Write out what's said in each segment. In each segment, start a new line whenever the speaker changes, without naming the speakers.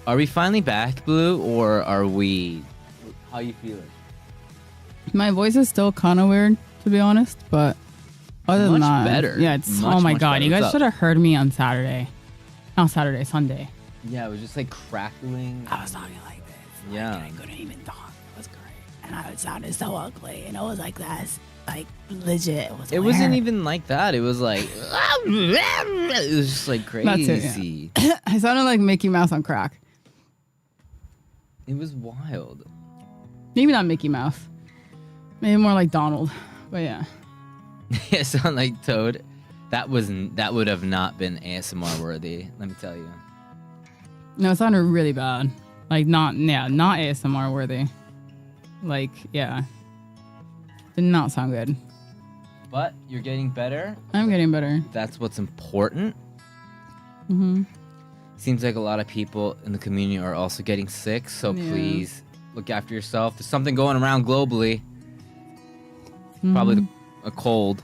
Are we finally back, Blue, or are we? How you feeling?
My voice is still kind of weird, to be honest, but other than that,
better.
Yeah, it's
Much,
oh my
much
god,
better.
you
What's
guys
up?
should have heard me on Saturday. Not Saturday, Sunday.
Yeah, it was just like crackling.
I was talking like this.
Yeah.
Like, I couldn't even talk. It was great, and I sounded so ugly, and it was like this, like legit.
It wasn't even like that. It was like it was just like crazy.
That's it, yeah. I sounded like Mickey Mouse on crack.
It was wild.
Maybe not Mickey Mouse. Maybe more like Donald. But yeah.
It sounded like Toad. That would have not been ASMR worthy. Let me tell you.
No, it sounded really bad. Like not ASMR worthy. Like yeah. Did not sound good.
But you're getting better.
I'm getting better.
That's what's important.
Mm-hmm.
Seems like a lot of people in the community are also getting sick, so
Yeah.
please look after yourself. There's something going around globally. Probably a cold.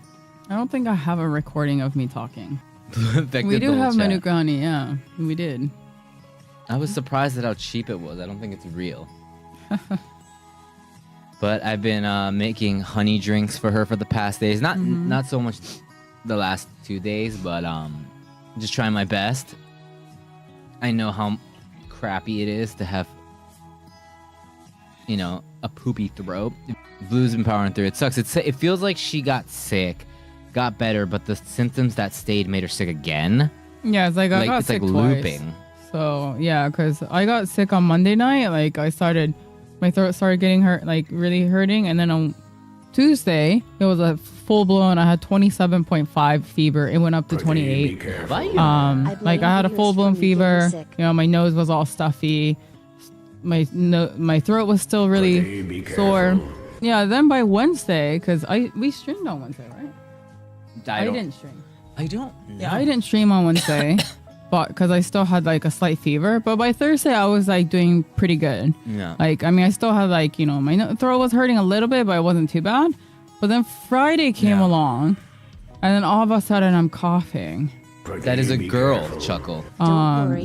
I don't think I have a recording of me talking.
Affected
We do
the whole
have
chat.
Manuka honey, yeah. We did.
I was surprised at how cheap it was. I don't think it's real. But I've been making honey drinks for her for the past days. Not so much the last 2 days, but just trying my best. I know how crappy it is to have, a poopy throat. Blue's been powering through. It sucks. It feels like she got sick, got better, but the symptoms that stayed made her sick again.
Yeah, it's like I got
it's
sick
like
twice.
looping.
So yeah, because I got sick on Monday night. Like my throat started getting hurt, like really hurting, and then on Tuesday it was a full blown. I had 27.5 fever. It went up to 28. Like I had a full blown fever. My nose was all stuffy. My throat was still really sore. Yeah. Then by Wednesday, because we streamed on Wednesday, right? I didn't stream.
I don't know.
Yeah, I didn't stream on Wednesday, but because I still had like a slight fever. But by Thursday, I was like doing pretty good.
Yeah.
Like, I mean, I still had like, my throat was hurting a little bit, but it wasn't too bad. But then Friday came along, and then all of a sudden I'm coughing.
That is a girl chuckle.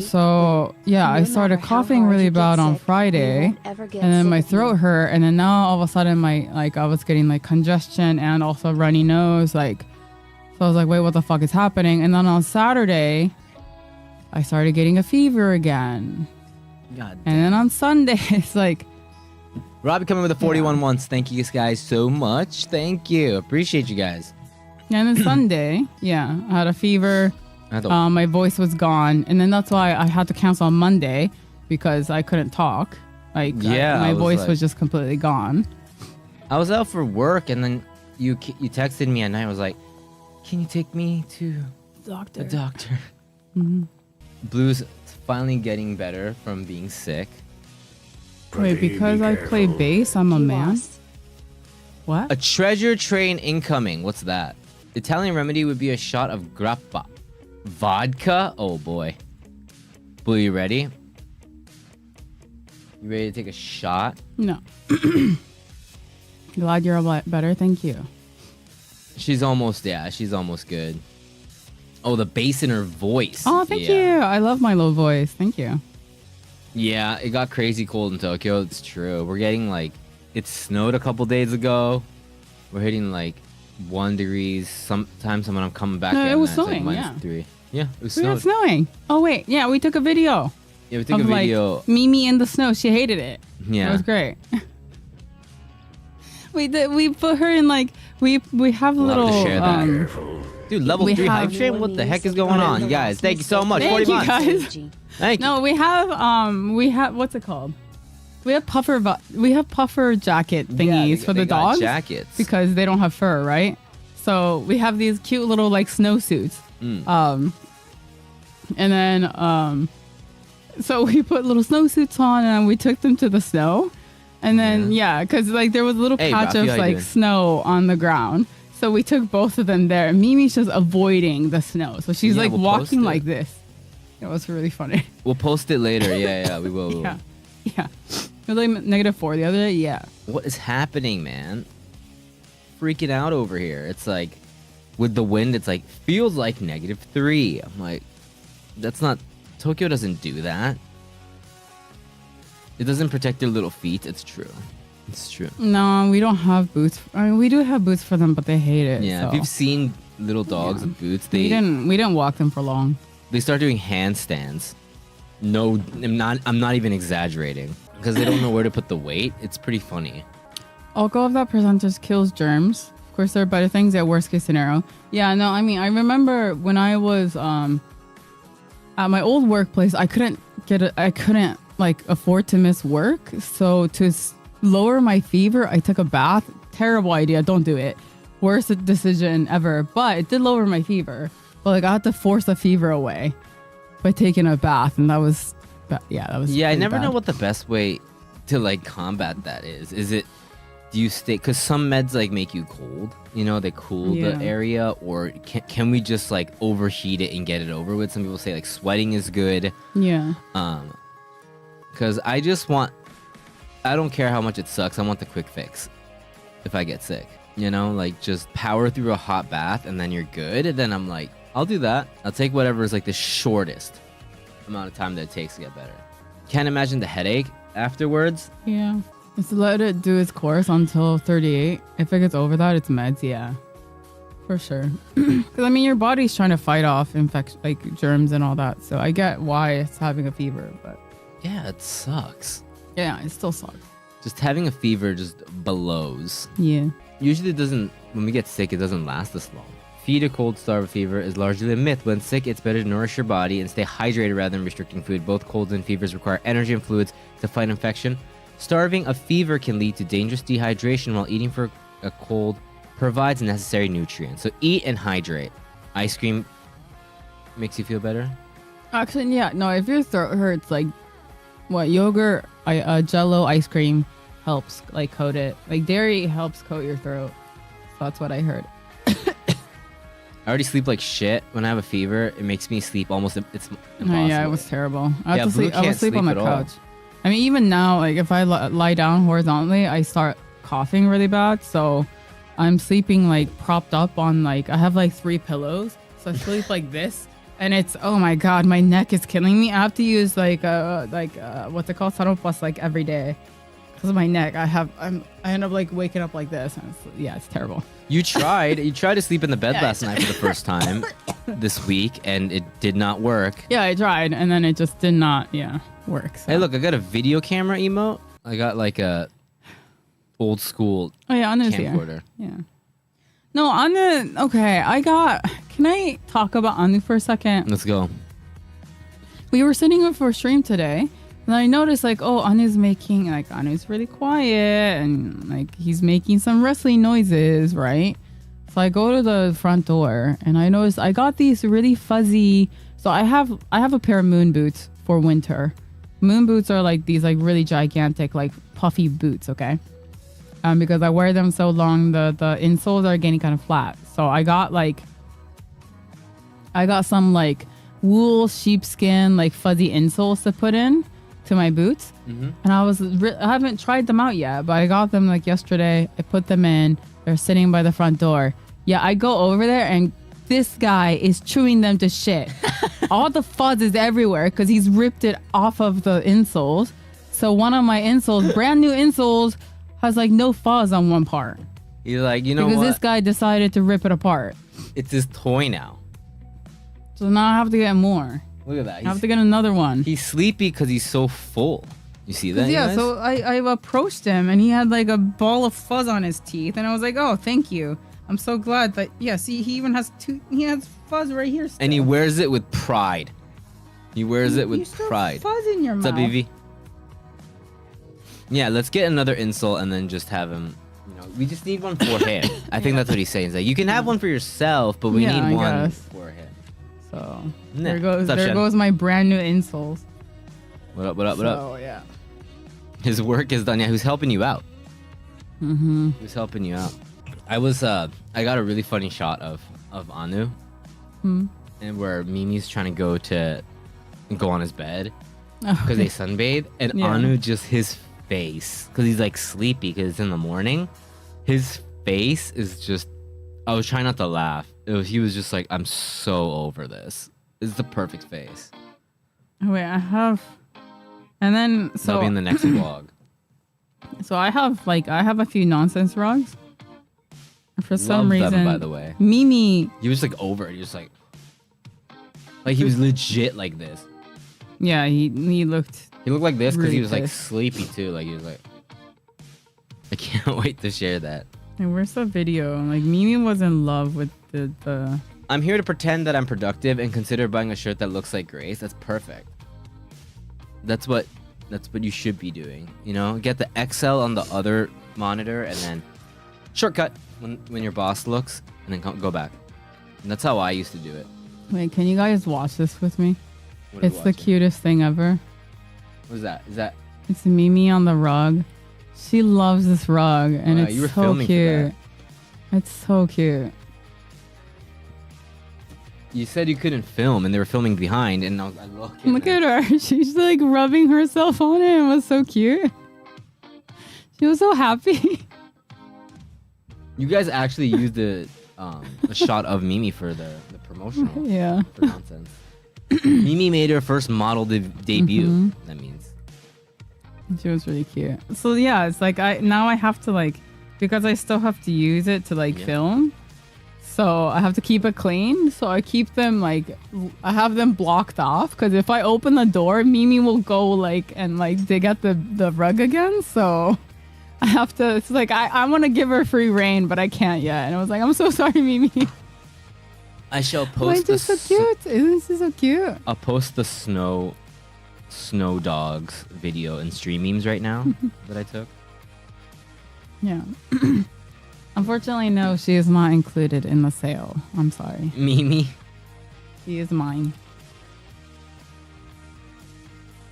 So yeah, I started coughing really bad on Friday, and then my throat hurt, and then now all of a sudden I was getting like congestion and also runny nose, like. So I was like, wait, what the fuck is happening? And then on Saturday, I started getting a fever again.
God damn.
And then on Sunday, it's like...
Robbie coming with a 41 once. Thank you guys so much. Thank you. Appreciate you guys.
And then Sunday, yeah, I had a fever. My voice was gone. And then that's why I had to cancel on Monday, because I couldn't talk. Like, my voice was just completely gone.
I was out for work, and then you texted me at night. I was like, can you take me to the doctor? Mm-hmm. Blue's finally getting better from being sick.
Wait, because I play bass, I'm a man? What?
A treasure train incoming. What's that? Italian remedy would be a shot of grappa. Vodka? Oh boy. Blue, you ready? You ready to take a shot?
No. Glad you're a lot better. Thank you.
She's almost good. Oh, the bass in her voice.
Oh, thank you. I love my low voice. Thank you.
Yeah, it got crazy cold in Tokyo. It's true. We're getting like, it snowed a couple days ago. We're hitting like 1 degree. Sometimes when I'm coming back,
No, it was
snowing.
snowing.
Like -3. Yeah, it was
We
snowing.
got snowing. Oh wait, yeah, we took a video.
Yeah, we took a video.
Like, Mimi in the snow. She hated it.
Yeah,
it was great. We put her in like we have a little.
To share that. Dude, level 3 hype train. What the heck is going on, guys? Thank you so much.
Thank
40
you,
months.
guys.
Thank you.
No, we have what's it called? We have puffer jacket thingies for the dogs
jackets
because they don't have fur, right? So we have these cute little like snowsuits. And then so we put little snowsuits on and we took them to the snow. And then because like there was a little patch of like snow on the ground. So we took both of them there. Mimi's just avoiding the snow. So she's like walking like this. It was really funny.
We'll post it later. Yeah, we will.
Yeah. It was like -4 the other day. Yeah.
What is happening, man? Freaking out over here. It's like with the wind, it's like feels like -3. I'm like, that's not. Tokyo doesn't do that. It doesn't protect their little feet. It's true. It's true.
No, we don't have boots. I mean, we do have boots for them, but they hate it.
Yeah,
so.
if you've seen little dogs with boots,
we didn't walk them for long.
They start doing handstands. No, I'm not even exaggerating because they don't know where to put the weight. It's pretty funny.
Alcohol of that percentage kills germs. Of course, there are better things at worst case scenario. Yeah, no, I mean, I remember when I was at my old workplace, I couldn't like afford to miss work. So to lower my fever, I took a bath. Terrible idea. Don't do it. Worst decision ever. But it did lower my fever. But like I had to force the fever away by taking a bath, and that was
I never know what the best way to like combat that is. Is it, do you stay, because some meds like make you cold, you know, they cool the area, or can we just like overheat it and get it over with? Some people say like sweating is good.
Yeah.
Because I don't care how much it sucks. I want the quick fix if I get sick, you know, like just power through a hot bath and then you're good. And then I'm like, I'll do that. I'll take whatever is like the shortest amount of time that it takes to get better. Can't imagine the headache afterwards.
Yeah. Just let it do its course until 38. If it gets over that, it's meds. Yeah. For sure. Because I mean, your body's trying to fight off infection, like germs and all that. So I get why it's having a fever, but
yeah, it sucks.
Yeah, it still sucks.
Just having a fever just blows.
Yeah.
Usually when we get sick, it doesn't last this long. Feed a cold, starve a fever is largely a myth. When sick, it's better to nourish your body and stay hydrated rather than restricting food. Both colds and fevers require energy and fluids to fight infection. Starving a fever can lead to dangerous dehydration, while eating for a cold provides necessary nutrients. So eat and hydrate. Ice cream makes you feel better?
Actually, yeah. No, if your throat hurts, like yogurt, Jello, ice cream helps like coat it. Like dairy helps coat your throat. So that's what I heard.
I already sleep like shit when I have a fever. It makes me sleep almost. It's impossible.
Oh, yeah, it was terrible. I would
can't
sleep on the
at all.
couch. I mean, even now, like if I lie down horizontally, I start coughing really bad. So I'm sleeping like propped up on like I have like 3 pillows. So I sleep like this, and it's oh my god, my neck is killing me. I have to use like what's it called, Saddle Plus like every day because of my neck. I end up like waking up like this, and it's terrible.
You tried to sleep in the bed last night for the first time this week, and it did not work.
Yeah, I tried, and then it just did not work. So.
Hey, look, I got a video camera emote. I got like a old school camcorder.
Yeah. No, Anu. Okay, can I talk about Anu for a second?
Let's go.
We were sitting up for a stream today, and I noticed like, oh, Anu's really quiet, and like he's making some wrestling noises, right? So I go to the front door, and I noticed I got these really fuzzy. So I have a pair of moon boots for winter. Moon boots are like these like really gigantic like puffy boots, okay? Because I wear them so long, the insoles are getting kind of flat. So I got some like wool sheepskin like fuzzy insoles to put in to my boots. Mm-hmm. And I haven't tried them out yet, but I got them like yesterday. I put them in. They're sitting by the front door. Yeah, I go over there and this guy is chewing them to shit. All the fuzz is everywhere because he's ripped it off of the insoles. So one of my insoles, brand new insoles, has like no fuzz on one part.
You're like, you know
because
what?
This guy decided to rip it apart.
It's his toy now.
So now I have to get more.
Look at that.
I have to get another one.
He's sleepy because he's so full. You see that?
Yeah, so I approached him and he had like a ball of fuzz on his teeth. And I was like, oh, thank you. I'm so glad that, yeah, see, he even has he has fuzz right here still.
And he wears it with pride. He wears it with pride.
Fuzz in your mouth.
What's up, Evie? Yeah, let's get another insult and then just have him, we just need one for him. I think that's what he's saying. He's like, you can have one for yourself, but we need one for him.
So, there goes my brand new insoles.
What up, what up, what up?
Oh, yeah.
His work is done. Yeah, who's helping you out?
Mm-hmm.
Who's helping you out? I got a really funny shot of Anu. And where Mimi's trying to go on his bed because they sunbathe. And Anu just, his face, because he's like sleepy because it's in the morning. His face is just, I was trying not to laugh. He was just like, I'm so over this. This is the perfect face.
Wait, I have And then
That'll be in the next vlog.
So I have a few nonsense rugs. And for some reason,
them, by the way.
Mimi.
He was like over it. He was like he was legit like this.
Yeah, he looked.
He looked like this because
really
he was like
pissed.
sleepy too. Like he was like. I can't wait to share that.
And where's the video? Like Mimi was in love with the.
I'm here to pretend that I'm productive and consider buying a shirt that looks like Grace. That's perfect. That's what you should be doing. You know, get the XL on the other monitor and then shortcut when your boss looks and then go back. And that's how I used to do it.
Wait, can you guys watch this with me?
What are you
It's the
watching?
cutest thing ever.
What is that? Is that?
It's Mimi on the rug. She loves this rug, and
Wow,
it's
you were
so
filming for
cute. It's so cute.
You said you couldn't film, and they were filming behind, and I was like,
Look at her. She's like rubbing herself on it. It was so cute. She was so happy.
You guys actually used a shot of Mimi for the promotional.
Yeah.
For nonsense. Mimi made her first model debut.
Mhm.
That means.
She was really cute. So yeah, it's like I have to like, because I still have to use it to like film. So I have to keep it clean. So I keep them like, I have them blocked off because if I open the door, Mimi will go like and like dig at the rug again. So I have to, it's like, I want to give her free reign, but I can't yet. And I was like, I'm so sorry, Mimi.
I shall
Why
post
is this so cute? Isn't this so cute?
I'll post the snow dogs video and stream memes right now that I took.
Yeah. Unfortunately, no, she is not included in the sale. I'm sorry.
Mimi.
She is mine.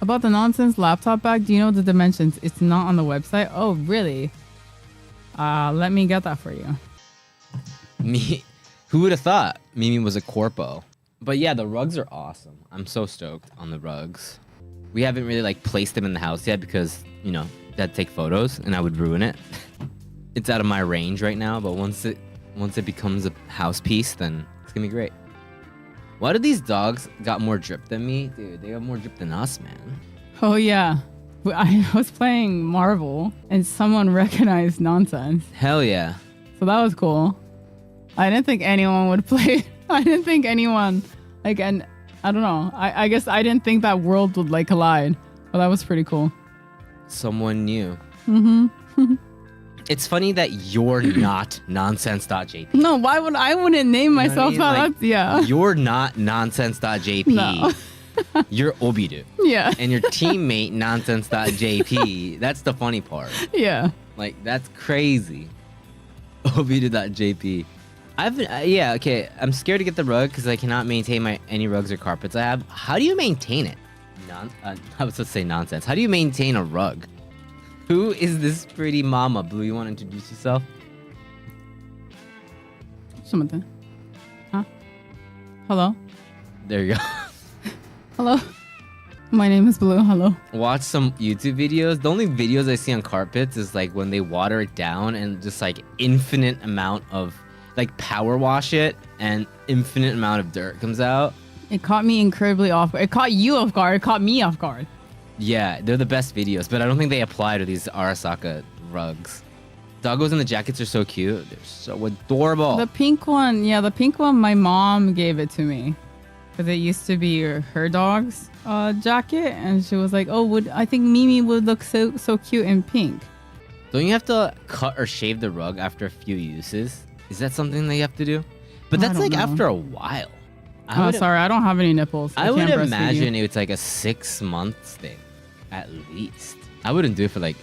About the nonsense laptop bag, do you know the dimensions? It's not on the website. Oh, really? Let me get that for you.
Me. Who would have thought Mimi was a corpo? But yeah, the rugs are awesome. I'm so stoked on the rugs. We haven't really like placed them in the house yet because, you know, that'd take photos and I would ruin it. It's out of my range right now, but once it becomes a house piece, then it's gonna be great. Why do these dogs got more drip than me? Dude, they got more drip than us, man.
Oh, yeah. I was playing Marvel and someone recognized nonsense.
Hell yeah.
So that was cool. I didn't think anyone would play. I didn't think anyone, like, and I don't know. I guess I didn't think that world would like collide. But that was pretty cool.
Someone new.
Mm-hmm.
It's funny that you're not nonsense.jp.
No, why would I wouldn't name myself
You know what I
that?
mean?
That's, yeah.
You're not nonsense.jp.
No.
You're Obidu.
Yeah.
And your teammate nonsense.jp. That's the funny part.
Yeah.
Like, that's crazy. Obidu.jp. Yeah, okay. I'm scared to get the rug because I cannot maintain any rugs or carpets I have. How do you maintain it? I was supposed to say nonsense. How do you maintain a rug? Who is this pretty mama? Blue, you want to introduce yourself?
Something. Huh? Hello?
There you go.
Hello? My name is Blue. Hello.
Watch some YouTube videos. The only videos I see on carpets is like when they water it down and just like infinite amount of like power wash it and infinite amount of dirt comes out.
It caught me incredibly off guard. It caught you off guard. It caught me off guard.
Yeah, they're the best videos, but I don't think they apply to these Arasaka rugs. Doggos and the jackets are so cute. They're so adorable.
The pink one, yeah, the pink one, my mom gave it to me. Because it used to be her dog's jacket. And she was like, oh, I think Mimi would look so cute in pink.
Don't you have to cut or shave the rug after a few uses? Is that something that you have to do? But
I
that's
don't
like
know.
after a while.
Oh, sorry, I don't have any nipples.
I would
can't breastfeed
imagine
you.
it's like a 6 months thing, at least. I wouldn't do it for like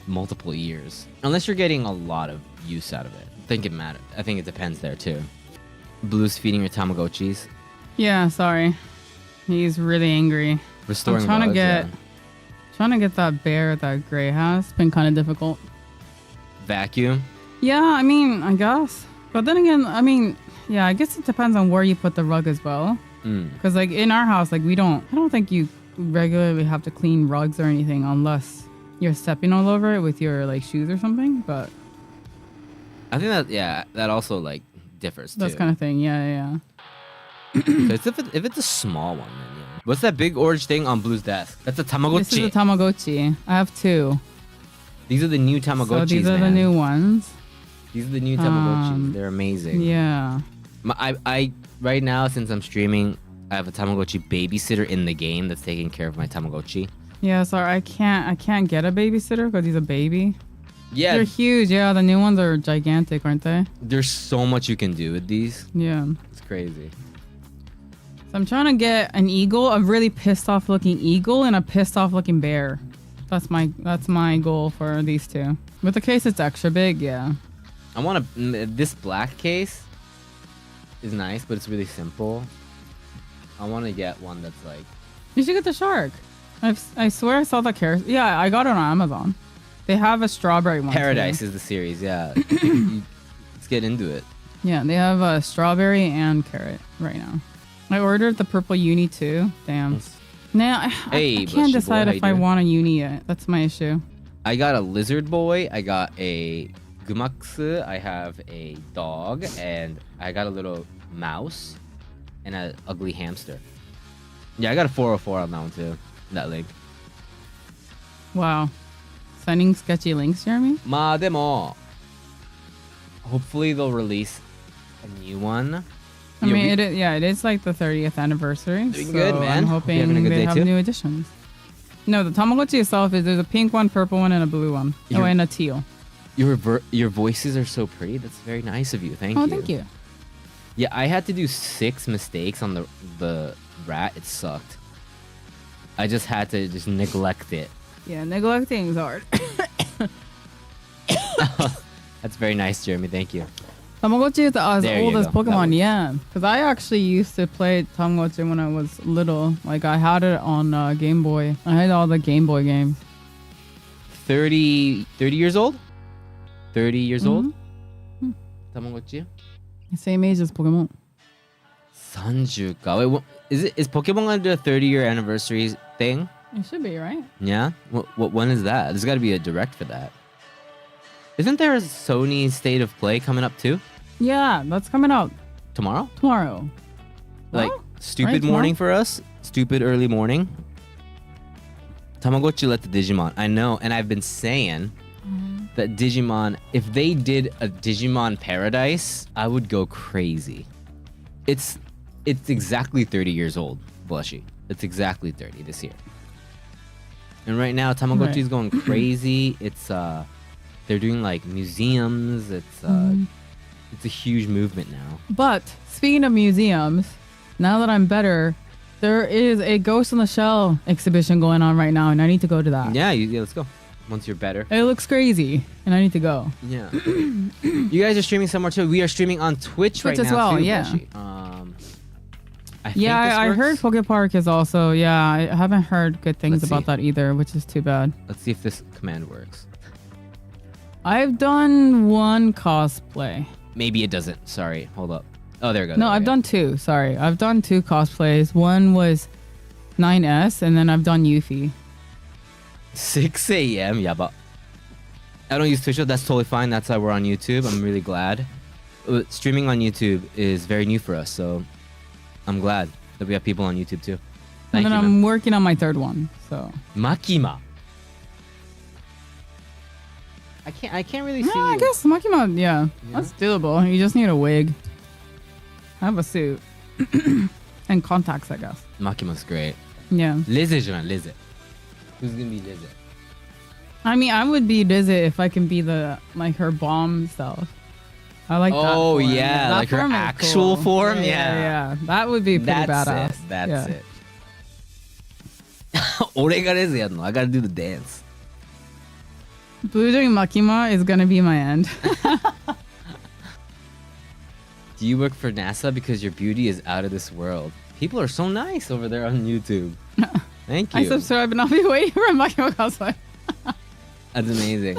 multiple years, unless you're getting a lot of use out of it. I think it matters. I think it depends there too. Blue's feeding your Tamagotchis,
Yeah, sorry. He's really angry.
restoring.
I'm trying to
bugs,
get
yeah.
trying to get that bear that Gray has. It's been kind of difficult.
Vacuum.
Yeah, I mean, I guess. But then again, I mean, yeah, I guess it depends on where you put the rug as well. Because like in our house, like I don't think you regularly have to clean rugs or anything unless you're stepping all over it with your like shoes or something. But
I think that that also like differs too.
that's kind of thing. Yeah, yeah.
If it's a small one, then yeah. What's that big orange thing on Blue's desk? That's a Tamagotchi.
This is a Tamagotchi. I have 2.
These are the new Tamagotchis,
So these are the
man.
new ones.
These are the new Tamagotchis. They're amazing.
Yeah.
I right now, since I'm streaming, I have a Tamagotchi babysitter in the game that's taking care of my Tamagotchi.
Yeah, sorry, I can't get a babysitter because he's a baby.
Yeah,
They're huge. Yeah, the new ones are gigantic, aren't they?
there's so much you can do with these.
Yeah.
It's crazy.
So I'm trying to get an eagle, a really pissed off looking eagle, and a pissed off looking bear. That's my goal for these 2. With the case, it's extra big. Yeah.
I want this black case is nice, but it's really simple. I want to get one that's like.
You should get the shark. I swear I saw that carrot. Yeah, I got it on Amazon. They have a strawberry one.
Paradise
too.
is the series. Yeah, let's get into it.
Yeah, they have a strawberry and carrot right now. I ordered the purple uni too. Damn. Now I
Hey,
can't
Bushy
decide
boy, how
if
you
I
doing?
want a uni yet. That's my issue.
I got a lizard boy. I got a gumaksu. I have a dog, and I got a little mouse, and an ugly hamster. Yeah, I got a 404 on that one too. That link.
Wow. Sending sketchy links, Jeremy?
Demo. Hopefully they'll release a new one.
I mean, it is like the 30th anniversary.
Doing
so
good, man.
I'm
Hope you're
hoping
having a good
they
day
have
too.
new additions. No, the Tamagotchi itself is there's a pink one, purple one, and a blue one. Oh, and a teal.
Your voices are so pretty. That's very nice of you. Thank you.
Oh, thank you.
Yeah, I had to do 6 mistakes on the rat. It sucked. I just had to just neglect it.
Yeah, neglecting is hard.
That's very nice, Jeremy. Thank you.
Tamagotchi is as
There
old
you
as
go. That
Pokemon,
works.
yeah. Because I actually used to play Tamagotchi when I was little. Like, I had it on Game Boy. I had all the Game Boy games.
30 years old? 30 years old?
Mhm.
Tamagotchi?
Same age as Pokemon.
30 ka. Wait, is Pokemon gonna do a 30-year anniversary thing?
It should be, right?
Yeah? What when is that? There's got to be a direct for that. Isn't there a Sony State of Play coming up too?
Yeah, that's coming out
Tomorrow?
tomorrow.
Like,
Well,
stupid
right,
morning for us? Stupid early morning? Tamagotchi let the Digimon. I know, and I've been saying that Digimon, if they did a Digimon Paradise, I would go crazy. It's exactly 30 years old, Blushy. It's exactly 30 this year. And right now, Tamagotchi is going crazy. It's they're doing like museums. It's a huge movement now.
But speaking of museums, now that I'm better, there is a Ghost in the Shell exhibition going on right now, and I need to go to that.
Yeah, let's go. Once you're better.
It looks crazy, and I need to go.
Yeah. You guys are streaming somewhere too. We are streaming on Twitch right
as
now
well,
too,
yeah.
Blushy. I think
Yeah,
this
I heard
works.
Poke Park is also. Yeah, I haven't heard good things
Let's
about
see.
that either, which is too bad.
Let's see if this command works.
I've done one cosplay.
Maybe it doesn't. Sorry. Hold up. Oh, there we go.
No,
there we
I've
go.
done 2. Sorry, I've done 2 cosplays. One was 9S, and then I've done Yuffie.
6 a.m. Yeah, but I don't use Twitch. That's totally fine. That's why we're on YouTube. I'm really glad. Streaming on YouTube is very new for us, so I'm glad that we have people on YouTube too. Thank
And then
you,
I'm
man.
working on my 3rd one. So
Makima. I can't really see.
yeah, I
you.
guess Makima. Yeah, that's doable. You just need a wig. I have a suit and contacts, I guess.
Makima's great.
Yeah.
Lizzie, Joanne, Lizzie. Who's gonna be Lizzie?
I mean, I would be Lizzie if I can be her bomb self. I like that.
Oh,
form.
yeah,
That
like her
form is
actual
cool.
form?
Yeah. That would be pretty
That's
badass.
it. That's
yeah.
it. 俺がレズやんの I gotta do the dance.
Blue doing Makima is gonna be my end.
Do you work for NASA because your beauty is out of this world? People are so nice over there on YouTube. Thank you.
I subscribe and I'll be waiting for a Makima cosplay.
That's amazing.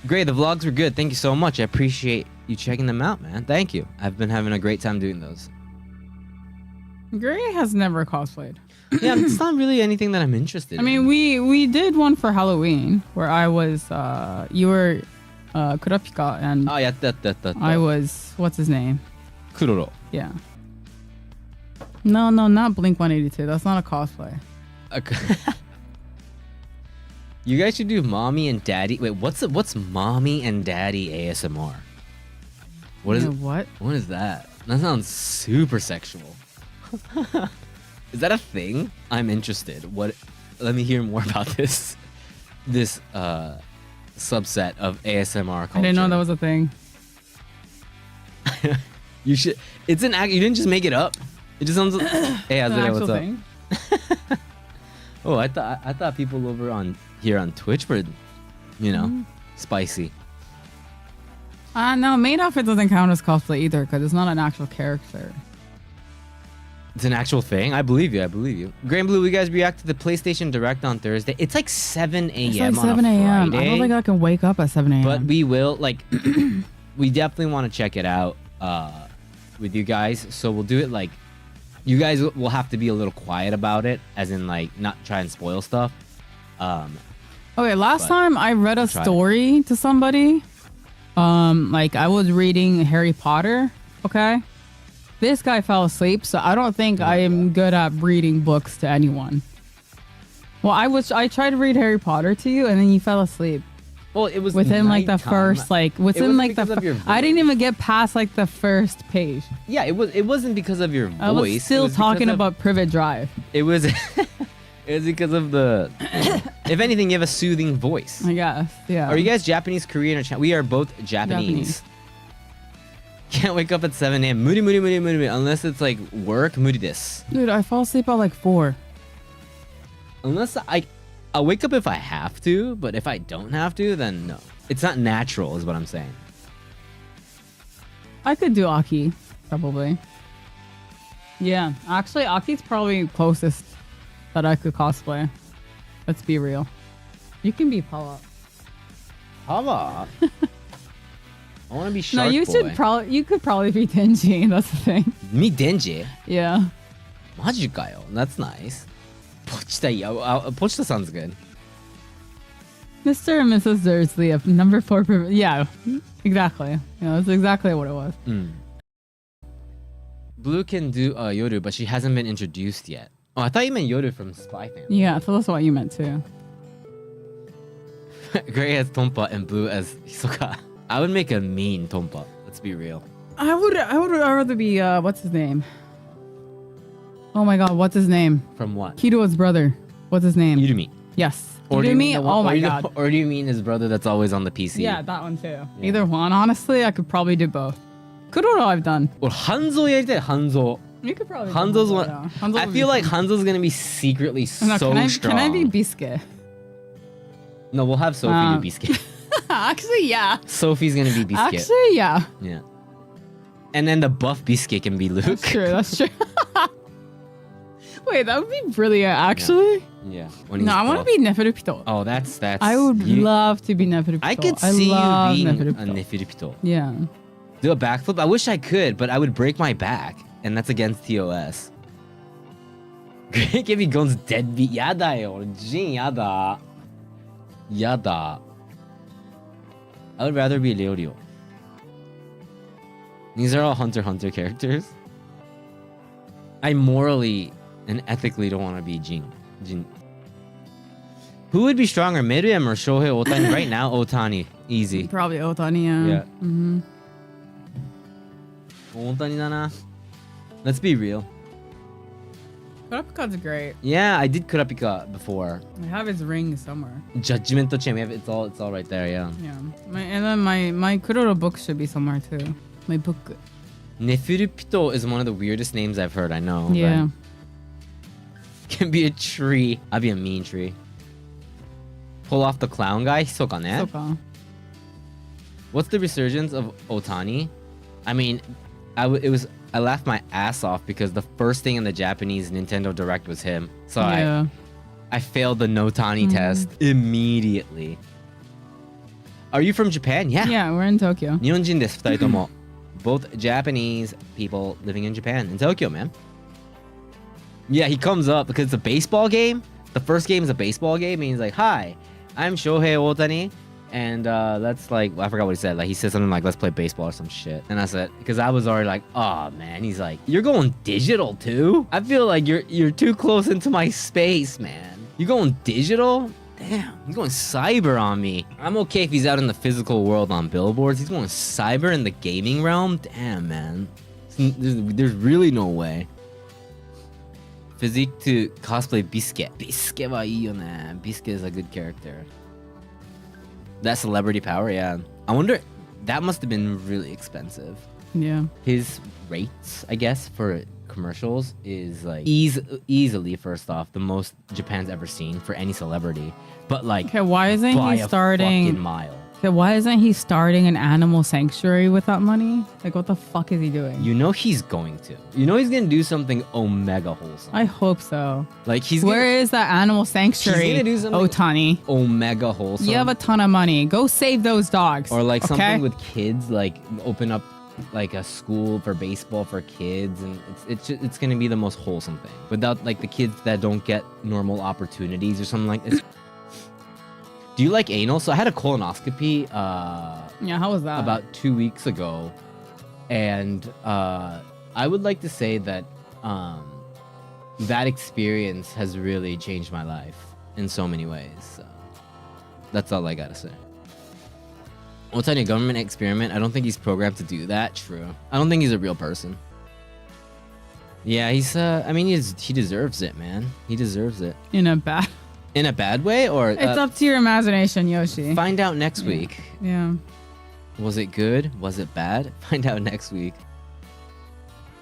Great, the vlogs were good. Thank you so much. I appreciate you checking them out, man. Thank you. I've been having a great time doing those.
Gray has never cosplayed.
Yeah, it's not really anything that I'm interested in.
I mean, we did one for Halloween where I was you were Kurapika and
Oh, yeah,
I was what's his name?
Kuroro.
Yeah. No, not Blink 182. That's not a cosplay.
You guys should do mommy and daddy. Wait, what's mommy and daddy ASMR? What is it?
What?
What is that? That sounds super sexual. Is that a thing? I'm interested. What? Let me hear more about this subset of ASMR culture.
I didn't know that was a thing.
You should. It's an act. You didn't just make it up. It just sounds. Hey, how's it? What's up?
Thing.
Oh, I thought people over on Twitch were, spicy.
No, main outfit doesn't count as cosplay either because it's not an actual character.
It's an actual thing. I believe you. Gray and Blue, we guys react to the PlayStation Direct on Thursday. It's like 7 a.m.
It's like 7
on a
a.m.
Friday.
I don't think I can wake up at 7 a.m.
But we will, we definitely want to check it out with you guys. So we'll do it you guys will have to be a little quiet about it, as in not try and spoil stuff.
Okay, last time I read a story to somebody. I was reading Harry Potter. Okay, this guy fell asleep, so I don't think I am good at reading books to anyone. Well, I tried to read Harry Potter to you, and then you fell asleep.
Well, it was
within
nighttime.
the first I didn't even get past the first page.
Yeah, it wasn't because of your voice.
I was still talking about Privet Drive.
It was because of the. If anything, you have a soothing voice.
I guess. Yeah.
Are you guys Japanese, Korean, or we are both Japanese. Can't wake up at 7 a.m. Muri. Unless it's work, muri desu.
Dude, I fall asleep at 4.
Unless I'll wake up if I have to, but if I don't have to, then no. It's not natural, is what I'm saying.
I could do Aki, probably. Yeah, actually, Aki's probably closest that I could cosplay. Let's be real. You can be Paula.
Paula? I want to be Shark
No, you
Boy.
you could probably be Denji. That's the thing.
Me Denji?
Yeah.
マジかよ. That's nice. Pochita sounds good.
Mr. and Mrs. Dursley of number 4. Yeah, exactly. That's exactly what it was.
Blue can do Yoru, but she hasn't been introduced yet. Oh, I thought you meant Yoru from Spy Family.
Yeah, so that's what you meant too.
Gray as Tompa and Blue as Hisoka. I would make a mean Tompa. Let's be real.
I would rather be what's his name? Oh my god, what's his name?
From what?
Kido's brother. What's his name?
Yurumi.
Yes.
Or do you mean
Oh my god.
Or do you mean his brother that's always on the PC?
Yeah, that one too. Yeah. Either one. Honestly, I could probably do both. Kuroro I've done.
Or Hanzo やりたい Hanzo.
You could probably.
Hanzo's one.
Yeah. Hanzo
I feel like Hanzo's gonna be secretly so strong.
Can I be Biscuit?
No, we'll have Sophie do Biscuit.
Actually, yeah.
Sophie's gonna be Biscuit.
Actually, yeah.
Yeah. And then the buff Biscuit can be Luke.
That's true. Wait, that would be brilliant, actually.
Yeah.
No, I want to be Neferupito.
Oh, that's.
I would love to be Neferupito.
I could see you being a Neferupito.
Yeah.
Do a backflip? I wish I could, but I would break my back, and that's against TOS. Give me Gon's deadbeat. Yada yo. Jin yada. Yada. I would rather be Leorio. These are all Hunter x Hunter characters. I morally and ethically don't want to be Jin. Who would be stronger, Miriam or Shohei Ohtani? Right now, Ohtani. Easy.
Probably Ohtani, yeah.
Yeah.
Mm-hmm.
Ohtani da na. Let's be real.
Kurapika's great.
Yeah, I did Kurapika before.
I have his ring somewhere.
Judgment Chain. We have it's all right there. Yeah.
Yeah. And then my Kuroro book should be somewhere too. My book.
Neferupito is one of the weirdest names I've heard. I know.
Yeah.
Can be a tree. I'd be a mean tree. Pull off the clown guy. Hisoka ne?
Hisoka.
What's the resurgence of Ohtani? I mean, I laughed my ass off because the first thing in the Japanese Nintendo Direct was him. So
yeah.
I failed the Notani test immediately. Are you from Japan? Yeah.
Yeah, we're in Tokyo.
Nihonjin desu, 二人とも. Both Japanese people living in Japan, in Tokyo, man. Yeah, he comes up because it's a baseball game. The first game is a baseball game, and he's like, "Hi, I'm Shohei Ohtani. And let's like, I forgot what he said. Like he said something like, let's play baseball or some shit. And I said, because I was already like, oh man. He's like, you're going digital too? I feel like you're too close into my space, man. You going digital? Damn, he's going cyber on me. I'm okay if he's out in the physical world on billboards. He's going cyber in the gaming realm? Damn, man. There's really no way. Physique to cosplay Biscuit. Biscuit wa ii yo ne. Biscuit is a good character. That celebrity power, yeah. I wonder, that must have been really expensive.
Yeah.
His rates, I guess, for commercials is like easily, first off, the most Japan's ever seen for any celebrity. But like,
okay, why isn't he starting?
Fucking mile.
Okay, why isn't he starting an animal sanctuary with that money? Like, what the fuck is he doing?
You know he's going to. You know he's gonna do something omega wholesome.
I hope so.
Like
Where is that animal sanctuary?
He's gonna do something
Otani.
Omega wholesome.
You have a ton of money. Go save those dogs.
Or like
okay?
something with kids, like open up like a school for baseball for kids, and it's gonna be the most wholesome thing. Without like the kids that don't get normal opportunities or something like this. Do you like anal? So I had a colonoscopy.
Yeah, how was that?
About 2 weeks ago, and I would like to say that that experience has really changed my life in so many ways. So that's all I gotta say. What's on a government experiment? I don't think he's programmed to do that. True. I don't think he's a real person. Yeah, he's. I mean, he deserves it, man. He deserves it.
In a bad
way, or
it's up to your imagination, Yoshi.
Find out next week.
Yeah.
Was it good? Was it bad? Find out next week.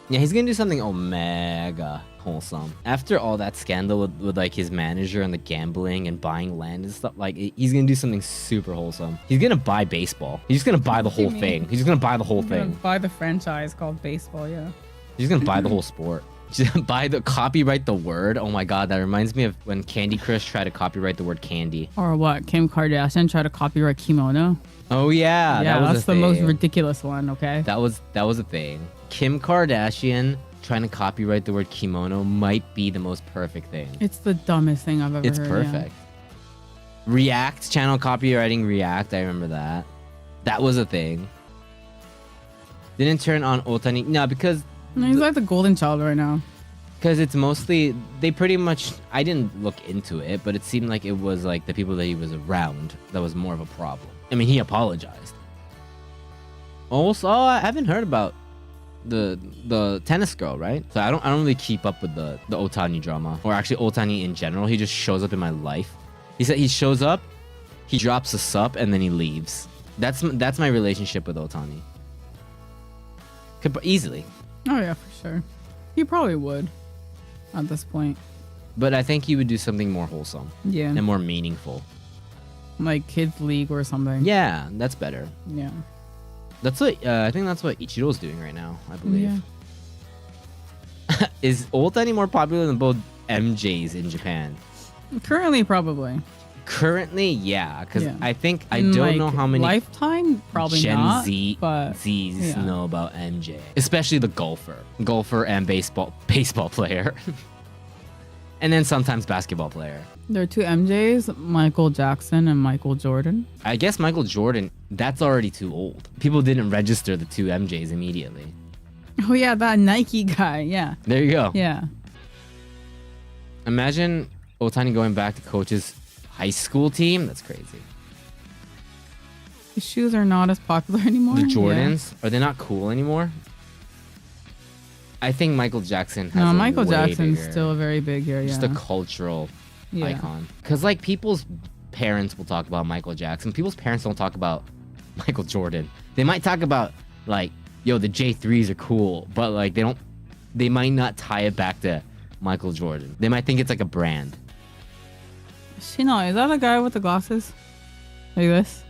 Yeah, he's gonna do something omega wholesome. After all that scandal with like his manager and the gambling and buying land and stuff, like he's gonna do something super wholesome. He's gonna buy baseball. He's just gonna buy the whole thing. He's just gonna buy the whole thing.
Buy the franchise called baseball, yeah.
He's gonna buy the whole sport. Just buy the copyright the word. Oh my god, that reminds me of when Candy Crush tried to copyright the word candy.
Or what? Kim Kardashian tried to copyright kimono.
Oh yeah,
yeah,
that was
that's the most ridiculous one. Okay.
That was a thing. Kim Kardashian trying to copyright the word kimono might be the most perfect thing.
It's the dumbest thing I've ever heard.
It's perfect. Yeah. React channel copywriting React. I remember that. That was a thing. Didn't turn on Otani. No, because
he's like the golden child right now.
Because it's mostly, they pretty much, I didn't look into it, but it seemed like it was like the people that he was around that was more of a problem. I mean, he apologized. Also, I haven't heard about the tennis girl, right? So I don't really keep up with the Otani drama, or actually Otani in general. He just shows up in my life. He said he shows up, he drops a sup, and then he leaves. That's my relationship with Otani. Easily.
Oh yeah, for sure. He probably would at this point.
But I think he would do something more wholesome.
Yeah.
And more meaningful.
Like Kids League or something.
Yeah, that's better.
Yeah.
That's what I think that's what Ichiro's doing right now, I believe. Yeah. Is Otani more popular than both MJs in Japan?
Currently, probably.
Currently, yeah, because I think I don't know how many
lifetime probably
Gen
not,
Z
but
Z's know about MJ, especially the golfer and baseball player, and then sometimes basketball player.
There are two MJs, Michael Jackson and Michael Jordan.
I guess Michael Jordan, that's already too old. People didn't register the two MJs immediately.
Oh yeah, that Nike guy. Yeah.
There you go.
Yeah.
Imagine Otani going back to coach's high school team. That's crazy.
The shoes are not as popular anymore.
The Jordans, are they not cool anymore? I think Michael Jackson has
Michael Jackson's still very big here. Yeah.
Just a cultural icon. Because like people's parents will talk about Michael Jackson. People's parents don't talk about Michael Jordan. They might talk about like, yo, the J3s are cool, but like they might not tie it back to Michael Jordan. They might think it's like a brand.
Shino, is that a guy with the glasses? Like this?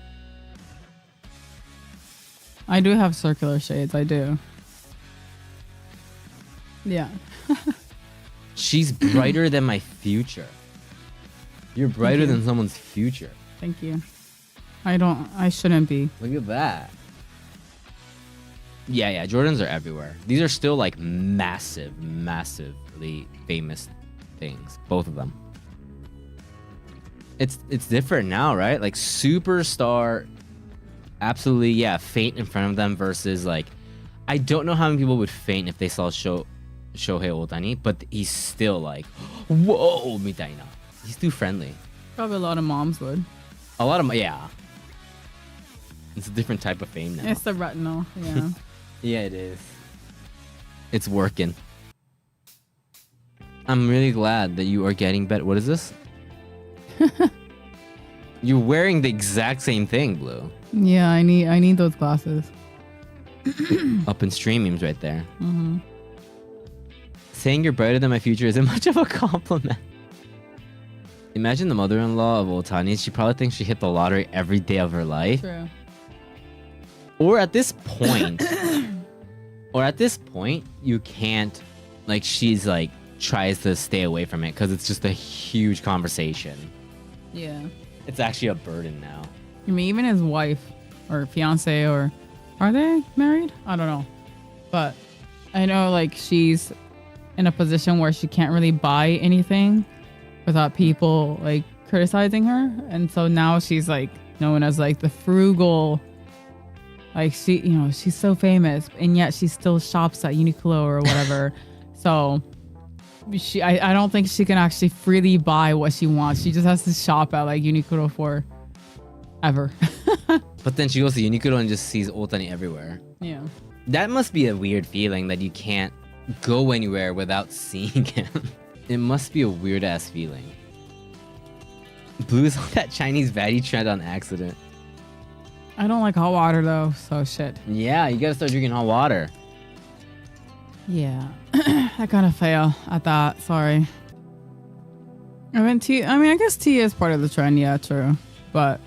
I do have circular shades, I do. Yeah.
She's brighter than my future. You're brighter than someone's future.
Thank you. I shouldn't be.
Look at that. Yeah, Jordans are everywhere. These are still like massively famous things. Both of them. It's different now, right? Like superstar, absolutely, yeah, faint in front of them versus like, I don't know how many people would faint if they saw Shohei Ohtani, but he's still like, whoa, みたいな. He's too friendly.
Probably a lot of moms would.
A lot of, yeah. It's a different type of fame now.
It's the retinol, yeah.
Yeah, it is. It's working. I'm really glad that you are getting better. What is this? You're wearing the exact same thing, Blue.
Yeah, I need those glasses.
Up in streamings right there. Saying you're brighter than my future isn't much of a compliment. Imagine the mother-in-law of Ohtani. She probably thinks she hit the lottery every day of her life.
True.
Or at this point, you can't, like, she's like, tries to stay away from it because it's just a huge conversation.
Yeah.
It's actually a burden now.
I mean, even his wife or fiance, or are they married? I don't know. But I know, like, she's in a position where she can't really buy anything without people like criticizing her, and so now she's like known as like the frugal, like she's so famous and yet she still shops at Uniqlo or whatever. So I don't think she can actually freely buy what she wants. She just has to shop at like Uniqlo for ever.
But then she goes to Uniqlo and just sees Ohtani everywhere.
Yeah.
That must be a weird feeling that you can't go anywhere without seeing him. It must be a weird ass feeling. Blue is on that Chinese baddie trend on accident.
I don't like hot water though, so shit.
Yeah, you gotta start drinking hot water.
Yeah. I kind of fail at that. Sorry. I guess tea is part of the trend. Yeah, true. But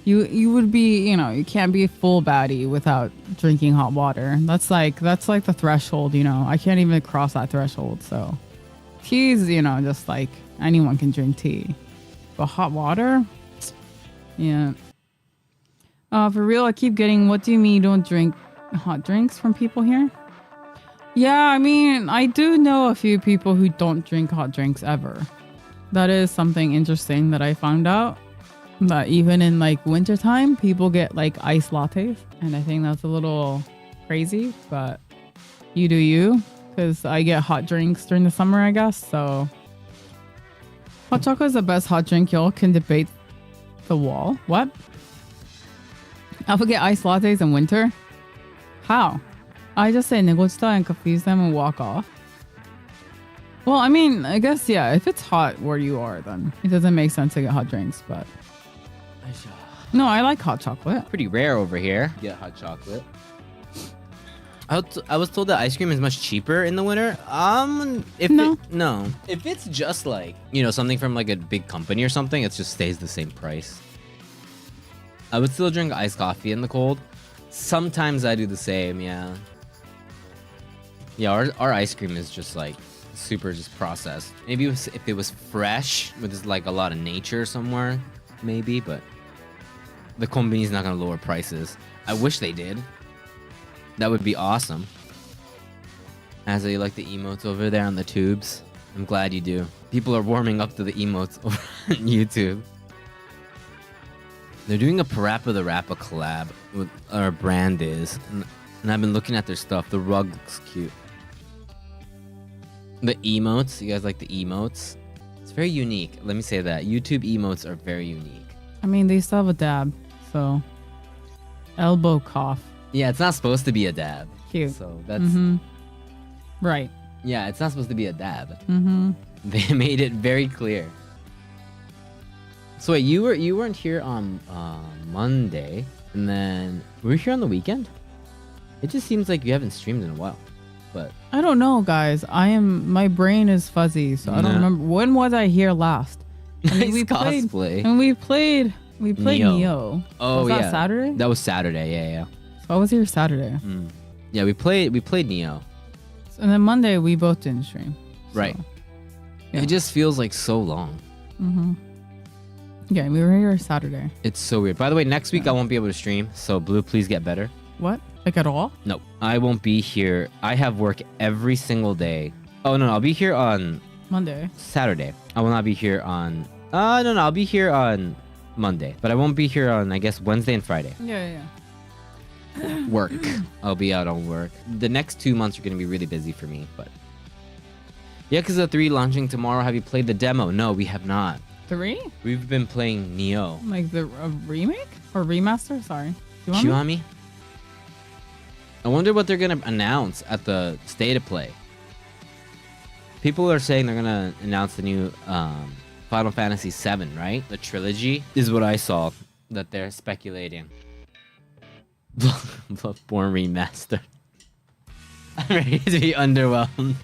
you would be, you can't be full baddie without drinking hot water. That's like the threshold, I can't even cross that threshold. So tea's, just like anyone can drink tea. But hot water? Yeah. For real, I keep getting, what do you mean you don't drink hot drinks from people here? Yeah, I mean, I do know a few people who don't drink hot drinks ever. That is something interesting that I found out. That even in like wintertime, people get like iced lattes. And I think that's a little crazy, but you do you. Because I get hot drinks during the summer, I guess. So hot chocolate is the best hot drink. Y'all can debate the wall. What? I would get iced lattes in winter? How? I just say negojita and confuse them and walk off. Well, I mean, I guess, yeah, if it's hot where you are, then it doesn't make sense to get hot drinks, but... No, I like hot chocolate.
Pretty rare over here. Get hot chocolate. I was told that ice cream is much cheaper in the winter. No. If it's just like, something from like a big company or something, it just stays the same price. I would still drink iced coffee in the cold. Sometimes I do the same, yeah. Yeah, our ice cream is just like super just processed. Maybe if it was fresh with like a lot of nature somewhere, maybe, but the company's not gonna lower prices. I wish they did. That would be awesome. As you like the emotes over there on the tubes. I'm glad you do. People are warming up to the emotes over on YouTube. They're doing a Parappa the Rappa collab with our brand is. And I've been looking at their stuff. The rug looks cute. The emotes. You guys like the emotes? It's very unique. Let me say that. YouTube emotes are very unique.
I mean, they still have a dab. So, elbow cough.
Yeah, it's not supposed to be a dab.
Cute.
So that's...
Right.
Yeah, it's not supposed to be a dab. They made it very clear. So wait, you weren't here on Monday, and then were you here on the weekend? It just seems like you haven't streamed in a while. But
I don't know, guys. My brain is fuzzy, so I don't remember. When was I here last? I mean,
nice cosplay.
And we played Neo.
Oh,
was
yeah.
that Saturday?
That was Saturday, yeah.
So I was here Saturday.
Yeah, we played Neo.
And then Monday we both didn't stream.
Right.
Yeah.
It just feels like so long.
Yeah, we were here Saturday.
It's so weird. By the way, next week I won't be able to stream, so Blue, please get better.
What? Like at all?
No, I won't be here. I have work every single day. Oh, no, I'll be here on
Monday.
Saturday. I will not be here on No, I'll be here on Monday, but I won't be here on, I guess, Wednesday and Friday.
Yeah.
Work. I'll be out on work. The next 2 months are going to be really busy for me, but... Yakuza 3 launching tomorrow. Have you played the demo? No, we have not.
3?
We've been playing Neo.
Like the remake? Or remaster? Sorry.
Kiwami? I wonder what they're going to announce at the State of Play. People are saying they're going to announce the new Final Fantasy VII, right? The trilogy is what I saw that they're speculating. Bloodborne Remaster. I'm ready to be underwhelmed.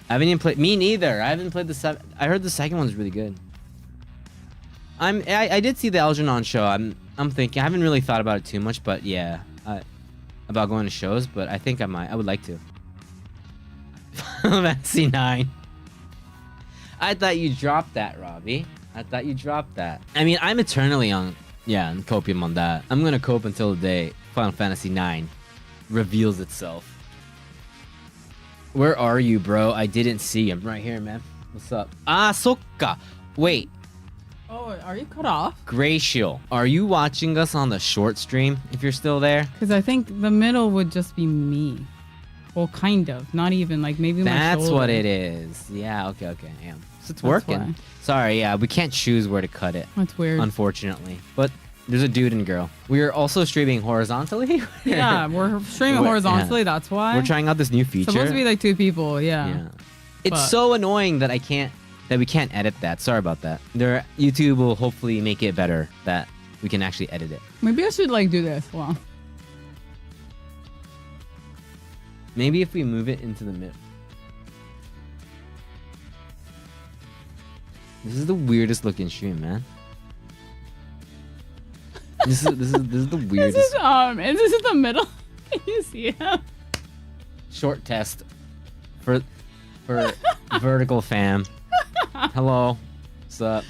I haven't even played... Me neither. I haven't played the 7... I heard the second one's really good. I did see the Algernon show. I'm thinking... I haven't really thought about it too much, but yeah. About going to shows, but I think I might. I would like to. Fantasy 9. I thought you dropped that, Robbie. I thought you dropped that. I mean, I'm eternally on... Yeah, and copium on that. I'm gonna cope until the day Final Fantasy 9 reveals itself. Where are you, bro? I didn't see him. Right here, man. What's up? Ah, sokka. Wait.
Oh, are you cut off?
Gracial. Are you watching us on the short stream if you're still there?
Because I think the middle would just be me. Well, kind of. Not even. Like, maybe my shoulder.
That's what it is. Yeah, okay. Yeah. So it's working.
Why.
Sorry, yeah. We can't choose where to cut it.
That's weird.
Unfortunately. But there's a dude and girl. We are also streaming horizontally.
Yeah, we're streaming horizontally. Yeah. That's why.
We're trying out this new feature.
It's supposed to be like 2 people. Yeah.
It's so annoying that we can't edit that. Sorry about that. YouTube will hopefully make it better that we can actually edit it.
Maybe I should like do this. Wow.
Maybe if we move it into the middle. This is the weirdest looking stream, man. This is the weirdest.
Is this in the middle? Can you see him?
Short test for vertical fam. Hello. What's up?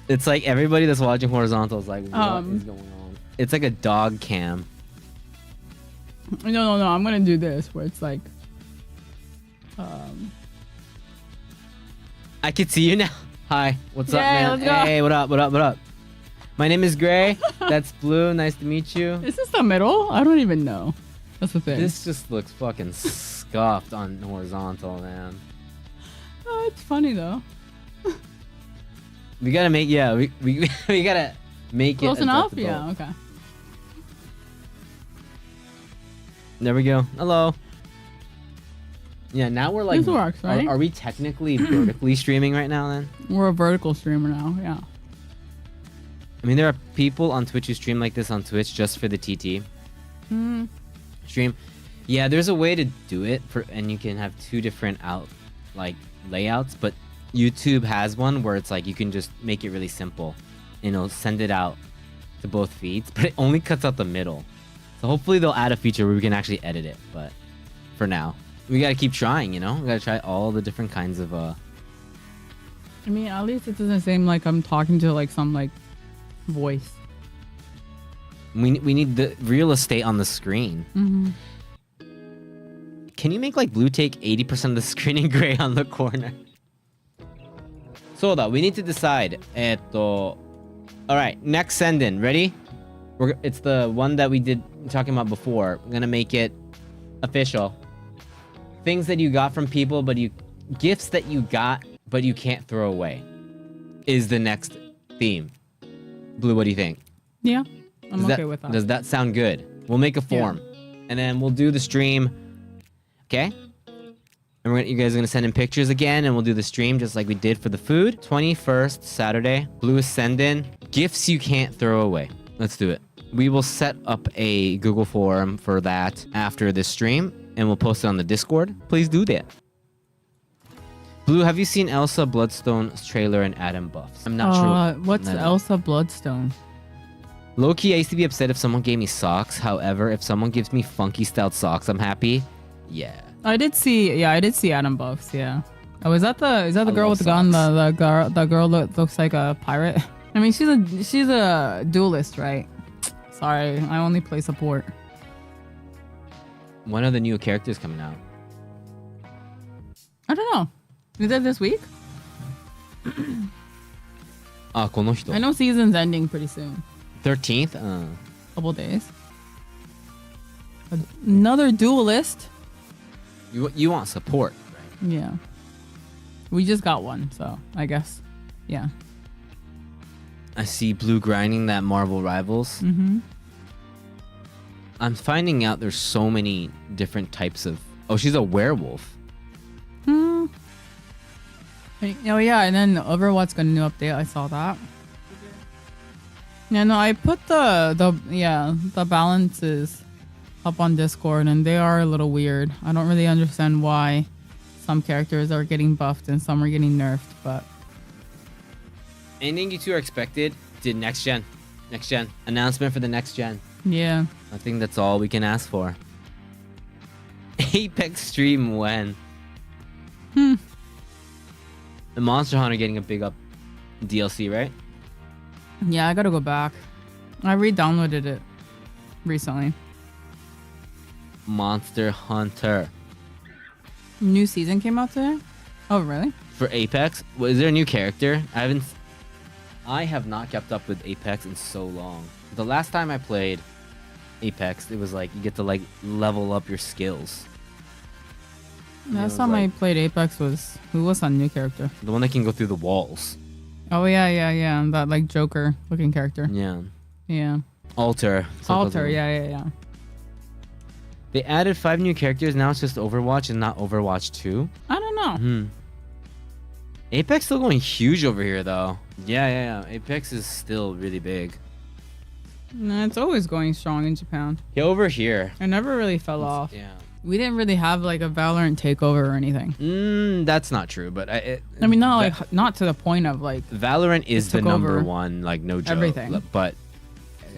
It's like everybody that's watching horizontal is like, what is going on? It's like a dog cam.
No. I'm gonna do this where it's like,
I can see you now. Hi. What's up, man?
Let's go.
Hey, what up? My name is Gray. That's Blue. Nice to meet you.
Is this the middle? I don't even know. That's the thing.
This just looks fucking scuffed on horizontal, man.
Oh, it's funny though.
We gotta make we gotta make
close
it
enough.
adjustable.
Yeah. Okay.
There we go. Hello. Yeah, now we're like...
This works, right?
Are we technically vertically streaming right now, then?
We're a vertical streamer now, yeah.
I mean, there are people on Twitch who stream like this on Twitch just for the TT stream. Yeah, there's a way to do it, and you can have 2 different layouts, but YouTube has one where it's like you can just make it really simple, and it'll send it out to both feeds, but it only cuts out the middle. So hopefully they'll add a feature where we can actually edit it, but for now... We gotta keep trying, you know? We gotta try all the different kinds of,
I mean, at least it doesn't seem like I'm talking to, like, some, like, voice.
We need the real estate on the screen.
Mm-hmm.
Can you make, like, Blue take 80% of the screen and Gray on the corner? So, we need to decide. Alright, next send-in. Ready? It's the one that we did talking about before. I'm gonna make it official. Things that you got from people, gifts that you got, but you can't throw away, is the next theme. Blue, what do you think?
Yeah, I'm okay with that.
Does that sound good? We'll make a form, and then we'll do the stream. Okay? And you guys are gonna send in pictures again, and we'll do the stream just like we did for the food. 21st, Saturday. Viewer Sendin. Gifts you can't throw away. Let's do it. We will set up a Google form for that after this stream, and we'll post it on the Discord. Please do that. Blue, have you seen Elsa Bloodstone's trailer and Adam Buffs? I'm not sure.
What's Elsa Bloodstone?
Low-key, I used to be upset if someone gave me socks. However, if someone gives me funky styled socks, I'm happy. Yeah.
I did see Adam Buffs, yeah. Oh, is that the girl with the gun? The girl that looks like a pirate? I mean, she's a duelist, right? Sorry, I only play support.
One of the new characters coming out.
I don't know. Is it this week?
あ、この人。
I know season's ending pretty soon.
13th?
Couple days. Another duelist.
You want support, right?
Yeah. We just got one, so I guess. Yeah.
I see Blue grinding that Marvel Rivals.
Mm-hmm.
I'm finding out there's so many different types of... Oh, she's a werewolf.
Oh yeah, and then Overwatch got a new update. I saw that. Yeah, no, I put the balances up on Discord, and they are a little weird. I don't really understand why some characters are getting buffed and some are getting nerfed, but
Anything you two are expected? Did next gen announcement for the next gen.
yeah.
I think that's all we can ask for. Apex stream when? The Monster Hunter getting a big up DLC, right?
Yeah, I gotta go back. I re-downloaded it recently.
Monster Hunter
New season came out today? Oh, really?
for Apex. Is there a new character? I have not kept up with Apex in so long. The last time I played Apex, it was like you get to like level up your skills.
Last time I played Apex was... Who was that new character?
The one that can go through the walls.
Oh, yeah. That, like, Joker-looking character.
Yeah.
Yeah.
Alter.
Alter, yeah.
They added 5 new characters. Now it's just Overwatch and not Overwatch 2.
I don't know.
Apex still going huge over here, though. Yeah. Apex is still really big.
No, it's always going strong in Japan.
Yeah, over here.
It never really fell off.
Yeah.
We didn't really have, like, a Valorant takeover or anything.
That's not true, but
I mean, not to the point of, like...
Valorant is the
took
number
over
one, like, no joke.
everything.
But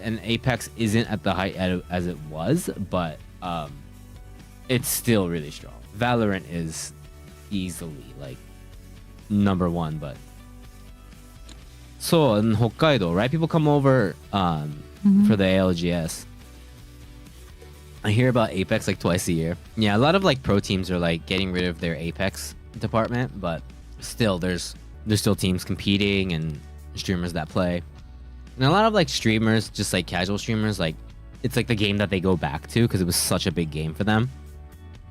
and Apex isn't at the height as it was, but it's still really strong. Valorant is easily like number one, but so in Hokkaido, right? People come over for the ALGS. I hear about Apex like twice a year. Yeah, a lot of like pro teams are like getting rid of their Apex department, but still there's still teams competing and streamers that play. And a lot of like streamers, just like casual streamers, like it's like the game that they go back to because it was such a big game for them.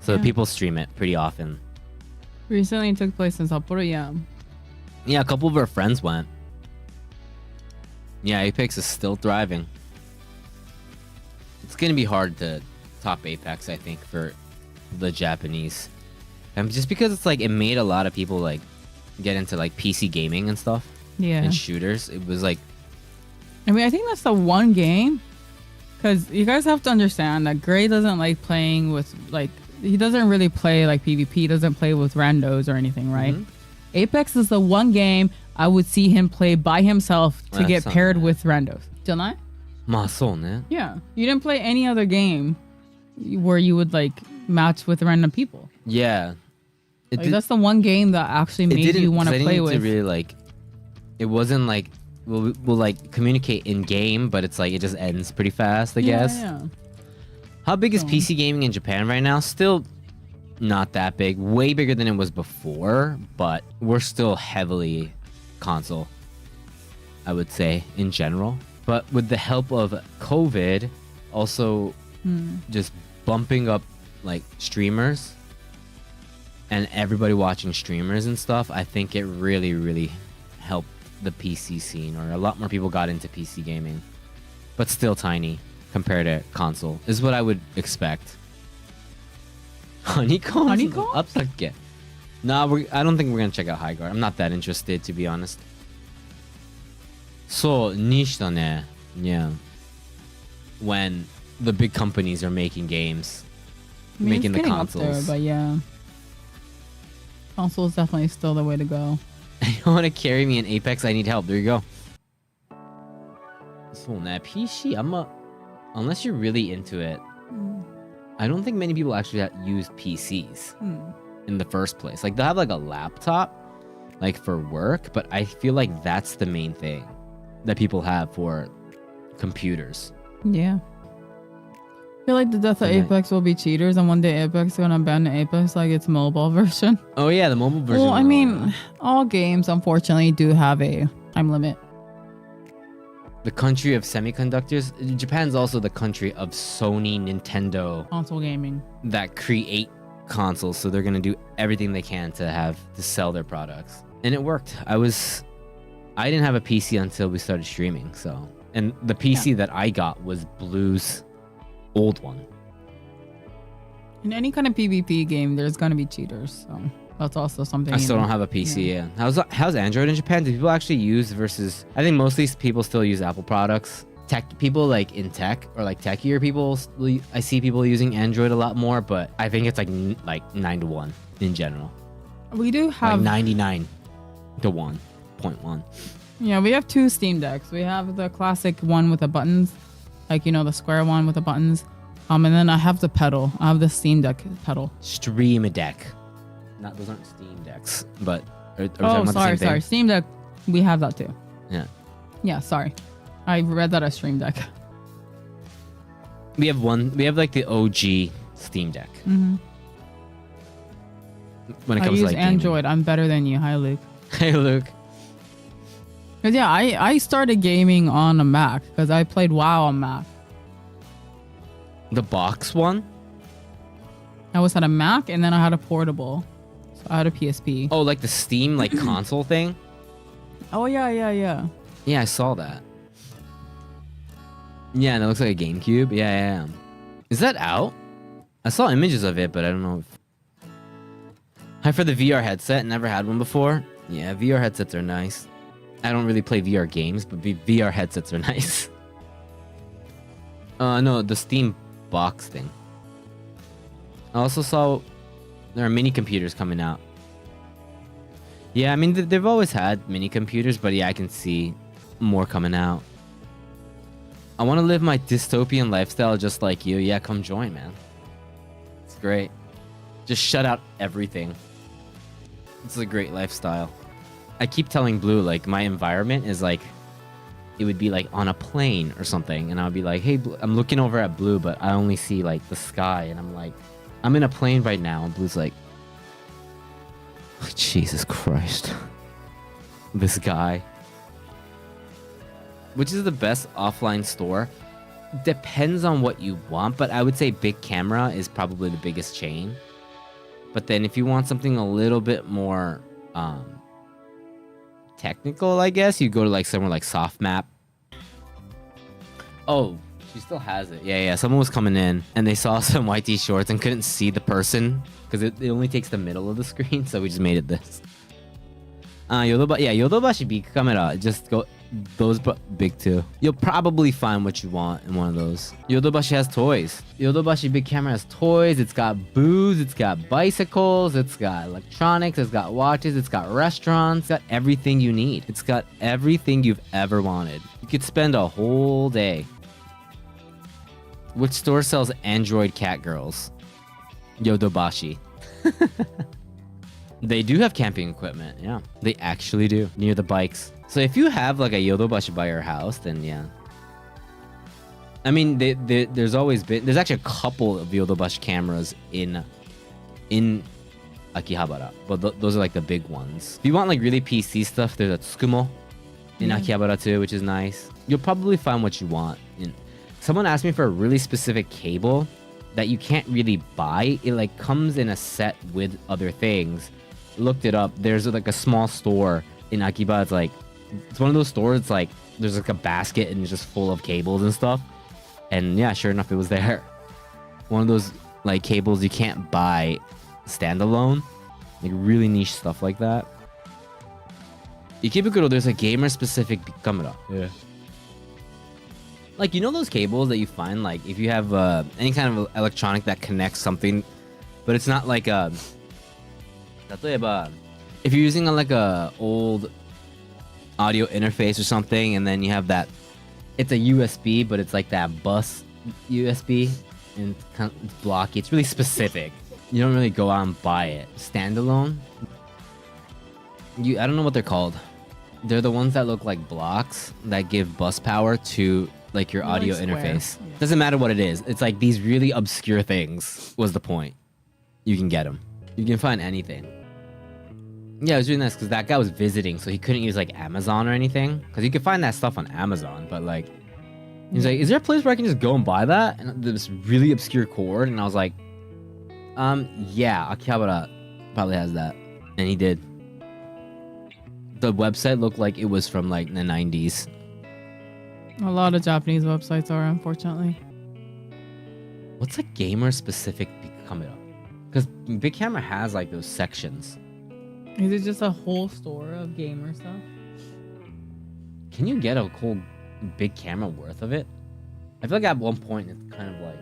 So people stream it pretty often.
Recently took place in Sapporo, yeah.
Yeah, a couple of our friends went. Yeah, Apex is still thriving. It's gonna be hard to top Apex, I think, for the Japanese. And just because it's like it made a lot of people like get into like PC gaming and stuff.
Yeah.
And shooters. It was like,
I mean, I think that's the one game, because you guys have to understand that Gray doesn't like playing with, like, he doesn't really play like PvP, he doesn't play with randos or anything, right? Apex is the one game I would see him play by himself to get paired with randos. Don't I?
まあそうね.
Yeah. You didn't play any other game where you would like match with random people.
Yeah.
Like, that's the one game that actually made you want to play with.
To really, like, it wasn't like we'll like communicate in game, but it's like it just ends pretty fast, I guess.
Yeah.
How big is PC gaming in Japan right now? Still not that big. Way bigger than it was before, but we're still heavily console, I would say, in general. But with the help of COVID, also just bumping up like streamers and everybody watching streamers and stuff, I think it really, really helped the PC scene, or a lot more people got into PC gaming, but still tiny compared to console is what I would expect. Honeycomb? Upsake. Nah, I don't think we're gonna check out High Guard. I'm not that interested, to be honest. So, niche da ne. Yeah. When the big companies are making games,
I mean,
making
it's
the
getting
consoles.
up there, but yeah, console is definitely still the way to go.
You want to carry me in Apex? I need help. There you go. So, nah, PC, unless you're really into it, I don't think many people actually use PCs in the first place. Like, they'll have like a laptop, like for work, but I feel like that's the main thing that people have for computers.
Yeah. feel like the death of Apex will be cheaters, and one day Apex is gonna abandon Apex like its mobile version.
Oh yeah, the mobile version.
Well, I mean, all games unfortunately do have a time limit.
The country of semiconductors. Japan's also the country of Sony, Nintendo,
Console gaming
that create consoles. So they're gonna do everything they can to sell their products, and it worked. I didn't have a PC until we started streaming. So, and the PC that I got was Blue's old one.
In any kind of PvP game, there's gonna be cheaters. So that's also something.
I still don't have a PC. Yeah. How's Android in Japan? Do people actually use versus? I think mostly people still use Apple products. Tech people like in tech or like techier people. I see people using Android a lot more, but I think it's like 9-to-1 in general.
We do have
like 99-to-1.1.
Yeah, we have 2 Steam Decks. We have the classic one with the buttons, like the square one with the buttons. And then I have the pedal. I have the Steam Deck pedal.
Stream Deck. Those aren't Steam Decks, but are we talking about the same thing?
Sorry. Steam Deck, we have that too.
Yeah.
Yeah, sorry. I read that as Stream Deck.
We have like the OG Steam Deck.
Mm-hmm.
When it comes
I
to
use Android.
gaming.
I'm better than you. Hi, Luke.
Hey, Luke.
Cause yeah, I started gaming on a Mac because I played WoW on Mac.
The box one?
I was at a Mac and then I had a portable. So I had a PSP.
Oh, like the Steam console thing?
Oh yeah.
Yeah, I saw that. Yeah, and it looks like a GameCube. Yeah. Is that out? I saw images of it, but I don't know if... Hi for the VR headset. Never had one before. Yeah, VR headsets are nice. I don't really play VR games, but VR headsets are nice. No, the Steam box thing. I also saw there are mini computers coming out. Yeah, I mean, they've always had mini computers, but yeah, I can see more coming out. I want to live my dystopian lifestyle just like you. Yeah, come join, man. It's great. Just shut out everything. It's a great lifestyle. I keep telling Blue, like, my environment is like, it would be like on a plane or something. And I'll be like, hey, Blue, I'm looking over at Blue, but I only see like the sky. And I'm like, I'm in a plane right now. And Blue's like, oh, Jesus Christ. This guy. Which is the best offline store? Depends on what you want, but I would say Big Camera is probably the biggest chain. But then if you want something a little bit more technical, I guess, you go to like somewhere like Softmap. Oh, she still has it. Yeah. Someone was coming in and they saw some YT shorts and couldn't see the person because it only takes the middle of the screen, so we just made it this. Yodobashi Big Camera. Just go those, but big too. You'll probably find what you want in one of those. Yodobashi has toys. Yodobashi Big Camera has toys. It's got booze. It's got bicycles. It's got electronics. It's got watches. It's got restaurants. It's got everything you need. It's got everything you've ever wanted. You could spend a whole day. Which store sells Android cat girls? Yodobashi. They do have camping equipment. Yeah, they actually do. Near the bikes. So if you have like a Yodobashi by your house, then yeah. I mean, there's actually a couple of Yodobashi cameras in Akihabara, but those are like the big ones. If you want like really PC stuff, there's a Tsukumo in Akihabara too, which is nice. You'll probably find what you want. Someone asked me for a really specific cable that you can't really buy. It like comes in a set with other things. Looked it up. There's like a small store in Akiba. It's one of those stores. It's like there's like a basket and it's just full of cables and stuff. And yeah, sure enough, it was there. One of those like cables you can't buy standalone. Like really niche stuff like that. Ikebukuro, there's a gamer specific camera. Yeah. Like, you know those cables that you find like if you have any kind of electronic that connects something, but it's not like a. If you're using like a old audio interface or something, and then you have that, it's a USB, but it's like that bus USB, and it's blocky. It's really specific. You don't really go out and buy it standalone. I don't know what they're called. They're the ones that look like blocks that give bus power to like your
Like
audio
square.
interface.
Yeah.
Doesn't matter what it is. It's like these really obscure things was the point. You can get them. You can find anything. Yeah, it was really nice because that guy was visiting, so he couldn't use like Amazon or anything. Because you could find that stuff on Amazon, but like, he's like, "Is there a place where I can just go and buy that?" And this really obscure chord, and I was like, yeah, Akihabara probably has that," and he did. The website looked like it was from like the 90s.
A lot of Japanese websites are, unfortunately.
What's a gamer specific coming up? Because Big Camera has like those sections.
Is it just a whole store of gamer stuff?
Can you get a whole Big Camera worth of it? I feel like at one point it's kind of like,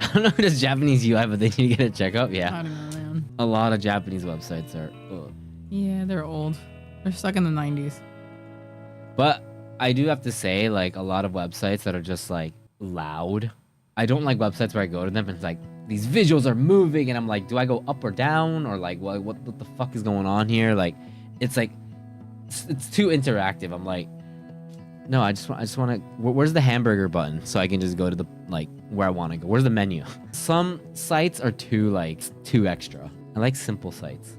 I don't know if it's Japanese UI, but they need to get a checkup. Yeah,
I don't know, man.
a lot of Japanese websites are. Ugh.
Yeah, they're old. They're stuck in the 90s.
But I do have to say, like, a lot of websites that are just like loud. I don't like websites where I go to them and it's like these visuals are moving and I'm like, do I go up or down, or like what the fuck is going on here? Like, it's like it's too interactive. I'm like, no, I just want to. Where's the hamburger button so I can just go to the like where I want to go? Where's the menu? Some sites are too extra. I like simple sites.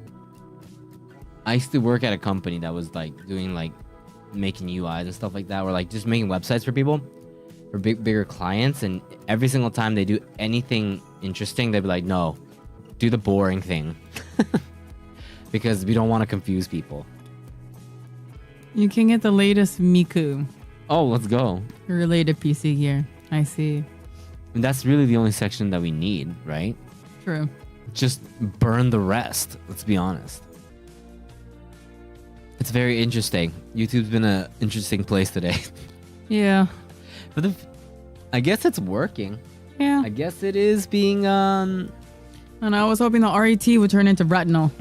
I used to work at a company that was like doing like making UIs and stuff like that, or like just making websites for people, for bigger clients, and every single time they do anything interesting, they'd be like, no, do the boring thing. Because we don't want to confuse people.
You can get the latest Miku
Oh, let's go.
related PC gear. I see.
And that's really the only section that we need, right?
True.
Just burn the rest. Let's be honest. It's very interesting. YouTube's been an interesting place today.
Yeah.
But I guess it's working.
Yeah.
I guess it is being
And I was hoping the RET would turn into retinal.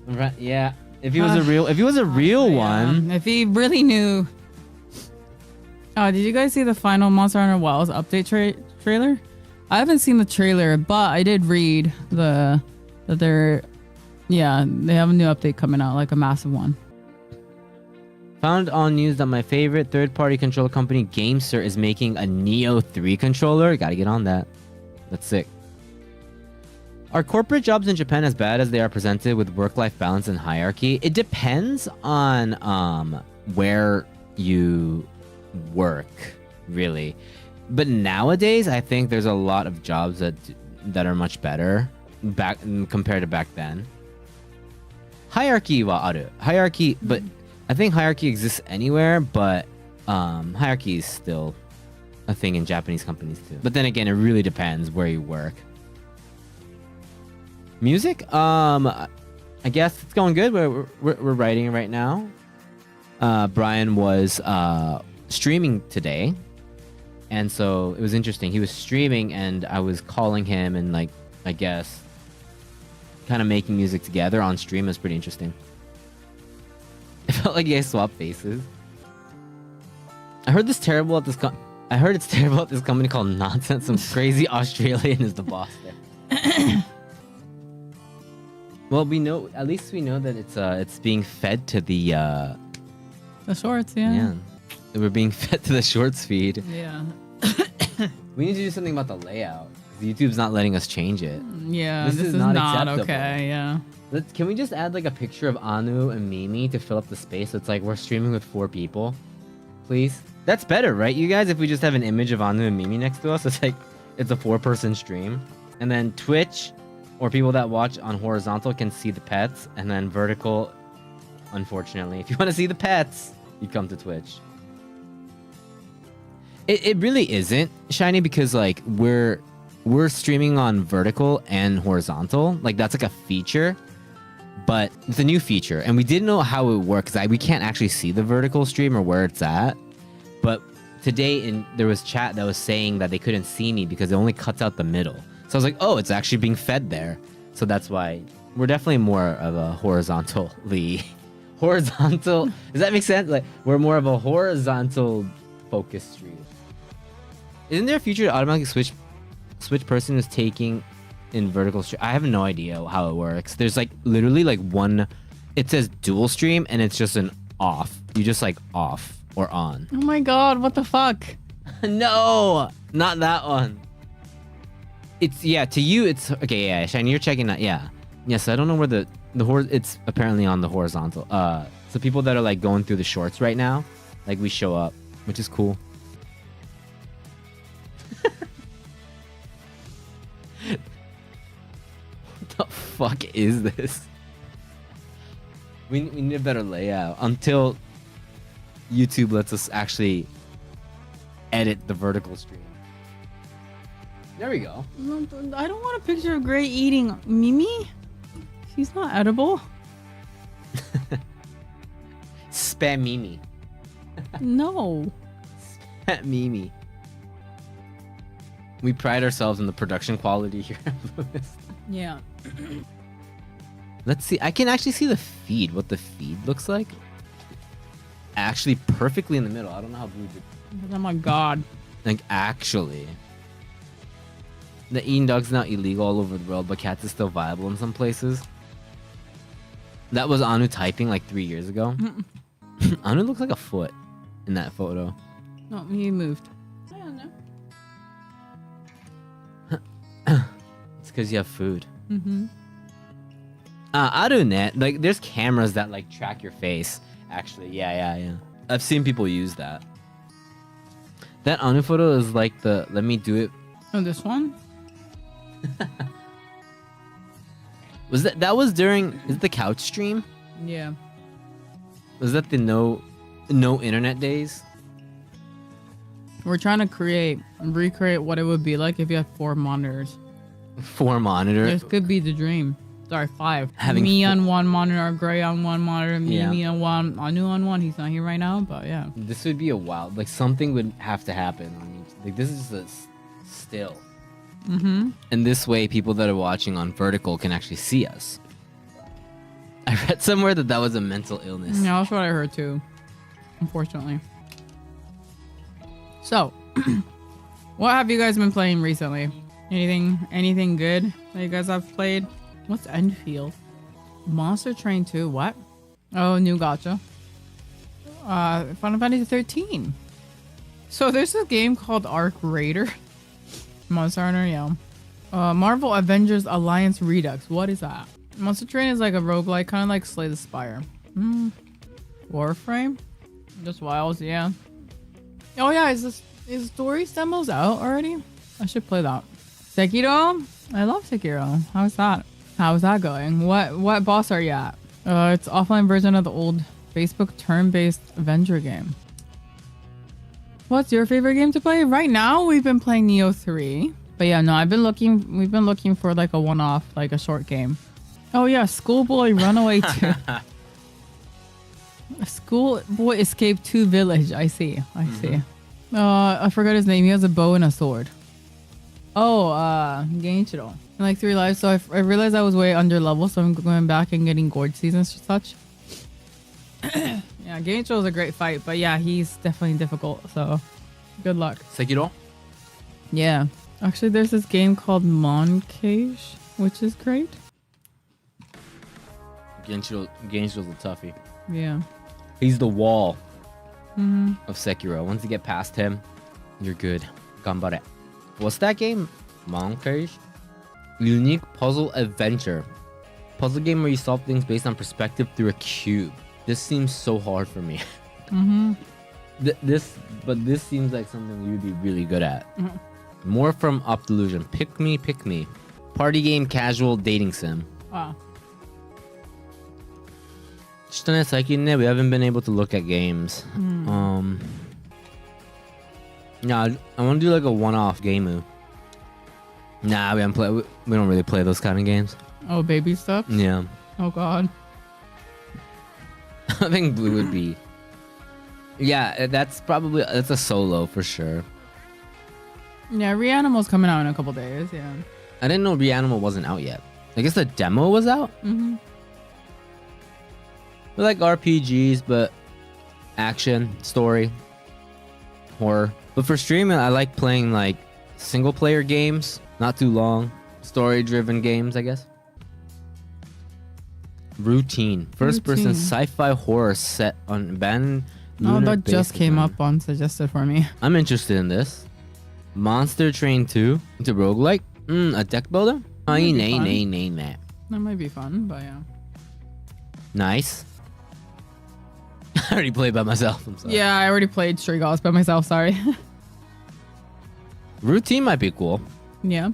right. Yeah. If he was a real one.
If he really knew. Oh, did you guys see the final Monster Hunter Wilds update trailer? I haven't seen the trailer, but I did read they have a new update coming out, like a massive one.
Found on news that my favorite third-party controller company, Gamester, is making a Neo 3 controller. Gotta get on that. That's sick. Are corporate jobs in Japan as bad as they are presented with work-life balance and hierarchy? It depends on where you work, really. But nowadays, I think there's a lot of jobs that are much better compared to back then. Hierarchy wa aru. Hierarchy, but I think hierarchy exists anywhere, but hierarchy is still a thing in Japanese companies too. But then again, it really depends where you work. Music? I guess it's going good. We're writing it right now. Brian was streaming today, and so it was interesting. He was streaming, and I was calling him, and like, I guess, kind of making music together on stream. It was pretty interesting. It felt like you guys swapped faces. I heard it's terrible at this company called Nonsense. Some crazy Australian is the boss there. Well, at least we know that it's being fed to the
shorts, yeah.
Yeah. We're being fed to the shorts feed.
Yeah.
We need to do something about the layout. YouTube's not letting us change it.
Yeah,
This is not acceptable.
okay, yeah.
Can we just add like a picture of Anu and Mimi to fill up the space? So it's like we're streaming with 4 people. Please? That's better, right, you guys? If we just have an image of Anu and Mimi next to us, it's like it's a 4-person stream. And then Twitch or people that watch on horizontal can see the pets, and then vertical, unfortunately, if you want to see the pets, you come to Twitch. It really isn't shiny because like we're streaming on vertical and horizontal. Like that's like a feature, but it's a new feature, and we didn't know how it works. We can't actually see the vertical stream or where it's at. But today there was chat that was saying that they couldn't see me because it only cuts out the middle. So I was like, oh, it's actually being fed there. So that's why we're definitely more of a horizontal. Does that make sense? Like we're more of a horizontal focused stream. Isn't there a feature to automatically switch person who's taking in vertical stream? I have no idea how it works. There's like literally like one, it says dual stream and it's just an off. You just like off. or On.
Oh my god, what the fuck?
No, not that one. It's to you it's okay. Yeah, Shiny, you're checking that. Yeah, yes. I don't know where the horse. It's apparently on the horizontal. So people that are like going through the shorts right now, like we show up, which is cool. What the fuck is this? We need a better layout until YouTube lets us actually edit the vertical stream. There we go.
I don't want a picture of Gray eating Mimi. She's not edible.
Spam Mimi.
No.
Spam Mimi. We pride ourselves in the production quality here at Blluist.
Yeah.
Let's see. I can actually see the feed. What the feed looks like. Actually, perfectly in the middle. I don't know how Blue did.
Oh my god.
Like actually. The eating dog's now illegal all over the world, but cats is still viable in some places. That was Anu typing like 3 years ago. Anu looks like a foot in that photo.
No, he moved. I don't know.
It's because you have food.
Mm-hmm.
AutoNet, like there's cameras that like track your face. Actually, yeah. I've seen people use that. That Anu photo is like the let me do it.
Oh, this one?
Was that was during is it the couch stream?
Yeah.
Was that the no internet days?
We're trying to recreate what it would be like if you had 4 monitors.
4 monitors.
This could be the dream. Sorry, 5.
Having
me on one monitor, Gray on one monitor, me
Yeah.
on one, Anu on one. He's not here right now, but yeah.
This would be a wild like something would have to happen on each. Like this is just a still.
Mm-hmm.
And this way, people that are watching on vertical can actually see us. I read somewhere that was a mental illness.
Yeah, that's what I heard too. Unfortunately. So, what have you guys been playing recently? Anything good that you guys have played? What's Enfield? Monster Train 2, what? Oh, new gacha. Final Fantasy 13. So there's a game called Arc Raider. Monster Hunter, yeah. Marvel Avengers Alliance Redux. What is that? Monster Train is like a roguelike, kind of like Slay the Spire. Warframe? Just Wilds, yeah. Oh yeah, is Stories demos out already? I should play that. Sekiro? I love Sekiro. How's that? How's that going? What boss are you at? It's offline version of the old Facebook turn-based Avenger game. What's your favorite game to play? Right now, we've been playing Neo 3. But yeah, no, we've been looking for like a one-off, like a short game. Oh yeah, Schoolboy Runaway 2. Schoolboy Escape 2 Village. I see. I forgot his name. He has a bow and a sword. Oh, Genichiro. And like 3 lives, so I realized I was way under level, so I'm going back and getting gourd seasons and such. Yeah, Genichiro is a great fight, but yeah, he's definitely difficult, so good luck.
Sekiro?
Yeah. Actually, there's this game called Moncage, which is great.
Genshiro's a toughie.
Yeah.
He's the wall of Sekiro. Once you get past him, you're good. Ganbare. What's that game? Moncage? Unique puzzle adventure. Puzzle game where you solve things based on perspective through a cube. This seems so hard for me. This seems like something you'd be really good at. More from Up Delusion. Pick me. Party game, casual, dating sim.
Wow.
We haven't been able to look at games. Yeah, I want to do like a one-off game. Nah, we don't really play those kind of games.
Oh, baby stuff?
Yeah.
Oh, God.
I think Blue would be... Yeah, that's a solo for sure.
Yeah, Reanimal's coming out in a couple days, yeah.
I didn't know Reanimal wasn't out yet. I guess the demo was out?
Mm-hmm.
We like RPGs, but action, story, horror. But for streaming, I like playing like single-player games, not too long, story-driven games, I guess. Routine. First-person sci-fi horror set on abandoned
No,
Lunar
that just
base
came
design.
up on suggested for me.
I'm interested in this. Monster Train 2 into roguelike. A deck builder? Oh,
That'd be
nay,
fun.
nay, nay, nay.
That might be fun, but yeah.
Nice. I already played by myself. I'm sorry.
Yeah, I already played Stray Gods by myself. Sorry.
Routine might be cool.
Yeah.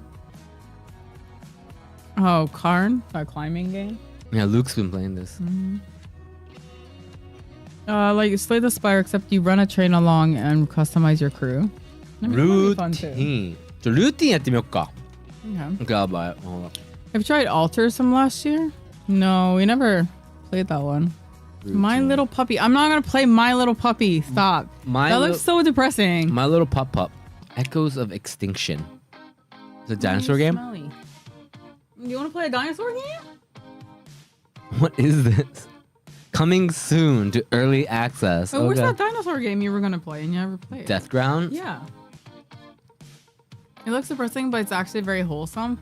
Oh, Karn, that climbing game.
Yeah, Luke's been playing this.
Like Slay the Spire, except you run a train along and customize your crew. I mean, that might be fun too.
Routine. じゃあルーティンやってみよっか。
Okay.
Okay, I'll buy it. Hold up.
Have you tried Altars from last year? No, we never played that one. My Little Puppy. I'm not gonna play My Little Puppy. Stop.
My
That
Li-
looks so depressing.
My Little Pup Pup. Echoes of Extinction. It's a dinosaur game?
Smelly. You want to play a dinosaur game?
What is this? Coming soon to early access.
Oh, where's that dinosaur game you were gonna play and you never played?
Death Ground?
Yeah. It looks depressing, but it's actually very wholesome.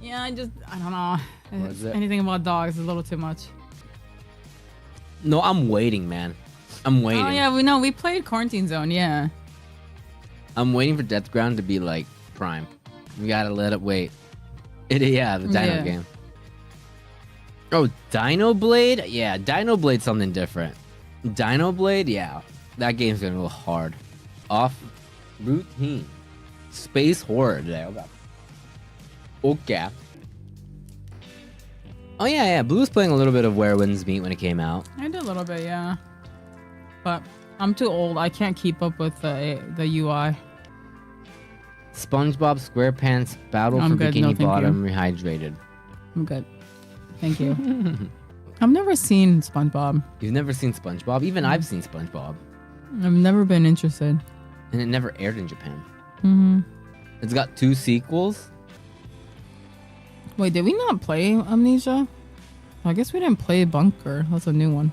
Yeah, I don't know.
What is it?
Anything about dogs is a little too much.
No, I'm waiting, man. I'm waiting.
Oh yeah, we played Quarantine Zone. Yeah.
I'm waiting for Death Ground to be like Prime. We gotta let it wait. Yeah, the Dino
Yeah.
game. Oh, Dino Blade? Yeah, Dino Blade's something different. Dino Blade? Yeah. That game's gonna go hard. Off routine. Space horror today. Okay. Oh yeah. Blue was playing a little bit of Where Winds Meet when it came out.
I did a little bit, yeah. But I'm too old. I can't keep up with the UI.
SpongeBob SquarePants Battle
I'm
for
good,
Bikini
no, thank you.
Bottom Rehydrated.
I'm good. Thank you. I've never seen SpongeBob.
You've never seen SpongeBob? Even I've seen SpongeBob.
I've never been interested.
And it never aired in Japan.
Mm-hmm.
It's got 2 sequels.
Wait, did we not play Amnesia? I guess we didn't play Bunker. That's a new one.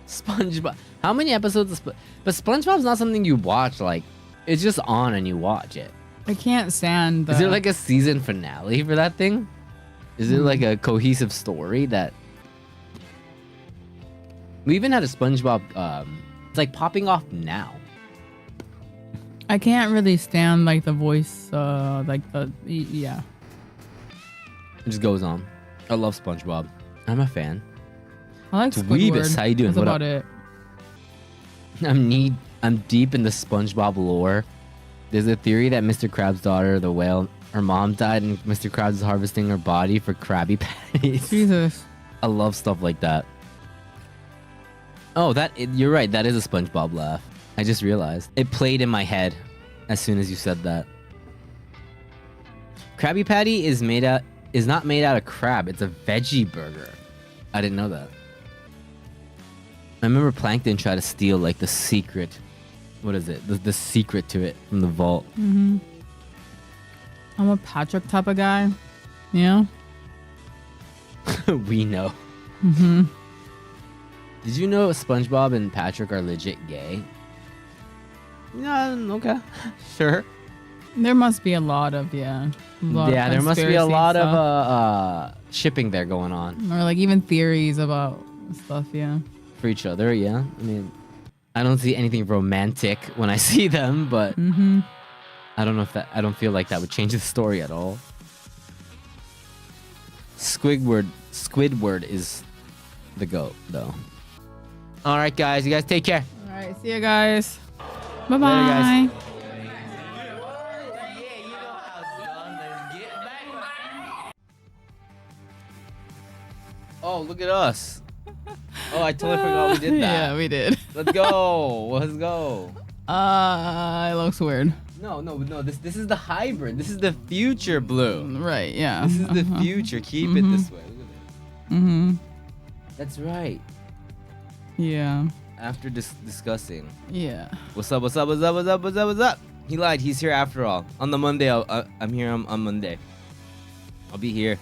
SpongeBob. How many episodes of But SpongeBob's not something you watch, like, it's just on and you watch it.
I can't stand the...
Is there like a season finale for that thing? Is it like a cohesive story that... We even had a SpongeBob, it's like popping off now.
I can't really stand like the voice, yeah.
It just goes on. I love SpongeBob. I'm a fan.
I like
Dweebus,
Squidward.
how you doing?
That's
What
about
up?
it.
I'm deep in the SpongeBob lore. There's a theory that Mr. Krabs' daughter, the whale, her mom died and Mr. Krabs is harvesting her body for Krabby Patties.
Jesus.
I love stuff like that. Oh, you're right. That is a SpongeBob laugh. I just realized. It played in my head as soon as you said that. Krabby Patty is not made out of crab. It's a veggie burger. I didn't know that. I remember Plankton tried to steal like the secret. What is it? The secret to it from the vault.
Mm-hmm. I'm a Patrick type of guy. Yeah.
We know.
Mm-hmm.
Did you know SpongeBob and Patrick are legit gay? Okay. Sure.
There must be a lot of, yeah.
There must be a
conspiracy
lot
stuff.
of shipping there going on.
Or like even theories about stuff, yeah.
For each other, yeah. I mean, I don't see anything romantic when I see them, but
Mm-hmm.
I don't feel like that would change the story at all. Squidward is the GOAT, though. Alright, guys. You guys take care.
All right, see you guys. Bye-bye.
Later, guys. Oh, look at us. Oh, I totally forgot we did that.
Yeah, we did.
Let's go. Let's go.
It looks weird.
No. This is the hybrid. This is the future blue.
Right, yeah.
This is the future. Keep it this way. Look at it.
Mm-hmm.
That's right.
Yeah.
After discussing.
Yeah.
What's up? He lied. He's here after all. On the Monday, I'm here on Monday. I'll be here.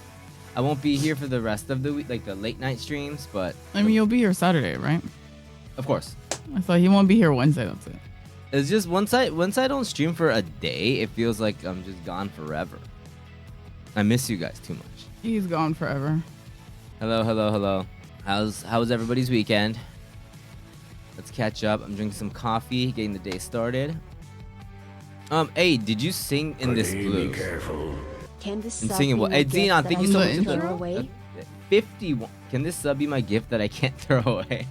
I won't be here for the rest of the week, like the late night streams, but...
I mean, you'll be here Saturday, right?
Of course.
I thought he won't be here Wednesday, that's it.
It's just once I don't stream for a day, it feels like I'm just gone forever. I miss you guys too much.
He's gone forever.
Hello. How's everybody's weekend? Let's catch up. I'm drinking some coffee, getting the day started. Hey, did you sing in this blue?
Can this
And
sub
singing
be
what?
my
Hey,
gift
Xenon,
that
thank
I
you so much
can't
for
throw
the
away?
51. Can this sub be my gift that I can't throw away?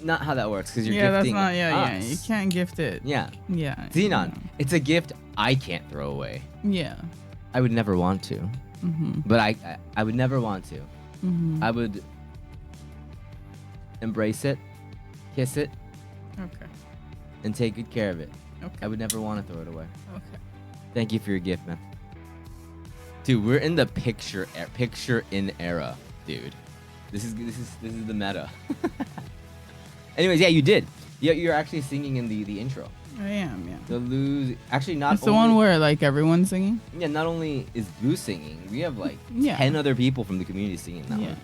Not how that works, because you're
Yeah, that's
gifting
not. Yeah,
us.
yeah. You can't gift it.
Yeah.
Yeah.
Xenon, it's a gift I can't throw away.
Yeah.
I would never want to. But I would never want to. I would embrace it, kiss it,
Okay.
and take good care of it.
Okay.
I would never want to throw it away.
Okay.
Thank you for your gift, man. Dude, we're in the picture in era, dude. This is the meta. Anyways, yeah, you did. Yeah, you're actually singing in the intro.
I am. Yeah.
The lose actually not.
It's the one where like everyone's singing.
Yeah, not only is Boo singing, we have like
Yeah.
10 other people from the community singing that
Yeah.
one.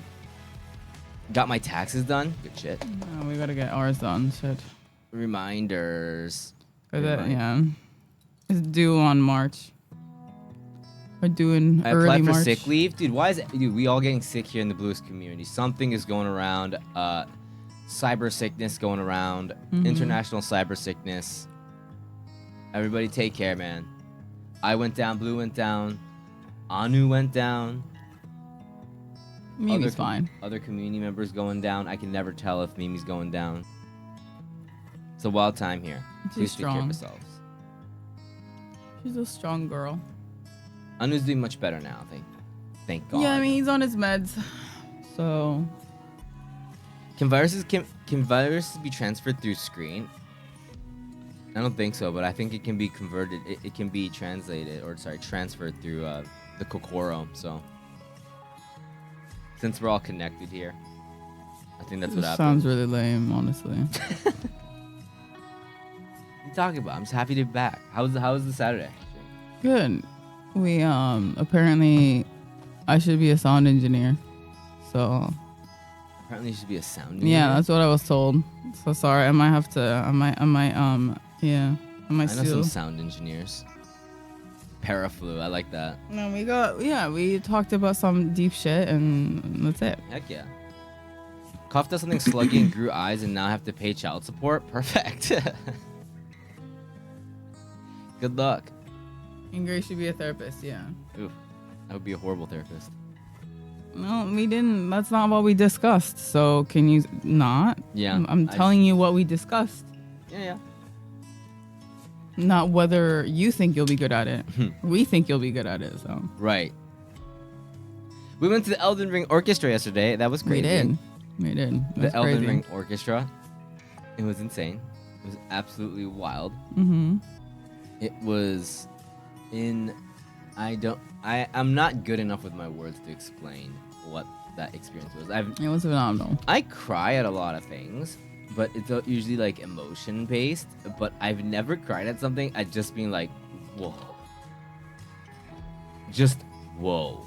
Got my taxes done. Good shit.
Oh, we gotta get ours done. Shit.
Reminders.
'Cause yeah. It's due on March. We're doing
I
early
applied for
March.
sick leave, dude. Why is it, dude? We all getting sick here in the Bluest community. Something is going around. Cyber sickness going around. International cyber sickness. Everybody take care, man. I went down. Blue went down. Anu went down.
Mimi's fine.
Other community members going down. I can never tell if Mimi's going down. It's a wild time here.
She's
Please take care of
strong.
yourselves.
She's a strong girl.
Anu's doing much better now, I think. Thank God.
Yeah, I mean he's on his meds, so
Can viruses be transferred through screen? I don't think so, but I think it can be converted. It can be translated, or sorry, transferred through the Kokoro. So since we're all connected here, I think that's what
this
happens.
sounds really lame, honestly.
What are you talking about? I'm just happy to be back. How was the Saturday?
Good. We apparently I should be a sound engineer, so
Apparently, you should be a sound
yeah,
engineer.
that's what I was told. So sorry, I might have to. I might yeah. I might
I know some
still.
sound engineers. Paraflu, I like that.
No, we talked about some deep shit and that's it.
Heck yeah. Coughed out something sluggy and grew eyes and now have to pay child support? Perfect. Good luck.
And Grace should be a therapist, yeah.
Oof. I would be a horrible therapist.
No, we didn't. That's not what we discussed. So can you not?
Yeah.
I'm telling you what we discussed.
Yeah.
Not whether you think you'll be good at it. We think you'll be good at it, so.
Right. We went to the Elden Ring Orchestra yesterday. That was crazy.
We did. It
The
was
Elden
crazy.
Ring Orchestra. It was insane. It was absolutely wild.
Mm-hmm.
It was I'm not good enough with my words to explain what that experience was.
It was phenomenal.
I cry at a lot of things, but it's usually like emotion based. But I've never cried at something. I just been like, whoa. Just whoa.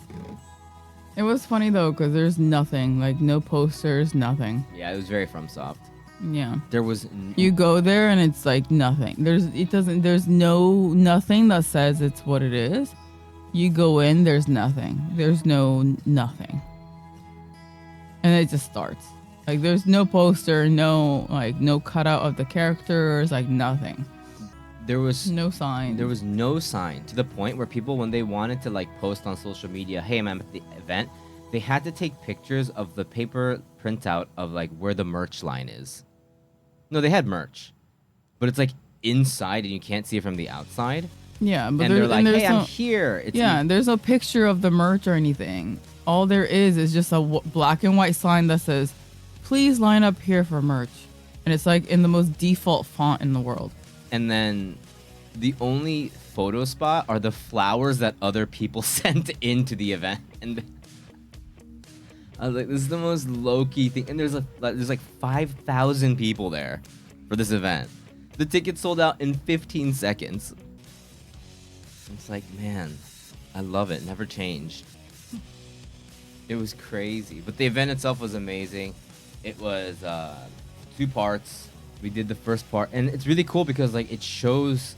It was funny though, because there's nothing, like no posters, nothing.
Yeah, it was very FromSoft.
Yeah.
There was
You go there and it's like nothing. There's nothing that says it's what it is. You go in, there's nothing. There's nothing. And it just starts. Like there's no poster, no cutout of the characters, like nothing.
there was
No sign.
There was no sign, to the point where people, when they wanted to like post on social media, hey, I'm at the event, they had to take pictures of the paper printout of like where the merch line is. No, they had merch, but it's like inside and you can't see it from the outside.
Yeah, but
And they're like,
there's
hey,
no,
I'm here. It's
yeah, there's no picture of the merch or anything. All there is just a black and white sign that says, please line up here for merch. And it's like in the most default font in the world.
And then the only photo spot are the flowers that other people sent into the event. And I was like, this is the most low-key thing. And there's like 5,000 people there for this event. The tickets sold out in 15 seconds. It's like, man, I love it. Never changed. It was crazy. But the event itself was amazing. It was 2 parts. We did the first part. And it's really cool because like it shows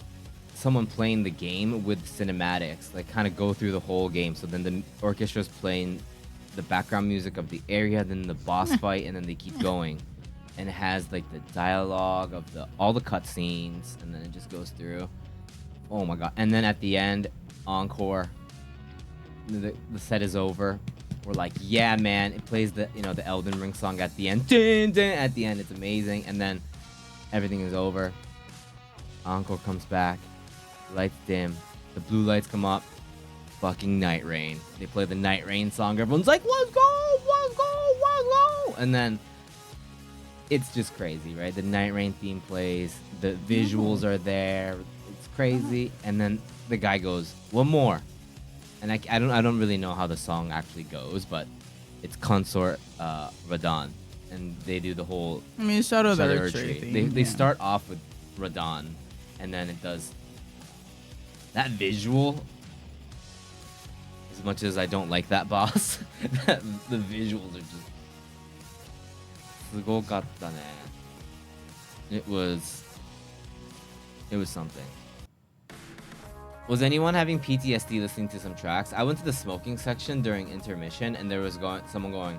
someone playing the game with cinematics. Like kind of go through the whole game. So then the orchestra's playing the background music of the area, then the boss fight, and then they keep going. and it has like the dialogue of all the cutscenes, and then it just goes through. Oh my god! And then at the end, encore. The set is over. We're like, yeah, man. It plays the the Elden Ring song at the end. Dun, dun, at the end, it's amazing. And then everything is over. Encore comes back. Lights dim. The blue lights come up. Fucking Night Rain. They play the Night Rain song. Everyone's like, let's go, let's go, let's go. And then it's just crazy, right? The Night Rain theme plays. The visuals are there. It's crazy. And then the guy goes, one more. And I don't really know how the song actually goes, but it's Consort Radon. And they do the whole
Shadow the
Shadow
Retreat.
They start off with Radon, and then it does that visual. As much as I don't like that boss, the visuals are just すごかったね. It was something. Was anyone having PTSD listening to some tracks? I went to the smoking section during intermission, and there was someone going,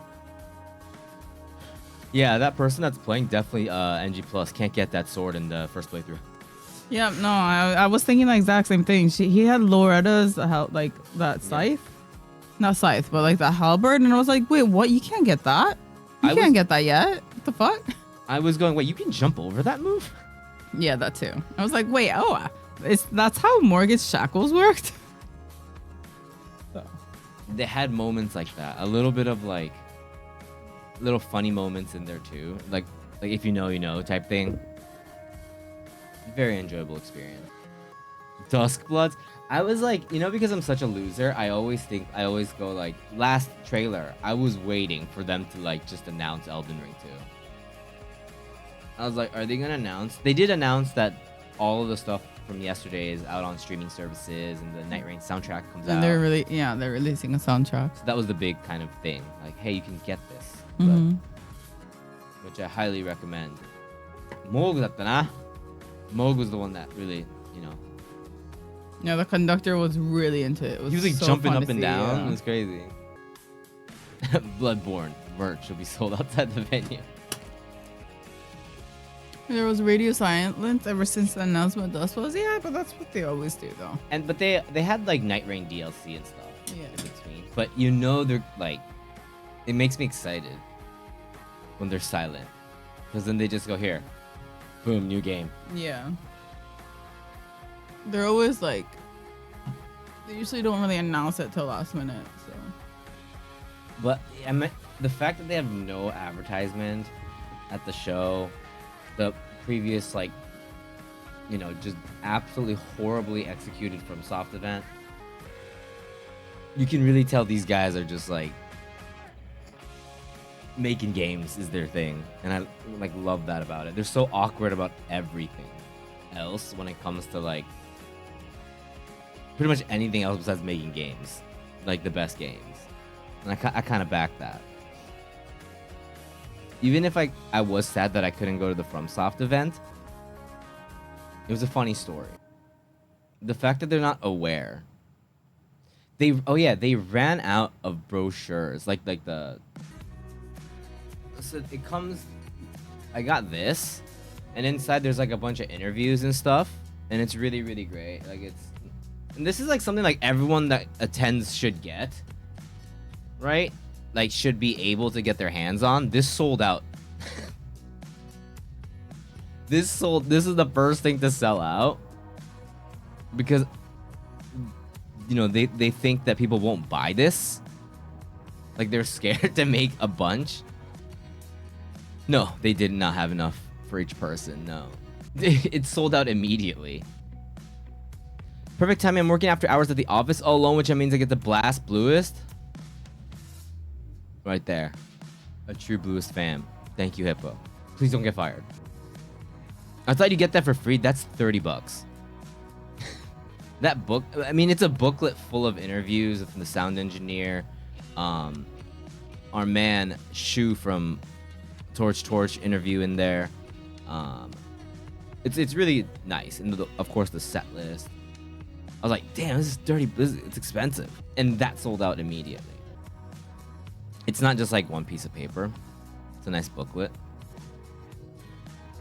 yeah, that person that's playing definitely NG plus can't get that sword in the first playthrough.
Yeah, no, I was thinking the exact same thing. He had Loretta's like that scythe, not scythe, but like that halberd, and I was like, wait, what? You can't get that? You can't get that yet? What the fuck?
I was going, wait, you can jump over that move?
Yeah, that too. I was like, wait, that's how Morgan's shackles worked. So.
They had moments like that, a little bit of like little funny moments in there too, like if you know, you know type thing. Very enjoyable experience. Duskbloods. I was like, because I'm such a loser, I always go like, last trailer, I was waiting for them to like just announce Elden Ring 2. I was like, are they gonna announce? They did announce that all of the stuff from yesterday is out on streaming services, and the Night Rain soundtrack comes out.
And they're releasing a soundtrack.
So that was the big kind of thing, like, hey, you can get this, which I highly recommend. Moog datta na. Moog was the one that really,
Yeah, the conductor was really into it.
He was like so jumping up and down. Yeah. It was crazy. Bloodborne merch will be sold outside the venue.
There was radio silence ever since the announcement. Yeah, but that's what they always do, though.
But they had like Night Rain DLC and stuff.
Yeah.
In between. But they're like, it makes me excited when they're silent, because then they just go here, boom, new game.
Yeah. They're always like, they usually don't really announce it till last minute. So.
But the fact that they have no advertisement at the show. The previous, like, just absolutely horribly executed from soft event. You can really tell these guys are just like making games is their thing, and I like love that about it. They're so awkward about everything else when it comes to like pretty much anything else besides making games, like the best games, and I kind of back that. Even if I was sad that I couldn't go to the FromSoft event, it was a funny story. The fact that they're not aware. They ran out of brochures, like the. So it comes. I got this, and inside there's like a bunch of interviews and stuff, and it's really, really great. And this is like something like everyone that attends should get, right? Like, should be able to get their hands on. This sold out. This is the first thing to sell out, because they think that people won't buy this. Like, they're scared to make a bunch. No, they did not have enough for each person. No. It sold out immediately. Perfect timing. I'm working after hours at the office all alone, which means I get to blast Bluist. Right there. A true Bluist fan. Thank you, Hippo. Please don't get fired. I thought you get that for free. That's $30. That book, I mean, it's a booklet full of interviews from the sound engineer, our man Shu from Torch interview in there. It's really nice, and of course the set list. I was like, damn, this is dirty. It's expensive, and that sold out immediately. It's not just like one piece of paper. It's a nice booklet.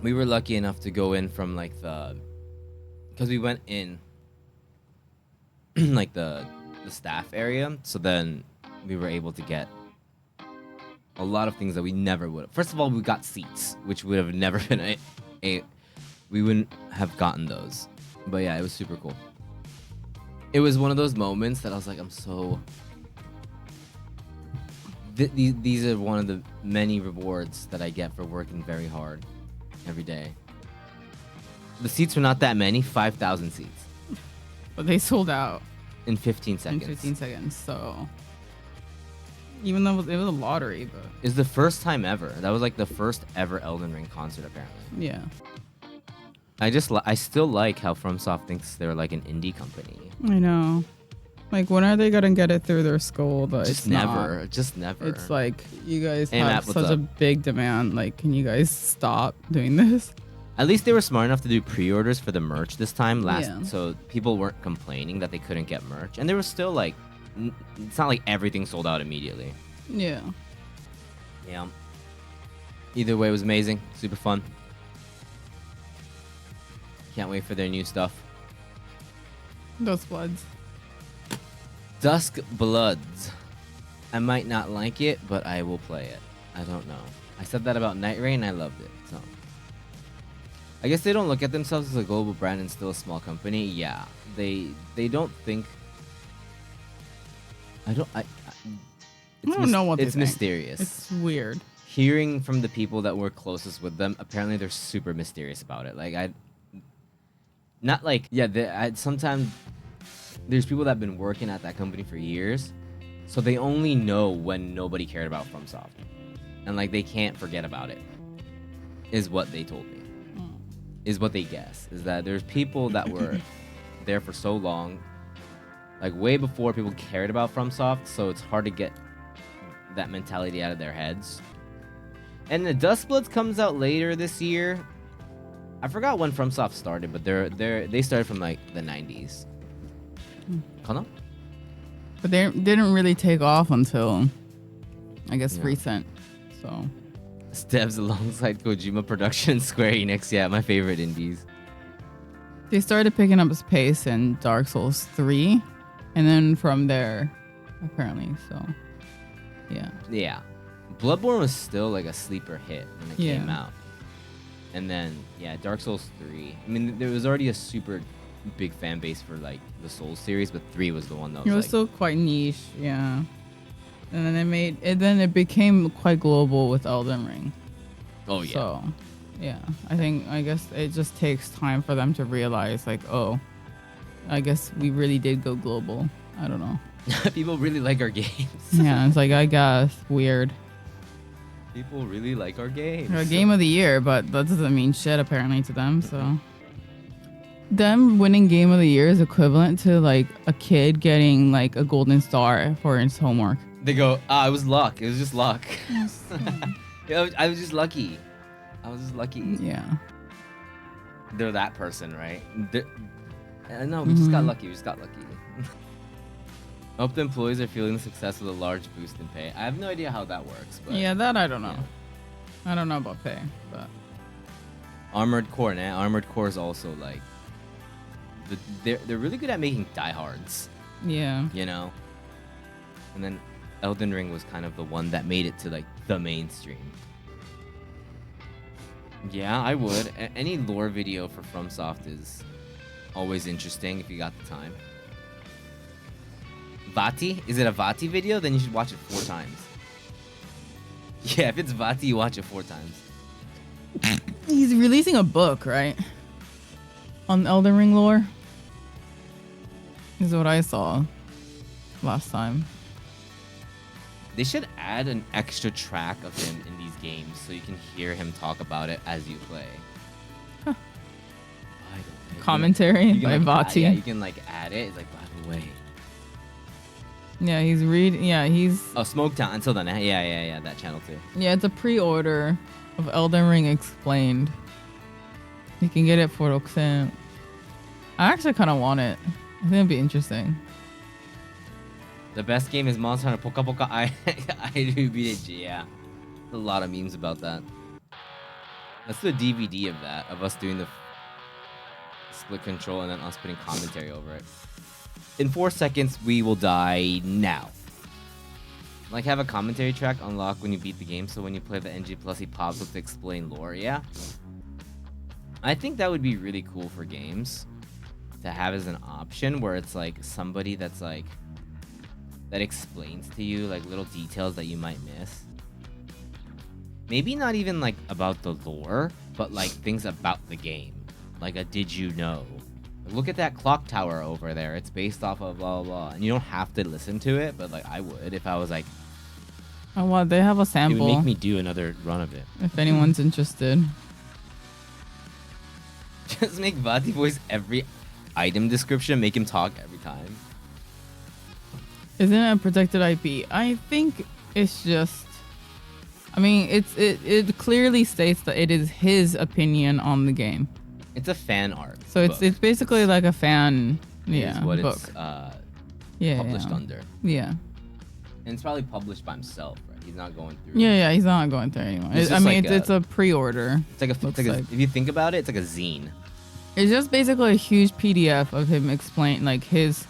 we were lucky enough to go in from like because we went in like the staff area, so then we were able to get a lot of things that we never would have. First of all, we got seats, which would have never been we wouldn't have gotten those. But yeah, it was super cool. It was one of those moments that I was like, I'm so... These are one of the many rewards that I get for working very hard every day. The seats were not that many, 5,000 seats.
But they sold out
In 15 seconds.
in 15 seconds, so... Even though it was a lottery, but...
It's the first time ever. That was like the first ever Elden Ring concert, apparently.
Yeah.
I still like how FromSoft thinks they're like an indie company.
I know. Like, when are they gonna get it through their skull that
Just
it's
never.
not?
Just never.
It's like, you guys
Hey,
have
Matt, what's
such a
up?
big demand. Like, can you guys stop doing this?
At least they were smart enough to do pre-orders for the merch this time.
Yeah.
So people weren't complaining that they couldn't get merch, and there was still like, it's not like everything sold out immediately.
Yeah.
Yeah. Either way, it was amazing. Super fun. Can't wait for their new stuff.
Those floods.
Dusk Bloods. I might not like it, but I will play it. I don't know. I said that about Night Rain. I loved it. So I guess they don't look at themselves as a global brand and still a small company. Yeah, they don't think. I don't know what
it's
it's mysterious.
It's weird.
Hearing from the people that were closest with them, apparently they're super mysterious about it. Like not like sometimes there's people that have been working at that company for years, so they only know when nobody cared about FromSoft, and like they can't forget about it. Is what they told me. Is what they guess. Is that there's people that were there for so long, like way before people cared about FromSoft, so it's hard to get that mentality out of their heads. And the Dust Bloods comes out later this year. I forgot when FromSoft started, but they started from like the 90s. Kana?
But they didn't really take off until, I guess,
Yeah.
recent. So
Devs alongside Kojima Productions, Square Enix. Yeah, my favorite indies.
they started picking up pace in Dark Souls 3, and then from there, apparently. So yeah.
Yeah. Bloodborne was still like a sleeper hit when it came
Yeah.
out. And then, yeah, Dark Souls 3. I mean, there was already a super big fan base for like the Souls series, but 3 was the one that was,
It was
like,
still quite niche, yeah. And then it became quite global with Elden Ring.
oh yeah.
So, yeah, I guess it just takes time for them to realize, like, oh, I guess we really did go global. I don't know.
People really like our games.
Yeah, it's like, I guess, weird.
People really like our games.
A game of the year, but that doesn't mean shit apparently to them, so. Them winning game of the year is equivalent to like a kid getting like a golden star for his homework.
They go, it was luck. It was just luck. Yeah, I was just lucky. I was just lucky.
Yeah.
They're that person, right? No, we just got lucky. We just got lucky. I hope the employees are feeling the success with a large boost in pay. I have no idea how that works, but
Yeah, that I don't know.
yeah.
I don't know about pay, but
Armored Core, nah. Armored Core is also like they're really good at making diehards,
yeah.
you know. And then Elden Ring was kind of the one that made it to like the mainstream. Yeah, I would. Any lore video for FromSoft is always interesting if you got the time. Vati? Is it a Vati video? Then you should watch it 4 times. Yeah, if it's Vati, you watch it 4 times.
He's releasing a book, right? On Elden Ring lore. Is what I saw last time.
They should add an extra track of him in these games so you can hear him talk about it as you play.
Huh.
I don't know.
Commentary
You can,
by
like,
Vati.
yeah, you can like add it. It's like, by the way.
Yeah, he's reading. Yeah, he's.
Oh, Smoketown. Until then, yeah, that channel too.
Yeah, it's a pre-order of Elden Ring Explained. You can get it for Roxanne. I actually kind of want it. I think it'd be interesting.
The best game is Monster Hunter Poka Poka I do beat it. Yeah. There's a lot of memes about that. Let's do a DVD of that, of us doing the split control and then us putting commentary over it. In 4 seconds, we will die now. Like, have a commentary track unlocked when you beat the game, so when you play the NG Plus, he pops up to explain lore. Yeah. I think that would be really cool for games to have as an option, where it's like somebody that's like that explains to you like little details that you might miss. Maybe not even like about the lore, but like things about the game. Like a did you know? Look at that clock tower over there. It's based off of blah, blah, blah. And you don't have to listen to it, but like I would if I was like...
Oh, wow. They have a sample.
It would make me do another run of it.
If anyone's interested.
Just make Vati voice every item description. Make him talk every time.
Isn't it a protected IP? I think it's just... I mean, it clearly states that it is his opinion on the game.
It's a fan art.
So it's basically like a fan
what
book.
It's published under.
Yeah.
And it's probably published by himself, right? He's not going through.
Yeah, he's not going through anyone.
It's
I mean, it's a pre-order.
It's like if you think about it, it's like a zine.
It's just basically a huge PDF of him explain like his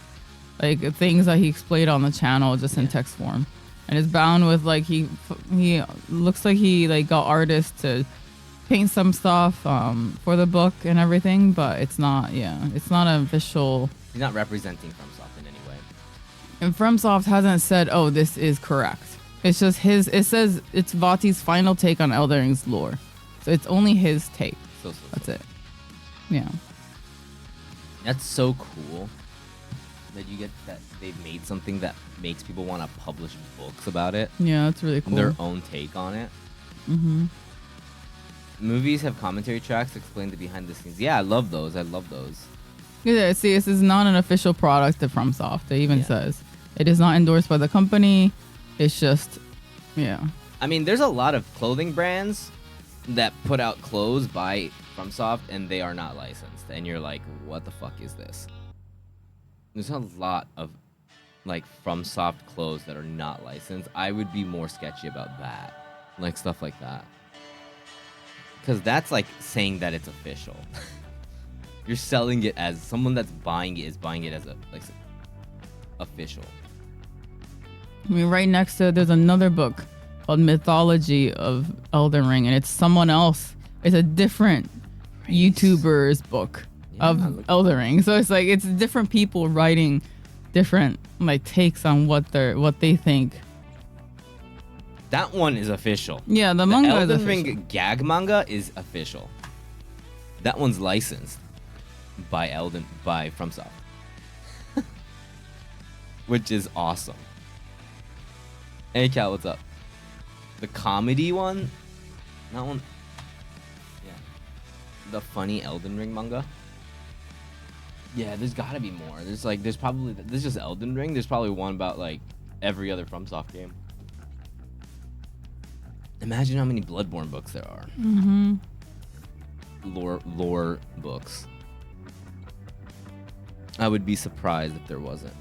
like things that he explained on the channel just in text form. And it's bound with like he looks like he like got artists to paint some stuff for the book and everything, but it's not an official.
He's not representing FromSoft in any way.
And FromSoft hasn't said, "Oh, this is correct." It's just his. It says it's Vati's final take on Elden Ring's lore, so it's only his take. That's it. Yeah.
That's so cool that you get that they've made something that makes people want to publish books about it.
Yeah, that's really cool.
Their own take on it.
Mm-hmm.
Movies have commentary tracks to explain the behind the scenes. Yeah, I love those.
Yeah, see, this is not an official product of FromSoft. It even says it is not endorsed by the company. It's just, yeah.
I mean, there's a lot of clothing brands that put out clothes by FromSoft and they are not licensed. And you're like, what the fuck is this? There's a lot of like FromSoft clothes that are not licensed. I would be more sketchy about that. Like stuff like that. Because that's like saying that it's official. You're selling it as someone that's buying it is buying it as a like official.
I mean, right next to it, there's another book called Mythology of Elden Ring, and it's someone else. It's a different YouTuber's book of Elden Ring. So it's like it's different people writing different like takes on what they think.
That one is official.
Yeah, the manga
Elden
is
Ring gag manga is official. That one's licensed by FromSoft. Which is awesome. Hey Cal, what's up? The comedy one? That one? Yeah. The funny Elden Ring manga? Yeah, there's gotta be more. There's just Elden Ring. There's probably one about like every other FromSoft game. Imagine how many Bloodborne books there are.
Mm-hmm.
Lore books. I would be surprised if there wasn't.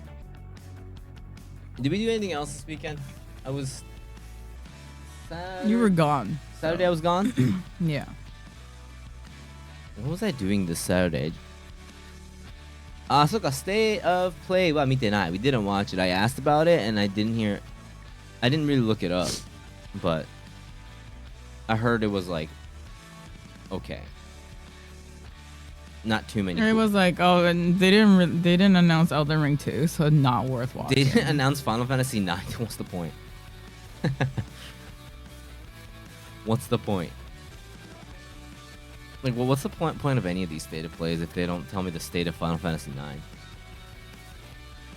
Did we do anything else this weekend? I was...
You were gone.
Saturday I was gone?
Yeah.
What was I doing this Saturday? So State of Play wa mite. We didn't watch it. I asked about it and I didn't really look it up. But I heard it was like okay. Not too many.
It was like, oh, and they didn't announce Elden Ring 2, so not worth watching.
They didn't announce Final Fantasy IX. What's the point? What's the point? Like, well, what's the point of any of these state of plays if they don't tell me the state of Final Fantasy IX?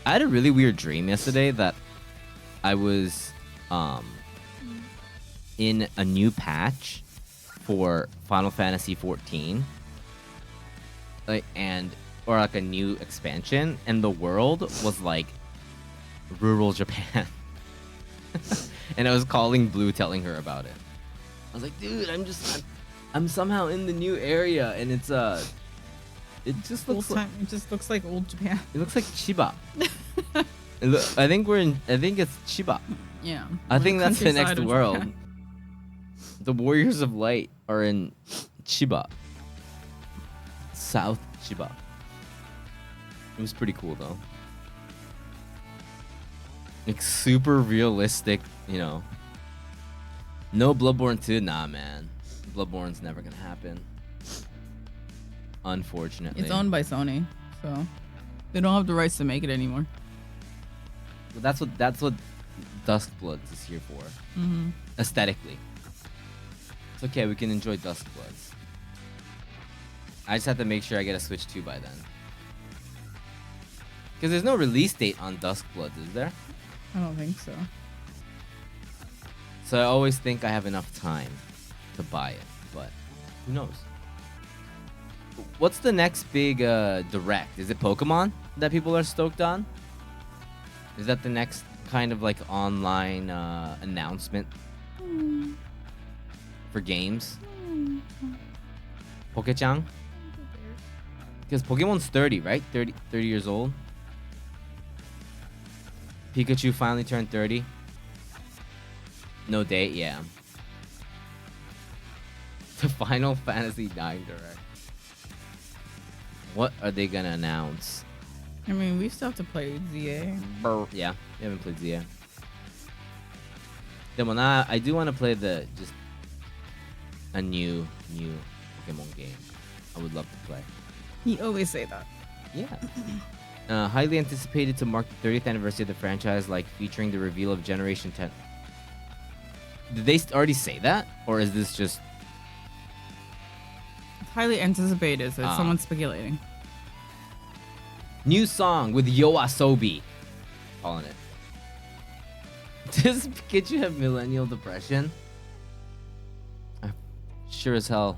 I had a really weird dream yesterday that I was in a new patch for Final Fantasy 14. Or like a new expansion, and the world was like rural Japan. And I was calling Blue, telling her about it. I was like, dude, I'm somehow in the new area, and it just looks
like old Japan.
It looks like Chiba. I think it's Chiba.
Yeah.
I think that's the next
of
world.
Japan.
The Warriors of Light are in Chiba. South Chiba. It was pretty cool though. Like super realistic, you know. No Bloodborne 2? Nah, man. Bloodborne's never gonna happen. Unfortunately.
It's owned by Sony, so they don't have the rights to make it anymore.
But that's what Duskbloods is here for. Aesthetically. It's okay, we can enjoy Duskbloods. I just have to make sure I get a Switch 2 by then. Because there's no release date on Duskbloods, is there?
I don't think so.
So I always think I have enough time to buy it, but who knows? What's the next big direct? Is it Pokemon that people are stoked on? Is that the next kind of like online announcement for games? Poke-chan? Because Pokemon's 30, right? 30 years old. Pikachu finally turned 30. No date, yeah. The Final Fantasy IX direct. What are they gonna announce?
I mean, we still have to play ZA.
Yeah, we haven't played ZA. I do want to play just a new Pokemon game. I would love to play.
You always say that.
Yeah. Highly anticipated to mark the 30th anniversary of the franchise, like featuring the reveal of Generation 10. Did they already say that? Or is this just...
It's highly anticipated, so someone's speculating.
New song with YoAsobi. Calling it. Does Pikachu have millennial depression? Sure as hell.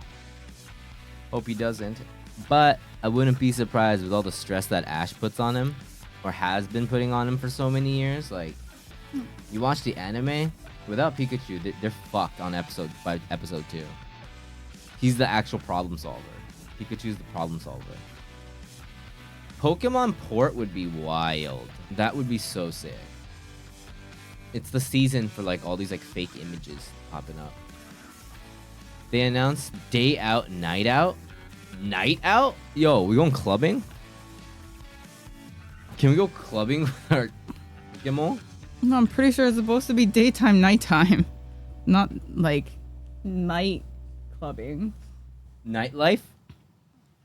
Hope he doesn't. But I wouldn't be surprised with all the stress that Ash puts on him. Or has been putting on him for so many years. Like, you watch the anime, without Pikachu, they're fucked on episode 2. He's the actual problem solver. Pikachu's the problem solver. Pokemon Port would be wild. That would be so sick. It's the season for like all these like fake images popping up. They announced Day Out, Night Out. Night Out? Yo, we going clubbing? Can we go clubbing with our Pokemon?
No, I'm pretty sure it's supposed to be daytime, nighttime. Not like night clubbing.
Nightlife?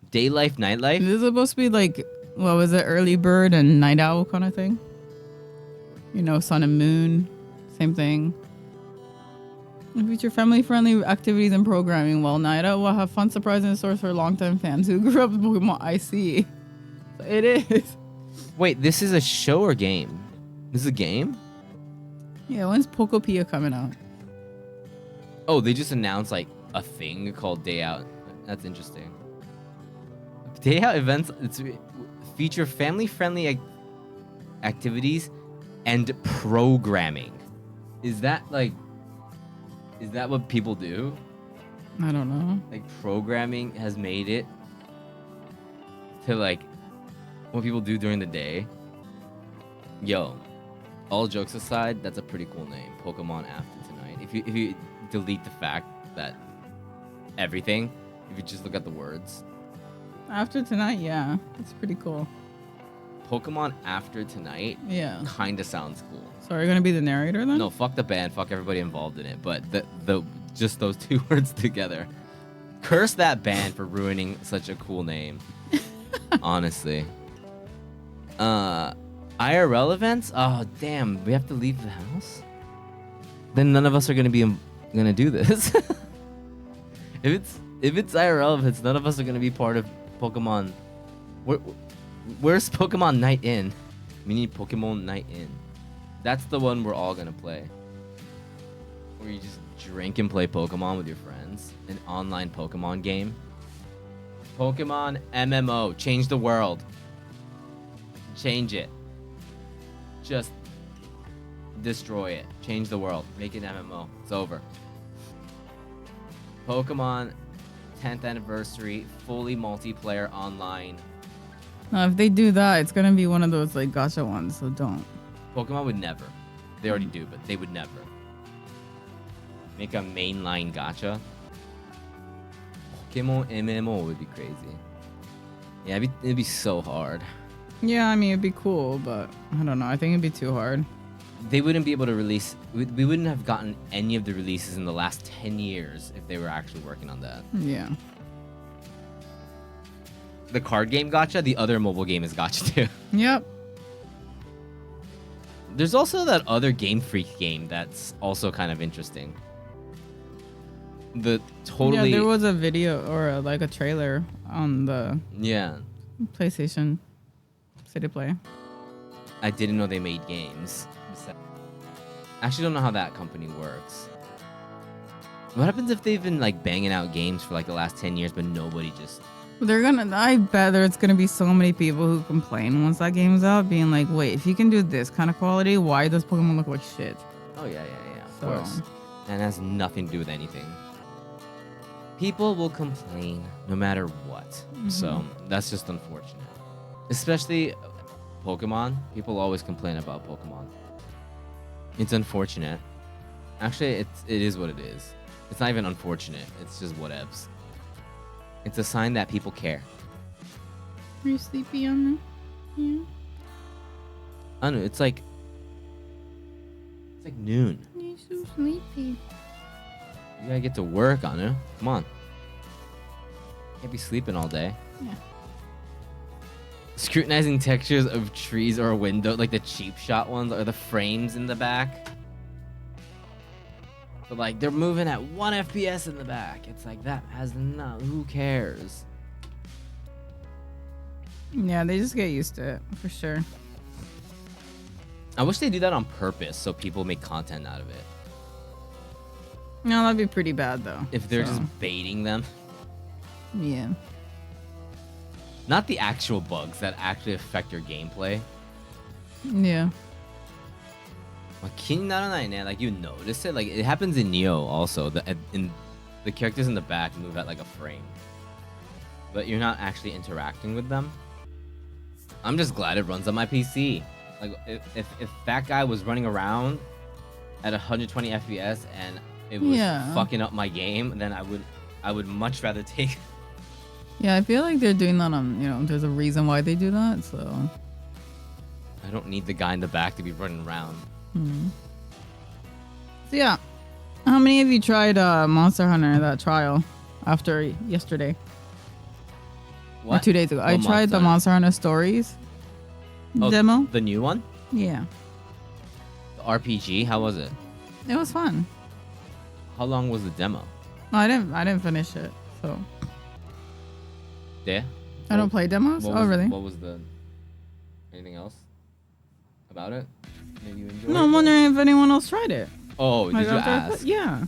Day life, nightlife?
This is supposed to be like, what was it, early bird and night owl kind of thing? You know, sun and moon, same thing. Feature family-friendly activities and programming, while Night Owl will have fun, surprising stores for longtime fans who grew up with Pokemon. I see. So it is.
Wait, this is a show or game? This is a game?
Yeah, when's Pokopia coming out?
Oh, they just announced like a thing called Day Out. That's interesting. Day Out events feature family-friendly activities and programming. Is that what people do?
I don't know.
Like programming has made it to like what people do during the day. Yo, all jokes aside, that's a pretty cool name. Pokemon After Tonight. If you delete the fact that everything, if you just look at the words.
After Tonight, yeah. It's pretty cool.
Pokemon After Tonight,
yeah,
kinda sounds cool.
So are you gonna be the narrator then?
No, fuck the band, fuck everybody involved in it. But the just those two words together. Curse that band for ruining such a cool name. Honestly. IRL events? Oh damn, we have to leave the house? Then none of us are gonna do this. If it's IRL events, none of us are gonna be part of Pokemon. Where's Pokemon Night In? We need Pokemon Night In. That's the one we're all gonna play. Where you just drink and play Pokemon with your friends. An online Pokemon game. Pokemon MMO. Change the world. Change it. Just destroy it. Change the world. Make it MMO. It's over. Pokemon 10th anniversary. Fully multiplayer online.
No, if they do that, it's gonna be one of those like gacha ones, so don't.
Pokemon would never. They already do, but they would never. Make a mainline gacha. Pokemon MMO would be crazy. Yeah, it'd be so hard.
Yeah, I mean, it'd be cool, but I don't know. I think it'd be too hard.
They wouldn't be able to release. We wouldn't have gotten any of the releases in the last 10 years if they were actually working on that.
Yeah.
The card game gotcha, the other mobile game is gotcha too.
Yep.
There's also that other Game Freak game that's also kind of interesting. Yeah,
there was a video or like a trailer on the PlayStation City Play.
I didn't know they made games. I actually don't know how that company works. What happens if they've been like banging out games for like the last 10 years, but nobody just...
I bet there's gonna be so many people who complain once that game's out, being like, wait, if you can do this kind of quality, why does Pokemon look like shit?
Oh yeah, of course. And it has nothing to do with anything. People will complain no matter what. So that's just unfortunate. Especially Pokemon. People always complain about Pokemon. It's unfortunate. Actually, it is what it is. It's not even unfortunate. It's just whatevs. It's a sign that people care.
Are you sleepy on me? Yeah.
I don't know. It's like noon.
You're so sleepy.
You gotta get to work, Anu. Come on. Can't be sleeping all day.
Yeah.
Scrutinizing textures of trees or a window, like the cheap shot ones, or the frames in the back. But like they're moving at 1 FPS in the back. It's like that has no. Who cares?
Yeah, they just get used to it for sure.
I wish they do that on purpose so people make content out of it.
No, that'd be pretty bad though.
If they're just baiting them.
Yeah.
Not the actual bugs that actually affect your gameplay.
Yeah.
Like you notice it. Like it happens in Neo also. The characters in the back move at like a frame, but you're not actually interacting with them. I'm just glad it runs on my PC. Like if that guy was running around at 120 FPS and it was fucking up my game, then I would much rather take.
Yeah, I feel like they're doing that on, there's a reason why they do that, so.
I don't need the guy in the back to be running around.
So yeah, how many of you tried Monster Hunter, that trial, after yesterday?
What?
Or 2 days ago. I tried the Monster Hunter Stories demo.
The new one?
Yeah.
The RPG, how was it?
It was fun.
How long was the demo?
No, I didn't finish it, so.
Yeah?
I don't play demos? Really?
What was anything else about it? Maybe you enjoyed
No, I'm wondering if anyone else tried it.
Oh, did you ask?
Yeah.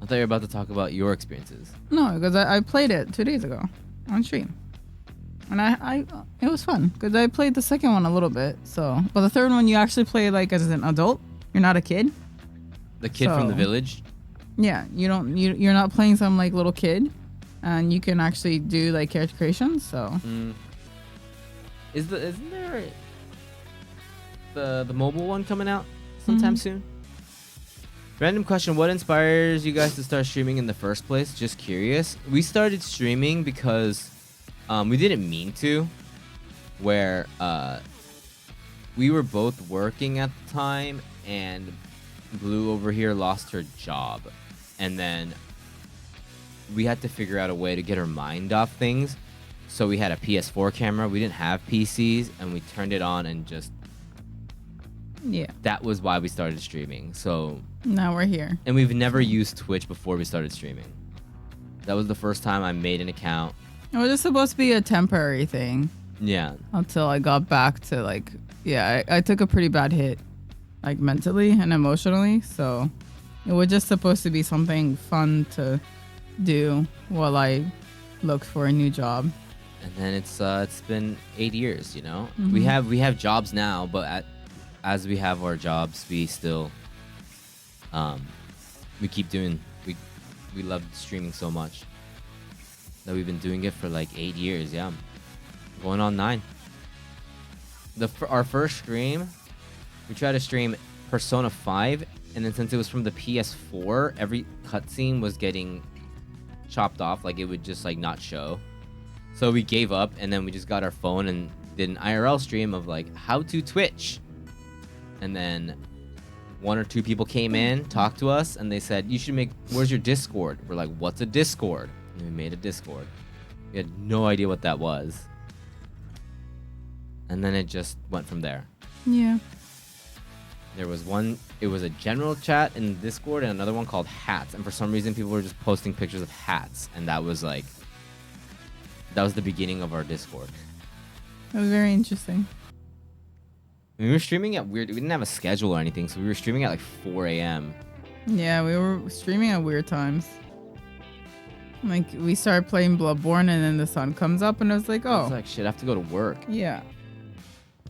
I thought you were about to talk about your experiences.
No, because I played it 2 days ago on stream. And it was fun because I played the second one a little bit. So, but the third one you actually play like as an adult. You're not a kid.
The kid from the village?
Yeah, you're not playing some like little kid, and you can actually do like character creation. So,
isn't there the mobile one coming out sometime soon? Random question: what inspires you guys to start streaming in the first place? Just curious. We started streaming because we didn't mean to. Where we were both working at the time, and Blue over here lost her job, and then we had to figure out a way to get her mind off things. So we had a PS4 camera. We didn't have PCs, and we turned it on and just.
Yeah.
That was why we started streaming. So
now we're here.
And we've never used Twitch before we started streaming. That was the first time I made an account.
It was just supposed to be a temporary thing.
Yeah.
Until I got back to like, I took a pretty bad hit, like mentally and emotionally. So it was just supposed to be something fun to do while I looked for a new job.
And then it's been 8 years, We have jobs now, but as we have our jobs, we still we keep doing we love streaming so much that we've been doing it for like 8 years. Yeah, going on 9. Our first stream, we tried to stream Persona 5, and then since it was from the PS4, every cutscene was getting chopped off. Like it would just like not show. So we gave up, and then we just got our phone and did an IRL stream of like how to Twitch. And then 1 or 2 people came in, talked to us, and they said, you should make, where's your Discord? We're like, what's a Discord? And we made a Discord. We had no idea what that was. And then it just went from there.
Yeah.
There was one, it was a general chat in Discord and another one called Hats. And for some reason, people were just posting pictures of hats. And that was like, that was the beginning of our Discord.
That was very interesting.
We were streaming at weird, we didn't have a schedule or anything. So we were streaming at like 4 a.m.
Yeah, we were streaming at weird times. Like, we started playing Bloodborne and then the sun comes up and I was like,
I was
oh.
like, shit, I have to go to work.
Yeah.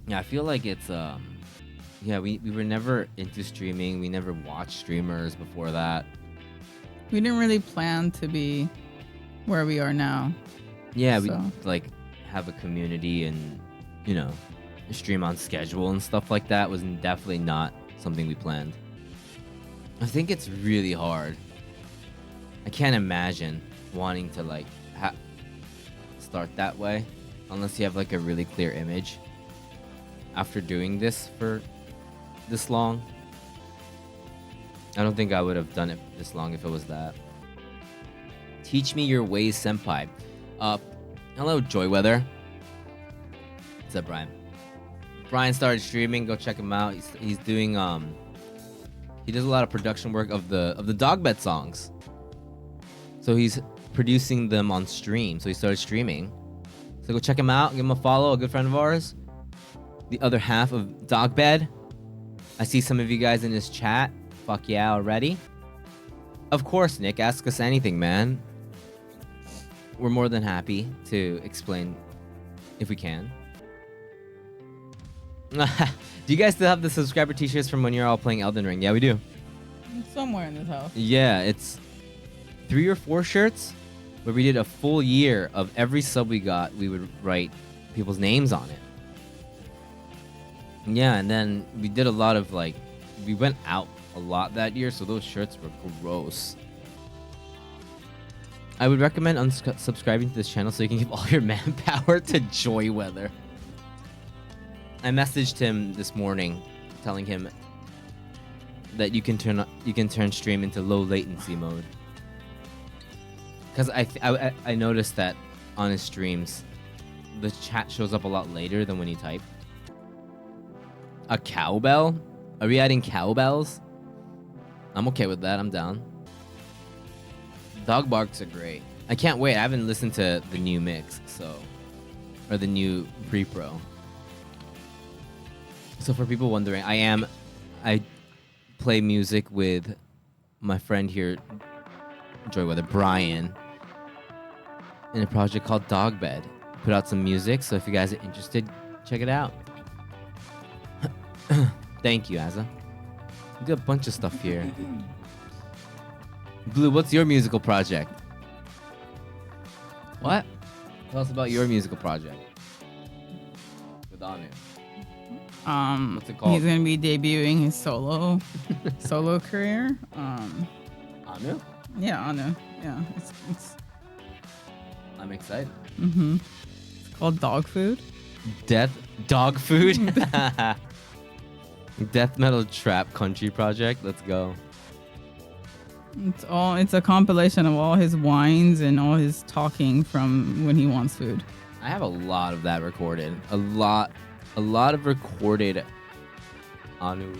Yeah, I feel like it's, yeah, we were never into streaming. We never watched streamers before that.
We didn't really plan to be where we are now.
Yeah,
So.
we like have a community and, you know, stream on schedule and stuff like that was definitely not something we planned. I think it's really hard. I can't imagine wanting to like start that way unless you have like a really clear image after doing this for this long. I don't think I would have done it this long if it was that. Teach me your ways, senpai. Hello, Joyweather. What's up, Brian? Brian started streaming. Go check him out. He's doing he does a lot of production work of the dog bed songs. So he's producing them on stream. So he started streaming. So go check him out. Give him a follow. A good friend of ours. The other half of Dog Bed. I see some of you guys in his chat. Fuck yeah already. Of course, Nick. Ask us anything, man. We're more than happy to explain if we can. Do you guys still have the subscriber t-shirts from when you're all playing Elden Ring? Yeah, we do.
Somewhere in this house.
Yeah, it's 3 or 4 shirts where we did a full year of every sub we got. We would write people's names on it. Yeah, and then we did a lot of like, we went out a lot that year, so those shirts were gross. I would recommend unsubscribing to this channel so you can give all your manpower to Joyweather. I messaged him this morning, telling him that you can turn stream into low latency mode. Because I noticed that on his streams, the chat shows up a lot later than when you type. A cowbell? Are we adding cowbells? I'm okay with that. I'm down. Dog barks are great. I can't wait. I haven't listened to the new mix, or the new pre-pro. So for people wondering, I play music with my friend here, Joyweather, Brian, in a project called Dog Bed. Put out some music, so if you guys are interested, check it out. Thank you, Azza. We got a bunch of stuff here. Blue, what's your musical project? What? Tell us about your musical project. With Anu. What's it called?
He's gonna be debuting his solo career.
Anu?
Yeah, Anu. Yeah, it's
I'm excited.
It's called Dog Food.
Dog food? Death metal trap country project. Let's go.
It's a compilation of all his whines and all his talking from when he wants food.
I have a lot of that recorded. A lot of recorded Anu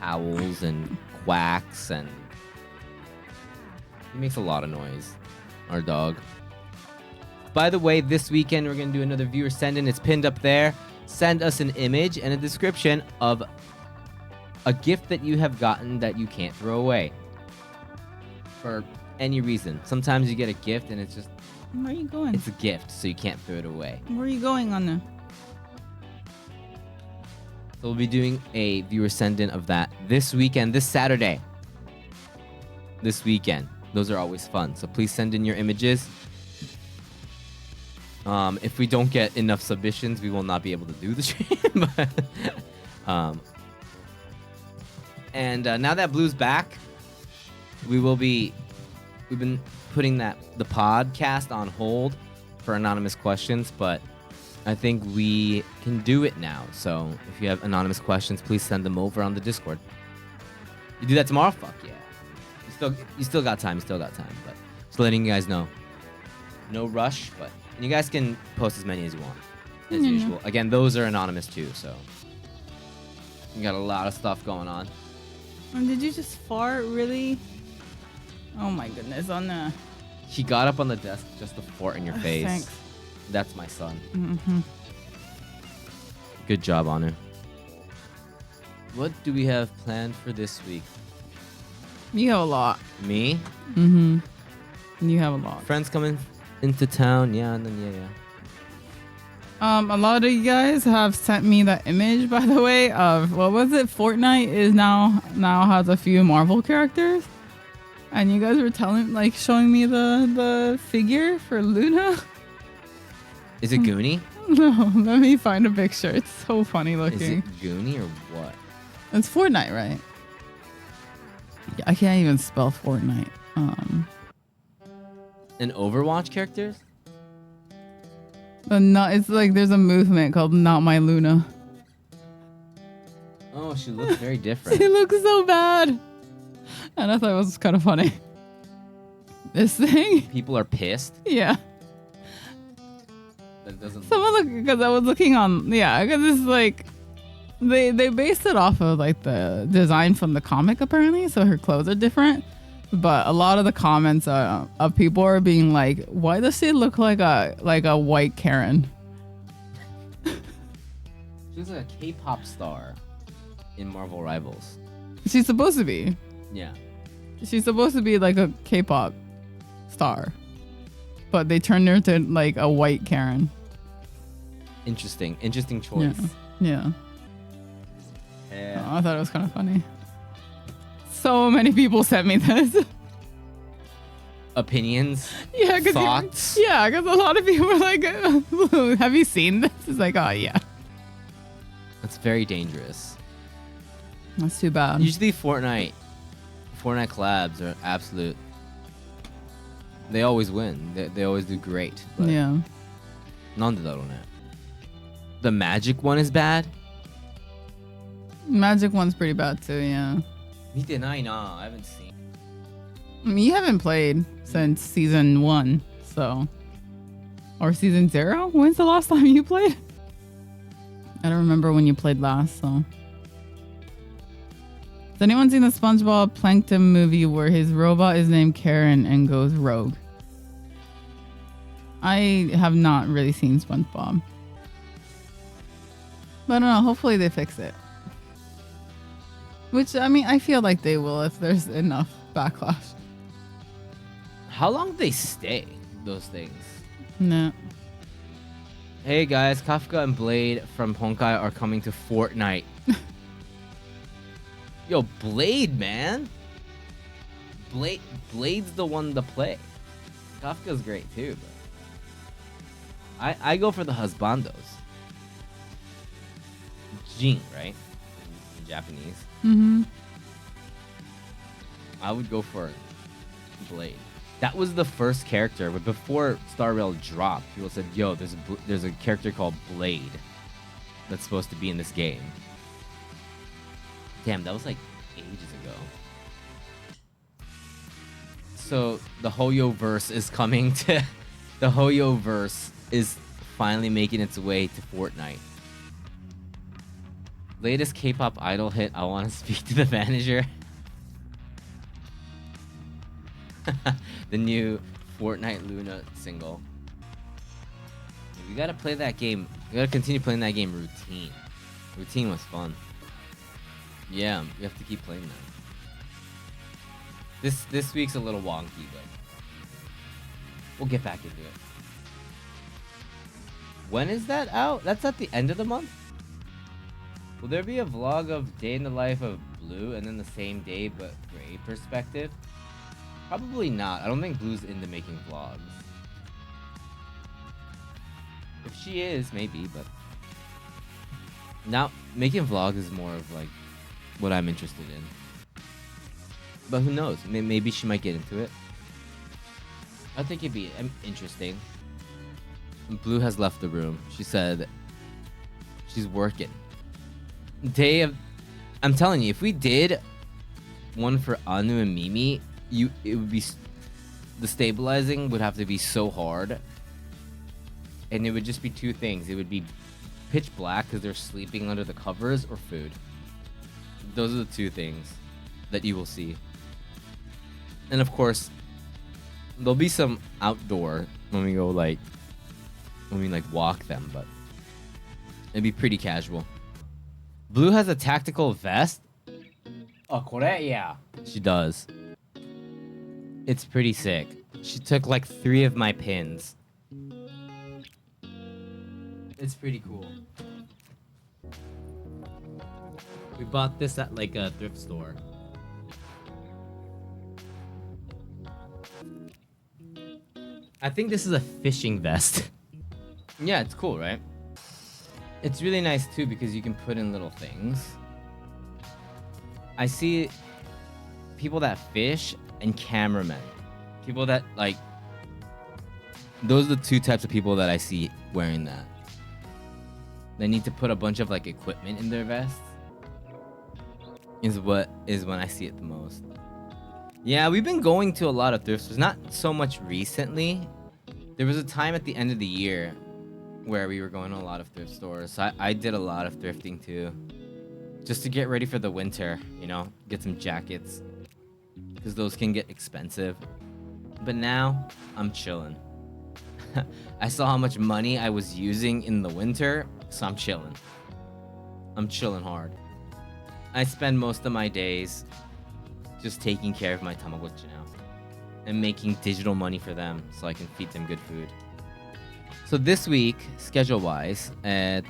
howls and quacks, and he makes a lot of noise. Our dog. By the way, this weekend we're gonna do another viewer send-in. It's pinned up there. Send us an image and a description of a gift that you have gotten that you can't throw away. For any reason. Sometimes you get a gift and it's just...
Where are you going?
It's a gift, so you can't throw it away.
Where are you going, Anu?
So we'll be doing a viewer send-in of that this weekend, this Saturday. This weekend. Those are always fun. So please send in your images. If we don't get enough submissions, we will not be able to do the stream. And now that Blue's back, we've been putting the podcast on hold for anonymous questions, but I think we can do it now. So if you have anonymous questions, please send them over on the Discord. You do that tomorrow? Fuck yeah. You still got time. But just letting you guys know. No rush, but you guys can post as many as you want, as usual. Again, those are anonymous too, so you got a lot of stuff going on.
Did you just fart? Really? Oh my goodness! On the.
He got up on the desk just to fart in your face.
Thanks.
That's my son.
Mm-hmm.
Good job, Anu. What do we have planned for this week?
You have a lot.
Me?
Mm-hmm. You have a lot.
Friends coming into town, yeah, and then yeah.
A lot of you guys have sent me that image, by the way, of what was it? Fortnite is now has a few Marvel characters, and you guys were showing me the figure for Luna.
Is it Goonie?
No, let me find a picture. It's so funny looking.
Is it Goonie or what?
It's Fortnite, right? Yeah, I can't even spell Fortnite.
An Overwatch characters?
But no, it's like there's a movement called Not My Luna.
Oh, she looks very different.
She looks so bad. And I thought it was kind of funny. This thing?
People are pissed.
Yeah.
That doesn't.
Someone look, because I was looking on, because it's like they based it off of like the design from the comic apparently, so her clothes are different. But a lot of the comments of people are being like, "Why does she look like a white Karen?"
She looks like a K-pop star in Marvel Rivals.
She's supposed to be.
Yeah.
She's supposed to be like a K-pop star, but they turned her to like a white Karen.
Interesting choice.
Yeah.
Yeah.
Oh, I thought it was kind of funny. So many people sent me this.
Opinions?
Yeah,
thoughts?
Yeah, because a lot of people were like, "Have you seen this?" It's like, oh yeah.
That's very dangerous.
That's too bad.
Usually Fortnite collabs are absolute. They always win. They always do great. But
yeah.
The Magic one is bad?
Magic one's pretty bad too, yeah.
I haven't seen.
I mean, you haven't played since season 1, so. Or season 0? When's the last time you played? I don't remember when you played last, so. Has anyone seen the SpongeBob Plankton movie where his robot is named Karen and goes rogue? I have not really seen SpongeBob. But I don't know, hopefully they fix it. Which, I mean, I feel like they will if there's enough backlash.
How long do they stay, those things?
No.
Hey guys, Kafka and Blade from Honkai are coming to Fortnite. Yo, Blade, man. Blade's the one to play. Kafka's great too, but I go for the husbandos. Jin, right? In Japanese.
Mm-hmm.
I would go for Blade. That was the first character, but before Star Rail dropped, people said, "Yo, there's a character called Blade that's supposed to be in this game." Damn, that was like ages ago. So the Hoyo verse is coming to. The Hoyo verse is finally making its way to Fortnite. Latest K-pop idol hit. I want to speak to the manager. The new Fortnite Luna single. We gotta play that game. We gotta continue playing that game. Routine was fun. Yeah, we have to keep playing that. This week's a little wonky, but we'll get back into it. When is that out? That's at the end of the month? Will there be a vlog of day in the life of Blue and then the same day but gray perspective? Probably not. I don't think Blue's into making vlogs. If she is, maybe, but now making vlogs is more of like what I'm interested in. But who knows? Maybe she might get into it. I think it'd be interesting. Blue has left the room. She said she's working. I'm telling you, if we did one for Anu and Mimi, it would be, the stabilizing would have to be so hard, and it would just be two things. It would be pitch black because they're sleeping under the covers, or food. Those are the two things that you will see. And of course, there'll be some outdoor when we walk them, but it'd be pretty casual. Blue has a tactical vest. Oh, kore? Yeah. She does. It's pretty sick. She took like 3 of my pins. It's pretty cool. We bought this at like a thrift store. I think this is a fishing vest. Yeah, it's cool, right? It's really nice too because you can put in little things. I see people that fish and cameramen. People that like... Those are the 2 types of people that I see wearing that. They need to put a bunch of like equipment in their vests. Is when I see it the most. Yeah, we've been going to a lot of thrift stores. Not so much recently. There was a time at the end of the year where we were going to a lot of thrift stores. So I did a lot of thrifting too. Just to get ready for the winter, you know? Get some jackets. Because those can get expensive. But now, I'm chilling. I saw how much money I was using in the winter, so I'm chilling. I'm chilling hard. I spend most of my days just taking care of my Tamagotchi now. And making digital money for them so I can feed them good food. So this week, schedule-wise, I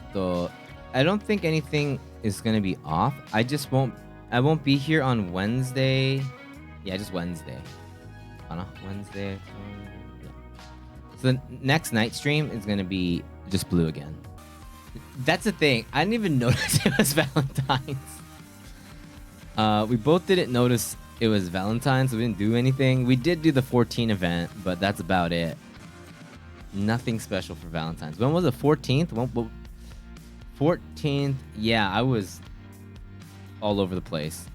don't think anything is gonna be off. I won't be here on Wednesday. Yeah, just Wednesday. Wednesday. Yeah. So the next night stream is gonna be just Blue again. That's the thing. I didn't even notice it was Valentine's. We both didn't notice it was Valentine's. We didn't do anything. We did do the 14 event, but that's about it. Nothing special for Valentine's. When was it? 14th? 14th. Yeah, I was all over the place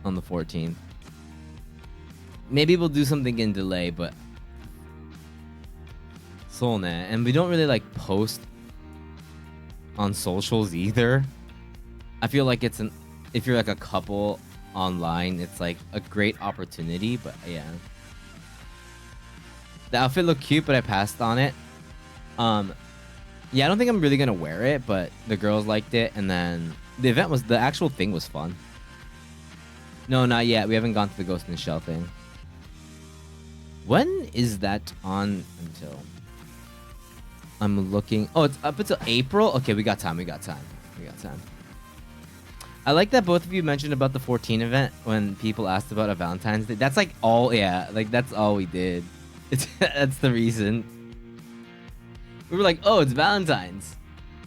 on the 14th. Maybe we'll do something in delay, but Solnet. And we don't really like post on socials either. I feel like if you're like a couple online, it's like a great opportunity, but yeah. The outfit looked cute, but I passed on it. Yeah, I don't think I'm really gonna wear it, but the girls liked it, and then the actual thing was fun. No, not yet. We haven't gone to the Ghost in the Shell thing. When is that on until? I'm looking. Oh, it's up until April? Okay, we got time. I like that both of you mentioned about the 14 event when people asked about a Valentine's Day. That's like all, yeah, like that's all we did. That's the reason. We were like, oh, it's Valentine's.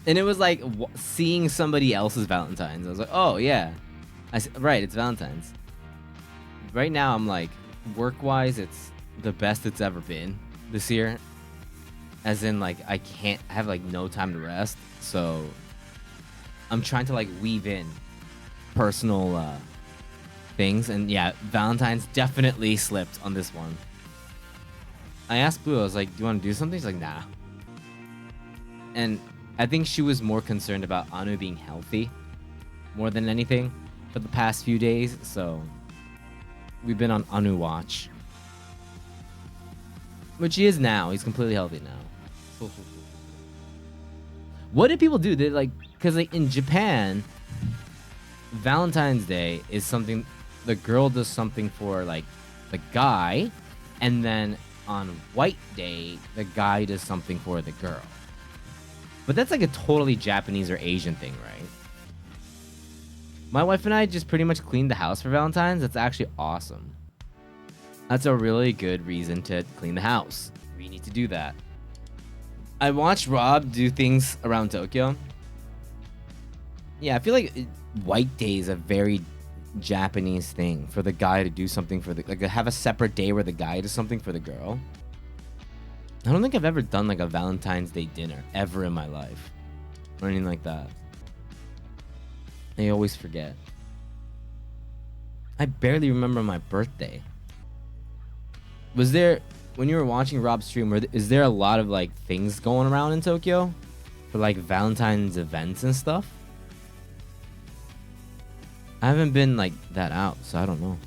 And it was like seeing somebody else's Valentine's. I was like, oh, yeah. Right, it's Valentine's. Right now, I'm like, work-wise, it's the best it's ever been this year. As in, like, I have, like, no time to rest. So, I'm trying to, like, weave in personal things. And, yeah, Valentine's definitely slipped on this one. I asked Blue, I was like, do you want to do something? She's like, nah. And I think she was more concerned about Anu being healthy more than anything for the past few days. So we've been on Anu watch. Which he is now. He's completely healthy now. What did people do? They like, because like in Japan, Valentine's Day is something, the girl does something for like the guy, and then on White Day, the guy does something for the girl. But that's like a totally Japanese or Asian thing, right? My wife and I just pretty much cleaned the house for Valentine's. That's actually awesome. That's a really good reason to clean the house. We need to do that. I watched Rob do things around Tokyo. Yeah, I feel like White Day is a very Japanese thing for the guy to do something for the like have a separate day where the guy does something for the girl. I don't think I've ever done like a Valentine's Day dinner ever in my life or anything like that. I always forget. I barely remember my birthday. Was there, when you were watching Rob's stream, is there a lot of like things going around in Tokyo for like Valentine's events and stuff? I haven't been like that out, so I don't know.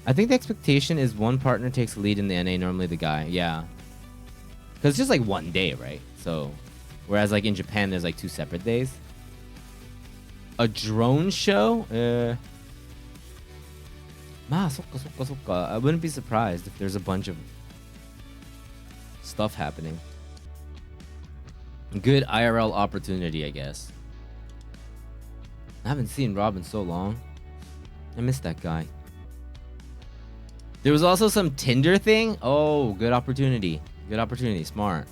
I think the expectation is one partner takes the lead in the NA, normally the guy. Yeah. Because it's just like one day, right? So, whereas like in Japan, there's like 2 separate days. A drone show? I wouldn't be surprised if there's a bunch of stuff happening. Good IRL opportunity, I guess. I haven't seen Rob in so long. I miss that guy. There was also some Tinder thing. Oh, good opportunity. Good opportunity. Smart.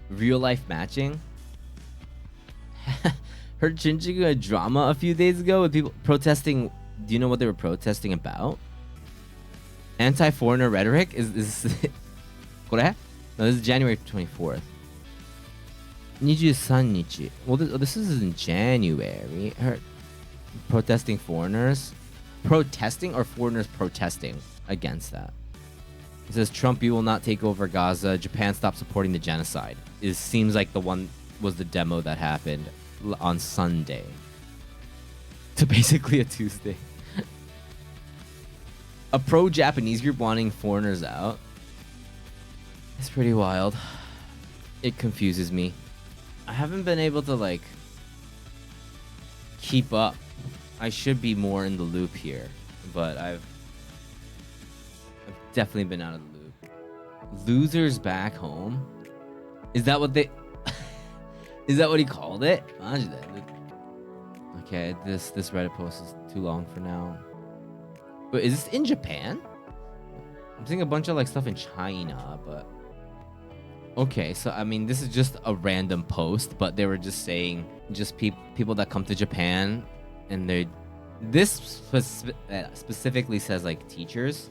Real life matching. Heard Chyunjet a drama a few days ago with people protesting. Do you know what they were protesting about? Anti-foreigner rhetoric? Isこれ? No, this is January 24th. 23日. Well, this is in January. Protesting foreigners? Protesting or foreigners protesting against that? It says, Trump, you will not take over Gaza. Japan, stop supporting the genocide. It seems like the one was the demo that happened on Sunday. To basically a Tuesday. A pro-Japanese group wanting foreigners out. It's pretty wild. It confuses me. I haven't been able to like keep up. I should be more in the loop here, but I've definitely been out of the loop. Losers back home? Is that what they is that what he called it? Okay, this Reddit post is too long for now. But is this in Japan? I'm seeing a bunch of like stuff in China, but okay, so I mean this is just a random post, but they were just saying just people that come to Japan, and this specifically says like teachers,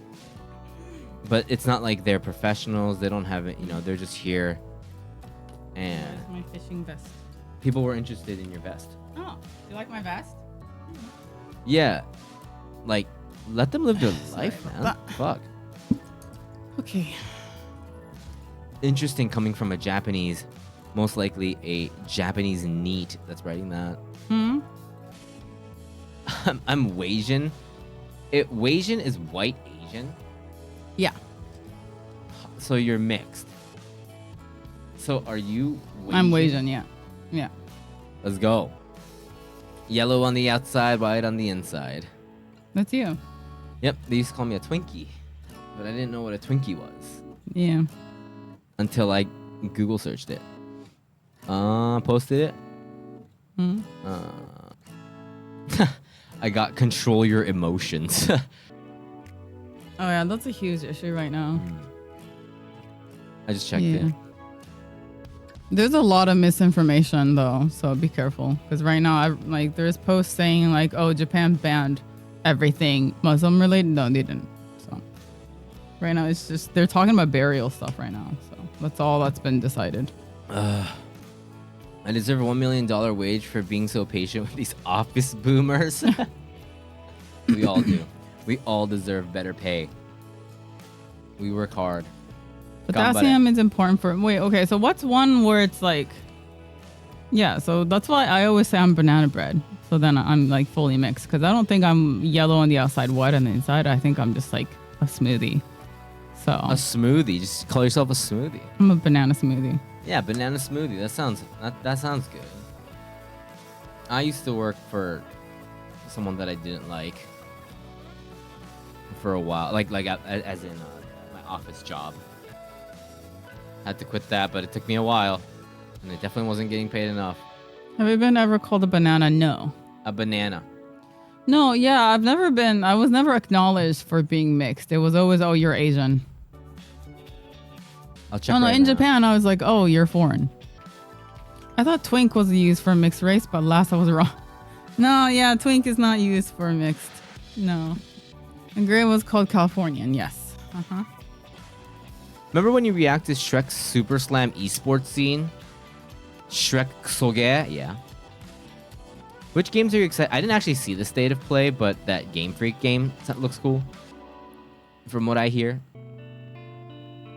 but it's not like they're professionals. They don't have it, you know. They're just here, and
That's my fishing vest.
people were interested in your vest.
Oh, you like my vest?
Yeah, like let them live their life,
about
man.
that.
Fuck.
Okay.
Interesting coming from a Japanese, most likely a Japanese NEET that's writing that.
Hmm.
I'm Wasian. Wasian is white Asian.
Yeah.
So you're mixed. So are you Wasian?
I'm Asian. Yeah. Yeah.
Let's go. Yellow on the outside, white on the inside.
That's you.
Yep, they used to call me a Twinkie. But I didn't know what a Twinkie was.
Yeah.
Until I Google searched it. Posted it.
Hmm.
I got control your emotions.
Oh yeah, that's a huge issue right now.
I just checked it.
There's a lot of misinformation though, so be careful. Because right now, there's posts saying like, "Oh, Japan banned everything Muslim related." No, they didn't. So right now, it's just they're talking about burial stuff right now. So that's all that's been decided.
I deserve a $1 million wage for being so patient with these office boomers. We all do. We all deserve better pay. We work hard.
Potassium is important for. Wait, okay. So what's one where it's like? Yeah, so that's why I always say I'm banana bread. So then I'm like fully mixed because I don't think I'm yellow on the outside, white on the inside. I think I'm just like a smoothie. So
A smoothie. Just call yourself a smoothie.
I'm a banana smoothie.
Yeah, banana smoothie. That sounds good. I used to work for someone that I didn't like for a while, as in my office job. Had to quit that, but it took me a while, and it definitely wasn't getting paid enough.
Have you been ever called a banana? No.
A banana.
No, yeah, I've never been. I was never acknowledged for being mixed. It was always, oh, you're Asian.
I'll check.
Oh, no,
right
in
now.
Japan, I was like, oh, you're foreign. I thought twink was used for mixed race, but last I was wrong. No, yeah, twink is not used for mixed. No. And gray was called Californian, yes. Uh-huh.
Remember when you reacted to Shrek's Super Slam esports scene? Shrek Soge? Yeah. Which games are you excited? I didn't actually see the state of play, but that Game Freak game looks cool. From what I hear.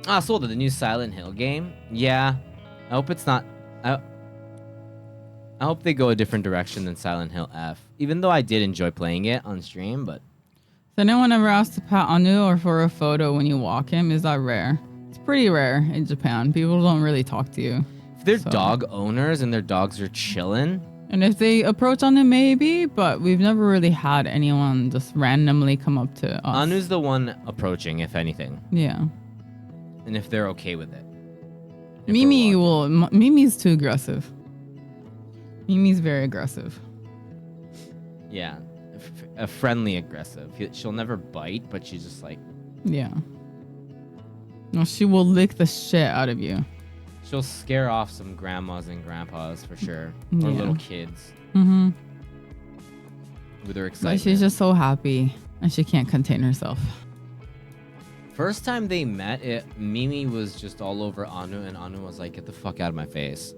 Ah, sold it. The new Silent Hill game. Yeah. I hope it's not... I hope they go a different direction than Silent Hill F. Even though I did enjoy playing it on stream, but...
So anyone ever asked to pat Anu or for a photo when you walk him? Is that rare? It's pretty rare in Japan. People don't really talk to you.
If they're dog owners and their dogs are chilling...
And if they approach Anu, maybe, but we've never really had anyone just randomly come up to us.
Anu's the one approaching, if anything.
Yeah.
And if they're okay with it.
Mimi's too aggressive. Mimi's very aggressive.
Yeah. A friendly aggressive. She'll never bite, but she's just like...
Yeah. No, she will lick the shit out of you.
She'll scare off some grandmas and grandpas for sure. Or little kids.
Mm-hmm.
With her excitement.
But she's just so happy and she can't contain herself.
First time they met, Mimi was just all over Anu, and Anu was like, get the fuck out of my face.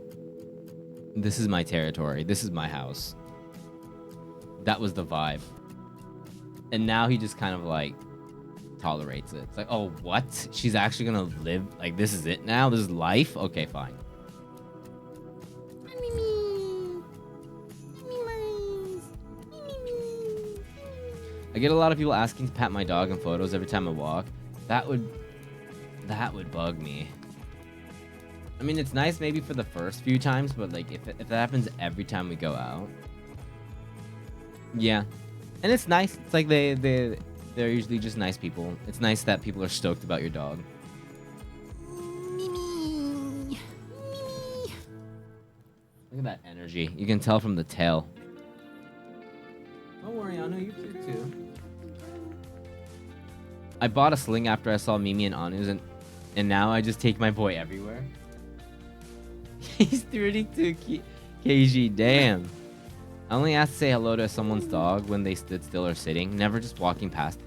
This is my territory. This is my house. That was the vibe. And now he just kind of like tolerates it. It's like, oh, what? She's actually gonna live? Like, this is it now? This is life? Okay, fine. I get a lot of people asking to pat my dog in photos every time I walk. That would bug me. I mean, it's nice maybe for the first few times, but like if that happens every time we go out, yeah. And it's nice. It's like they're usually just nice people. It's nice that people are stoked about your dog. Mimi. Look at that energy. You can tell from the tail. Don't worry, I know you're cute too. I bought a sling after I saw Mimi and Anu's, and now I just take my boy everywhere. He's 32 kg. Damn. I only asked to say hello to someone's dog when they stood still or sitting, never just walking past.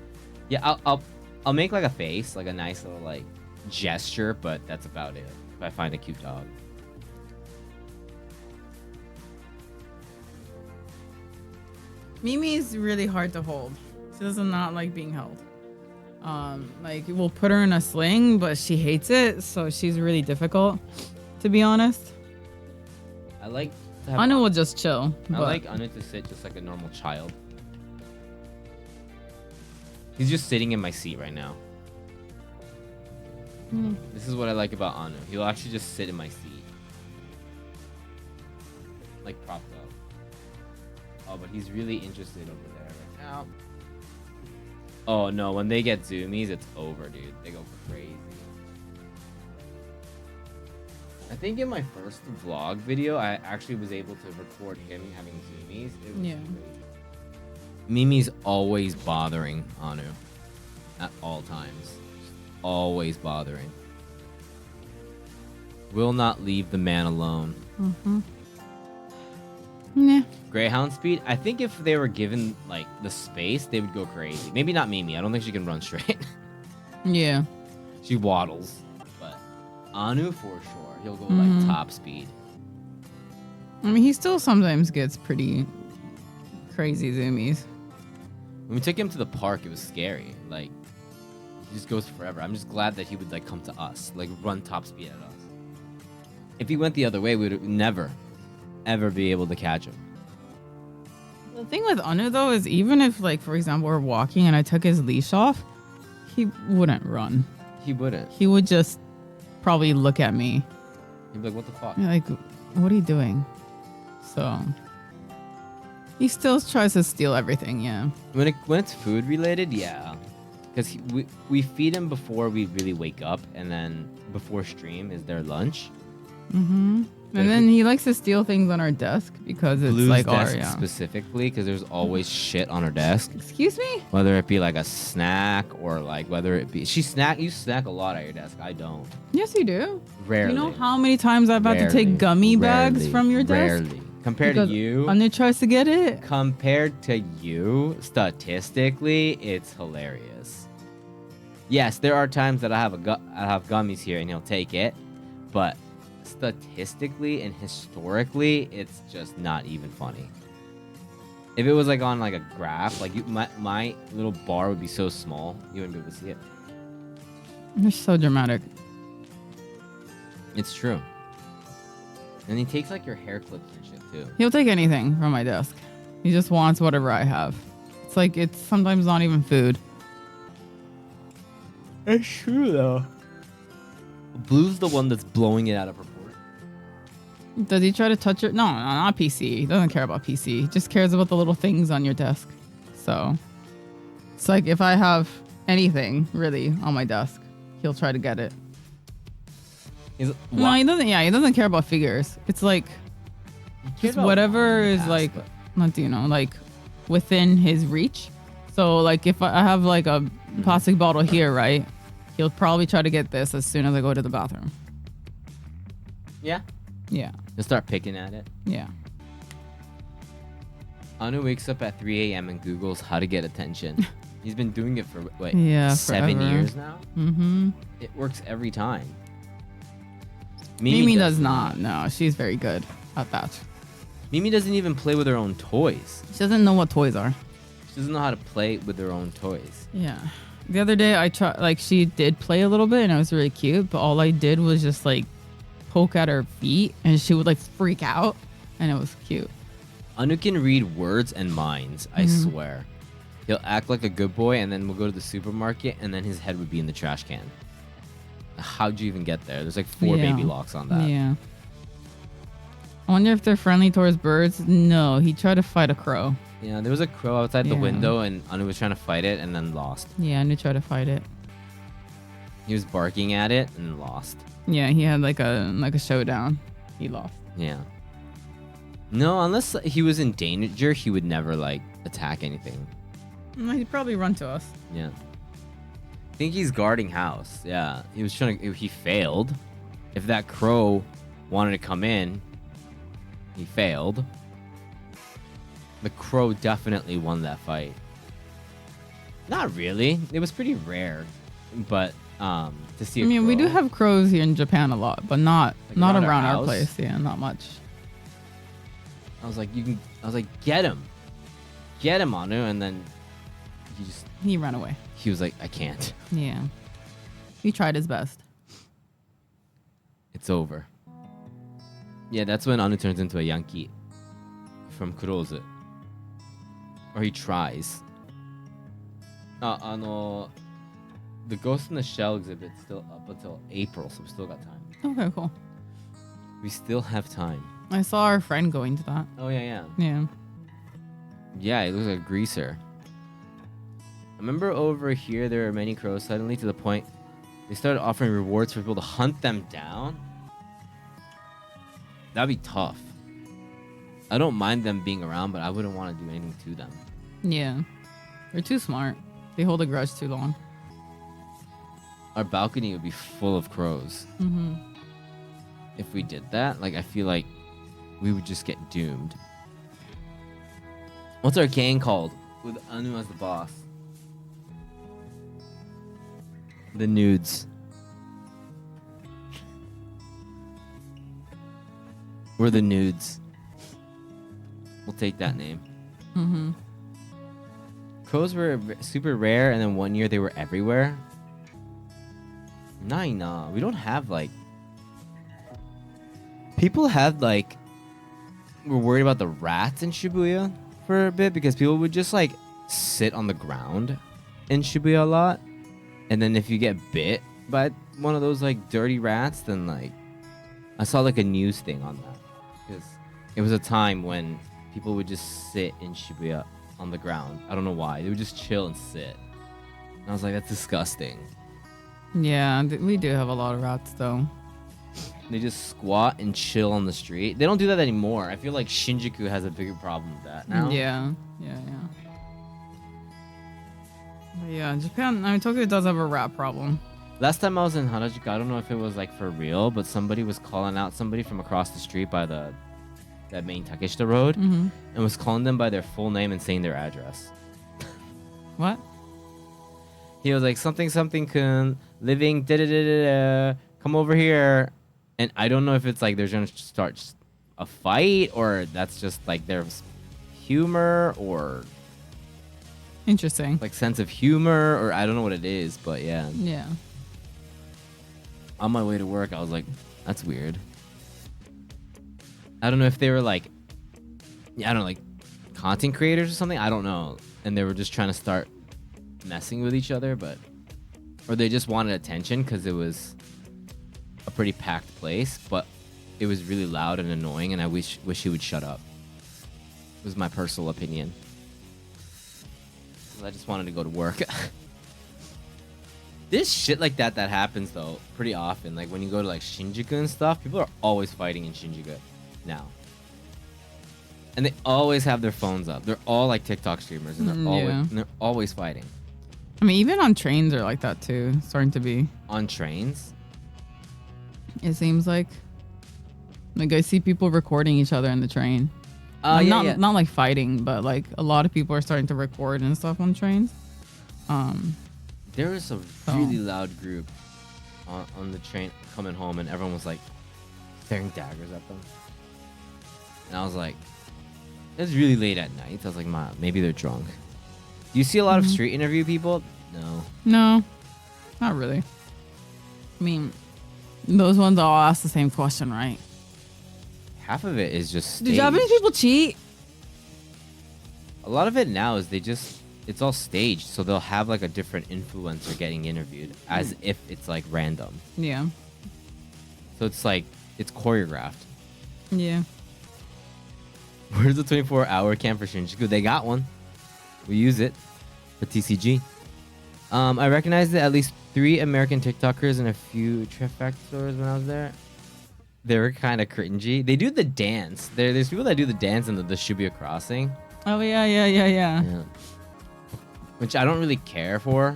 Yeah, I'll make like a face, like a nice little like gesture, but that's about it. If I find a cute dog.
Mimi is really hard to hold. She does not like being held. Like we'll put her in a sling, but she hates it, so she's really difficult, to be honest.
I like to have
Anu will just chill.
I like Anu to sit just like a normal child. He's just sitting in my seat right now. This is what I like about Anu. He'll actually just sit in my seat. Like propped up. Oh, but he's really interested over there right now. Oh no, when they get zoomies, it's over, dude. They go crazy. I think in my first vlog video, I actually was able to record him having zoomies. It was crazy. Mimi's always bothering Anu. At all times. Always bothering. Will not leave the man alone.
Mm-hmm. Yeah.
Greyhound speed? I think if they were given like the space, they would go crazy. Maybe not Mimi. I don't think she can run straight.
Yeah.
She waddles. But Anu for sure. He'll go like top speed.
I mean, he still sometimes gets pretty crazy zoomies.
When we took him to the park, it was scary. Like, he just goes forever. I'm just glad that he would like come to us, like run top speed at us. If he went the other way, we would never, ever be able to catch him.
The thing with Anu though is even if like, for example, we're walking and I took his leash off, he wouldn't run.
He wouldn't.
He would just probably look at me.
He'd be like, what the fuck?
Like, what are you doing? So he still tries to steal everything, yeah.
When it's food related, yeah. Because we feed him before we really wake up, and then before stream is their lunch.
Mm-hmm. And then he likes to steal things on our desk because it's
Blue's
like
desk
our, yeah.
specifically, because there's always shit on her desk.
Excuse me?
Whether it be like a snack or like whether it be you snack a lot at your desk. I don't.
Yes, you do.
Rarely.
Do you know how many times I've had to take gummy bags from your desk?
Rarely. Compared
Because
to you,
Anu tries to get it.
compared to you, statistically, it's hilarious. Yes, there are times that I have gummies here and he'll take it, but statistically and historically, it's just not even funny. If it was like on like a graph, like my little bar would be so small, you wouldn't be able to see it.
You're so dramatic.
It's true. And he takes like your hair clips and shit too.
He'll take anything from my desk. He just wants whatever I have. It's like it's sometimes not even food.
It's true though. Blue's the one that's blowing it out of proportion.
Does he try to touch it? No, not PC. He doesn't care about PC. He just cares about the little things on your desk. So it's like if I have anything really on my desk, he'll try to get it. No, he doesn't. Yeah, he doesn't care about figures. It's like just whatever is like, not like within his reach. So like if I have like a plastic bottle here, right? He'll probably try to get this as soon as I go to the bathroom.
Yeah.
Yeah.
He'll start picking at it.
Yeah.
Anu wakes up at 3 a.m. and Googles how to get attention. He's been doing it for, 7
forever.
years now?
Mm-hmm.
It works every time.
Mimi does not. No, she's very good at that.
Mimi doesn't even play with her own toys.
She doesn't know what toys are.
She doesn't know how to play with her own toys.
Yeah. The other day I tried, like she did play a little bit and it was really cute, but all I did was just like poke at her feet and she would like freak out and it was cute.
Anu can read words and minds, I swear. He'll act like a good boy and then we'll go to the supermarket and then his head would be in the trash can. How'd you even get there? There's like 4 baby locks on that.
Yeah. I wonder if they're friendly towards birds. No, he tried to fight a crow.
Yeah, there was a crow outside the window and Anu was trying to fight it and then lost.
Yeah, Anu tried to fight it.
He was barking at it and lost.
Yeah, he had like a showdown. He lost.
Yeah. No, unless he was in danger, he would never like attack anything.
He'd probably run to us.
Yeah. I think he's guarding house. Yeah. He was trying to. He failed. If that crow wanted to come in, he failed. The crow definitely won that fight. Not really. It was pretty rare, but to see.
We do have crows here in Japan a lot, but not around our place. Yeah, not much.
I was like, get him, Anu, and then
he ran away.
He was like, I can't.
Yeah, he tried his best.
It's over. Yeah, that's when Anu turns into a Yankee from Kurozu. Or he tries. The Ghost in the Shell exhibit's still up until April, so we still got time.
Okay, cool.
We still have time.
I saw our friend going to that.
Oh, yeah.
Yeah.
Yeah, he looks like a greaser. I remember over here there were many crows suddenly to the point they started offering rewards for people to hunt them down. That'd be tough. I don't mind them being around, but I wouldn't want to do anything to them.
Yeah. They're too smart. They hold a grudge too long.
Our balcony would be full of crows.
Mm-hmm.
If we did that, like, I feel like we would just get doomed. What's our gang called? With Anu as the boss. The Nudes. We're the Nudes. We'll take that name.
Mm-hmm.
Crows were super rare, and then one year they were everywhere. Nah. We don't have, like... People had, like... Were worried about the rats in Shibuya for a bit, because people would just, like, sit on the ground in Shibuya a lot. And then if you get bit by one of those, like, dirty rats, then, like... I saw, like, a news thing on that. Because it was a time when people would just sit in Shibuya on the ground. I don't know why. They would just chill and sit. And I was like, that's disgusting.
Yeah, we do have a lot of rats, though.
They just squat and chill on the street. They don't do that anymore. I feel like Shinjuku has a bigger problem with that now.
Yeah. But yeah, Japan, Tokyo does have a rat problem.
Last time I was in Harajuku, I don't know if it was like for real, but somebody was calling out somebody from across the street by the that main Takeshita Road,
Mm-hmm.
and was calling them by their full name and saying their address.
What?
He was like, something kun, living, da da da da da, come over here. And I don't know if it's like they're gonna start a fight, or that's just like their humor, or
Interesting.
like sense of humor, or I don't know what it is, but yeah.
Yeah.
On my way to work, I was like, that's weird. I don't know if they were like, I don't know, like content creators or something. I don't know. And they were just trying to start messing with each other, or they just wanted attention because it was a pretty packed place, but it was really loud and annoying, and I wish he would shut up. It was my personal opinion. I just wanted to go to work. This shit like that happens though pretty often. Like when you go to like Shinjuku and stuff, people are always fighting in Shinjuku now. And they always have their phones up. They're all like TikTok streamers, and they're always fighting.
I mean, even on trains are like that too. Starting to be.
On trains?
It seems like I see people recording each other in the train. Not like fighting, but like a lot of people are starting to record and stuff on trains.
There was a really loud group on the train coming home, and everyone was like staring daggers at them. And I was like, it was really late at night. I was like, maybe they're drunk. Do you see a lot of street interview people?
No, not really. I mean, those ones all ask the same question, right?
Half of it is just
Do
staged.
Japanese people cheat?
A lot of it now is it's all staged, so they'll have like a different influencer getting interviewed as if it's like random.
Yeah.
So it's like, it's choreographed.
Yeah.
Where's the 24-hour cam for Shinjuku? They got one. We use it for TCG. I recognized at least 3 American TikTokers and a few Trifecta stores when I was there. They were kind of cringy. They do the dance. There's people that do the dance in the Shibuya crossing.
Oh yeah.
Which I don't really care for,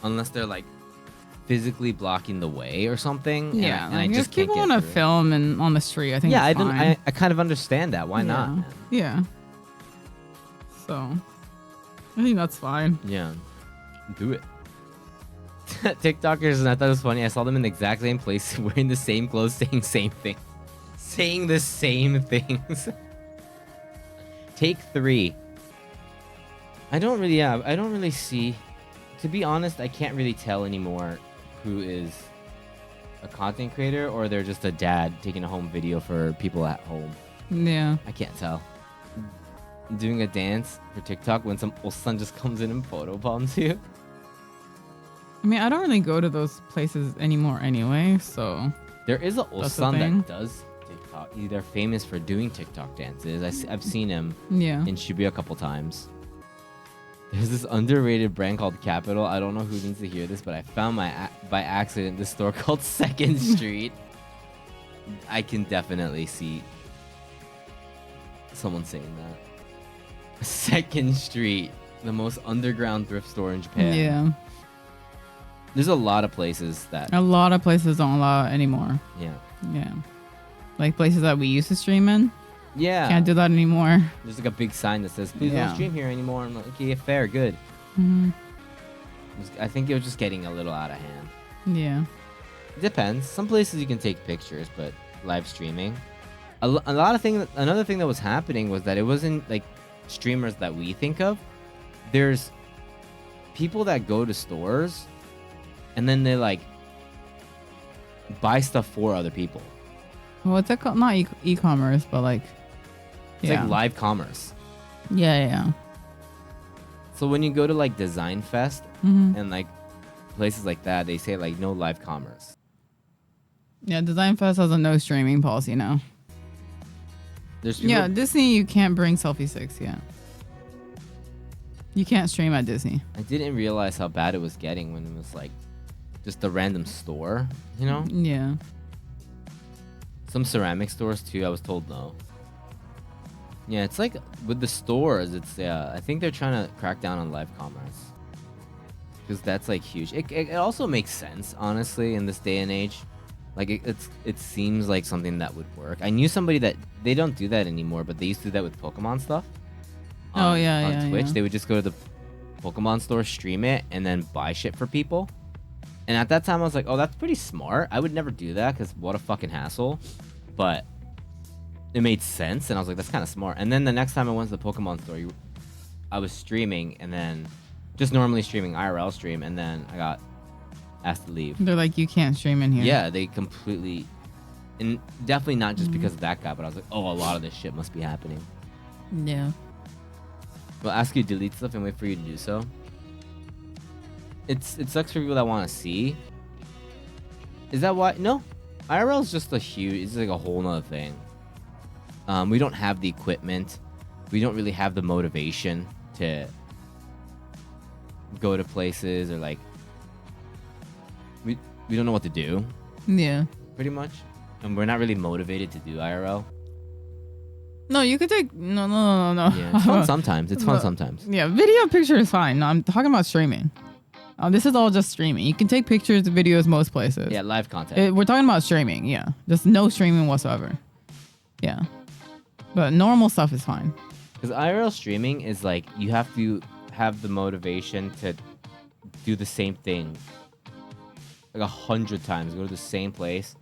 unless they're like physically blocking the way or something.
Yeah,
and I just can't
people
get
want to
through it.
film and on the street. I think.
Yeah,
it's fine.
I kind of understand that. Why not? Man?
Yeah. So, I think that's fine.
Yeah, do it. TikTokers, and I thought it was funny. I saw them in the exact same place, wearing the same clothes, saying the same things. Take 3. I don't really see. To be honest, I can't really tell anymore who is a content creator or they're just a dad taking a home video for people at home.
Yeah.
I can't tell. Doing a dance for TikTok when some son just comes in and photobombs you.
I mean, I don't really go to those places anymore anyway, so.
There is a
That's the
Osan
thing.
that does TikTok. They're famous for doing TikTok dances. I've seen him
Yeah.
in Shibuya a couple times. There's this underrated brand called Capital. I don't know who needs to hear this, but I found by accident this store called Second Street. I can definitely see someone saying that. Second Street, the most underground thrift store in Japan.
Yeah.
There's a lot of places that.
A lot of places don't allow it anymore.
Yeah.
Yeah. Like places that we used to stream in.
Yeah.
Can't do that anymore.
There's like a big sign that says, please
Yeah.
don't stream here anymore. I'm like, okay, fair, good.
Mhm.
I think it was just getting a little out of hand.
Yeah.
It depends. Some places you can take pictures, but live streaming. Another thing that was happening was that it wasn't like streamers that we think of. There's people that go to stores and then they like buy stuff for other people.
What's it called? Not e-commerce, but like.
It's like live commerce.
Yeah.
So when you go to like Design Fest
Mm-hmm.
and like places like that, they say like no live commerce.
Yeah, Design Fest has a no streaming policy now.
There's people,
Yeah, Disney, you can't bring selfie sticks. Yeah. You can't stream at Disney.
I didn't realize how bad it was getting when it was like just a random store, you know?
Yeah.
Some ceramic stores too, I was told no. Yeah, it's like with the stores, it's I think they're trying to crack down on live commerce. Because that's like huge. It also makes sense, honestly, in this day and age. Like it seems like something that would work. I knew somebody that they don't do that anymore, but they used to do that with Pokemon stuff. On Twitch, they would just go to the Pokemon store, stream it, and then buy shit for people. And at that time, I was like, oh, that's pretty smart. I would never do that because what a fucking hassle. But it made sense, and I was like, that's kind of smart. And then the next time I went to the Pokemon store, I was streaming, and then just normally streaming IRL stream, and then I got asked to leave.
They're like, you can't stream in here.
Yeah, they completely, and definitely not just because of that guy, but I was like, oh, a lot of this shit must be happening.
Yeah.
They'll ask you to delete stuff and wait for you to do so. It sucks for people that want to see. Is that why? No, IRL is just it's like a whole nother thing. We don't have the equipment. We don't really have the motivation to go to places, or like we don't know what to do.
Yeah.
Pretty much, and we're not really motivated to do IRL.
No, you could take no.
Yeah, it's fun sometimes. It's fun sometimes.
Yeah, video picture is fine. No, I'm talking about streaming. This is all just streaming. You can take pictures and videos most places.
Yeah, live content.
We're talking about streaming. Yeah, just no streaming whatsoever. Yeah, but normal stuff is fine.
Because IRL streaming is like you have to have the motivation to do the same thing like 100 times. Go to the same place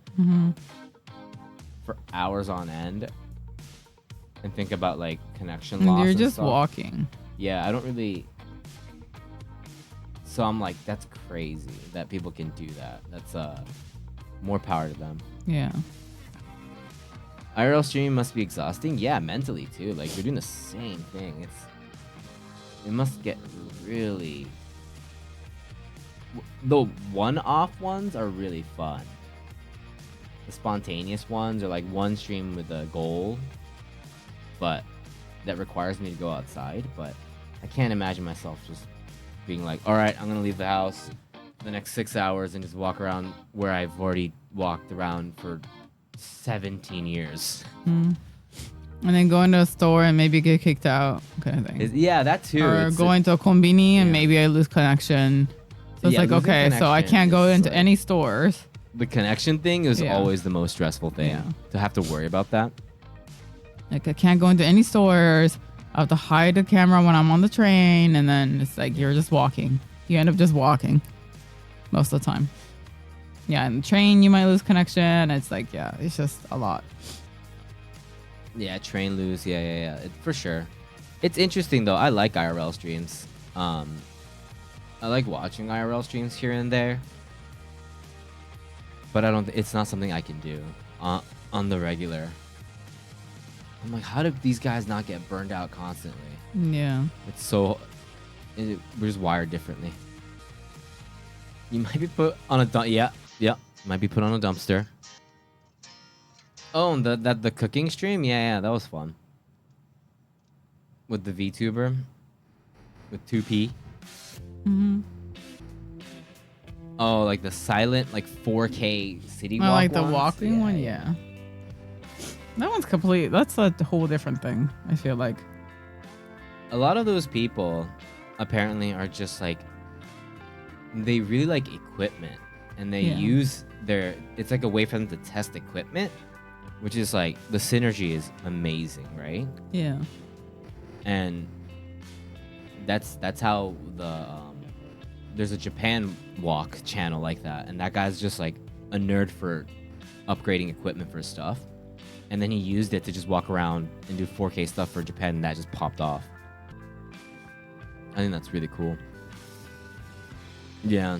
for hours on end. And think about like connection loss.
You're
and
just
stuff.
walking.
Yeah, I don't really. So I'm like, that's crazy that people can do that. That's more power to them.
Yeah.
IRL streaming must be exhausting. Yeah, mentally too. Like you're doing the same thing. It must get really. The one-off ones are really fun. The spontaneous ones are like one stream with a goal. But that requires me to go outside. But I can't imagine myself just being like, all right, I'm gonna leave the house for the next 6 hours and just walk around where I've already walked around for 17 years.
And then go into a store and maybe get kicked out, kind of thing.
Yeah, that too.
Or going to a konbini and maybe I lose connection. So it's like, okay, so I can't go into
like,
any stores.
The connection thing is always the most stressful thing. To have to worry about that.
Like I can't go into any stores. I have to hide the camera when I'm on the train, and then it's like you're just walking. You end up just walking most of the time. Yeah, and the train you might lose connection. It's like, yeah, it's just a lot.
Yeah, train lose. Yeah. For sure. It's interesting though. I like IRL streams. I like watching IRL streams here and there. But it's not something I can do on the regular. I'm like, how do these guys not get burned out constantly?
Yeah.
We're just wired differently. You might be put on a yeah. Might be put on a dumpster. Oh, and the cooking stream? Yeah, that was fun. With the VTuber. With 2P. Oh, like the silent, like 4K city walk.
I like the
ones?
walking one, yeah. That one's complete. That's a whole different thing, I feel like.
A lot of those people apparently are just like, they really like equipment, and they use it's like a way for them to test equipment, which is like, the synergy is amazing, right?
Yeah.
And that's how there's a Japan walk channel like that, and that guy's just like a nerd for upgrading equipment for stuff. And then he used it to just walk around and do 4K stuff for Japan, and that just popped off. I think that's really cool. Yeah.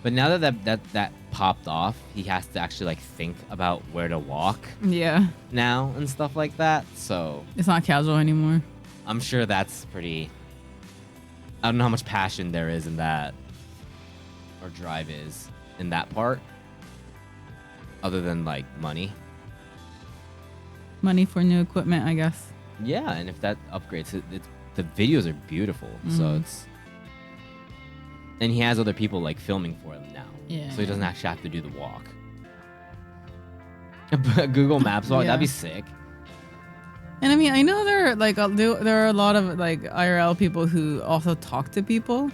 But now that popped off, he has to actually like think about where to walk.
Yeah.
Now and stuff like that. So
it's not casual anymore.
I'm sure that's pretty. I don't know how much passion there is in that, or drive is in that part, other than like money.
Money for new equipment, I guess.
Yeah, and if that upgrades it, the videos are beautiful. So it's, and he has other people like filming for him now.
Yeah.
So he doesn't actually have to do the walk. Google Maps walk, that'd be sick.
And I mean, I know there are like there are a lot of like IRL people who also talk to people.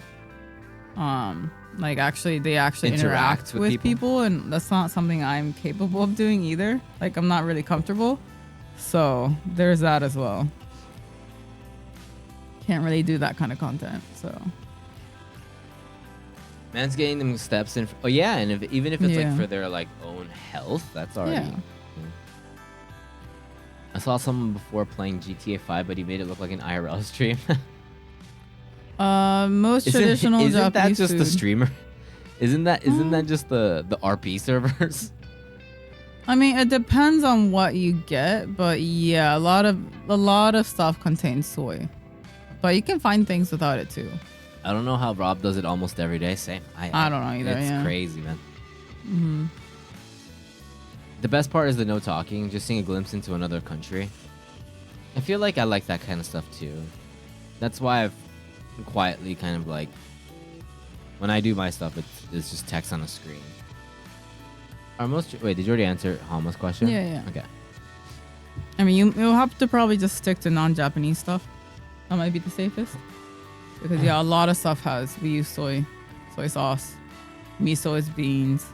Like they actually interact with people, and that's not something I'm capable of doing either. Like I'm not really comfortable. So there's that as well. Can't really do that kind of content. So
man's getting them steps in. Oh yeah, and even if it's like for their like own health, that's already.
Yeah.
I saw someone before playing GTA 5, but he made it look like an IRL stream.
Most traditional
isn't
Japanese
that just
food.
the streamer? Isn't that just the RP servers?
I mean, it depends on what you get, but yeah, a lot of stuff contains soy, but you can find things without it too.
I don't know how Rob does it almost every day. Same.
I don't know either.
It's crazy, man. The best part is the no talking, just seeing a glimpse into another country. I feel like I like that kind of stuff too. That's why I've quietly kind of like, when I do my stuff, it's just text on a screen. Wait, did you already answer Hama's question?
Yeah.
Okay.
I mean, you'll have to probably just stick to non-Japanese stuff. That might be the safest. Because yeah, a lot of stuff we use soy sauce. Miso is beans.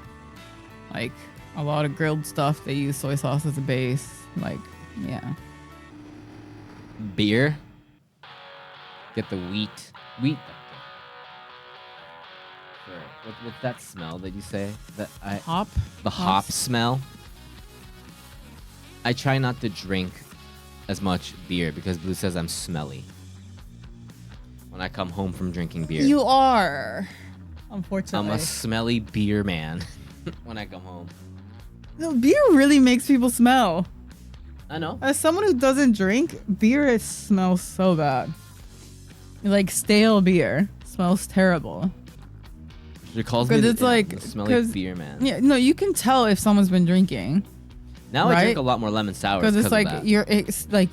Like a lot of grilled stuff, they use soy sauce as a base. Like, yeah.
Beer. Get the wheat. What's that smell that you say?
Hop?
The hop smell. I try not to drink as much beer because Blue says I'm smelly when I come home from drinking beer.
You are, unfortunately.
I'm a smelly beer man when I come home.
No, beer really makes people smell.
I know.
As someone who doesn't drink, beer smells so bad. Like stale beer smells terrible.
It calls me
the
smelly beer man.
Yeah, no, you can tell if someone's been drinking.
Now I drink a lot more lemon sours
because it's like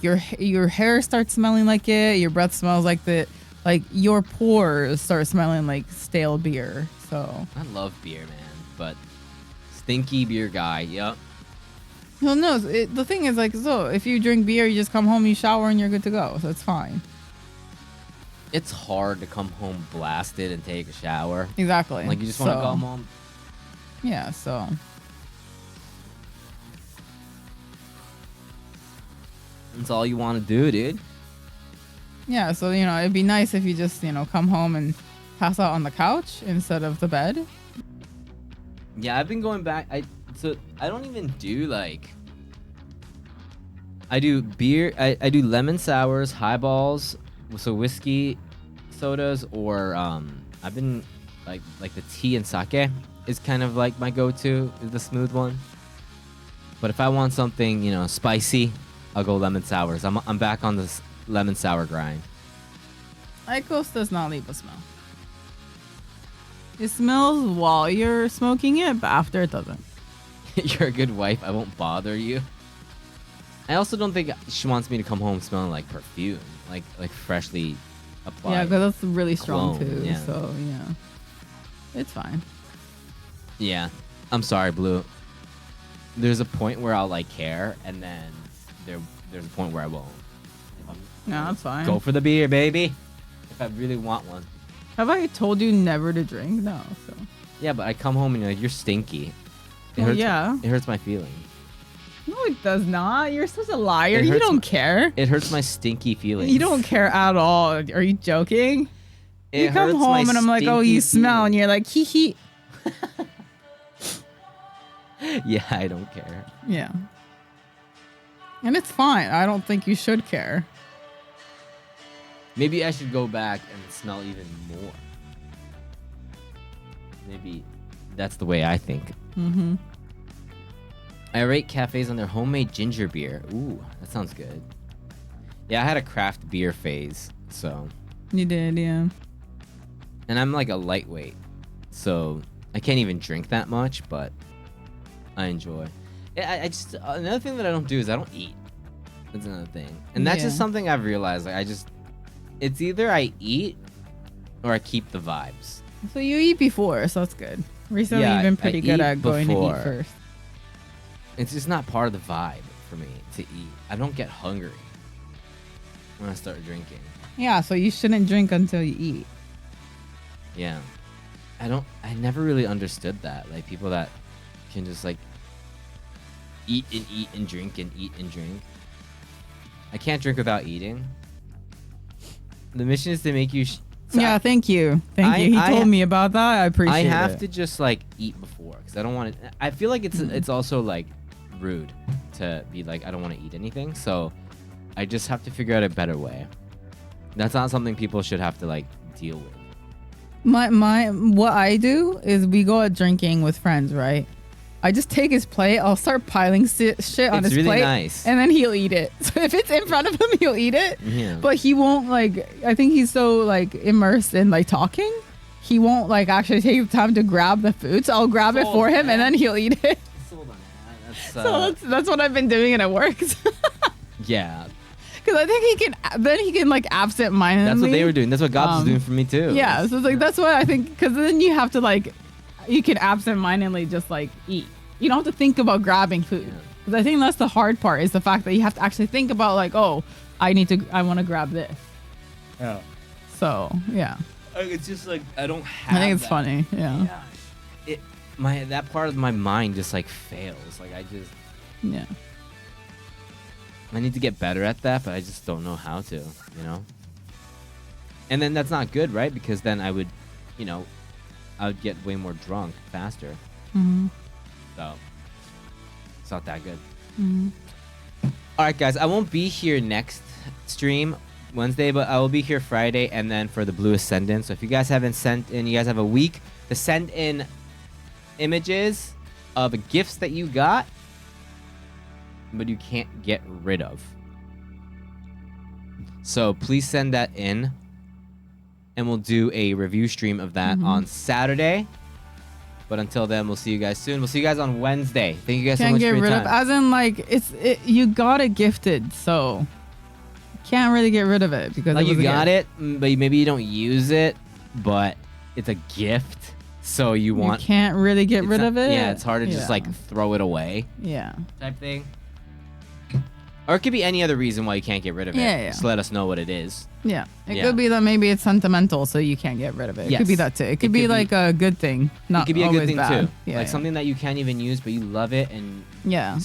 your hair starts smelling like it. Your breath smells like your pores start smelling like stale beer. So
I love beer, man, but stinky beer guy. Yep.
Well, no, the thing is so if you drink beer, you just come home, you shower, and you're good to go. So it's fine.
It's hard to come home blasted and take a shower.
Exactly.
Like you just want to come home.
Yeah. So.
That's all you want to do, dude.
Yeah, so it'd be nice if you just come home and pass out on the couch instead of the bed.
Yeah, I've been going back. I don't even do I do beer. I do lemon sours, highballs, so whiskey, sodas, or I've been like the tea and sake is kind of like my go-to, is the smooth one. But if I want something spicy, I'll go lemon sours. I'm back on this lemon sour grind.
IQOS does not leave a smell. It smells while you're smoking it, but after it doesn't.
You're a good wife. I won't bother you. I also don't think she wants me to come home smelling like perfume, like freshly applied.
Yeah, because that's really strong
cologne,
too.
yeah.
So yeah, it's fine.
Yeah, I'm sorry, Blue. There's a point where I'll care, and then there's a point where I won't.
No, that's fine.
Go for the beer, baby. If I really want one.
Have I told you never to drink? No. So.
Yeah, but I come home and you're like, you're stinky. It
Well,
hurts,
yeah.
It hurts my feelings.
No, it does not. You're such a liar. You don't care.
It hurts my stinky feelings.
You don't care at all. Are you joking? You come home and I'm like, oh, you smell, and you're like, hee hee.
Yeah, I don't care.
Yeah. And it's fine. I don't think you should care.
Maybe I should go back and smell even more. Maybe that's the way I think.
Mm-hmm.
I rate cafes on their homemade ginger beer. Ooh, that sounds good. Yeah, I had a craft beer phase, so.
You did, yeah.
And I'm like a lightweight, so I can't even drink that much, but I enjoy. I just another thing that I don't do is I don't eat. That's another thing, and that's just something I've realized. It's either I eat or I keep the vibes.
So you eat before, so that's good. Recently,
Yeah,
you've been pretty good at going to
before.
eat first.
It's just not part of the vibe for me to eat. I don't get hungry when I start drinking.
Yeah, so you shouldn't drink until you eat.
Yeah. I never really understood that. Like people that can just like eat and drink and eat and drink. I can't drink without eating. The mission is to make you.
Thank you. Thank you. He told me about that. I appreciate it.
I have to just like eat before because I don't want to. I feel like it's also like rude to be like I don't want to eat anything. So I just have to figure out a better way. That's not something people should have to like deal with.
What I do is we go out drinking with friends, right? I just take his plate. I'll start piling shit on his
really
plate,
nice.
and then he'll eat it. So if it's in front of him, he'll eat it.
Yeah.
But he won't like. I think he's so like immersed in like talking, he won't like actually take the time to grab the food. So I'll grab it for him, and then he'll eat it. So that's what I've been doing, and it works.
Yeah.
Because I think he can like absent-mindedly.
That's what they were doing. That's what Gobs was doing for me too.
Yeah, so it's like that's what I think. Because then you have to like, you can absent-mindedly just like eat. You don't have to think about grabbing food. Because I think that's the hard part is the fact that you have to actually think about like, oh, I want to grab this.
Yeah.
So yeah.
It's just like I don't have.
I think it's funny. Yeah.
That part of my mind just like fails. Like I just.
Yeah.
I need to get better at that, but I just don't know how to, you know? And then that's not good, right? Because then I would get way more drunk faster.
Mm-hmm.
So, it's not that good.
Mm-hmm.
All right, guys. I won't be here next stream Wednesday, but I will be here Friday and then for the Blluist Sendin. So if you guys haven't sent in, you guys have a week to send in images of gifts that you got, but you can't get rid of. So please send that in, and we'll do a review stream of that on Saturday. But until then, we'll see you guys soon. We'll see you guys on Wednesday. Thank you guys so much for your time. Can't get rid of,
as in like you got it gifted, so can't really get rid of it because
like you got it, but maybe you don't use it, but it's a gift, so you
can't really get rid of it.
Yeah, it's hard to just like throw it away.
Yeah,
type thing. Or it could be any other reason why you can't get rid of it.
Yeah.
Just let us know what it is.
Yeah. It could be that maybe it's sentimental, so you can't get rid of it. It
Yes.
could be that too. It could be like a good thing, not
it could be a
always
good thing
bad.
too.
Yeah,
Like something that you can't even use, but you love it, and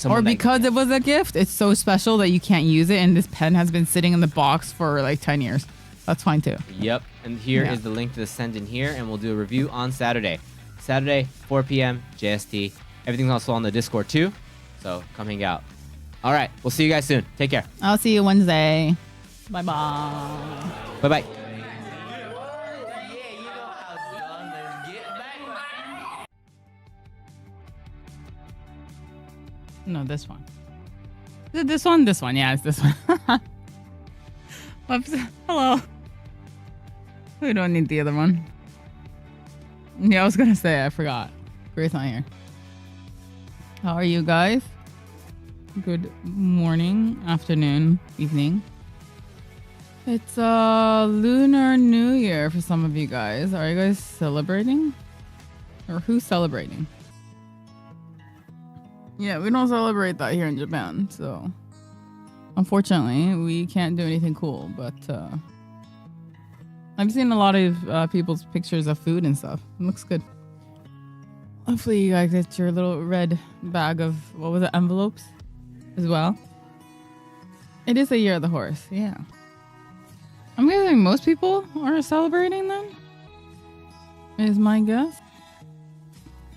or because it was a gift, it's so special that you can't use it, and this pen has been sitting in the box for like 10 years. That's fine too.
Yep. And here is the link to the send in here, and we'll do a review on Saturday. Saturday, 4 p.m. JST. Everything's also on the Discord too, so come hang out. All right, we'll see you guys soon. Take care.
I'll see you Wednesday. Bye bye.
Bye bye.
No, this one. This one? This one. Yeah, it's this one. Oops. Hello. We don't need the other one. Yeah, I was going to say, I forgot. Grace not here. How are you guys? Good morning, afternoon, evening. It's Lunar New Year for some of you guys. Are you guys celebrating? Or who's celebrating? Yeah, we don't celebrate that here in Japan, so unfortunately we can't do anything cool, but I've seen a lot of people's pictures of food and stuff. It looks good. Hopefully you guys get your little red bag of, what was it, envelopes as well. It is a year of the horse, yeah. I'm guessing most people are celebrating then, is my guess.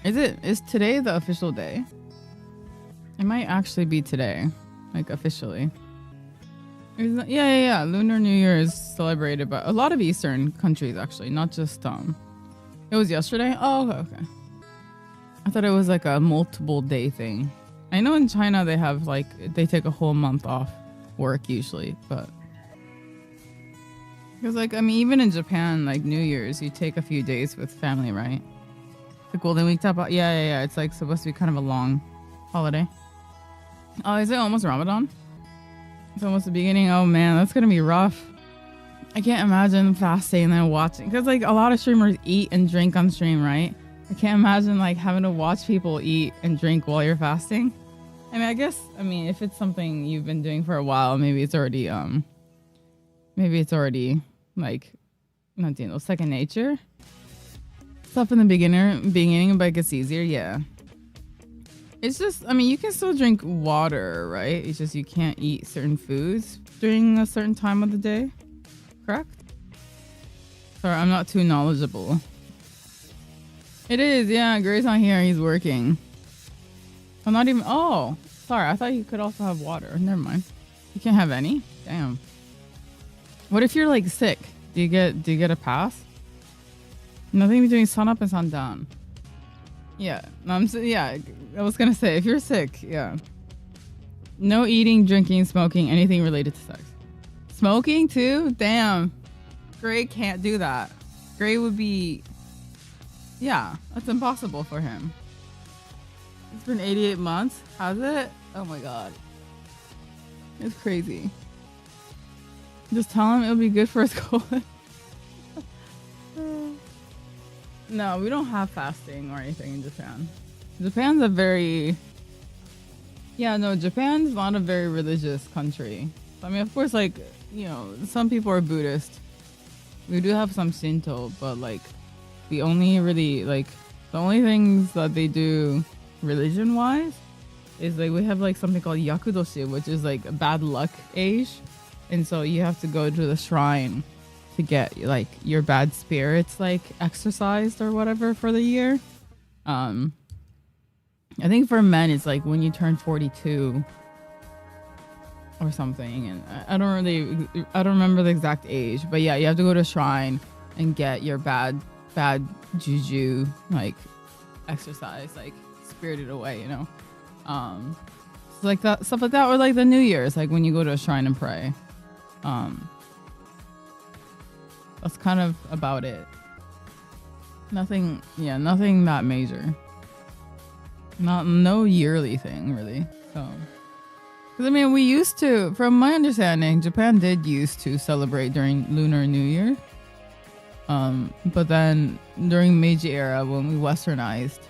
Is today the official day? It might actually be today, like officially. Yeah. Lunar New Year is celebrated by a lot of Eastern countries, actually, not just It was yesterday. Oh, okay. I thought it was like a multiple day thing. I know in China they have they take a whole month off work usually, but because even in Japan, like New Year's, you take a few days with family, right? The Golden Week type. Yeah. It's like supposed to be kind of a long holiday. Oh, is it almost Ramadan? It's almost the beginning. Oh man, that's gonna be rough. I can't imagine fasting and then watching, because like a lot of streamers eat and drink on stream, right? I can't imagine like having to watch people eat and drink while you're fasting. I guess if it's something you've been doing for a while, maybe it's already like, not second nature. stuff in the beginning, but it gets easier. Yeah. It's just, I mean, you can still drink water, right? It's just you can't eat certain foods during a certain time of the day. Correct? Sorry, I'm not too knowledgeable. It is, yeah. Gray's not here. He's working. I'm not even, oh, sorry. I thought you could also have water. Never mind. You can't have any? Damn. What if you're like sick? Do you get a pass? Nothing between sun up and sun down. Yeah, yeah. I was gonna say if you're sick, yeah. No eating, drinking, smoking, anything related to sex. Smoking too? Damn. Gray can't do that. Gray would be. Yeah, that's impossible for him. It's been 88 months. Has it? Oh my god. It's crazy. Just tell him it'll be good for his colon. No, we don't have fasting or anything in Japan. Japan's a very... Yeah, no, Japan's not a very religious country. I mean, of course, like, you know, some people are Buddhist. We do have some Shinto, but, like, the only things that they do religion-wise is, like, we have, like, something called Yakudoshi, which is, like, a bad luck age. And so you have to go to the shrine to get like your bad spirits like exorcised or whatever for the year. I think for men it's like when you turn 42 or something, and I don't remember the exact age, but yeah, you have to go to a shrine and get your bad juju like exorcised, like spirited away, you know. So like that stuff like that, or like the New Year's, like when you go to a shrine and pray. That's kind of about it. Nothing that major. No yearly thing really. So, because I mean, we used to, from my understanding, Japan did used to celebrate during Lunar New Year. But then during Meiji era, when we westernized,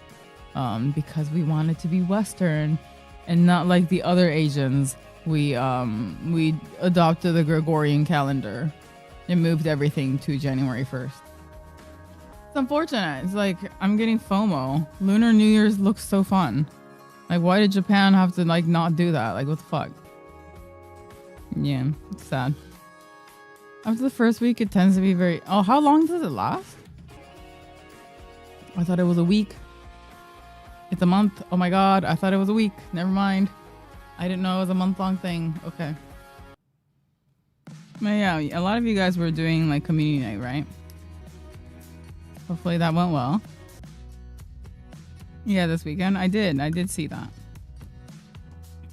because we wanted to be Western and not like the other Asians, we adopted the Gregorian calendar and moved everything to January 1st. It's unfortunate. It's like I'm getting FOMO. Lunar New Year's looks so fun. Like, why did Japan have to like not do that? Like, what the fuck? Yeah, it's sad. After the first week, it tends to be very... Oh, how long does it last? I thought it was a week. It's a month. Oh my god, I thought it was a week. Never mind. I didn't know it was a month-long thing. Okay. But yeah, a lot of you guys were doing like community night, right? Hopefully that went well. Yeah, this weekend. I did see that.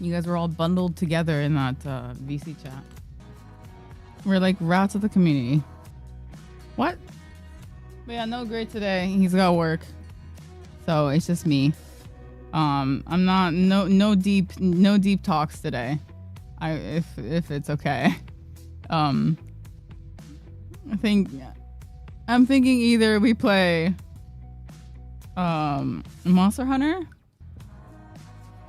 You guys were all bundled together in that VC chat. We're like rats of the community. What? But yeah, no Gray today. He's got work. So it's just me. I'm not no deep talks today. If it's okay. I'm thinking either we play Monster Hunter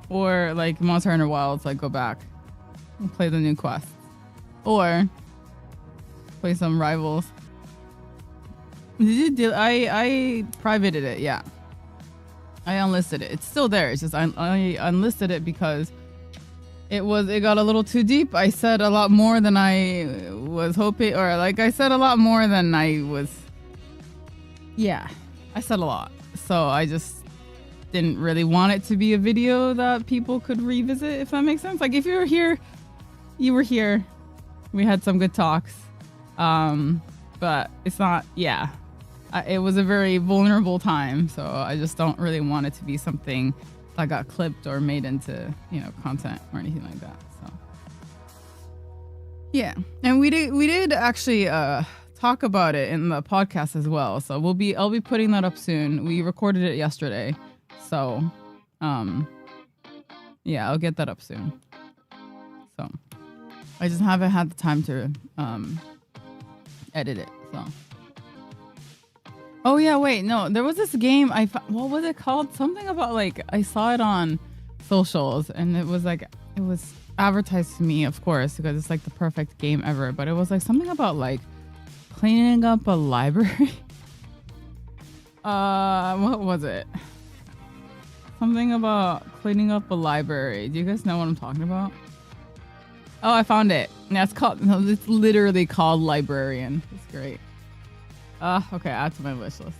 or like Monster Hunter Wilds, like go back and play the new quest, or play some Rivals. I privated it, yeah. I unlisted it. It's still there. It's just I unlisted it because it got a little too deep. I said a lot more than I was hoping, or like I said a lot more than I was. Yeah, I said a lot. So I just didn't really want it to be a video that people could revisit, if that makes sense. Like if you were here, you were here. We had some good talks. But it's not, yeah. It was a very vulnerable time, so I just don't really want it to be something that got clipped or made into, content or anything like that. So yeah, and we did actually talk about it in the podcast as well. So I'll be putting that up soon. We recorded it yesterday, so yeah, I'll get that up soon. So I just haven't had the time to edit it. So. Oh yeah, wait, no, there was this game what was it called? Something about like I saw it on socials and it was advertised to me, of course, because it's like the perfect game ever, but it was like something about like cleaning up a library. What was it? Something about cleaning up a library. Do you guys know what I'm talking about? Oh, I found it. Yeah, it's literally called Librarian. It's great. Okay, add to my wish list.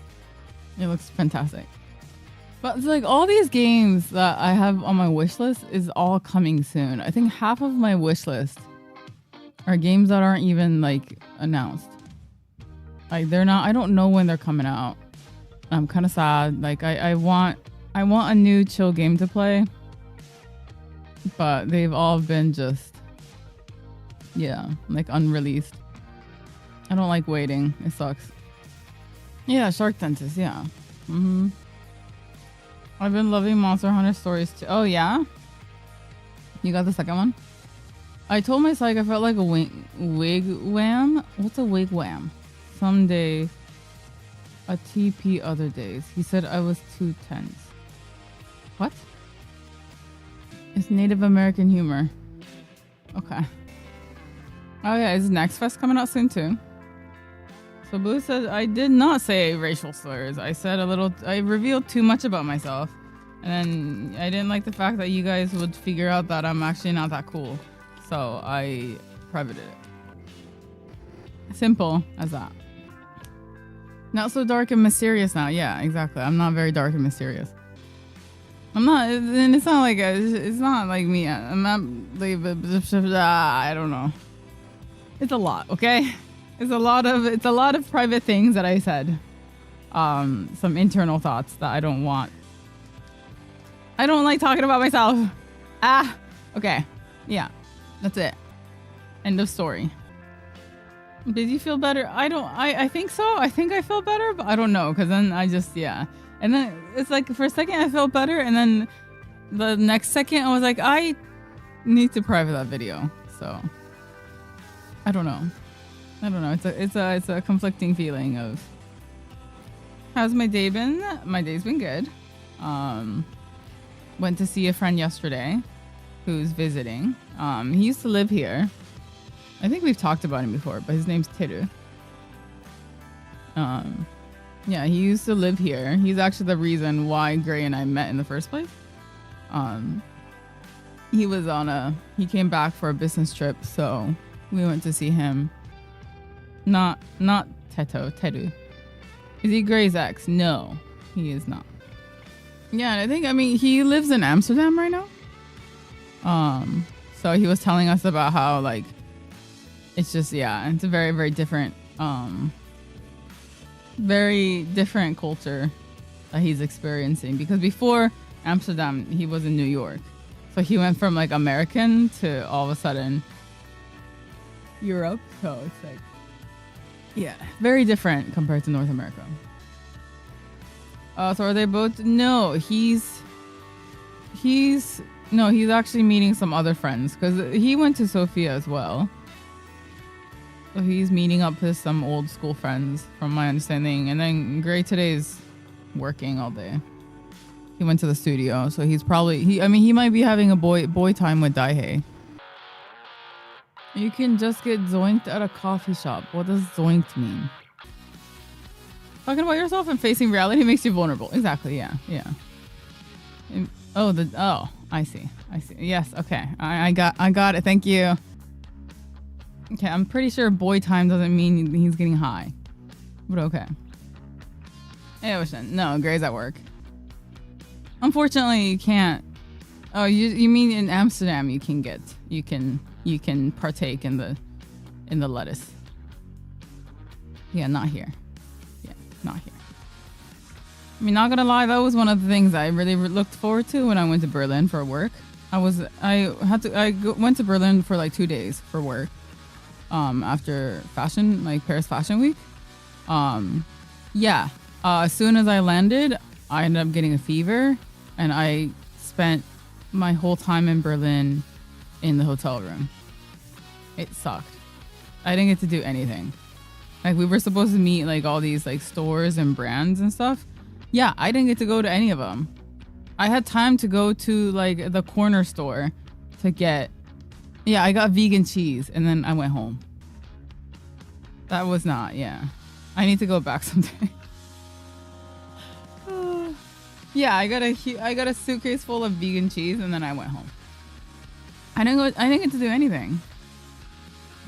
It looks fantastic. But it's like all these games that I have on my wish list is all coming soon. I think half of my wish list are games that aren't even like announced. Like they're not. I don't know when they're coming out. I'm kind of sad. Like I want a new chill game to play, but they've all been just like unreleased. I don't like waiting. It sucks. Yeah, Shark Dentist. Yeah. I've been loving Monster Hunter stories too. Oh yeah, you got the second one. I told my psych I felt like a wigwam. What's a wigwam? Someday, a TP other days. He said I was too tense. What? It's Native American humor. Okay. Oh yeah, is Next Fest coming out soon too? So Blue said I did not say racial slurs. I revealed too much about myself. And then I didn't like the fact that you guys would figure out that I'm actually not that cool. So I privated it. Simple as that. Not so dark and mysterious now. Yeah, exactly. I'm not very dark and mysterious. I'm not, and it's not like me. I'm not like, I don't know. It's a lot, okay? It's a lot of private things that I said. Some internal thoughts that I don't want. I don't like talking about myself. Okay. Yeah. That's it. End of story. Did you feel better? I think so. I think I felt better, but I don't know. Cause then and then it's like for a second I felt better. And then the next second I was like, I need to private that video. So I don't know. It's a conflicting feeling of how's my day been? My day's been good. Went to see a friend yesterday who's visiting. He used to live here. I think we've talked about him before, but his name's Teru. Yeah, he used to live here. He's actually the reason why Gray and I met in the first place. He came back for a business trip, so we went to see him. Not Teru. Is he Gray's ex? No, he is not. Yeah, and he lives in Amsterdam right now. So he was telling us about how like it's just it's a very, very different culture that he's experiencing, because before Amsterdam he was in New York. So he went from like American to all of a sudden Europe. So it's like very different compared to North America. So are they both? No, he's actually meeting some other friends because he went to Sofia as well. So he's meeting up with some old school friends from my understanding. And then Gray today is working all day. He went to the studio, so he's probably he might be having a boy time with Daihei. You can just get zoinked at a coffee shop. What does zoinked mean? Talking about yourself and facing reality makes you vulnerable. Exactly. Yeah. I see. Yes. Okay. I got it. Thank you. Okay. I'm pretty sure boy time doesn't mean he's getting high, but okay. Hey, Ocean. No, Gray's at work. Unfortunately, you can't. Oh, you mean in Amsterdam you can partake in the lettuce. Yeah, not here. Not here. Not gonna lie, that was one of the things I really looked forward to when I went to Berlin for work. I went to Berlin for like 2 days for work. After fashion, like Paris Fashion Week. As soon as I landed, I ended up getting a fever, and I spent my whole time in Berlin in the hotel room. It sucked. I didn't get to do anything. Like, we were supposed to meet like all these like stores and brands and stuff. Yeah, I didn't get to go to any of them. I had time to go to like the corner store to get, I got vegan cheese and then I went home. That was not, I need to go back someday. Yeah, I got a suitcase full of vegan cheese, and then I went home. I didn't get to do anything.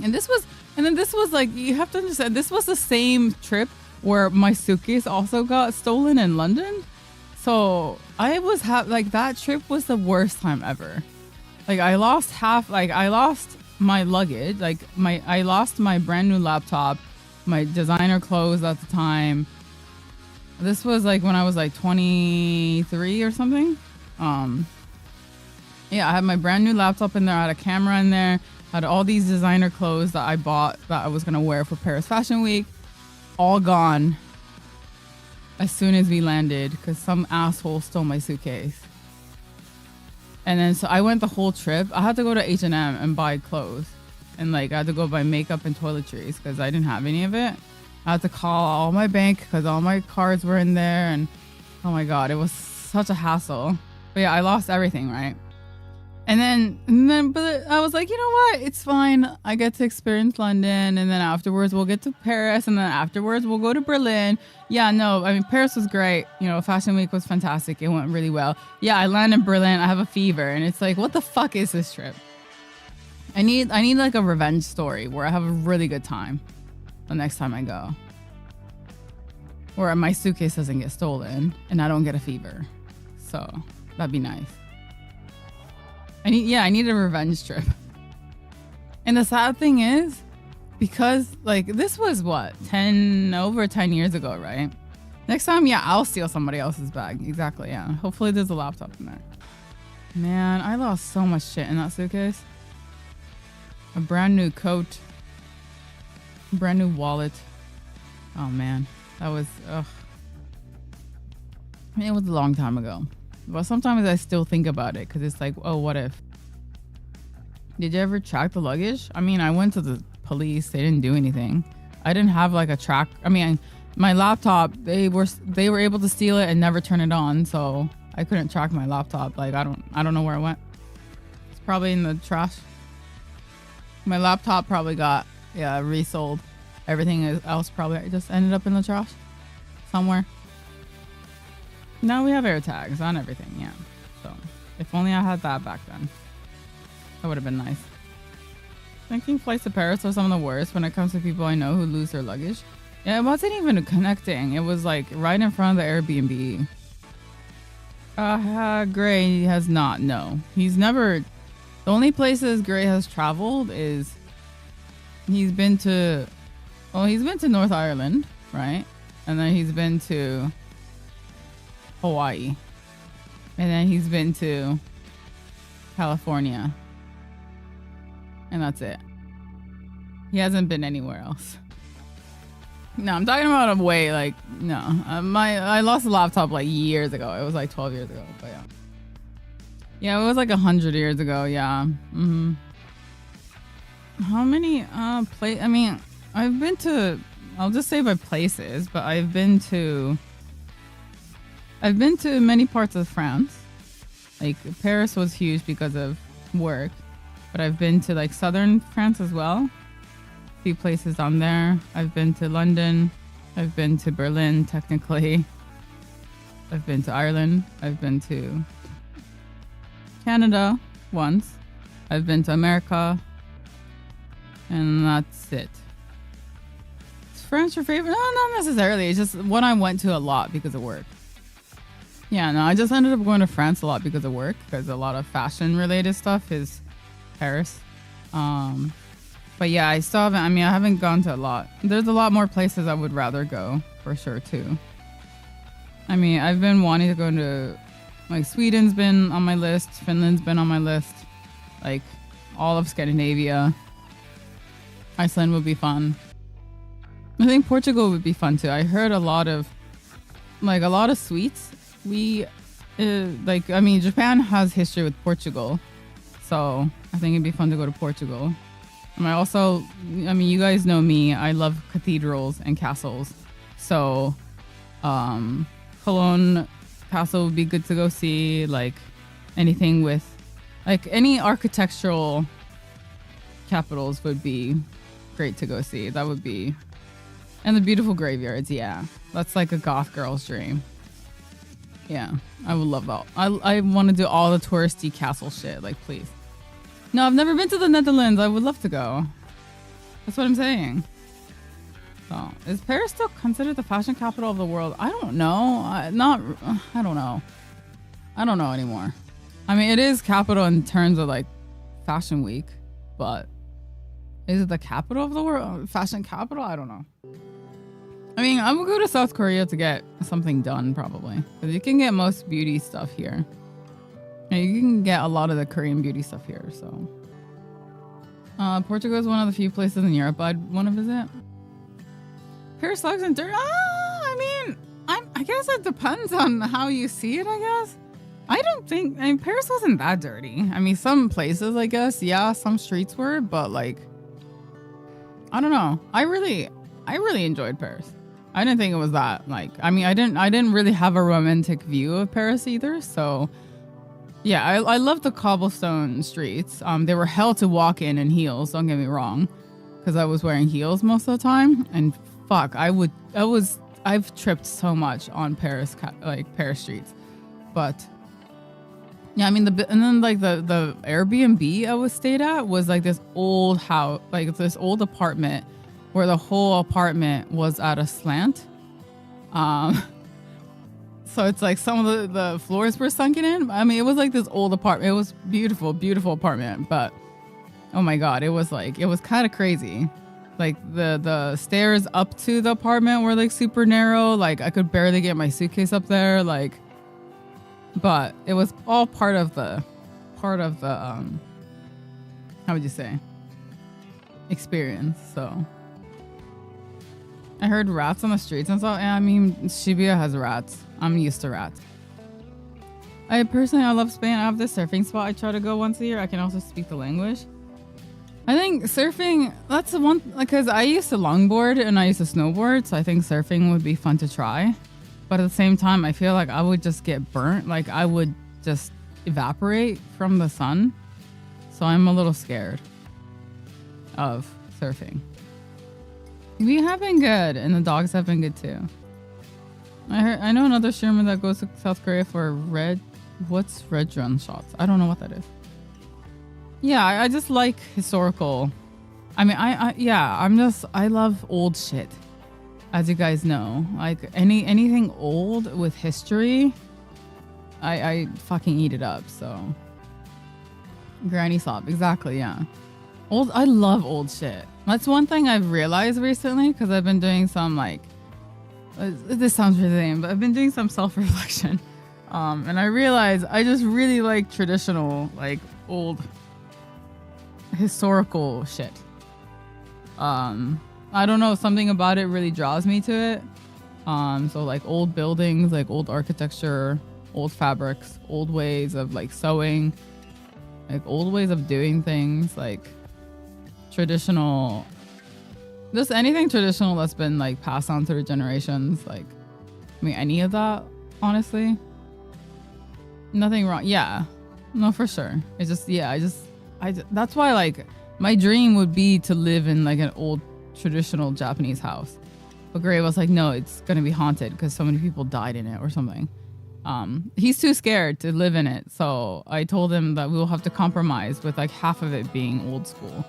And this was like, you have to understand, this was the same trip where my suitcase also got stolen in London. So I was like, that trip was the worst time ever. Like I lost my luggage. Like I lost my brand new laptop, my designer clothes at the time. This was like when I was like 23 or something. Yeah, I had my brand new laptop in there. I had a camera in there. I had all these designer clothes that I bought that I was going to wear for Paris Fashion Week. All gone as soon as we landed because some asshole stole my suitcase. And then so I went the whole trip. I had to go to H&M and buy clothes. And like I had to go buy makeup and toiletries because I didn't have any of it. I had to call all my bank because all my cards were in there. And oh my God, it was such a hassle. But yeah, I lost everything, right? And then, but I was like, you know what? It's fine. I get to experience London, and then afterwards we'll get to Paris, and then afterwards we'll go to Berlin. Yeah, no, I mean Paris was great. You know, Fashion Week was fantastic. It went really well. Yeah, I land in Berlin. I have a fever, and it's like, what the fuck is this trip? I need like a revenge story where I have a really good time the next time I go, where my suitcase doesn't get stolen and I don't get a fever. So that'd be nice. I need a revenge trip. And the sad thing is, because like this was what, over 10 years ago, right? Next time, yeah, I'll steal somebody else's bag. Exactly, yeah. Hopefully there's a laptop in there. Man, I lost so much shit in that suitcase. A brand new coat. A brand new wallet. Oh man, that was, ugh. I mean, it was a long time ago. But sometimes I still think about it because it's like, oh, what if? Did you ever track the luggage? I mean, I went to the police. They didn't do anything. I didn't have like a track. I mean, my laptop, they were able to steal it and never turn it on. So I couldn't track my laptop. Like, I don't know where it went. It's probably in the trash. My laptop probably got, resold. Everything else probably just ended up in the trash somewhere. Now we have air tags on everything, yeah. So if only I had that back then. That would have been nice. Thinking flights to Paris are some of the worst when it comes to people I know who lose their luggage. Yeah, it wasn't even connecting. It was like right in front of the Airbnb. Gray has not, no. He's never, the only places Gray has traveled is he's been to North Ireland, right? And then he's been to Hawaii. And then he's been to California. And that's it. He hasn't been anywhere else. No, I'm talking about I lost a laptop like years ago. It was like 12 years ago, but yeah. Yeah, it was like 100 years ago, yeah. Mm-hmm. How many I've been to, I'll just say by places, but I've been to many parts of France. Like Paris was huge because of work, but I've been to like southern France as well. A few places on there. I've been to London. I've been to Berlin, technically. I've been to Ireland. I've been to Canada once. I've been to America. And that's it. Is France your favorite? No, not necessarily. It's just one I went to a lot because of work. Yeah, no, I just ended up going to France a lot because of work, because a lot of fashion related stuff is Paris. But yeah, I haven't gone to a lot. There's a lot more places I would rather go, for sure, too. I mean, I've been wanting to go to, like, Sweden's been on my list, Finland's been on my list, like, all of Scandinavia. Iceland would be fun. I think Portugal would be fun, too. I heard a lot of sweets. Japan has history with Portugal, so I think it'd be fun to go to Portugal. And you guys know me, I love cathedrals and castles, so Cologne Castle would be good to go see. Like anything with, like, any architectural capitals would be great to go see. That would be, and the beautiful graveyards, yeah, that's like a goth girl's dream. Yeah, I would love that. I want to do all the touristy castle shit. Like, please. No, I've never been to the Netherlands. I would love to go. That's what I'm saying. So, is Paris still considered the fashion capital of the world? I don't know. I don't know. I don't know anymore. I mean, it is capital in terms of like Fashion Week, but is it the capital of the world? Fashion capital? I don't know. I mean, I will go to South Korea to get something done probably, because you can get most beauty stuff here. And you can get a lot of the Korean beauty stuff here. So, Portugal is one of the few places in Europe I'd want to visit. Paris, Lux, and dirt. I mean, I guess it depends on how you see it. I guess. I mean, Paris wasn't that dirty. I mean, some places, I guess, yeah, some streets were, but like, I don't know. I really enjoyed Paris. I didn't think it was that like. I mean, I didn't really have a romantic view of Paris either. So, yeah, I love the cobblestone streets. They were hell to walk in heels. Don't get me wrong, because I was wearing heels most of the time. And fuck, I've tripped so much on Paris streets, but. Yeah, I mean and then like the Airbnb I was stayed at was like this old house, like this old apartment where the whole apartment was at a slant. So it's like some of the floors were sunken in. I mean, it was like this old apartment. It was beautiful, beautiful apartment, but oh my God, it was kind of crazy. Like the stairs up to the apartment were like super narrow. Like I could barely get my suitcase up there. Like. But it was all part of the how would you say, experience. So I heard rats on the streets and stuff. I mean, Shibuya has rats. I'm used to rats. I love Spain. I have this surfing spot I try to go once a year. I can also speak the language. I think surfing, that's the one, because I used to longboard and I used to snowboard, so I think surfing would be fun to try. But at the same time, I feel like I would just get burnt. Like I would just evaporate from the sun. So I'm a little scared of surfing. We have been good, and the dogs have been good too. I know another streamer that goes to South Korea for red drum shots. I don't know what that is. Yeah, I just like historical. I mean, I love old shit. As you guys know, like anything old with history, I fucking eat it up. So, granny slop, exactly, yeah. I love old shit. That's one thing I've realized recently, because I've been doing some like, this sounds really lame, but I've been doing some self-reflection, and I realized I just really like traditional, like old historical shit. I don't know, something about it really draws me to it. So like old buildings, like old architecture, old fabrics, old ways of like sewing, like old ways of doing things, like traditional, just anything traditional that's been like passed on through generations. Like, I mean, any of that, honestly, nothing wrong. Yeah, no, for sure. It's just, yeah, that's why like my dream would be to live in like an old traditional Japanese house. But Gray was like, no, it's gonna be haunted because so many people died in it or something. He's too scared to live in it, so I told him that we'll have to compromise with like half of it being old school.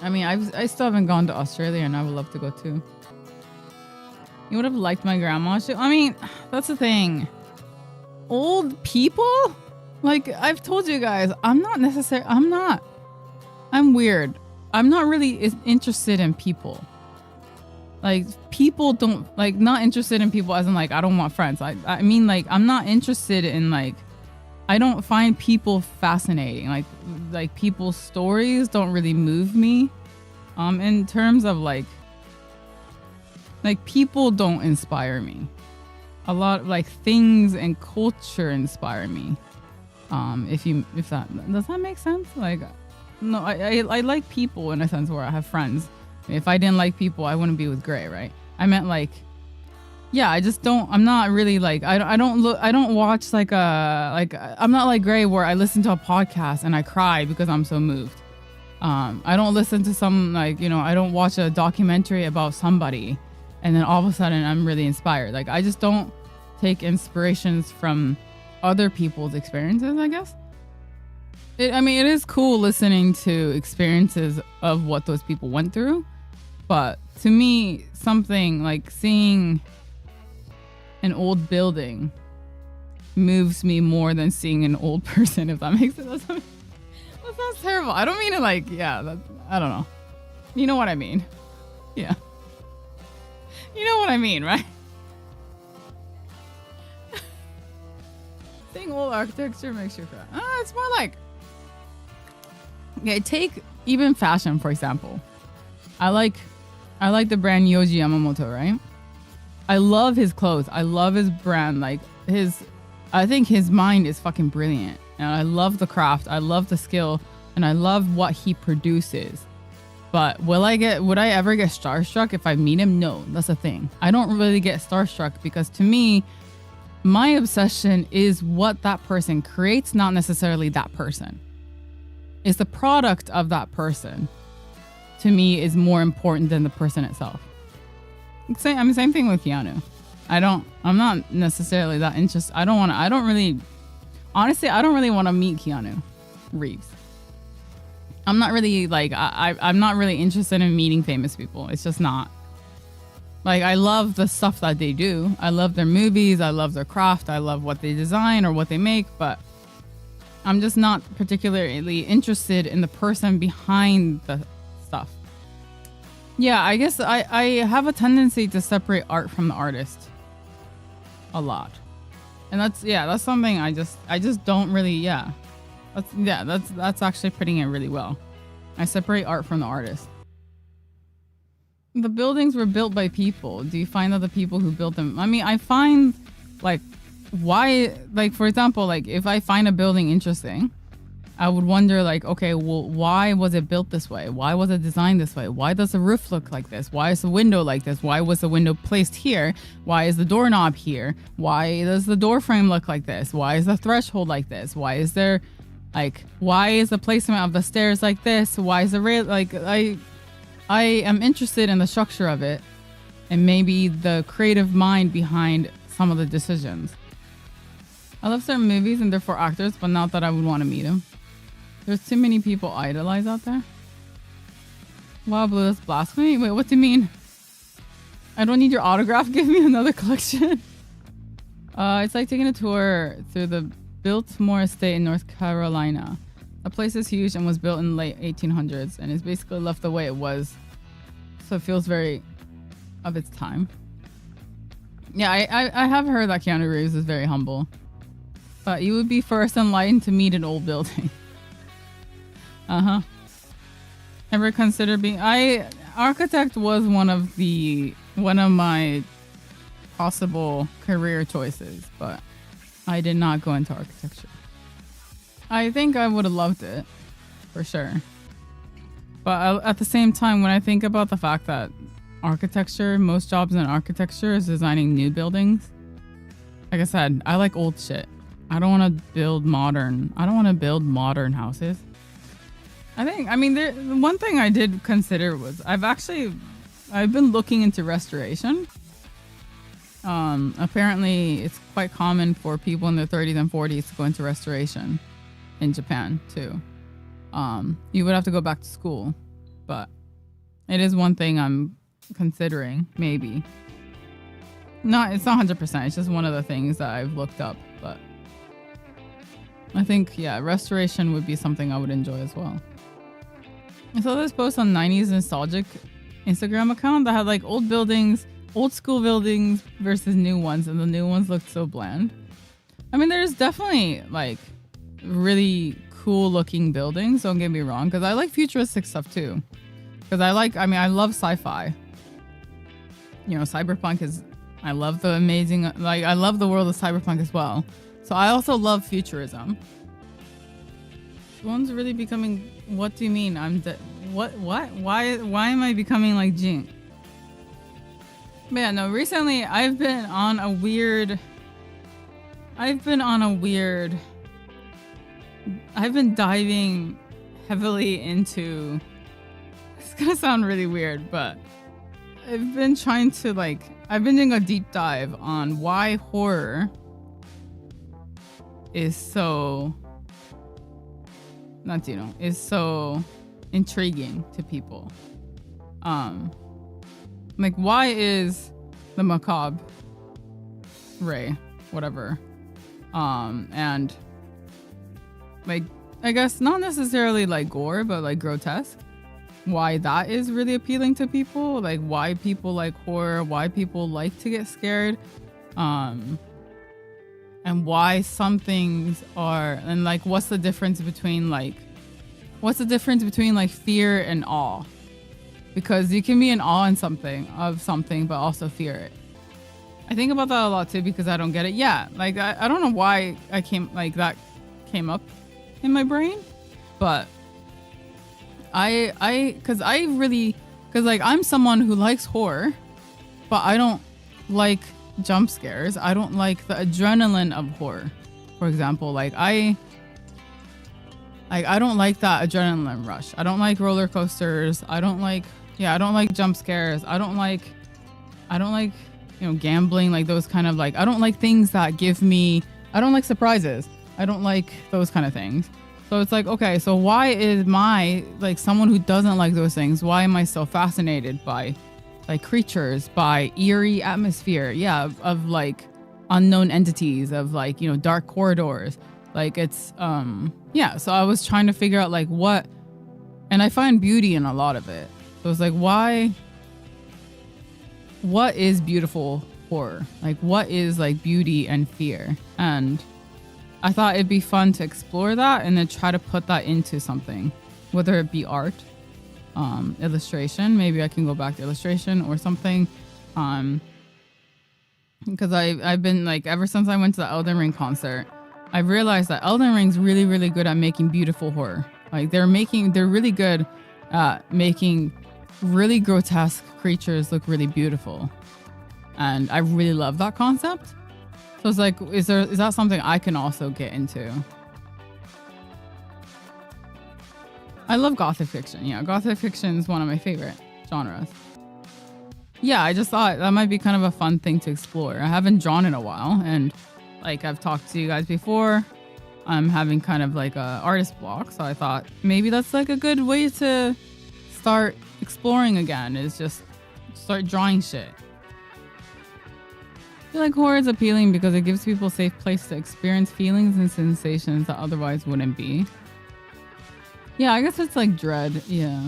I mean, I still haven't gone to Australia, and I would love to go too. You would have liked my grandma. I mean, that's the thing. Old people, like I've told you guys, I'm weird. I'm not really interested in people. Like, people don't, like, not interested in people as in, like, I don't want friends. I mean, like, I'm not interested in, like, I don't find people fascinating. Like people's stories don't really move me. In terms of, like, people don't inspire me. A lot, like, things and culture inspire me. If that, does that make sense? Like, no, I like people in a sense where I have friends. If I didn't like people, I wouldn't be with Gray, right? I meant like, yeah, I just don't, I'm not really like, I don't watch like I'm not like Gray where I listen to a podcast and I cry because I'm so moved. I don't listen to some, like, you know, I don't watch a documentary about somebody and then all of a sudden I'm really inspired. Like, I just don't, take inspirations from other people's experiences, I guess. It is cool listening to experiences of what those people went through. But to me, something like seeing an old building moves me more than seeing an old person, if that makes sense. That sounds terrible. I don't mean it like, I don't know. You know what I mean? Yeah. You know what I mean, right? Seeing old architecture makes you cry. It's more like, okay, take even fashion, for example. I like the brand Yoji Yamamoto, right? I love his clothes. I love his brand. Like I think his mind is fucking brilliant. And I love the craft. I love the skill. And I love what he produces. But would I ever get starstruck if I meet him? No, that's the thing. I don't really get starstruck because to me, my obsession is what that person creates, not necessarily that person. It's the product of that person. To me, is more important than the person itself. Same thing with Keanu. I'm not necessarily that interested. I don't really want to meet Keanu Reeves. I'm not really I'm not really interested in meeting famous people. It's just not. Like, I love the stuff that they do. I love their movies. I love their craft. I love what they design or what they make, but I'm just not particularly interested in the person behind the stuff. Yeah, I guess I have a tendency to separate art from the artist a lot. And that's something I just don't really, that's actually putting it really well. I separate art from the artist. The buildings were built by people. Do you find out the people who built them? I mean, I find why, for example, if I find a building interesting, I would wonder okay, well, why was it built this way? Why was it designed this way? Why does the roof look like this? Why is the window like this? Why was the window placed here? Why is the doorknob here? Why does the door frame look like this? Why is the threshold like this? Why is there why is the placement of the stairs like this? Why is the rail I am interested in the structure of it and maybe the creative mind behind some of the decisions. I love certain movies and therefore actors, but not that I would want to meet them. There's too many people idolize out there. Wow, Blue, that's blasphemy. Wait, what do you mean? I don't need your autograph. Give me another collection. It's like taking a tour through the Biltmore Estate in North Carolina. The place is huge and was built in the late 1800s and is basically left the way it was. So it feels very of its time. Yeah, I have heard that Keanu Reeves is very humble. But you would be first in line to meet an old building. Uh-huh. Ever consider being... Architect was one of my possible career choices, but I did not go into architecture. I think I would have loved it, for sure. But at the same time, when I think about the fact that most jobs in architecture is designing new buildings, like I said, I like old shit. I don't want to build modern houses. The one thing I did consider was I've been looking into restoration. Apparently it's quite common for people in their 30s and 40s to go into restoration in Japan too. You would have to go back to school, but it is one thing I'm considering, maybe. It's not 100%. It's just one of the things that I've looked up, but I think, restoration would be something I would enjoy as well. I saw this post on 90s Nostalgic Instagram account that had old buildings, old school buildings versus new ones, and the new ones looked so bland. I mean, there's definitely really cool looking buildings, don't get me wrong, because I like futuristic stuff too. Because I love sci-fi. Cyberpunk I love the amazing, I love the world of cyberpunk as well. So I also love futurism. One's really becoming, what do you mean? What? Why am I becoming like Jing? But yeah, no, recently I've been diving heavily into, it's gonna sound really weird, but I've been trying to I've been doing a deep dive on why horror is so is so intriguing to people. Why is the macabre Ray, whatever, and I guess not necessarily gore, but grotesque. Why that is really appealing to people, why people like horror, why people like to get scared, and why some things are, and what's the difference between fear and awe, because you can be in awe of something but also fear it. I think about that a lot too, because I don't get it. Yeah, I don't know why that came up in my brain, but because I'm someone who likes horror, but I don't like jump scares. I don't like the adrenaline of horror. For example, I don't like that adrenaline rush. I don't like roller coasters. I don't like jump scares. I don't like gambling, those kind of I don't like things that give me, I don't like surprises. I don't like those kind of things. So it's okay, so why is someone who doesn't like those things, why am I so fascinated by creatures, by eerie atmosphere, of unknown entities, of dark corridors, it's so I was trying to figure out what, and I find beauty in a lot of it. So it's what is beautiful horror? What is beauty and fear? And I thought it'd be fun to explore that and then try to put that into something, whether it be art, illustration. Maybe I can go back to illustration or something. Because I've been ever since I went to the Elden Ring concert, I've realized that Elden Ring's really, really good at making beautiful horror. They're really good at making really grotesque creatures look really beautiful. And I really love that concept. So it's is that something I can also get into? I love gothic fiction. Yeah, gothic fiction is one of my favorite genres. Yeah, I just thought that might be kind of a fun thing to explore. I haven't drawn in a while, and I've talked to you guys before, I'm having kind of a artist block, so I thought maybe that's a good way to start exploring again, is just start drawing shit. I feel horror is appealing because it gives people a safe place to experience feelings and sensations that otherwise wouldn't be. Yeah, I guess it's dread. Yeah.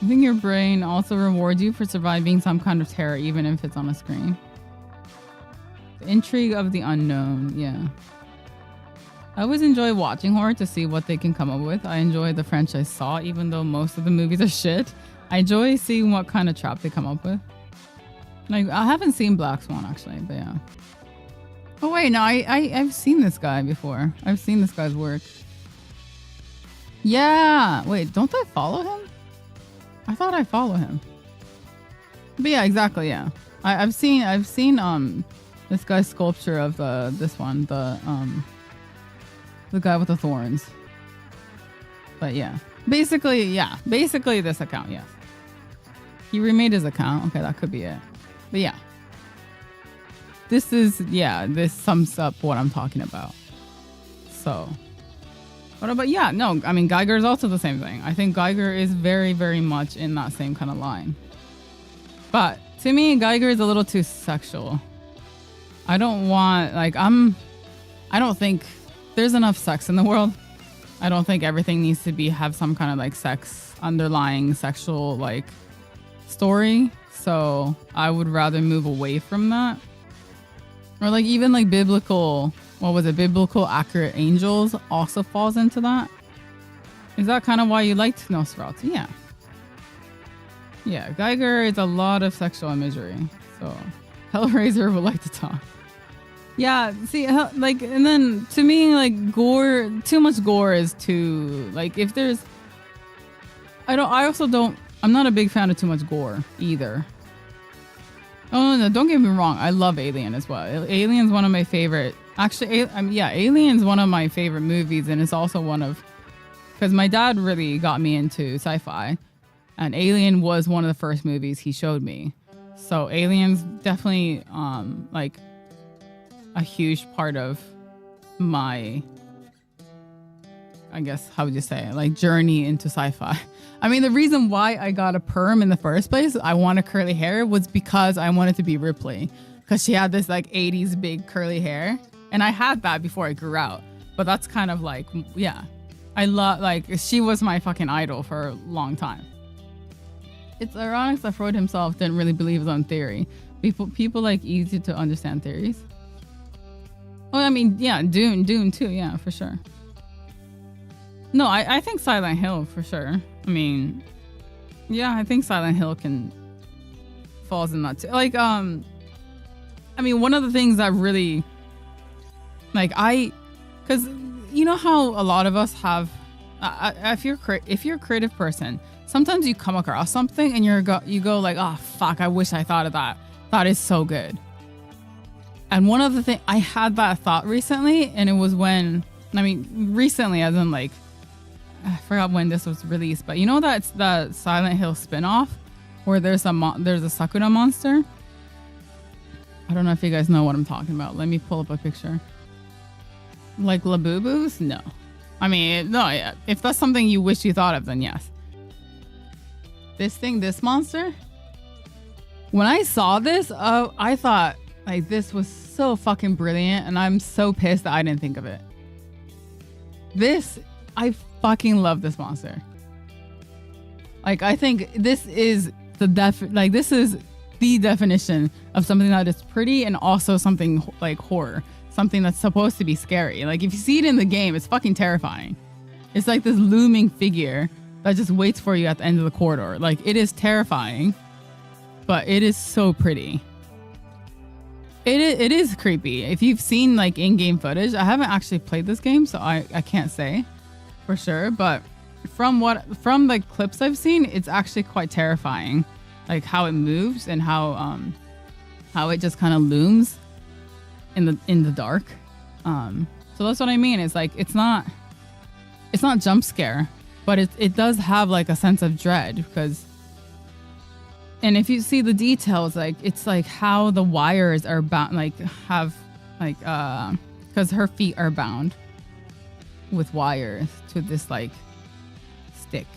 I think your brain also rewards you for surviving some kind of terror, even if it's on a screen. The intrigue of the unknown. Yeah. I always enjoy watching horror to see what they can come up with. I enjoy the franchise Saw, even though most of the movies are shit. I enjoy seeing what kind of trap they come up with. I haven't seen Black Swan actually, but yeah. Oh wait, no, I've seen this guy before. I've seen this guy's work. Yeah, wait, don't I follow him? I thought I follow him. But yeah, exactly, yeah. I've seen this guy's sculpture of this one, the guy with the thorns. But yeah, basically this account, yes. He remade his account. Okay, that could be it. But yeah, this sums up what I'm talking about. So, what about, yeah, no, I mean, Geiger is also the same thing. I think Geiger is very, very much in that same kind of line. But to me, Geiger is a little too sexual. I don't want, I don't think there's enough sex in the world. I don't think everything needs to have some kind of sex, underlying sexual story. So I would rather move away from that. Or even biblical, biblical accurate angels also falls into that. Is that kind of why you liked Nosferatu? Yeah. Yeah, Geiger is a lot of sexual imagery. So Hellraiser would like to talk. Yeah, see, and then to me, gore, too much gore is too, if there's, I'm not a big fan of too much gore either. Oh, no, don't get me wrong. I love Alien as well. Alien's one of my favorite, actually, Alien's one of my favorite movies, and it's also because my dad really got me into sci-fi. And Alien was one of the first movies he showed me. So Alien's definitely like a huge part of my, I guess, how would you say it? Like journey into sci-fi. I mean, the reason why I got a perm in the first place, I wanted curly hair, was because I wanted to be Ripley. Because she had this like 80s big curly hair. And I had that before I grew out. But that's kind of like, yeah. I love, like, she was my fucking idol for a long time. It's ironic that Freud himself didn't really believe his own theory. People like easy to understand theories. Oh, I mean, yeah, Dune too, yeah, for sure. No, I think Silent Hill for sure. I mean, yeah, I think Silent Hill falls in that too. Like, I mean, one of the things that really, like, because you know how a lot of us have, if you're a creative person, sometimes you come across something and you go like, oh fuck, I wish I thought of that. That is so good. And one of the things, I had that thought recently, and it was when, I mean, recently as in like, I forgot when this was released, but you know that's the Silent Hill spinoff where there's a Sakura monster. I don't know if you guys know what I'm talking about. Let me pull up a picture. Like Labubus? No. I mean, no, if that's something you wish you thought of, then yes. This monster? When I saw this, I thought, like, this was so fucking brilliant, and I'm so pissed that I didn't think of it. I fucking love this monster. Like, I think this is this is the definition of something that is pretty and also something like horror. Something that's supposed to be scary. Like, if you see it in the game, it's fucking terrifying. It's like this looming figure that just waits for you at the end of the corridor. Like, it is terrifying, but it is so pretty. It is creepy. If you've seen like in-game footage, I haven't actually played this game, so I can't say for sure, but from the clips I've seen, it's actually quite terrifying. Like how it moves and how it just kind of looms in the dark. So that's what I mean. It's like it's not jump scare, but it does have like a sense of dread because. And if you see the details, like it's like how the wires are bound, like have like because her feet are bound with wires to this like stick.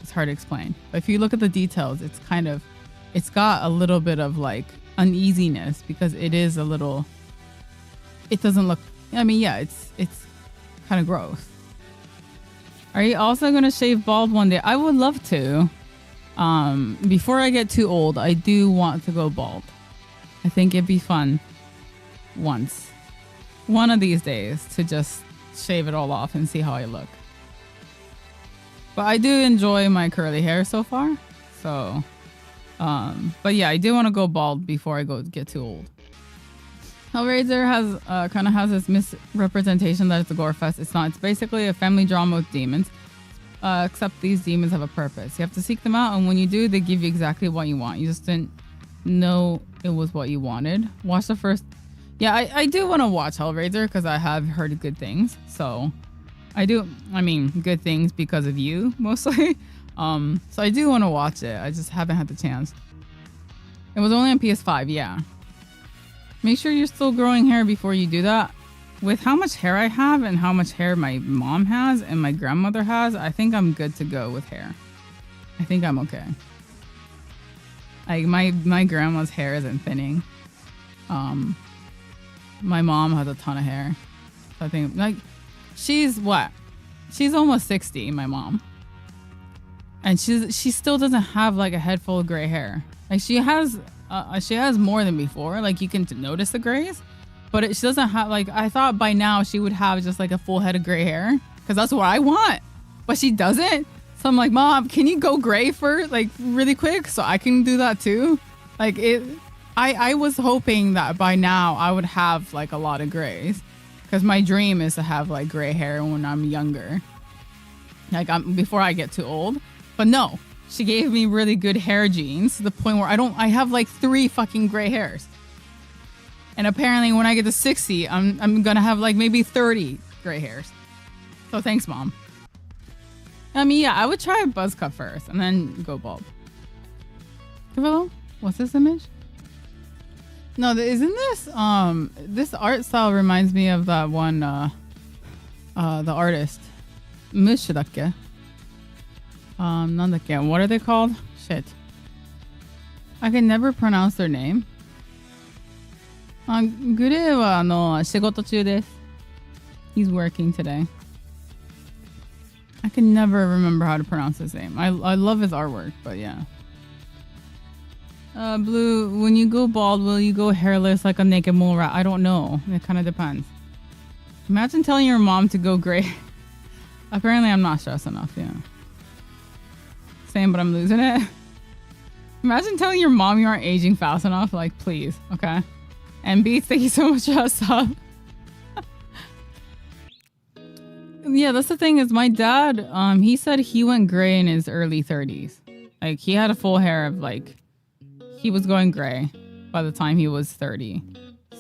It's hard to explain, but if you look at the details, it's got a little bit of like uneasiness because it is a little. It doesn't look. I mean, yeah, it's kind of gross. Are you also gonna shave bald one day? I would love to. Before I get too old, I do want to go bald. I think it'd be fun one of these days to just shave it all off and see how I look. But I do enjoy my curly hair so far. So, but yeah, I do want to go bald before I get too old. Hellraiser has this misrepresentation that it's a gore fest. It's not. It's basically a family drama with demons. Except these demons have a purpose. You have to seek them out, and when you do, they give you exactly what you want. You just didn't know it was what you wanted. Watch the first. Yeah, I do want to watch Hellraiser because I have heard good things. So I do. I mean, good things because of you mostly. So I do want to watch it. I just haven't had the chance. It was only on PS5. Yeah. Make sure you're still growing hair before you do that. With how much hair I have and how much hair my mom has and my grandmother has, I think I'm good to go with hair. I think I'm okay. Like my grandma's hair isn't thinning. My mom has a ton of hair. So I think like she's almost 60, my mom. And she still doesn't have like a head full of gray hair. Like she has more than before. Like you can notice the grays. But she doesn't have, like, I thought by now she would have just like a full head of gray hair because that's what I want. But she doesn't. So I'm like, Mom, can you go gray for like really quick so I can do that too? Like I was hoping that by now I would have like a lot of grays because my dream is to have like gray hair when I'm younger. Like before I get too old. But no, she gave me really good hair genes to the point where I have like 3 fucking gray hairs. And apparently when I get to 60, I'm going to have like maybe 30 gray hairs. So thanks, Mom. I mean, yeah, I would try a buzz cut first and then go bald. Hello? What's this image? No, isn't this this art style reminds me of that one the artist. Mush dakke? Nandakke? What are they called? Shit. I can never pronounce their name. グレーは仕事中です. He's working today. I can never remember how to pronounce his name. I love his artwork, but yeah. Blue, when you go bald, will you go hairless like a naked mole rat? I don't know. It kind of depends. Imagine telling your mom to go gray. Apparently, I'm not stressed enough, yeah. Same, but I'm losing it. Imagine telling your mom you aren't aging fast enough. Like, please, okay? And Beats, thank you so much for that sub. Yeah, that's the thing is my dad, he said he went gray in his early 30s. Like, he had a full hair of, like, he was going gray by the time he was 30.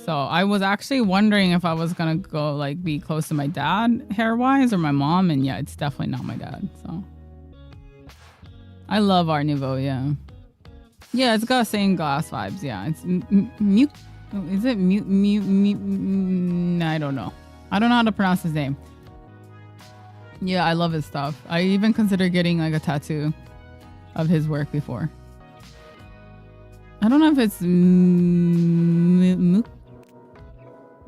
So I was actually wondering if I was gonna go, like, be close to my dad hair-wise or my mom, and yeah, it's definitely not my dad, so. I love Art Nouveau, yeah. Yeah, it's got stained glass vibes, yeah. It's is it I don't know. I don't know how to pronounce his name. Yeah, I love his stuff. I even considered getting like a tattoo of his work before. I don't know if it's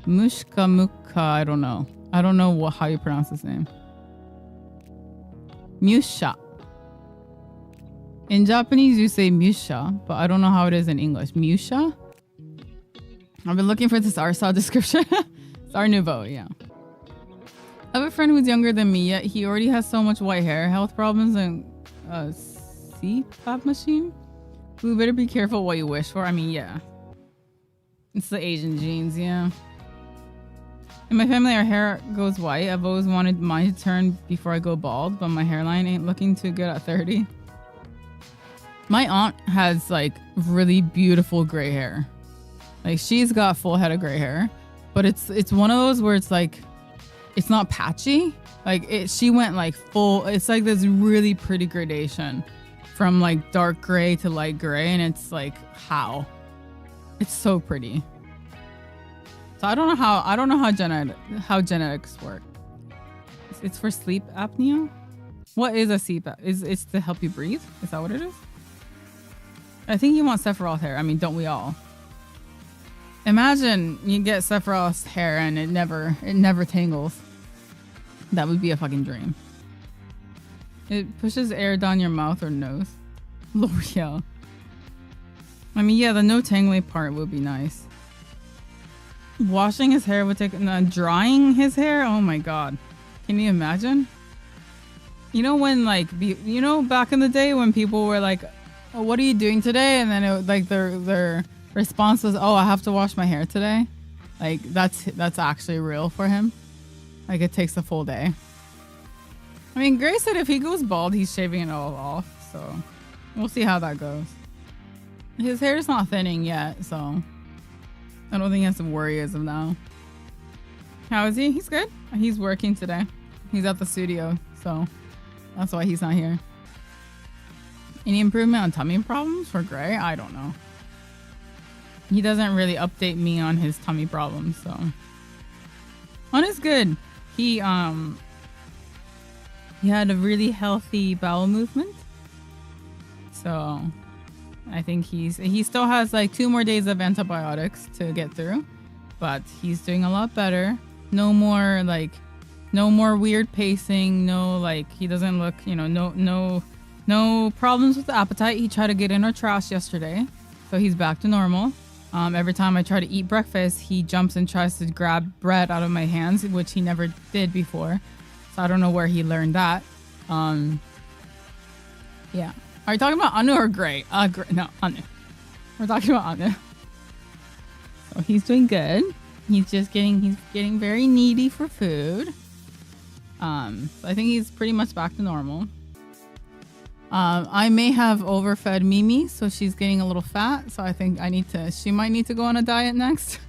Mushka Mukka. I don't know. I don't know how you pronounce his name. Musha. In Japanese, you say Musha, but I don't know how it is in English. Musha? I've been looking for this art style description. It's Art Nouveau, yeah. I have a friend who's younger than me, yet he already has so much white hair, health problems, and a CPAP machine. We better be careful what you wish for. I mean, yeah. It's the Asian genes, yeah. In my family, our hair goes white. I've always wanted mine to turn before I go bald, but my hairline ain't looking too good at 30. My aunt has, like, really beautiful gray hair. Like, she's got full head of gray hair, but it's one of those where it's like, it's not patchy. Like she went like full, it's like this really pretty gradation from like dark gray to light gray. And it's like, how? It's so pretty. So I don't know how genetics work. It's for sleep apnea. What is a CPAP? It's to help you breathe? Is that what it is? I think you want Sephiroth hair. I mean, don't we all? Imagine you get Sephiroth's hair and it never tangles. That would be a fucking dream. It pushes air down your mouth or nose. L'Oreal. I mean, yeah, the no tangling part would be nice. Washing his hair would take... drying his hair? Oh my god. Can you imagine? You know when, like... You know back in the day when people were like, oh, what are you doing today? And then it would, like their response was, oh, I have to wash my hair today. Like that's actually real for him. Like it takes a full day. I mean, Gray said if he goes bald, he's shaving it all off. So we'll see how that goes. His hair is not thinning yet, so I don't think he has to worry as of now. How is he? He's good. He's working today. He's at the studio, so that's why he's not here. Any improvement on tummy problems for Gray? I don't know. He doesn't really update me on his tummy problems, so. On is good. He had a really healthy bowel movement. So I think he still has like 2 more days of antibiotics to get through, but he's doing a lot better. No more weird pacing. No, like he doesn't look, no problems with the appetite. He tried to get in our trash yesterday, so he's back to normal. Every time I try to eat breakfast, he jumps and tries to grab bread out of my hands, which he never did before. So I don't know where he learned that. Yeah. Are you talking about Anu or Gray? No, Anu. We're talking about Anu. So he's doing good. He's getting very needy for food. So I think he's pretty much back to normal. I may have overfed Mimi, so she's getting a little fat. So I think she might need to go on a diet next.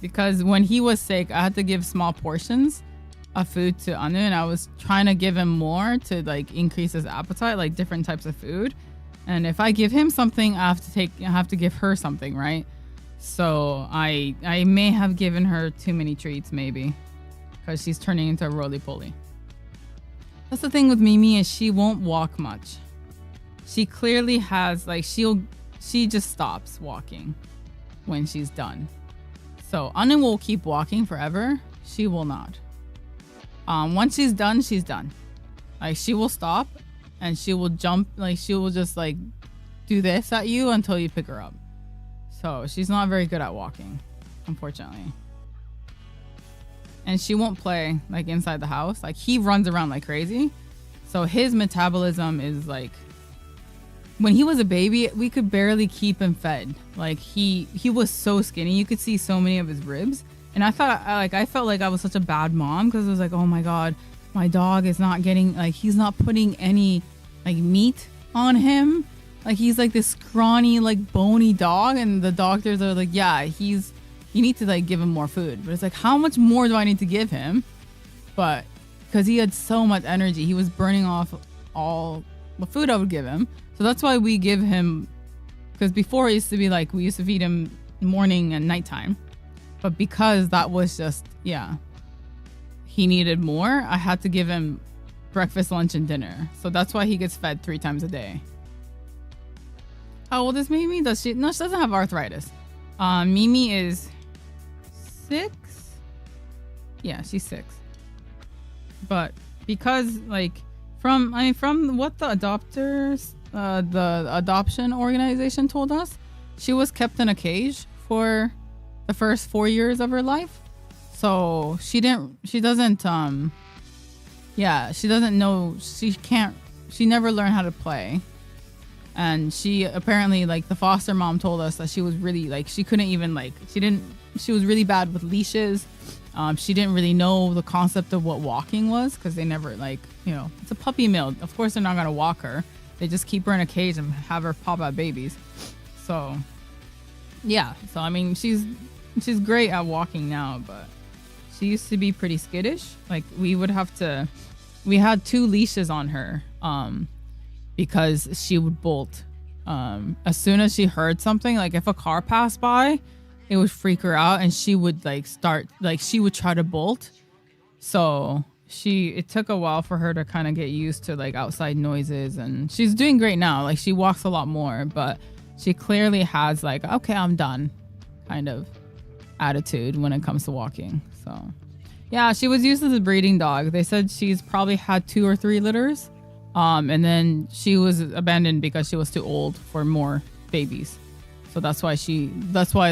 Because when he was sick, I had to give small portions of food to Anu, and I was trying to give him more to like increase his appetite, like different types of food. And if I give him something, I have to give her something, right? So I may have given her too many treats, maybe, because she's turning into a roly-poly. That's the thing with Mimi, is she won't walk much. She clearly has like she just stops walking when she's done. So Anu will keep walking forever. She will not. Once she's done, she's done. Like she will stop and she will jump, like she will just like do this at you until you pick her up. So she's not very good at walking, unfortunately. And she won't play like inside the house. Like he runs around like crazy. So his metabolism is like, when he was a baby, we could barely keep him fed. Like he was so skinny. You could see so many of his ribs. And I felt like I was such a bad mom, because it was like, oh my God, my dog is not getting, like, he's not putting any like meat on him. Like he's like this scrawny, like bony dog. And the doctors are like, yeah, you need to like give him more food. But it's like, how much more do I need to give him? But because he had so much energy, he was burning off all the food I would give him. So that's why we give him, because before it used to be like, we used to feed him morning and nighttime. But because that was just, yeah, he needed more, I had to give him breakfast, lunch, and dinner. So that's why he gets fed 3 times a day. How old is Mimi? No, she doesn't have arthritis. Mimi is 6. Yeah, she's 6. But because like from what the adopters, the adoption organization told us, she was kept in a cage for the first 4 years of her life. So she doesn't know, she never learned how to play. And she apparently, like, the foster mom told us that she was really like, she couldn't even like, she was really bad with leashes. She didn't really know the concept of what walking was, because they never, like, you know, it's a puppy mill. Of course they're not going to walk her. They just keep her in a cage and have her pop out babies. So yeah, so I mean, she's great at walking now, but she used to be pretty skittish. Like we had 2 leashes on her because she would bolt. As soon as she heard something, like if a car passed by, it would freak her out, and she would she would try to bolt. So it took a while for her to kind of get used to like outside noises, and she's doing great now. Like she walks a lot more, but she clearly has like, okay, I'm done kind of attitude when it comes to walking. So yeah, she was used as a breeding dog. They said she's probably had 2 or 3 litters. And then she was abandoned because she was too old for more babies. So that's why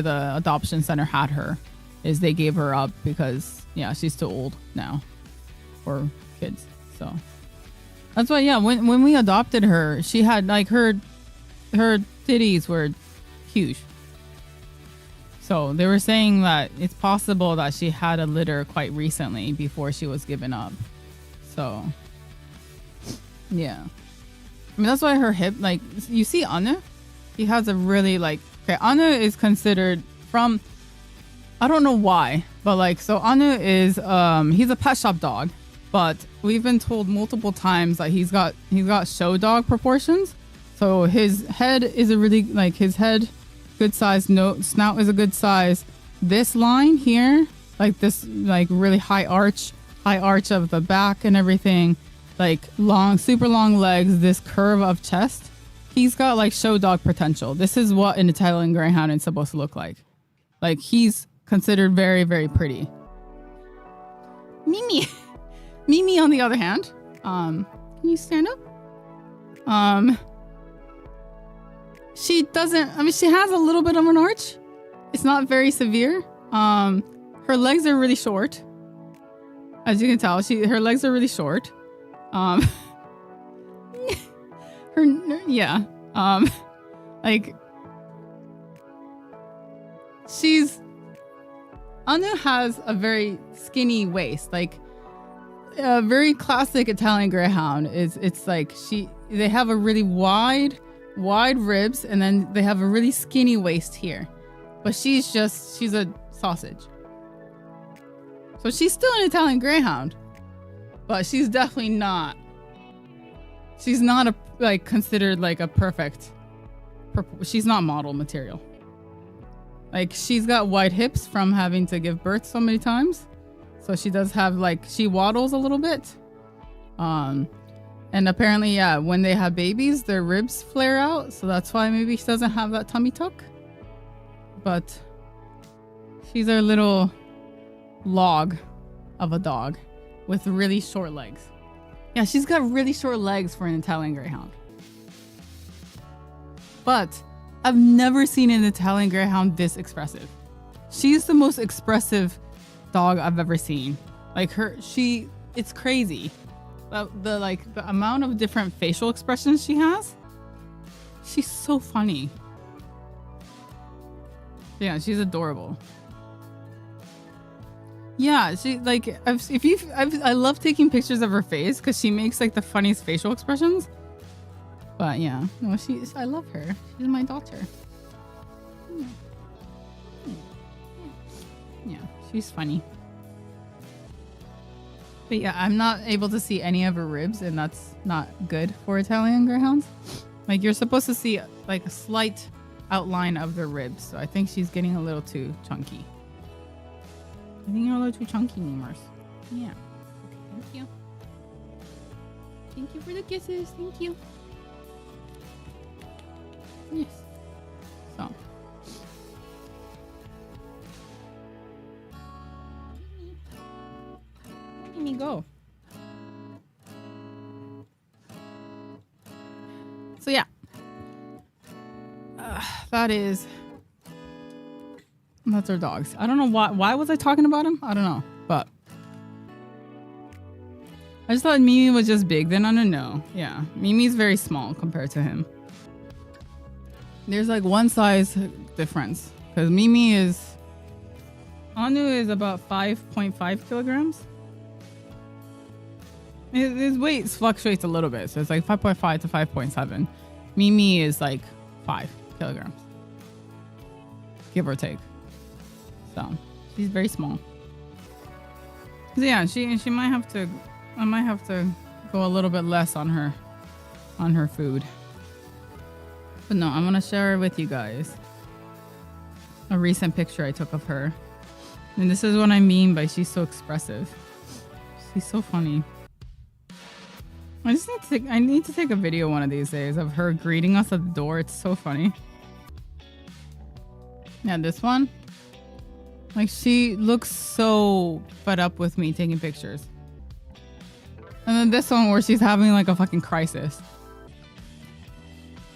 the adoption center had her, is they gave her up because yeah, she's too old now for kids. So that's why, yeah, when we adopted her, she had like her titties were huge. So they were saying that it's possible that she had a litter quite recently before she was given up. So yeah, I mean, that's why her hip, like, you see Anu, he has a really like, okay, Anu is considered from, I don't know why, but like, so Anu is he's a pet shop dog, but we've been told multiple times that he's got show dog proportions. So his head is a really, like, his head, good size, snout is a good size. This line here, like this, like really high arch of the back and everything, like long, super long legs, this curve of chest. He's got like show dog potential. This is what an Italian Greyhound is supposed to look like. Like he's considered very, very pretty. Mimi on the other hand, can you stand up? She doesn't, I mean, she has a little bit of an arch. It's not very severe. Her legs are really short. As you can tell, her legs are really short. Like Anu has a very skinny waist, like a very classic Italian Greyhound it's like they have a really wide ribs, and then they have a really skinny waist here, but she's a sausage. So she's still an Italian Greyhound, but she's definitely not. She's not a like considered like a perfect. She's not model material. Like she's got wide hips from having to give birth so many times, so she does have like she waddles a little bit. And apparently, yeah, when they have babies, their ribs flare out, so that's why maybe she doesn't have that tummy tuck. But she's our little log of a dog with really short legs. Yeah, she's got really short legs for an Italian Greyhound. But I've never seen an Italian Greyhound this expressive. She's the most expressive dog I've ever seen. Like it's crazy. The amount of different facial expressions she has. She's so funny. Yeah, she's adorable. Yeah, she like I love taking pictures of her face because she makes like the funniest facial expressions. But yeah, no, I love her. She's my daughter. Yeah, she's funny. But yeah, I'm not able to see any of her ribs, and that's not good for Italian Greyhounds. Like you're supposed to see like a slight outline of their ribs. So I think she's getting a little too chunky. I think you're a little too chunky, Nemers. Yeah. Okay, thank you. Thank you for the kisses. Thank you. Yes. So. Let me go. So yeah. That's our dogs. I don't know why was I talking about him? I don't know, but I just thought Mimi was just big. Then I don't know. Yeah, Mimi's very small compared to him. There's like one size difference because Anu is about 5.5 kilograms. His weight fluctuates a little bit, so it's like 5.5 to 5.7. Mimi is like 5 kilograms, give or take. So she's very small. So yeah, she might have to. I might have to go a little bit less on her food. But no, I'm gonna share with you guys a recent picture I took of her, and this is what I mean by she's so expressive. She's so funny. I need to take a video one of these days of her greeting us at the door. It's so funny. Yeah, this one. Like she looks so fed up with me taking pictures. And then this one where she's having like a fucking crisis.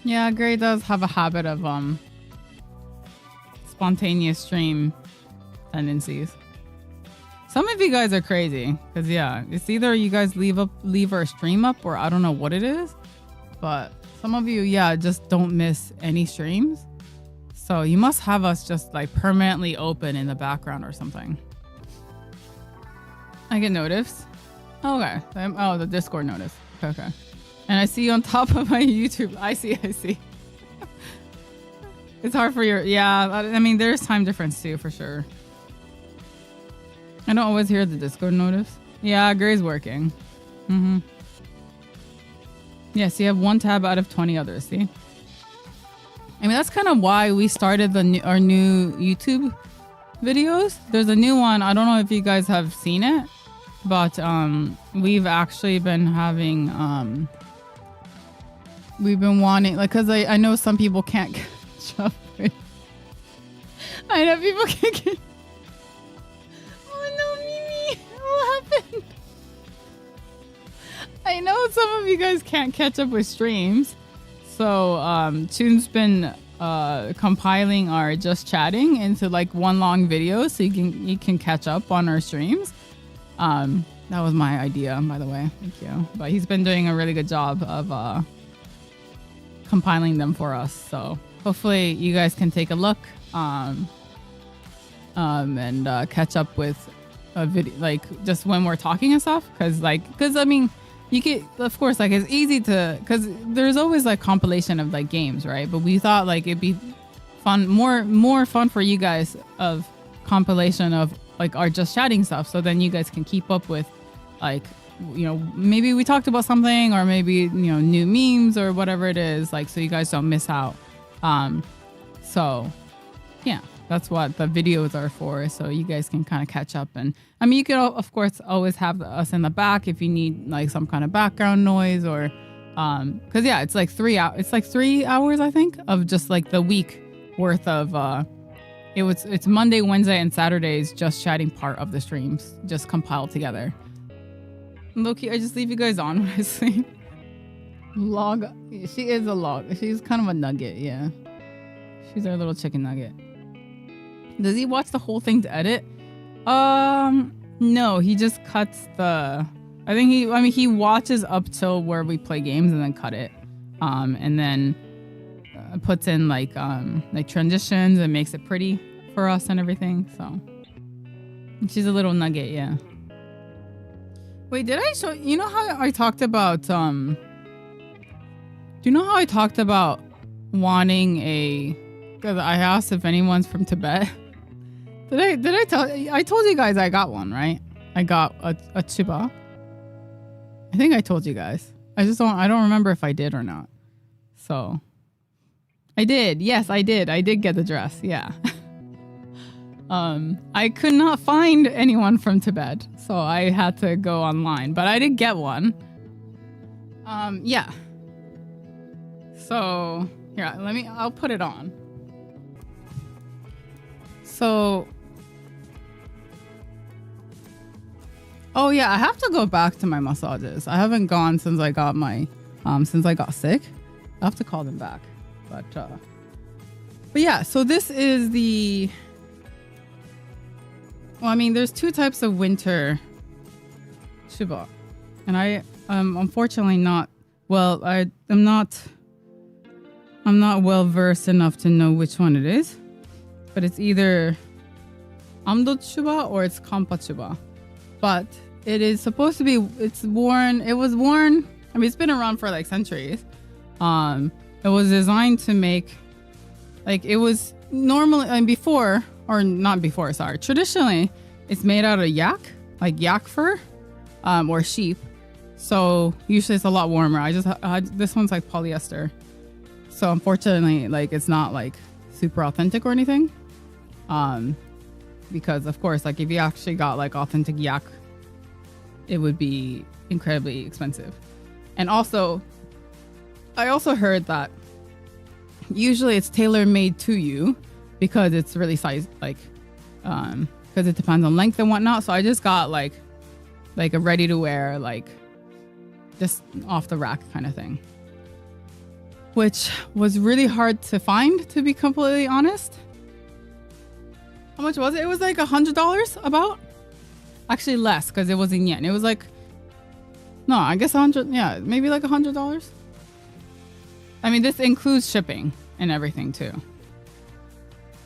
Yeah, Gray does have a habit of spontaneous stream tendencies. Some of you guys are crazy, because yeah, it's either you guys leave our stream up, or I don't know what it is, but some of you, yeah, just don't miss any streams. So you must have us just like permanently open in the background or something. I get notice. Okay. Oh, the Discord notice. Okay. And I see you on top of my YouTube. I see. It's hard for your, yeah, I mean, there's time difference too, for sure. I don't always hear the Discord notice. Yeah, Gray's working. Mm-hmm. Yes, you have one tab out of 20 others, see? I mean, that's kind of why we started our new YouTube videos. There's a new one. I don't know if you guys have seen it, but we've actually been having... we've been wanting... Like, because I know some people can't catch up with... I know people can't get... What happened? I know some of you guys can't catch up with streams, so Chune's been compiling our just chatting into like one long video, so you can catch up on our streams. That was my idea, by the way. Thank you. But he's been doing a really good job of compiling them for us, so hopefully you guys can take a look and catch up with a video, like just when we're talking and stuff, because I mean, you get, of course, like it's easy to, because there's always like compilation of like games, right? But we thought like it'd be fun, more fun for you guys of compilation of like our just chatting stuff, so then you guys can keep up with like maybe we talked about something, or maybe new memes or whatever it is, like, so you guys don't miss out. So yeah, that's what the videos are for, so you guys can kind of catch up. And I mean, you can of course always have us in the back if you need like some kind of background noise, or because yeah, it's like 3 hours. It's like 3 hours, I think, of just like the week worth of. It's Monday, Wednesday, and Saturdays just chatting part of the streams just compiled together. Loki, I just leave you guys on when I sleep. Log. She is a log. She's kind of a nugget, yeah. She's our little chicken nugget. Does he watch the whole thing to edit? No, he just cuts the. I think he watches up till where we play games and then cut it, and then puts in like transitions and makes it pretty for us and everything. So she's a little nugget, yeah. Wait, did I show you know how I talked about do you know how I talked about wanting because I asked if anyone's from Tibet? Did I told you guys I got one, right? I got a chiba. I think I told you guys. I don't remember if I did or not. So I did. Yes, I did. I did get the dress. Yeah. I could not find anyone from Tibet, so I had to go online, but I did get one. Yeah. So here, I'll put it on. So, oh yeah, I have to go back to my massages. I haven't gone since I got sick. I have to call them back. But yeah, so this is there's two types of winter chiba, and I unfortunately not well. I'm not well versed enough to know which one it is, but it's either amdo chuba or it's kampa chuba. But it is supposed to be. It was worn. I mean, it's been around for like centuries. It was designed to make, like, it was normally, traditionally, it's made out of yak fur, or sheep. So usually it's a lot warmer. This one's like polyester. So unfortunately, like, it's not like super authentic or anything. Because of course, like, if you actually got like authentic yak, it would be incredibly expensive. And also, I also heard that usually it's tailor-made to you because it's really size, like, because it depends on length and whatnot. So I just got like a ready-to-wear, like, just off the rack kind of thing, which was really hard to find, to be completely honest. How much was it? It was like $100 about. Actually less, because it was in yen. It was like, no, I guess 100. Yeah, maybe like $100. I mean, this includes shipping and everything too.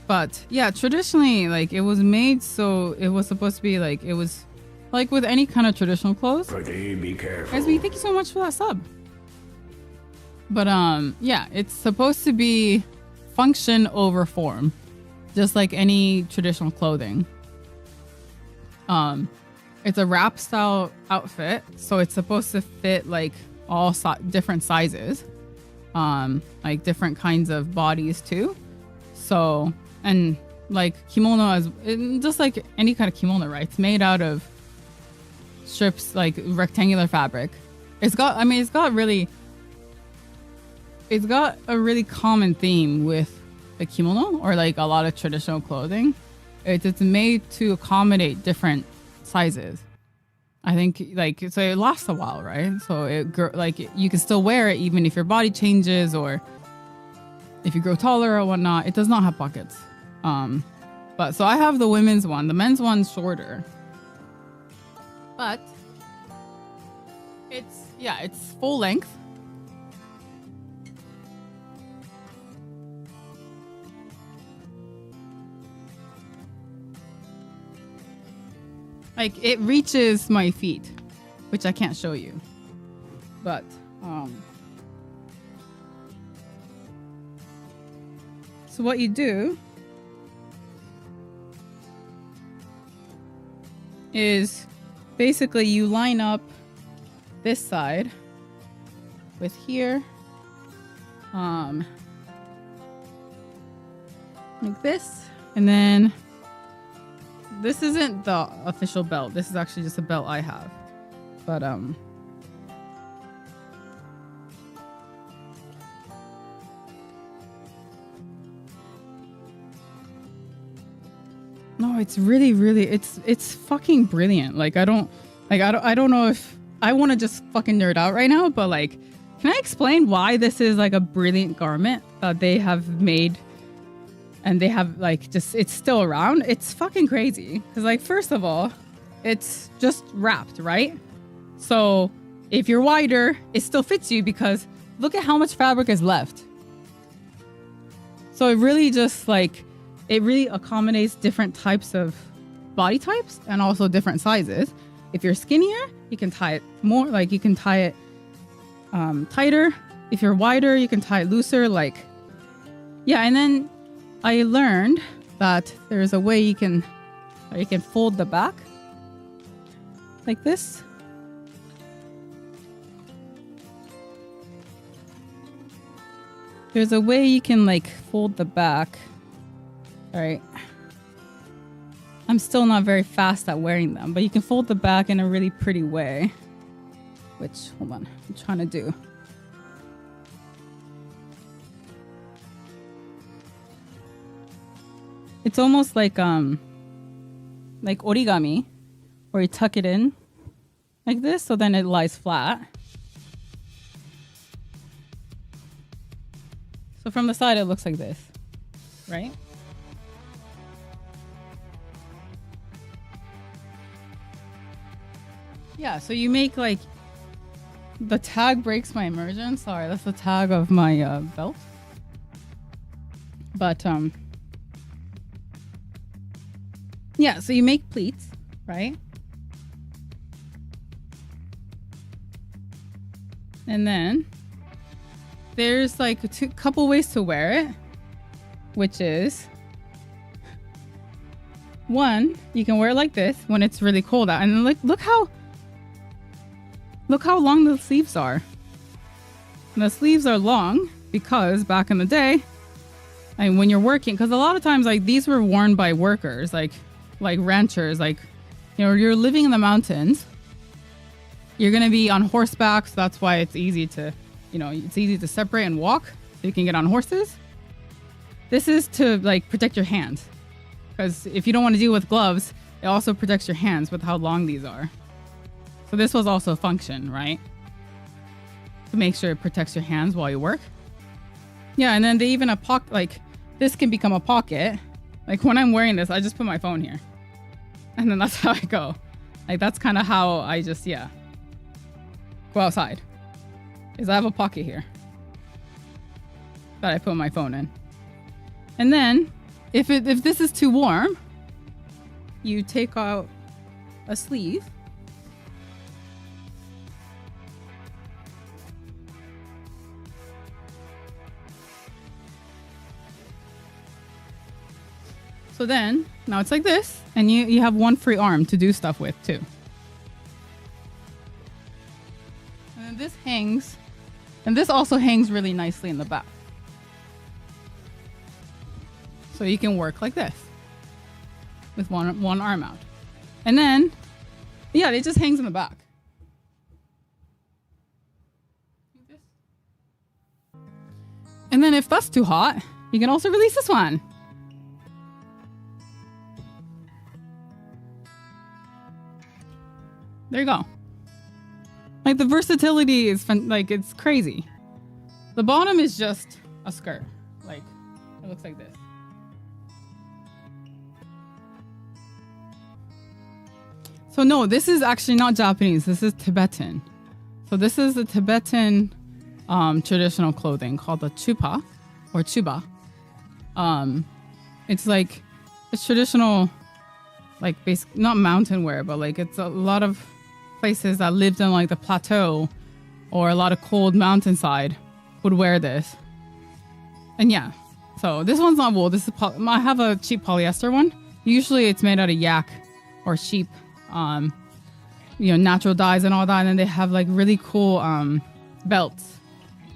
But yeah, traditionally, like, it was made so it was supposed to be like, it was like with any kind of traditional clothes.
Pretty, be careful.
Esme, thank you so much for that sub. But yeah, it's supposed to be function over form, just like any traditional clothing. It's a wrap style outfit, so it's supposed to fit like all different sizes, like different kinds of bodies too. So, and like kimono just like any kind of kimono, right? It's made out of strips, like rectangular fabric. It's got a really common theme with the kimono, or like a lot of traditional clothing. It's made to accommodate different sizes. I think, like, so it lasts a while, right? So like, you can still wear it even if your body changes or if you grow taller or whatnot. It does not have pockets. But so I have the women's one. The men's one's shorter, but it's full length. Like, it reaches my feet, which I can't show you. But, so what you do is basically you line up this side with here, like this, and then this isn't the official belt. This is actually just a belt I have, but no, it's really, it's fucking brilliant. Like I don't know if I want to just fucking nerd out right now, but like, can I explain why this is like a brilliant garment that they have made, and they have like just, it's still around? It's fucking crazy. Because like, first of all, it's just wrapped, right? So if you're wider, it still fits you because look at how much fabric is left. So it really just like, it really accommodates different types of body types and also different sizes. If you're skinnier, you can tie it more, like you can tie it tighter. If you're wider, you can tie it looser. Like, yeah. And then I learned that there's a way you can fold the back like this. There's a way you can like fold the back. All right. I'm still not very fast at wearing them, but you can fold the back in a really pretty way, which, hold on, I'm trying to do. It's almost like origami, where you tuck it in like this, so then it lies flat. So from the side, it looks like this, right? Yeah, so you make like, the tag breaks my immersion. Sorry, that's the tag of my belt. But yeah, so you make pleats, right? And then there's like a couple ways to wear it, which is, one, you can wear it like this when it's really cold out, and then look how long the sleeves are. And the sleeves are long because back in the day, and when you're working, because a lot of times like these were worn by workers, like ranchers, like, you know, you're living in the mountains. You're gonna be on horseback, so that's why it's easy to, you know, it's easy to separate and walk, so you can get on horses. This is to like protect your hands, because if you don't want to deal with gloves, it also protects your hands with how long these are. So this was also a function, right? To make sure it protects your hands while you work. Yeah, and then they even a pocket, like this can become a pocket. Like when I'm wearing this, I just put my phone here. And then that's how I go. Like that's kind of how I just, yeah, go outside. Is I have a pocket here that I put my phone in. And then if this is too warm, you take out a sleeve. So then, now it's like this, and you have one free arm to do stuff with too. And then this hangs, and this also hangs really nicely in the back. So you can work like this with one arm out. And then, yeah, it just hangs in the back. Like this. And then if that's too hot, you can also release this one. There you go. Like the versatility is like, it's crazy. The bottom is just a skirt. Like it looks like this. So no, this is actually not Japanese. This is Tibetan. So this is the Tibetan traditional clothing called the chupa or chuba. It's like, it's traditional, like basic, not mountain wear, but like it's a lot of places that lived in like the plateau or a lot of cold mountainside would wear this. And yeah, so this one's not wool. This is I have a cheap polyester one. Usually it's made out of yak or sheep. natural dyes and all that. And then they have like really cool belts.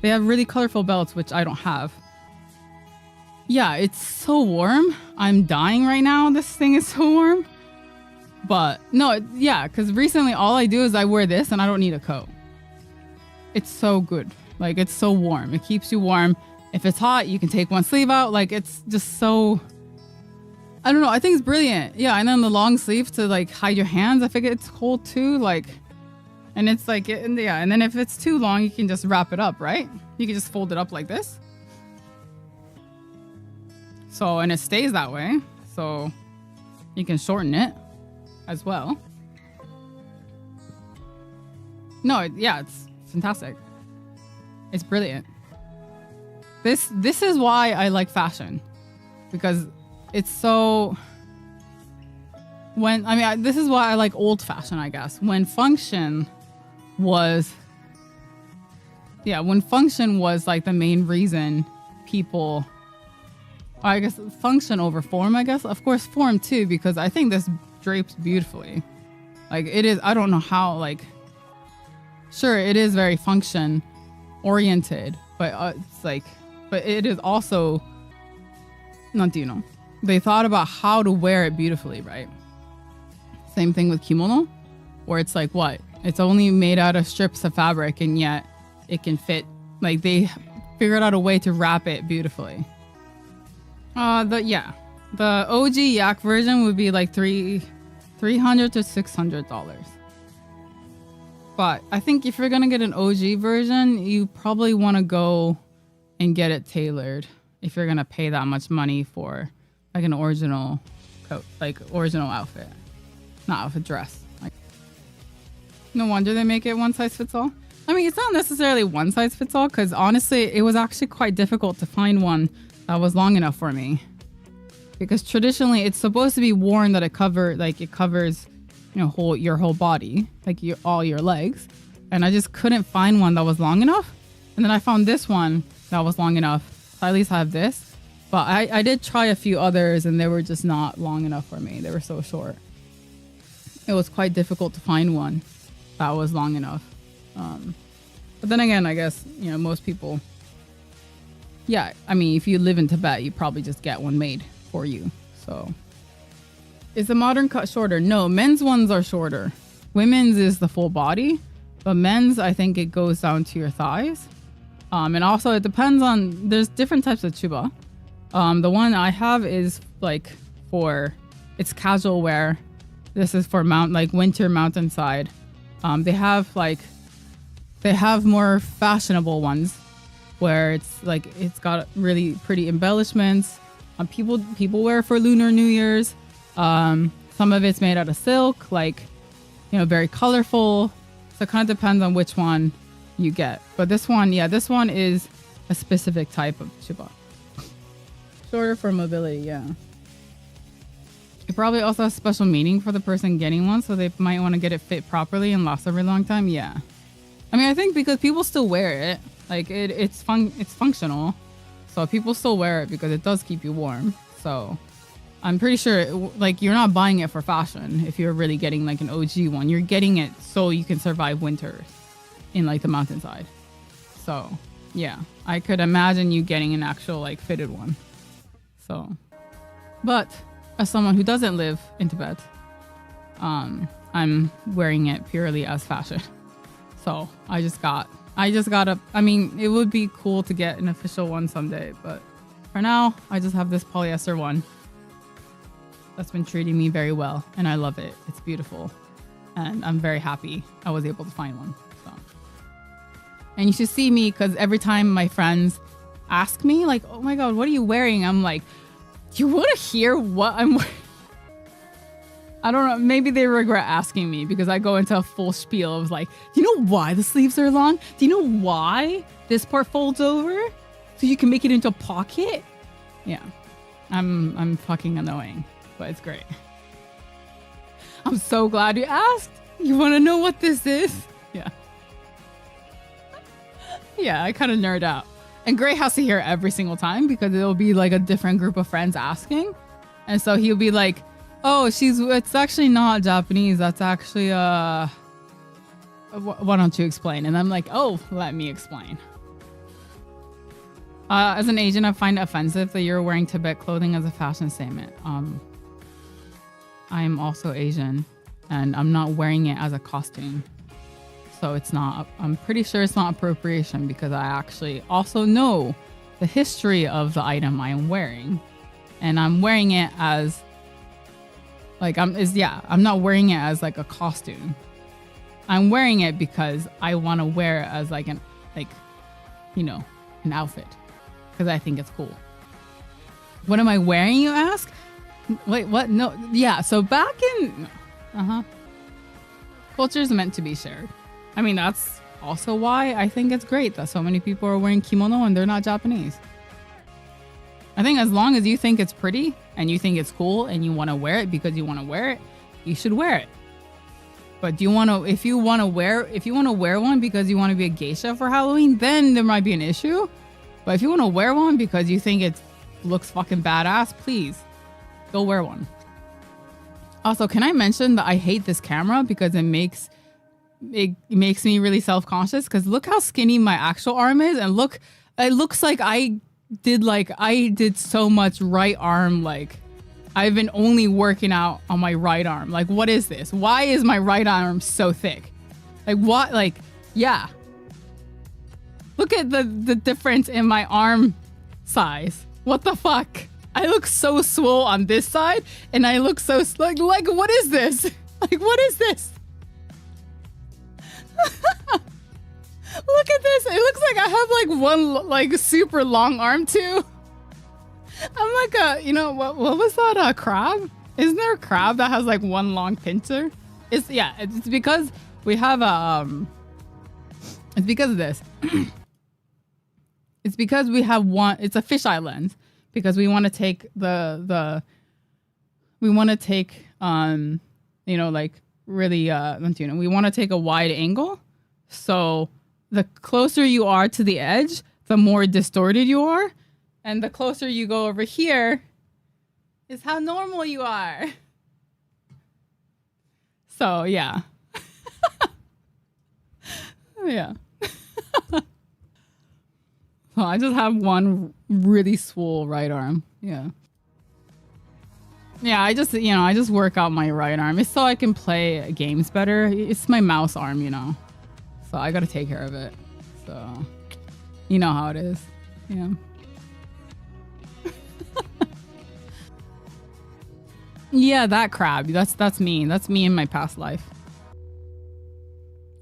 They have really colorful belts, which I don't have. Yeah, it's so warm. I'm dying right now. This thing is so warm. But no, yeah, because recently all I do is I wear this and I don't need a coat. It's so good. Like, it's so warm. It keeps you warm. If it's hot, you can take one sleeve out. Like, it's just so... I don't know. I think it's brilliant. Yeah, and then the long sleeve to, like, hide your hands. I think it's cold, too. Like, and it's like... And then if it's too long, you can just wrap it up, right? You can just fold it up like this. So, and it stays that way. So, you can shorten it as well. No, it's fantastic. It's brilliant. This is why I like fashion, because it's so... this is why I like old fashion, I guess. When function was like the main reason people... I guess function over form, I guess. Of course, form too, because I think this drapes beautifully. Like, it is... I don't know how, like... Sure, it is very function oriented, but it's like... But it is also... They thought about how to wear it beautifully, right? Same thing with kimono, where it's like, what? It's only made out of strips of fabric, and yet it can fit. Like, they figured out a way to wrap it beautifully. The OG yak version would be like $300 to $600. But I think if you're gonna get an OG version, you probably want to go and get it tailored if you're gonna pay that much money for like an original coat, like original outfit, not outfit, dress. Like, no wonder they make it one size fits all. I mean, it's not necessarily one size fits all, because honestly, it was actually quite difficult to find one that was long enough for me, because traditionally it's supposed to be worn that it covers your whole body, like all your legs, and I just couldn't find one that was long enough. And then I found this one that was long enough, so at least I have this. But I did try a few others, and they were just not long enough for me. They were so short. It was quite difficult to find one that was long enough. But then again, I guess most people. Yeah, I mean, if you live in Tibet, you probably just get one made for you. So, is the modern cut shorter? No, men's ones are shorter. Women's is the full body, but men's, I think it goes down to your thighs. And also it depends on, there's different types of chuba. The one I have is like it's casual wear. This is for winter mountainside. They have more fashionable ones where it's got really pretty embellishments. People wear for Lunar New Year's. Some of it's made out of silk, very colorful. So it kind of depends on which one you get. But this one is a specific type of chuba. Shorter for mobility, yeah. It probably also has special meaning for the person getting one, so they might want to get it fit properly and last a very long time. Yeah. I mean, I think because people still wear it, it's functional, so people still wear it because it does keep you warm. So I'm pretty sure you're not buying it for fashion if you're really getting an OG one. You're getting it so you can survive winter in the mountainside. So yeah, I could imagine you getting an actual fitted one. So, but as someone who doesn't live in Tibet, I'm wearing it purely as fashion. So I just got I mean, it would be cool to get an official one someday, but for now, I just have this polyester one that's been treating me very well, and I love it. It's beautiful, and I'm very happy I was able to find one. So, and you should see me, because every time my friends ask me, oh my god, what are you wearing? I'm like, do you want to hear what I'm wearing? I don't know, maybe they regret asking me, because I go into a full spiel of do you know why the sleeves are long? Do you know why this part folds over? So you can make it into a pocket? Yeah, I'm fucking annoying, but it's great. I'm so glad you asked. You want to know what this is? Yeah. Yeah, I kind of nerd out. And Gray has to hear every single time, because it'll be a different group of friends asking. And so he'll be like, oh, it's actually not Japanese. That's actually why don't you explain? And I'm like, oh, let me explain. As an Asian, I find it offensive that you're wearing Tibet clothing as a fashion statement. I'm also Asian, and I'm not wearing it as a costume. So it's not, I'm pretty sure it's not appropriation because I actually also know the history of the item I am wearing. And I'm wearing it as, like, I'm not wearing it as like a costume. I'm wearing it because I want to wear it as like an outfit. Because I think it's cool. What am I wearing, you ask? Wait, what? No, yeah, so back in, culture is meant to be shared. I mean, that's also why I think it's great that so many people are wearing kimono and they're not Japanese. I think as long as you think it's pretty and you think it's cool and you want to wear it because you want to wear it, you should wear it. But if you want to wear one because you want to be a geisha for Halloween, then there might be an issue. But if you want to wear one because you think it looks fucking badass, please go wear one. Also, can I mention that I hate this camera because it makes me really self-conscious, because look how skinny my actual arm is, and look, it looks like I did so much right arm, like I've been only working out on my right arm. Like, what is this? Why is my right arm so thick? Like, what? Like, yeah. Look at the difference in my arm size. What the fuck? I look so swole on this side, and I look so like what is this? Like, what is this? Look at this. It looks like I have like one like super long arm too. I'm like what was that, crab? Isn't there a crab that has like one long pincer? It's because we have it's because of this. It's because we have one, it's a fisheye lens, because we want to take we want to take like really we want to take a wide angle. So the closer you are to the edge, the more distorted you are. And the closer you go over here is how normal you are. So, yeah. Yeah. So I just have one really swole right arm. Yeah. Yeah, I just work out my right arm. It's so I can play games better. It's my mouse arm, So I gotta take care of it. So, you know how it is. Yeah. Yeah, that crab. That's me. That's me in my past life.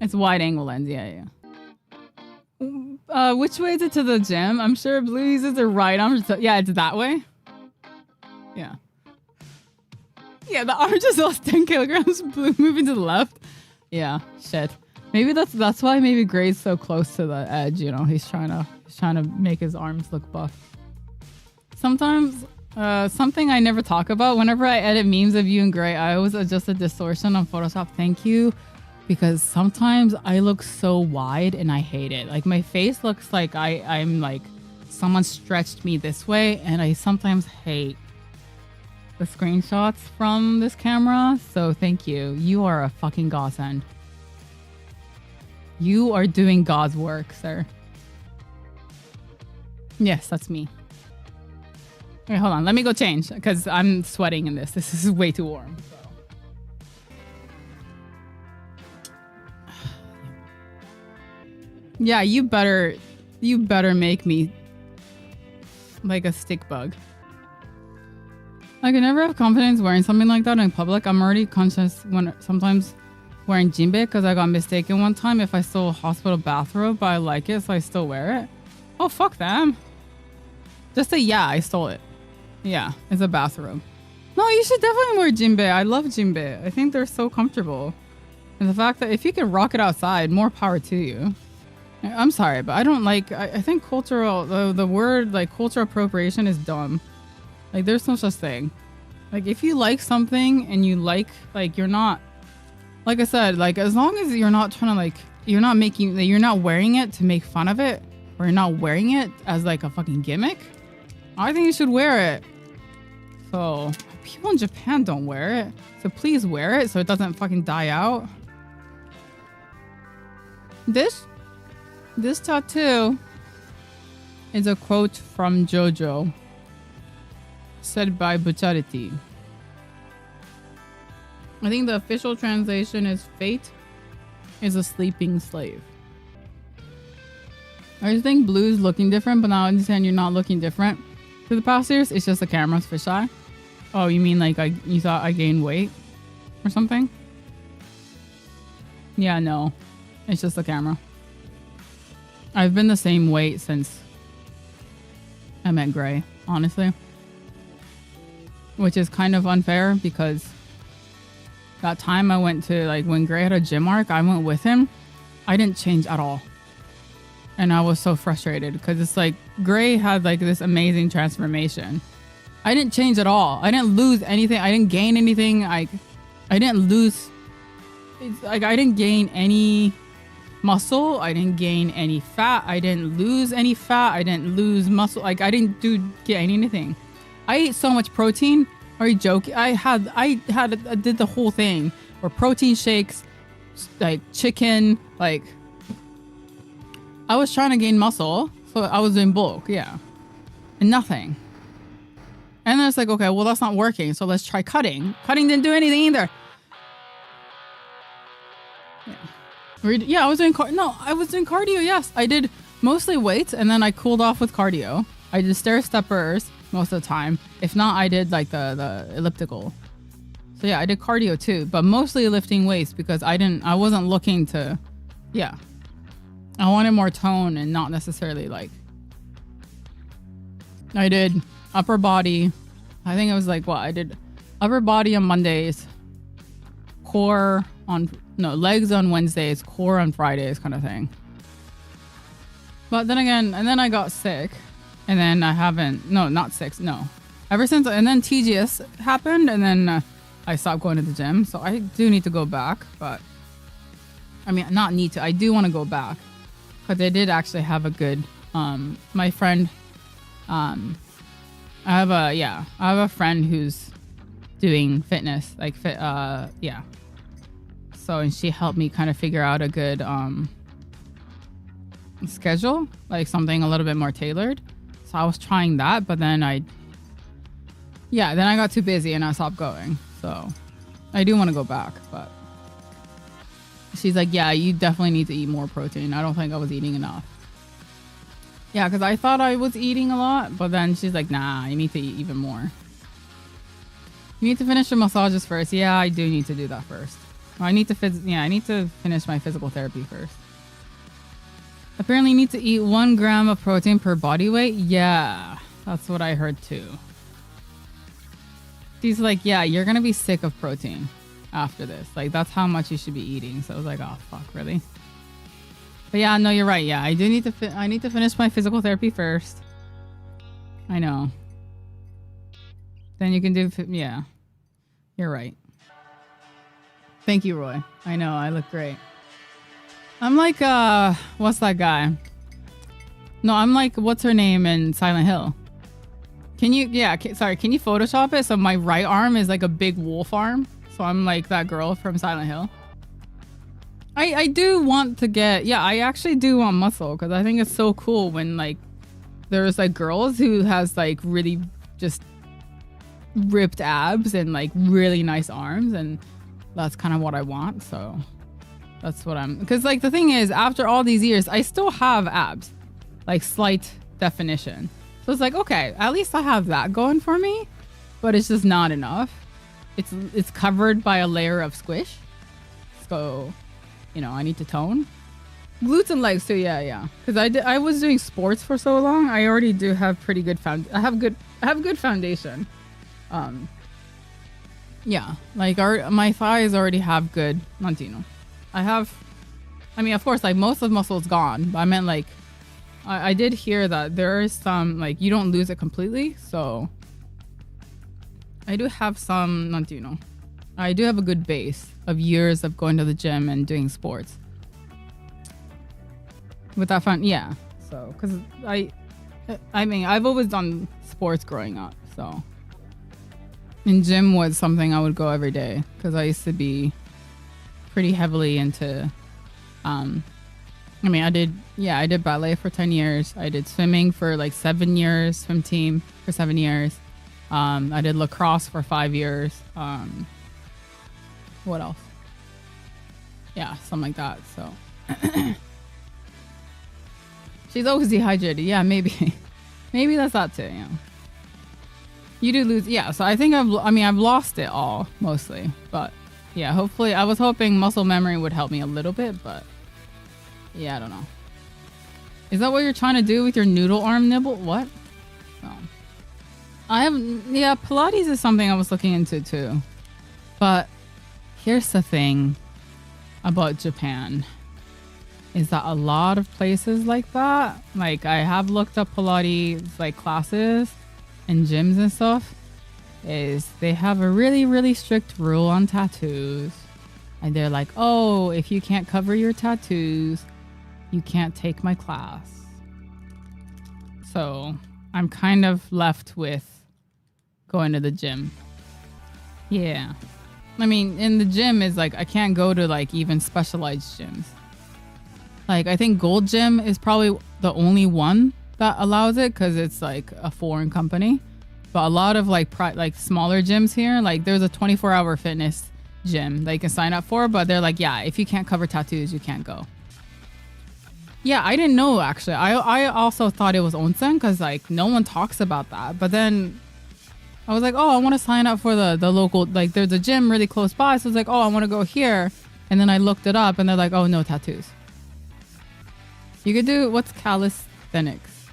It's wide angle lens. Yeah. Which way is it to the gym? I'm sure Blue uses the right arm. Yeah, it's that way. Yeah. Yeah, the arm just lost 10 kilograms. Blue moving to the left. Yeah, shit. Maybe that's why maybe Gray's so close to the edge. He's trying to make his arms look buff. Sometimes, something I never talk about. Whenever I edit memes of you and Gray, I always adjust the distortion on Photoshop. Thank you. Because sometimes I look so wide and I hate it. Like, my face looks like I'm like someone stretched me this way, and I sometimes hate the screenshots from this camera. So thank you. You are a fucking godsend. You are doing God's work, sir. Yes, that's me. Okay, hold on. Let me go change because I'm sweating in this. This is way too warm. Yeah, you better make me like a stick bug. I can never have confidence wearing something like that in public. I'm already conscious when sometimes wearing jinbe because I got mistaken one time if I stole a hospital bathrobe, but I like it, so I still wear it. Oh, fuck them. Just say, yeah, I stole it. Yeah, it's a bathrobe. No, you should definitely wear jinbe. I love jinbe. I think they're so comfortable. And the fact that if you can rock it outside, more power to you. I'm sorry, but I don't like, I think the word like cultural appropriation is dumb. Like, there's no such thing. Like, if you like something and you like you're not, like I said, like, as long as you're not trying to like, you're not wearing it to make fun of it, or you're not wearing it as like a fucking gimmick, I think you should wear it. So people in Japan don't wear it, so please wear it so it doesn't fucking die out. This tattoo is a quote from JoJo, said by Bucharity. I think the official translation is "Fate is a sleeping slave." I just think Blue's looking different, but now I understand you're not looking different to the past years. It's just the camera's fisheye. Oh, you mean like you thought I gained weight or something? Yeah, no. It's just the camera. I've been the same weight since I met Gray, honestly. Which is kind of unfair because that time I went to, like, when Gray had a gym arc, I went with him. I didn't change at all. And I was so frustrated because it's like Gray had like this amazing transformation. I didn't change at all. I didn't lose anything. I didn't gain anything. I didn't lose. It's like I didn't gain any muscle. I didn't gain any fat. I didn't lose any fat. I didn't lose muscle. Like I didn't get anything. I ate so much protein. Are you joking? I did the whole thing. Or protein shakes, like chicken, like. I was trying to gain muscle, so I was doing bulk, yeah. And nothing. And then it's like, okay, well, that's not working, so let's try cutting. Cutting didn't do anything either. Yeah, I was doing cardio, yes. I did mostly weights, and then I cooled off with cardio. I did stair steppers most of the time. If not, I did like the elliptical. So yeah, I did cardio too, but mostly lifting weights because I wasn't looking to, yeah. I wanted more tone and not necessarily like. I did upper body. I think it was like what I did upper body on Mondays, legs on Wednesdays, core on Fridays kind of thing. But then again, and then I got sick and then I haven't, not sick, no. Ever since, and then TGS happened and then I stopped going to the gym. So I do need to go back, but I mean, not need to, I do want to go back. Because I did actually have a good, my friend, I have a friend who's doing fitness, like yeah. So, and she helped me kind of figure out a good, schedule, like something a little bit more tailored. So I was trying that, but then then I got too busy and I stopped going. So I do want to go back, but. She's like, yeah, you definitely need to eat more protein. I don't think I was eating enough. Yeah, because I thought I was eating a lot, but then she's like, nah, you need to eat even more. You need to finish your massages first. Yeah, I do need to do that first. I need to finish my physical therapy first. Apparently you need to eat 1 gram of protein per body weight. Yeah, that's what I heard too. She's like, yeah, you're going to be sick of protein after this. Like, that's how much you should be eating. So I was like, oh, fuck, really? But yeah, no, you're right. Yeah, I do need to I need to finish my physical therapy first. I know. Then you can do, yeah. You're right. Thank you, Roy. I know, I look great. I'm like, what's that guy? No, I'm like, what's her name in Silent Hill? Can you, can you Photoshop it? So my right arm is like a big wolf arm. So I'm like that girl from Silent Hill. I do want to get, I actually do want muscle because I think it's so cool when like there's like girls who has like really just ripped abs and like really nice arms, and that's kind of what I want. So that's what because like the thing is, after all these years, I still have abs, like slight definition. So it's like, okay, at least I have that going for me, but it's just not enough. It's covered by a layer of squish. So, I need to tone. Glutes and legs too, yeah. Because I was doing sports for so long. I already do have pretty good I have good foundation. Yeah, like my thighs already have good Montino. Of course, like most of the muscle is gone, but I meant like I did hear that there is some like you don't lose it completely, so I do have some, I do have a good base of years of going to the gym and doing sports. With that fun, yeah. So, because I've always done sports growing up, so. And gym was something I would go every day because I used to be pretty heavily into I mean, I did ballet for 10 years. I did swimming for like 7 years, swim team for 7 years. I did lacrosse for 5 years. What else? Yeah, something like that. So she's always dehydrated. Yeah, maybe. Maybe that's that too, yeah. You do lose, yeah. So I think I've lost it all mostly, but yeah, hopefully I was hoping muscle memory would help me a little bit, but yeah, I don't know. Is that what you're trying to do with your noodle arm nibble? What? Oh. Pilates is something I was looking into too. But here's the thing about Japan is that a lot of places like that, like I have looked up Pilates like classes and gyms and stuff, is they have a really, really strict rule on tattoos. And they're like, oh, if you can't cover your tattoos, you can't take my class. So I'm kind of left with going to the gym. Yeah. I mean, in the gym is like, I can't go to like even specialized gyms. Like, I think Gold Gym is probably the only one that allows it because it's like a foreign company. But a lot of like smaller gyms here, like there's a 24-hour fitness gym that you can sign up for, but they're like, yeah, if you can't cover tattoos, you can't go. Yeah, I didn't know actually. I also thought it was onsen because like no one talks about that. But then I was like, oh, I want to sign up for the local, like there's a gym really close by. So I was like, oh, I want to go here. And then I looked it up and they're like, oh, no tattoos. You could do, what's calisthenics?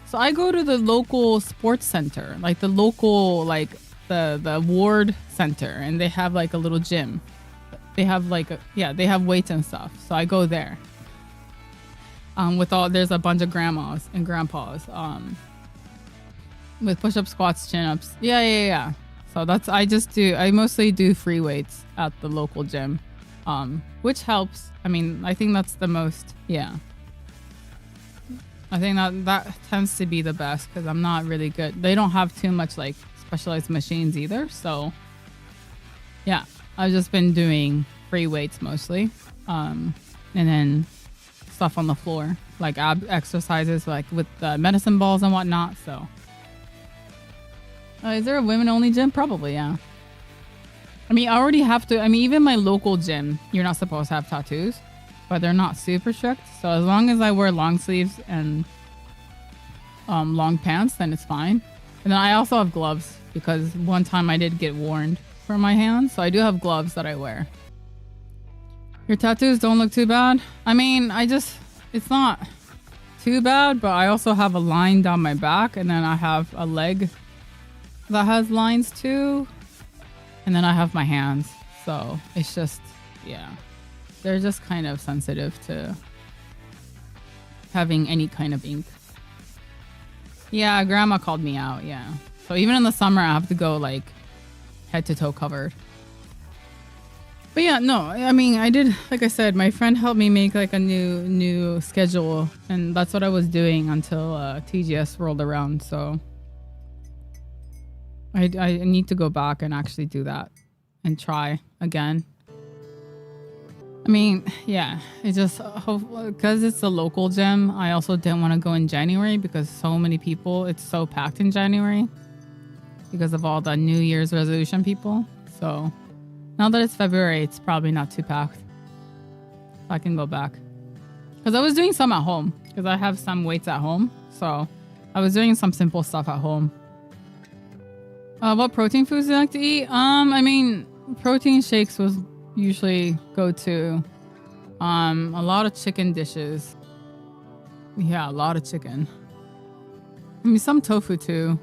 So I go to the local sports center, like the local, like the ward center, and they have like a little gym. They have like, they have weights and stuff. So I go there. There's a bunch of grandmas and grandpas, with push-ups, squats, chin-ups. Yeah. So I mostly do free weights at the local gym, which helps. I mean, I think that's the most, yeah. I think that tends to be the best because I'm not really good. They don't have too much like specialized machines either. So yeah, I've just been doing free weights mostly. And then stuff on the floor, like ab exercises, like with the medicine balls and whatnot. So is there a women only gym? Probably, yeah. I mean, I already have to, even my local gym, you're not supposed to have tattoos, but they're not super strict. So as long as I wear long sleeves and long pants, then it's fine. And then I also have gloves because one time I did get warned for my hands. So I do have gloves that I wear. Your tattoos don't look too bad. I mean, it's not too bad, but I also have a line down my back and then I have a leg that has lines too. And then I have my hands. So it's just, yeah. They're just kind of sensitive to having any kind of ink. Yeah, grandma called me out, yeah. So even in the summer, I have to go like head to toe covered. But yeah, no, I mean, I did, like I said, my friend helped me make like a new schedule. And that's what I was doing until TGS rolled around. So I need to go back and actually do that and try again. I mean, yeah, it just, because it's a local gym, I also didn't want to go in January because so many people, it's so packed in January because of all the New Year's resolution people. So now that it's February, it's probably not too packed. I can go back. Because I was doing some at home because I have some weights at home. So I was doing some simple stuff at home. What protein foods do you like to eat? I mean, protein shakes was usually go to. A lot of chicken dishes. Yeah, a lot of chicken. I mean, some tofu too.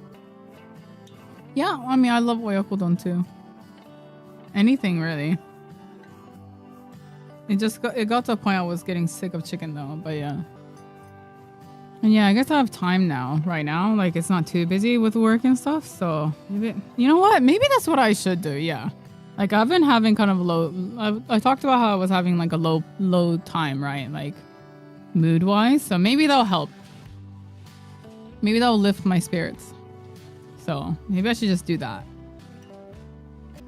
Yeah, I mean, I love oyakodon too. Anything really. It got to a point I was getting sick of chicken though, but yeah. And yeah, I guess I have time now, right now. Like, it's not too busy with work and stuff. So, maybe, you know what? Maybe that's what I should do, yeah. Like, I've been having kind of low... I talked about how I was having, like, a low time, right? Like, mood-wise. So, maybe that'll help. Maybe that'll lift my spirits. So, maybe I should just do that.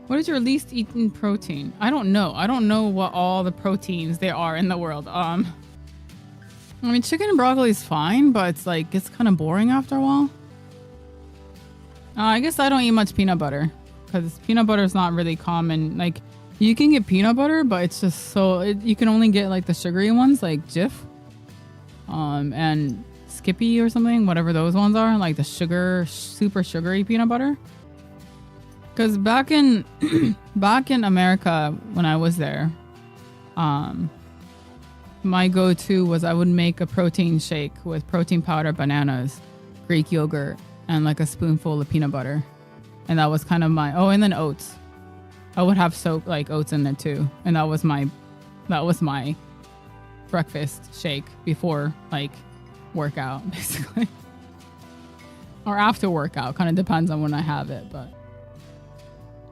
What is your least eaten protein? I don't know. I don't know what all the proteins there are in the world. I mean, chicken and broccoli is fine, but it's like, it's kind of boring after a while. I guess I don't eat much peanut butter because peanut butter is not really common. Like, you can get peanut butter, but it's just so, you can only get like the sugary ones, like Jif, and Skippy or something, whatever those ones are, like the super sugary peanut butter. Because back in America when I was there, my go-to was I would make a protein shake with protein powder, bananas, Greek yogurt, and like a spoonful of peanut butter, and that was kind of my and then oats. I would have soap like oats in there too, and that was my breakfast shake before like workout basically, or after workout. Kind of depends on when I have it, but.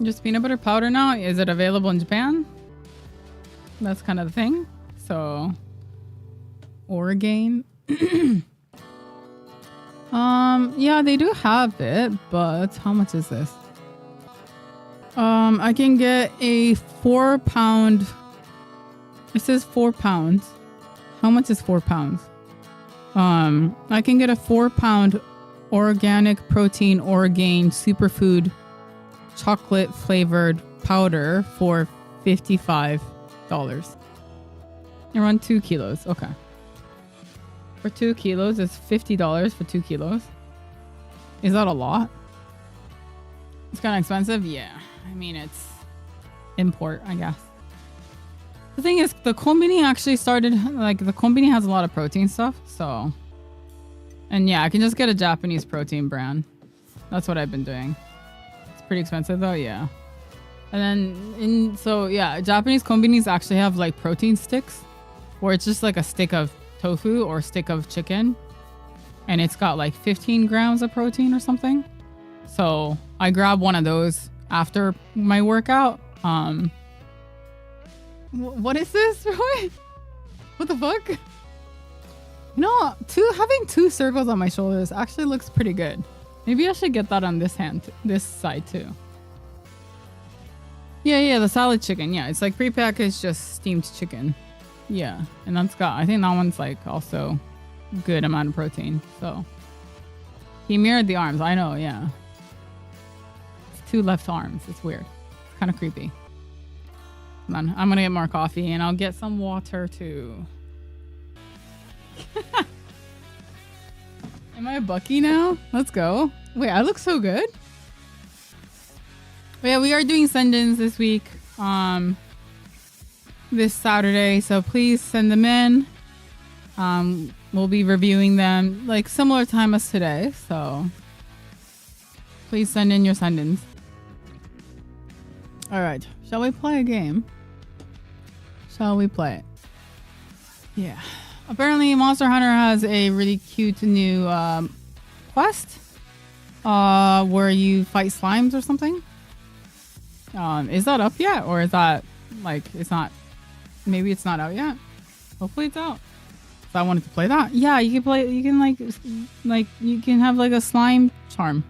Just peanut butter powder now. Is it available in Japan? That's kind of the thing. So, Oregon. Yeah, they do have it, but how much is this? I can get a 4-pound. It says 4 pounds. How much is 4 pounds? I can get a 4-pound organic protein Oregon superfood chocolate flavored powder for $55. Around 2 kilos. Okay. For 2 kilos, it's $50 for 2 kilos. Is that a lot? It's kind of expensive. Yeah. I mean, it's import, I guess. The thing is, the Konbini actually started, like, the Konbini has a lot of protein stuff. So, and yeah, I can just get a Japanese protein brand. That's what I've been doing. Pretty expensive though, yeah. And then Japanese konbinis actually have like protein sticks where it's just like a stick of tofu or a stick of chicken, and it's got like 15 grams of protein or something. So I grab one of those after my workout. What is this, Roy? What the fuck? No, having 2 circles on my shoulders actually looks pretty good. Maybe I should get that on this side too. Yeah, the salad chicken. Yeah, it's like prepackaged, just steamed chicken. Yeah, and I think that one's like also good amount of protein. So he mirrored the arms. I know, yeah. It's 2 left arms. It's weird. It's kind of creepy. Come on, I'm gonna get more coffee and I'll get some water too. Am I a Bucky now? Let's go. Wait, I look so good. But yeah, we are doing send-ins this week. This Saturday. So please send them in. We'll be reviewing them like similar time as today. So please send in your send-ins. All right. Shall we play a game? Shall we play it? Yeah. Apparently, Monster Hunter has a really cute new quest where you fight slimes or something. Is that up yet? Or is that, like, it's not... Maybe it's not out yet? Hopefully it's out. So I wanted to play that. Yeah, you can play... You can, like, you can have, like, a slime charm.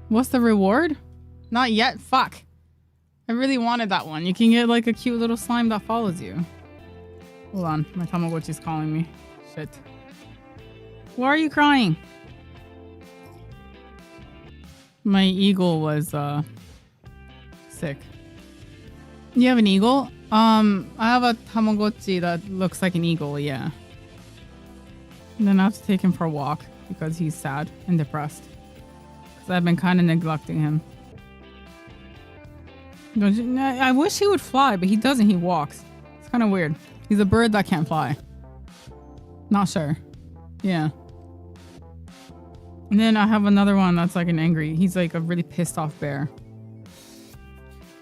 What's the reward? Not yet? Fuck. I really wanted that one. You can get, like, a cute little slime that follows you. Hold on, my Tamagotchi's calling me. Shit. Why are you crying? My eagle was sick. You have an eagle? I have a Tamagotchi that looks like an eagle, yeah. And then I have to take him for a walk because he's sad and depressed. Because I've been kind of neglecting him. I wish he would fly, but he doesn't. He walks. It's kind of weird. He's a bird that can't fly. Not sure. Yeah. And then I have another one that's like an angry. He's like a really pissed off bear.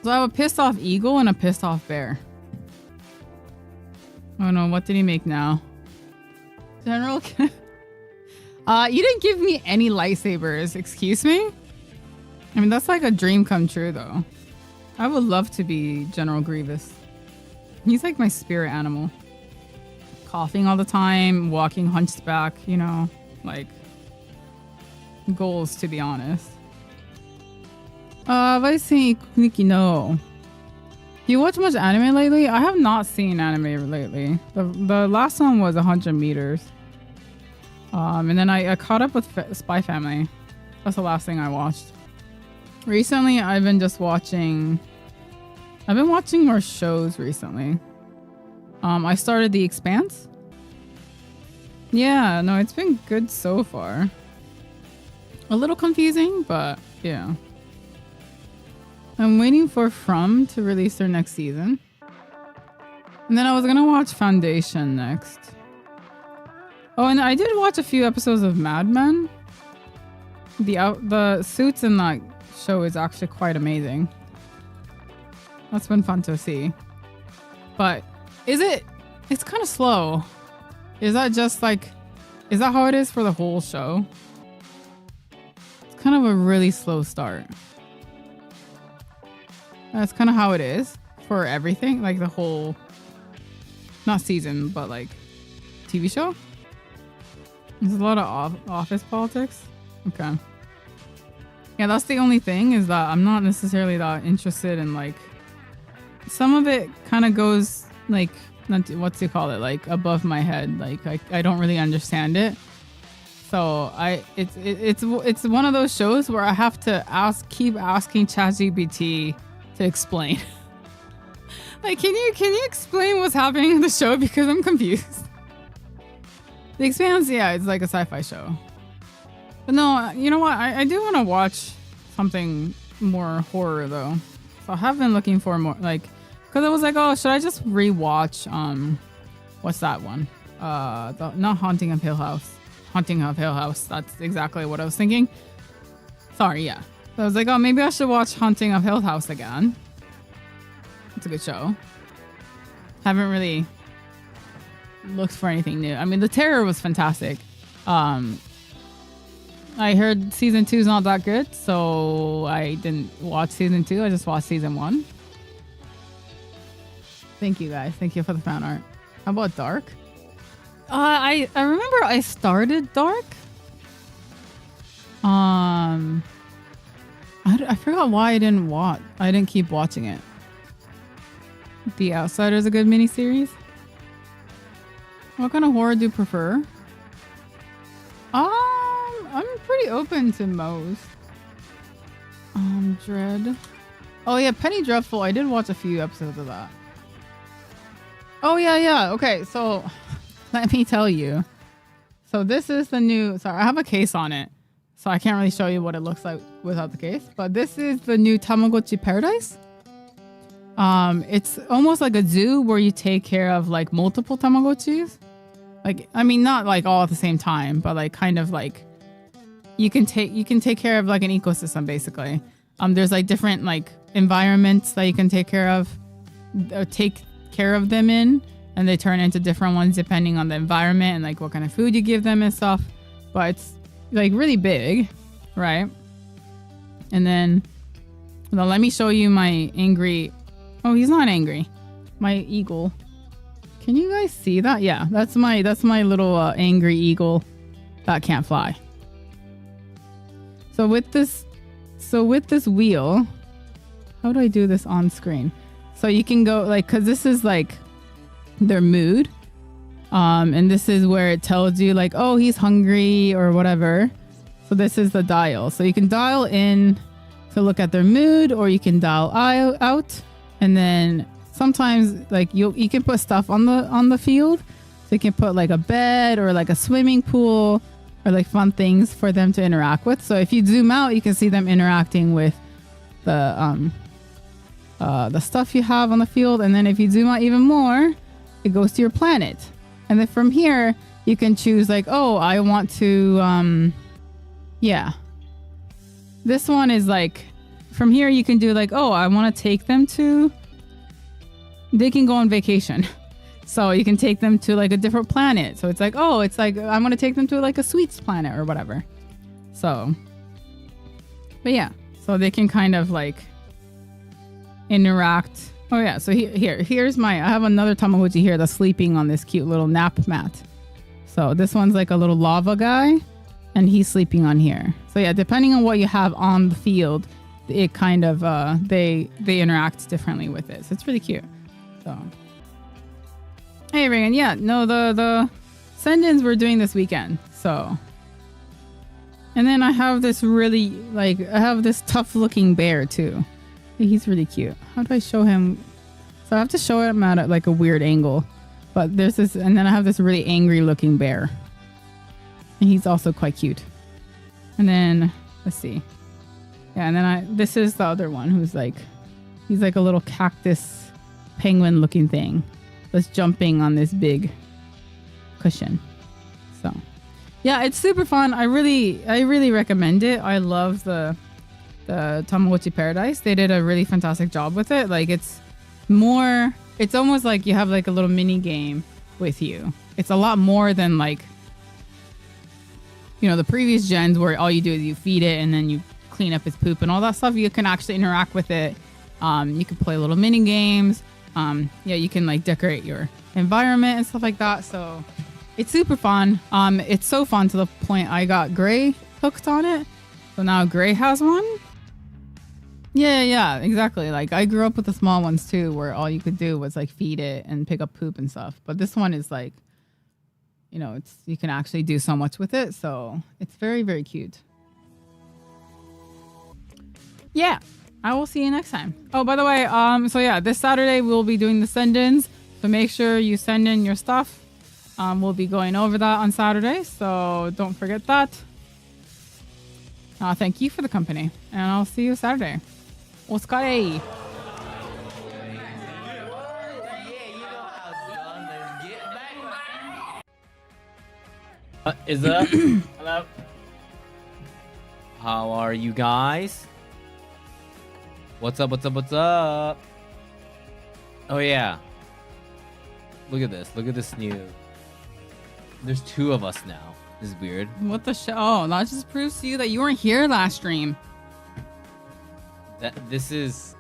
So I have a pissed off eagle and a pissed off bear. Oh no, what did he make now? General... you didn't give me any lightsabers. Excuse me? I mean, that's like a dream come true though. I would love to be General Grievous. He's like my spirit animal. Coughing all the time, walking hunchback, you know, like goals to be honest. Have I seen Ikukuniki? No. Do you watch much anime lately? I have not seen anime lately. The last one was 100 meters. And then I caught up with Spy Family. That's the last thing I watched. Recently, I've been watching more shows recently. I started The Expanse. Yeah, no, it's been good so far. A little confusing, but yeah. I'm waiting for From to release their next season. And then I was gonna watch Foundation next. Oh, and I did watch a few episodes of Mad Men. The suits in that show is actually quite amazing. That's been fun to see. But it's kind of slow. Is that how it is for the whole show? It's kind of a really slow start. That's kind of how it is for everything, like the whole, not season, but like TV show. There's a lot of office politics. Okay. Yeah, that's the only thing, is that I'm not necessarily that interested in, like, some of it kind of goes like, what's you call it, like above my head. Like I don't really understand it. So it's one of those shows where I have to keep asking ChatGPT to explain. Like, can you explain what's happening in the show, because I'm confused. The Expanse, yeah, it's like a sci-fi show. But no, you know what? I do want to watch something more horror though. So I have been looking for more, like, because I was like, oh, should I just rewatch what's that one? Not Haunting of Hill House. Haunting of Hill House. That's exactly what I was thinking. Sorry, yeah. So I was like, oh, maybe I should watch Haunting of Hill House again. It's a good show. Haven't really looked for anything new. I mean, the terror was fantastic. I heard season 2 is not that good, so I didn't watch season 2. I just watched season 1. Thank you, guys. Thank you for the fan art. How about Dark? I remember I started Dark. I forgot why I didn't keep watching it. The Outsider is a good miniseries. What kind of horror do you prefer? I'm pretty open to most. Dread. Oh yeah, Penny Dreadful. I did watch a few episodes of that. Oh yeah. Okay, so let me tell you. So this is the new. Sorry, I have a case on it, so I can't really show you what it looks like without the case. But this is the new Tamagotchi Paradise. It's almost like a zoo where you take care of like multiple Tamagotchis. Like, I mean, not like all at the same time, but like kind of like you can take care of like an ecosystem basically. There's like different like environments that you can take care of them in, and they turn into different ones depending on the environment and like what kind of food you give them and stuff. But it's like really big, right? And then, well, let me show you my angry. Oh, he's not angry. My eagle. Can you guys see that? Yeah, that's my little angry eagle that can't fly. So with this wheel, how do I do this on screen? So you can go like, cause this is like their mood. And this is where it tells you like, oh, he's hungry or whatever. So this is the dial. So you can dial in to look at their mood, or you can dial out. And then sometimes like you can put stuff on the field. So you can put like a bed or like a swimming pool or like fun things for them to interact with. So if you zoom out, you can see them interacting with the stuff you have on the field. And then if you zoom out even more, it goes to your planet. And then from here, you can choose like, oh, I want to, yeah. This one is like, from here you can do like, oh, I want to take them to, they can go on vacation. So you can take them to like a different planet. So it's like, oh, it's like, I'm going to take them to like a sweets planet or whatever. So, but yeah, so they can kind of like interact. Oh yeah, so here's I have another Tamagotchi here that's sleeping on this cute little nap mat. So this one's like a little lava guy, and he's sleeping on here. So yeah, depending on what you have on the field, it kind of they interact differently with it. So it's really cute. So hey Reagan, yeah, no, the send-ins we're doing this weekend. So and then I have this really I have this tough looking bear too. He's really cute. How do I show him? So I have to show him at like a weird angle. But there's this, and then I have this really angry looking bear. And he's also quite cute. And then, let's see. Yeah, and then this is the other one who's he's like a little cactus penguin looking thing that's jumping on this big cushion. So, yeah, it's super fun. I really recommend it. I love the Tamagotchi Paradise. They did a really fantastic job with it. It's almost like you have like a little mini game with you. It's a lot more than the previous gens where all you do is you feed it and then you clean up its poop and all that stuff. You can actually interact with it. You can play little mini games. You can decorate your environment and stuff like that. So it's super fun. It's so fun to the point I got Gray hooked on it. So now Gray has one. Yeah, exactly. I grew up with the small ones too, where all you could do was feed it and pick up poop and stuff. But this one is you can actually do so much with it. So it's very, very cute. Yeah, I will see you next time. Oh, by the way, so yeah, this Saturday we'll be doing the send-ins. So make sure you send in your stuff. We'll be going over that on Saturday. So don't forget that. Thank you for the company, and I'll see you Saturday. Oskare!
Is up? Hello. How are you guys? What's up? Oh yeah. Look at this new. There's 2 of us now. This is weird.
What the show? Oh, that just proves to you that you weren't here last stream.
This is...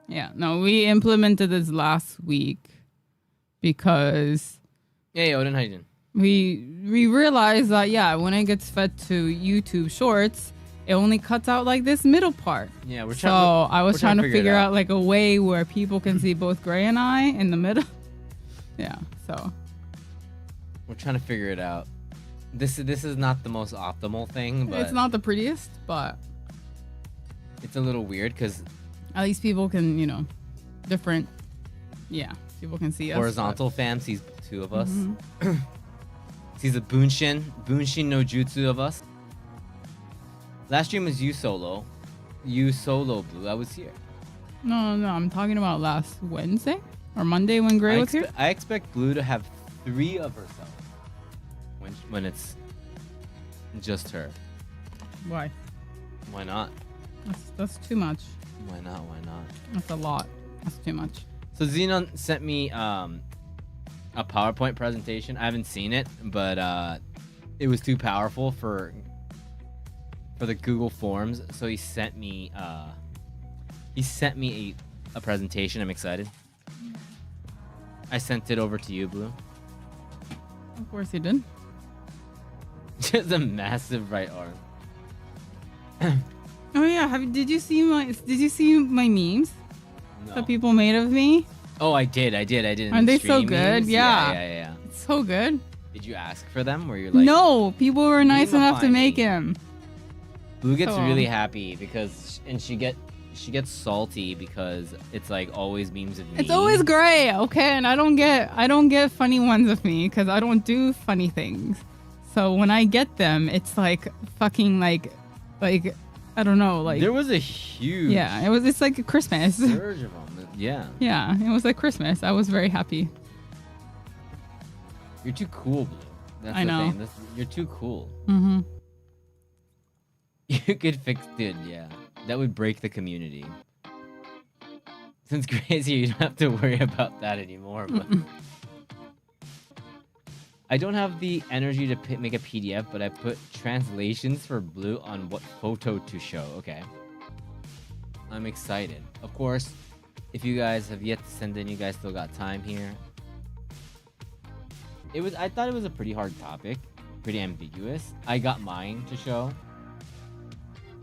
Yeah, no, we implemented this last week because...
Hey, Odin, how you doing?
We realized that, yeah, when it gets fed to YouTube Shorts, it only cuts out this middle part.
Yeah,
I was trying to figure out a way where people can see both Gray and I in the middle. Yeah, so...
We're trying to figure it out. This is not the most optimal thing, but...
It's not the prettiest, but...
It's a little weird because...
At least people can, different... Yeah, people can see us.
Horizontal fam sees 2 of us. Mm-hmm. Sees a Bunshin no Jutsu of us. Last stream was you solo. You solo, Blue. I was here.
No, I'm talking about last Wednesday or Monday when Gray was here.
I expect Blue to have 3 of herself when it's just her.
Why?
Why not?
That's too much.
Why not?
That's a lot. That's too much.
So Xenon sent me a PowerPoint presentation. I haven't seen it, but it was too powerful for the Google Forms. So he sent me a presentation. I'm excited. I sent it over to you, Blue.
Of course you did.
Just a massive right arm.
Oh yeah, did you see my memes that people made of me?
Oh, I did.
Aren't they so good?
Memes?
Yeah. It's so good.
Did you ask for them? Were you
no, people were nice enough to make him.
Blue gets really happy because she gets salty because it's always memes of me.
It's always Gray, okay? And I don't get funny ones of me because I don't do funny things. So when I get them, it's fucking I don't know,
there was a huge
it's like Christmas
surge of them.
Yeah, it was like Christmas. I was very happy.
You're too cool, Blue. That's
I know.
Thing. You're too cool.
Mm-hmm.
You could fix, dude. Yeah, that would break the community. Since Gray's here, you don't have to worry about that anymore. But I don't have the energy to make a PDF, but I put translations for Blue on what photo to show. Okay. I'm excited. Of course, if you guys have yet to send in, you guys still got time here. I thought it was a pretty hard topic, pretty ambiguous. I got mine to show.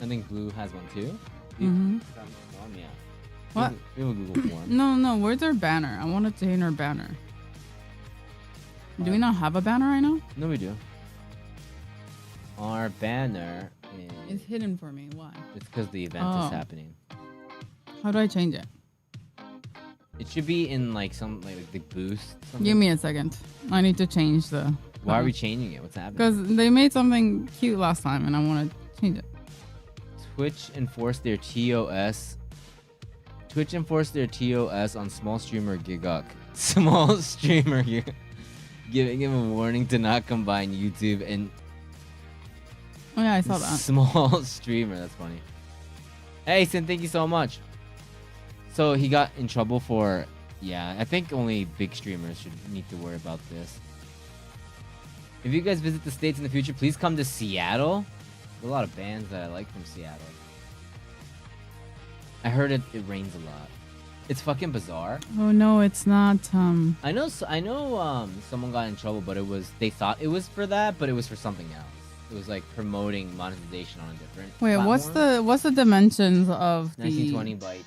I think Blue has one too.
Mhm.
Yeah.
What?
We have a Google form.
No. Where's our banner? I wanted to hit our banner. Do we not have a banner right now?
No, we do. Our banner
It's hidden for me. Why?
It's because the event is happening.
How do I change it?
It should be in like some like the boost. Something.
Give me a second. I need to change the.
Why are we changing it? What's happening?
Because they made something cute last time, and I want to change it.
Twitch enforced their TOS. Twitch enforced their TOS on small streamer Giguk. Small streamer Giguk. Giving him a warning to not combine YouTube and.
Oh yeah, I saw that.
Small streamer. That's funny. Hey, Sin, thank you so much. So he got in trouble for. Yeah, I think only big streamers should need to worry about this. If you guys visit the States in the future, please come to Seattle. There's a lot of bands that I like from Seattle. I heard it rains a lot. It's fucking bizarre.
Oh no, it's not.
I know someone got in trouble, but they thought it was for that, but it was for something else. It was like promoting monetization on a different
Wait,
platform.
what's the dimensions of the
1920 by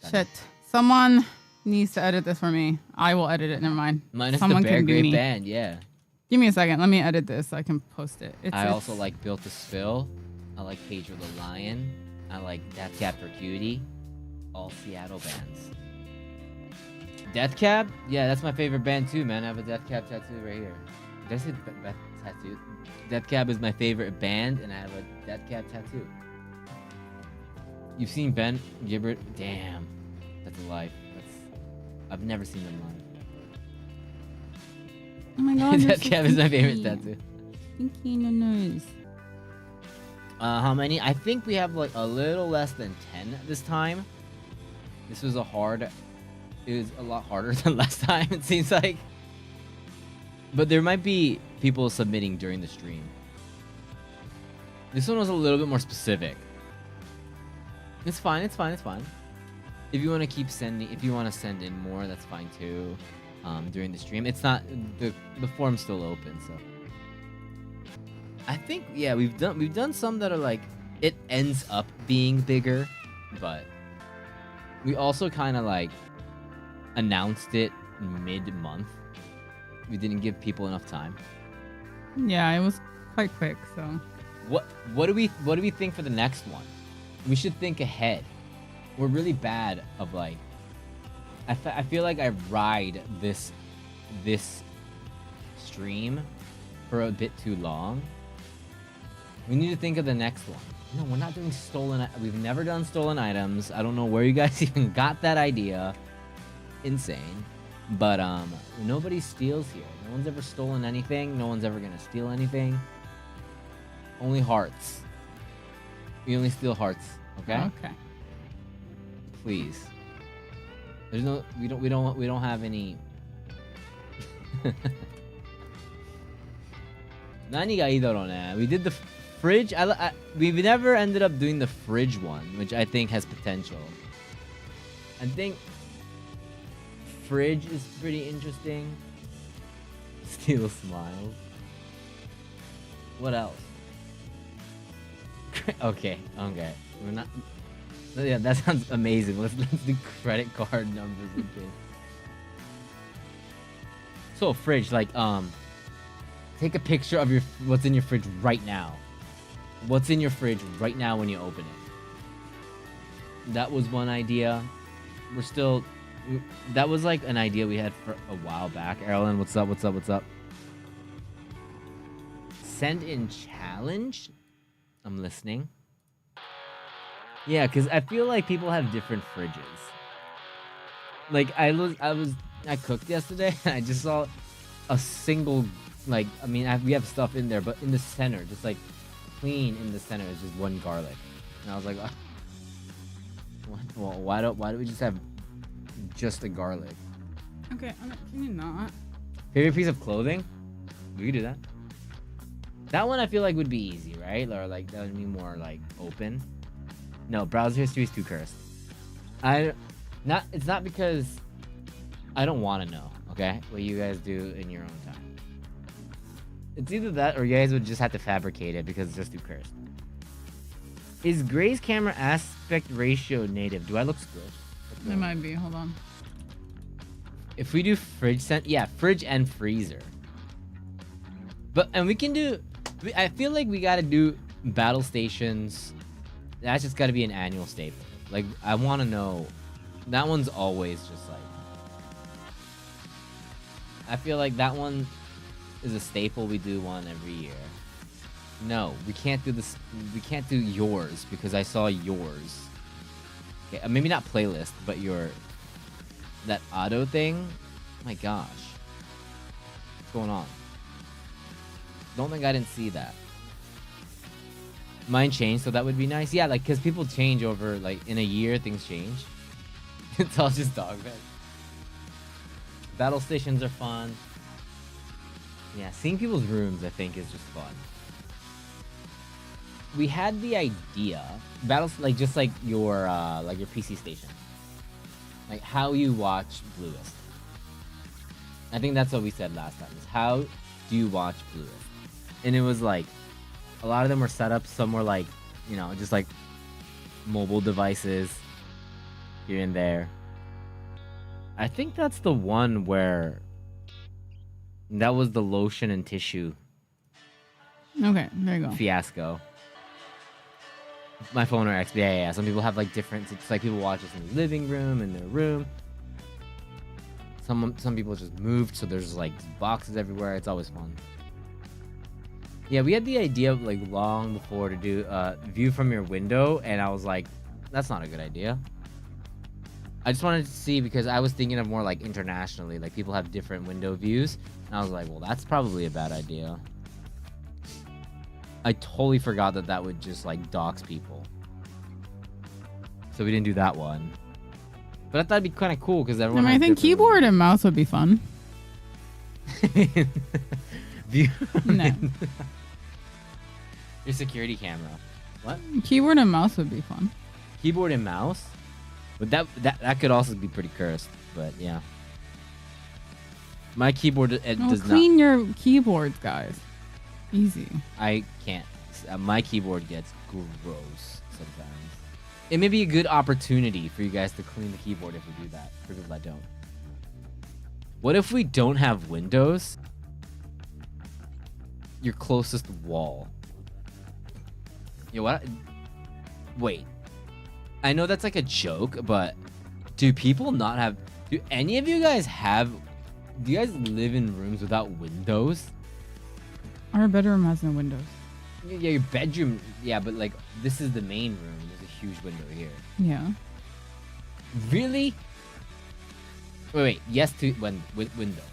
1080.
shit? Someone needs to edit this for me. I will edit it. Never mind.
Minus
Someone
the Bear
can do
Great
me.
Band, yeah.
Give me a second. Let me edit this so I can post it.
I also like Built to Spill. I like Pedro the Lion. I like Death Cab for Cutie. All Seattle bands. Death Cab? Yeah, that's my favorite band too, man. I have a Death Cab tattoo right here. Did I say tattoo? Death Cab is my favorite band, and I have a Death Cab tattoo. You've seen Ben Gibbert? Damn, that's a life. I've never seen them live.
Oh my god,
Death Cab is my favorite tattoo.
Pinky no nose.
How many? I think we have like a little less than 10 this time. This was it was a lot harder than last time, it seems like. But there might be people submitting during the stream. This one was a little bit more specific. It's fine. If you want to keep sending, if you want to send in more, that's fine too. During the stream, it's not the form's still open, so. I think we've done some that are like it ends up being bigger, but we also kind of like announced it mid-month. We didn't give people enough time.
Yeah, it was quite quick. So
what do we think for the next one? We should think ahead. We're really bad of like. I feel like I ride this stream for a bit too long. We need to think of the next one. No, we're not doing stolen. We've never done stolen items. I don't know where you guys even got that idea. Insane. But nobody steals here. No one's ever stolen anything. No one's ever gonna steal anything. Only hearts. We only steal hearts. Okay.
Okay.
Please. There's no. We don't have any. Nani ga ii darou ne? We did the fridge. We've never ended up doing the fridge one, which I think has potential. I think fridge is pretty interesting. Steal smiles. What else? Okay. We're not. Yeah, that sounds amazing. Let's do credit card numbers and things. So fridge, like take a picture of what's in your fridge right now. What's in your fridge right now when you open it? That was one idea. That was like an idea we had for a while back. Erlen, what's up? Send in challenge? I'm listening. Yeah, because I feel like people have different fridges. Like I cooked yesterday and I just saw a single, like, I mean, we have stuff in there, but in the center, just like clean in the center is just one garlic. And I was like, well, why do we just have just a garlic?
Okay, can you not?
Favorite piece of clothing? We could do that. That one I feel like would be easy, right? Or like that would be more like open. No, browser history is too cursed. It's not because I don't want to know, okay? What you guys do in your own time. It's either that or you guys would just have to fabricate it because it's just too cursed. Is Gray's camera aspect ratio native? Do I look squished?
It might be. Hold on.
If we do fridge fridge and freezer. And we can do. I feel like we gotta do battle stations. That's just gotta be an annual staple. Like I want to know. That one's always just like. I feel like that one is a staple. We do one every year. No, we can't do this. We can't do yours because I saw yours. Okay, maybe not playlist, but that auto thing. Oh my gosh, what's going on? Don't think I didn't see that. Mine changed, so that would be nice. Yeah, like because people change over like in a year, things change. It's all just dog bed. Battle stations are fun. Yeah, seeing people's rooms I think is just fun. We had the idea, battles like just like your PC station, like how you watch Bluist. I think that's what we said last time. Is how do you watch Bluist? And it was like a lot of them were set up. Some were like just like mobile devices here and there. I think that's the one where that was the lotion and tissue.
Okay, there you go.
Fiasco. My phone or X. Yeah. Some people have like different. It's like people watch this in the living room, in their room. Some people just moved, so there's like boxes everywhere. It's always fun. Yeah, we had the idea like long before to do view from your window, and I was like, that's not a good idea. I just wanted to see because I was thinking of more like internationally, like people have different window views, and I was like, well, that's probably a bad idea. I totally forgot that would just like dox people. So we didn't do that one. But I thought it'd be kind of cool because everyone.
I think keyboard and mouse would be fun.
View.
No.
Your security camera. What?
Keyboard and mouse would be fun.
Keyboard and mouse? But that could also be pretty cursed. But yeah. My keyboard does not.
Clean your keyboards, guys. Easy.
I can't. My keyboard gets gross sometimes. It may be a good opportunity for you guys to clean the keyboard if we do that. For people that don't. What if we don't have windows? Your closest wall. Yo, what? Wait. I know that's like a joke, but do people not have? Do any of you guys have? Do you guys live in rooms without windows?
Our bedroom has no windows.
Yeah, your bedroom. Yeah, but like this is the main room. There's a huge window here.
Yeah.
Really? Wait. Yes to with windows.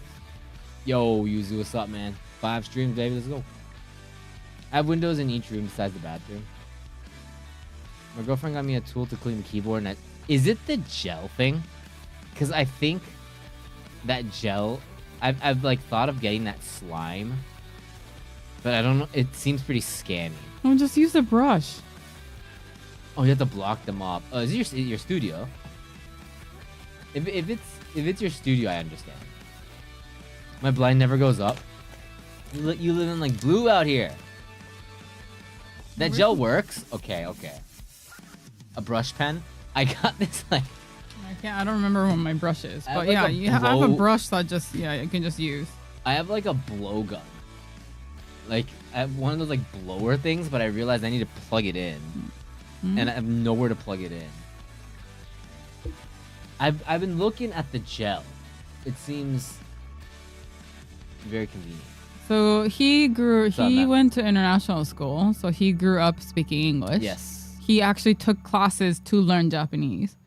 Yo, Yuzu, what's up, man? 5 streams, baby. Let's go. I have windows in each room besides the bathroom. My girlfriend got me a tool to clean the keyboard. And is it the gel thing? Because I think that gel. I've like thought of getting that slime. But I don't know. It seems pretty scammy.
Oh, just use a brush.
Oh, you have to block them off. Is it your studio? If it's your studio, I understand. My blind never goes up. You live in like blue out here. That gel works. Okay. A brush pen. I got this like.
I don't remember what my brush is, but
like
yeah, you have a brush that you can just use.
I have like a blow gun. Like I have one of those like blower things, but I realized I need to plug it in, and I have nowhere to plug it in. I've been looking at the gel. It seems very convenient.
So he went to international school, so he grew up speaking English.
Yes.
He actually took classes to learn Japanese.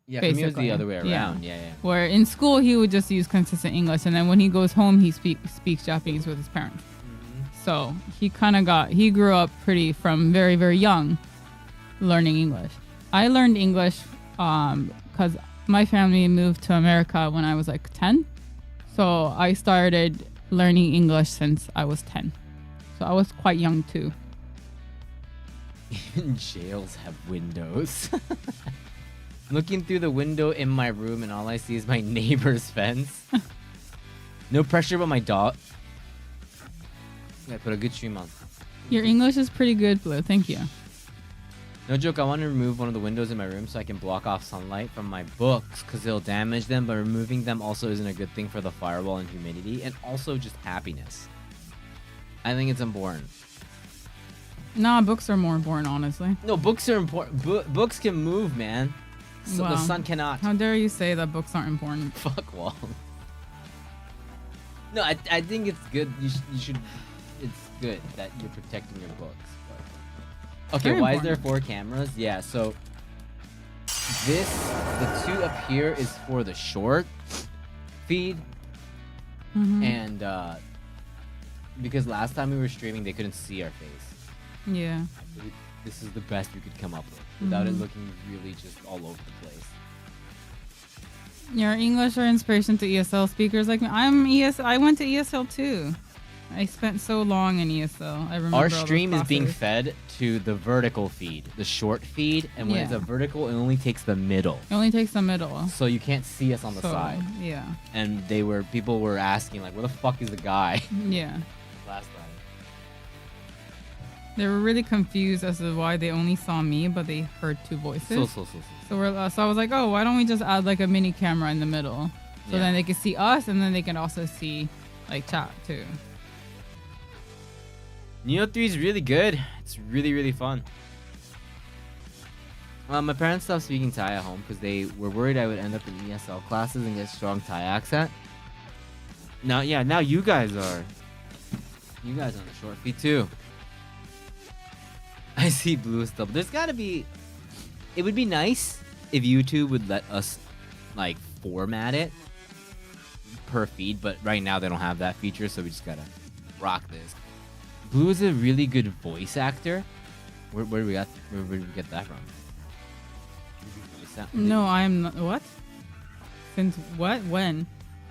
Yeah, for me it was the other way around. Yeah.
Where in school he would just use consistent English, and then when he goes home he speaks Japanese with his parents. So he grew up from very, very young learning English. I learned English because my family moved to America when I was like 10. So I started learning English since I was 10. So I was quite young too.
Even jails have windows. Looking through the window in my room and all I see is my neighbor's fence. No pressure but my dog. I put a good stream on.
Your English is pretty good, Blue. Thank you.
No joke, I want to remove one of the windows in my room so I can block off sunlight from my books because it'll damage them, but removing them also isn't a good thing for the firewall and humidity, and also just happiness. I think it's important.
Nah, books are more important, honestly.
No, books are important. Books can move, man. So
Wow.
the sun cannot.
How dare you say that books aren't important?
Fuck Wall. No, I think it's good. You should. It's good that you're protecting your books. But... Okay,
Very
why
important.
is there 4 cameras? Yeah, so the 2 up here is for the short feed, and because last time we were streaming, they couldn't see our face.
Yeah.
This is the best we could come up with without it looking really just all over the place.
Your English are inspiration to ESL speakers like me. I went to ESL too. I spent so long in ESL. I remember
Our
all those
stream is being
classes.
fed to the vertical feed, the short feed, and when it's
Yeah.
a vertical, it only takes the middle.
It only takes the middle.
So you can't see us on the
So,
side.
yeah.
And people were asking like, where the fuck is the guy?
Yeah.
Last time.
They were really confused as to why they only saw me, but they heard 2 voices.
So.
So I was like, oh, why don't we just add like a mini camera in the middle, so
Yeah.
then they can see us, and then they can also see like chat too.
Neo 3 is really good. It's really, really fun. My parents stopped speaking Thai at home because they were worried I would end up in ESL classes and get strong Thai accent. Now you guys are. You guys on the short feed too. I see blue stuff. There's gotta be. It would be nice if YouTube would let us like format it per feed, but right now they don't have that feature, so we just gotta rock this. Blue is a really good voice actor. Where do we get that from?
No, I'm not. What? Since what? When?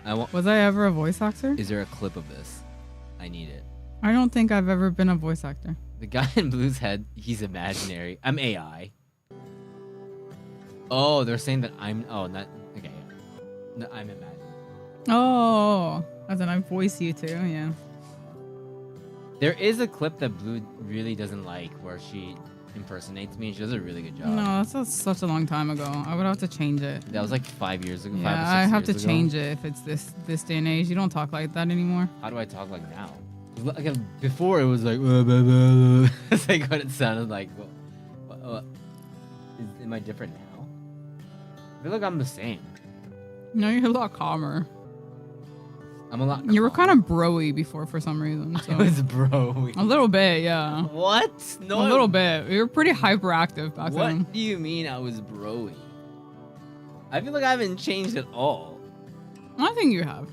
I want.
Was I ever a voice actor?
Is there a clip of this? I need it.
I don't think I've ever been a voice actor.
The guy in Blue's head, he's imaginary. I'm AI. Oh, they're saying that I'm. Oh, not. Okay. No, I'm imaginary.
Oh, as in I voice you too. Yeah.
There is a clip that Blue really doesn't like where she impersonates me. She does a really good job.
No, that's such a long time ago. I would have to change it.
That was like 5 years ago.
Yeah,
5 or 6
I have to
years ago.
change it if it's this day and age. You don't talk like that anymore.
How do I talk like now? Like, before it was like it's like what it sounded like. Am I different now? I feel like I'm the same.
No, you're a lot calmer.
I'm a lot.
You were
calmer.
kind of broy before for some reason. So.
I was bro.
A little bit, yeah.
What? No.
A little bit. You were pretty hyperactive back
What
then.
do you mean I was broy? I feel like I haven't changed at all.
I think you have.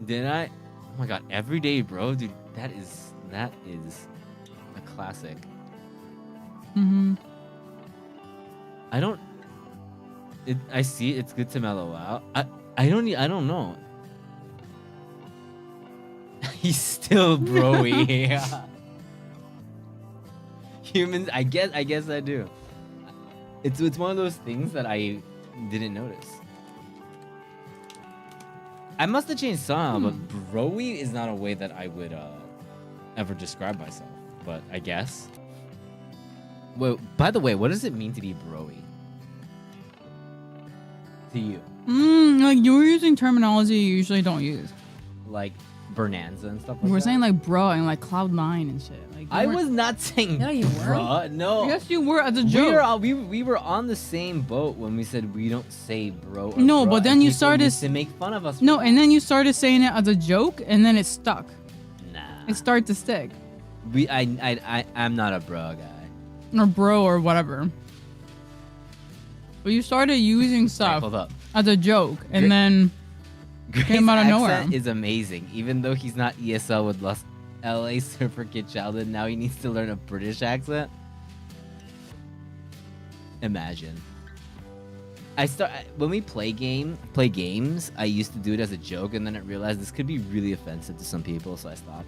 Did I? Oh my god, everyday bro, dude, that is a classic.
Mm-hmm.
I don't. I see it's good to mellow out. I don't know. He's still broy. Yeah. Humans, I guess I do. It's one of those things that I didn't notice. I must have changed somehow, but broy is not a way that I would ever describe myself. But I guess. Well, by the way, what does it mean to be broy? To you?
Like you were using terminology you usually don't use.
Like Bonanza and stuff like
We're
that?
saying like bro and like Cloud9 and shit. Like you
I
weren't-
was not saying
Yeah, you were.
bruh. No.
Yes, you were as a joke.
We were on the same boat when we said we don't say bro. Or
No,
bruh,
but then
and
you
people
started
used to make fun of us.
No,
for
and then you started saying it as a joke, and then it stuck.
nah.
It started to stick,
I'm not a bro guy.
or bro, or whatever. But you started using
Right,
stuff
hold up.
as a joke, and
Gre-
then
Gray's
Came out of nowhere.
accent is amazing. Even though he's not ESL with LA Super Kid Childhood, now he needs to learn a British accent. Imagine. When we play games, I used to do it as a joke, and then I realized this could be really offensive to some people, so I stopped.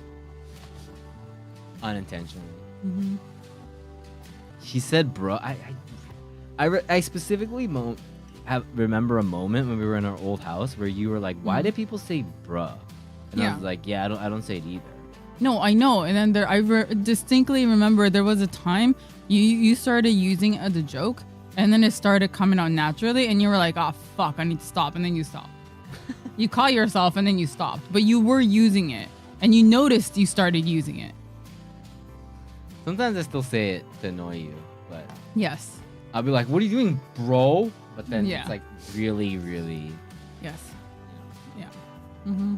Unintentionally. He said, "Bro." I specifically remember a moment when we were in our old house where you were like, "Why do people say bruh?" And I
Yeah.
was like, "Yeah, I don't say it either."
no, I know. And then I distinctly remember there was a time You started using it as a joke, and then it started coming out naturally, and you were like, "Oh fuck, I need to stop," and then you stopped. You caught yourself, and then you stopped, but you were using it, and you noticed you started using it.
Sometimes I still say it to annoy you, but
Yes.
I'll be like, "What are you doing, bro?" But then
Yeah.
it's like really, really.
Yes. Yeah. Mm-hmm.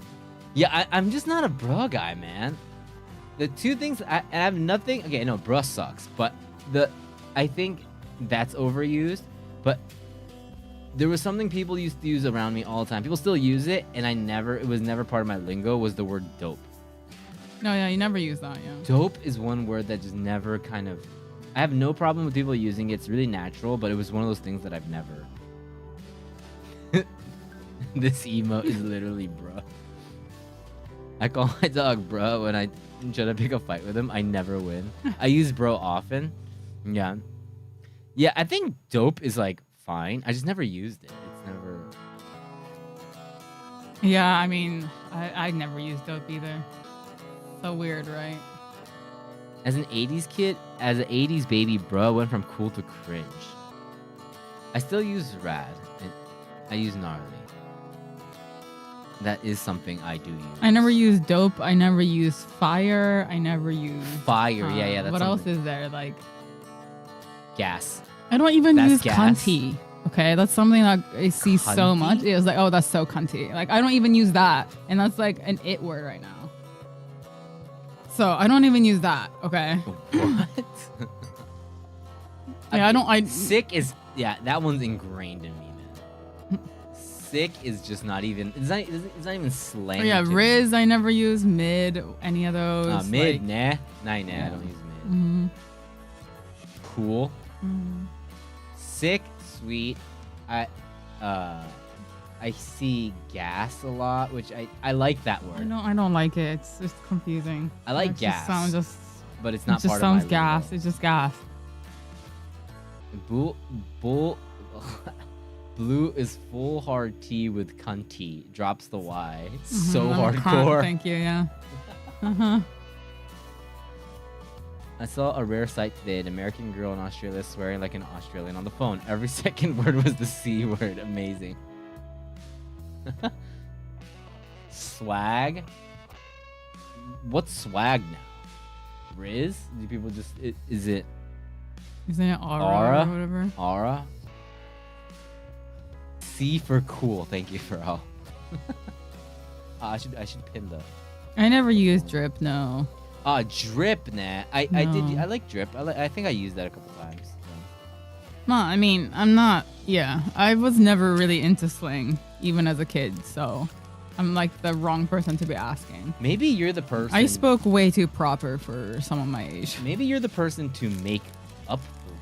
Yeah, I'm just not a bruh guy, man. The two things I have nothing. Okay, no, bruh sucks, but I think that's overused. But there was something people used to use around me all the time. People still use it, and it was never part of my lingo. Was the word dope?
No, yeah, you never use that. Yeah.
Dope is one word that just never kind of. I have no problem with people using it. It's really natural, but it was one of those things that I've never. This emo is literally bruh. I call my dog bruh when I try to pick a fight with him. I never win. I use bro often. Yeah. Yeah, I think dope is like fine. I just never used it. It's never.
Yeah, I mean, I never used dope either. So weird, right?
As an 80s kid, as an 80s baby, bruh went from cool to cringe. I still use rad. And I use gnarly. That is something I do use.
I never use dope. I never use fire. I never use
Fire. Yeah. That's
what else
something.
is there? Like,
Gas.
I don't even
That's
use
gas?
cunty. Okay, that's something that I see so
Cunty?
much. It was like, oh, that's so cunty. Like, I don't even use that, and that's like an it word right now. So I don't even use that. Okay.
What?
Yeah, I don't. I
Sick is that one's ingrained in me, man. Sick is just not even. It's not even slang.
yeah,
to me.
Riz. I never use mid. Any of those.
Mid,
like,
nah. I don't use mid.
Mm-hmm.
Cool.
Mm-hmm.
Sick, sweet. I see gas a lot, which I like that word.
I don't like it. It's just confusing.
I like
It
gas,
just
but it's
it
not
just
part
sounds
of my
gas.
lingo.
It's just gas.
Blue is full hard T with cunty. Drops the Y. So
Mhm, I'm a cunt,
hardcore.
Thank you. Yeah. Uh-huh.
I saw a rare sight today. An American girl in Australia swearing like an Australian on the phone. Every second word was the C word. Amazing. Swag? What's swag now? Riz? Do people just... Is it
Isn't it aura,
Aura?
or whatever?
aura? C for cool. Thank you for all. I should pin the...
I never use drip. No.
Drip, nah. I did.
No.
I like drip. I think I used that a couple times. So.
No, I mean, I'm not. Yeah, I was never really into slang, even as a kid. So, I'm like the wrong person to be asking.
Maybe you're the person.
I spoke way too proper for someone my age.
Maybe you're the person to make up for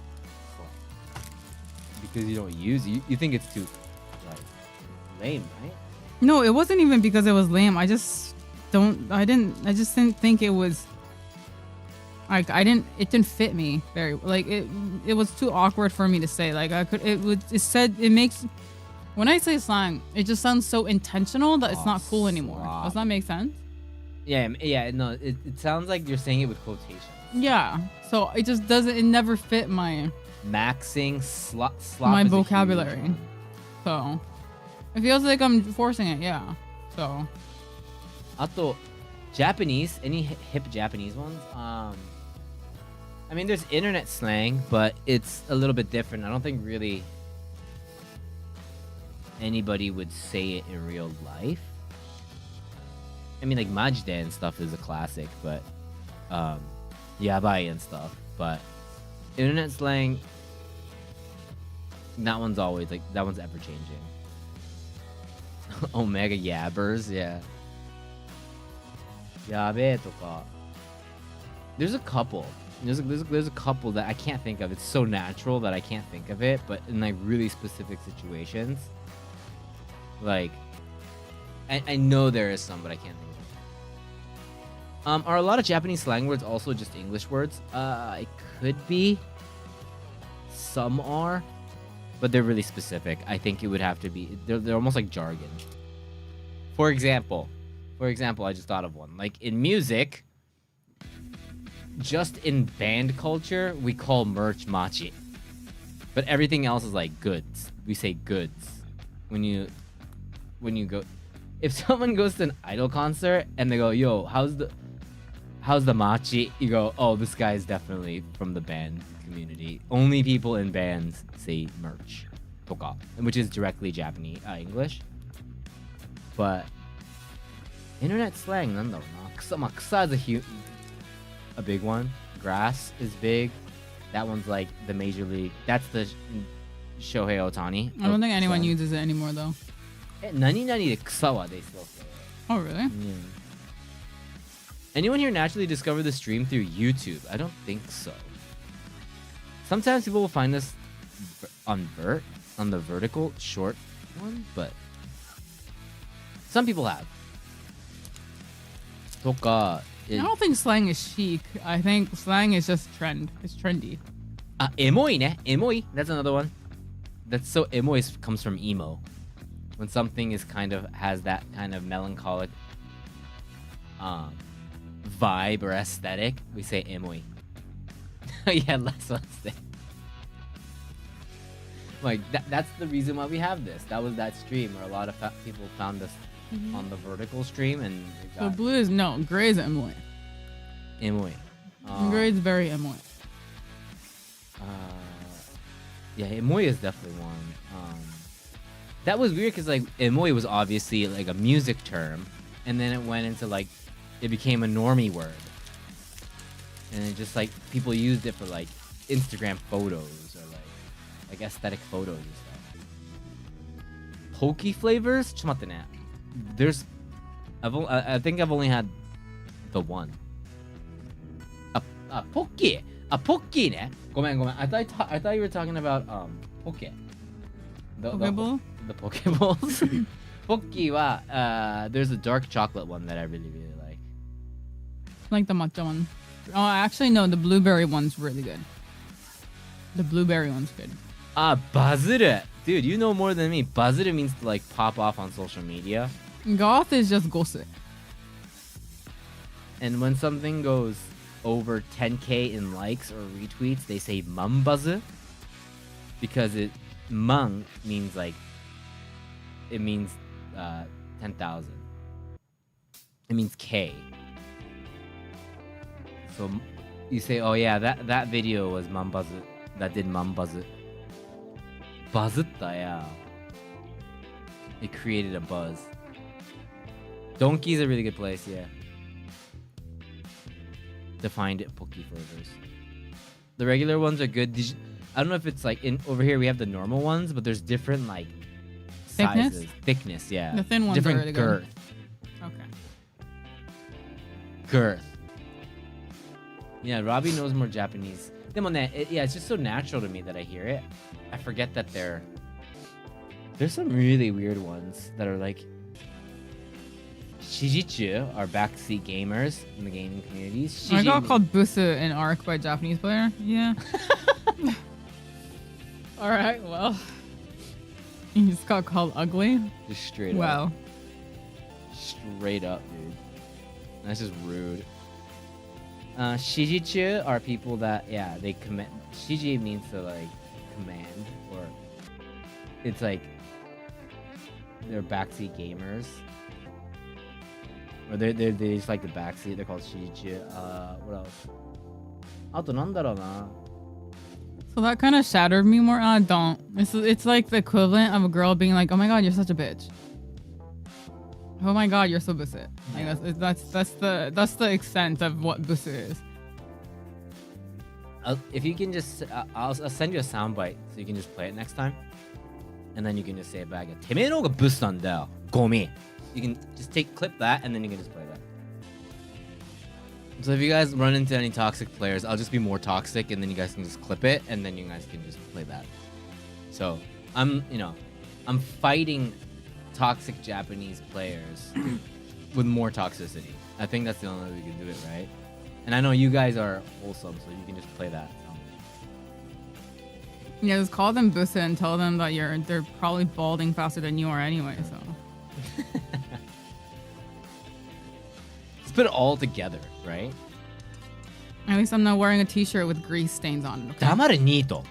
because you don't use it. You think it's too like lame, right?
No, it wasn't even because it was lame. I just didn't think it was like it didn't fit me very like it was too awkward for me to say. Like it makes when I say slang, it just sounds so intentional that it's not cool anymore.
Slop.
Does that make sense?
Yeah, no, it sounds like you're saying it with quotations.
Yeah. So it just doesn't. It never fit my
Maxing, slop
my
is a huge
vocabulary.
one.
So it feels like I'm forcing it. Yeah. So.
Ato, Japanese, any hip Japanese ones? I mean, there's internet slang, but it's a little bit different. I don't think really anybody would say it in real life. I mean, like Majide and stuff is a classic, but Yabai and stuff. But internet slang, that one's always like that one's ever changing. Omega yabbers, yeah. Yabe toka. There's a couple. There's a couple that I can't think of. It's so natural that I can't think of it, but in like really specific situations, like I know there is some, but I can't think of it. Are a lot of Japanese slang words also just English words? It could be. Some are, but they're really specific. I think it would have to be. They're almost like jargon. For example, I just thought of one. Like in music, just in band culture, we call merch machi. But everything else is like goods. We say goods. When you go, if someone goes to an idol concert and they go, yo, how's the machi? You go, oh, this guy is definitely from the band community. Only people in bands say merch. Toka, which is directly Japanese, English. But internet slang, なんだろうな。草、まあ、草 is a big one. Grass is big. That one's like the major league. That's the Shohei Ohtani.
I don't think anyone
slang.
uses it anymore though.
何々で草は they still say it.
Oh really?
Yeah. Anyone here naturally discovered the stream through YouTube? I don't think so. Sometimes people will find us on the vertical short one, but some people have. Toka.
I don't think slang is chic. I think slang is just trend. It's trendy.
Emoi ne. Emoi. That's another one. That's so emoi comes from emo. When something is has that kind of melancholic vibe or aesthetic, we say emoi. Yeah, last one say. Like that's the reason why we have this. That was that stream where a lot of people found us on the vertical stream, and
So blue is no, gray is Emily.
Emoi.
Gray is very Emily.
Yeah, emoi is definitely one. That was weird because like emoi was obviously like a music term, and then it went into like it became a normie word, and it just like people used it for like Instagram photos or like aesthetic photos and stuff. Pokey flavors? ちょっと待ってね. I think I've only had the one. Pocky. Pocky ね. ごめん. I thought you were talking about Poke.
Pokeball?
The Pokeballs. Pocky は there's a dark chocolate one that I really like.
Like the matcha one. Oh, actually no, the blueberry one's really good. The blueberry one's good.
Bazuru. Dude, you know more than me. Bazuru means to like pop off on social media.
Goth is just gosse.
And when something goes over 10k in likes or retweets, they say mambazu. Because mang means like, it means 10,000. It means K. So you say, oh yeah, that video was mambazu. That did mambazu. Buzzutta, yeah. It created a buzz. Donkey's a really good place, yeah. Defined Poke flavors. The regular ones are good. I don't know if it's like over here we have the normal ones, but there's different like sizes. Thickness, yeah.
The thin ones
different
are really
girth.
Good. Okay.
Girth. Yeah, Robbie knows more Japanese. Yeah, it's just so natural to me that I hear it. I forget that there's some really weird ones that are like Shijitsu are backseat gamers in the gaming communities.
I got called Busu in Arc by a Japanese player. Yeah. Alright, well. You just got called ugly?
Just straight up.
Wow.
Straight up, dude. That's just rude. Shijitsu are people that, yeah, they command. Shiji means to like command, or it's like they're backseat gamers, or they just like the backseat. They're called Shijitsu. What else? あとなんだろうな.
So that kind of shattered me more. Don't. It's like the equivalent of a girl being like, "Oh my god, you're such a bitch." Oh my god, you're so busu. Like that's the extent of what busu is.
If you can just, I'll send you a soundbite so you can just play it next time, and then you can just say it back. てめえの方がブスなんだよ。ゴミ. You can just clip that, and then you can just play that. So if you guys run into any toxic players, I'll just be more toxic, and then you guys can just clip it, and then you guys can just play that. So I'm fighting toxic Japanese players with more toxicity. I think that's the only way we can do it, right? And I know you guys are wholesome, so you can just play that.
Yeah, just call them busa and tell them that they're probably balding faster than you are anyway. So
let's put it all together, right?
At least I'm not wearing a t-shirt with grease stains on it. Okay?
黙れニート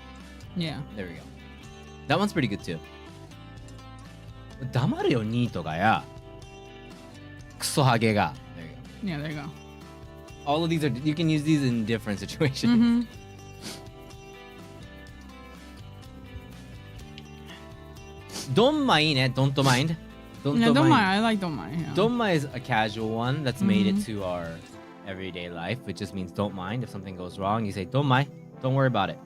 Yeah.
There we go. That one's pretty good too. 黙れよニートがやクソハゲが There you go.
Yeah, there you go.
All of these are, you can use these in different situations.
Mm-hmm.
Don't mind it. Don't mind.
Don't mind. I like don't mind. Yeah.
Don't mind is a casual one that's made it to our everyday life. It just means don't mind. If something goes wrong, you say don't mind. Don't worry about it.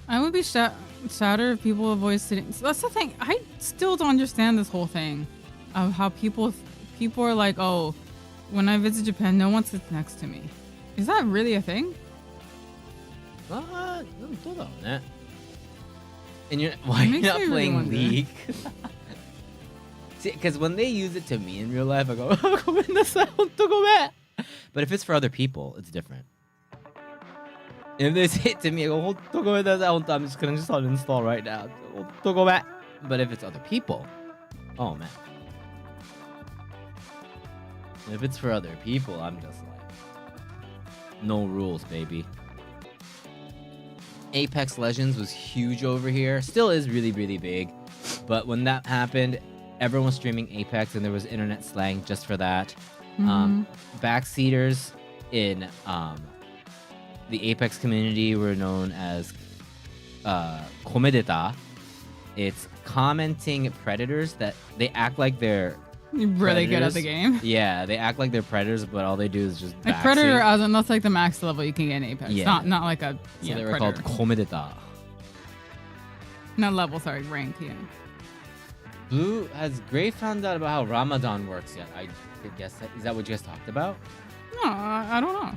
I would be sadder if people avoid sitting. So that's the thing. I still don't understand this whole thing of how people are like, oh, when I visit Japan, no one sits next to me. Is that really a thing?
And you're why you're
Makes
not
me really
playing
wonder.
League? See, because when they use it to me in real life, I go, but if it's for other people, it's different. If they say it to me, I go, I'm just gonna just uninstall right now. But if it's other people, oh man. If it's for other people, I'm just like, no rules, baby. Apex Legends was huge over here. Still is really, really big. But when that happened, everyone was streaming Apex and there was internet slang just for that. Backseaters in the Apex community were known as komedeta. It's commenting predators that they act like they're
You're really good at
predators.
the game.
Yeah, they act like they're predators, but all they do is just
Like
backseat.
Predator, as in that's like the max level you can get in Apex.
Yeah.
Not like a
So they were
Predator.
called komedeta.
Not level, sorry, rank. Yeah.
Blue, has Gray found out about how Ramadan works yet? I guess is that what you guys talked about?
No, I don't know.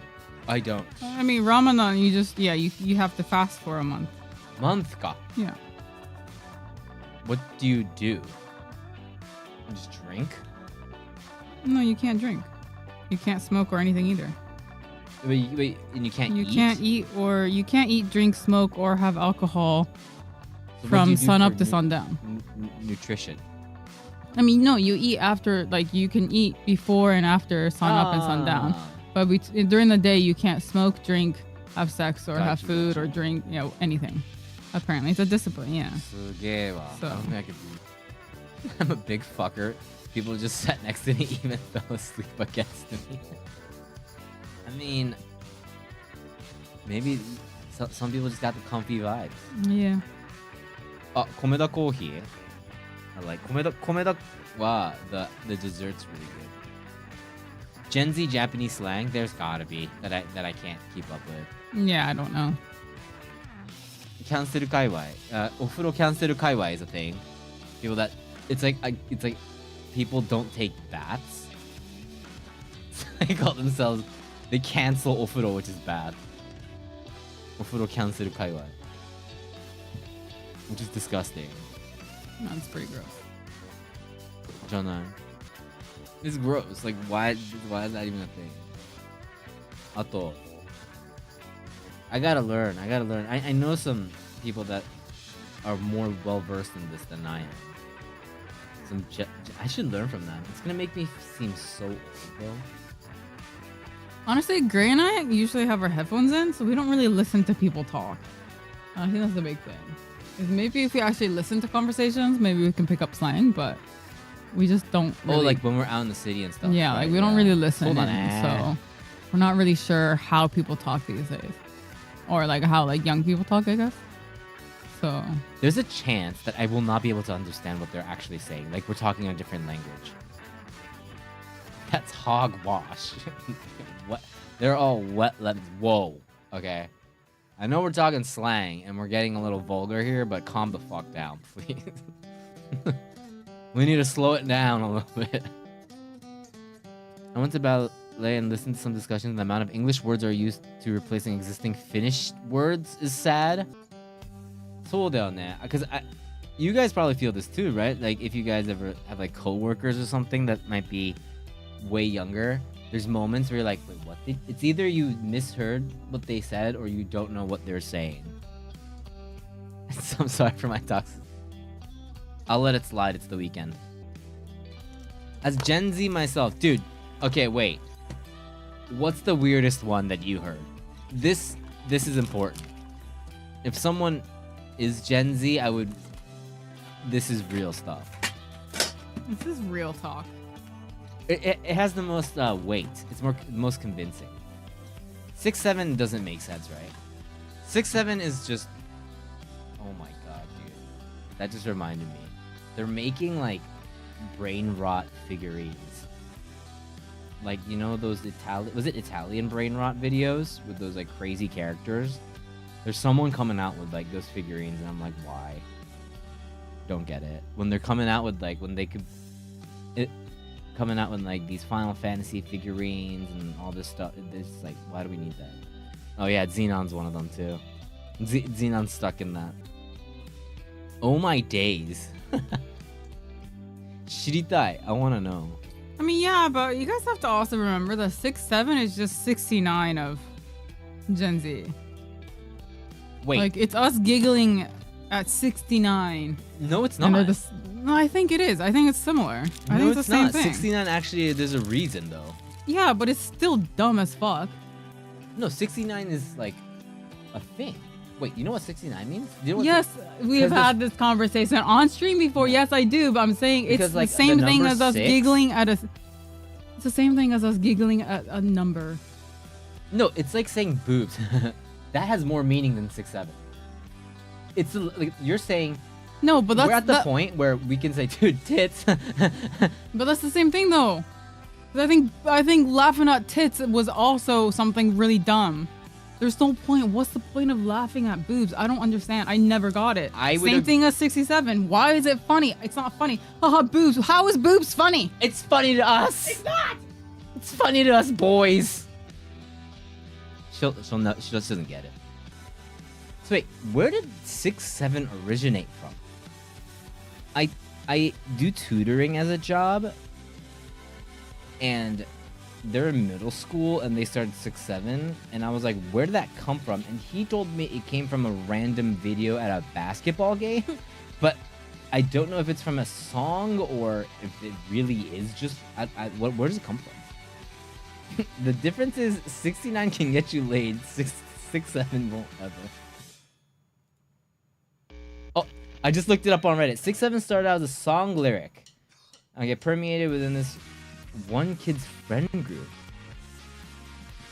I don't.
I mean, Ramadan, you just you have to fast for a month.
Month ka.
Yeah.
What do? You just drink?
No, you can't drink. You can't smoke or anything either.
Wait, and you can't
You
eat?
can't eat, drink, smoke, or have alcohol
So what do
from
you do
sun
for
up to sundown.
Nutrition.
I mean, no, you eat after, like, you can eat before and after sun up and sundown. But during the day, you can't smoke, drink, have sex, or have
Gotcha,
food,
gotcha.
or drink, anything. Apparently, it's a discipline, yeah.
So.
So.
I don't think I could do. I'm a big fucker. People just sat next to me, even fell asleep against me. I mean, maybe some people just got the comfy vibes.
Yeah.
Komeda coffee. I like komeda. Wow, the dessert's really good. Gen Z Japanese slang, there's gotta be that I can't keep up with.
Yeah, I don't know.
Cancel kawaii. Ofuro cancel kawaii is a thing. People that it's like people don't take baths. They call themselves. They cancel ofuro, which is bad. Ofuro cancel kawaii, which is disgusting.
That's pretty gross.
Janai. It's gross. Like why is that even a thing? Ato. I gotta learn. I know some people that are more well versed in this than I am. I should learn from them. It's gonna make me seem so old, bro.
Honestly, Gray and I usually have our headphones in, so we don't really listen to people talk. I think that's the big thing. Is maybe if we actually listen to conversations, maybe we can pick up slang, but we just don't really...
Oh, like when we're out in the city and stuff.
Yeah,
right?
like we don't really listen
Hold on,
in, so we're not really sure how people talk these days. Or like how like young people talk, I guess. So
there's a chance that I will not be able to understand what they're actually saying. Like we're talking a different language. That's hogwash. What? They're all wet. Whoa. Okay. I know we're talking slang and we're getting a little vulgar here, but calm the fuck down, please. We need to slow it down a little bit. I went to ballet and listened to some discussions. The amount of English words are used to replacing existing Finnish words is sad. Because you guys probably feel this too, right? Like if you guys ever have like coworkers or something that might be way younger, there's moments where you're like, wait, what? It's either you misheard what they said or you don't know what they're saying. So I'm sorry for my talks. I'll let it slide. It's the weekend. As Gen Z myself, dude. Okay, wait. What's the weirdest one that you heard? This is important. If someone is Gen Z, I would. This is real stuff.
This is real talk.
It has the most weight. It's most convincing. 6'7" doesn't make sense, right? 6'7" is just. Oh my god, dude! That just reminded me. They're making like brain rot figurines. Like, you know those Italian brain rot videos with those like crazy characters? There's someone coming out with like those figurines, and I'm like, why? Don't get it. When they're coming out with like coming out with like these Final Fantasy figurines and all this stuff, it's like, why do we need that? Oh yeah, Xenon's one of them too. Xenon's stuck in that. Oh my days. Shiritai, I want to know.
I mean, yeah, but you guys have to also remember that 6'7" is just 69 of Gen Z.
Wait.
Like, it's us giggling at 69.
No, it's
And
not.
No, I think it is. I think it's similar. I think it's the same
not.
thing.
69 actually, there's a reason though.
Yeah, but it's still dumb as fuck.
No, 69 is like a thing. Wait, you know what 69 means? Do you know what
Yes, we have had this conversation on stream before. Yes, I do, but I'm saying it's
Because, like,
the same
the
thing
number
as us
6?
giggling at a. It's the same thing as us giggling at a number.
No, it's like saying boobs. That has more meaning than 6'7". It's like you're saying.
No, but that's
we're at the point where we can say, dude, tits.
But that's the same thing though. 'Cause I think laughing at tits was also something really dumb. There's no point. What's the point of laughing at boobs? I don't understand. I never got it. Same thing as 67. Why is it funny? It's not funny. Haha, boobs. How is boobs funny?
It's funny to us. It's not. It's funny to us boys. She just doesn't get it. So wait, where did 6'7" originate from? I do tutoring as a job, and they're in middle school and they started 6'7", and I was like, where did that come from? And he told me it came from a random video at a basketball game, but I don't know if it's from a song or if it really is just where does it come from? The difference is 69 can get you laid, 6'7" won't ever. Oh, I just looked it up on Reddit. 6'7" started out as a song lyric. Okay, permeated within this one kid's friend group.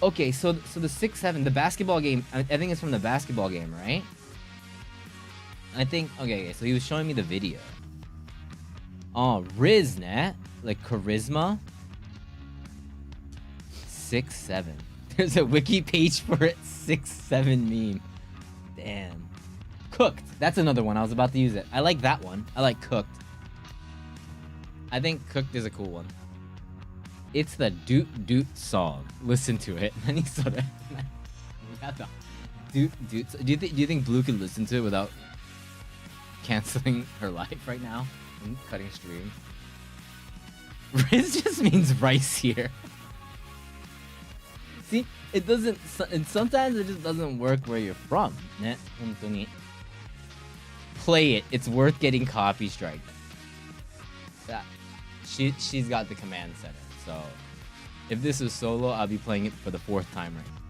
Okay, so the 6'7", the basketball game, I think it's from the basketball game, right? I think, okay, so he was showing me the video. Oh, Riznet, like charisma. 6'7". There's a wiki page for it, 6'7" meme. Damn. Cooked, that's another one, I was about to use it. I like that one, I like Cooked. I think Cooked is a cool one. It's the Doot Doot song. Listen to it. And he sort of Doot Doot. Do you think Blue could listen to it without canceling her life right now and cutting stream? Riz just means rice here. See, it doesn't. And sometimes it just doesn't work where you're from. Play it. It's worth getting copy strike. Yeah, she's got the command center. So, if this is solo, I'll be playing it for the 4th time right now.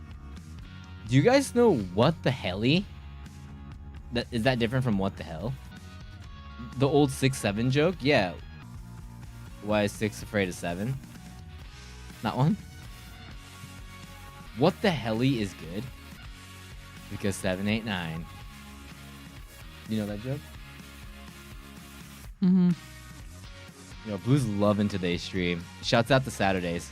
Do you guys know what the helly? Is that different from what the hell? The old 6'7" joke? Yeah. Why is 6 afraid of 7? That one? What the helly is good? Because 7 ain't 9. You know that joke?
Mm-hmm.
Yo, Blue's loving today's stream. Shouts out to Saturdays.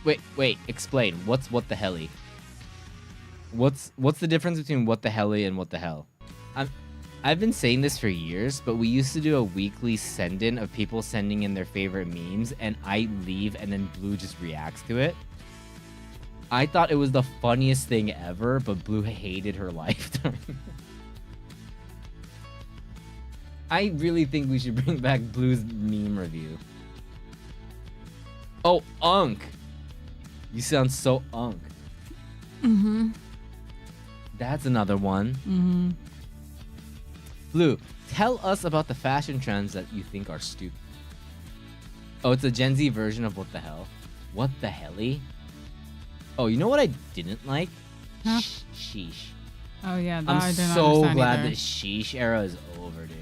Wait, explain. What's what the helly? What's the difference between what the helly and what the hell? I've been saying this for years, but we used to do a weekly send-in of people sending in their favorite memes, and I leave and then Blue just reacts to it. I thought it was the funniest thing ever, but Blue hated her life during I really think we should bring back Blue's meme review. Oh, Unk! You sound so Unk.
Mm-hmm.
That's another one.
Mm-hmm.
Blue, tell us about the fashion trends that you think are stupid. Oh, it's a Gen Z version of what the hell. What the helly? Oh, you know what I didn't like?
Huh?
Sheesh.
Oh yeah, that
I'm
I didn't
so
understand
glad
either.
the sheesh era is over, dude.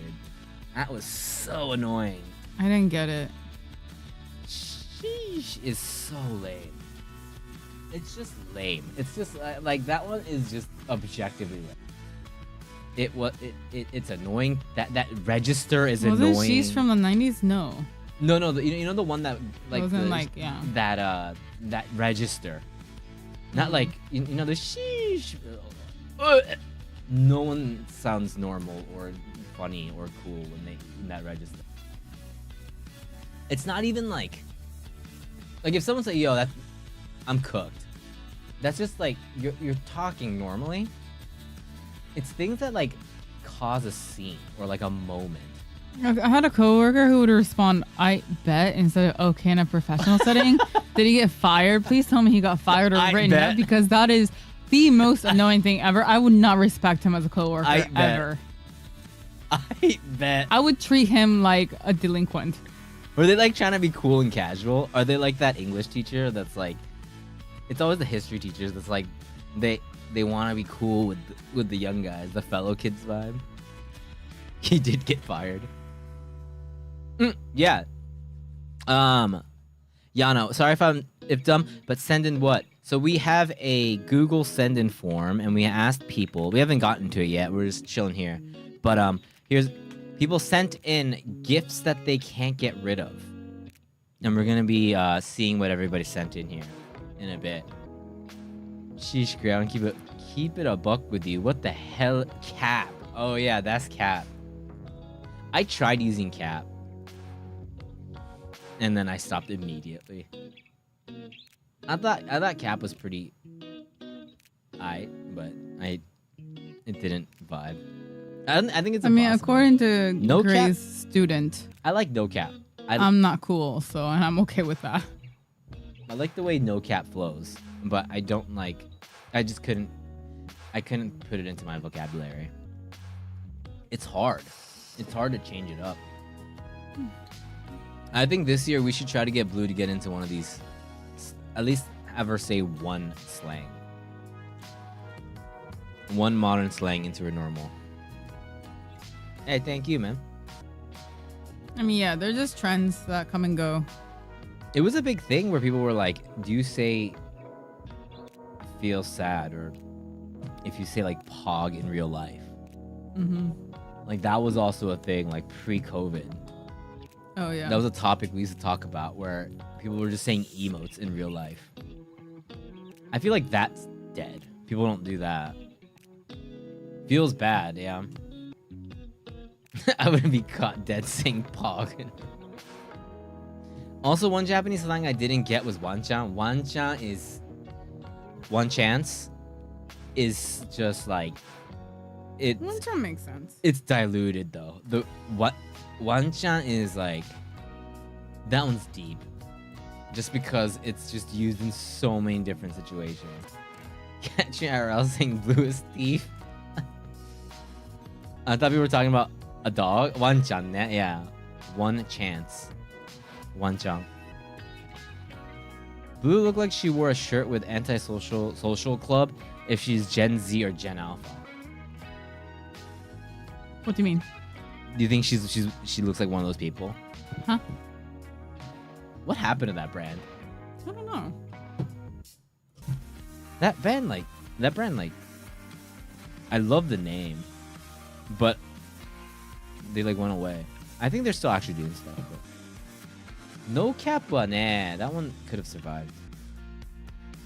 That was so annoying.
I didn't get it.
Sheesh is so lame. It's just lame. It's just like that one is just objectively lame. It's annoying. That register is
Wasn't
annoying.
she's from the 90s? No.
No, you know the one that like
Wasn't
the,
like, yeah.
that register. Not like you know the sheesh. No one sounds normal or funny or cool when they in that register. It's not even like if someone say, "Yo, I'm cooked." That's just like you're talking normally. It's things that like cause a scene or like a moment.
I had a coworker who would respond, "I bet," instead of "okay" in a professional setting. Did he get fired? Please tell me he got fired or
I
written
bet.
up, because that is the most annoying thing ever. I would not respect him as a coworker
I bet.
ever.
I bet.
I would treat him like a delinquent.
Were they like trying to be cool and casual? Are they like that English teacher that's like, it's always the history teachers that's like, they want to be cool with the young guys, the fellow kids vibe. He did get fired. Yeah. Yano, sorry if dumb, but send in what? So we have a Google send-in form, and we asked people. We haven't gotten to it yet. We're just chilling here. But here's people sent in gifts that they can't get rid of, and we're gonna be seeing what everybody sent in here in a bit. Sheesh, ground, keep it a buck with you. What the hell, Cap? Oh yeah, that's Cap. I tried using Cap, and then I stopped immediately. I thought Cap was pretty but it didn't vibe. I think it's
I mean,
impossible.
according to
No cap?
Gray's student,
I like no cap.
I'm not cool, so I'm okay with that.
I like the way no cap flows, but I don't like. I couldn't put it into my vocabulary. It's hard. It's hard to change it up. I think this year we should try to get Blue to get into one of these. At least have her say one slang. One modern slang into her normal. Hey, thank you, man.
I mean, yeah, they're just trends that come and go.
It was a big thing where people were like, do you say feel sad, or if you say like pog in real life?
Mm-hmm.
Like that was also a thing like pre-COVID.
Oh, yeah.
That was a topic we used to talk about where people were just saying emotes in real life. I feel like that's dead. People don't do that. Feels bad, yeah. I wouldn't be caught dead saying pog. Also, one Japanese slang I didn't get was wanchan. Wanchan is... One chance is just like...
That makes sense.
It's diluted though. Wanchan is like... That one's deep. Just because it's just used in so many different situations. Catching IRL saying Blue is thief. I thought we were talking about a dog. Wanchan, yeah. One chance. Wanchan. Blue looked like she wore a shirt with antisocial social club if she's Gen Z or Gen Alpha.
What do you mean?
Do you think she looks like one of those people?
Huh?
What happened to that brand?
I don't know.
That brand like I love the name, but they like went away. I think they're still actually doing stuff, but no cap wa ne. That one could have survived.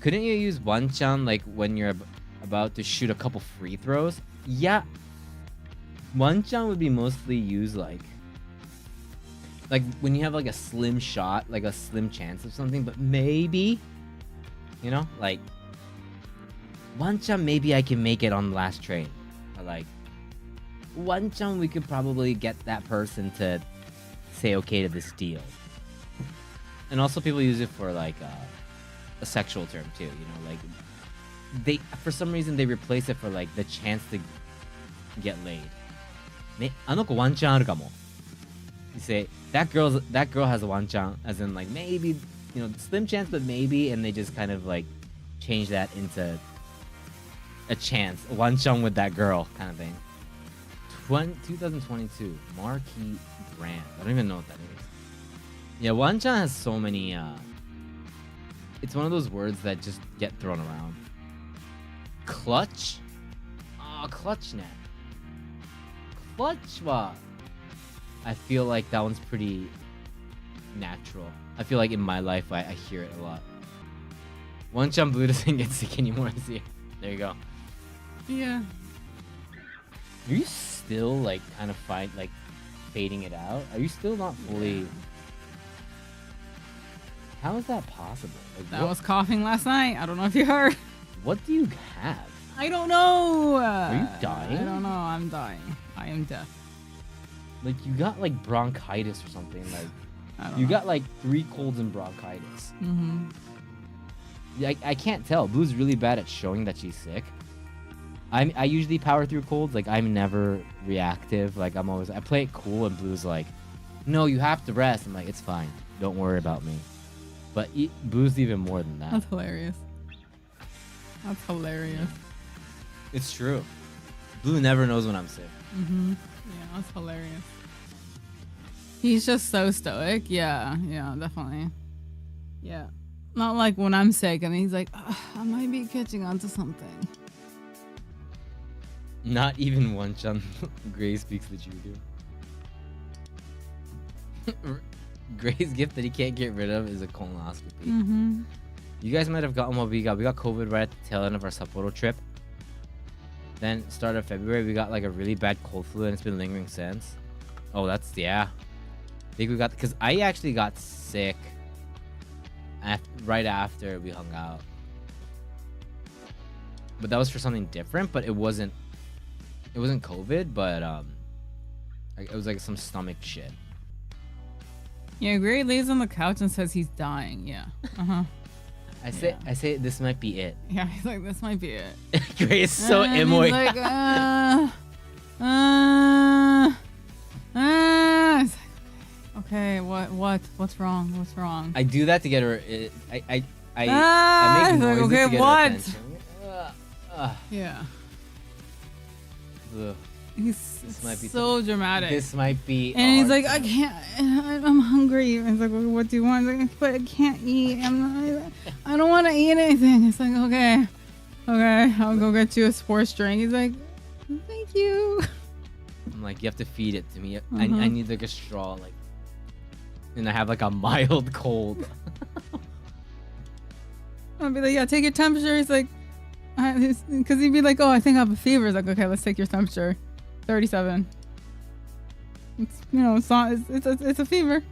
Couldn't you use wanchan like when you're about to shoot a couple free throws? Yeah. Wanchan would be mostly used like when you have like a slim shot, like a slim chance of something, but maybe, you know, like wanchan, maybe I can make it on the last train. Or like wanchan, we could probably get that person to say okay to this deal. And also people use it for like a sexual term too, you know, like they for some reason they replace it for like the chance to get laid. あの子ワンチャンあるかも. You say that girl has a wanchan, as in like maybe slim chance, but maybe, and they just kind of like change that into a chance, one chum with that girl kind of thing. 2022 marquee brand. I don't even know what that is. Yeah, Wanchan has so many. It's one of those words that just get thrown around. Clutch. Oh, clutch net. Clutch wa. I feel like that one's pretty natural. I feel like in my life I hear it a lot. Wanchan Blue doesn't get sick anymore. See, there you go.
Yeah.
Are you still like kind of fading it out? Are you still not fully?
Yeah.
How is that possible? Like,
I was coughing last night. I don't know if you heard.
What do you have?
I don't know.
Are you dying?
I don't know. I'm dying. I am deaf.
Like you got like bronchitis or something. Like
I don't
you
know.
got like 3 colds and bronchitis.
Mm-hmm.
Yeah, I can't tell. Blue's really bad at showing that she's sick. I usually power through colds. Like I'm never reactive. Like I play it cool, and Blue's like, no, you have to rest. I'm like, it's fine. Don't worry about me. But Blue's even more than that.
That's hilarious. That's hilarious.
It's true. Blue never knows when I'm sick.
Mm-hmm. Yeah, that's hilarious. He's just so stoic. Yeah, definitely. Yeah. Not like when I'm sick and he's like, I might be catching on to something.
Not even one Chun Gray speaks the truth. Gray's gift that he can't get rid of is a colonoscopy.
Mm-hmm.
You guys might have gotten what we got. We got COVID right at the tail end of our Sapporo trip. Then start of February, we got like a really bad cold flu, and it's been lingering since. Oh, yeah. I think we got, because I actually got sick right after we hung out. But that was for something different, but it wasn't COVID, but it was like some stomach shit.
Yeah, Gray lays on the couch and says he's dying. Yeah. Uh-huh.
I say this might be it.
Yeah, he's like, this might be it.
Gray is so
and
emo.
he's like, It's like, okay, what's wrong? What's wrong?
I do that to get her. I make
It's like,
noises
okay,
to get
what?
her attention.
Yeah.
Ugh.
He's
might be
so dramatic.
This might be.
And he's like, I can't. I'm hungry. And it's like, well, what do you want? He's like, but I can't eat. I don't want to eat anything. It's like, okay, I'll go get you a sports drink. He's like, thank you.
I'm like, you have to feed it to me. I need like a straw, like, and I have like a mild cold.
I'll be like, yeah, take your temperature. He's like, because he'd be like, oh, I think I have a fever. It's like, okay, let's take your temperature. 37. It's it's not. It's a fever.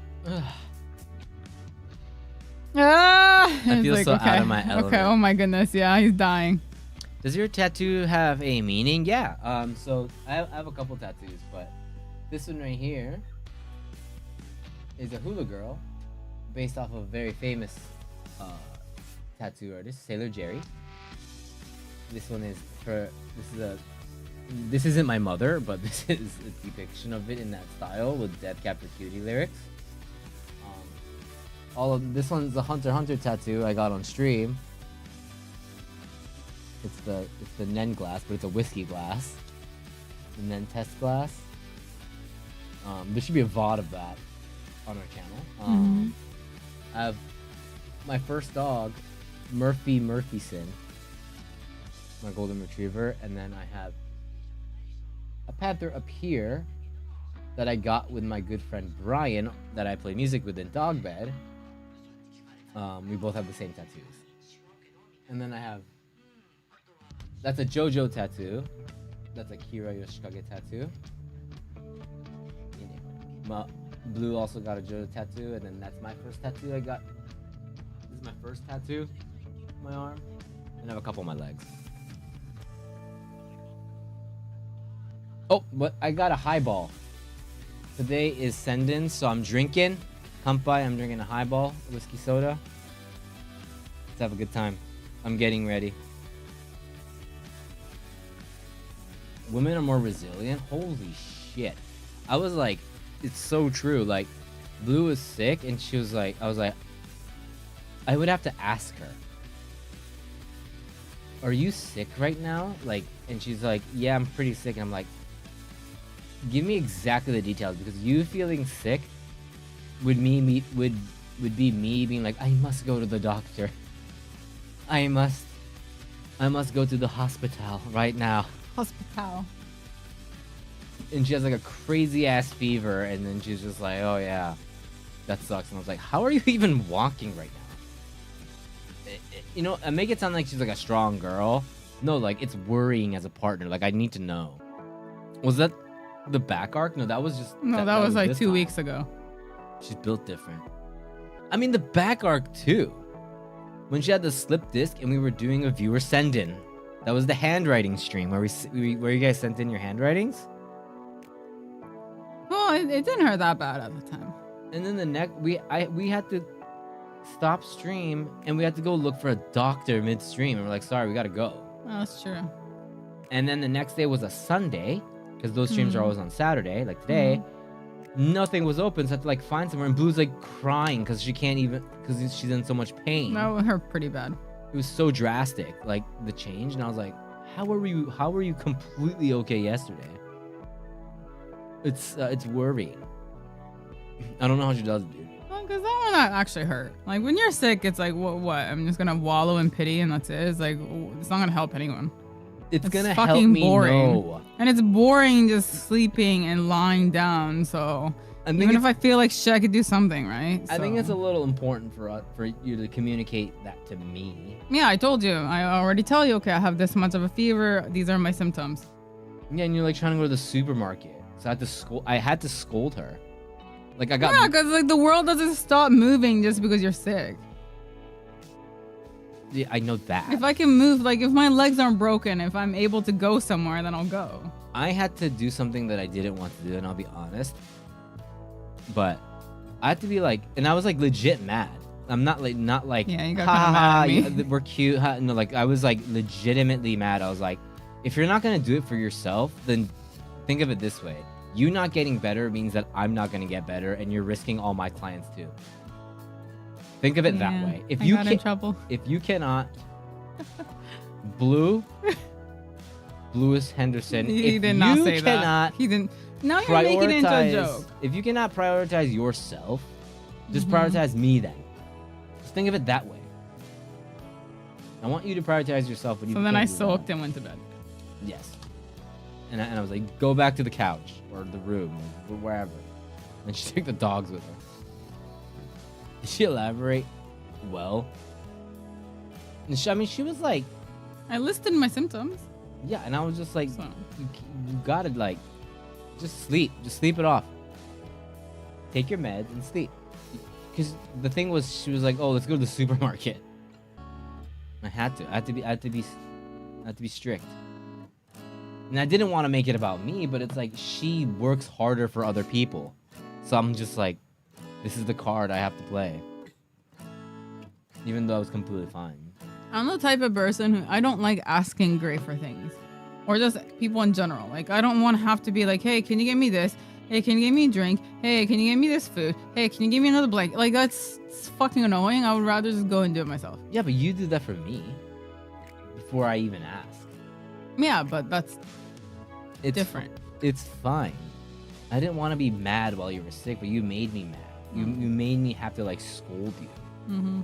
I feel so out of my element.
Okay. Oh my goodness. Yeah, he's dying.
Does your tattoo have a meaning? Yeah. So I have a couple tattoos, but this one right here is a hula girl, based off of a very famous tattoo artist, Sailor Jerry. This one is her. This isn't my mother, but this is a depiction of it in that style with Death Cab for Cutie lyrics. This one's a Hunter x Hunter tattoo I got on stream. It's the Nen glass, but it's a whiskey glass. The Nen test glass. There should be a VOD of that on our channel. I have my first dog, Murphy Murphyson, my golden retriever, and then I have a panther up here that I got with my good friend Brian that I play music with in Dog Bed. We both have the same tattoos. And then I have, that's a JoJo tattoo. That's a Kira Yoshikage tattoo. Blue also got a JoJo tattoo, and then that's my first tattoo I got. This is my first tattoo on my arm. And I have a couple on my legs. Oh, but I got a highball. Today is Sendin, so I'm drinking. Kampai, I'm drinking a highball, whiskey soda. Let's have a good time. I'm getting ready. Women are more resilient? Holy shit. I was like, it's so true. Like, Blue was sick, and she was like, I was like, I would have to ask her, are you sick right now? Like, and she's like, yeah, I'm pretty sick. And I'm like, give me exactly the details, because you feeling sick would be me being like, I must go to the doctor. I must go to the hospital right now.
Hospital.
And she has like a crazy ass fever, and then she's just like, oh yeah, that sucks. And I was like, how are you even walking right now? You know, I make it sound like she's like a strong girl. No, like it's worrying as a partner. Like I need to know. Was that the back arc? No, that was just
that was like
this
2
time.
weeks ago.
She's built different. I mean, the back arc too. When she had the slip disc and we were doing a viewer send-in. That was the handwriting stream where where you guys sent in your handwritings.
Well, it didn't hurt that bad at the time.
And then the next we had to stop stream and we had to go look for a doctor midstream, and we're like, sorry, we gotta go.
Oh, that's true.
And then the next day was a Sunday, because those streams are always on Saturday, like today. Nothing was open, so I had to like find somewhere, and Blue's like crying because she's in so much pain.
That hurt pretty bad.
It was so drastic, like the change, and I was like, how were you completely okay yesterday? It's worrying. I don't know how she does it, dude.
Because that one actually hurt. Like when you're sick, it's like what? I'm just gonna wallow in pity and that's it. It's like it's not gonna help anyone.
It's gonna
fucking
help me
boring.
know.
And it's boring just sleeping and lying down. So even if I feel like shit, I could do something, right?
I think it's a little important for you to communicate that to me.
Yeah, I told you. I already tell you. Okay, I have this much of a fever. These are my symptoms.
Yeah, and you're like trying to go to the supermarket, so I had to scold her. Like I got.
Yeah, because like the world doesn't stop moving just because you're sick.
Yeah, I know that.
If I can move, like if my legs aren't broken, if I'm able to go somewhere, then I'll go.
I had to do something that I didn't want to do, and I'll be honest. But I had to be like, and I was like legit mad. I'm not like
yeah, you got kind of mad at me.
Yeah, we're cute. No, like I was like legitimately mad. I was like, if you're not gonna do it for yourself, then think of it this way. You not getting better means that I'm not gonna get better, and you're risking all my clients too. Think of it that way. If you
got in trouble.
If you cannot, Blluist Henderson.
He did not say that. He didn't. Now you're making it into a joke.
If you cannot prioritize yourself, just prioritize me then. Just think of it that way. I want you to prioritize yourself when you.
So then I sulked and went to bed.
Yes. And I was like, go back to the couch or the room or wherever. And she took the dogs with her. Did she elaborate well? And she was like...
I listed my symptoms.
Yeah, and I was just like,
So.
you gotta like, just sleep. Just sleep it off. Take your meds and sleep. Because the thing was, she was like, oh, let's go to the supermarket. I had to. I had to be strict. And I didn't want to make it about me, but it's like she works harder for other people. So I'm just like, this is the card I have to play. Even though I was completely fine.
I'm the type of person who I don't like asking Gray for things. Or just people in general. Like, I don't want to have to be like, hey, can you get me this? Hey, can you get me a drink? Hey, can you get me this food? Hey, can you give me another blanket? Like, it's fucking annoying. I would rather just go and do it myself.
Yeah, but you do that for me. Before I even ask.
Yeah, but it's different.
It's fine. I didn't want to be mad while you were sick, but you made me mad. You made me have to like scold you. Mm-hmm.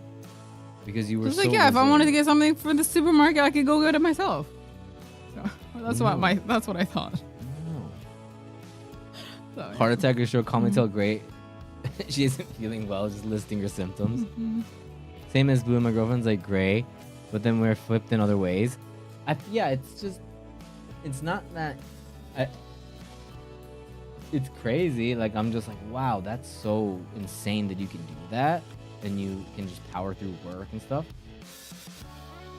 Because you were
just
so
like, yeah, if I wanted to get something for the supermarket, I could go get it myself. So that's what I thought. So,
Heart attack or stroke, calm until great. She isn't feeling well, just listing her symptoms. Same as Blue, my girlfriend's like Gray, but then we're flipped in other ways. It's not that it's crazy. Like, I'm just like, wow, that's so insane that you can do that and you can just power through work and stuff.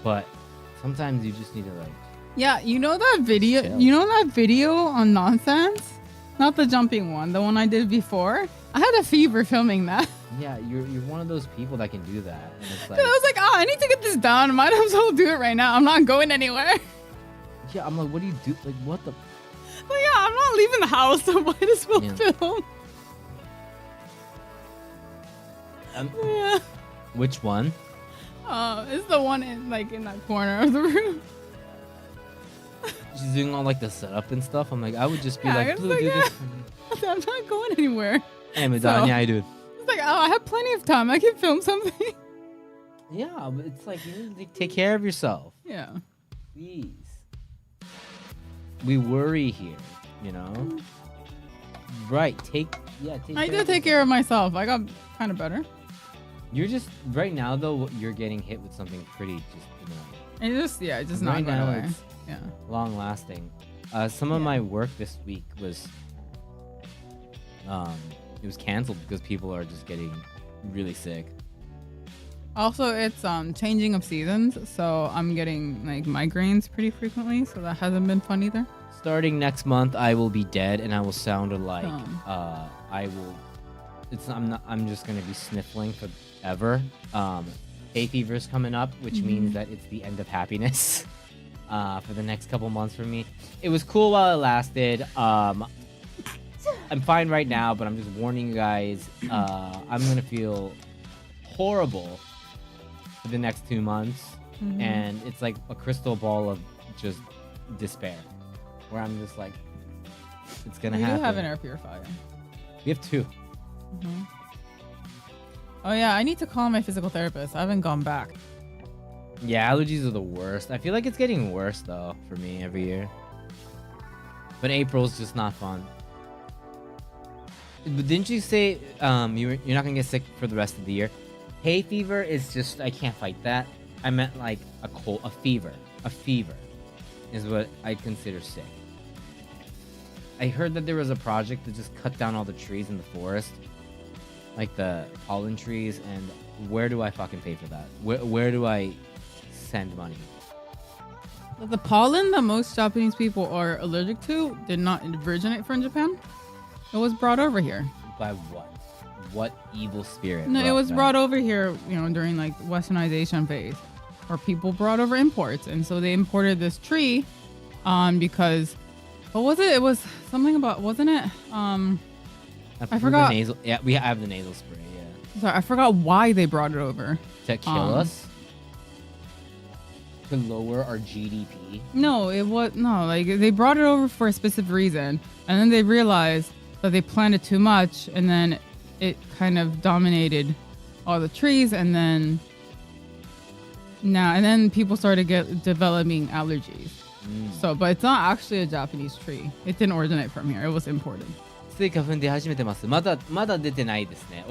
But sometimes you just need to like,
yeah, you know that video?
chill.
You know that video on Nonsense? Not the jumping one, the one I did before. I had a fever filming that.
yeah, you're one of those people that can do that. And it's like,
I was like, I need to get this done. Might as well do it right now. I'm not going anywhere.
yeah, I'm like, what do you do? Like, what the?
Well, yeah, I'm not leaving the house, so might as well film.
Which one?
It's the one in that corner of the room.
She's doing all like the setup and stuff. I'm like, I would just be
Yeah,
like,
it's
"Blue,
like,
do
yeah.
this."
I'm not going anywhere.
Hey, Madonna,
So-
yeah, I do.
It's like, oh, I have plenty of time. I can film something.
Yeah, but it's like you need to take care of yourself,
Yeah.
please. We worry here, you know. Right? Take
I
care
do
of
take care of myself. I got kind of better.
You're just right now though. You're getting hit with something pretty just annoying.
It's just not
Right
going
now,
away.
it's
Yeah.
long lasting. Some of my work this week was it was canceled because people are just getting really sick.
Also, it's changing of seasons, so I'm getting like migraines pretty frequently, so that hasn't been fun either.
Starting next month, I will be dead, and I will sound like I will. I'm just gonna be sniffling forever. Hay fever's coming up, which means that it's the end of happiness for the next couple months for me. It was cool while it lasted. I'm fine right now, but I'm just warning you guys. I'm gonna feel horrible for the next 2 months, and it's like a crystal ball of just despair, where I'm just like, it's gonna happen.
We do have an air purifier.
We have 2.
Oh yeah, I need to call my physical therapist. I haven't gone back.
Yeah, allergies are the worst. I feel like it's getting worse though for me every year. But April's just not fun. But didn't you say you're not gonna get sick for the rest of the year? Hay fever is just, I can't fight that. I meant like a fever. A fever is what I consider sick. I heard that there was a project to just cut down all the trees in the forest, like the pollen trees, and where do I fucking pay for that? Where do I send money?
The pollen that most Japanese people are allergic to did not originate from Japan. It was brought over here.
By what? What evil spirit?
No, it was brought over here, during like westernization phase, where people brought over imports, and so they imported this tree, because what was it? It was something about, wasn't it? I forgot.
Yeah, we have the nasal spray. Yeah.
Sorry, I forgot why they brought it over.
To kill us. To lower our GDP.
No, like they brought it over for a specific reason, and then they realized that they planted too much, and then it kind of dominated all the trees, and then people started developing allergies. So, but it's not actually a Japanese tree. It didn't originate from here. It was imported.
つい花粉出始めてます。まだ出てないですね。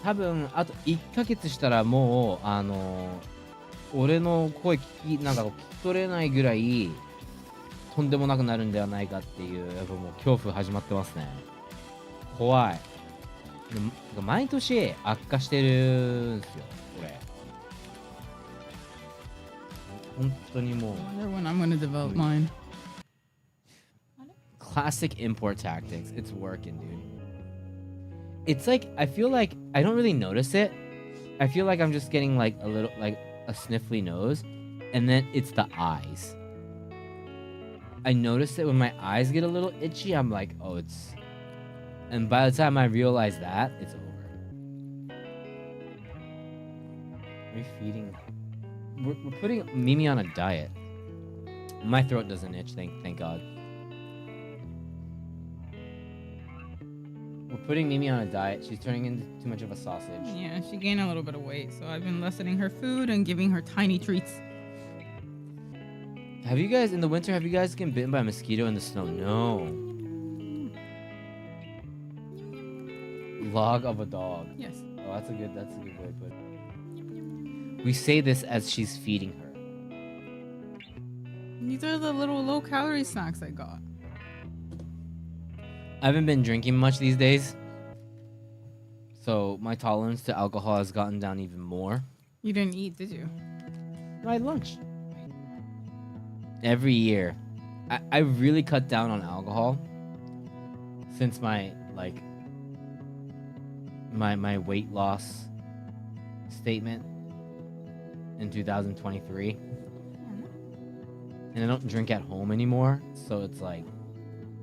多分あと1ヶ月したらもう俺の声なんか聞き取れないぐらいとんでもなくなるんではないかっていう、やっぱもう恐怖始まってますね。怖い。でも毎年悪化してるんですよ、これ。本当にもう。
I wonder when I'm gonna develop mine.
Classic import tactics. It's working, dude. It's like, I feel like I don't really notice it. I feel like I'm just getting like a little, like a sniffly nose. And then it's the eyes. I notice it when my eyes get a little itchy. I'm like, oh, it's... And by the time I realize that, it's over. We're feeding... We're putting Mimi on a diet. My throat doesn't itch, thank God. We're putting Mimi on a diet. She's turning into too much of a sausage.
Yeah, she gained a little bit of weight, so I've been lessening her food and giving her tiny treats.
Have you guys, in the winter, been bitten by a mosquito in the snow? No. Log of a dog.
Yes.
Oh, that's a good way to put it. We say this as she's feeding her.
These are the little low-calorie snacks I got.
I haven't been drinking much these days, so my tolerance to alcohol has gotten down even more.
You didn't eat, did you?
I had lunch. Every year. I really cut down on alcohol since my weight loss statement in 2023. And I don't drink at home anymore, so it's like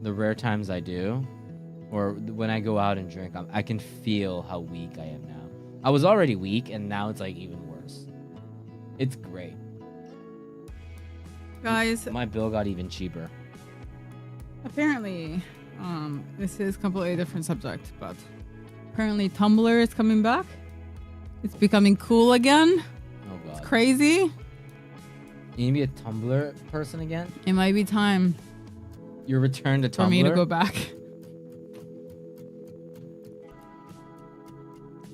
the rare times I do, or when I go out and drink, I can feel how weak I am now. I was already weak, and now it's like even worse. It's great.
Guys,
My bill got even cheaper.
apparently, this is completely different subject, but apparently Tumblr is coming back. It's becoming cool again.
Oh god.
Crazy.
You need to be a Tumblr person again?
It might be time
Your return to Tumblr?
for me to go back.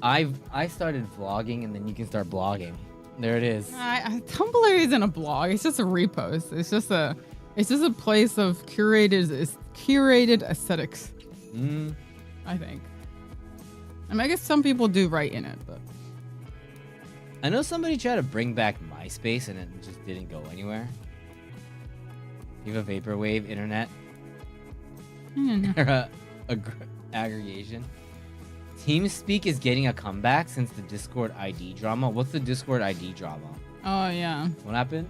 I started vlogging, and then you can start blogging. There it is.
Tumblr isn't a blog. It's just a repost. It's just a place of curated aesthetics. I think. I mean, I guess some people do write in it, but
I know somebody tried to bring back MySpace, and it just didn't go anywhere. You have a vaporwave internet or aggregation. TeamSpeak is getting a comeback since the Discord ID drama. What's the Discord ID drama?
oh yeah,
What happened?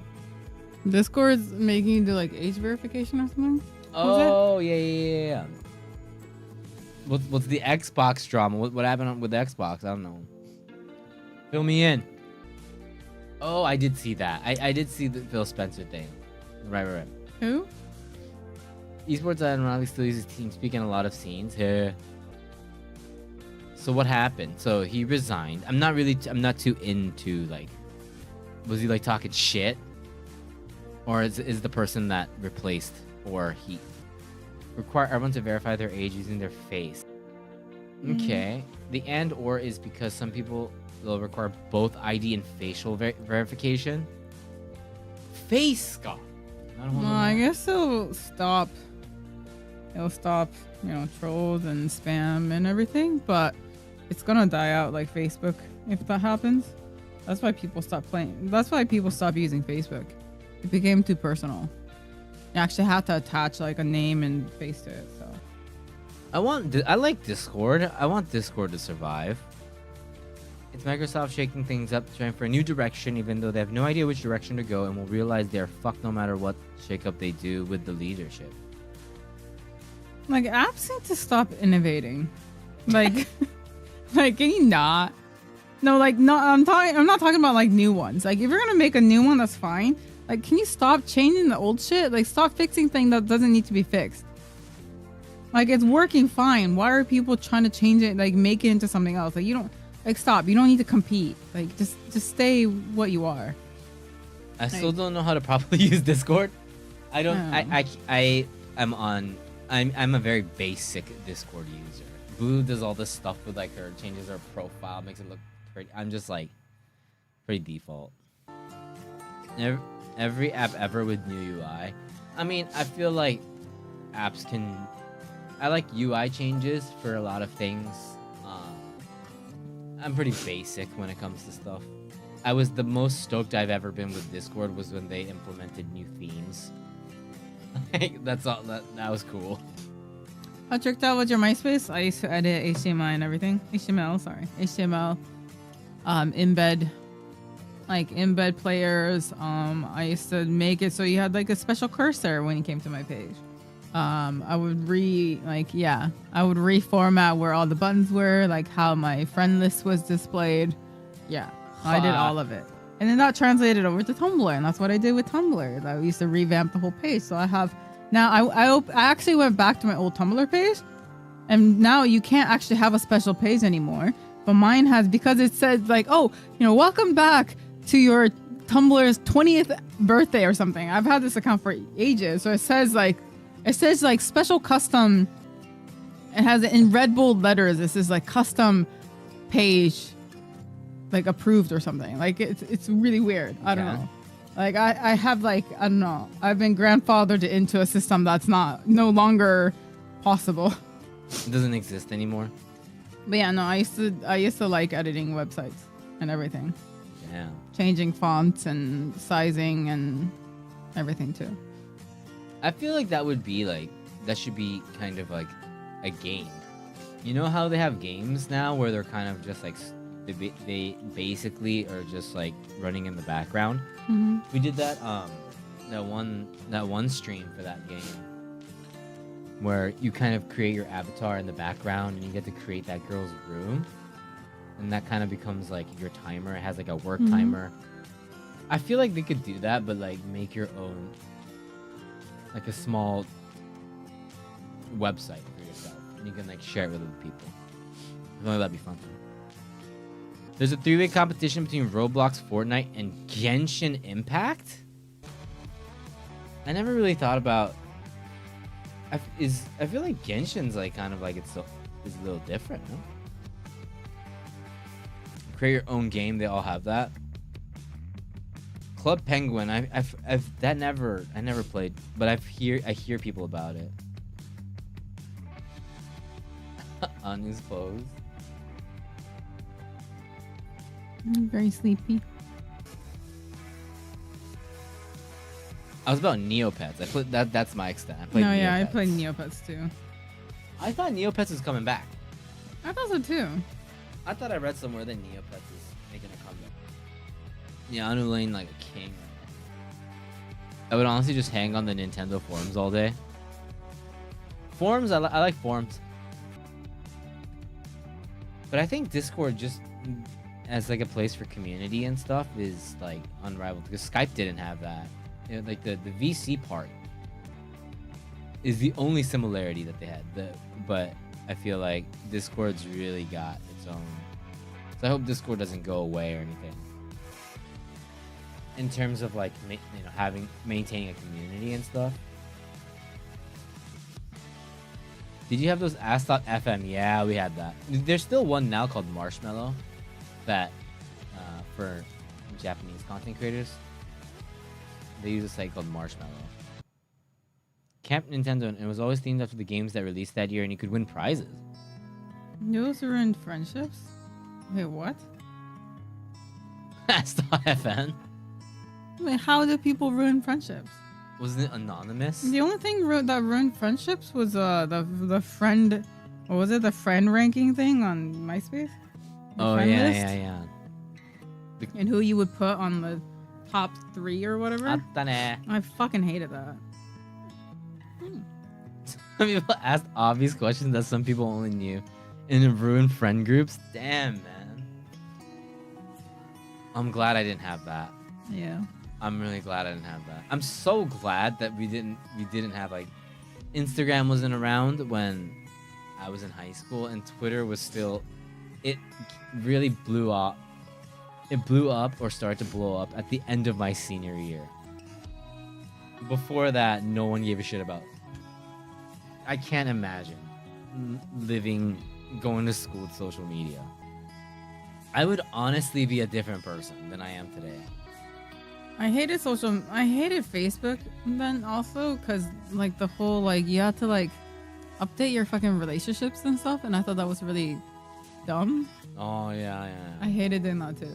Discord's making you do like age verification or something.
Oh, yeah. What's the Xbox drama? What happened with the Xbox? I don't know. Fill me in. Oh, I did see that. I did see the Phil Spencer thing. Right.
Who?
Esports ironically still uses TeamSpeak in a lot of scenes here. So what happened? So he resigned. I'm not too into like. Was he like talking shit? Or is the person that replaced, or he require everyone to verify their age using their face? Okay. The and or is because some people will require both ID and facial verification. Face Scott.
Well, I guess it'll stop. It'll stop, trolls and spam and everything, but it's gonna die out like Facebook if that happens. That's why people stop playing. That's why people stop using Facebook. It became too personal. You actually have to attach like a name and face to it. So
I like Discord. I want Discord to survive. It's Microsoft shaking things up, trying for a new direction, even though they have no idea which direction to go, and will realize they are fucked no matter what shakeup they do with the leadership.
like apps need to stop innovating. Like, like can you not? No, like no. I'm not talking about like new ones. Like if you're gonna make a new one, that's fine. Like, can you stop changing the old shit? Like, stop fixing things that doesn't need to be fixed. Like, it's working fine. Why are people trying to change it? Like, make it into something else? Like, you don't. Like, stop. You don't need to compete. Like, just stay what you are.
I still don't know how to properly use Discord. I don't. I'm a very basic Discord user. Blue does all this stuff with like her, changes her profile, makes it look pretty. I'm just like pretty default. Every app ever with new UI. I mean, I feel like apps can. I like UI changes for a lot of things. I'm pretty basic when it comes to stuff. I was the most stoked I've ever been with Discord was when they implemented new themes. That's all. That was cool.
How tricked out with your MySpace? I used to edit HTML and everything. HTML. Embed. Like embed players. I used to make it so you had like a special cursor when you came to my page. I would reformat where all the buttons were, like how my friend list was displayed. Yeah, I did all of it. And then that translated over to Tumblr, and that's what I did with Tumblr. I used to revamp the whole page. So I have now. I actually went back to my old Tumblr page, and now you can't actually have a special page anymore. But mine has, because it said like, oh, welcome back to your Tumblr's 20th birthday or something. I've had this account for ages, so it says like special custom. It has it in red bold letters. This is like custom page, like approved or something. Like it's really weird. I don't know. Like I have like, I don't know. I've been grandfathered into a system that's no longer possible.
It doesn't exist anymore.
But yeah, no, I used to like editing websites and everything.
Yeah. Changing
fonts and sizing and everything too.
I feel like that should be kind of like a game. You know how they have games now where they're kind of just like they basically are just like running in the background.
Mm-hmm.
We did that that one stream for that game where you kind of create your avatar in the background and you get to create that girl's room, and that kind of becomes like your timer. It has like a work timer. I feel like they could do that, but like make your own, like a small website for yourself, and you can like share it with other people. I feel like that'd be fun. There's a 3-way competition between Roblox, Fortnite, and Genshin Impact. I never really thought about. I feel like Genshin's like kind of like is a little different. No? Create your own game. They all have that. Club Penguin. I never played, but I hear people about it. Anu's pose.
I'm very sleepy.
I was about Neopets. I played that. That's my extent. I played
I
Neopets.
played Neopets too.
I thought Neopets was coming back.
I thought so too.
I thought I read somewhere that Neopets is making a comeback. Yeah, Anu Lane like a king right now. I would honestly just hang on the Nintendo forums all day. Forums, I like forums. But I think Discord just as like a place for community and stuff is like unrivaled because Skype didn't have that. You know, like the VC part is the only similarity that they had. But I feel like Discord's really got its own. So I hope Discord doesn't go away or anything. In terms of like maintaining a community and stuff. Did you have those Ask.fm? Yeah, we had that. There's still one now called Marshmallow that for Japanese content creators. They use a site called Marshmallow. Camp Nintendo, and it was always themed after the games that released that year, and you could win prizes.
Those ruined friendships? Wait, what?
Ask.fm?
Wait, how did people ruin friendships?
Wasn't it anonymous?
The only thing that ruined friendships was the friend. What was it? The friend ranking thing on MySpace.
Oh yeah.
And who you would put on the top 3 or whatever.
Atane.
I fucking hated that.
Some people asked obvious questions that some people only knew in ruined friend groups. Damn, man. I'm glad I didn't have that.
Yeah.
I'm really glad I didn't have that. I'm so glad that we didn't have like Instagram wasn't around when I was in high school and Twitter was still. It really blew up. It blew up or started to blow up at the end of my senior year. Before that, no one gave a shit about. I can't imagine going to school with social media. I would honestly be a different person than I am today.
I hated Facebook then also because like the whole like you had to like update your fucking relationships and stuff, and I thought that was really dumb.
Oh yeah.
I hated doing that too.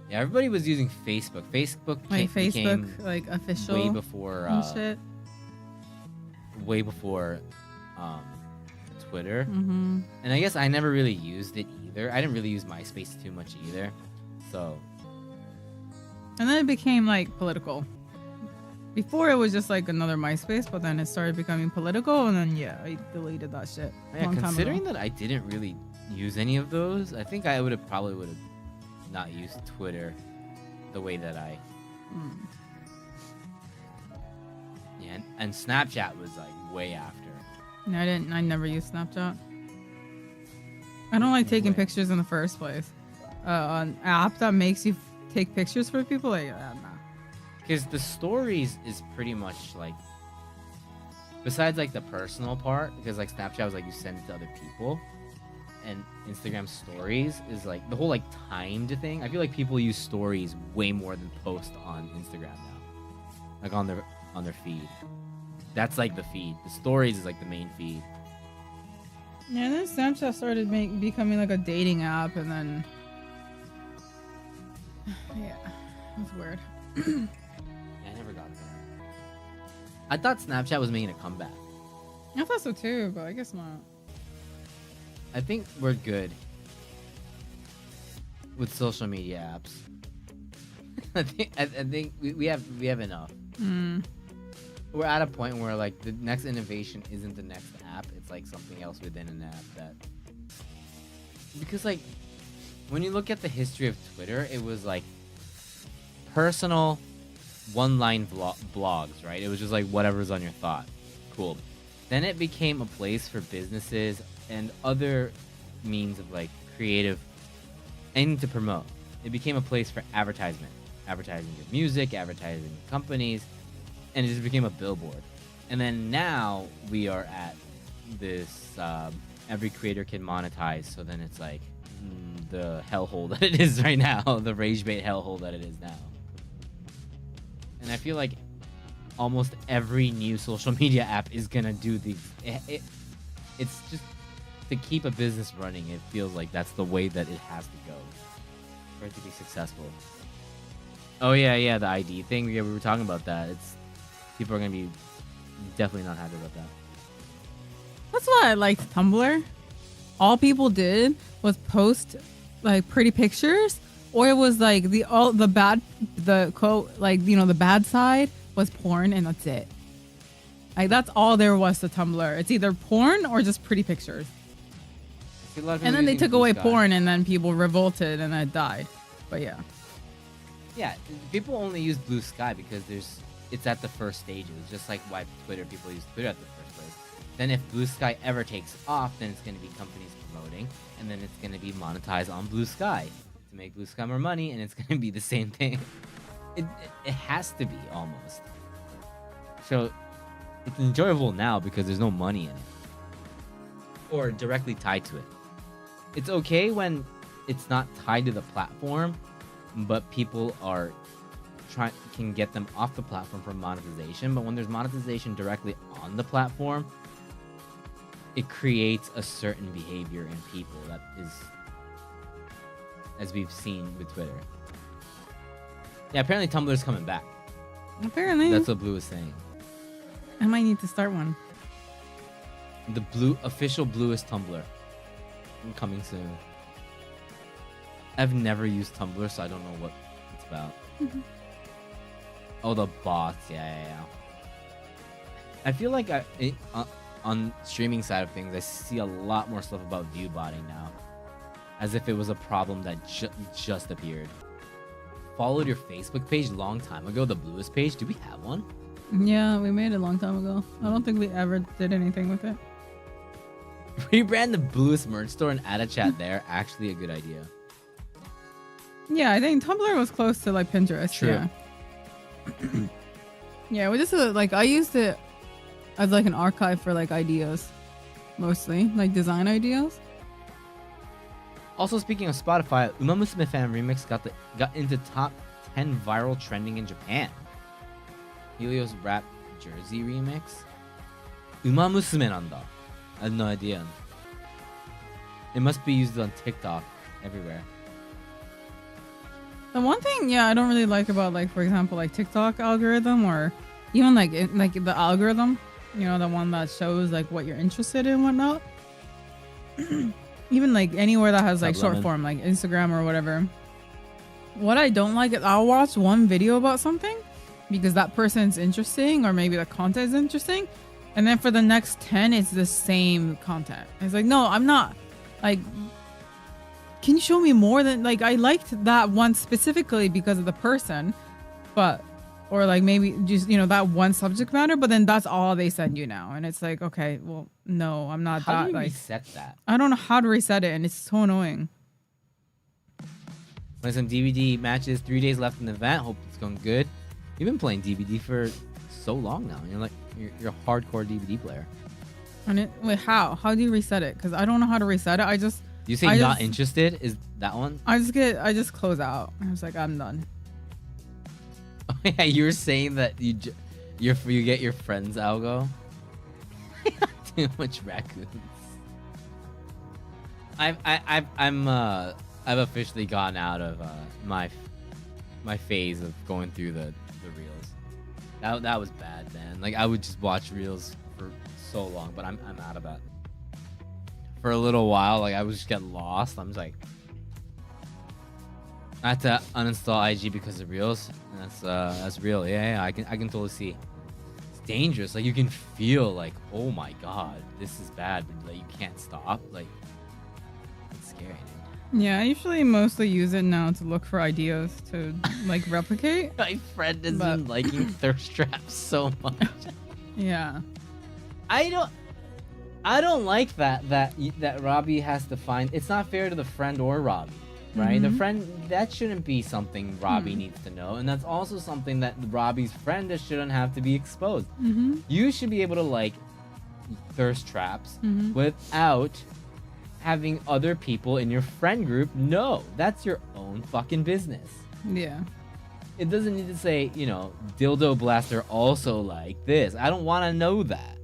Yeah, everybody was using Facebook. Facebook became
like official
way before
and shit.
Way before Twitter.
Mm-hmm.
And I guess I never really used it either. I didn't really use MySpace too much either. So.
And then it became like political. Before it was just like another MySpace, but then it started becoming political, and then I deleted that shit.
Yeah, considering that I didn't really use any of those, I think I probably would have not used Twitter the way that I. Yeah, and Snapchat was like way after.
No, I never used Snapchat. I don't like taking pictures in the first place. An app that makes you take pictures for people, like nah.
Because the stories is pretty much like, besides like the personal part, because like Snapchat was like you send it to other people, and Instagram stories is like the whole like timed thing. I feel like people use stories way more than post on Instagram now, like on their feed. That's like the feed. The stories is like the main feed.
Yeah, and then Snapchat started becoming like a dating app, and then yeah, it was weird.
I never got that. I thought Snapchat was making a comeback.
I thought so too, but I guess not.
I think we're good with social media apps. I think we have enough. We're at a point where like the next innovation isn't the next app; it's like something else within an app because like when you look at the history of Twitter, it was like personal one-line blogs, right? It was just like whatever's on your thought. Cool. Then it became a place for businesses and other means of like creative and to promote. It became a place for advertisement, advertising your music, advertising companies, and it just became a billboard. And then now we are at this every creator can monetize, so then it's like the hellhole that it is right now, the rage bait hellhole that it is now. And I feel like almost every new social media app is gonna do it's just to keep a business running. It feels like that's the way that it has to go for it to be successful. Oh yeah, the ID thing. Yeah, we were talking about that. It's people are gonna be definitely not happy about that.
That's why I liked Tumblr. All people did was post like pretty pictures, or it was like the quote, like, you know, the bad side was porn, and that's it. Like that's all there was to Tumblr. It's either porn or just pretty pictures. And then they took away porn, and then people revolted, and it died. But yeah.
Yeah, people only use Blue Sky because it's at the first stages, just like why people use Twitter at the first place. Then if Blue Sky ever takes off, then it's going to be companies promoting, and then it's going to be monetized on Blue Sky to make Blue Sky more money, and it's going to be the same thing. It has to be, almost. So it's enjoyable now because there's no money in it or directly tied to it. It's okay when it's not tied to the platform, but people can get them off the platform for monetization. But when there's monetization directly on the platform, it creates a certain behavior in people that is, as we've seen with Twitter. Yeah, apparently Tumblr's coming back.
Apparently.
That's what Blue is saying.
I might need to start one.
The official Bluest Tumblr. Coming soon. I've never used Tumblr, so I don't know what it's about. Oh, the bots. Yeah. I feel like on streaming side of things, I see a lot more stuff about view botting now. As if it was a problem that just appeared. Followed your Facebook page long time ago, the Bluest page. Do we have one?
Yeah, we made it a long time ago. I don't think we ever did anything with it.
Rebrand the Bluest merch store and add a chat there. Actually a good idea.
Yeah, I think Tumblr was close to like Pinterest.
True.
Yeah. Yeah, we just like I used it as like an archive for like ideas, mostly like design ideas.
Also, speaking of Spotify, Uma Musume Fan Remix got into top 10 viral trending in Japan. Helio's Rap Jersey Remix. Uma Musume nanda. I had no idea. It must be used on TikTok everywhere.
The one thing, I don't really like about, like, for example, like TikTok algorithm, or even like the algorithm, you know, the one that shows like what you're interested in and whatnot. Even like anywhere that has like short form, like Instagram or whatever. What I don't like is I'll watch one video about something because that person's interesting, or maybe the content is interesting, and then for the next 10 it's the same content. It's like, no, I'm not, like, can you show me more than, like, I liked that one specifically because of the person, but, or like maybe just, you know, that one subject matter, but then that's all they send you now, and it's like, okay, well, no, I'm not.
How
that
do you
like
reset that?
I don't know how to reset it, and it's so annoying.
Playing some DVD matches, 3 days left in the event. Hope it's going good. You've been playing DVD for so long now. You're like, you're a hardcore DVD player.
And wait, how do you reset it? Because I don't know how to reset it.
You say not interested? Is that one?
I just close out. I was like, I'm done.
Oh yeah, you were saying that you get your friend's algo. Too much raccoons. I've officially gone out of my phase of going through the reels. That was bad, man. Like, I would just watch reels for so long, but I'm out of that. For a little while, like, I would just get lost. I'm just like, I had to uninstall IG because of reels. And that's real. Yeah, I can totally see. It's dangerous. Like, you can feel like, oh my god, this is bad, but like you can't stop. Like, it's scary, dude.
Yeah, I usually mostly use it now to look for ideas to like replicate.
My friend has
But-
been liking thirst traps so much.
Yeah.
I don't like that Robbie has to find. It's not fair to the friend or Robbie, right? The friend, that shouldn't be something Robbie needs to know, and that's also something that Robbie's friend shouldn't have to be exposed. You should be able to like thirst traps without having other people in your friend group know. That's your own fucking business.
Yeah.
It doesn't need to say, you know, dildo blaster also like this. I don't want to know that.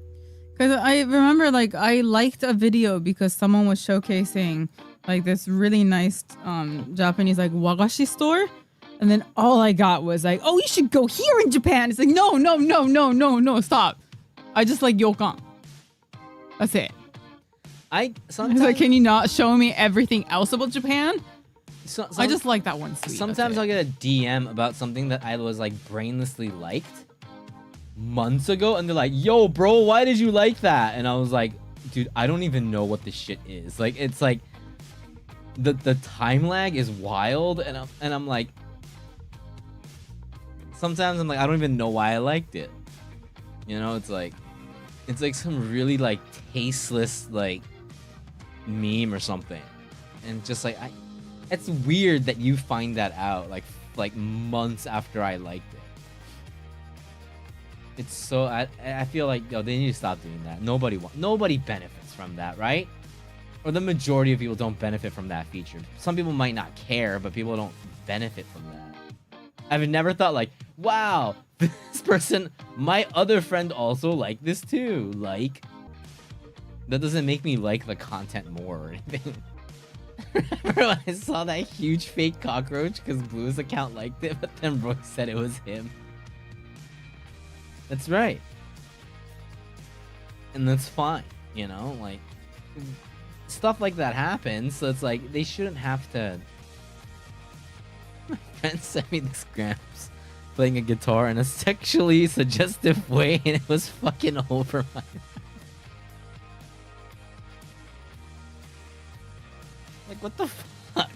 Because I remember, like, I liked a video because someone was showcasing, like, this really nice Japanese, like, wagashi store. And then all I got was, like, oh, you should go here in Japan. It's like, no, stop. I just like yokan. That's it. It's like, can you not show me everything else about Japan? I just like that one sweet.
Sometimes I'll get a DM about something that I was, like, brainlessly liked months ago, and they're like, yo, bro, why did you like that? And I was like, dude, I don't even know what this shit is. Like, it's like the time lag is wild, and I'm like, sometimes I'm like, I don't even know why I liked it. You know, it's like some really like tasteless like meme or something, and just like it's weird that you find that out like months after I liked it. It's so I feel like, yo, they need to stop doing that. Nobody benefits from that, right? Or the majority of people don't benefit from that feature. Some people might not care, but people don't benefit from that. I've never thought like, wow, this person, my other friend also liked this too. Like, that doesn't make me like the content more or anything. Remember when I saw that huge fake cockroach because Blue's account liked it, but then Roy said it was him. That's right. And that's fine, you know? Like, stuff like that happens, so it's like, they shouldn't have to... My friend sent me this Gramps playing a guitar in a sexually suggestive way, and it was fucking over my... Like, what the fuck?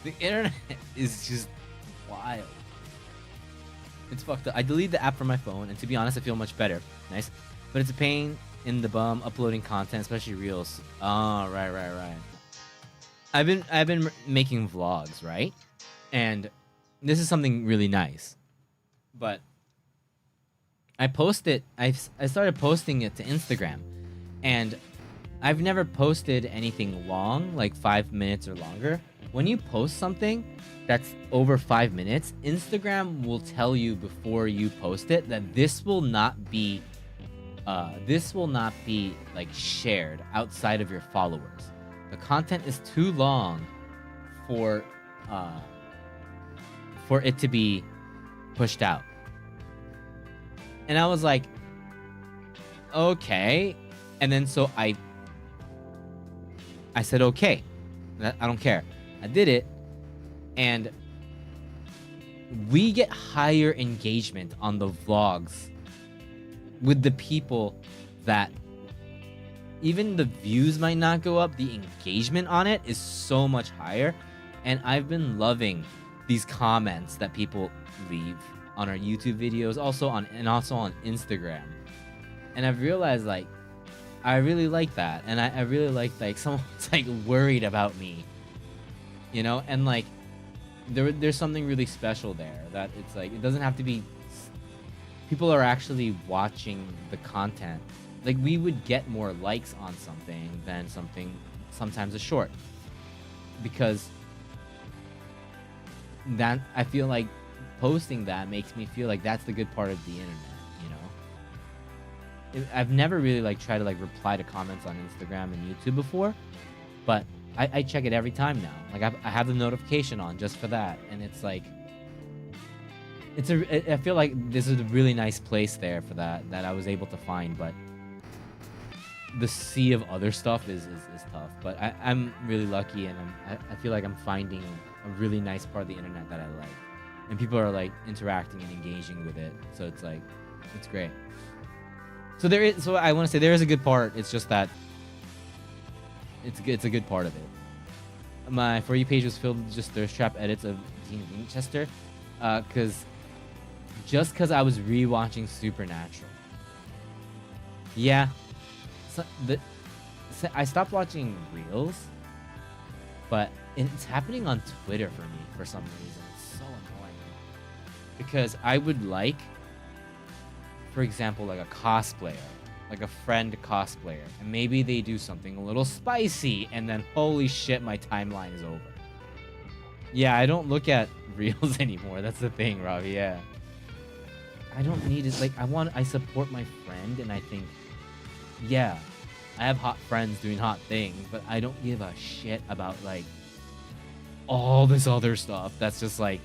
The internet is just wild. It's fucked up. I deleted the app from my phone, and to be honest, I feel much better. Nice. But it's a pain in the bum uploading content, especially reels. Oh, right. I've been making vlogs, right? And this is something really nice. But I started posting it to Instagram, and I've never posted anything long, like 5 minutes or longer. When you post something that's over 5 minutes, Instagram will tell you before you post it that this will not be like shared outside of your followers. The content is too long for it to be pushed out. And I was like, okay. And then so I said, okay, I don't care. I did it, and we get higher engagement on the vlogs with the people that even the views might not go up, the engagement on it is so much higher. And I've been loving these comments that people leave on our YouTube videos, also on Instagram. And I've realized, like, I really like that, and I really like someone's like worried about me, you know, and like there's something really special there, that it's like it doesn't have to be, people are actually watching the content. Like, we would get more likes on something than sometimes a short, because that, I feel like posting that makes me feel like that's the good part of the internet. I've never really like tried to like reply to comments on Instagram and YouTube before, but I check it every time now. Like, I have the notification on just for that, and it's like, I feel like this is a really nice place there for that I was able to find. But the sea of other stuff is tough. But I'm really lucky, and I feel like I'm finding a really nice part of the internet that I like, and people are like interacting and engaging with it. So it's like, it's great. So I want to say there is a good part. It's just that it's a good part of it. my For You page was filled with just thirst trap edits of Dean Winchester, because I was rewatching Supernatural. Yeah, I stopped watching Reels, but it's happening on Twitter for me for some reason. It's so annoying because I would like, for example, like a cosplayer, like a friend cosplayer, and maybe they do something a little spicy, and then holy shit, my timeline is over. Yeah, I don't look at Reels anymore. That's the thing, Robbie. Yeah, I don't need it. Like, I support my friend, and I think, yeah, I have hot friends doing hot things, but I don't give a shit about like all this other stuff. That's just like.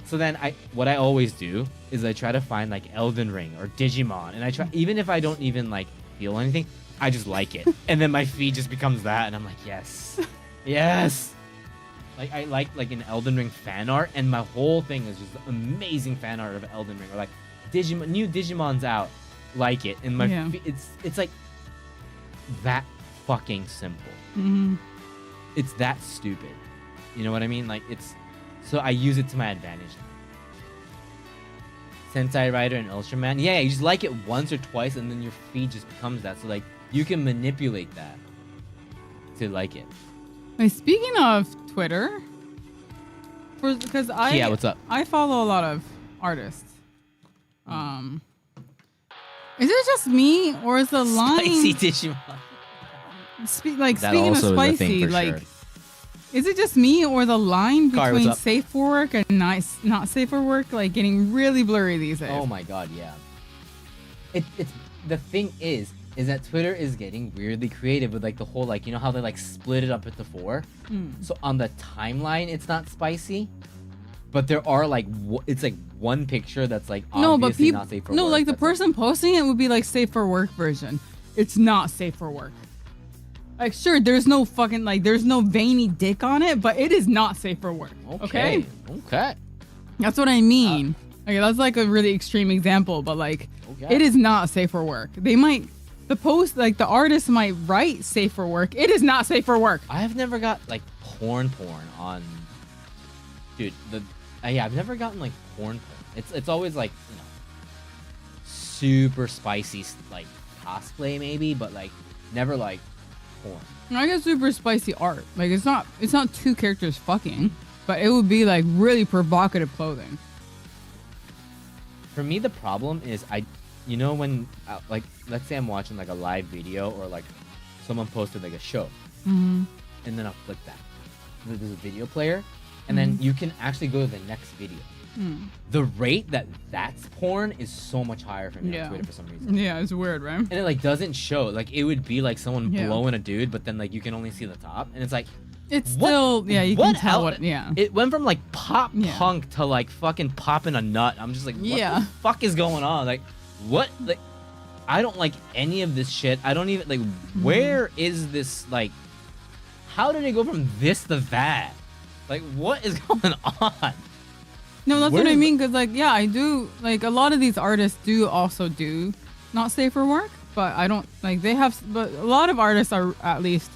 So then what I always do is I try to find like Elden Ring or Digimon, and I try, even if I don't even like feel anything, I just like it, and then my feed just becomes that, and I'm like, yes, yes. Like I like an Elden Ring fan art, and my whole thing is just amazing fan art of Elden Ring, or like new Digimon's out, like it, and my it's like that fucking simple.
Mm-hmm.
It's that stupid. You know what I mean? Like it's. So I use it to my advantage now. Sentai Rider and Ultraman. Yeah, you just like it once or twice, and then your feed just becomes that. So like you can manipulate that to like it.
Like, speaking of Twitter, because
what's up?
I follow a lot of artists. Is it just me, or is the line
Spicy Digimon?
Speaking of spicy, like.
Sure.
Is it just me, or the line
Car,
between safe for work and not safe for work like getting really blurry these days?
Oh my god, yeah. It's the thing is that Twitter is getting weirdly creative with like the whole, like, you know how they like split it up into 4. So on the timeline it's not spicy, but there are like it's like one picture that's like obviously not safe for work.
No, like the person posting it would be like safe for work version. It's not safe for work. Like, sure, there's no fucking, like, there's no veiny dick on it, but it is not safe for work. Okay. That's what I mean. Okay, that's like a really extreme example, but like, it is not safe for work. They might, the artist might write safe for work. It is not safe for work.
I've never got like porn on, dude. I've never gotten like porn. It's always like, you know, super spicy like cosplay maybe, but like never like. Porn.
I get super spicy art. Like it's not 2 characters fucking, but it would be like really provocative clothing.
For me, the problem is when like let's say I'm watching like a live video, or like someone posted like a show, and then I'll click that. There's a video player, and then you can actually go to the next video. The rate that's porn is so much higher for me on Twitter for some reason.
Yeah, it's weird, right?
And it like doesn't show. Like it would be like someone blowing a dude, but then like you can only see the top, and it's like
it's still you can tell what. Yeah,
it went from like pop punk to like fucking popping a nut. I'm just like, what the fuck is going on? Like what? Like I don't like any of this shit. I don't even like. Where is this like? How did it go from this to that? Like what is going on?
No, that's what I mean, because, like, yeah, I do, like, a lot of these artists do also do not safe for work, but I don't, like, but a lot of artists are, at least,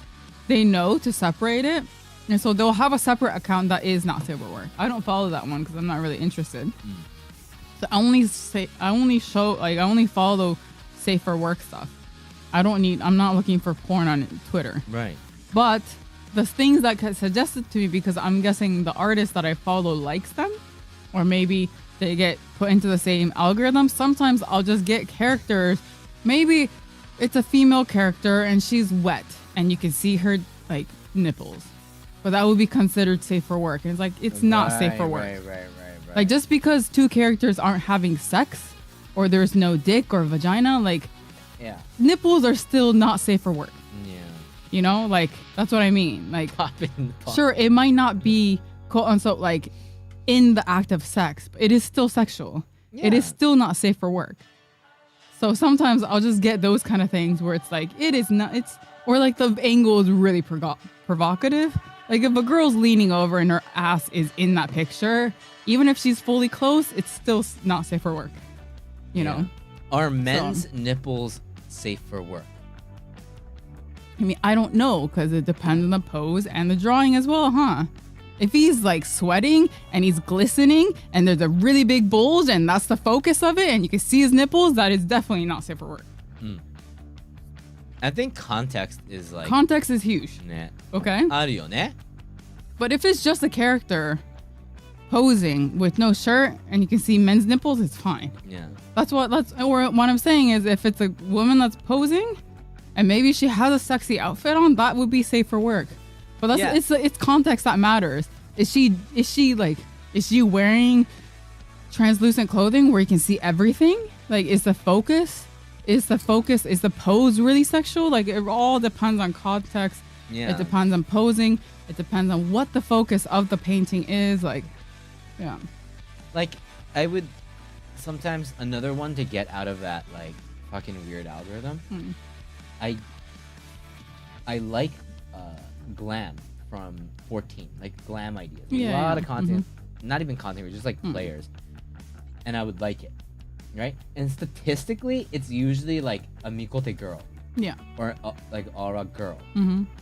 they know to separate it, and so they'll have a separate account that is not safe for work. I don't follow that one because I'm not really interested. So I only follow safe for work stuff. I'm not looking for porn on Twitter.
Right.
But the things that get suggested to me, because I'm guessing the artist that I follow likes them, or maybe they get put into the same algorithm. Sometimes I'll just get characters. Maybe it's a female character and she's wet and you can see her like nipples, but that would be considered safe for work. And it's like, it's not safe for work.
Right.
Like just because 2 characters aren't having sex or there's no dick or vagina, like nipples are still not safe for work.
Yeah.
You know, like that's what I mean. Like, sure, it might not be quote unquote like in the act of sex, but it is still sexual. It is still not safe for work. So sometimes I'll just get those kind of things where it's like, it is not, or like the angle is really provocative. Like if a girl's leaning over and her ass is in that picture, even if she's fully close, it's still not safe for work. You know?
Are men's nipples safe for work?
I mean, I don't know because it depends on the pose and the drawing as well, huh? If he's like sweating and he's glistening and there's a really big bulge and that's the focus of it and you can see his nipples, that is definitely not safe for work.
I think context is like...
Context is huge.
ね。
Okay?
あるよね。
But if it's just a character posing with no shirt and you can see men's nipples, it's fine.
Yeah.
Or what I'm saying is if it's a woman that's posing and maybe she has a sexy outfit on, that would be safe for work. But it's context that matters. Is she wearing translucent clothing where you can see everything? Like, is the pose really sexual? Like, it all depends on context.
Yeah.
It depends on posing. It depends on what the focus of the painting is. Like, yeah.
Like, I would sometimes another one to get out of that like fucking weird algorithm. I like glam from 14, like glam ideas. A lot of content, not even content, just like players, and I would like it, right? And statistically, it's usually like a mikote girl, or like aura girl,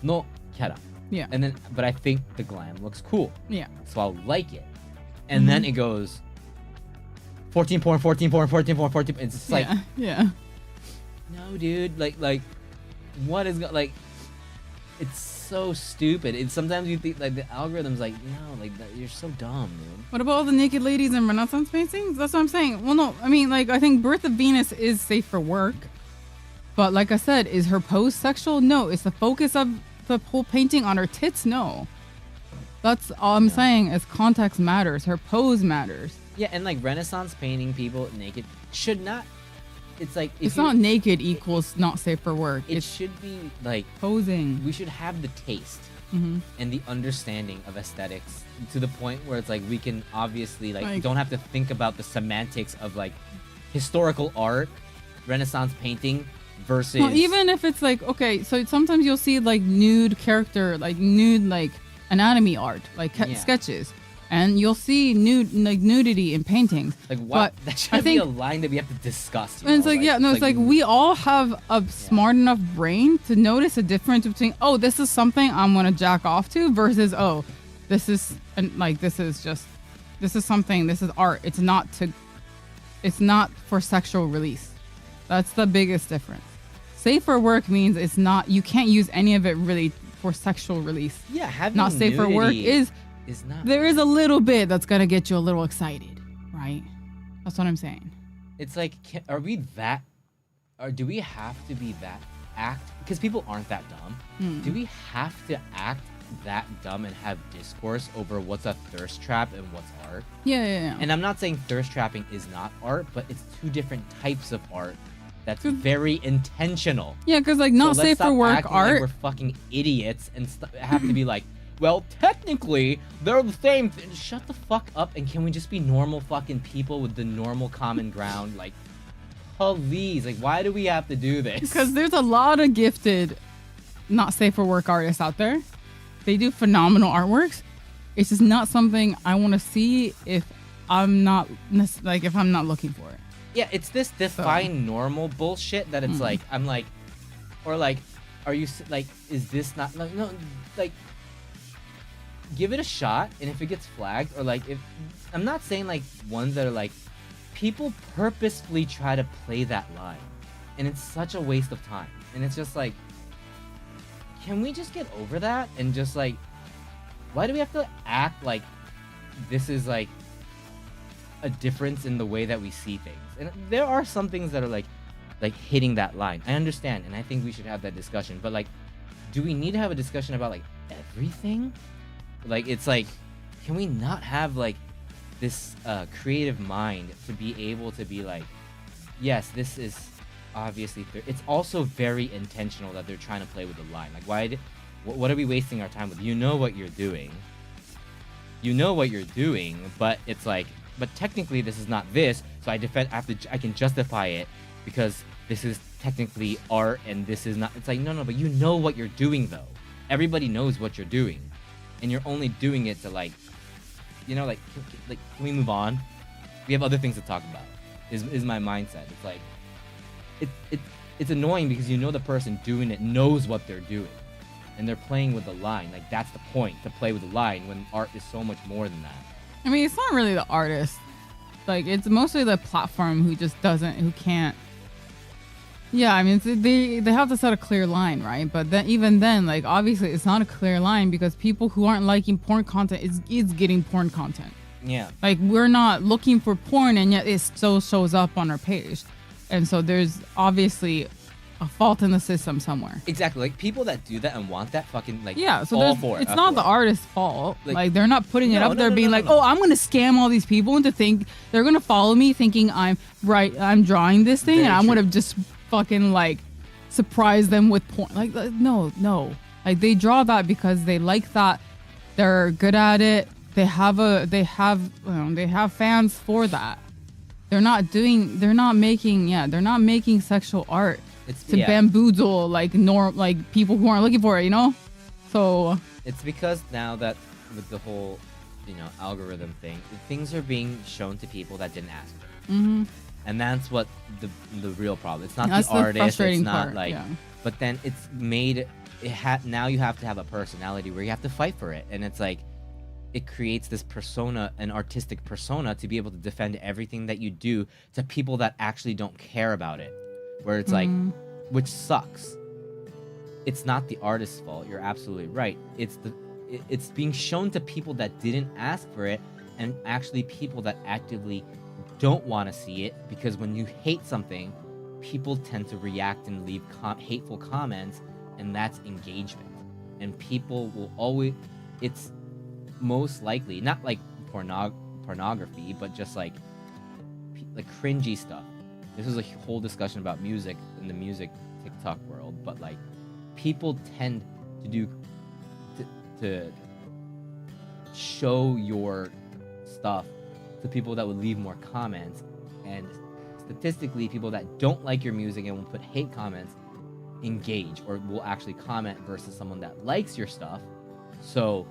no kara, and then but I think the glam looks cool, so I'll like it, and then it goes 14 porn, 14 porn, 14 porn, 14. It's just like, no, dude, like, what is like? It's so stupid. It's sometimes you think like the algorithm's like, no, like you're so dumb, dude.
What about all the naked ladies in Renaissance paintings? That's what I'm saying. Well, no, I mean, like, I think Birth of Venus is safe for work, but like I said, is her pose sexual? No. Is the focus of the whole painting on her tits? No. That's all I'm saying. Is context matters. Her pose matters.
Yeah, and like Renaissance painting people naked should not. It's like
it's not naked equals not safe for work.
It should be like
posing.
We should have the taste and the understanding of aesthetics to the point where it's like we can obviously like don't have to think about the semantics of like historical art, Renaissance painting versus.
Well, even if it's like okay, so sometimes you'll see like nude character, like nude like anatomy art, like sketches. And you'll see nudity in paintings.
Like what? That should be a line that we have to discuss.
And it's like, it's like we all have a smart enough brain to notice a difference between, oh, this is something I'm gonna jack off to versus, oh, this is something, this is art. It's not for sexual release. That's the biggest difference. Safe for work means it's not, you can't use any of it really for sexual release.
Yeah, having
not safe for work is
not.
There is a little bit that's gonna get you a little excited, right? That's what I'm saying.
It's like, are we that, or do we have to be that because people aren't that dumb. Do we have to act that dumb and have discourse over what's a thirst trap and what's art?
Yeah.
And I'm not saying thirst trapping is not art, but it's two different types of art that's very intentional.
Yeah, because like not safe for work art.
Like we're fucking idiots and have to be like, well, technically, they're the same thing. Shut the fuck up, and can we just be normal fucking people with the normal common ground? Like, please, like, why do we have to do this?
Because there's a lot of gifted, not safe for work artists out there. They do phenomenal artworks. It's just not something I want to see if I'm not looking for it.
Yeah, it's this define normal bullshit that it's like, I'm like, or like, are you like, is this not like, no, like, give it a shot, and if it gets flagged, or like, if I'm not saying like ones that are like, people purposefully try to play that line, and it's such a waste of time, and it's just like, can we just get over that and just like, why do we have to act like this is like a difference in the way that we see things? And there are some things that are like hitting that line. I understand, and I think we should have that discussion, but like, do we need to have a discussion about like everything? Like, it's like, can we not have like this creative mind to be able to be like, yes, this is obviously it's also very intentional that they're trying to play with the line. Like, what are we wasting our time with? You know what you're doing, but it's like, but technically this is not this, so I can justify it because this is technically art and this is not. It's like, no, but you know what you're doing though. Everybody knows what you're doing, and you're only doing it to like, you know, like can we move on? We have other things to talk about. Is my mindset. It's like, it's annoying because you know the person doing it knows what they're doing, and they're playing with the line. Like that's the point, to play with the line, when art is so much more than that.
I mean, it's not really the artist. Like, it's mostly the platform who can't. Yeah, I mean, they have to set a clear line, right? But then even then, like, obviously it's not a clear line because people who aren't liking porn content is getting porn content.
Yeah.
Like, we're not looking for porn, and yet it still shows up on our page. And so there's obviously a fault in the system somewhere.
Exactly. Like, people that do that and want that fucking, like,
yeah, so
all for it.
It's not the artist's fault. Like they're not putting it
No,
up there being like,
no.
oh, I'm going to scam all these people into think they're going to follow me thinking I'm drawing this thing,
Very
and I'm
true.
going to just fucking, like, surprise them with porn. Like, no. Like, they draw that because they like that. They're good at it. They have fans for that. They're not making sexual art to bamboozle like people who aren't looking for it, you know? So
it's because now that with the whole, algorithm thing, things are being shown to people that didn't ask for it.
mm-hmm.
And that's what the real problem. It's not
That's
the
the
artist.
frustrating
It's not
part,
like,
yeah.
but then it's made now you have to have a personality where you have to fight for it, and it's like it creates this persona, an artistic persona, to be able to defend everything that you do to people that actually don't care about it. Where it's like, which sucks. It's not the artist's fault. You're absolutely right. It's being shown to people that didn't ask for it, and actually people that actively don't want to see it, because when you hate something, people tend to react and leave hateful comments, and that's engagement. And people will always, it's most likely not like pornography, but just like cringy stuff. This is a whole discussion about music in the music TikTok world, but like people tend to show your stuff to people that would leave more comments, and statistically people that don't like your music and will put hate comments engage or will actually comment versus someone that likes your stuff. So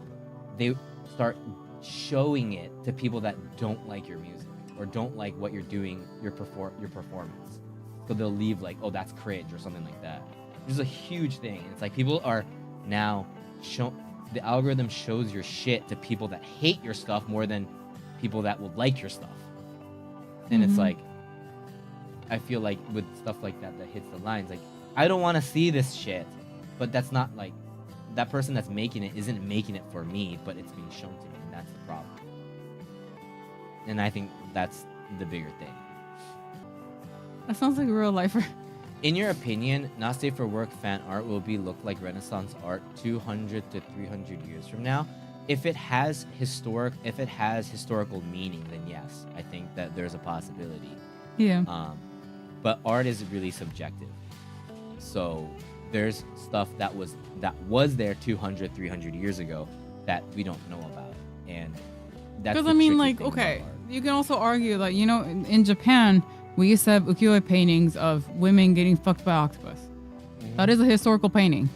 they start showing it to people that don't like your music or don't like what you're doing, your performance. So they'll leave like, oh, that's cringe or something like that. This is a huge thing. It's like people are now the algorithm shows your shit to people that hate your stuff more than people that will like your stuff. And it's like, I feel like with stuff like that hits the lines, like, I don't want to see this shit, but that's not like, that person that's making it isn't making it for me, but it's being shown to me, and that's the problem. And I think that's the bigger thing.
That sounds like a real lifer.
In your opinion, not safe for work fan art will look like Renaissance art 200 to 300 years from now? If it has historical meaning, then yes, I think that there's a possibility.
Yeah.
But art is really subjective. So there's stuff that was there 200, 300 years ago that we don't know about, and that's
because
the
I mean,
tricky
like,
thing
okay,
about art.
you can also argue that, you know, in Japan we used to have ukiyo paintings of women getting fucked by octopus. That is a historical painting.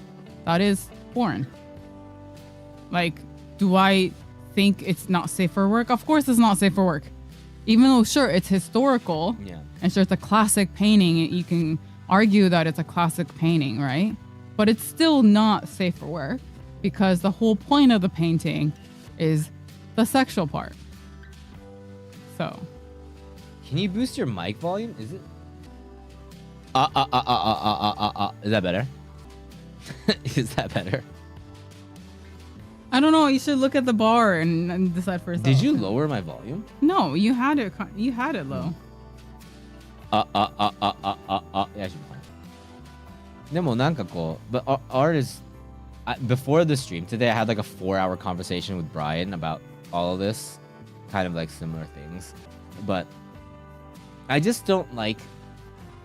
That is porn. Like, do I think it's not safe for work? Of course it's not safe for work. Even though, sure, it's historical, and sure, it's a classic painting, you can argue that it's a classic painting, right? But it's still not safe for work because the whole point of the painting is the sexual part. So,
Can you boost your mic volume? Is it? Is that better? Is that better?
I don't know. You should look at the bar and decide for yourself.
Did you lower my volume?
No, you had it. You had it low.
Yeah, I should be fine. でもなんかこう, but art is, before the stream today, I had like a 4-hour conversation with Brian about all of this, kind of like similar things, but I just don't like,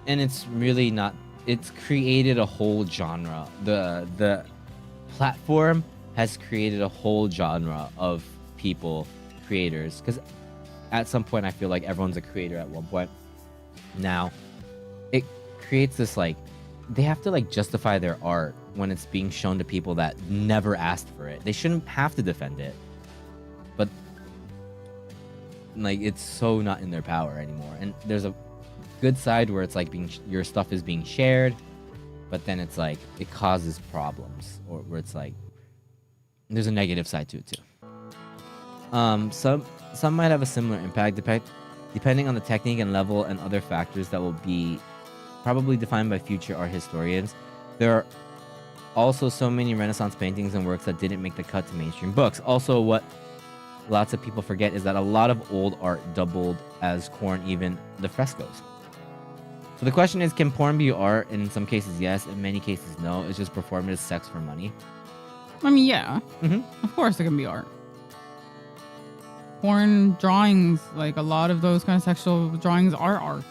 and it's really not, it's created a whole genre. The platform has created a whole genre of people, creators, because at some point I feel like everyone's a creator at one point. Now, it creates this like, they have to like justify their art when it's being shown to people that never asked for it. They shouldn't have to defend it, but like it's so not in their power anymore. And there's a good side where it's like your stuff is being shared, but then it's like it causes problems, or where it's like there's a negative side to it too. Some might have a similar impact depending on the technique and level and other factors that will be probably defined by future art historians. There are also so many Renaissance paintings and works that didn't make the cut to mainstream books. Also, what lots of people forget is that a lot of old art doubled as corn, even the frescoes. So the question is, can porn be art? And in some cases, yes. In many cases, no. It's just performative sex for money.
I mean, yeah. Of course it can be art. Porn drawings, like a lot of those kind of sexual drawings are art.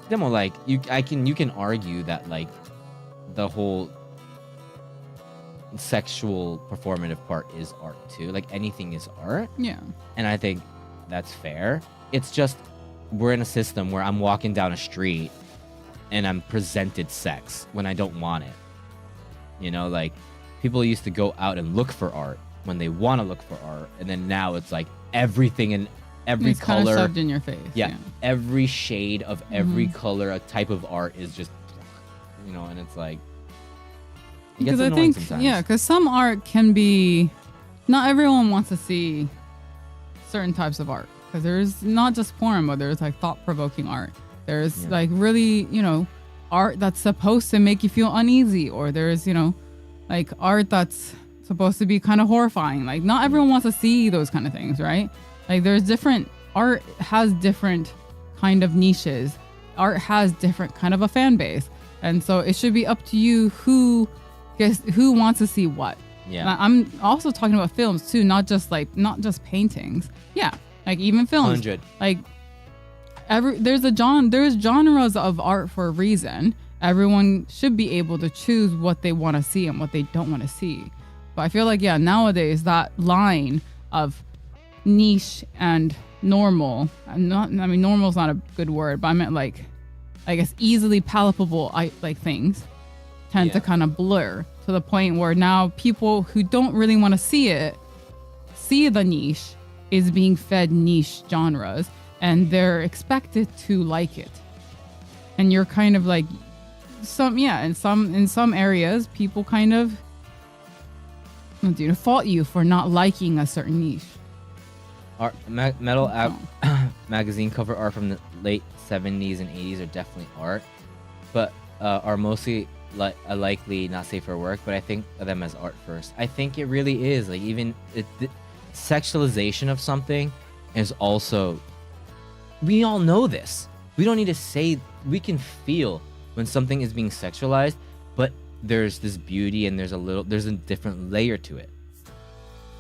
Demo, like you can argue that like the whole sexual performative part is art too. Like anything is art.
Yeah.
And I think that's fair. It's just we're in a system where I'm walking down a street and I'm presented sex when I don't want it. You know, like people used to go out and look for art when they want to look for art, and then now it's like everything in every
it's
color
kind of shoved in your face.
Yeah, every shade of every color, a type of art is just, you know, and it's like it gets
because I
annoying
think
sometimes.
because some art can be, not everyone wants to see certain types of art, because there's not just porn, but there's like thought-provoking art. There's like really, you know, art that's supposed to make you feel uneasy, or there's, you know, like art that's supposed to be kind of horrifying. Like not everyone wants to see those kind of things, right? Like there's different art has different kind of niches. Art has different kind of a fan base, and so it should be up to you who wants to see what.
Yeah.
And I'm also talking about films too, not just paintings. Yeah, like even films.
Chyunjet.
Like there's genres of art for a reason. Everyone should be able to choose what they want to see and what they don't want to see. But I feel like nowadays that line of niche and normal, normal's not a good word, but I meant like I guess easily palatable things tend to kind of blur to the point where now people who don't really want to see the niche is being fed niche genres, and they're expected to like it. And you're kind of like in some areas people kind of fault you for not liking a certain niche.
Art, metal magazine cover art from the late 70s and 80s are definitely art, but are mostly likely not safe for work. But I think of them as art first. I think it really is. Like even the sexualization of something is also. We all know this. We don't need to say. We can feel when something is being sexualized, but there's this beauty and there's a different layer to it.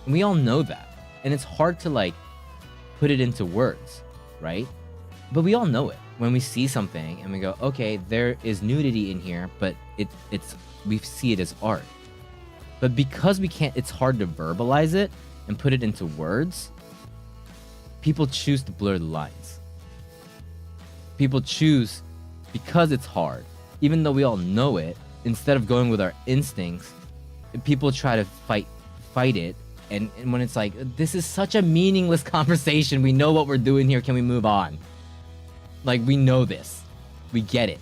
And we all know that, and it's hard to like put it into words, right? But we all know it when we see something and we go, okay, there is nudity in here, but we see it as art. But because we can't, it's hard to verbalize it and put it into words. People choose to blur the lines. People choose, because it's hard, even though we all know it, instead of going with our instincts, people try to fight it. And when it's like, this is such a meaningless conversation. We know what we're doing here. Can we move on? Like, we know this. We get it.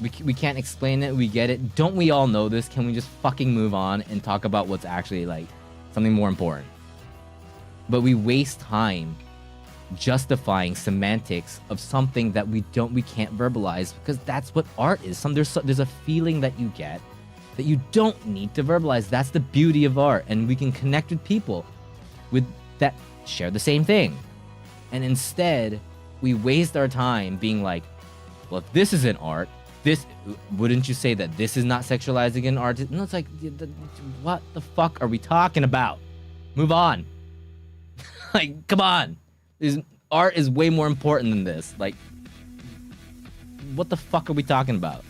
We can't explain it. We get it. Don't we all know this? Can we just fucking move on and talk about what's actually like something more important? But we waste time justifying semantics of something that we can't verbalize, because that's what art is. There's a feeling that you get that you don't need to verbalize. That's the beauty of art, and we can connect with people with that share the same thing. And instead, we waste our time being like, well, if this isn't art, wouldn't you say that this is not sexualizing an art? No, it's like, what the fuck are we talking about? Move on. Like, come on. Art is way more important than this. Like, what the fuck are we talking about?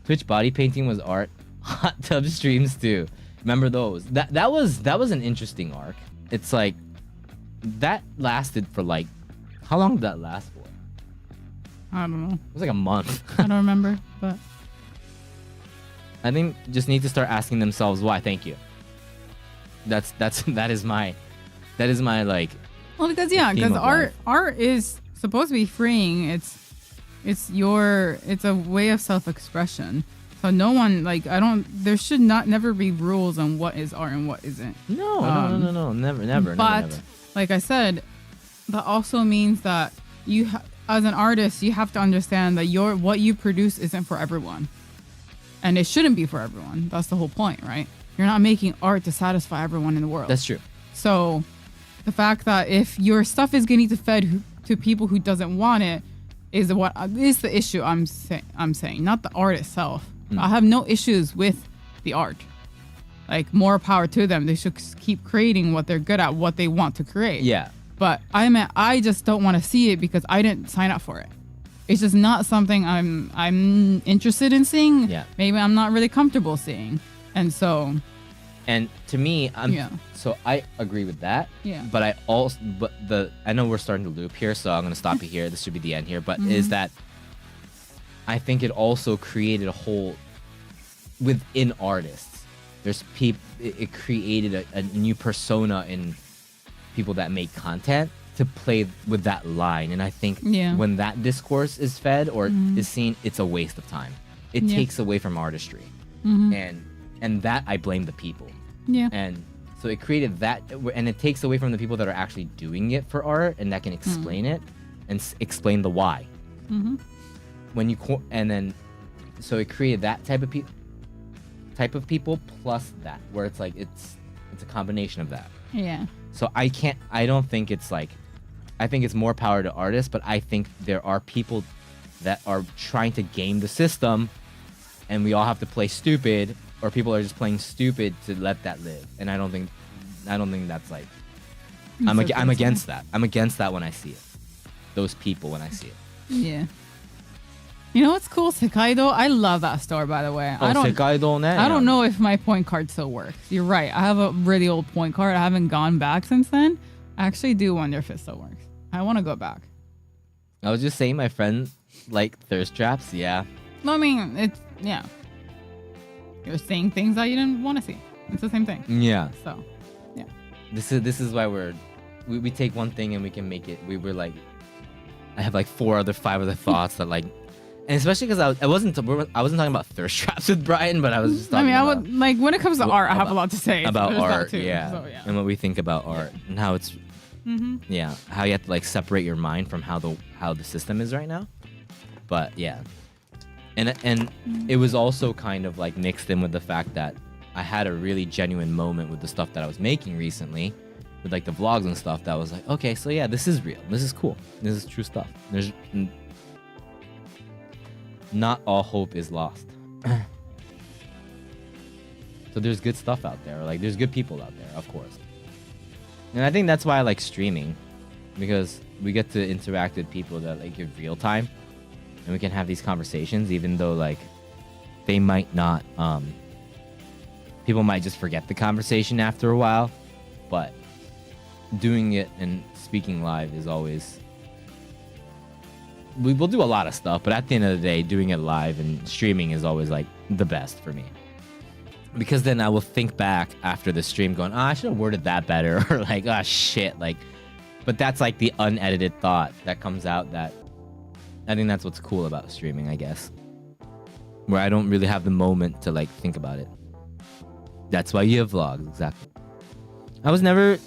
Twitch body painting was art. Hot tub streams too. Remember those? That was an interesting arc. It's like that lasted for like, how long did that last for?
I don't know.
It was like a month.
I don't remember, but
I think just need to start asking themselves why. Thank you. That is my like.
Well, because art is supposed to be freeing. It's a way of self-expression. So no one, like, there should never be rules on what is art and what isn't.
No, never.
But like I said, that also means that as an artist, you have to understand that what you produce isn't for everyone. And it shouldn't be for everyone. That's the whole point, right? You're not making art to satisfy everyone in the world.
That's true.
So the fact that if your stuff is getting fed to people who doesn't want it is the issue I'm saying, not the art itself. I have no issues with the art. Like, more power to them. They should keep creating what they're good at, what they want to create.
Yeah.
But I just don't want to see it because I didn't sign up for it. It's just not something I'm interested in seeing.
Yeah.
Maybe I'm not really comfortable seeing. And so.
And to me, so I agree with that.
Yeah.
But I know we're starting to loop here, so I'm gonna stop you here. This should be the end here. But is that I think it also created a whole within artists. There's people. It created a new persona in people that make content to play with that line. And I think when that discourse is fed or is seen, it's a waste of time. It takes away from artistry, and that I blame the people.
Yeah.
And so it created that, and it takes away from the people that are actually doing it for art and that can explain it and explain the why. So it created that type of people plus that, where it's like it's a combination of that.
Yeah.
So I don't think it's like, I think it's more power to artists, but I think there are people that are trying to game the system, and we all have to play stupid, or people are just playing stupid to let that live. And I don't think that's like, I'm against that. I'm against that when I see it. Those people when I see it.
Yeah. You know what's cool? Sekaido. I love that store, by the way.
Sekaido ne.
I don't know if my point card still works. You're right. I have a really old point card. I haven't gone back since then. I actually do wonder if it still works. I want to go back.
I was just saying my friend like thirst traps. Yeah.
No, I mean, yeah. You're seeing things that you didn't want to see. It's the same thing.
Yeah.
So, yeah.
This is why we take one thing and we can make it. We were like, I have like 5 other thoughts that like. And especially because I wasn't talking about thirst traps with Brian, but I was just talking about,
like, when it comes to art, I have a lot to say
about art,
too,
yeah.
So, yeah,
and what we think about art and how it's, how you have to like separate your mind from how the system is right now. But yeah, and it was also kind of like mixed in with the fact that I had a really genuine moment with the stuff that I was making recently, with like the vlogs and stuff. That was like, okay, so yeah, this is real, this is cool, this is true stuff. There's not all hope is lost. So there's good stuff out there. Like, there's good people out there, of course. And I think that's why I like streaming, because we get to interact with people that like in real time, and we can have these conversations, even though like they might not, people might just forget the conversation after a while, but doing it and speaking live is always, we will do a lot of stuff, but at the end of the day, doing it live and streaming is always like the best for me, because then I will think back after the stream going, I should have worded that better, or like, shit, like, but that's like the unedited thought that comes out. That I think that's what's cool about streaming, I guess, where I don't really have the moment to like think about it. That's why you have vlogs. Exactly. I was never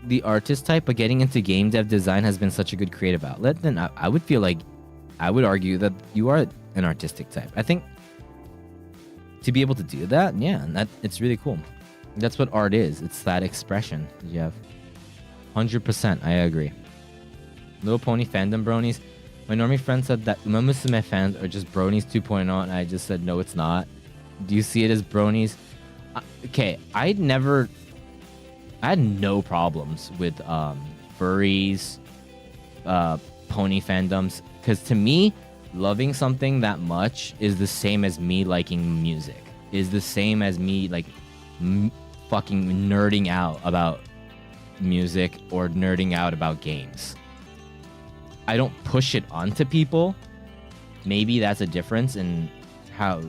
the artist type, but getting into game dev design has been such a good creative outlet. Then I would feel like, I would argue that you are an artistic type. I think to be able to do that, yeah, that it's really cool. That's what art is. It's that expression that you have. 100%, I agree. Little Pony fandom bronies. My normie friend said that Uma Musume fans are just bronies 2.0, and I just said, no, it's not. Do you see it as bronies? Okay, I had no problems with furries, pony fandoms, because to me, loving something that much is the same as me liking music, is the same as me like fucking nerding out about music or nerding out about games. I don't push it onto people. Maybe that's a difference in how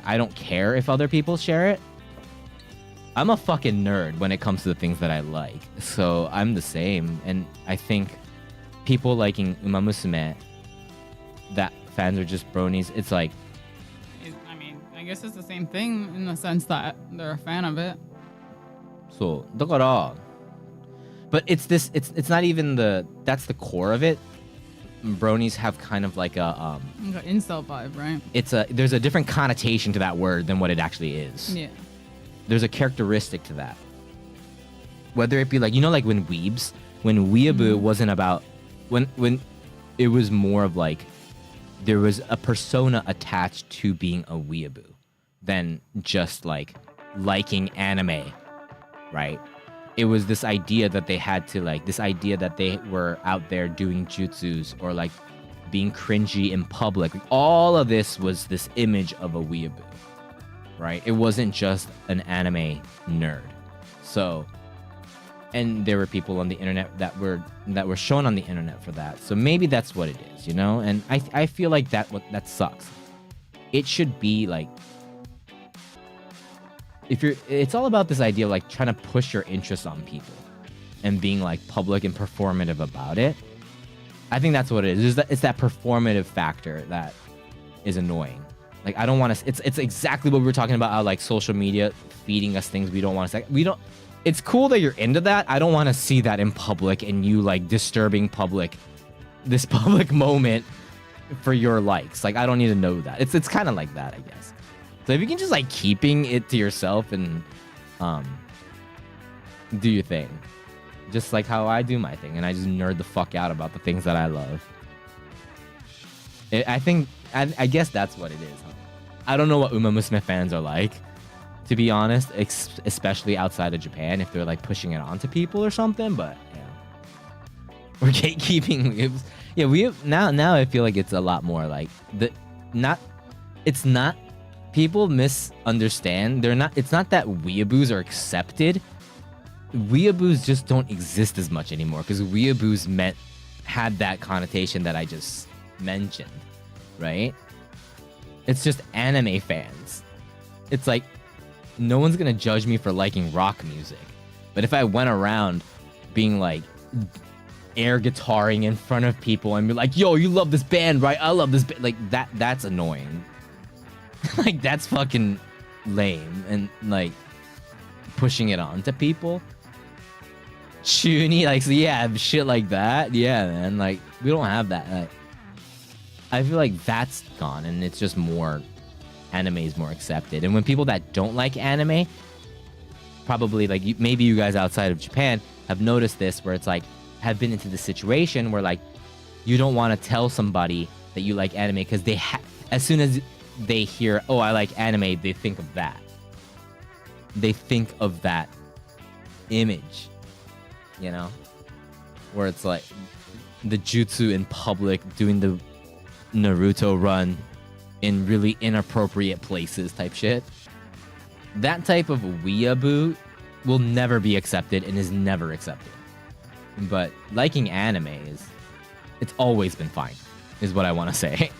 I don't care if other people share it. I'm a fucking nerd when it comes to the things that I like, so I'm the same. And I think people liking Uma Musume, that fans are just bronies. It's like,
I mean, I guess it's the same thing in the sense that they're a fan of it.
so, だから, but it's not even that's the core of it. Bronies have kind of like a
Like an incel vibe, right?
there's a different connotation to that word than what it actually is.
Yeah.
There's a characteristic to that. Whether it be like, like when weeaboo wasn't about, when it was more of like, there was a persona attached to being a weeaboo than just like liking anime, right? It was this idea that they had to this idea that they were out there doing jutsus or like being cringy in public. All of this was this image of a weeaboo, right? It wasn't just an anime nerd. So, and there were people on the internet that were shown on the internet for that. So maybe that's what it is, And I feel like that sucks. It should be like, it's all about this idea of like trying to push your interests on people and being like public and performative about it. I think that's what it is. It's that performative factor that is annoying. Like, I don't want to. It's exactly what we were talking about. How like social media feeding us things we don't want to say. It's cool that you're into that. I don't want to see that in public and you like disturbing this public moment for your likes. Like, I don't need to know that. It's kind of like that, I guess. So if you can just like keeping it to yourself and do your thing, just like how I do my thing, and I just nerd the fuck out about the things that I love. I guess that's what it is. I don't know what Uma Musume fans are like, to be honest, especially outside of Japan, if they're like pushing it onto people or something. But yeah, we're gatekeeping. Yeah, we have now. I feel like it's a lot more like It's not. People misunderstand. It's not that weeaboos are accepted. Weeaboos just don't exist as much anymore because weeaboos had that connotation that I just mentioned, right? It's just anime fans. It's like, no one's gonna judge me for liking rock music, but if I went around being like air guitaring in front of people and be like, yo, you love this band, right? I love this band. Like that's annoying. Like, that's fucking lame. And like pushing it on to people. Chuny, like, so yeah, shit like that. Yeah, man. Like, we don't have that. Like, I feel like that's gone, and it's just more, anime is more accepted. And when people that don't like anime, probably like maybe you guys outside of Japan have noticed this, where it's like, have been into the situation where like you don't want to tell somebody that you like anime because as soon as they hear, oh, I like anime, they think of that. They think of that image, where it's like the jutsu in public, doing the Naruto run in really inappropriate places type shit. That type of weeaboo will never be accepted and is never accepted. But liking anime it's always been fine, is what I want to say.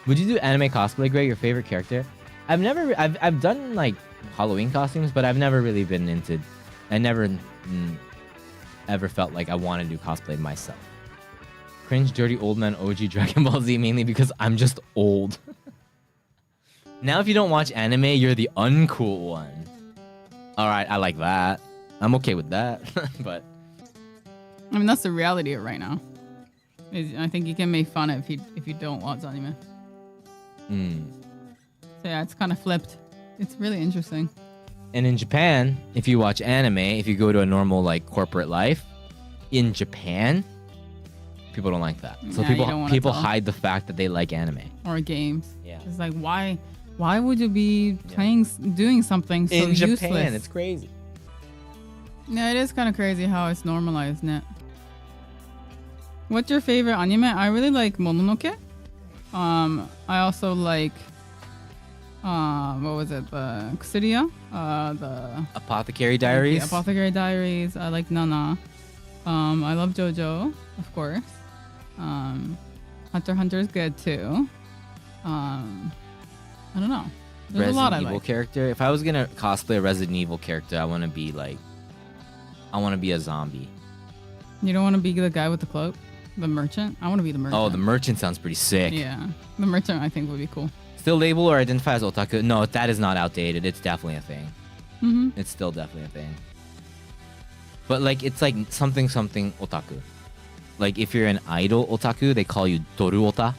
Would you do anime cosplay, Greg? Your favorite character? I've done like Halloween costumes, but I've never really been into. I never ever felt like I want to do cosplay myself. Cringe, dirty old man, OG Dragon Ball Z, mainly because I'm just old. Now, if you don't watch anime, you're the uncool one. All right, I like that. I'm okay with that, but
I mean, that's the reality of right now. I think you can make fun if you don't watch anime. So yeah, it's kind of flipped. It's really interesting.
And in Japan, if you watch anime, if you go to a normal like corporate life, in Japan, people don't like that. So people hide the fact that they like anime
or games.
Yeah,
it's like why would you be doing something so
in
useless?
Japan? It's crazy.
Yeah, it is kind of crazy how it's normalized, isn't it? What's your favorite anime? I really like Mononoke. I also like, what was it? The Kusuria? The
Apothecary Diaries.
The Apothecary Diaries. I like Nana. I love JoJo, of course. Hunter x Hunter is good too. I don't know. There's a lot I like.
Evil character. If I was gonna cosplay a Resident Evil character, I want to be a zombie.
You don't want to be the guy with the cloak? The merchant. I want to be the merchant.
Oh, the merchant sounds pretty sick.
Yeah, the merchant I think would be cool.
Still label or identify as otaku? No, that is not outdated. It's definitely a thing. It's still definitely a thing. But like, it's like something otaku. Like if you're an idol otaku, they call you doru ota.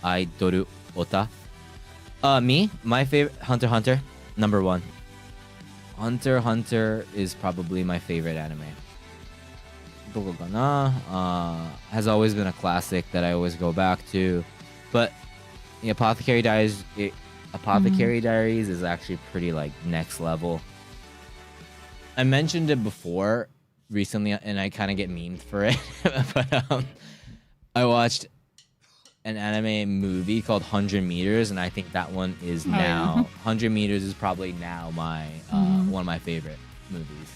Idoru ota. Me, my favorite Hunter x Hunter, number 1. Hunter x Hunter is probably my favorite anime. Has always been a classic that I always go back to. But the Apothecary Diaries is actually pretty like next level. I mentioned it before recently, and I kind of get memed for it. But I watched an anime movie called 100 Meters, and I think that one is now 100 Meters is probably now my one of my favorite movies.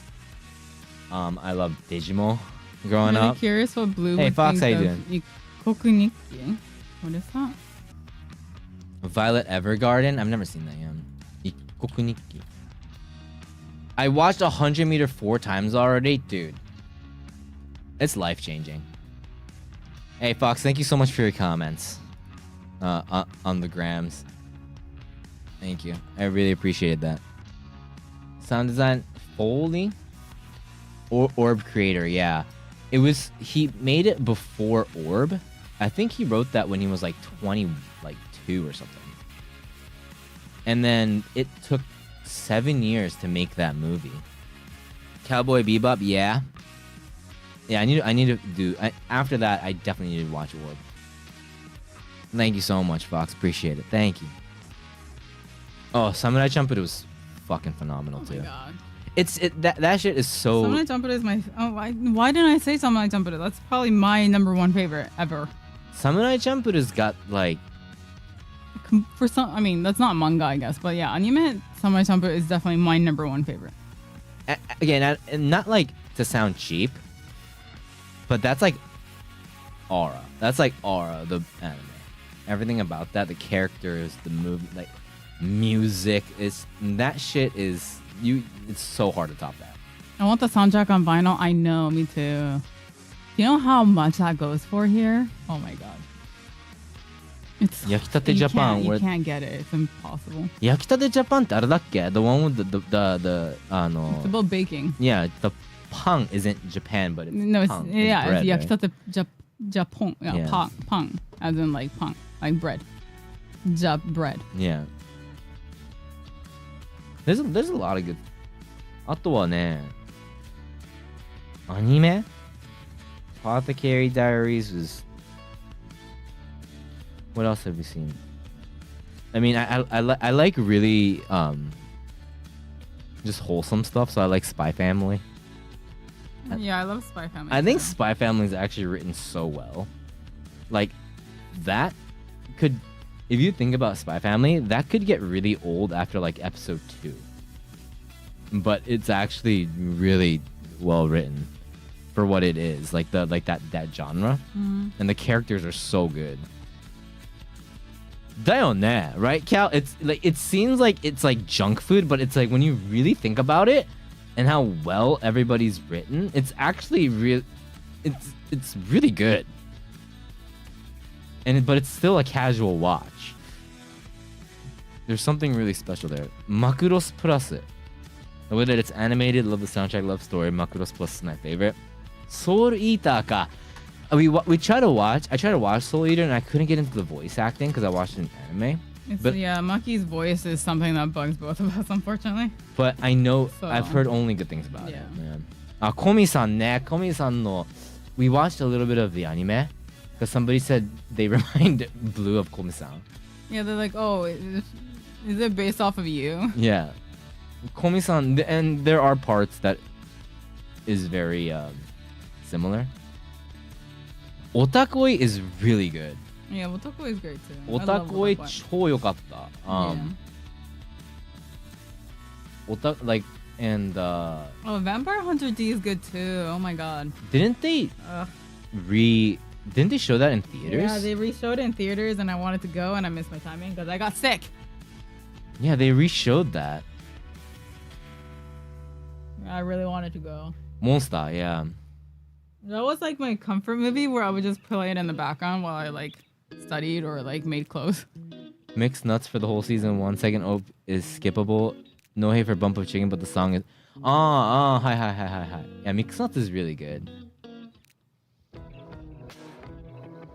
I love Digimon growing
I'm really
up.
curious what Blue
Hey
would
Fox,
think
how you
of
doing?
Ikokuniki. What is that?
Violet Evergarden. I've never seen that yet. Ikokuniki. I watched 100 Meter 4 times already, dude. It's life changing. Hey Fox, thank you so much for your comments on the grams. Thank you. I really appreciated that. Sound design Foley or Orb Creator, yeah. He made it before Orb. I think he wrote that when he was like 22 or something. And then it took 7 years to make that movie. Cowboy Bebop, yeah. Yeah, I need to do. After that, I definitely need to watch Orb. Thank you so much, Fox. Appreciate it. Thank you. Oh, Samurai Champloo was fucking phenomenal too.
Oh my god.
That shit is so.
Samurai Champloo is my. Oh, why didn't I say Samurai Champloo? That's probably my number 1 favorite ever.
Samurai Champloo's got like.
For some, I mean, that's not manga, I guess, but yeah, anime Samurai Champloo is definitely my number 1 favorite.
Again, not like to sound cheap, but that's like aura. That's like aura, the anime. Everything about that, the characters, the movie, like music, that shit is it's so hard to top that.
I want the soundtrack on vinyl. I know, me too. You know how much that goes for here? Oh my god. It's
Yakitate Japan.
You can't get it. It's impossible.
Yakitate Japan ってあれだっけ? The one with the
It's about baking.
Yeah, the pang isn't Japan, but it's
No, it's
pang.
yeah,
bread,
it's
right?
yakitate Japon. Yeah,
Yeah.
pang, as in like pang, like bread. Bread.
Yeah. There's a lot of good. あとはね、アニメ? Apothecary Diaries was. What else have we seen? I mean, I like really just wholesome stuff. So I like Spy Family.
Yeah, I love Spy Family.
I think Spy Family is actually written so well. Like that could, if you think about Spy Family, that could get really old after like episode 2. But it's actually really well written for what it is, like that genre, and the characters are so good. だよね, right, Cal? It's like it seems like it's like junk food, but it's like when you really think about it and how well everybody's written, it's actually real. It's really good. But it's still a casual watch. There's something really special there. Makuros Plus. Whether it's animated, love the soundtrack, love story. Makuros Plus is my favorite. Soul Eater ka. I tried to watch Soul Eater and I couldn't get into the voice acting because I watched it in anime.
Yeah, Maki's voice is something that bugs both of us, unfortunately.
But I know
So,
I've heard only good things about
yeah.
it. Man. Komi-san ne. Komi-san no. We watched a little bit of the anime because somebody said they remind Blue of Komi-san.
Yeah, they're like, oh, is it based off of you?
Yeah, Komi-san, and there are parts that is very similar. Otakoi is really good.
Yeah, Otakoi is great too.
Otakoi 超良かった.
Oh, Vampire Hunter D is good too. Oh my god.
Didn't they show that in theaters?
Yeah, they re-showed it in theaters and I wanted to go and I missed my timing because I got sick.
Yeah, they re-showed that.
I really wanted to go.
Monster, yeah.
That was like my comfort movie where I would just play it in the background while I like studied or like made clothes.
Mixed nuts for the whole season. 1 second op is skippable. No hate for Bump of Chicken, but the song is. Hi. Yeah, mixed nuts is really good.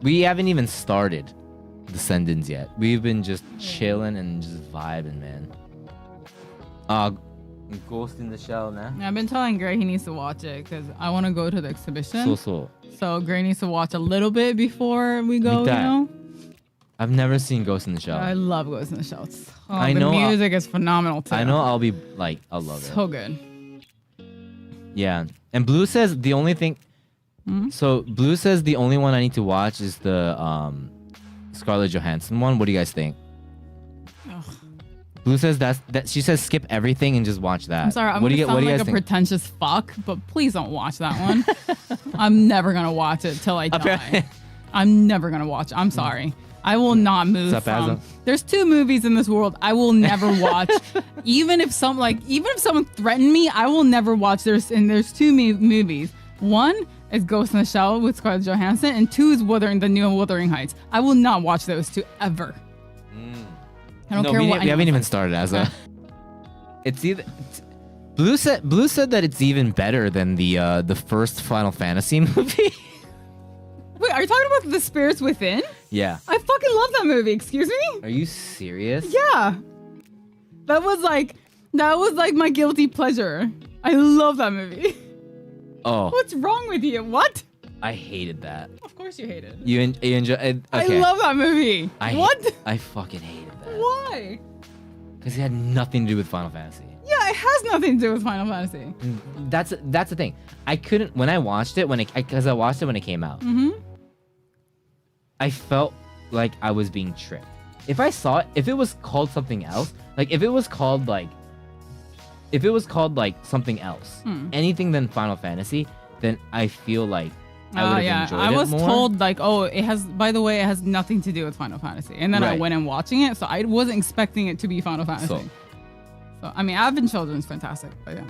We haven't even started the Sendins yet. We've been just chilling and just vibing, man. Ghost in the Shell, nah.
I've been telling Gray he needs to watch it because I want to go to the exhibition. So Gray needs to watch a little bit before we go, you know?
I've never seen Ghost in the Shell.
I love Ghost in the Shell.
I
the
know
music is phenomenal too.
I know I'll be like, I'll love it.
So good.
Yeah. And Blue says the only thing... So Blue says the only one I need to watch is the Scarlett Johansson one. What do you guys think?
Ugh.
Blue says that she says skip everything and just watch that.
I'm sorry, I'm
what do
gonna
you
sound
what do you
like
guys
a
think?
pretentious fuck, but please don't watch that one. I'm never gonna watch it till I die. I'm never gonna watch it. I'm sorry. I will not move
What's up,
from.
Azza?
There's 2 movies in this world I will never watch. even if someone threatened me, I will never watch. There's 2 movies. One is Ghost in the Shell with Scarlett Johansson, and 2 is the new Wuthering Heights. I will not watch those 2 ever. I don't care what.
We haven't even started, Azza. It's either Blue said that it's even better than the first Final Fantasy movie.
Wait, are you talking about The Spirits Within?
Yeah.
I fucking love that movie. Excuse me?
Are you serious?
Yeah. That was like my guilty pleasure. I love that movie.
Oh.
What's wrong with you? What?
I hated that.
Of course you hate it.
You enjoy? Okay.
I love that movie. What?
I fucking hated that.
Why?
Because it had nothing to do with Final Fantasy.
Yeah, it has nothing to do with Final Fantasy.
That's the thing. I couldn't when I watched it because I watched it when it came out. I felt like I was being tricked. If I saw it, if it was called something else, like if it was called like something else, anything than Final Fantasy, then I feel like I would have enjoyed it more.
I was told like, oh, it has. By the way, it has nothing to do with Final Fantasy, and then I went and watching it, so I wasn't expecting it to be Final Fantasy. So I mean, Advent Children is fantastic, but yeah.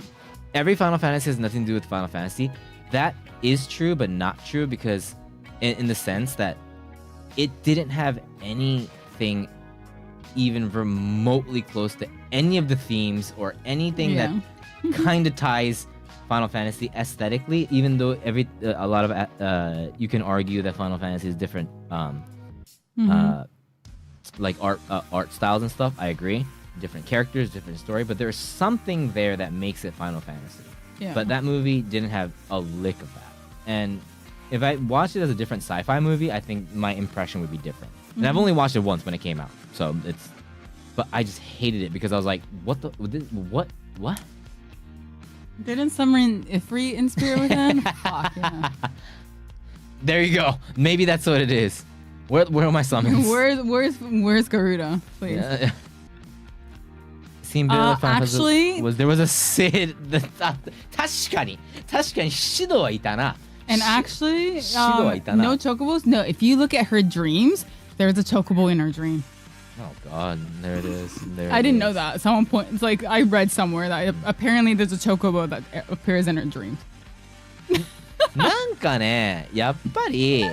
Every Final Fantasy has nothing to do with Final Fantasy. That is true, but not true because, in the sense that it didn't have anything even remotely close to any of the themes or anything that kind of ties Final Fantasy aesthetically, even though a lot of you can argue that Final Fantasy is different like art styles and stuff. I agree, different characters, different story, but there's something there that makes it Final Fantasy. But that movie didn't have a lick of that. And if I watched it as a different sci-fi movie, I think my impression would be different. And I've only watched it once when it came out, so but I just hated it because I was like, what?
Didn't summon Ifrit in Spirit Within? Fuck, yeah.
There you go. Maybe that's what it is. Where are my summons?
Where's Garuda? Please.
Yeah.
Actually,
there was a Sid. 確かにシドはいたな.
And actually,
Shidoはいたな.
no chocobos. No, if you look at her dreams, there's a chocobo in her dream.
Oh God, there it is.
I didn't know that. Someone it's like I read somewhere that apparently there's a chocobo that appears in her dreams.
なんかね、やっぱり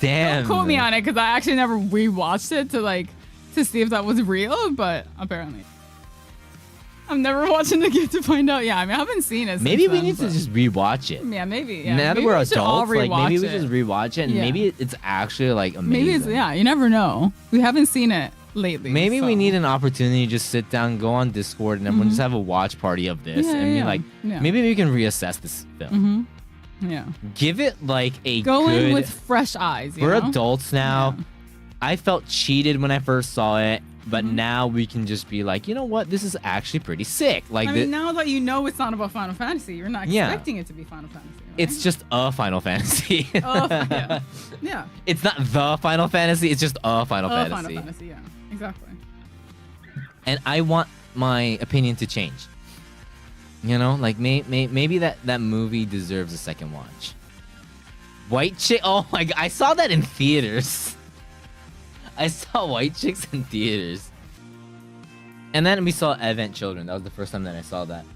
Damn.
Don't quote me on it because I actually never rewatched it to see if that was real, but apparently. I'm never watching it again to find out. Yeah, I mean, I haven't seen it.
Maybe we need to just rewatch it.
Yeah, maybe. Yeah.
Now that
maybe
we're
we should all
adults, like maybe we
rewatch it.
just rewatch it, and maybe it's actually like amazing.
Maybe it's you never know. We haven't seen it lately.
Maybe
so.
we need an opportunity to just sit down, go on Discord, and everyone just have a watch party of this, and be like, maybe we can reassess this film.
Yeah.
Give it like a
go
good,
in with fresh eyes.
We're adults now. I felt cheated when I first saw it. But now we can just be like, you know what? This is actually pretty sick. Like,
I mean, now that you know it's not about Final Fantasy, you're not expecting it to be Final Fantasy. Right?
It's just a Final Fantasy.
Yeah.
It's not the Final Fantasy. It's just a Final Fantasy.
Final Fantasy, yeah. Exactly.
And I want my opinion to change. You know, like maybe that movie deserves a second watch. White Chick. Oh my God, I saw that in theaters. I saw White Chicks in theaters. And then we saw Advent Children. That was the first time that I saw that.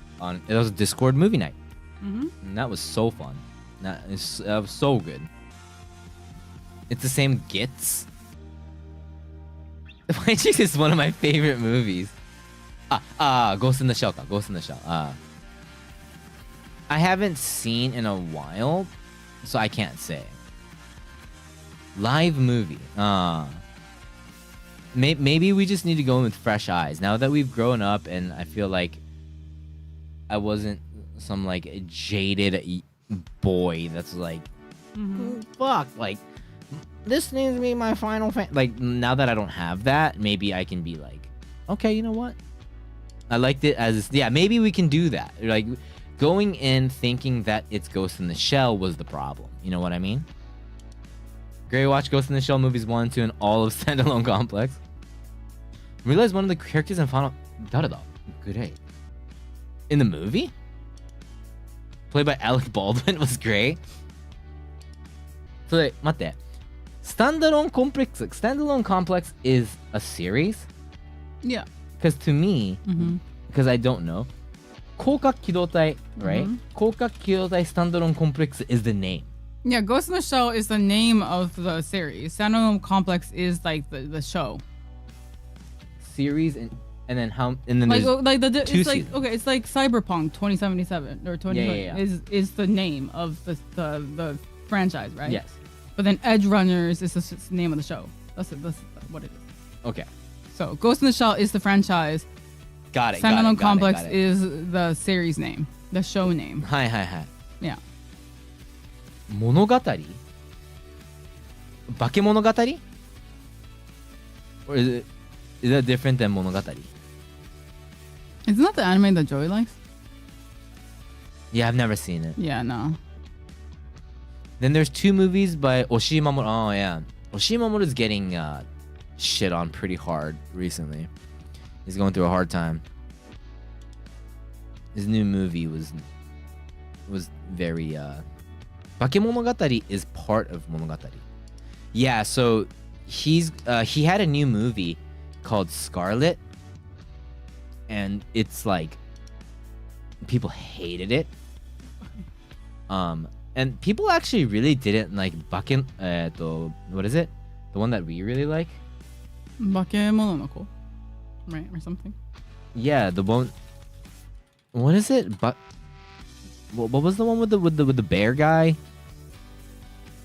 It was a Discord movie night. And that was so fun. That was so good. It's the same Gits. Which is one of my favorite movies. Ghost in the Shell. Ghost in the Shell. I haven't seen in a while, so I can't say. Live movie. Maybe we just need to go in with fresh eyes. Now that we've grown up, and I feel like I wasn't some like jaded boy that's like, fuck, like this needs to be my final like now that I don't have that, maybe I can be like, okay, you know what? I liked it as maybe we can do that. Like going in thinking that it's Ghost in the Shell was the problem. You know what I mean? Gray watched Ghost in the Shell movies 1, 2, and all of Standalone Complex. Realized one of the characters in Final Gray. In the movie? Played by Alec Baldwin was great. So wait, 待って。Standalone Complex is a series?
Yeah.
Because to me, because I don't know, 広角機動隊, right? 広角機動隊 Standalone Complex is the name.
Yeah, Ghost in the Shell is the name of the series. Standalone Complex is like the show.
Series and then how and then
like
there's two
it's like
seasons.
okay, it's like Cyberpunk 2077 or 2020
Yeah.
is the name of the franchise, right?
Yes.
But then Edge Runners is the name of the show. That's what it is.
Okay.
So Ghost in the Shell is the franchise.
Got it.
Standalone Complex
got it.
is the series name, the show name.
Hi.
Yeah.
物語? 化け物語? Or is that different than 物語?
Isn't that the anime that Joey likes?
Yeah, I've never seen it.
Yeah, no.
Then there's two movies by Oshii Mamoru. Oh yeah, Oshii Mamoru is getting shit on pretty hard recently. He's going through a hard time. His new movie was very Bakemonogatari is part of Monogatari. Yeah, so he had a new movie called Scarlet, and it's like people hated it. And people actually really didn't like what is it? The one that we really like?
Bakemononoko, right, or something.
Yeah, the one. What is it? But what was the one with the bear guy?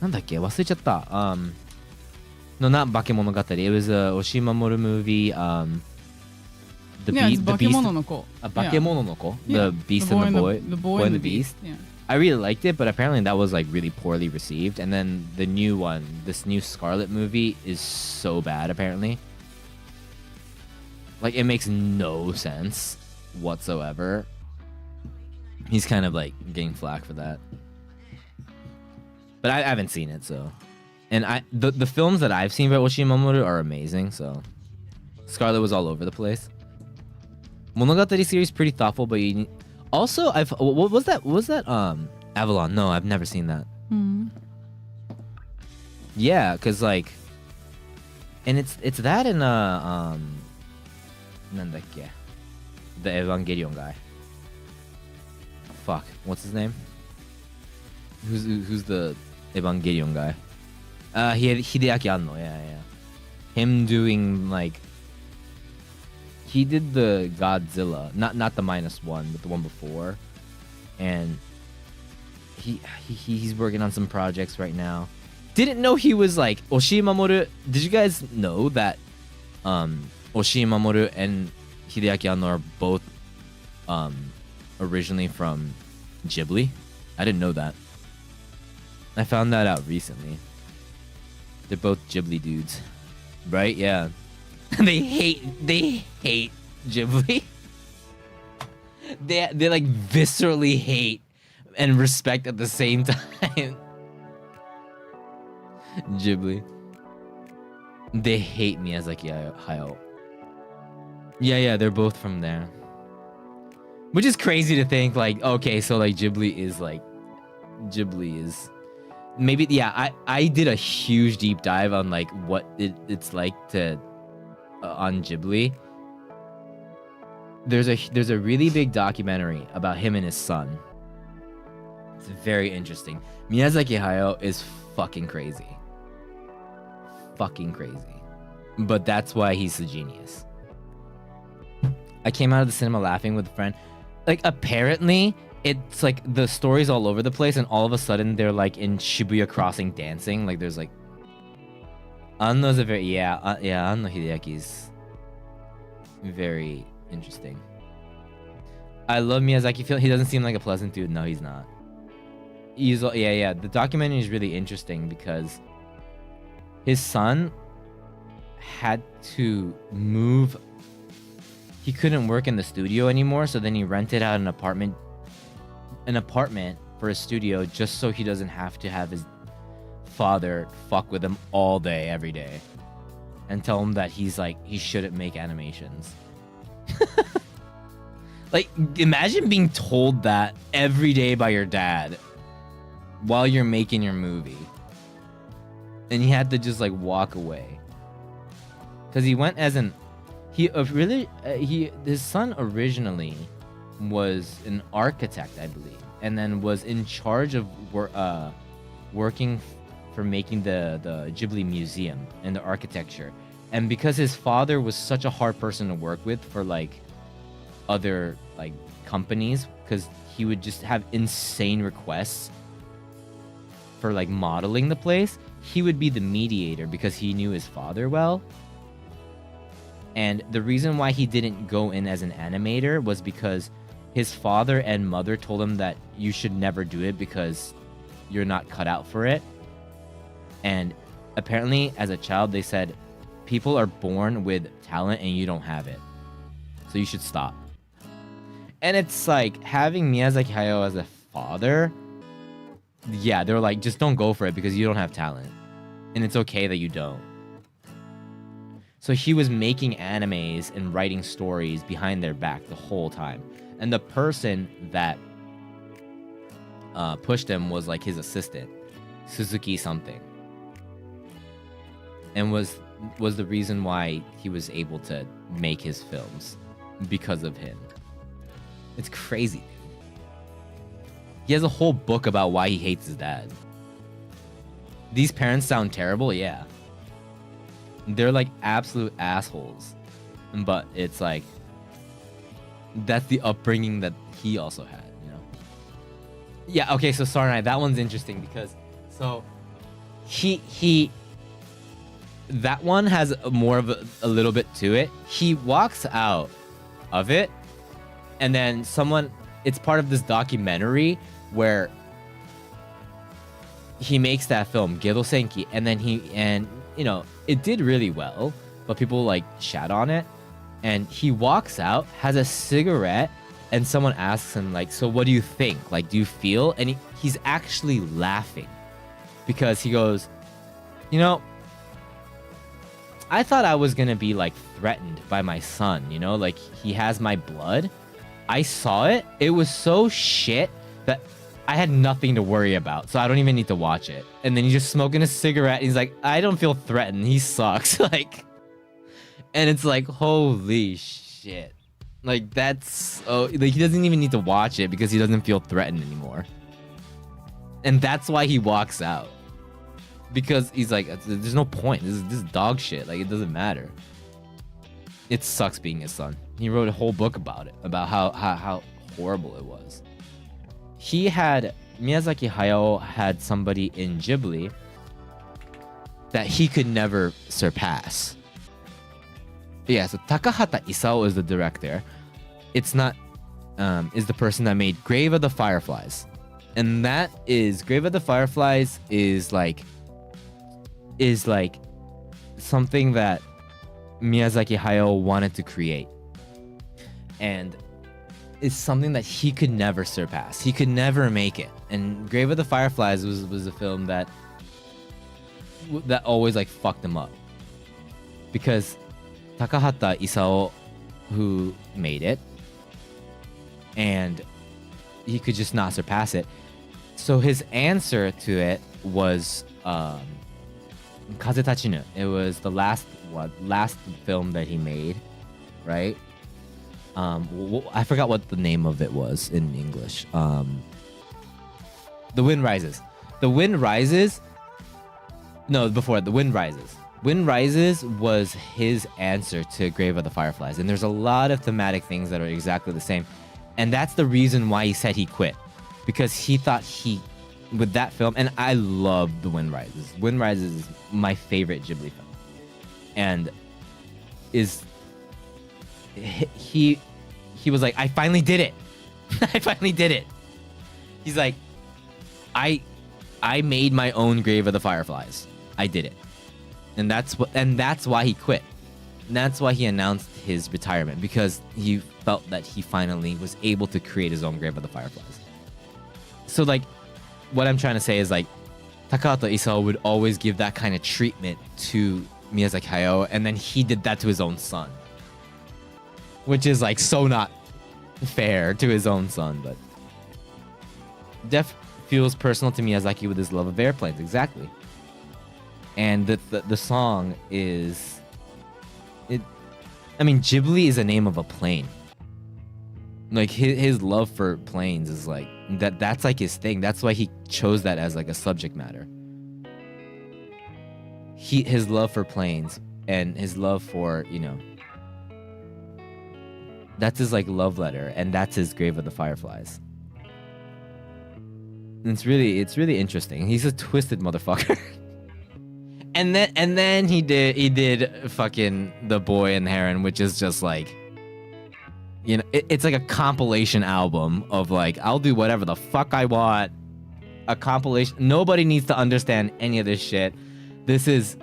なんだっけ忘れちゃった。No, not Bakemonogatari. It was a Oshii Mamoru movie. The Beast.
Bakemononoko.
Bakemononoko.
Yeah.
The Beast and the Boy.
The Boy and the Beast. Yeah.
I really liked it, but apparently that was like really poorly received. And then the new one, this new Scarlet movie, is so bad apparently. Like it makes no sense whatsoever. He's kind of like getting flack for that. But I haven't seen it, so. And the films that I've seen by Oshii Mamoru are amazing, so. Scarlet was all over the place. Monogatari series pretty thoughtful, but you also what was that? Was that Avalon? No, I've never seen that. Yeah, cause like, and it's that and nandakke, the Evangelion guy. Fuck, what's his name? Who's the Evangelion guy? Hideaki Anno. Yeah. Him doing like. He did the Godzilla, not the -1, but the one before, and he's working on some projects right now. Didn't know he was like Oshii Mamoru. Did you guys know that Oshii Mamoru and Hideaki Anno are both originally from Ghibli? I didn't know that. I found that out recently. They're both Ghibli dudes, right? Yeah. They hate Ghibli. They like viscerally hate and respect at the same time. Ghibli. They hate me as like Hayao. Yeah, they're both from there. Which is crazy to think like, okay, so like Ghibli is maybe, yeah, I did a huge deep dive on like what it's like to on Ghibli. There's a really big documentary about him and his son. It's very interesting. Miyazaki Hayao is fucking crazy. Fucking crazy. But that's why he's a genius. I came out of the cinema laughing with a friend. Like, apparently, it's like the story's all over the place, and all of a sudden they're like in Shibuya Crossing dancing. Like, there's like Anno's a very Anno Hideaki's very interesting. I love Miyazaki. He doesn't seem like a pleasant dude. No, he's not. He's The documentary is really interesting because his son had to move. He couldn't work in the studio anymore, so then he rented out an apartment for a studio just so he doesn't have to have his father fuck with him all day, every day, and tell him that he shouldn't make animations. Like, imagine being told that every day by your dad while you're making your movie, and he had to just like walk away because he went as his son originally was an architect, I believe, and then was in charge of working for making the Ghibli museum and the architecture. And because his father was such a hard person to work with for like other like companies, because he would just have insane requests for like modeling the place, he would be the mediator because he knew his father well. And the reason why he didn't go in as an animator was because his father and mother told him that you should never do it because you're not cut out for it. And apparently, as a child, they said, people are born with talent and you don't have it, so you should stop. And it's like, having Miyazaki Hayao as a father, yeah, they're like, just don't go for it because you don't have talent. And it's okay that you don't. So he was making animes and writing stories behind their back the whole time. And the person that pushed him was like his assistant, Suzuki something. And was the reason why he was able to make his films, because of him. It's crazy. He has a whole book about why he hates his dad. These parents sound terrible, yeah. They're like absolute assholes. But it's like, that's the upbringing that he also had, you know? Yeah, okay, so sorry, that one's interesting because, so, he that one has more of a little bit to it. He walks out of it, and then it's part of this documentary where he makes that film, Gedo Senki, and then you know, it did really well, but people like shat on it. And he walks out, has a cigarette, and someone asks him like, so what do you think? Like, do you feel? And he's actually laughing because he goes, you know, I thought I was gonna be like threatened by my son, you know, like he has my blood. I saw it. It was so shit that I had nothing to worry about, so I don't even need to watch it. And then he's just smoking a cigarette. And he's like, I don't feel threatened. He sucks. Like, and it's like, holy shit. Like, that's like, he doesn't even need to watch it because he doesn't feel threatened anymore. And that's why he walks out. Because he's like, there's no point. This is dog shit. Like, it doesn't matter. It sucks being his son. He wrote a whole book about it, about how horrible it was. Miyazaki Hayao had somebody in Ghibli that he could never surpass. Yeah, so Takahata Isao is the director. It's not, is the person that made Grave of the Fireflies. And Grave of the Fireflies is like something that Miyazaki Hayao wanted to create. And it's something that he could never surpass. He could never make it. And Grave of the Fireflies was a film that always like fucked him up. Because Takahata Isao, who made it, and he could just not surpass it. So his answer to it was Kaze Tachinu. It was the last film that he made, right? I forgot what the name of it was in English. The Wind Rises. The Wind Rises. No, before The Wind Rises. Wind Rises was his answer to Grave of the Fireflies, and there's a lot of thematic things that are exactly the same, and that's the reason why he said he quit, because he thought with that film, and I love The Wind Rises. Wind Rises is my favorite Ghibli film, and he was like, I finally did it. I finally did it. He's like, I made my own Grave of the Fireflies. I did it. And that's why he quit. And that's why he announced his retirement, because he felt that he finally was able to create his own Grave of the Fireflies. So like, what I'm trying to say is like, Takahata Isao would always give that kind of treatment to Miyazaki Hayao, and then he did that to his own son, which is like so not fair to his own son. But Def feels personal to Miyazaki with his love of airplanes, exactly. And the song is it. I mean, Ghibli is a name of a plane. Like his love for planes is like that's like his thing. That's why he chose that as like a subject matter. His love for planes and his love for, you know, that's his like love letter, and that's his Grave of the Fireflies. And it's really interesting. He's a twisted motherfucker. And then he did fucking The Boy and the Heron, which is just like, you know, it's like a compilation album of like, I'll do whatever the fuck I want. A compilation. Nobody needs to understand any of this shit. This is,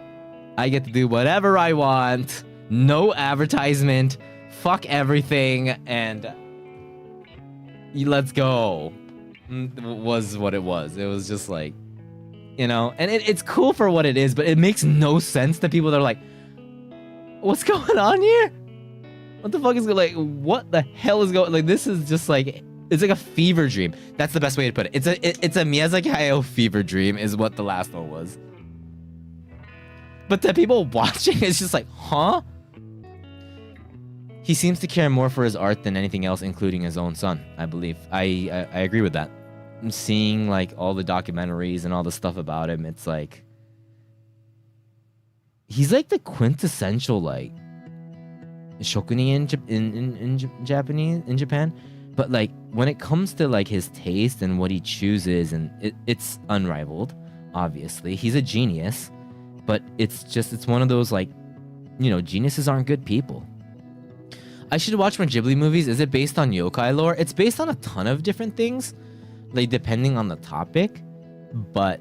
I get to do whatever I want. No advertisement. Fuck everything. And let's go. Was what it was. It was just like, you know, and it's cool for what it is, but it makes no sense to people that are like, what's going on here? What the fuck is like, what the hell is going, like, this is just like, it's like a fever dream. That's the best way to put it. It's a Miyazaki Hayao fever dream is what the last one was. But the people watching, it's just like, huh? He seems to care more for his art than anything else, including his own son, I believe. I agree with that. I'm seeing like all the documentaries and all the stuff about him. It's like, he's like the quintessential like shokunin in Japan. But like when it comes to like his taste and what he chooses, and it's unrivaled. Obviously, he's a genius, but it's one of those like, you know, geniuses aren't good people. I should watch more Ghibli movies. Is it based on yokai lore? It's based on a ton of different things, like depending on the topic, but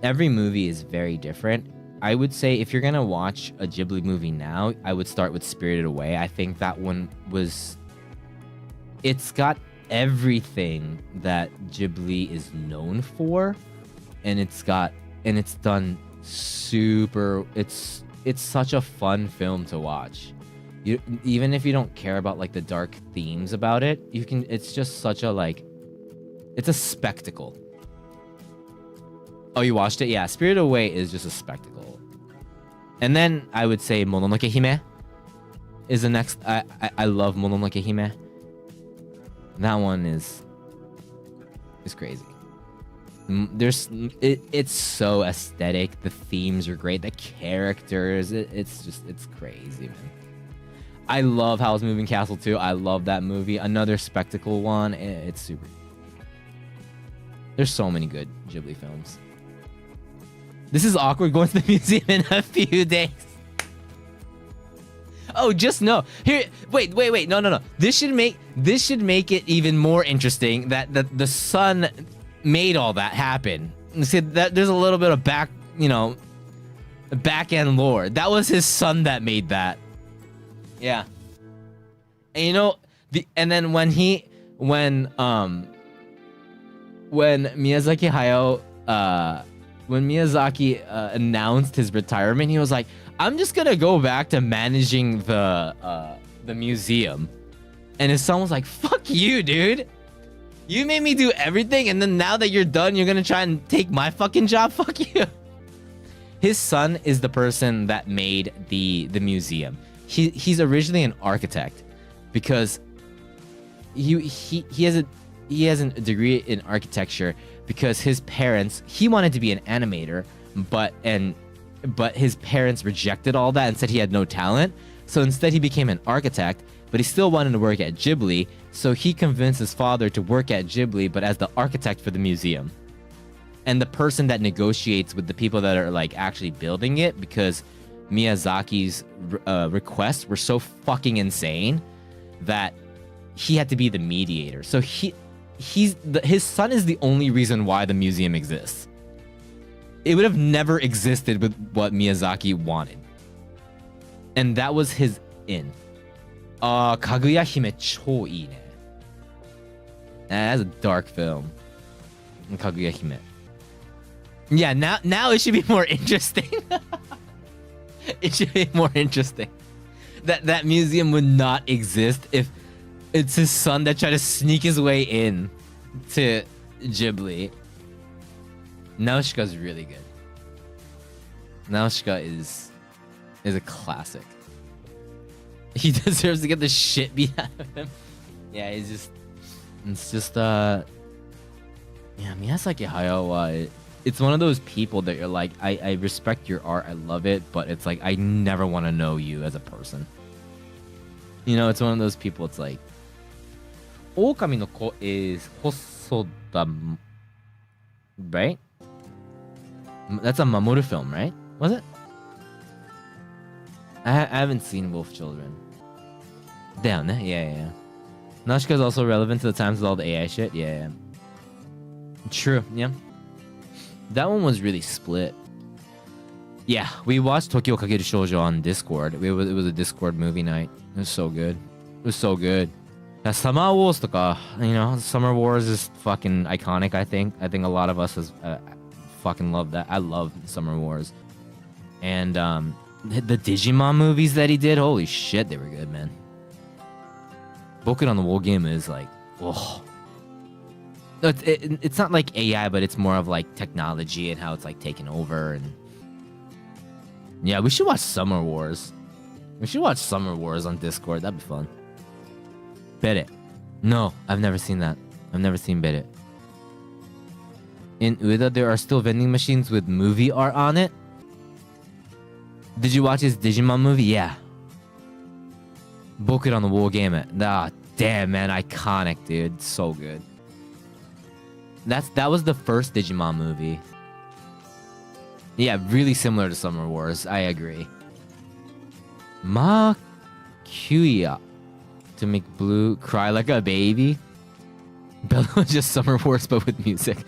every movie is very different. I would say if you're gonna watch a Ghibli movie now, I would start with Spirited Away. I think that one it's got everything that Ghibli is known for, and it's done super. It's such a fun film to watch. Even if you don't care about like the dark themes about it, it's just such a like, it's a spectacle. Oh, you watched it? Yeah, Spirited Away is just a spectacle. And then I would say Mononoke Hime is the next. I love Mononoke Hime. That one is crazy. It's so aesthetic. The themes are great. The characters, it's crazy, man. I love Howl's Moving Castle too. I love that movie. Another spectacle one. It's super. There's so many good Ghibli films. This is awkward going to the museum in a few days. Oh, just no. Here, wait. No. This should make it even more interesting that the son made all that happen. See, that there's a little bit of back end lore. That was his son that made that. Yeah. And you know, when Miyazaki Hayao announced his retirement, he was like, I'm just gonna go back to managing the museum. And his son was like, fuck you, dude. You made me do everything, and then now that you're done, you're gonna try and take my fucking job? Fuck you. His son is the person that made the museum. He's originally an architect, because he has a degree in architecture, because his parents, he wanted to be an animator, but his parents rejected all that and said he had no talent. So instead he became an architect, but he still wanted to work at Ghibli. So he convinced his father to work at Ghibli, but as the architect for the museum. And the person that negotiates with the people that are like actually building it, because Miyazaki's requests were so fucking insane that he had to be the mediator. So his son is the only reason why the museum exists. It would have never existed with what Miyazaki wanted. And that was his in. Kaguya Hime 超いいね. That's a dark film. Kaguya Hime. Yeah, now it should be more interesting. It should be more interesting. That museum would not exist if it's his son that tried to sneak his way in to Ghibli. Nausicaa's really good. Nausicaa is a classic. He deserves to get the shit beat out of him. Yeah, it's just yeah, Miyazaki Hayao, it's one of those people that you're like, I respect your art, I love it, but it's like I never want to know you as a person. You know, it's one of those people, it's like Okami no Ko is Hosoda, right? That's a Mamoru film, right? Was it? I haven't seen Wolf Children. Down there, yeah. Nausicaa is also relevant to the times with all the AI shit. Yeah. True, yeah. That one was really split. Yeah, we watched Tokyo Kakeru Shoujo on Discord. It was a Discord movie night. It was so good. It was so good. Summer Wars, Summer Wars is fucking iconic. I think a lot of us has fucking love that. I love Summer Wars, and the Digimon movies that he did. Holy shit, they were good, man. Boku on the Wall Game is like, oh. It's not like AI, but it's more of like technology and how it's like taken over. And yeah, we should watch Summer Wars. We should watch Summer Wars on Discord. That'd be fun. Bet. No, I've never seen that. I've never seen Bet. In Ueda, there are still vending machines with movie art on it. Did you watch his Digimon movie? Yeah. Book it on the Wall Game. Ah, damn, man. Iconic, dude. So good. That was the first Digimon movie. Yeah, really similar to Summer Wars. I agree. Makuya. To make Blue cry like a baby. Bella was just Summer Wars, but with music.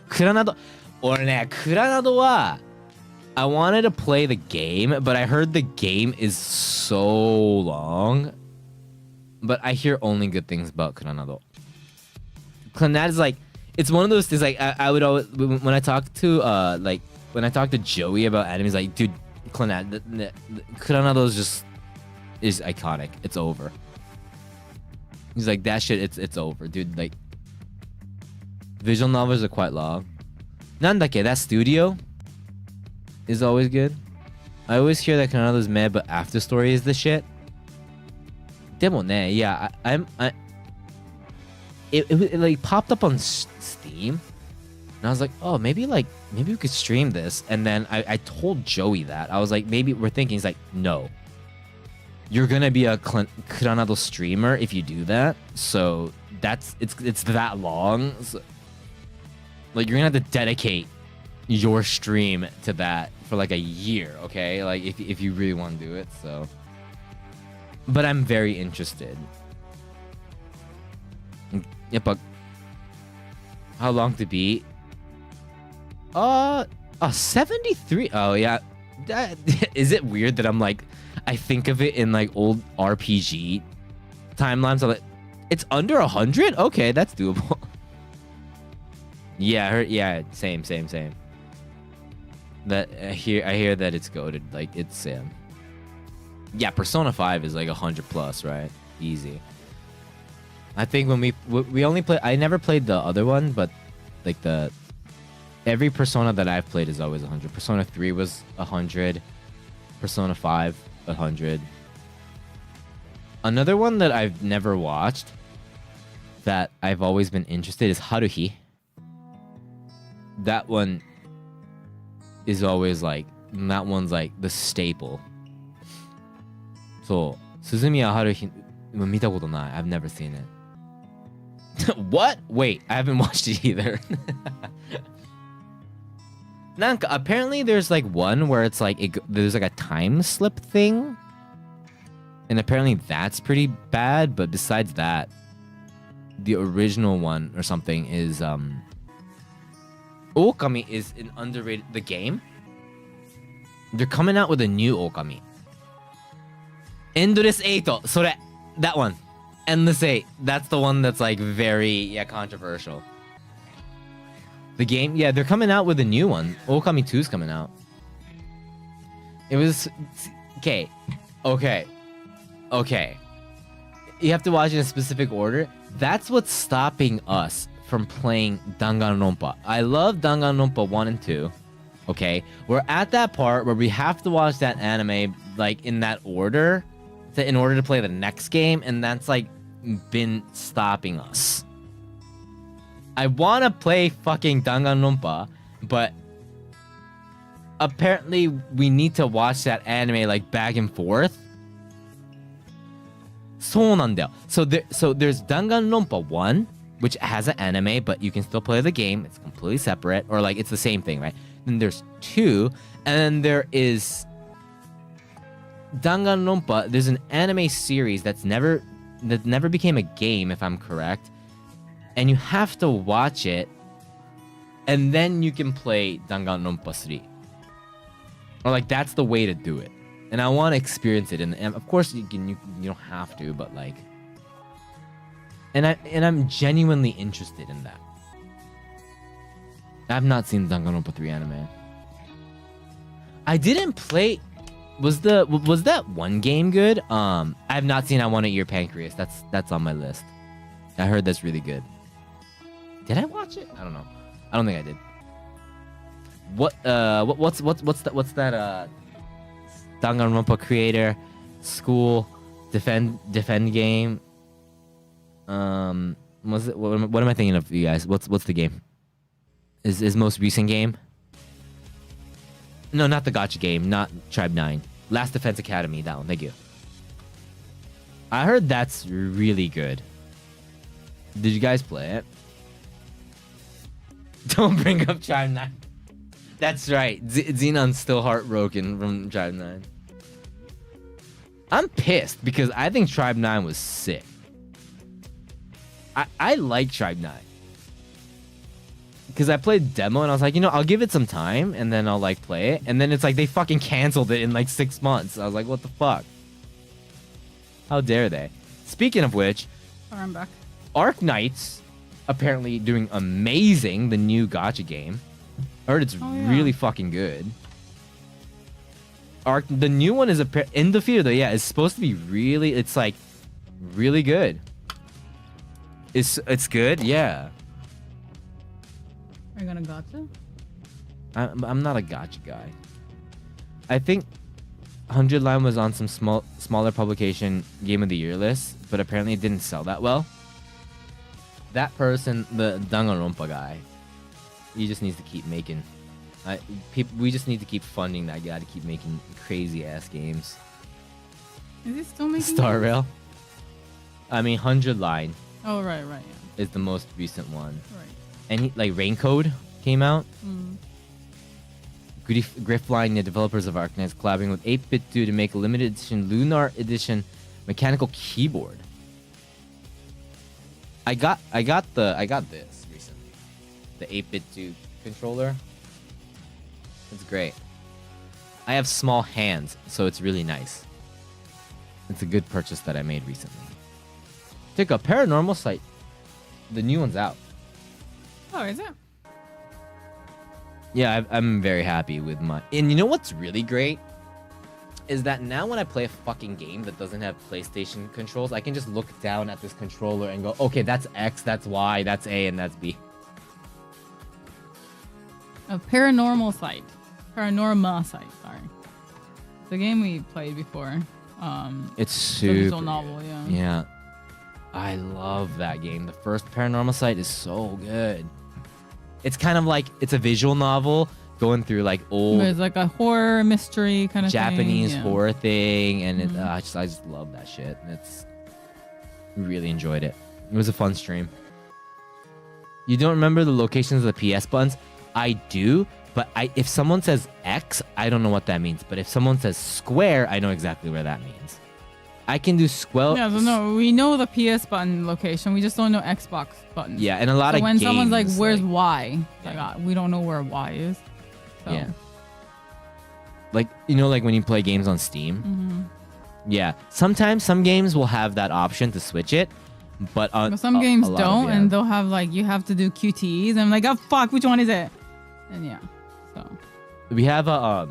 Kuranado. Kuranado wa... I wanted to play the game, but I heard the game is so long. But I hear only good things about Kuranado. Clannad is like, it's one of those things. Like I would always, when I talk to Joey about anime, he's like, dude, Clannad, Kuranado is iconic. It's over. He's like, that shit, it's over, dude. Like, visual novels are quite long. Nandake, that studio is always good. I always hear that Kanada's mad, but after story is the shit. Demo ne, yeah, it like popped up on Steam, and I was like, oh, maybe we could stream this. And then I told Joey that I was like, maybe we're thinking. He's like, no, you're gonna be a Kuranado streamer if you do that. So it's that long. So, like, you're gonna have to dedicate your stream to that for like a year, okay? Like if you really want to do it. So, but I'm very interested. Yep. How long to beat? 73. Oh yeah. Is it weird that I'm like, I think of it in like old RPG timelines? I'm like, it's under 100. Okay, that's doable. Yeah, same. That I hear that it's goated. Like, it's yeah, Persona 5 is like 100 plus, right? Easy. I think when we only play, I never played the other one, but like every Persona that I've played is always 100. Persona 3 was 100. Persona 5 100. Another one that I've never watched that I've always been interested is Haruhi. that one is always like, that one's like the staple. So, Suzumiya Haruhi, 見たことない. I've never seen it. What? Wait, I haven't watched it either. Nanka, apparently there's like one where it's like, there's like a time slip thing. And apparently that's pretty bad, but besides that, the original one or something is, Okami is an underrated, the game. They're coming out with a new Okami. Endless 8, that one. Endless 8, that's the one that's like very, controversial. The game, they're coming out with a new one. Okami 2's coming out. It was, okay. You have to watch it in a specific order. That's what's stopping us from playing Danganronpa. I love Danganronpa 1 and 2. Okay? We're at that part where we have to watch that anime like in that order in order to play the next game, and that's like been stopping us. I want to play fucking Danganronpa, but apparently we need to watch that anime like back and forth. そうなんだよ. So there's Danganronpa 1, which has an anime, but you can still play the game. It's completely separate, or like it's the same thing, right? Then there's 2, and then there is Danganronpa. There's an anime series that never became a game, if I'm correct. And you have to watch it, and then you can play Danganronpa 3. Or like that's the way to do it. And I want to experience it, and of course you don't have to, but like, and I'm genuinely interested in that. I've not seen Danganronpa 3 anime. I didn't play. Was that one game good? I have not seen I Want to Eat Your Pancreas. That's on my list. I heard that's really good. Did I watch it? I don't know. I don't think I did. What's that Danganronpa creator school defend game? Was it what am I thinking of, you guys? What's the game? Is most recent game? No, not the gacha game, not Tribe 9. Last Defense Academy, that one. Thank you. I heard that's really good. Did you guys play it? Don't bring up Tribe 9. That's right. Xenon's still heartbroken from Tribe 9. I'm pissed because I think Tribe 9 was sick. I like Tribe 9. Because I played demo and I was like, I'll give it some time and then I'll like play it. And then it's like they fucking canceled it in like 6 months. I was like, what the fuck? How dare they? Speaking of which,
I'm back.
Arc Knights apparently doing amazing, the new gacha game. I heard it's really fucking good. The new one is in the theater though. Yeah, it's supposed to be really. It's like really good. It's good. Yeah.
Are you gonna gacha?
I'm not a gacha guy. I think 100 Line was on some smaller publication Game of the Year list, but apparently it didn't sell that well. That person, the Danganronpa guy, he just needs to keep making. We just need to keep funding that guy to keep making crazy ass games.
Is he still making
Star
games?
Rail? I mean, 100 Line.
Oh right, yeah.
Is the most recent one.
Right.
And Rain Code came out.
Mm.
Griffline, the developers of Arc Knights, collaborating with 8BitDo to make a limited edition Lunar Edition mechanical keyboard. I got this recently. The 8BitDo controller. It's great. I have small hands, so it's really nice. It's a good purchase that I made recently. Take a Paranormal Site. The new one's out.
Oh, is it?
Yeah, I'm very happy with my... And you know what's really great? Is that now when I play a fucking game that doesn't have PlayStation controls, I can just look down at this controller and go, okay, that's X, that's Y, that's A, and that's B.
A Paranormal Site. Paranorma Site, sorry. It's a game we played before.
It's
the
super
visual novel, yeah.
Yeah. I love that game. The first Paranormal Site is so good. It's kind of like it's a visual novel going through like old
It's like a horror mystery kind of
Japanese
thing.
horror thing, and I just love that shit. And it's really enjoyed it. It was a fun stream. You don't remember the locations of the PS buttons? I do, but if someone says X, I don't know what that means. But if someone says square, I know exactly where that means. I can do square.
Yeah, so no, we know the PS button location. We just don't know Xbox buttons.
Yeah, and a lot
so
of
when
games,
someone's like, "Where's
like,
Y?"
yeah.
Like, we don't know where Y is. So.
Yeah. Like, you know, like when you play games on Steam. Yeah. Sometimes some games will have that option to switch it, but
some games
a lot
don't,
of,
and they'll have like you have to do QTEs. And I'm like, oh fuck, which one is it? And yeah, so
we have a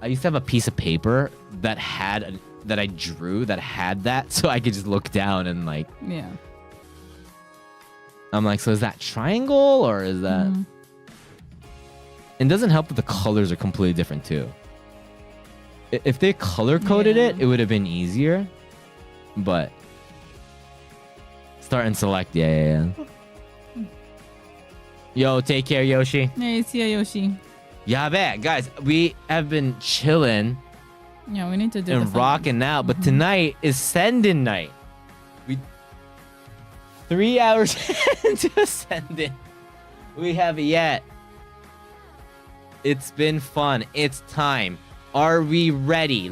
I used to have a piece of paper that had that I drew that had that, so I could just look down and like.
Yeah.
I'm like, so is that triangle or is that? It doesn't help that the colors are completely different too. If they color coded it would have been easier. But start and select, yeah. Yo, take care, Yoshi.
Hey, see ya, Yoshi.
Yabe, guys, we have been chilling
Yeah, we need to do
and rocking out, but tonight is Sendin night. We 3 hours into Sendin. We haven't yet. It's been fun. It's time. Are we ready?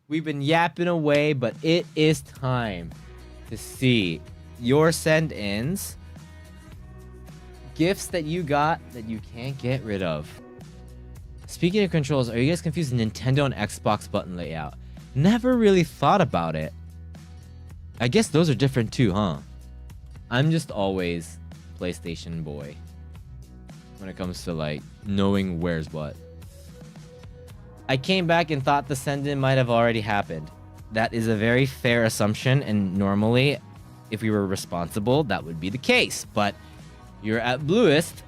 We've been yapping away, but it is time to see your send-ins. Gifts that you got that you can't get rid of. Speaking of controls, are you guys confused with Nintendo and Xbox button layout? Never really thought about it. I guess those are different too, huh? I'm just always PlayStation boy when it comes to like knowing where's what. I came back and thought the send-in might have already happened. That is a very fair assumption, and normally, if we were responsible, that would be the case. But you're at Blluist,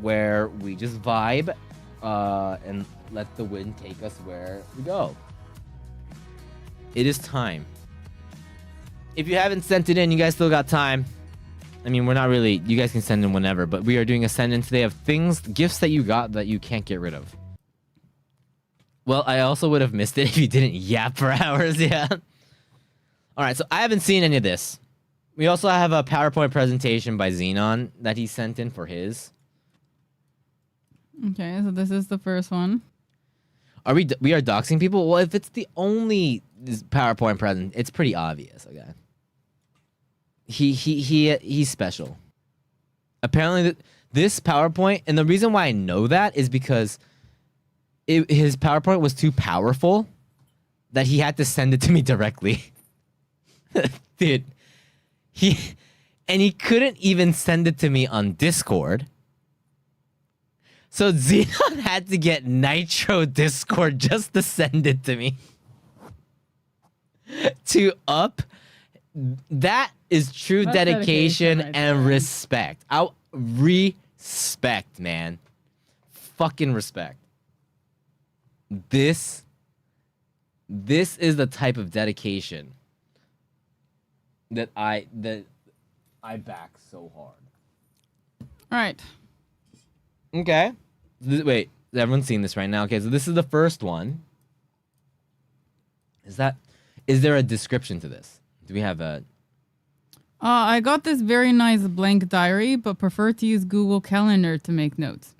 where we just vibe and let the wind take us where we go. It is time. If you haven't sent it in, you guys still got time. I mean, we're not really... You guys can send in whenever, but we are doing a send-in today of gifts that you got that you can't get rid of. Well, I also would have missed it if you didn't yap for hours, yeah. All right, so I haven't seen any of this. We also have a PowerPoint presentation by Xenon that he sent in for his.
Okay, so this is the first one.
Are we are doxing people? Well, if it's the only PowerPoint present, it's pretty obvious, okay? He's special. Apparently, this PowerPoint, and the reason why I know that is because his PowerPoint was too powerful that he had to send it to me directly. Dude, he couldn't even send it to me on Discord. So Xenon had to get Nitro Discord just to send it to me. To up. That is true dedication
right
and
there.
respect. Respect, man. Fucking respect. This is the type of dedication that I back so hard.
All right.
Okay. Wait, everyone's seeing this right now. Okay, so this is the first one. Is there a description to this? Do we have a...
I got this very nice blank diary, but prefer to use Google Calendar to make notes.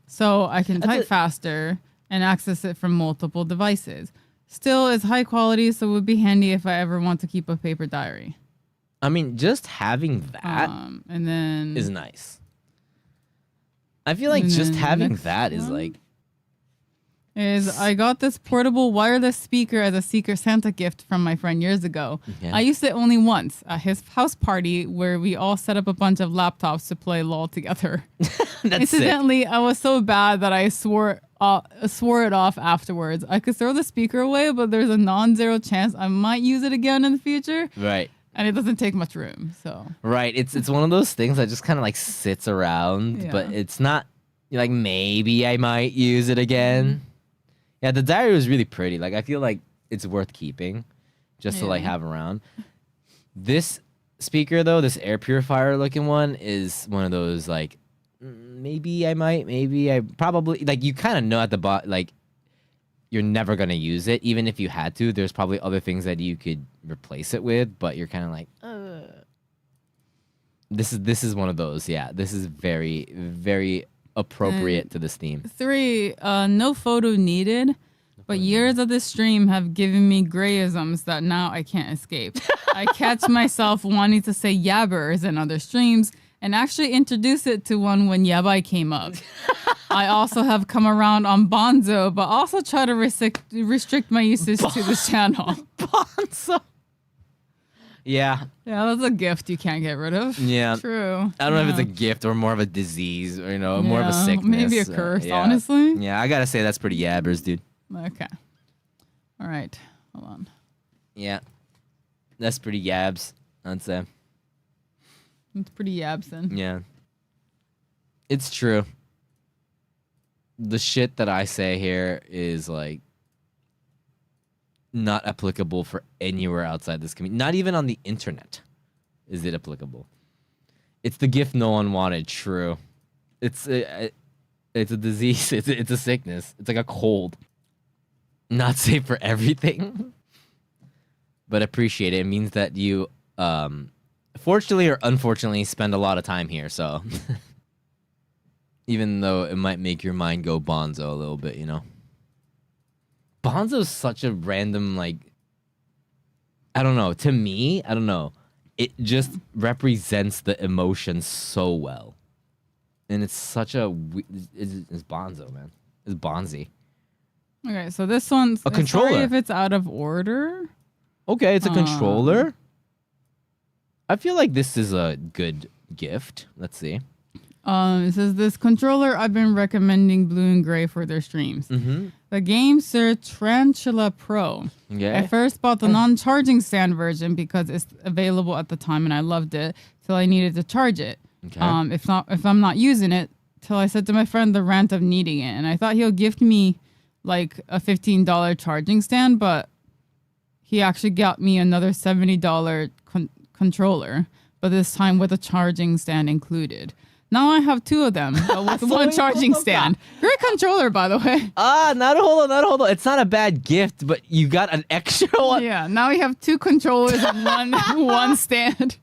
So I can type faster and access it from multiple devices. Still, it's high quality, so it would be handy if I ever want to keep a paper diary.
I mean, just having that
and then
is nice. I feel like just having that is like...
I got this portable wireless speaker as a Secret Santa gift from my friend years ago.
Yeah.
I used it only once at his house party where we all set up a bunch of laptops to play LOL together.
That's
Incidentally, I was so bad that I swore it off afterwards. I could throw the speaker away, but there's a non-zero chance I might use it again in the future.
Right.
And it doesn't take much room, so.
Right. It's one of those things that just kind of like sits around, but it's not like maybe I might use it again. Yeah, the diary was really pretty. Like I feel like it's worth keeping just to like have around. This speaker though, this air purifier looking one, is one of those like maybe I probably like you kind of know at the like you're never gonna use it, even if you had to. There's probably other things that you could replace it with, but you're kind of like, This is one of those. Yeah, this is very, very appropriate to this theme.
3, no photo needed, but years of this stream have given me grayisms that now I can't escape. I catch myself wanting to say yabbers in other streams and actually introduce it to one when yabai came up. I also have come around on Bonzo, but also try to restrict my usage to this channel.
Bonzo. Yeah.
Yeah, that's a gift you can't get rid of.
Yeah.
True.
I don't know if it's a gift or more of a disease or, more of a sickness.
Maybe a curse, honestly.
Yeah, I gotta say that's pretty yabbers, dude.
Okay. All right. Hold on.
Yeah. That's pretty yabs, I'd say.
It's pretty yabsin.
Yeah. It's true. The shit that I say here is like not applicable for anywhere outside this community. Not even on the internet is it applicable. It's the gift no one wanted. True. It's a disease. It's a sickness. It's like a cold. Not safe for everything, but appreciate it. It means that you, fortunately or unfortunately, spend a lot of time here. So, even though it might make your mind go bonzo a little bit, Bonzo's such a random, like, I don't know. To me, I don't know. It just represents the emotion so well. And it's such a... It's Bonzo, man. It's Bonzi.
Okay, so this one's...
A controller.
Sorry if it's out of order.
Okay, it's a controller. I feel like this is a good gift. Let's see.
It says, this controller I've been recommending Blue and Gray for their streams.
Mm-hmm.
The game Sir Tarantula Pro.
Okay.
I first bought the non-charging stand version because it's available at the time and I loved it till I needed to charge it.
Okay.
If I'm not using it, till I said to my friend the rant of needing it. And I thought he'll gift me like a $15 charging stand, but he actually got me another $70 controller, but this time with a charging stand included. Now I have 2 of them with one charging stand. Great controller, by the way.
Hold on. It's not a bad gift, but you got an extra one.
Yeah, now we have 2 controllers and one stand.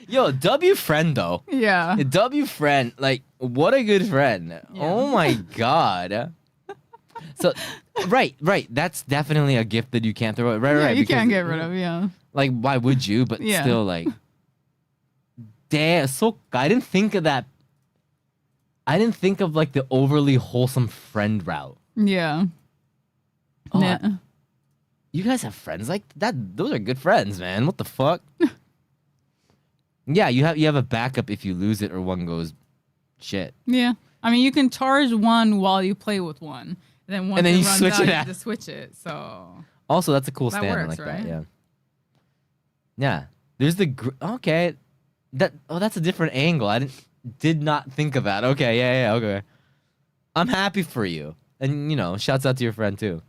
Yo, W friend though.
Yeah.
W friend, like, what a good friend. Yeah. Oh my god. So, right. That's definitely a gift that you can't throw away. Right.
You can't get rid of, yeah.
Like, why would you? But still, like, damn. So I didn't think of that. I didn't think of like the overly wholesome friend route.
Yeah.
Oh,
yeah.
You guys have friends like that? Those are good friends, man. What the fuck? Yeah, you have a backup if you lose it or one goes shit.
Yeah. I mean, you can charge one while you play with one. Then once
you
runs
switch
out,
it
you
out.
just switch it. So
Also, that's a cool
that
stand.
works,
I like
right?
that. Yeah. Yeah. There's the okay. That's a different angle. I did not think of that. Okay. Yeah. Okay. I'm happy for you, and shouts out to your friend too.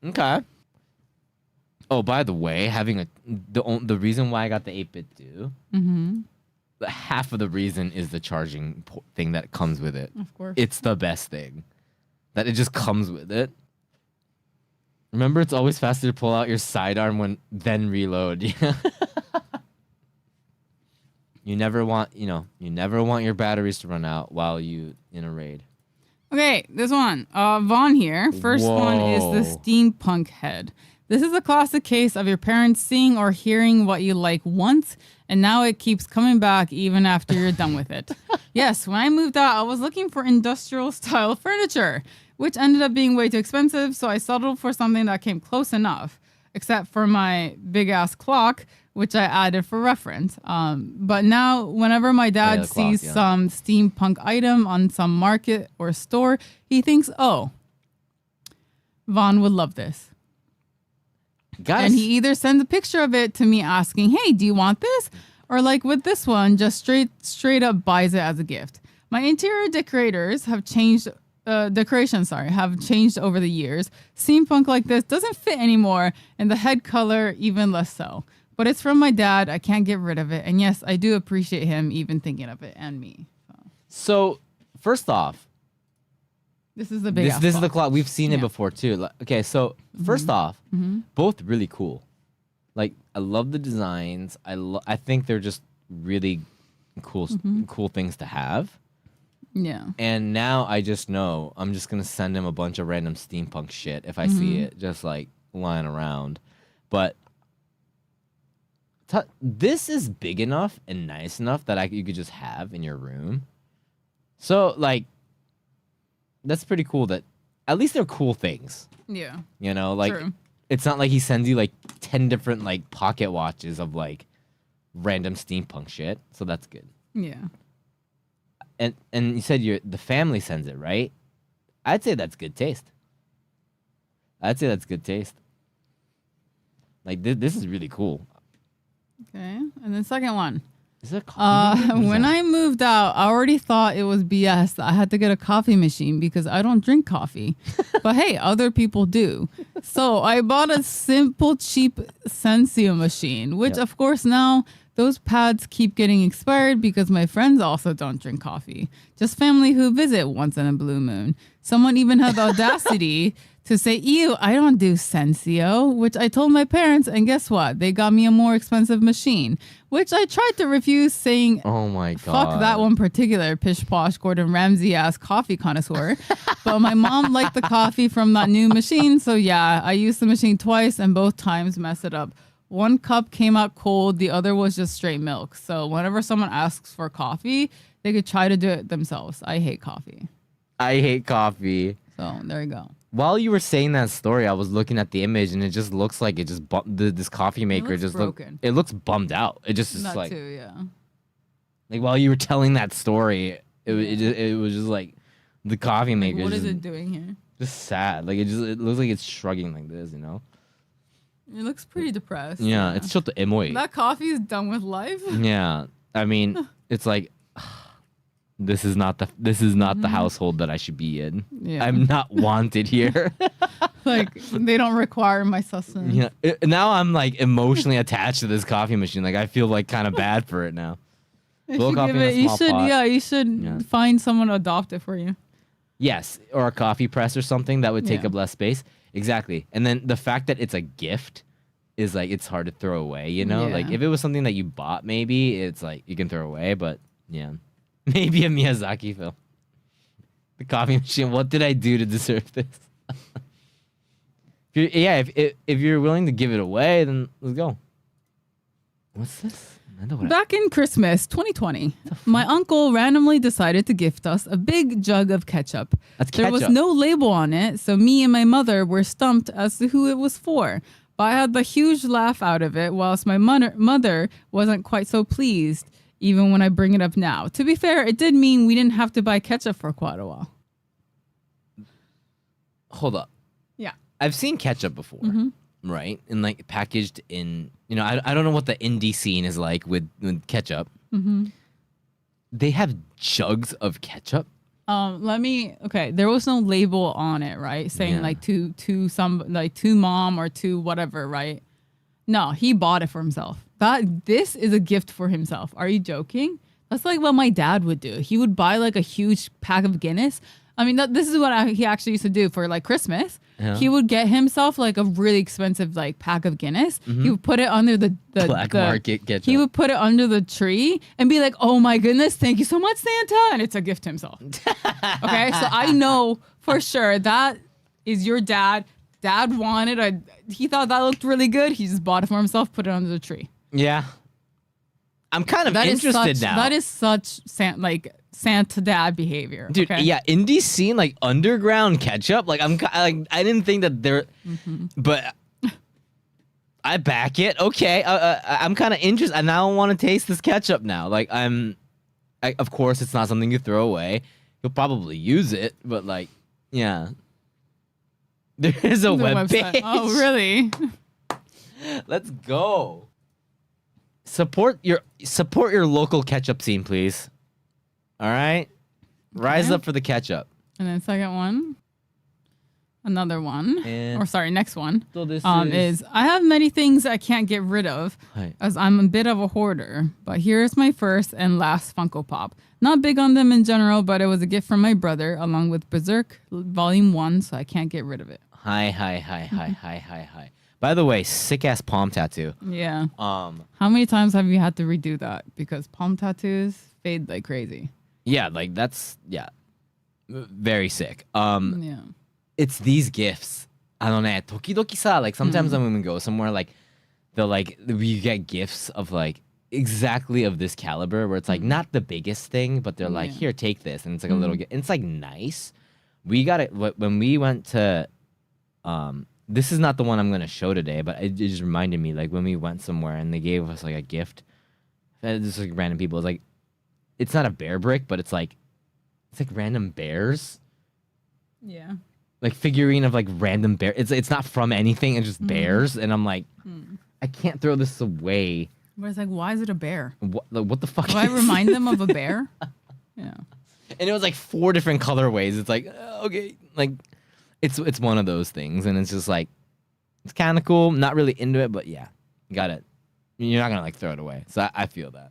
Okay. Oh, by the way, having the reason why I got the 8-bit do, half of the reason is the charging thing that comes with it.
Of course.
It's the best thing. That it just comes with it. Remember, it's always faster to pull out your sidearm then reload. You never want your batteries to run out while you in a raid.
Okay, this one. Vaughn here. First one is the steampunk head. This is a classic case of your parents seeing or hearing what you like once, and now it keeps coming back even after you're done with it. Yes, when I moved out, I was looking for industrial-style furniture, which ended up being way too expensive, so I settled for something that came close enough, except for my big-ass clock, which I added for reference. But now, whenever my dad sees some steampunk item on some market or store, he thinks, oh, Vaughn would love this.
Guys.
And he either sends a picture of it to me asking, hey, do you want this? Or like with this one, just straight up buys it as a gift. My interior decorators have changed decorations, have changed over the years. Steampunk like this doesn't fit anymore, and the head color even less so. But it's from my dad. I can't get rid of it. And yes, I do appreciate him even thinking of it and me.
So first off,
this is the big.
This is the clock. We've seen it before too. Okay, so first off, both really cool. Like I love the designs. I think they're just really cool things to have.
Yeah.
And now I just know I'm just gonna send him a bunch of random steampunk shit if I see it just like lying around. But this is big enough and nice enough that you could just have in your room. So like, that's pretty cool. That at least they're cool things.
Yeah.
You know, like
True.
It's not like he sends you like 10 different like pocket watches of like random steampunk shit. So that's good.
Yeah.
And you said the family sends it, right? I'd say that's good taste. Like this is really cool.
Okay. And the second one.
Is it a coffee?
When I moved out, I already thought it was BS that I had to get a coffee machine because I don't drink coffee. But hey, other people do. So I bought a simple, cheap Sensio machine, which of course now those pads keep getting expired because my friends also don't drink coffee. Just family who visit once in a blue moon. Someone even had the audacity to say, ew, I don't do Sensio, which I told my parents, and guess what? They got me a more expensive machine, which I tried to refuse, saying,
oh my God.
Fuck that one particular pish posh Gordon Ramsay ass coffee connoisseur. But my mom liked the coffee from that new machine, so yeah, I used the machine twice and both times messed it up. One cup came out cold, the other was just straight milk. So whenever someone asks for coffee, they could try to do it themselves. I hate coffee. So there you go.
While you were saying that story, I was looking at the image, and it just looks like it just this coffee maker just
broken.
It looks bummed out. It just is
That
like
too, yeah.
like while you were telling that story, it was just like the coffee maker.
What
just,
is it doing here?
Just sad. Like it looks like it's shrugging like this, you know.
It looks pretty depressed.
Yeah, it's just emoy.
That coffee is done with life.
Yeah, I mean, it's like this is not the household that I should be in.
Yeah.
I'm not wanted here.
Like they don't require my sustenance.
Yeah. Now I'm like emotionally attached to this coffee machine. Like I feel like kind of bad for it now.
You should find someone to adopt it for you.
Yes, or a coffee press or something that would take up less space. Exactly. And then the fact that it's a gift is like it's hard to throw away, you know?
Yeah.
Like if it was something that you bought, maybe it's like you can throw away, but yeah. Maybe a Miyazaki film. The coffee machine. What did I do to deserve this? If you're willing to give it away, then let's go. What's this?
Back in Christmas 2020, my uncle randomly decided to gift us a big jug of ketchup. There was no label on it, so me and my mother were stumped as to who it was for. But I had the huge laugh out of it, whilst my mother wasn't quite so pleased, even when I bring it up now. To be fair, it did mean we didn't have to buy ketchup for quite a while.
Hold up.
Yeah.
I've seen ketchup before, right? And like packaged in, you know, I don't know what the indie scene is like with ketchup. They have jugs of ketchup.
There was no label on it, right? Saying like to mom or to whatever, right? No, he bought it for himself. This is a gift for himself. Are you joking? That's like what my dad would do. He would buy like a huge pack of Guinness. I mean, this is what he actually used to do for like Christmas. Yeah. He would get himself like a really expensive like pack of Guinness. He would put it under the
black market ketchup.
He would put it under the tree and be like, "Oh my goodness, thank you so much, Santa," and it's a gift to himself. Okay, so I know for sure that is your dad. Dad wanted he thought that looked really good. He just bought it for himself, put it under the tree.
Yeah, I'm kind of interested now.
That is such Santa dad behavior,
dude. Okay? Yeah, indie scene like underground ketchup. Like I didn't think that there, but I back it. Okay, I'm kind of interested. I now want to taste this ketchup now. Like of course it's not something you throw away. You'll probably use it, but like, yeah. There's a webpage.
Oh, really?
Let's go. Support your local ketchup scene, please. All right, rise up for the ketchup.
And then second one, another one. Next one.
So this
is I have many things I can't get rid of as I'm a bit of a hoarder. But here's my first and last Funko Pop. Not big on them in general, but it was a gift from my brother along with Berserk Volume 1, so I can't get rid of it.
Hi. By the way, sick ass palm tattoo.
Yeah. How many times have you had to redo that? Because palm tattoos fade like crazy.
Yeah, like that's very sick.
Yeah.
It's these gifts. I don't know. Tokidoki sa, like sometimes when we go somewhere, like they'll like we get gifts of like exactly of this caliber where it's like not the biggest thing, but they're like, here, take this, and it's like a little gift. It's like nice. We got it when we went to this is not the one I'm gonna show today, but it just reminded me like when we went somewhere and they gave us like a gift. Just like random people. It's like it's not a bear brick, but it's like random bears.
Yeah.
Like figurine of like random bear. It's not from anything. It's just bears, and I'm like, I can't throw this away.
But it's like, why is it a bear?
What the fuck?
Do I remind them of a bear? Yeah.
And it was like 4 different colorways. It's like okay, like it's one of those things, and it's just like it's kind of cool. Not really into it, but yeah, you got it. You're not gonna like throw it away. So I feel that.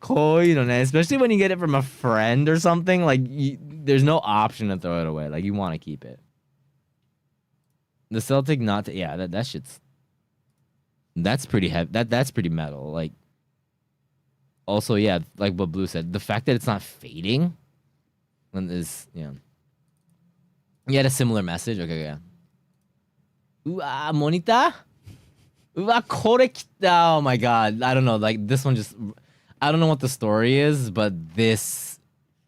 Especially when you get it from a friend or something, like there's no option to throw it away. Like you want to keep it. The Celtic that shit's that's pretty heavy. That's pretty metal. Like also like what Blue said, the fact that it's not fading is You had a similar message. Okay, yeah. Monita. Kore kita. Oh my god. I don't know. Like this one I don't know what the story is, but this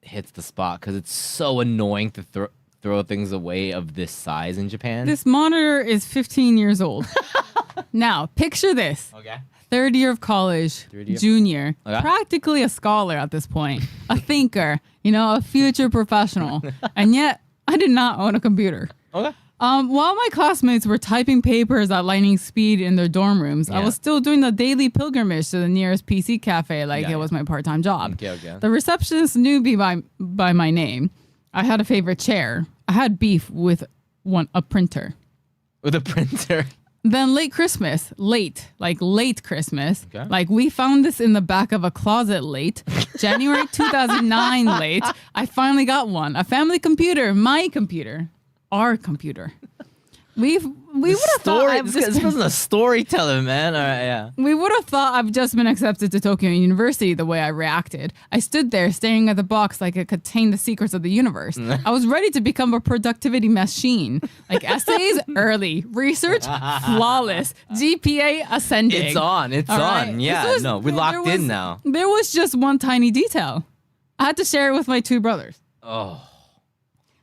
hits the spot because it's so annoying to throw things away of this size in Japan.
This monitor is 15 years old. Now, picture this.
Okay.
Third year of college, junior, practically a scholar at this point, a thinker, a future professional. And yet, I did not own a computer.
Okay.
While my classmates were typing papers at lightning speed in their dorm rooms, I was still doing the daily pilgrimage to the nearest PC cafe like it was my part-time job.
Okay.
The receptionist knew me by my name. I had a favorite chair. I had beef with a printer.
With a printer?
Then late Christmas, like late Christmas, like we found this in the back of a closet late, January 2009 late, I finally got one. A family computer, my computer. Our computer. We would have thought
this wasn't a storyteller, man. All right, yeah.
We would have thought I've just been accepted to Tokyo University the way I reacted. I stood there staring at the box like it contained the secrets of the universe. I was ready to become a productivity machine. Like essays early, research flawless, GPA ascending.
It's on. Yeah, we're locked in now.
There was just one tiny detail. I had to share it with my 2 brothers.
Oh.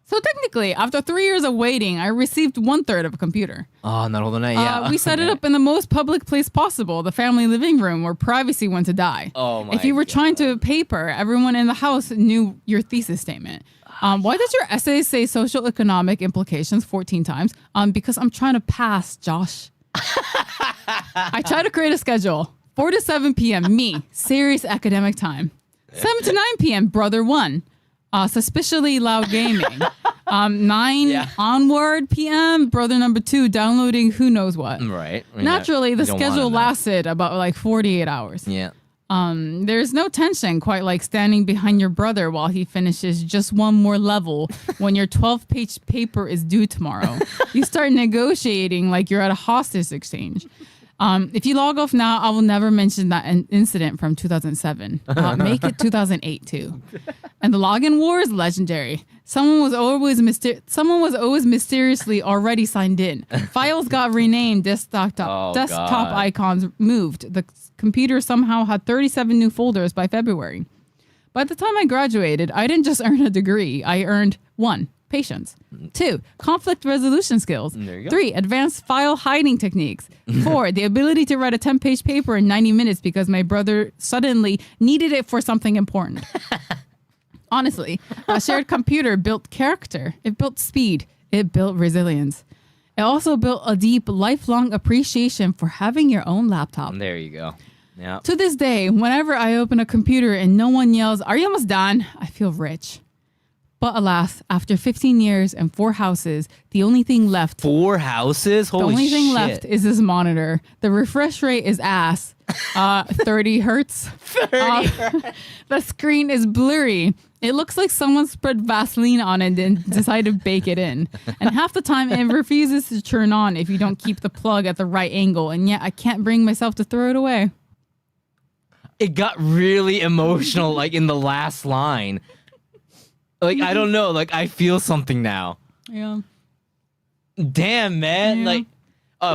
So technically, after 3 years of waiting, I received 1/3 of a computer.
Oh, yeah.
We set it up in the most public place possible, the family living room where privacy went to die.
Oh my!
If you were trying to paper, everyone in the house knew your thesis statement. Why does your essay say social economic implications 14 times? Because I'm trying to pass, Josh. I try to create a schedule. 4 to 7 p.m. me, serious academic time. 7 to 9 p.m. brother 1. Suspiciously loud gaming. 9 onward p.m. brother number 2 downloading who knows what.
Right.
Naturally, the schedule lasted about like 48 hours.
Yeah.
There's no tension quite like standing behind your brother while he finishes just one more level when your 12-page paper is due tomorrow. You start negotiating like you're at a hostage exchange. If you log off now, I will never mention that incident from 2007. Make it 2008 too. And the login war is legendary. Someone was always mysteriously already signed in. Files got renamed. Desktop icons moved. The computer somehow had 37 new folders by February. By the time I graduated, I didn't just earn a degree. I earned 1. Patience. 2. Conflict resolution skills. 3. Advanced file hiding techniques. 4. The ability to write a 10-page paper in 90 minutes because my brother suddenly needed it for something important. Honestly, a shared computer built character. It built speed. It built resilience. It also built a deep, lifelong appreciation for having your own laptop.
There you go. Yeah.
To this day, whenever I open a computer and no one yells, "Are you almost done?" I feel rich. But alas, after 15 years and 4 houses, the only thing left
4 houses? Holy
the only thing
shit.
left is this monitor. The refresh rate is ass. 30 hertz.
30
The screen is blurry. It looks like someone spread Vaseline on it and decided to bake it in. And half the time it refuses to turn on if you don't keep the plug at the right angle. And yet I can't bring myself to throw it away.
It got really emotional, like in the last line. Like, I don't know. Like, I feel something now.
Yeah.
Damn, man.
Yeah.
Like,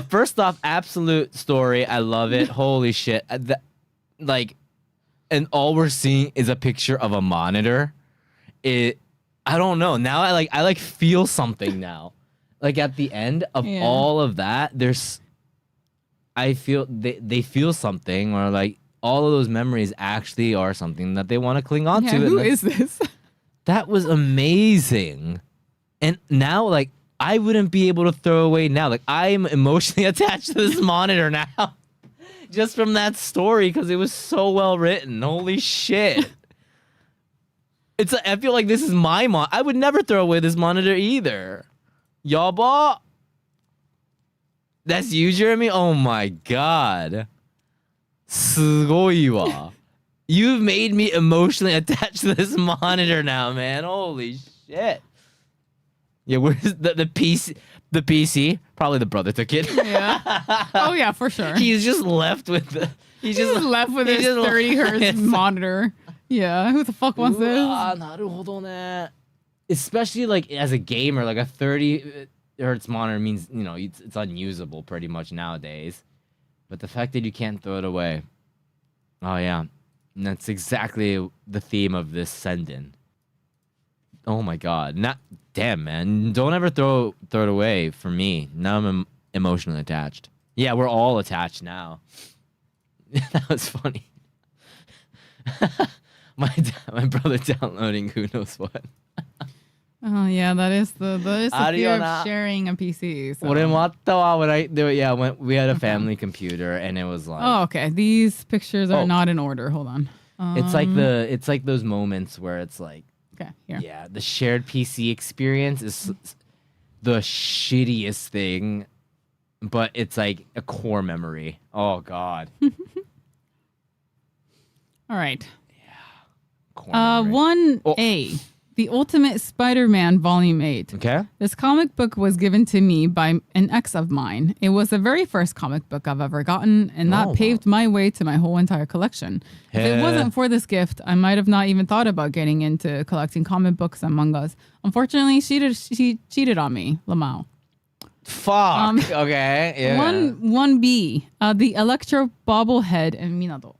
first off, absolute story. I love it. Holy shit. And all we're seeing is a picture of a monitor. I don't know. Now I feel something now. Like, at the end of all of that, I feel they feel something, or like all of those memories actually are something that they want to cling on to.
Who is this?
That was amazing. And now, like, I wouldn't be able to throw away now. Like, I'm emotionally attached to this monitor now. Just from that story, because it was so well written. Holy shit. I feel like this is my I would never throw away this monitor either. Yaba? That's you, Jeremy? Oh my god. すごいわ. You've made me emotionally attached to this monitor now, man. Holy shit. Yeah, where's the PC? The PC? Probably the brother took it.
Yeah. Oh yeah, for sure.
He's just left with the. He's just
left with his 30 hertz monitor. Yeah, who the fuck wants this?
なるほどね. Especially like as a gamer, like a 30 hertz monitor means, you know, it's unusable pretty much nowadays. But the fact that you can't throw it away. Oh yeah. And that's exactly the theme of this send-in. Oh my god. Damn, man. Don't ever throw it away for me. Now I'm emotionally attached. Yeah, we're all attached now. That was funny. my brother downloading who knows what.
Oh yeah, that is the fear of sharing a PC. So.
When we had a family computer and it was like.
Oh, okay. These pictures are not in order. Hold on.
It's like those moments where it's like.
Okay, here.
Yeah, the shared PC experience is the shittiest thing, but it's like a core memory. Oh god.
All right.
Core memory.
1A. The Ultimate Spider-Man Volume 8.
Okay.
This comic book was given to me by an ex of mine. It was the very first comic book I've ever gotten, and that paved my way to my whole entire collection. If it wasn't for this gift, I might have not even thought about getting into collecting comic books and mangas. Unfortunately, she cheated on me, Lamau.
Fuck. Okay. Yeah.
1B. The Electro Bobblehead and Minato.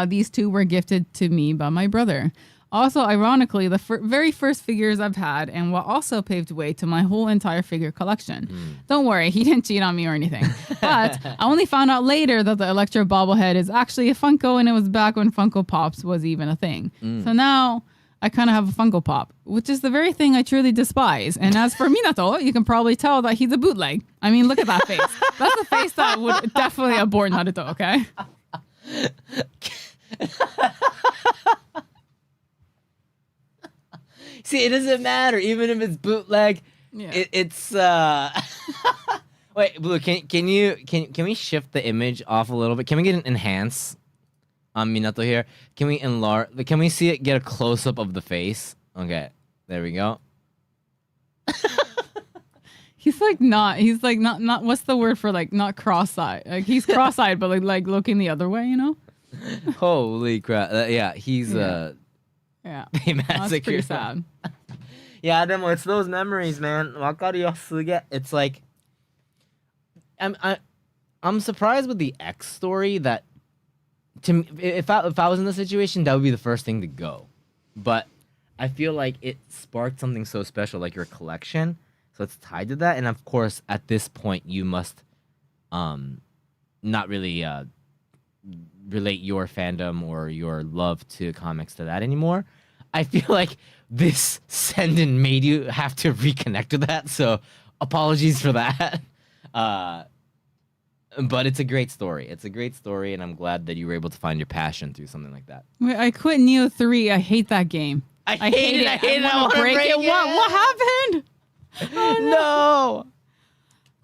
These two were gifted to me by my brother. Also, ironically, the very first figures I've had, and what also paved way to my whole entire figure collection. Don't worry, he didn't cheat on me or anything. But I only found out later that the Electro Bobblehead is actually a Funko, and it was back when Funko Pops was even a thing. So now I kind of have a Funko Pop, which is the very thing I truly despise. And as for Minato, you can probably tell that he's a bootleg. I mean, look at that face. That's the face that would definitely abort Naruto, okay?
See, it doesn't matter. Even if it's bootleg, it's Wait, Blue, can we shift the image off a little bit? Can we get an enhance on Minato here? Can we enlarge? Can we see it? Get a close up of the face. Okay, there we go.
He's not. What's the word for like not cross-eyed? Like he's cross-eyed, but like looking the other way. You know?
Holy crap! Yeah, he's
Yeah,
that's
pretty sad.
Yeah, it's those memories, man. わかるよ、すげえ. It's like I'm surprised with the X story that to me, if I was in the situation, that would be the first thing to go. But I feel like it sparked something so special, like your collection. So it's tied to that, and of course, at this point, you must not really relate your fandom or your love to comics to that anymore. I feel like this send-in made you have to reconnect with that, so apologies for that. But it's a great story. It's a great story, and I'm glad that you were able to find your passion through something like that.
Wait, I quit Neo 3. I hate that game.
I hate it. I hate it. I want to break it.
What happened?
Oh,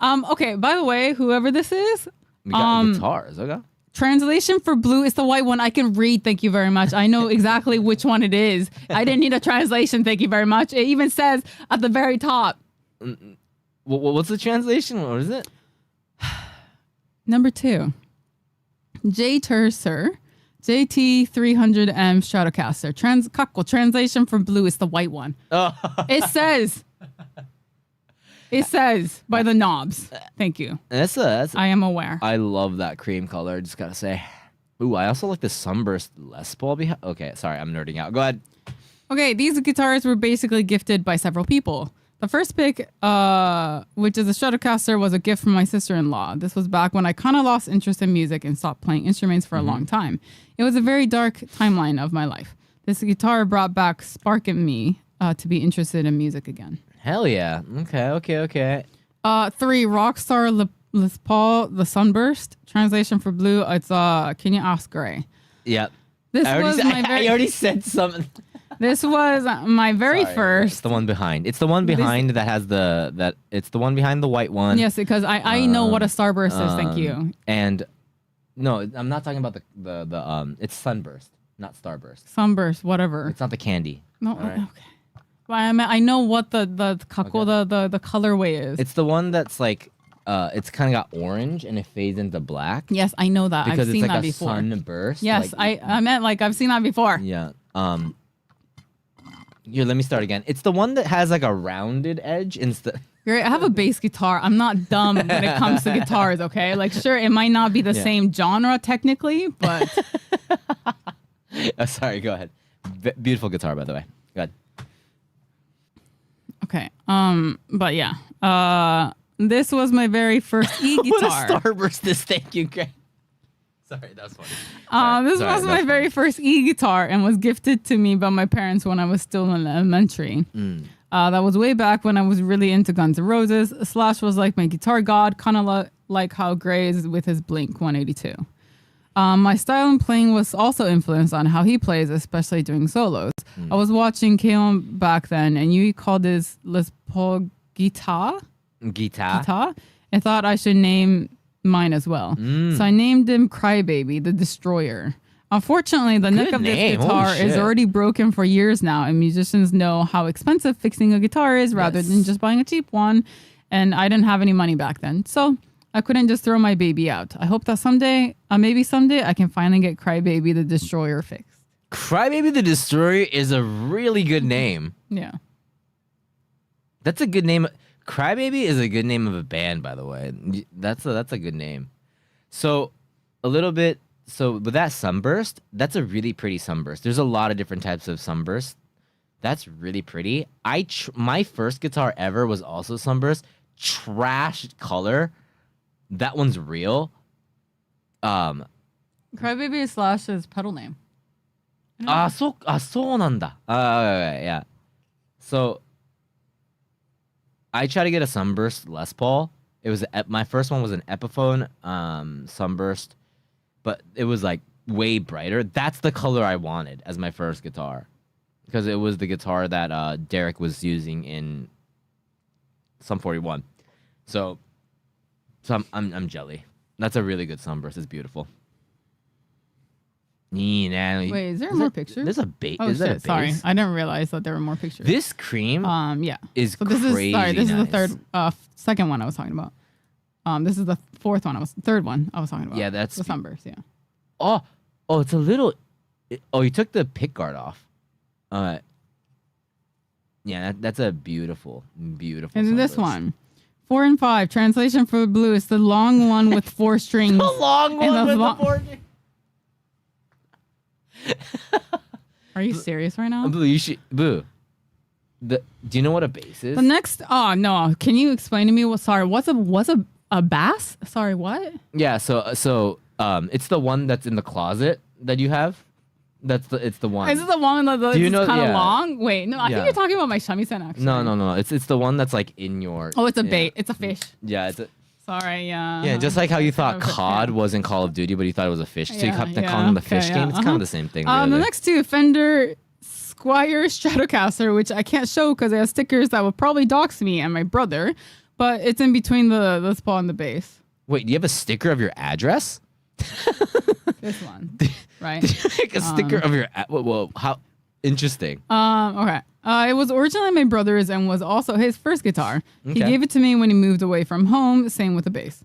no. Okay, by the way, whoever this is,
we got guitars. Okay.
translation for blue is the white one. I can read, thank you very much. I know exactly which one it is. I didn't need a translation, thank you very much. It even says at the very top.
What's the translation? What is it?
Number 2. J. Tercer, JT300M Stratocaster. Translation for blue is the white one.
Oh.
It says by the knobs. Thank you. I am aware.
I love that cream color. Just gotta say. Ooh, I also like the Sunburst Les Paul behind. Okay, sorry, I'm nerding out. Go ahead.
Okay, these guitars were basically gifted by several people. The first pick, which is a Stratocaster, was a gift from my sister-in-law. This was back when I kind of lost interest in music and stopped playing instruments for a long time. It was a very dark timeline of my life. This guitar brought back spark in me to be interested in music again.
Hell yeah. Okay.
3, Rockstar Les Paul, the Sunburst. Translation for blue, it's Can You Ask Gray?
Yep.
I
already said something.
This was my very first.
It's the one behind. It's the one behind that has it's the one behind the white one.
Yes, because I know what a Starburst is. Thank you.
And no, I'm not talking about the it's Sunburst, not Starburst.
Sunburst, whatever.
It's not the candy.
No,
right?
okay. Well, I know what the colorway is.
It's the one that's like it's kind of got orange and it fades into black.
Yes, I know that.
Because
I've seen
it's like
that
a
before.
sunburst.
Yes,
like,
I meant like I've seen that before.
Yeah. Here, let me start again. It's the one that has like a rounded edge instead.
Great. I have a bass guitar. I'm not dumb when it comes to guitars, okay? Like, sure, it might not be the same genre technically, but...
Sorry, go ahead. Beautiful guitar, by the way. Go ahead.
Okay. But yeah. This was my very first e-guitar.
What a Starburst this. Thank you, Greg. Sorry, that was funny.
This was my very first e-guitar and was gifted to me by my parents when I was still in elementary. That was way back when I was really into Guns N' Roses. Slash was like my guitar god, kind of like how Gray is with his Blink 182. My style in playing was also influenced on how he plays, especially during solos. I was watching K-On back then, and you called his Les Paul guitar. I thought I should name mine as well. So I named him Crybaby, the Destroyer. Unfortunately, the neck of this guitar is already broken for years now, and musicians know how expensive fixing a guitar is rather than just buying a cheap one. And I didn't have any money back then, so I couldn't just throw my baby out. I hope that maybe someday, I can finally get Crybaby the Destroyer fixed.
Crybaby the Destroyer is a really good name.
Yeah.
That's a good name. Crybaby is a good name of a band, by the way. That's a good name. So, with that Sunburst, that's a really pretty Sunburst. There's a lot of different types of Sunburst. That's really pretty. My first guitar ever was also Sunburst. Trash color. That one's real.
Crybaby Slash's pedal name.
So なんだ. Yeah. So I tried to get a Sunburst Les Paul. It was my first one was an Epiphone Sunburst, but it was like way brighter. That's the color I wanted as my first guitar, because it was the guitar that Derek was using in Sum 41. So I'm jelly. That's a really good Sunburst. It's beautiful.
Wait, is there more pictures?
There's a base.
Oh, shit, sorry. I didn't realize that there were more pictures.
This cream
yeah.
is
so this
crazy
This is
nice.
the second one I was talking about. This is the third one I was talking about.
Yeah, that's...
The Sunburst, yeah.
Oh, it's a little... you took the pick guard off. Yeah, that's a beautiful
And then
Sunburst.
this one. 4 and 5. Translation for blue is the long one with 4 strings.
The long one with the 4 strings.
Are you serious right now?
Boo, you should... Boo. Do you know what a bass is?
The next... Oh, no. Can you explain to me what's a bass? Sorry, what?
Yeah, so it's the one that's in the closet that you have. It's the one.
Is it the one that's kind of long? Wait, no, I think
Yeah.
you're talking about my shamisen, actually.
No. It's the one that's like in your...
Oh, it's a bait. It's a fish.
Yeah, it's a...
Sorry, yeah.
Yeah, just like how you thought
Okay,
COD
yeah.
wasn't Call of Duty, but you thought it was a fish. So you
Yeah,
kept
yeah,
calling it the
okay,
fish
yeah,
game. It's kind of the same thing,
The
really.
next two, Fender Squier Stratocaster, which I can't show because it has stickers that would probably dox me and my brother, but it's in between the spot and the bass.
Wait, do you have a sticker of your address?
This one, right?
Did you make a sticker of your... Well, how... Interesting.
Okay. It was originally my brother's and was also his first guitar. He
Okay.
gave it to me when he moved away from home. Same with the bass.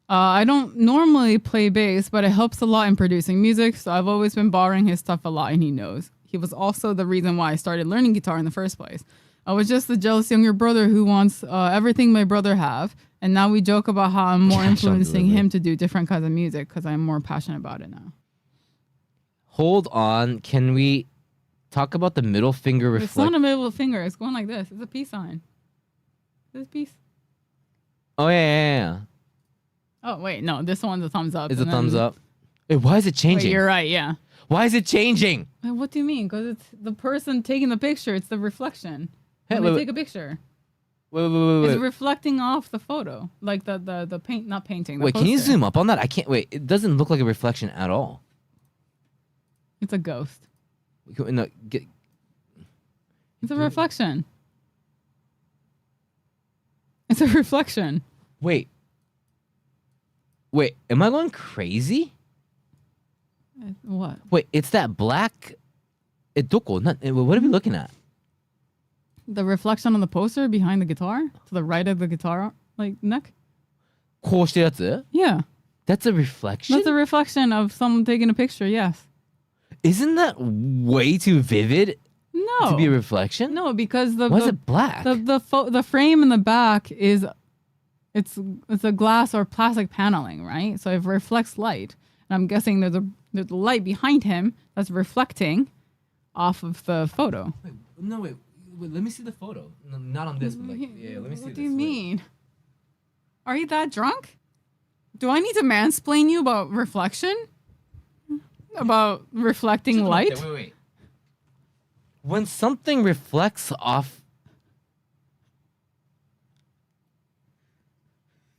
I don't normally play bass, but it helps a lot in producing music, so I've always been borrowing his stuff a lot, and he knows. He was also the reason why I started learning guitar in the first place. I was just the jealous younger brother who wants everything my brother have, and now we joke about how I'm more
Cash on
influencing
delivery.
him to do different kinds of music because I'm more passionate about it now.
Hold on. Can we talk about the middle finger
It's not
reflect?
a middle finger. It's going like this. It's a peace sign. This piece.
Oh, yeah.
Oh, wait. No, this one's a thumbs up.
It's a
and
thumbs
then-
up. Wait, why is it
Wait,
changing?
you're right. Yeah.
Why is it changing?
Wait, what do you mean? Because it's the person taking the picture. It's the reflection.
Hey,
When
wait,
they
wait.
take a picture.
Wait.
It's reflecting off the photo. Like the paint, not painting. The
Wait, can you
poster.
zoom up on that? I can't. Wait, it doesn't look like a reflection at all.
It's a ghost.
No, get,
It's a reflection. It's a reflection.
wait, am I going crazy?
What?
Wait, it's that black. What are we looking at?
The reflection on the poster behind the guitar? To the right of the guitar, like, neck?
こうしてるやつ?
Yeah.
That's a reflection?
That's a reflection of someone taking a picture, yes.
Isn't that way too vivid
No.
to be a reflection?
No, because
Why is it black?
the frame in the back is it's a glass or plastic paneling, right? So it reflects light. And I'm guessing there's a light behind him that's reflecting off of the photo.
Wait, let me see the photo. No, not on this, but let me see
What
this.
do you mean? Are you that drunk? Do I need to mansplain you about reflection? About reflecting light?
Wait. When something reflects off...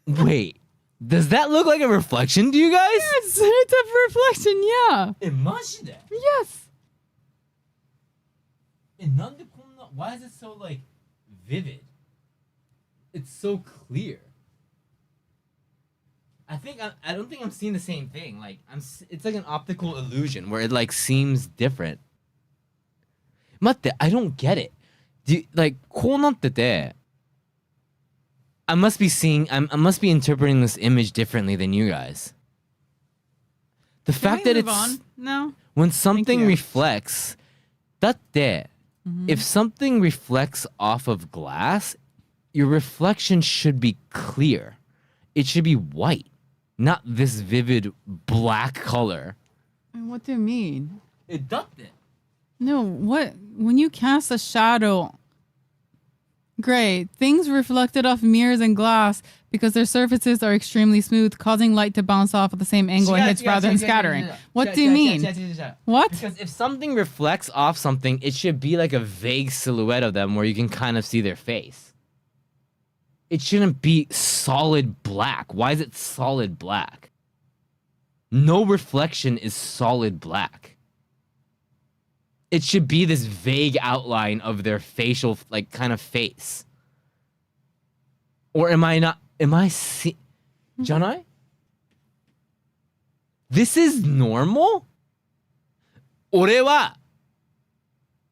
Wait, does that look like a reflection to you guys?
It's a reflection, yeah. Yes.
Why is it so, like, vivid? It's so clear. I don't think I'm seeing the same thing. Like, it's like an optical illusion where it, like, seems different. 待って, I don't get it. Like, こうなってて, I must be interpreting this image differently than you guys. The fact that
Can we
it's...
move on now?
When something
you.
reflects, だって, if something reflects off of glass, your reflection should be clear. It should be white, not this vivid black color.
What do you mean?
だって.
No, what? When you cast a shadow, great. Things reflected off mirrors and glass because their surfaces are extremely smooth, causing light to bounce off at the same angle and hits rather than scattering. What do you mean? What?
Because if something reflects off something, it should be like a vague silhouette of them where you can kind of see their face. It shouldn't be solid black. Why is it solid black? No reflection is solid black. It should be this vague outline of their facial, like, kind of face. Or am I Janai? This is normal? 俺は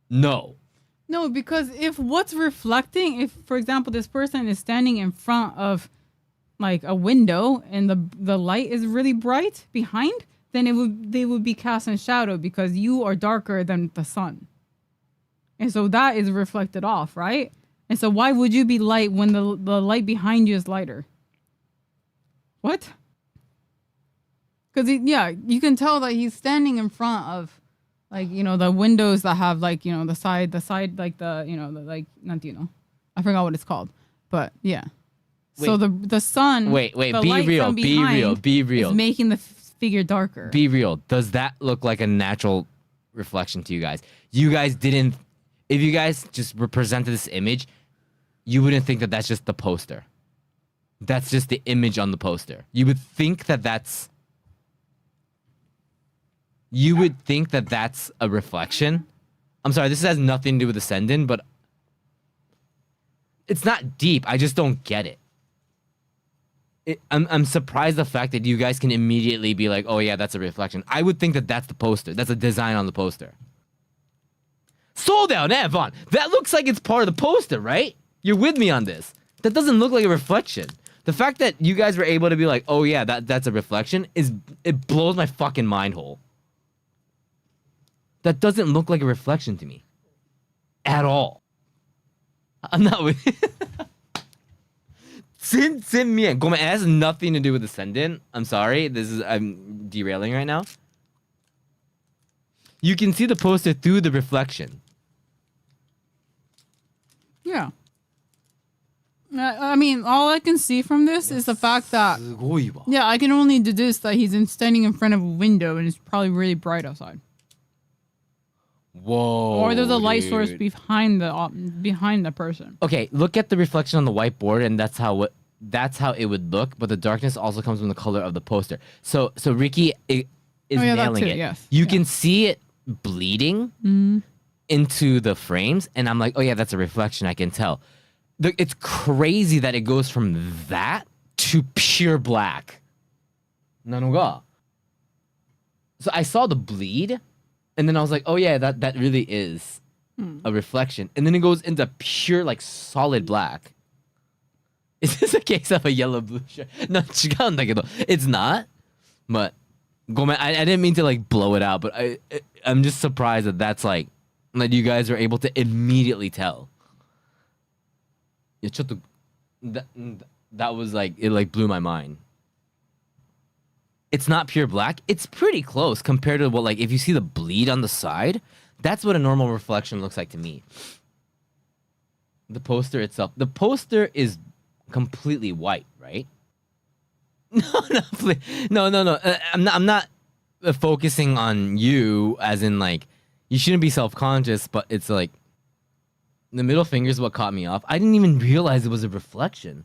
No.
No, because if what's reflecting, if for example this person is standing in front of like a window and the light is really bright behind, then they would be cast in shadow because you are darker than the sun. And so that is reflected off, right? And so why would you be light when the light behind you is lighter? What? Because you can tell that he's standing in front of, like, you know, the windows that have, like, you know, the side, like the, you know, the, like, not, you know, I forgot what it's called, but yeah. So the sun.
Wait,
the
be
light
real,
from
be real,
behind
be real.
Is making the figure darker.
Be real. Does that look like a natural reflection to you guys? You guys didn't. If you guys just represented this image, you wouldn't think that that's just the poster. That's just the image on the poster. You would think that that's a reflection. I'm sorry, this has nothing to do with the send-in, but it's not deep. I just don't get it. I'm surprised the fact that you guys can immediately be like, oh yeah, that's a reflection. I would think that that's the poster. That's a design on the poster. So down, Vaughn. That looks like it's part of the poster, right? You're with me on this. That doesn't look like a reflection. The fact that you guys were able to be like, oh yeah, that's a reflection, it blows my fucking mind hole. That doesn't look like a reflection to me. At all. I'm not with It has nothing to do with the send-in. I'm sorry. I'm derailing right now. You can see the poster through the reflection.
Yeah. I mean, all I can see from this is the fact that... Yeah, I can only deduce that he's standing in front of a window and it's probably really bright outside.
Whoa.
Or there's a light source behind the person. Okay,
look at the reflection on the whiteboard, and that's how it would look. But the darkness also comes from the color of the poster. So Ricky is nailing it.
Yes.
You can see it bleeding into the frames, and I'm like, oh yeah, that's a reflection. I can tell. It's crazy that it goes from that to pure black. Nanoga. So I saw the bleed. And then I was like, oh yeah, that really is a reflection. And then it goes into pure, like, solid black. Is this a case of a yellow-blue shirt? No, it's not. But, I didn't mean to, like, blow it out. But I'm just surprised that that you guys were able to immediately tell. That was, like, it, like, blew my mind. It's not pure black. It's pretty close compared to what, like, if you see the bleed on the side, that's what a normal reflection looks like to me. The poster itself. The poster is completely white, right? No. I'm not focusing on you as in, like, you shouldn't be self-conscious, but it's like, the middle finger is what caught me off. I didn't even realize it was a reflection.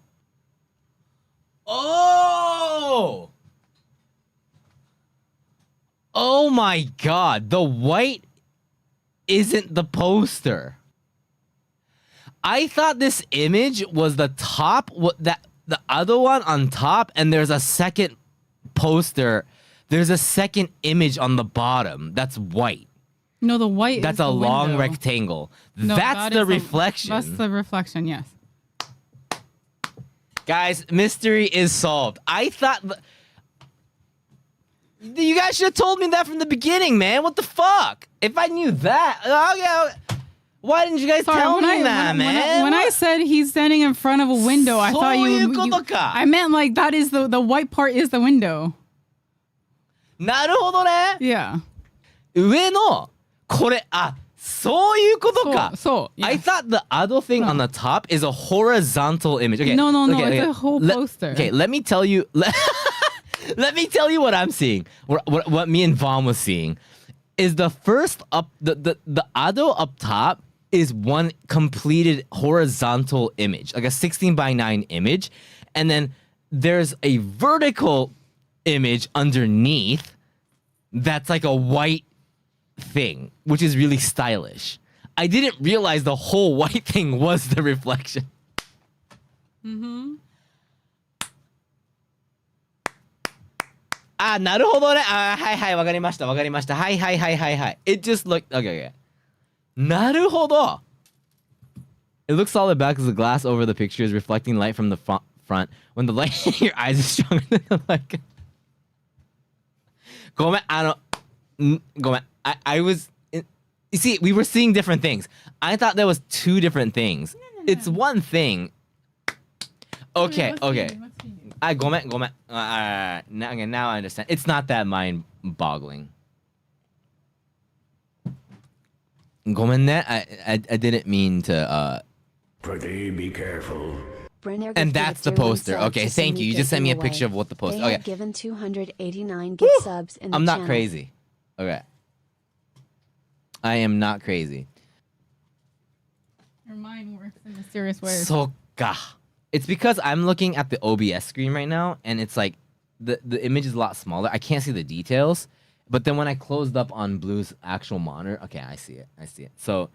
Oh! Oh my god, the white isn't the poster. I thought this image was the top, the other one on top, and there's a second poster. There's a second image on the bottom that's white.
No, the white
that's
is the
a long
window.
rectangle.
No,
that's the reflection.
That's the reflection, yes.
Guys, mystery is solved. I thought... You guys should have told me that from the beginning, man. What the fuck? If I knew that, why didn't you guys tell me that, man?
When I said he's standing in front of a window, I thought you I meant like that is the white part is the window.
なるほどね。
Yeah.
上のこれそういうことか。
そう。
I thought the other thing on the top is a horizontal image. Okay.
No, it's a whole poster.
Okay, let me tell you. Let me tell you what I'm seeing. What me and Vaughn was seeing is the first up, the other up top is one completed horizontal image, like a 16:9 image, and then there's a vertical image underneath that's like a white thing, which is really stylish. I didn't realize the whole white thing was the reflection. Mm-hmm. なるほどね。はい、わかりました。はい。It just looked... Okay. なるほど. It looks solid back as the glass over the picture is reflecting light from the front. When the light in your eyes is stronger than the light... ごめん、I was... You see, we were seeing different things. I thought there was two different things. No. It's one thing. Okay. ごめん。Now I understand. It's not that mind-boggling. ごめんね. I didn't mean to.
Pretty be careful.
And that's the poster. Okay, thank you. You just sent me a picture of what the poster. Okay.
Given 289 gift subs in the
I'm not
channel.
crazy. Okay. I am not crazy.
Your mind works in mysterious ways.
そっか. It's because I'm looking at the OBS screen right now, and it's like the image is a lot smaller. I can't see the details. But then when I closed up on Blue's actual monitor, okay, I see it. So,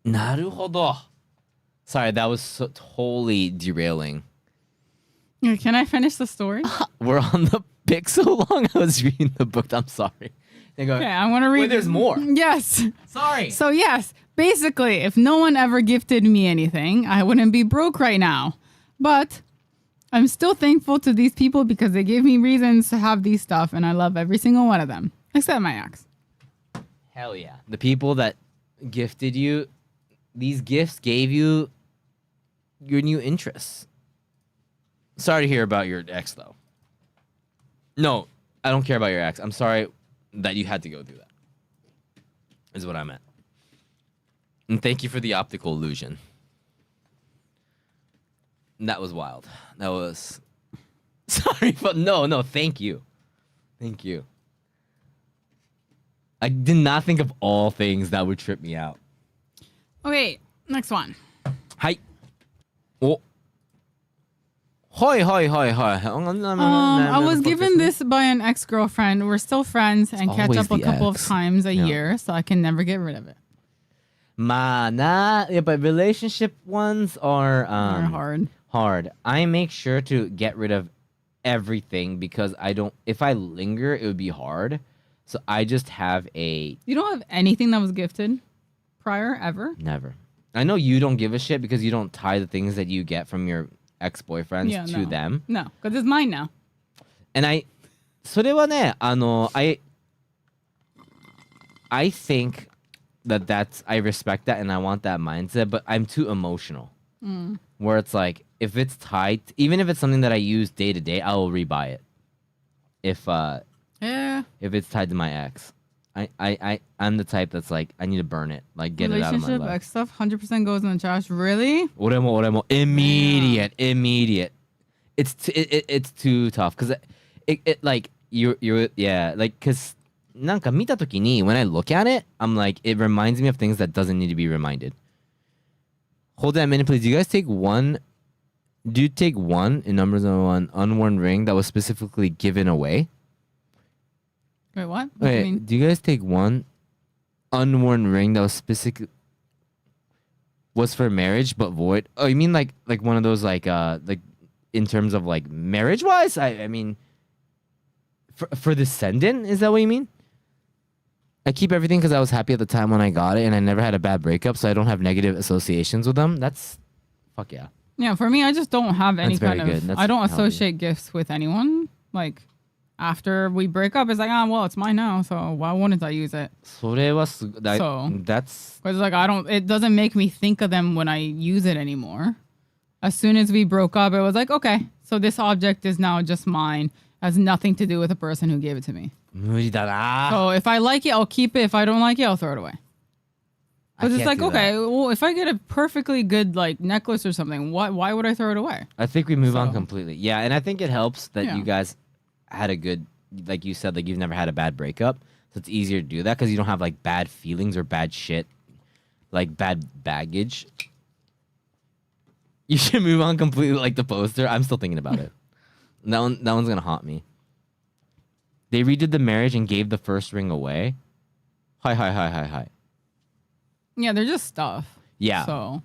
なるほど. Sorry, that was totally derailing.
Can I finish the story?
We're on the pic so long. I was reading the book. I'm sorry.
Okay, I want to read.
Wait, there's more.
Yes.
Sorry.
So yes, basically, if no one ever gifted me anything, I wouldn't be broke right now. But I'm still thankful to these people because they gave me reasons to have these stuff, and I love every single one of them, except my ex.
Hell yeah. The people that gifted you, these gifts gave you your new interests. Sorry to hear about your ex, though. No, I don't care about your ex. I'm sorry that you had to go through that, is what I meant. And thank you for the optical illusion. That was wild. That was... Sorry, but no, thank you. Thank you. I did not think of all things that would trip me out.
Okay, next one.
Hi. Oh. Hi.
I was given this by an ex-girlfriend. We're still friends and catch
always
up a
the
couple of
ex.
times a
Yeah.
year, so I can never get rid of it.
Yeah, but relationship ones are
They're
hard. I make sure to get rid of everything because if I linger, it would be hard. So I just have
You don't have anything that was gifted prior, ever?
never. I know you don't give a shit because you don't tie the things that you get from your ex-boyfriends to them.
No, because it's mine now.
Andそれはね、I think I respect that and I want that mindset, but I'm too emotional. Where it's like, if it's tied, even if it's something that I use day to day, I will rebuy it. If it's tied to my ex. I'm the type that's like, I need to burn it. Like, get it out of my
Relationship
life.
ex stuff 100% goes in the trash. Really?
俺も immediate. It's too tough because it like you're yeah, like, because なんか見た時に when I look at it, I'm like, it reminds me of things that doesn't need to be reminded. Hold that a minute, please. Do you guys take one? Do you take one in numbers of one unworn ring that was specifically given away?
Wait, what? What do you mean?
Do you guys take one unworn ring that was was for marriage but void? Oh, you mean like one of those like in terms of like marriage wise? I mean, for the send-in, is that what you mean? I keep everything because I was happy at the time when I got it, and I never had a bad breakup, so I don't have negative associations with them. That's fuck yeah.
Yeah, for me, I just don't have any
That's very
kind of.
good. That's
I don't
healthy.
associate gifts with anyone. Like, after we break up, it's like, well, it's mine now, so why wouldn't I use it?
それは
So-
that's
Because like it doesn't make me think of them when I use it anymore. As soon as we broke up, it was like, okay, so this object is now just mine. Has nothing to do with the person who gave it to me.
無理だな。
So if I like it, I'll keep it. If I don't like it, I'll throw it away.
I
Because it's
can't
like,
do
okay,
that.
well, if I get a perfectly good like necklace or something, why would I throw it away?
I think we move on
So-
completely. Yeah, and I think it helps that
Yeah.
you guys had a good, like you said, like you've never had a bad breakup, so it's easier to do that because you don't have like bad feelings or bad shit, like bad baggage. You should move on completely, like the poster. I'm still thinking about it. That one's gonna haunt me. They redid the marriage and gave the first ring away. Hi.
Yeah, they're just stuff.
Yeah.
So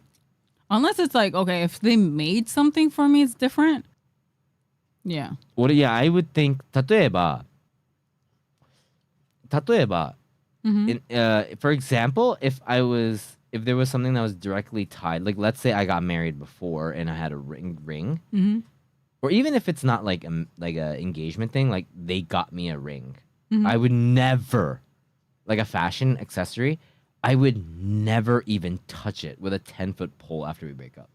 unless it's like, okay, if they made something for me, it's different. Yeah.
Yeah, I would think 例えば for example, if there was something that was directly tied, like let's say I got married before and I had a ring, or even if it's not like a engagement thing, like they got me a ring, I would never, like a fashion accessory, I would never even touch it with a 10-foot pole after we break up.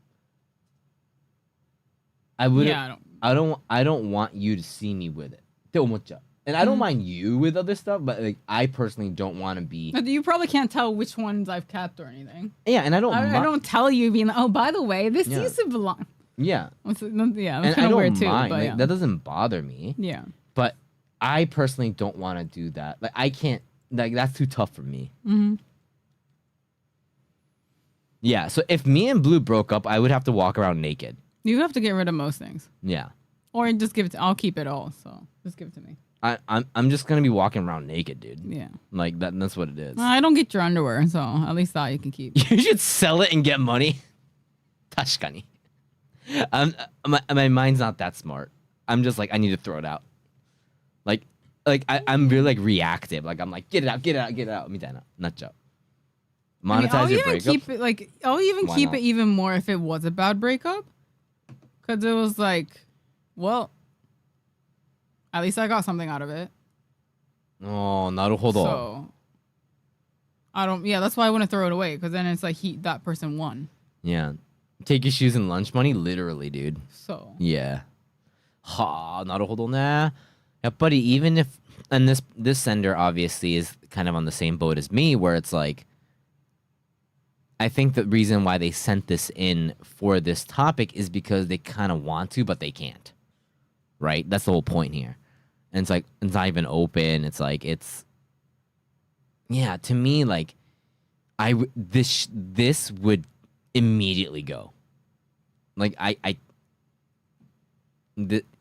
I would.
Yeah,
I don't want you to see me with it. って思っちゃう. And I don't mind you with other stuff, but like I personally don't want to be.
But you probably can't tell which ones I've kept or anything.
Yeah, and I don't.
I don't tell you being like, oh, by the way, this
Yeah.
used to belong.
Yeah.
That's
And
kind
I
of
don't
weird too.
mind.
But
Like,
yeah.
that doesn't bother me.
Yeah.
But I personally don't want to do that. Like I can't. Like that's too tough for me. Yeah, so if me and Blue broke up, I would have to walk around naked.
You have to get rid of most things.
Yeah.
Or just give it to... I'll keep it all, so just give it to me.
I'm just going to be walking around naked, dude.
Yeah.
Like, that's what it is.
I don't get your underwear, so at least that you can keep.
You should sell it and get money. 確かに. My mind's not that smart. I'm just like, I need to throw it out. I'm really like reactive. Like I'm like, get it out. みたいななっちゃう. Monetize your breakup.
Keep it, like, I'll even
Why
keep
not?
it even more if it was a bad breakup. Because it was like, well, at least I got something out of it.
Oh, なるほど.
So, that's why I wouldn't throw it away. Because then it's like that person won.
Yeah. Take your shoes and lunch money? Literally, dude.
So.
Yeah. はあ、なるほどね。やっぱり even if, and this sender obviously is kind of on the same boat as me, where it's like, I think the reason why they sent this in for this topic is because they kind of want to, but they can't. Right? That's the whole point here. And it's like, it's not even open. It's like, yeah, to me, like, this would immediately go. Like,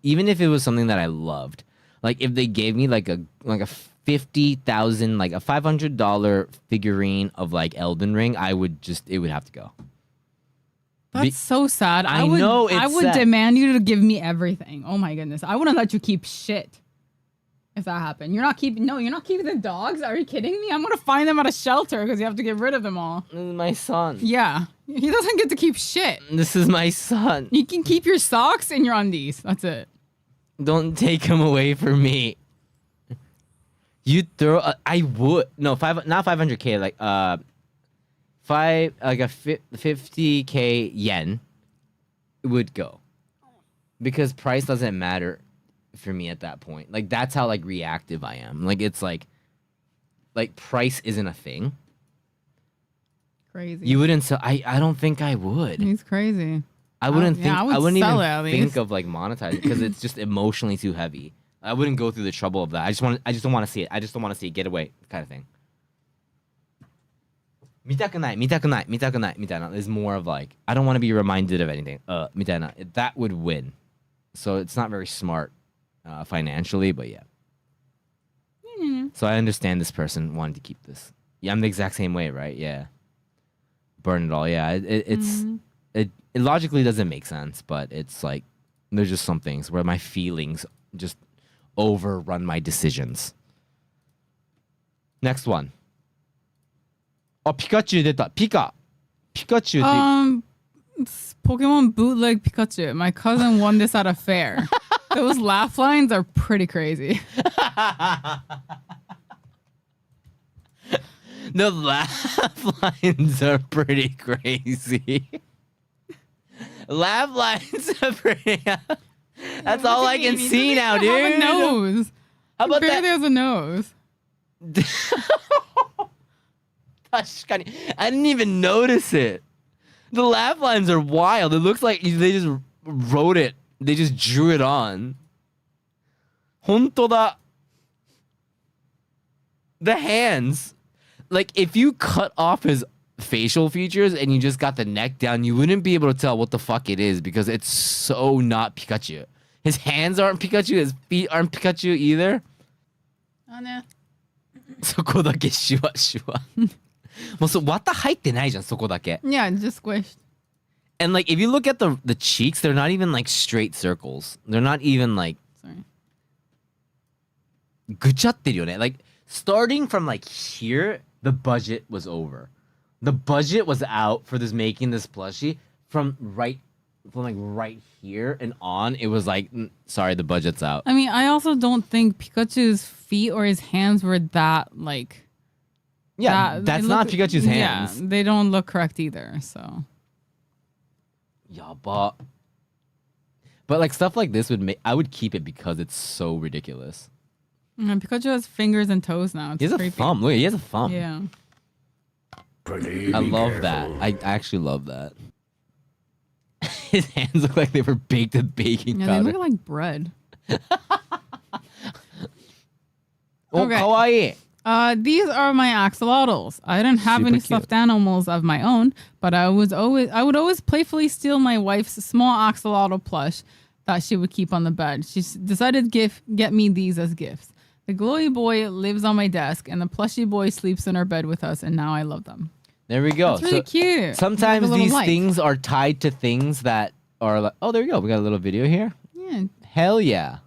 even if it was something that I loved, like if they gave me like a $50,000, like a $500 figurine of like Elden Ring, it would have to go.
That's so sad.
I know it's
I would
sad.
demand you to give me everything. Oh my goodness. I wouldn't let you keep shit if that happened. You're not keeping the dogs. Are you kidding me? I'm going to find them at a shelter because you have to get rid of them all.
This is my son.
Yeah. He doesn't get to keep shit.
This is my son.
You can keep your socks and your undies. That's it.
Don't take him away from me. You throw. I would not 500K. Like a 50K yen would go, because price doesn't matter for me at that point. Like that's how like reactive I am. Like it's like price isn't a thing.
Crazy.
You wouldn't sell. I don't think I would.
He's crazy.
I wouldn't think.
I would
I wouldn't
sell
even
it at
think
least.
of like monetizing because it's just emotionally too heavy. I wouldn't go through the trouble of that. I just don't want to see it. I just don't want to see it. Get away, kind of thing. 見たくないみたいな is more of like, I don't want to be reminded of anything. みたいな that would win. So it's not very smart financially, but yeah. So I understand this person wanted to keep this. Yeah, I'm the exact same way, right? Yeah. Burn it all. Yeah, it logically doesn't make sense, but it's like there's just some things where my feelings just overrun my decisions. Next one. Oh, Pikachu 出た。Pikachu.
It's Pokemon bootleg Pikachu. My cousin won this at a fair. Those laugh lines are pretty crazy.
The laugh lines are pretty crazy. Laugh lines are pretty... That's all I can see now, dude.
Have a nose.
How about
Barely
that?
has a nose.
確かに. I didn't even notice it. The laugh lines are wild. It looks like they just wrote it. They just drew it on. 本当だ. The hands. Like, if you cut off his facial features and you just got the neck down, you wouldn't be able to tell what the fuck it is because it's so not Pikachu. His hands aren't Pikachu. His feet aren't Pikachu either. そこだけシュワシュワ。もう綿入ってないじゃん、そこだけ。
Yeah, just squished.
And like, if you look at the cheeks, they're not even like straight circles. They're not even like...
Sorry.
ぐちゃってるよね。Like, starting from like here, the budget was over. The budget was out for making this plushie from right here and on. It was like, sorry, the budget's out.
I mean, I also don't think Pikachu's feet or his hands were that, like...
Yeah, that's not Pikachu's hands.
Yeah, they don't look correct either, so...
Yeah, but like stuff like this I would keep it because it's so ridiculous.
Pikachu has fingers and toes now. It's
He has
creepy.
a thumb. Look, he has a thumb.
Yeah.
I love that. I actually love that. His hands look like they were baked with baking
Yeah,
powder.
they look like bread.
Oh,
Okay.
kawaii.
These are my axolotls. I didn't have
Super
any
cute.
stuffed animals of my own, but I would always playfully steal my wife's small axolotl plush that she would keep on the bed. She decided to get me these as gifts. The glowy boy lives on my desk, and the plushy boy sleeps in our bed with us, and now I love them.
There we go.
It's really cute.
Sometimes
Like a little
these
light.
things are tied to things that are like, oh, there you go. We got a little video here.
Yeah,
Hell yeah.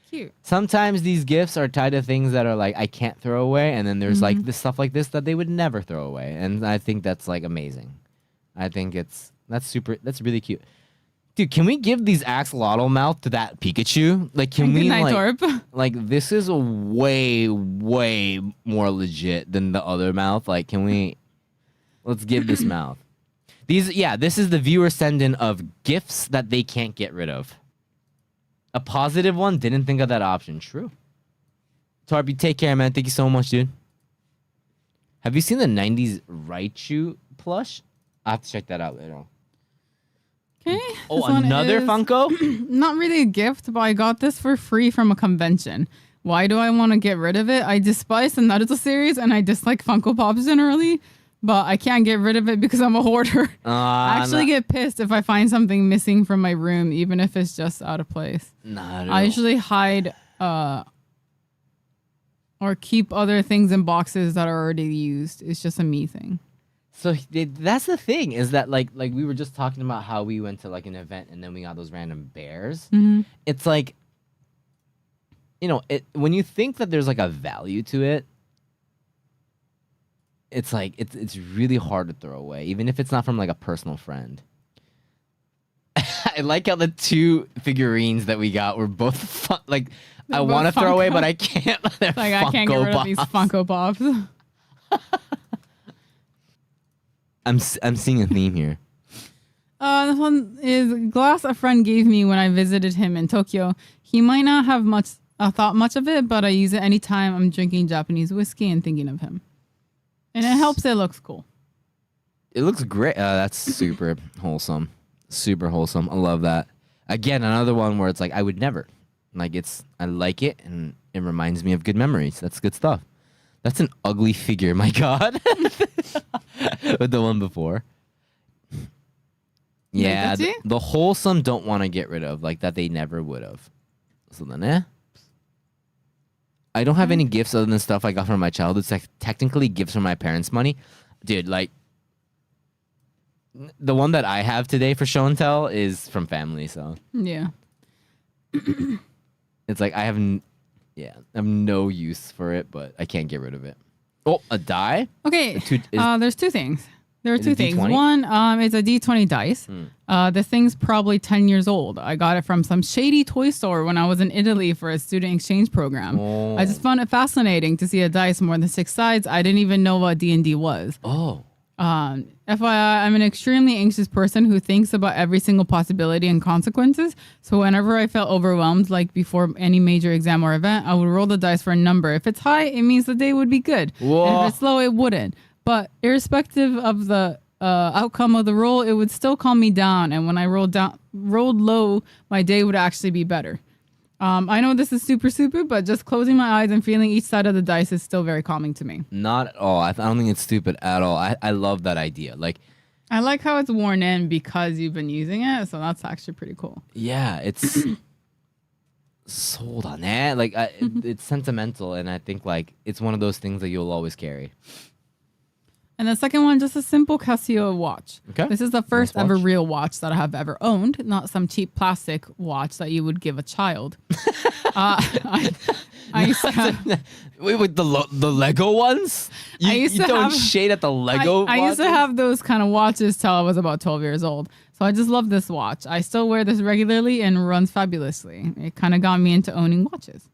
cute.
Sometimes these gifts are tied to things that are like, I can't throw away. And then there's like this stuff like this that they would never throw away. And I think that's like amazing. I think that's really cute. Dude, can we give these axolotl mouth to that Pikachu? Like, can we
Good night,
like,
Torp.
like this is a way more legit than the other mouth. Like, can we, let's give this mouth. This is the viewer send-in of gifts that they can't get rid of. A positive one, didn't think of that option. True. Tarby, take care, man. Thank you so much, dude. Have you seen the 90s Raichu plush? I have to check that out later on.
Okay.
Oh, another Funko?
Not really a gift, but I got this for free from a convention. Why do I want to get rid of it? I despise the Naruto series and I dislike Funko Pops generally, but I can't get rid of it because I'm a hoarder. I actually get pissed if I find something missing from my room, even if it's just out of place. I usually hide or keep other things in boxes that are already used. It's just a me thing.
So that's the thing, is that like we were just talking about how we went to like an event and then we got those random bears. It's like, you know, when you think that there's like a value to it, it's like it's really hard to throw away, even if it's not from like a personal friend. I like how the two figurines that we got were both fun, like I want to throw away, but I can't. They're
Like I can't get rid of these Funko Pops.
I'm seeing a theme here.
This one is glass a friend gave me when I visited him in Tokyo. He might not have thought much of it, but I use it anytime I'm drinking Japanese whiskey and thinking of him. And it helps. It looks cool.
It looks great. That's super wholesome. Super wholesome. I love that. Again, another one where it's like I would never. Like I like it and it reminds me of good memories. That's good stuff. That's an ugly figure, my God. With the one before. Yeah, the wholesome don't want to get rid of, like that they never would have. So then, I don't have any gifts other than stuff I got from my childhood. It's like technically gifts from my parents' money. Dude, like, the one that I have today for show and tell is from family, so.
Yeah.
It's like I have no use for it, but I can't get rid of it. Oh, a die?
Okay. There's two things. There are two things.
D20?
One, it's a D20 dice. The thing's probably 10 years old. I got it from some shady toy store when I was in Italy for a student exchange program.
Oh.
I just found it fascinating to see a dice more than 6 sides. I didn't even know what D&D was.
Oh.
FYI, I'm an extremely anxious person who thinks about every single possibility and consequences. So whenever I felt overwhelmed, like before any major exam or event, I would roll the dice for a number. If it's high, it means the day would be good.
Whoa.
And if it's low, it wouldn't. But irrespective of the outcome of the roll, it would still calm me down. And when I rolled low, my day would actually be better. I know this is super, but just closing my eyes and feeling each side of the dice is still very calming to me.
Not at all. I don't think it's stupid at all. I love that idea. Like,
I like how it's worn in because you've been using it, so that's actually pretty cool.
yeah, it's sold on that. Like, it's sentimental, and I think like it's one of those things that you'll always carry.
And the second one, just a simple Casio watch.
Okay.
This is the first
Nice
ever
watch.
real watch that I have ever owned, not some cheap plastic watch that you would give a child. I used to have,
Wait, with the Lego ones?
I used
you
to
throwing
have-
shade at the Lego
I used to
watches?
have those kind of watches till I was about 12 years old. So I just love this watch. I still wear this regularly and runs fabulously. It kind of got me into owning watches.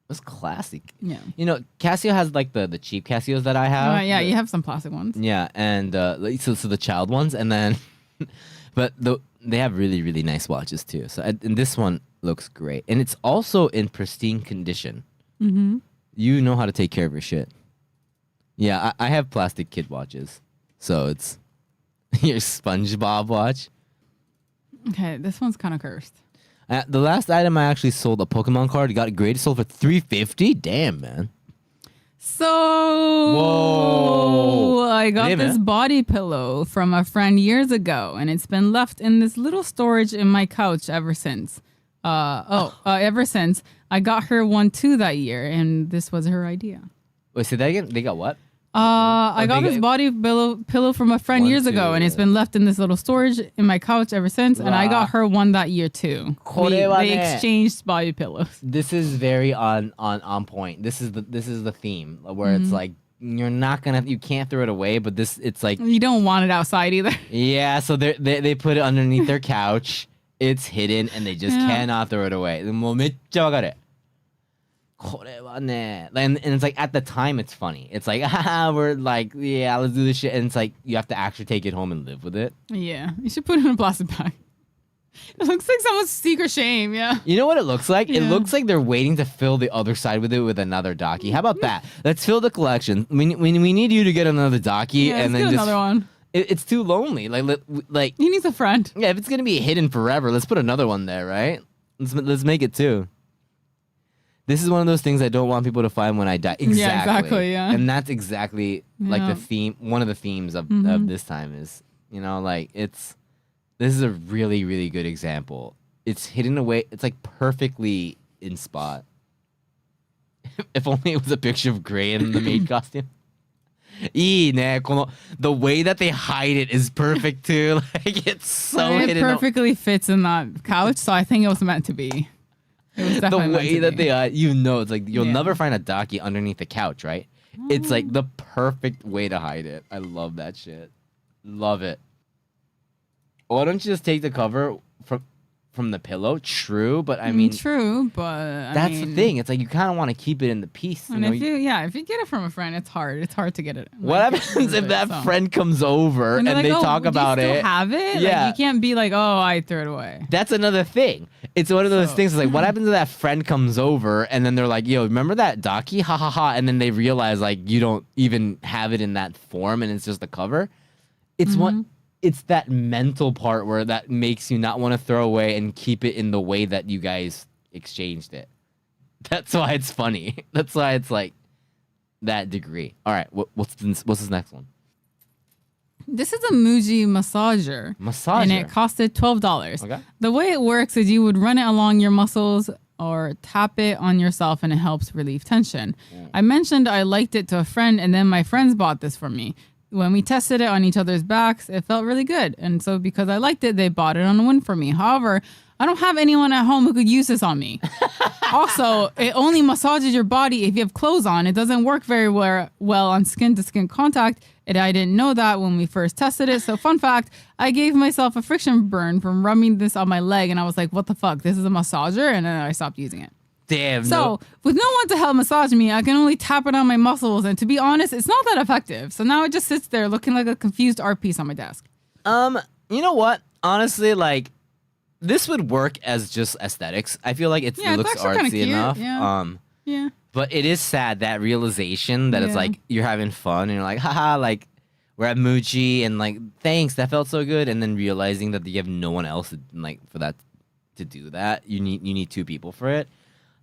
It's classic.
Yeah.
You know, Casio has like the cheap Casios that I have.
Yeah, you have some plastic ones.
Yeah, and so the child ones, and then, but they have really, really nice watches too. So and this one looks great, and it's also in pristine condition.
Mm-hmm.
You know how to take care of your shit. Yeah, I have plastic kid watches, so it's your SpongeBob watch.
Okay, this one's kind of cursed.
The last item I actually sold, a Pokemon card, got graded, sold for $350. Damn, man.
So
Whoa.
I got
Hey,
this
man.
body pillow from a friend years ago, and it's been left in this little storage in my couch ever since. Ever since I got her one too that year, and this was her idea.
Wait, say that again? They got what?
I got
they
this
got-
body pillow from a friend
One,
years ago,
two,
and it's been left in this little storage in my couch ever since. And I got her one that year too. They exchanged body pillows.
This is very on point. This is the theme where it's like you can't throw it away, but it's like
You don't want it outside either.
yeah. So they put it underneath their couch. It's hidden, and they just cannot throw it away. もうめっちゃわかる。これはね, and it's like at the time it's funny. It's like we're like yeah, let's do this shit, and it's like you have to actually take it home and live with it.
Yeah, you should put it in a plastic bag. It looks like someone's secret shame. Yeah.
You know what it looks like? It
Yeah.
looks like they're waiting to fill the other side with it with another Daki. How about that? Let's fill the collection. We need you to get another Daki,
Yeah,
and
let's
then
get
just
another one.
It's too lonely. Like
He needs a friend.
yeah, if it's gonna be hidden forever, let's put another one there, right? Let's make it two. This is one of those things I don't want people to find when I die.
exactly, yeah.
And that's exactly like
Yeah.
the theme. One of the themes of this time is, like this is a really, really good example. It's hidden away. It's like perfectly in spot. If only it was a picture of Gray in the maid costume. いいね。the way that they hide it is perfect too. Like it's so
it
hidden.
perfectly fits in that couch, so I think it was meant to be. It was
The
definitely meant
way
to
that
be.
they it's like you'll
Yeah.
never find a Daki underneath the couch, right? It's like the perfect way to hide it. I love that shit. Love it. Why don't you just take the cover from the pillow? True, but I mean
true, but
that's the thing. It's like you kind of want to keep it in the piece.
And if you get it from a friend, it's hard. It's hard to get it.
What happens if that friend comes over and
they're like,
they
"Oh,
talk
do you
about
still
it?
have it?
Yeah.
Like, you can't be like, oh, I threw it away.
That's another thing. It's one of those things. It's like, what happens if that friend comes over and then they're like, yo, remember that Daki? Ha ha ha. And then they realize like you don't even have it in that form and it's just the cover. It's that mental part where that makes you not want to throw away and keep it in the way that you guys exchanged it. That's why it's funny. That's why it's like that degree. All right, what's this next one?
This is a Muji massager.
Massager.
And it costed $12.
Okay.
The way it works is you would run it along your muscles or tap it on yourself, and it helps relieve tension. I mentioned I liked it to a friend, and then my friends bought this for me. When we tested it on each other's backs, it felt really good. And so because I liked it, they bought it on a whim for me. However, I don't have anyone at home who could use this on me. Also, it only massages your body if you have clothes on. It doesn't work very well on skin-to-skin contact. And I didn't know that when we first tested it. So fun fact, I gave myself a friction burn from rubbing this on my leg. And I was like, what the fuck? This is a massager? And then I stopped using it.
Damn.
So, with no one to help massage me, I can only tap it on my muscles. And to be honest, it's not that effective. So now it just sits there looking like a confused art piece on my desk.
You know what? Honestly, like this would work as just aesthetics. I feel like it
Yeah, it's
looks
actually kinda
artsy
cute,
enough.
yeah. Yeah.
But it is sad that realization that it's
Yeah.
like you're having fun and you're like, haha, like we're at Muji and like thanks, that felt so good, and then realizing that you have no one else for that to do that. You need two people for it.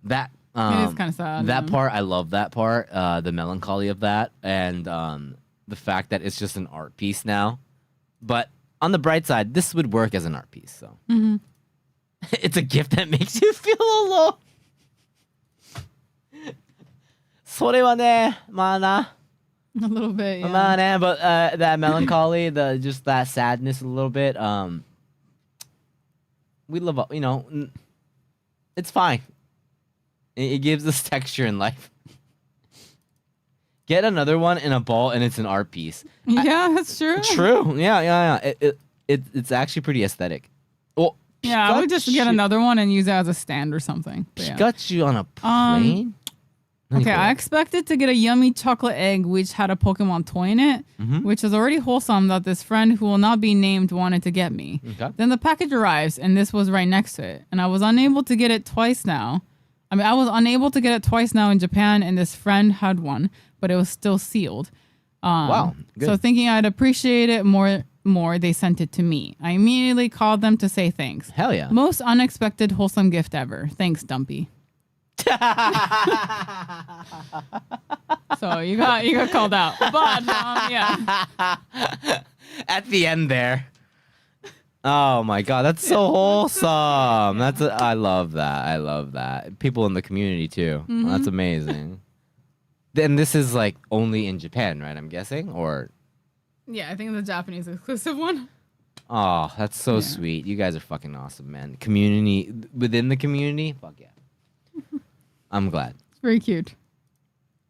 That
It is kind of sad.
that
yeah.
part, I love that part, the melancholy of that, and the fact that it's just an art piece now. But on the bright side, this would work as an art piece. So it's a gift that makes you feel alone. それはね、まあな。
A little bit, yeah.
まあね, but that melancholy, just that sadness a little bit. We love, it's fine. It gives us texture in life. Get another one in a ball and it's an art piece.
Yeah, that's true.
True. Yeah. It's actually pretty aesthetic. Well,
Yeah, I would just get another one and use it as a stand or something. But yeah.
Pikachu on a plane?
Okay, I expected to get a yummy chocolate egg which had a Pokemon toy in it,
Mm-hmm.
which is already wholesome that this friend who will not be named wanted to get me.
Okay.
Then the package arrives and this was right next to it. And I was unable to get it twice now. I was unable to get it twice now in Japan, and this friend had one, but it was still sealed.
Wow, good.
So thinking I'd appreciate it more, they sent it to me. I immediately called them to say thanks.
Hell yeah.
Most unexpected wholesome gift ever. Thanks, Dumpy. So you got called out. But yeah.
At the end there. Oh my god, that's so wholesome. I love that. I love that. People in the community too. That's amazing. Then this is like only in Japan, right? I'm guessing, or
Yeah, I think it's a Japanese exclusive one.
oh, that's so sweet. You guys are fucking awesome, man. Community within the community, fuck yeah. I'm glad.
It's very cute.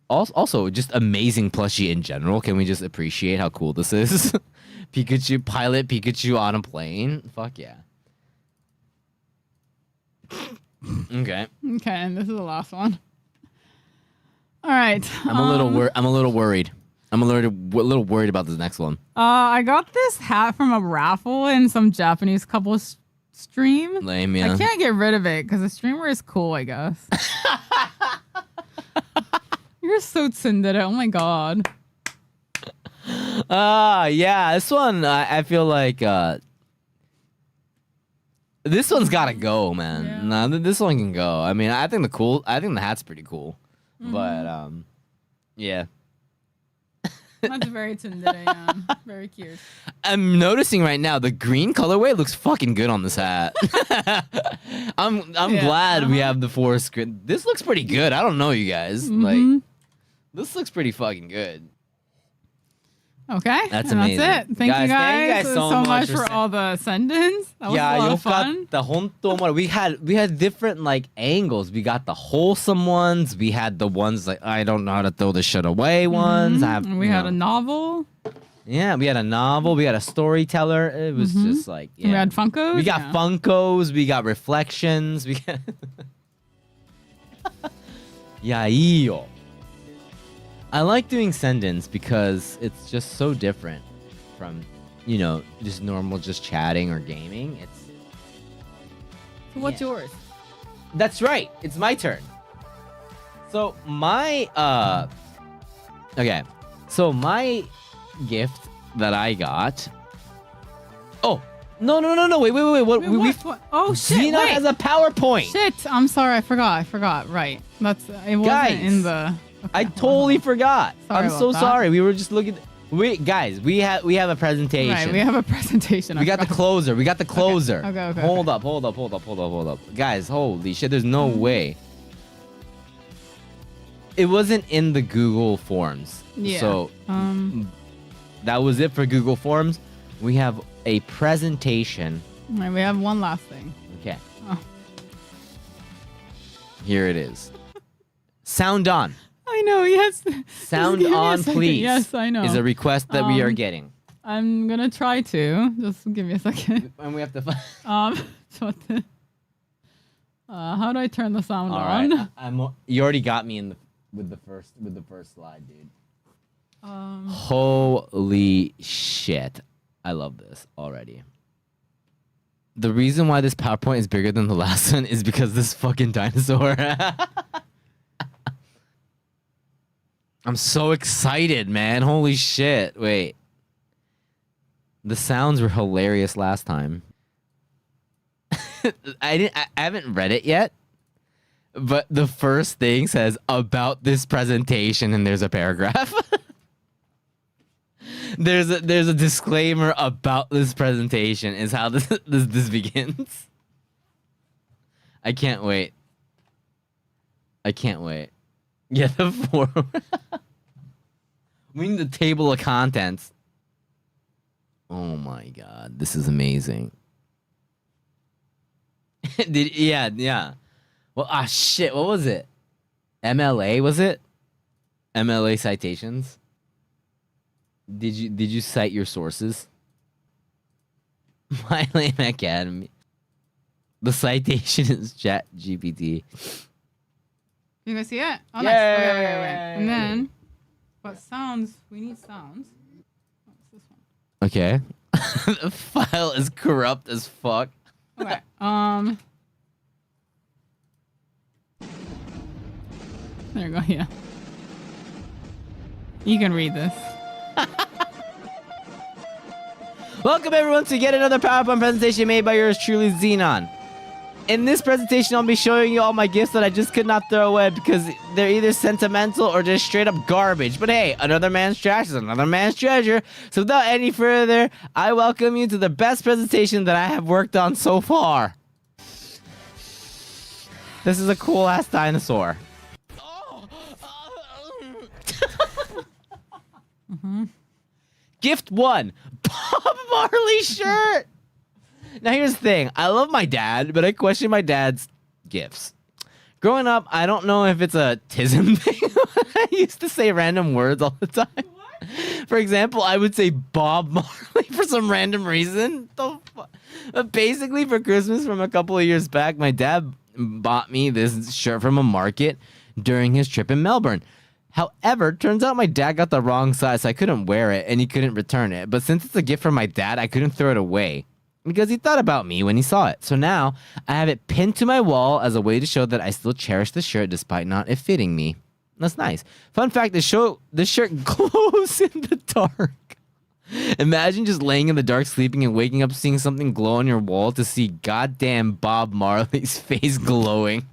Also, just amazing plushie in general. Can we just appreciate how cool this is? Pikachu, pilot Pikachu on a plane. Fuck yeah. Okay.
Okay, and this is the last one. All right.
I'm a little worried. I'm a little worried about this next one.
I got this hat from a raffle in some Japanese couple stream.
Lame, yeah.
I can't get rid of it because the streamer is cool, I guess. You're so tsundere. Oh my god.
Yeah. This one, I feel like this one's gotta go, man.
Yeah.
Nah, this one can go. I mean, I think the hat's pretty cool, but yeah.
That's very tsundere. Yeah. Very cute.
I'm noticing right now the green colorway looks fucking good on this hat. I'm glad we have the forest grid. This looks pretty good. I don't know, you guys. Like, this looks pretty fucking good.
Okay,
That's
and
amazing.
That's it. Thank you guys
so much
for all the send-ins. That was a lot of fun.
The honto we had different like angles. We got the wholesome ones. We had the ones like I don't know how to throw this shit away ones.
We had a novel.
Yeah, we had a novel. We had a storyteller. It was just like
We had Funkos.
We got Funkos. We got reflections. We got Yaio. I like doing send-ins because it's just so different from, just normal just chatting or gaming.
So what's yours?
That's right. It's my turn. So my my gift that I got. Oh, no. Wait. What?
Oh shit.
Xenon has a PowerPoint.
Shit. I'm sorry. I forgot. Right. It wasn't in the
I totally forgot. I'm so
about that.
sorry. We were just looking. We have a presentation.
Right, we have a presentation.
We got the closer.
Okay.
Hold up. Guys, holy shit, there's no way. It wasn't in the Google Forms.
Yeah.
So that was it for Google Forms. We have a presentation.
Right, we have one last thing.
Okay.
Oh.
Here it is. Sound on.
I know, yes.
Sound
Just give me a
on,
second.
please.
Yes, I know.
Is a request that we are getting.
I'm gonna try to. Just give me a second.
And we have to.
How do I turn the sound
All
on?
right. You already got me with the first slide, dude. Holy shit! I love this already. The reason why this PowerPoint is bigger than the last one is because this fucking dinosaur. I'm so excited, man. Holy shit. Wait. The sounds were hilarious last time. I haven't read it yet. But the first thing says about this presentation and there's a paragraph. There's a disclaimer about this presentation is how this begins. I can't wait. Yeah, the form. We need the table of contents. Oh my god, this is amazing. Yeah. Well, shit, what was it? MLA, was it? MLA citations? Did you cite your sources? My Lame Academy. The citation is ChatGPT.
You guys see it? Oh,
Yay!
nice. Okay. And then, what sounds? We need sounds. What's this one?
Okay. The file is corrupt as fuck.
Okay. There you go. Yeah. You can read this.
Welcome everyone to yet another PowerPoint presentation made by yours truly, Xenon. In this presentation, I'll be showing you all my gifts that I just could not throw away because they're either sentimental or just straight up garbage. But hey, another man's trash is another man's treasure. So without any further, I welcome you to the best presentation that I have worked on so far. This is a cool ass dinosaur. Gift 1, Bob Marley shirt. Now here's the thing. I love my dad, but I question my dad's gifts. Growing up, I don't know if it's a tism thing. I used to say random words all the time. What? For example, I would say Bob Marley for some random reason. But basically, for Christmas from a couple of years back, my dad bought me this shirt from a market during his trip in Melbourne. However, turns out my dad got the wrong size, so I couldn't wear it, and he couldn't return it. But since it's a gift from my dad, I couldn't throw it away because he thought about me when he saw it. So now, I have it pinned to my wall as a way to show that I still cherish the shirt despite not it fitting me. That's nice. Fun fact, the shirt glows in the dark. Imagine just laying in the dark, sleeping, and waking up seeing something glow on your wall to see goddamn Bob Marley's face glowing.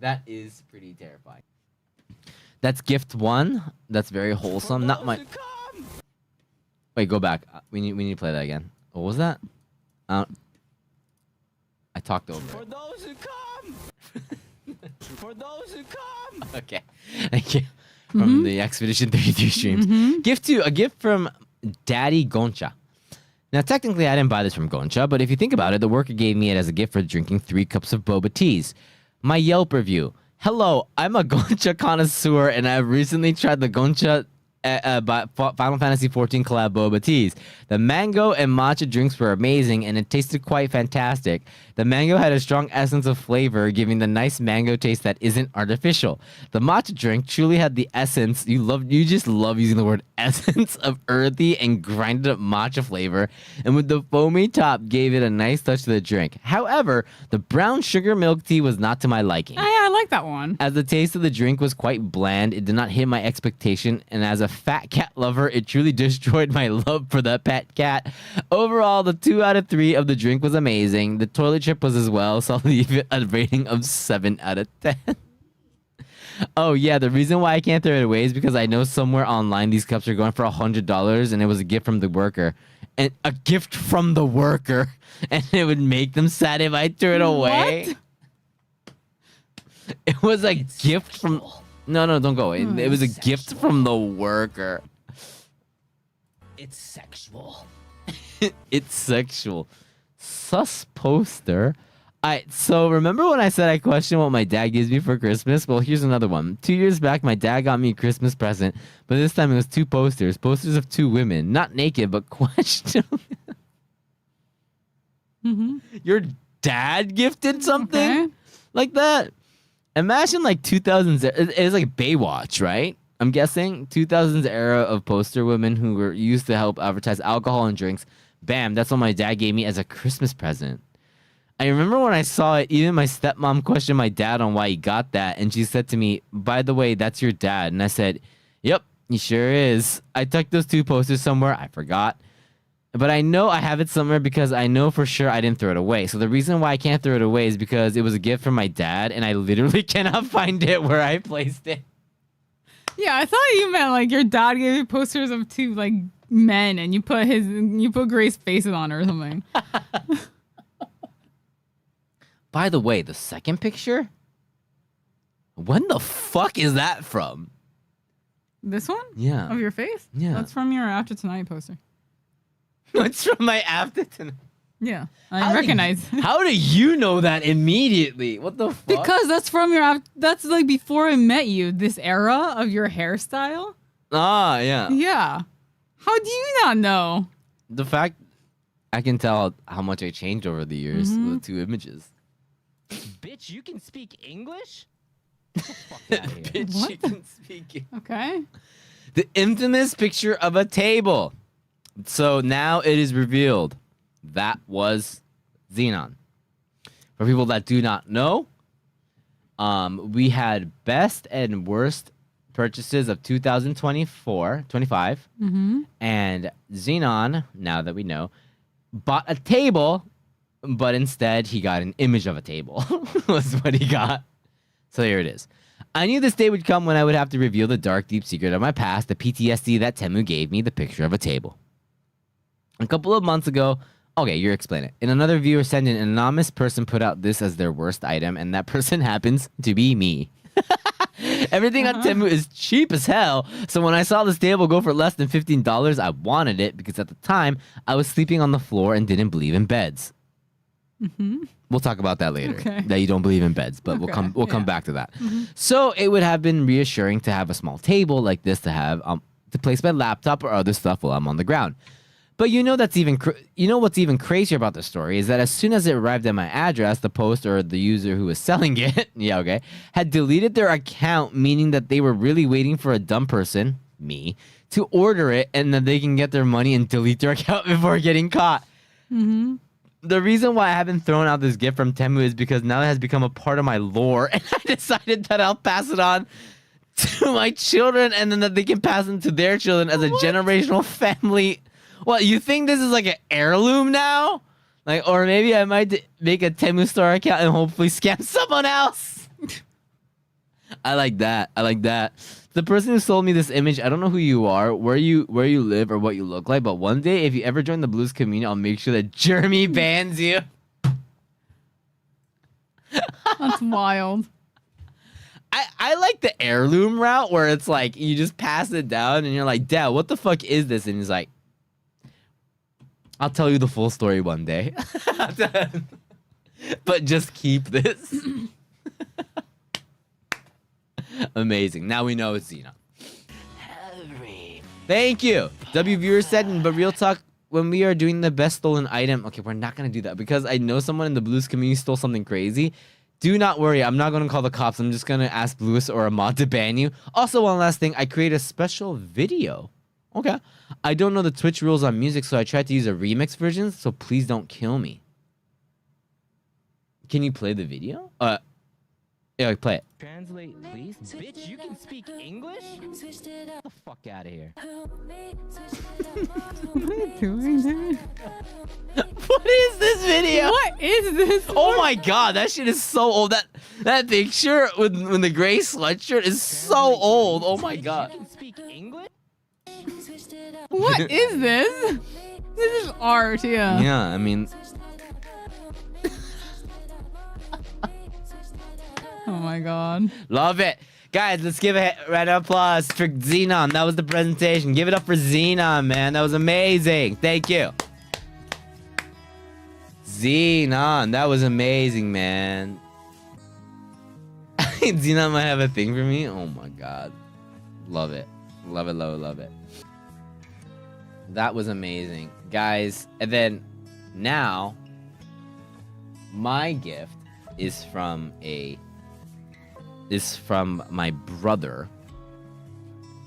That is pretty terrifying. That's gift 1. That's very wholesome. Not my. Wait, go back. We need to play that again. What was that? I talked over
For
it.
those who come. For those who come.
Okay. Thank you. From the Expedition 33 streams. Gift 2, a gift from Daddy Goncha. Now, technically, I didn't buy this from Goncha, but if you think about it, the worker gave me it as a gift for drinking 3 cups of boba teas. My Yelp review. Hello, I'm a Goncha connoisseur, and I've recently tried the Goncha Final Fantasy XIV collab boba teas. The mango and matcha drinks were amazing, and it tasted quite fantastic. The mango had a strong essence of flavor, giving the nice mango taste that isn't artificial. The matcha drink truly had the essence. You just love using the word essence of earthy and grinded up matcha flavor, and with the foamy top, gave it a nice touch to the drink. However, the brown sugar milk tea was not to my liking.
I like that one.
As the taste of the drink was quite bland, it did not hit my expectation, and as a fat cat lover, it truly destroyed my love for the pet cat. Overall, the 2 out of 3 of the drink was amazing. The toilet trip was as well, so I'll leave it a rating of 7 out of 10. Oh yeah, the reason why I can't throw it away is because I know somewhere online these cups are going for $100, and it was a gift from the worker. And a gift from the worker, and it would make them sad if I threw it away.
What?
It was a gift from... No, don't go away. It was a gift from the worker.
It's sexual.
It's sexual. Sus poster. Alright, so remember when I said I question what my dad gives me for Christmas? Well, here's another one. 2 years back, my dad got me a Christmas present, but this time it was 2 posters. Posters of 2 women. Not naked, but questionable. Your dad gifted something like that? Imagine like 2000s. It's like Baywatch, right? I'm guessing 2000s era of poster women who were used to help advertise alcohol and drinks. Bam, that's what my dad gave me as a Christmas present. I remember when I saw it, even my stepmom questioned my dad on why he got that, and she said to me, "By the way, that's your dad." And I said, "Yep, he sure is." I tucked those 2 posters somewhere. I forgot. But I know I have it somewhere because I know for sure I didn't throw it away. So the reason why I can't throw it away is because it was a gift from my dad, and I literally cannot find it where I placed it.
Yeah, I thought you meant like your dad gave you posters of 2 like men, and you put Grace faces on her or something.
By the way, the second picture? When the fuck is that from?
This one?
Yeah.
Of your face?
Yeah.
That's from your After Tonight poster.
It's from my after tonight.
Yeah, I recognize.
How do you know that immediately? What the fuck?
Because that's from your. That's like before I met you. This era of your hairstyle.
Ah, yeah.
Yeah. How do you not know?
The fact I can tell how much I changed over the years with the 2 images.
Bitch, you can speak English?
Bitch,
What?
you can speak it.
Okay.
The infamous picture of a table. So now it is revealed. That was Xenon. For people that do not know, we had best and worst purchases of 2025. And Xenon, now that we know, bought a table but instead he got an image of a table. Was what he got. So here it is. I knew this day would come when I would have to reveal the dark, deep secret of my past, the PTSD that Temu gave me, the picture of a table. A couple of months ago, okay, you're explaining it. In another Viewer Sendin, an anonymous person put out this as their worst item, and that person happens to be me. Everything on Temu is cheap as hell, so when I saw this table go for less than $15, I wanted it because at the time, I was sleeping on the floor and didn't believe in beds. We'll talk about that later, that you don't believe in beds, but we'll come back to that. So it would have been reassuring to have a small table like this to have to place my laptop or other stuff while I'm on the ground. But you know what's even crazier about the story is that as soon as it arrived at my address, the poster or the user who was selling it, had deleted their account, meaning that they were really waiting for a dumb person, me, to order it and then they can get their money and delete their account before getting caught. The reason why I haven't thrown out this gift from Temu is because now it has become a part of my lore, and I decided that I'll pass it on to my children and then that they can pass it to their children as a generational family. What, you think this is like an heirloom now? Like, or maybe I might make a Temu Store account and hopefully scam someone else. I like that. The person who sold me this image, I don't know who you are, where you live, or what you look like, but one day, if you ever join the Blues community, I'll make sure that Jeremy bans you.
That's wild.
I like the heirloom route where it's like, you just pass it down and you're like, Dad, what the fuck is this? And he's like, I'll tell you the full story one day. But just keep this. Amazing. Now we know it's Xena. Thank you. W Viewer Sendin, but real talk, when we are doing the best stolen item, okay, we're not going to do that because I know someone in the Blues community stole something crazy. Do not worry. I'm not going to call the cops. I'm just going to ask Blues or a mod to ban you. Also, one last thing. I created a special video. Okay. I don't know the Twitch rules on music, so I tried to use a remix version, so please don't kill me. Can you play the video? Yeah, play it. Translate, please. Bitch, you can speak English? Get the fuck out of here.
What are you doing, dude?
What is this video?
What is this?
Oh my god, that shit is so old. That picture with the gray sweatshirt is so old. Oh my god. You can speak English?
What is this? This is art, yeah.
Yeah, I mean...
Oh my god.
Love it. Guys, let's give a round of applause for Xenon. That was the presentation. Give it up for Xenon, man. That was amazing. Thank you. Xenon, that was amazing, man. Xenon might have a thing for me. Oh my god. Love it. Love it, love it, love it. That was amazing. Guys, and then now my gift is from my brother,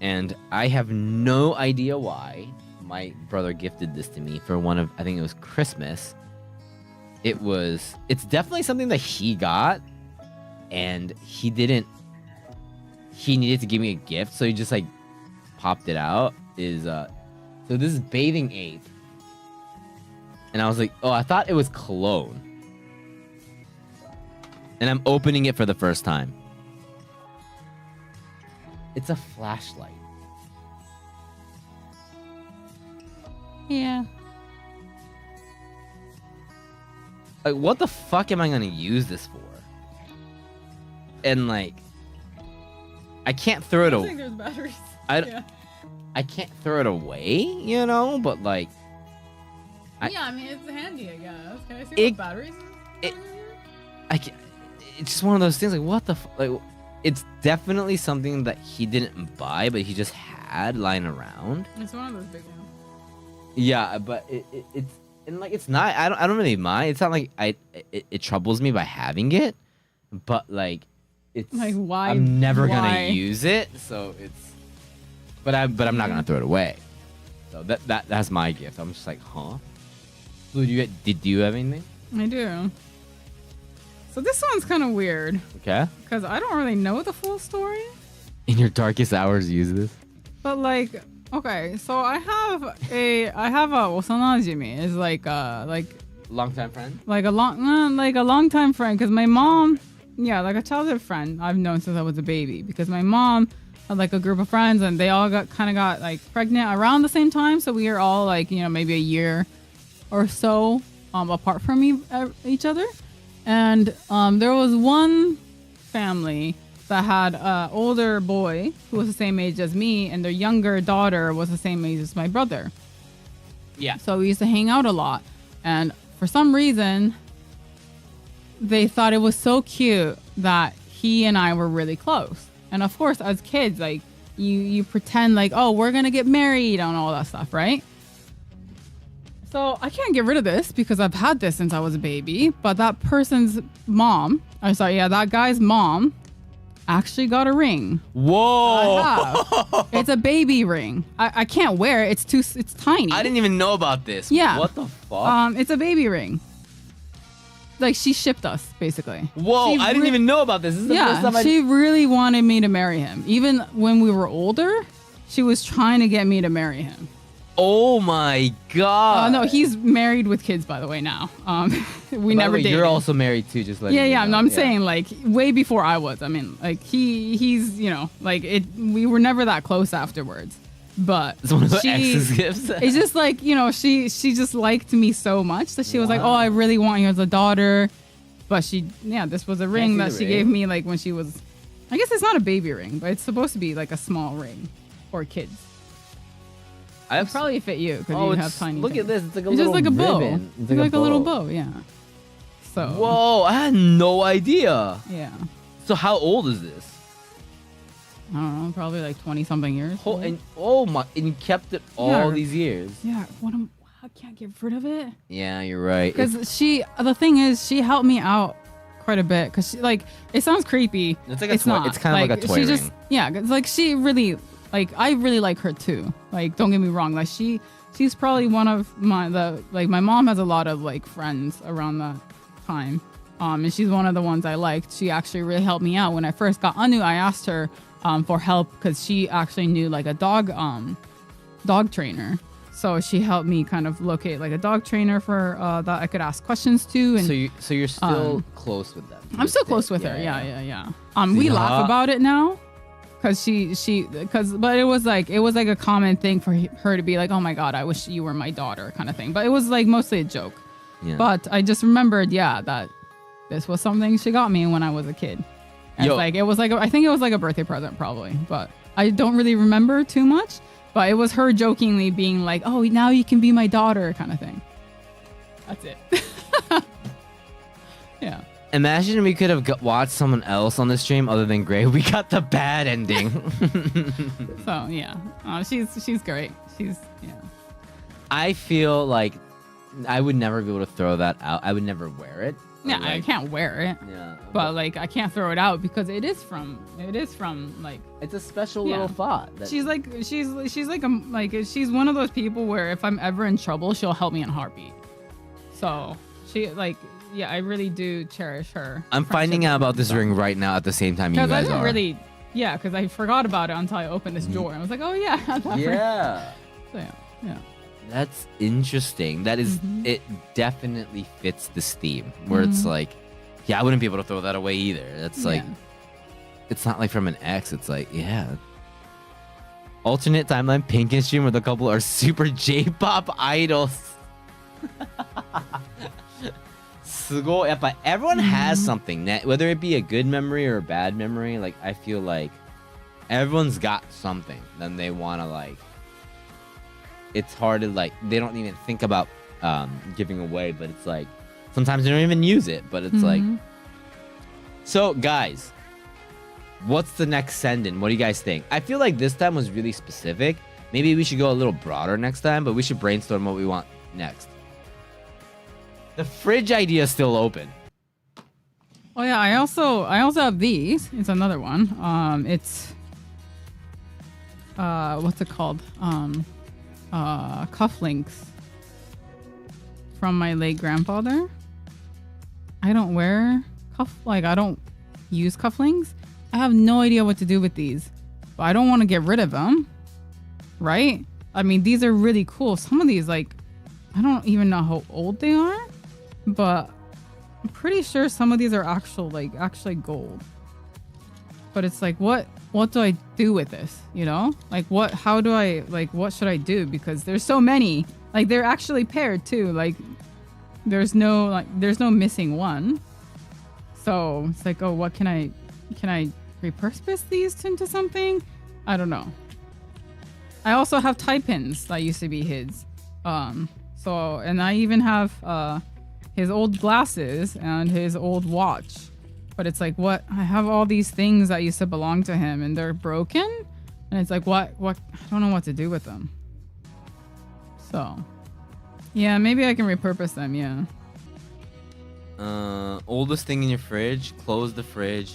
and I have no idea why my brother gifted this to me for one of, I think it was Christmas. It's definitely something that he got, and he needed to give me a gift, so he just like popped it out. So this is bathing ape, and I was like, oh, I thought it was cologne, and I'm opening it for the first time. It's a flashlight.
Yeah.
Like, what the fuck am I gonna use this for? And like, I can't throw it
I
away.
think there's batteries.
I can't throw it away, you know. But like,
yeah, I mean it's handy, I guess. Can I see
It-
what batteries?
It's just one of those things. Like, what the like. It's definitely something that he didn't buy, but he just had lying around.
It's one of those big ones.
Yeah, but it's and like it's not. I don't really mind. It's not like it troubles me by having it, but like it's
Like, why?
I'm never
why?
gonna use it, so it's. But I'm not gonna throw it away. So that's my gift. I'm just like, huh? So did you have anything?
I do. So this one's kind of weird
Okay.
because I don't really know the full story.
In your darkest hours, use this.
But like, okay, so I have a osanajimi. It's like
Longtime friend?
like a long time friend, because my mom, yeah, like a childhood friend I've known since I was a baby, because my mom had like a group of friends and they all got like pregnant around the same time, so we were all like, you know, maybe a year or so apart from each other. And there was one family that had an older boy who was the same age as me, and their younger daughter was the same age as my brother.
Yeah.
So we used to hang out a lot, and for some reason they thought it was so cute that he and I were really close. And of course, as kids, like you pretend like, oh, we're gonna get married and all that stuff, right? So I can't get rid of this because I've had this since I was a baby. But that person's mom, that guy's mom actually got a ring.
Whoa!
I have. It's a baby ring. I can't wear it. It's tiny.
I didn't even know about this.
Yeah.
What the fuck?
It's a baby ring. Like, she shipped us, basically.
Whoa! I didn't even know about this. This is the first time
she really wanted me to marry him. Even when we were older, she was trying to get me to marry him.
Oh my god!
No, he's married with kids, by the way. Now, we never dated.
You're also married too, just like
yeah. No, I'm saying like way before I was. I mean, like he's you know like it. We were never that close afterwards. But
it's one of the ex's gifts.
It's just like, you know, she just liked me so much that she was like, oh, I really want you as a daughter. But this was a ring that she gave me like when she was, I guess it's not a baby ring, but it's supposed to be like a small ring for kids. It'll probably fit you because you have tiny.
Look at this. It's like a
it's
little
just like a bow.
ribbon.
It's like a little bow, yeah. So.
Whoa! I had no idea.
Yeah.
So how old is this?
I don't know, probably like 20-something years.
And you kept it all these years.
Yeah, I can't get rid of it.
Yeah, you're right.
Because the thing is, she helped me out quite a bit. Because it sounds creepy.
It's not. It's kind of like a toy ring.
It's like she really, like, I really like her too. Like, don't get me wrong. Like, she's probably one of my mom has a lot of like friends around that time. And she's one of the ones I liked. She actually really helped me out when I first got Anu. I asked her for help because she actually knew like a dog trainer. So she helped me kind of locate like a dog trainer for that I could ask questions to. And
so you're still close with them.
I'm still close with her. Yeah. We laugh about it now because but it was like a common thing for her to be like, oh my god, I wish you were my daughter kind of thing. But it was like mostly a joke. Yeah. But I just remembered, that this was something she got me when I was a kid. And I think it was like a birthday present probably, but I don't really remember too much. But it was her jokingly being like, "Oh, now you can be my daughter," kind of thing. That's it. Yeah.
Imagine we could have watched someone else on the stream other than Gray. We got the bad ending.
So yeah, she's great.
I feel like I would never be able to throw that out. I would never wear it.
Yeah, I can't wear it.
Yeah.
But like I can't throw it out because it is from like
it's a special little thought.
She's one of those people where if I'm ever in trouble, she'll help me in a heartbeat. So I really do cherish her.
I'm finding out about this ring right now at the same time you guys are.
Because I forgot about it until I opened this drawer. I was like, oh yeah.
Yeah.
So yeah.
That's interesting. That is, it definitely fits this theme where it's like, I wouldn't be able to throw that away either. That's like, it's not like from an ex. It's like, alternate timeline Pink and stream where the couple are super J-pop idols. Everyone has something that, whether it be a good memory or a bad memory, like I feel like everyone's got something then they want to like. It's hard to like, they don't even think about giving away, but it's like sometimes they don't even use it, but it's like. So guys, what's the next send-in? What do you guys think? I feel like this time was really specific. Maybe we should go a little broader next time, but we should brainstorm what we want next. The fridge idea is still open.
Oh yeah, I also have these. It's another one. It's what's it called? Cufflinks from my late grandfather. I don't wear I don't use cufflinks. I have no idea what to do with these, but I don't want to get rid of them, right? I mean, these are really cool. Some of these, like, I don't even know how old they are. but I'm pretty sure some of these are actually gold. But it's like, what do I do with this? You know, like what should I do? Because there's so many. Like they're actually paired too. Like there's no missing one. So it's like, oh, what can I repurpose these into something? I don't know. I also have tie pins that used to be his. So, and I even have his old glasses and his old watch. But it's like, what? I have all these things that used to belong to him and they're broken. And it's like, what? I don't know what to do with them. So, yeah, maybe I can repurpose them, yeah.
Oldest thing in your fridge, close the fridge.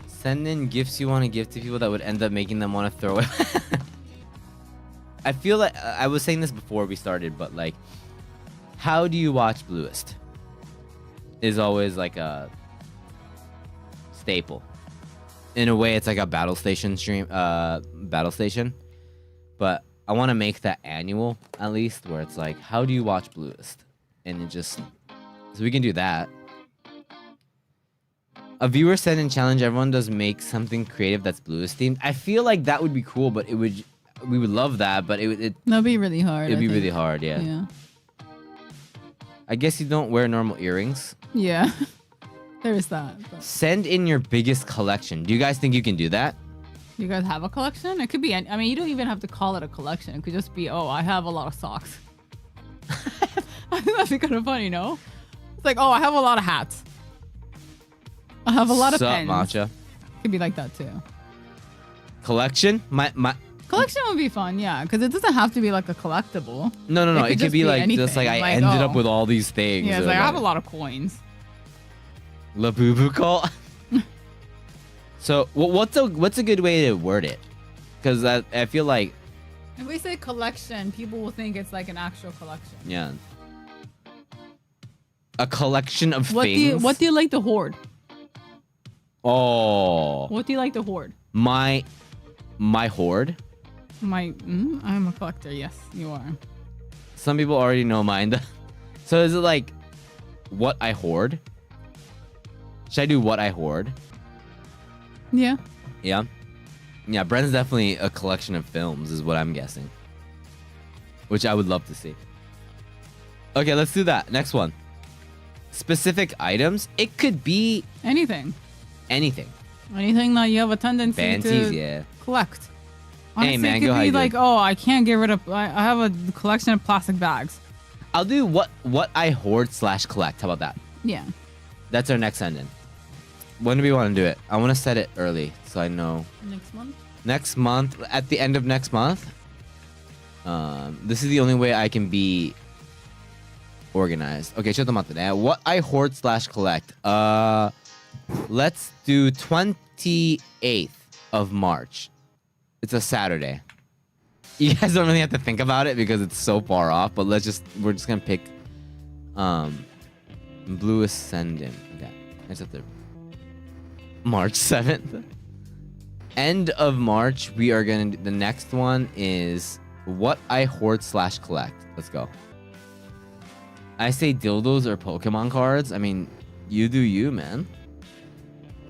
Send in gifts you want to give to people that would end up making them want to throw it. I feel like I was saying this before we started, but like, how do you watch Bluist? Is always like a staple. In a way, it's like a battle station stream, battle station. But I want to make that annual at least, where it's like, how do you watch Bluist? And it just, so we can do that. A viewer send in challenge. Everyone does make something creative that's Bluist themed. I feel like that would be cool, but we would love that, but
that'd be really hard.
It'd be really hard, yeah.
Yeah.
I guess you don't wear normal earrings.
Yeah. There's that. But.
Send in your biggest collection. Do you guys think you can do that?
You guys have a collection? It could be, I mean, you don't even have to call it a collection. It could just be, oh, I have a lot of socks. I think that'd be kind of funny, no? It's like, oh, I have a lot of hats. I have a lot of pens.
Matcha?
Could be like that too.
Collection? My
collection would be fun, yeah, because it doesn't have to be like a collectible.
No. It could be like
anything.
just like I ended up with all these things.
Yeah, it's like I have a lot of coins.
La Boo Boo call. So what's a good way to word it? Because I feel like
if we say collection, people will think it's like an actual collection.
Yeah. A collection of things.
What do you like to hoard?
Oh.
What do you like to hoard?
My hoard.
I'm a collector. Yes, you are.
Some people already know mine. So is it like what I hoard? Should I do what I hoard?
Yeah.
Yeah. Yeah, Bren's definitely a collection of films is what I'm guessing. Which I would love to see. Okay, let's do that. Next one. Specific items. It could be
anything.
Anything
that you have a tendency to collect. Honestly,
hey man,
it could be like, oh, I can't get rid of. I have a collection of plastic bags.
I'll do what I hoard / collect. How about that?
Yeah. That's
our next send in. When do we want to do it? I want to set it early so I know.
Next month.
Next month, at the end of next month. This is the only way I can be organized. Okay, ちょっと待ってね. What I hoard / collect. Let's do 28th of March. It's a Saturday. You guys don't really have to think about it because it's so far off, but we're just gonna pick Viewer Sendin. Okay. It's at the March 7th. End of March, we are gonna the next one is what I hoard / collect. Let's go. I say dildos or Pokemon cards. I mean, you do you, man.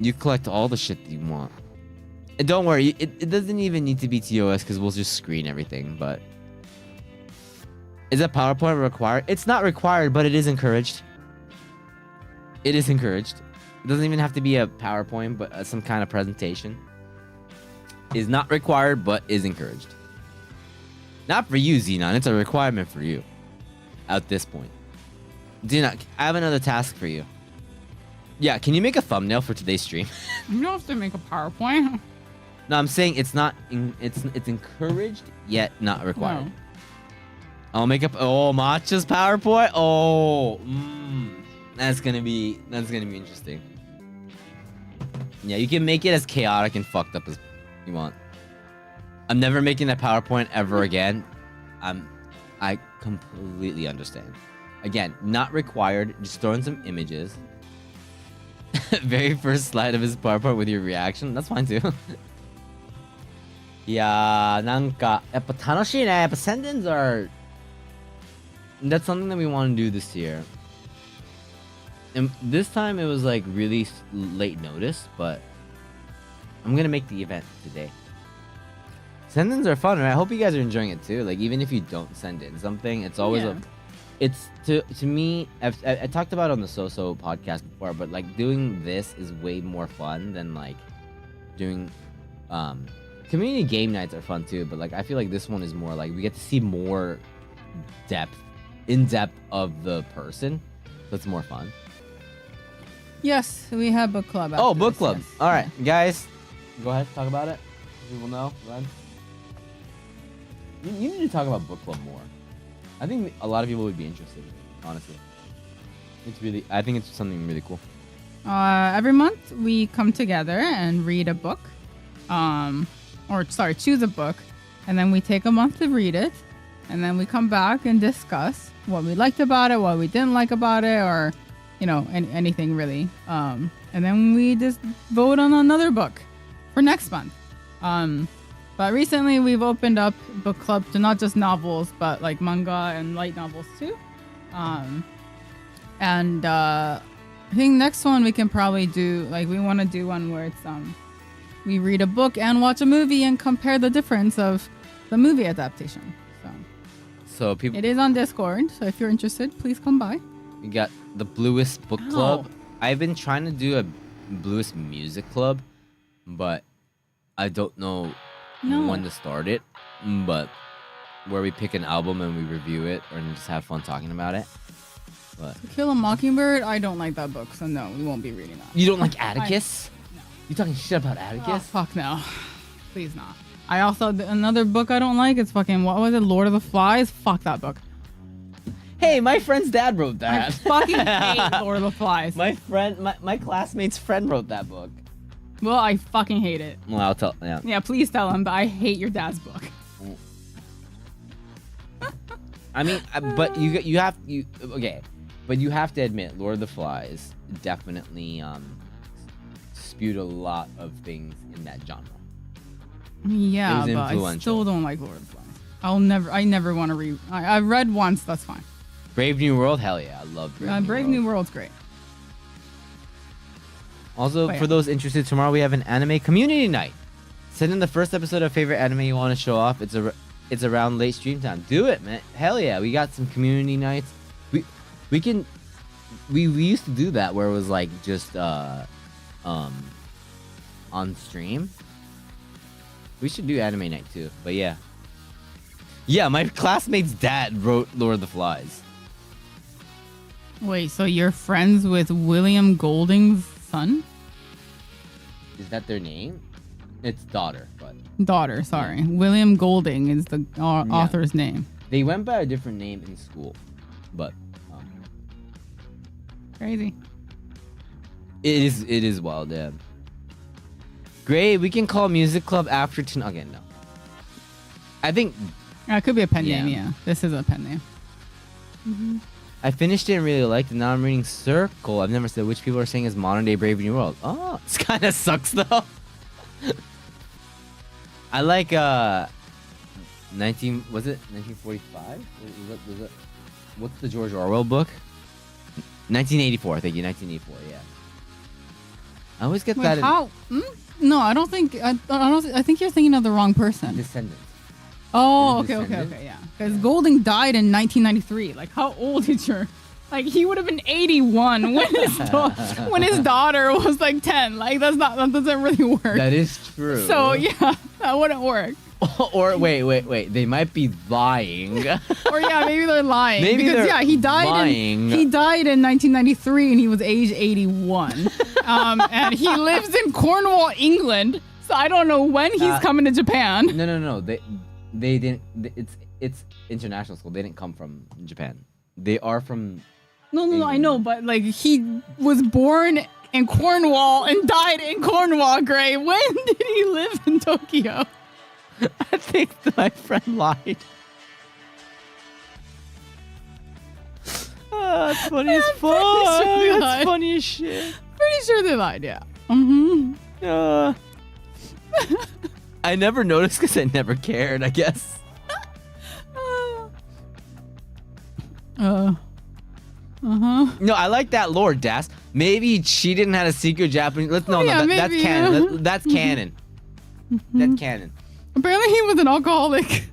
You collect all the shit that you want. And don't worry, it doesn't even need to be TOS because we'll just screen everything, but... Is a PowerPoint required? It's not required, but it is encouraged. It is encouraged. It doesn't even have to be a PowerPoint, but some kind of presentation. Is not required, but is encouraged. Not for you, Xenon. It's a requirement for you. At this point. Xenon, I have another task for you. Yeah, can you make a thumbnail for today's stream?
You don't have to make a PowerPoint.
No, I'm saying it's not. It's encouraged yet not required.
No.
I'll make up. Oh, Matcha's PowerPoint. Oh, that's gonna be interesting. Yeah, you can make it as chaotic and fucked up as you want. I'm never making that PowerPoint ever again. I completely understand. Again, not required. Just throw in some images. Very first slide of his PowerPoint with your reaction. That's fine too. いやー、なんかやっぱ楽しいね。やっぱ send-ins are. That's something that we want to do this year. And this time it was like really late notice, but I'm gonna make the event today. Send-ins are fun, right? I hope you guys are enjoying it too. Like even if you don't send in something, it's always it's to me. I talked about it on the So podcast before, but like doing this is way more fun than like doing. Community game nights are fun too, but like I feel like this one is more like we get to see more in depth of the person, so it's more fun.
Yes, we have book club.
Oh, book
this,
club.
yes.
All right, guys, go ahead, talk about it. People know. Go ahead. You need to talk about book club more. I think a lot of people would be interested in it, honestly. I think it's something really cool.
Every month we come together and read a book, choose a book, and then we take a month to read it, and then we come back and discuss what we liked about it, what we didn't like about it, or anything really. And then we just vote on another book for next month. But recently we've opened up book club to not just novels, but like manga and light novels too. I think next one we can probably do, like, we want to do one where it's we read a book and watch a movie and compare the difference of the movie adaptation.
So people,
it is on Discord, so if you're interested, please come by.
we got the Bluest Book Club. I've been trying to do a Bluest Music Club, but I don't know when to start it. But where we pick an album and we review it and just have fun talking about it. But
To Kill a Mockingbird, I don't like that book, so no, we won't be reading that.
you don't like Atticus?
No.
You talking shit about Atticus?
Oh, fuck no. Please not. I also, another book I don't like, it's fucking, what was it, Lord of the Flies? Fuck that book.
Hey, my friend's dad wrote
I
that.
fucking hate Lord of the Flies.
my classmate's friend wrote that book.
Well, I fucking hate it.
Well, I'll tell. Yeah.
Yeah, please tell him, but I hate your dad's book.
I mean, but you have to admit, Lord of the Flies definitely spewed a lot of things in that genre.
Yeah,
It was
but I
influential.
still don't like Lord of the Flies. I never want to read. I've read once, that's fine.
Brave New World, hell yeah, I love
Brave New World's great.
Also,
But
for
yeah.
those interested, tomorrow we have an anime community night. Send in the first episode of favorite anime you want to show off. It's around late stream time. Do it, man. Hell yeah, we got some community nights. We used to do that where it was like just on stream. We should do anime night too. But yeah. Yeah, my classmate's dad wrote Lord of the Flies.
Wait, so you're friends with William Golding's son?
Is that their name? It's daughter, but
Daughter, sorry. William Golding is the author's name.
they went by a different name in school. But
Crazy.
it is wild, yeah. Great, we can call music club after tonight. Again, no. I think
It could be a pen
Yeah.
name, yeah. This is a pen name.
I finished it and really liked it. Now I'm reading Circle. I've never said which people are saying is modern day Brave New World. Oh, this kind of sucks though. I like 1945? Was it what's the George Orwell book? 1984. Thank you. 1984. Yeah. I always get
Wait,
that.
how? No, I don't think. I think you're thinking of the wrong person.
Descendants.
Oh,
Is it
okay,
Descendants?
yeah. Because Golding died in 1993. Like, how old is your? Like, he would have been 81 when his daughter was like 10. Like, that doesn't really work.
That is true.
So yeah, that wouldn't work.
Or wait. They might be lying.
Or yeah, maybe they're lying.
Maybe
because
they're
yeah, he died
lying.
in 1993 and he was age 81. And he lives in Cornwall, England. So I don't know when he's coming to Japan.
No. They didn't. It's international school. They didn't come from Japan. They are from.
No, I know, but like he was born in Cornwall and died in Cornwall, Gray. When did he live in Tokyo?
I think my friend lied. That's funny as fuck.
sure they
That's
lied.
funny as shit.
Pretty sure they lied, yeah. Mm-hmm.
I never noticed because I never cared, I guess. No, I like that lore, Das. Maybe she didn't have a secret Japanese. That's
yeah,
that's
maybe,
canon.
yeah.
That's canon. That's canon.
Apparently he was an alcoholic.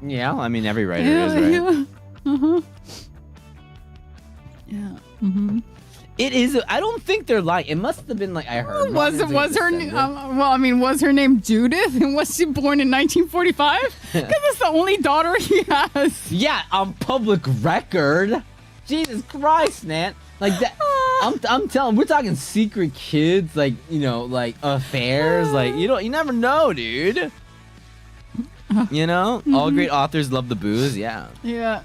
Yeah, I mean every writer is, right?
Yeah. Yeah.
It is. I don't think they're lying. It must have been like I heard.
Was her? Well, I mean, was her name Judith? And was she born in 1945? Because it's the only daughter he has.
Yeah, on public record. Jesus Christ, man! Like that. I'm telling. We're talking secret kids, like like affairs. Like you never know, dude. You know, all great authors love the booze. Yeah.
Yeah.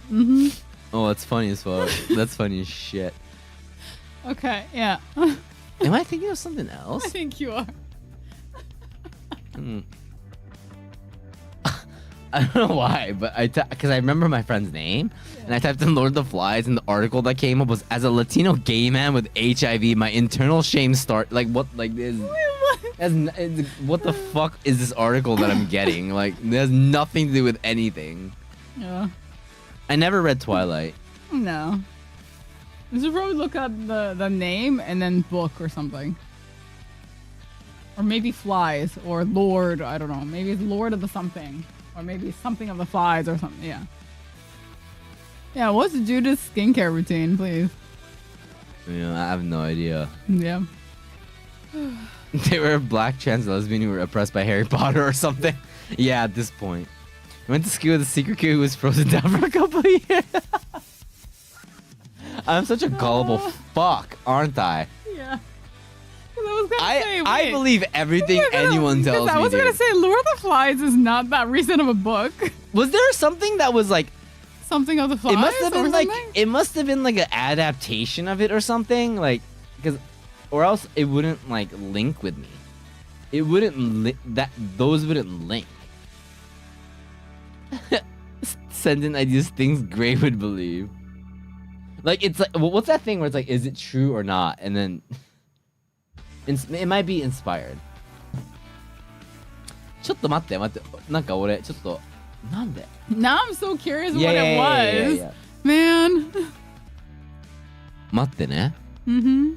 Oh, that's funny as fuck. That's funny as shit.
Okay. Yeah.
Am I thinking of something else?
I think you are.
I don't know why, but because I remember my friend's name, and I typed in Lord of the Flies, and the article that came up was, as a Latino gay man with HIV, my internal shame start. Like what? Like this? What the fuck is this article that I'm getting? Like, there's nothing to do with anything.
Yeah.
I never read Twilight.
No. You should probably look up the name and then book or something. Or maybe Flies or Lord. I don't know. Maybe it's Lord of the something. Or maybe something of the Flies or something. Yeah. Yeah, what's Judith's skincare routine, please?
Yeah, I have no idea.
Yeah.
They were a black trans lesbian who were oppressed by Harry Potter or something. Yeah, at this point. I went to school with a secret kid who was frozen down for a couple of years. I'm such a gullible fuck, aren't I?
Yeah.
I believe everything anyone tells me.
I was gonna say Lord of the Flies is not that recent of a book.
Was there something that was like
something of the Flies?
It must have been like
something?
it must have been like an adaptation of it or something, like because or else it wouldn't like link with me. It wouldn't those wouldn't link. Sending ideas things Gray would believe. Like it's like what's that thing where it's like is it true or not, and then it might be inspired. ちょっと待ってなんか俺ちょっとなんで
Now I'm so curious what
yeah,
it was.
yeah.
Man.
待ってね
Mm-hmm.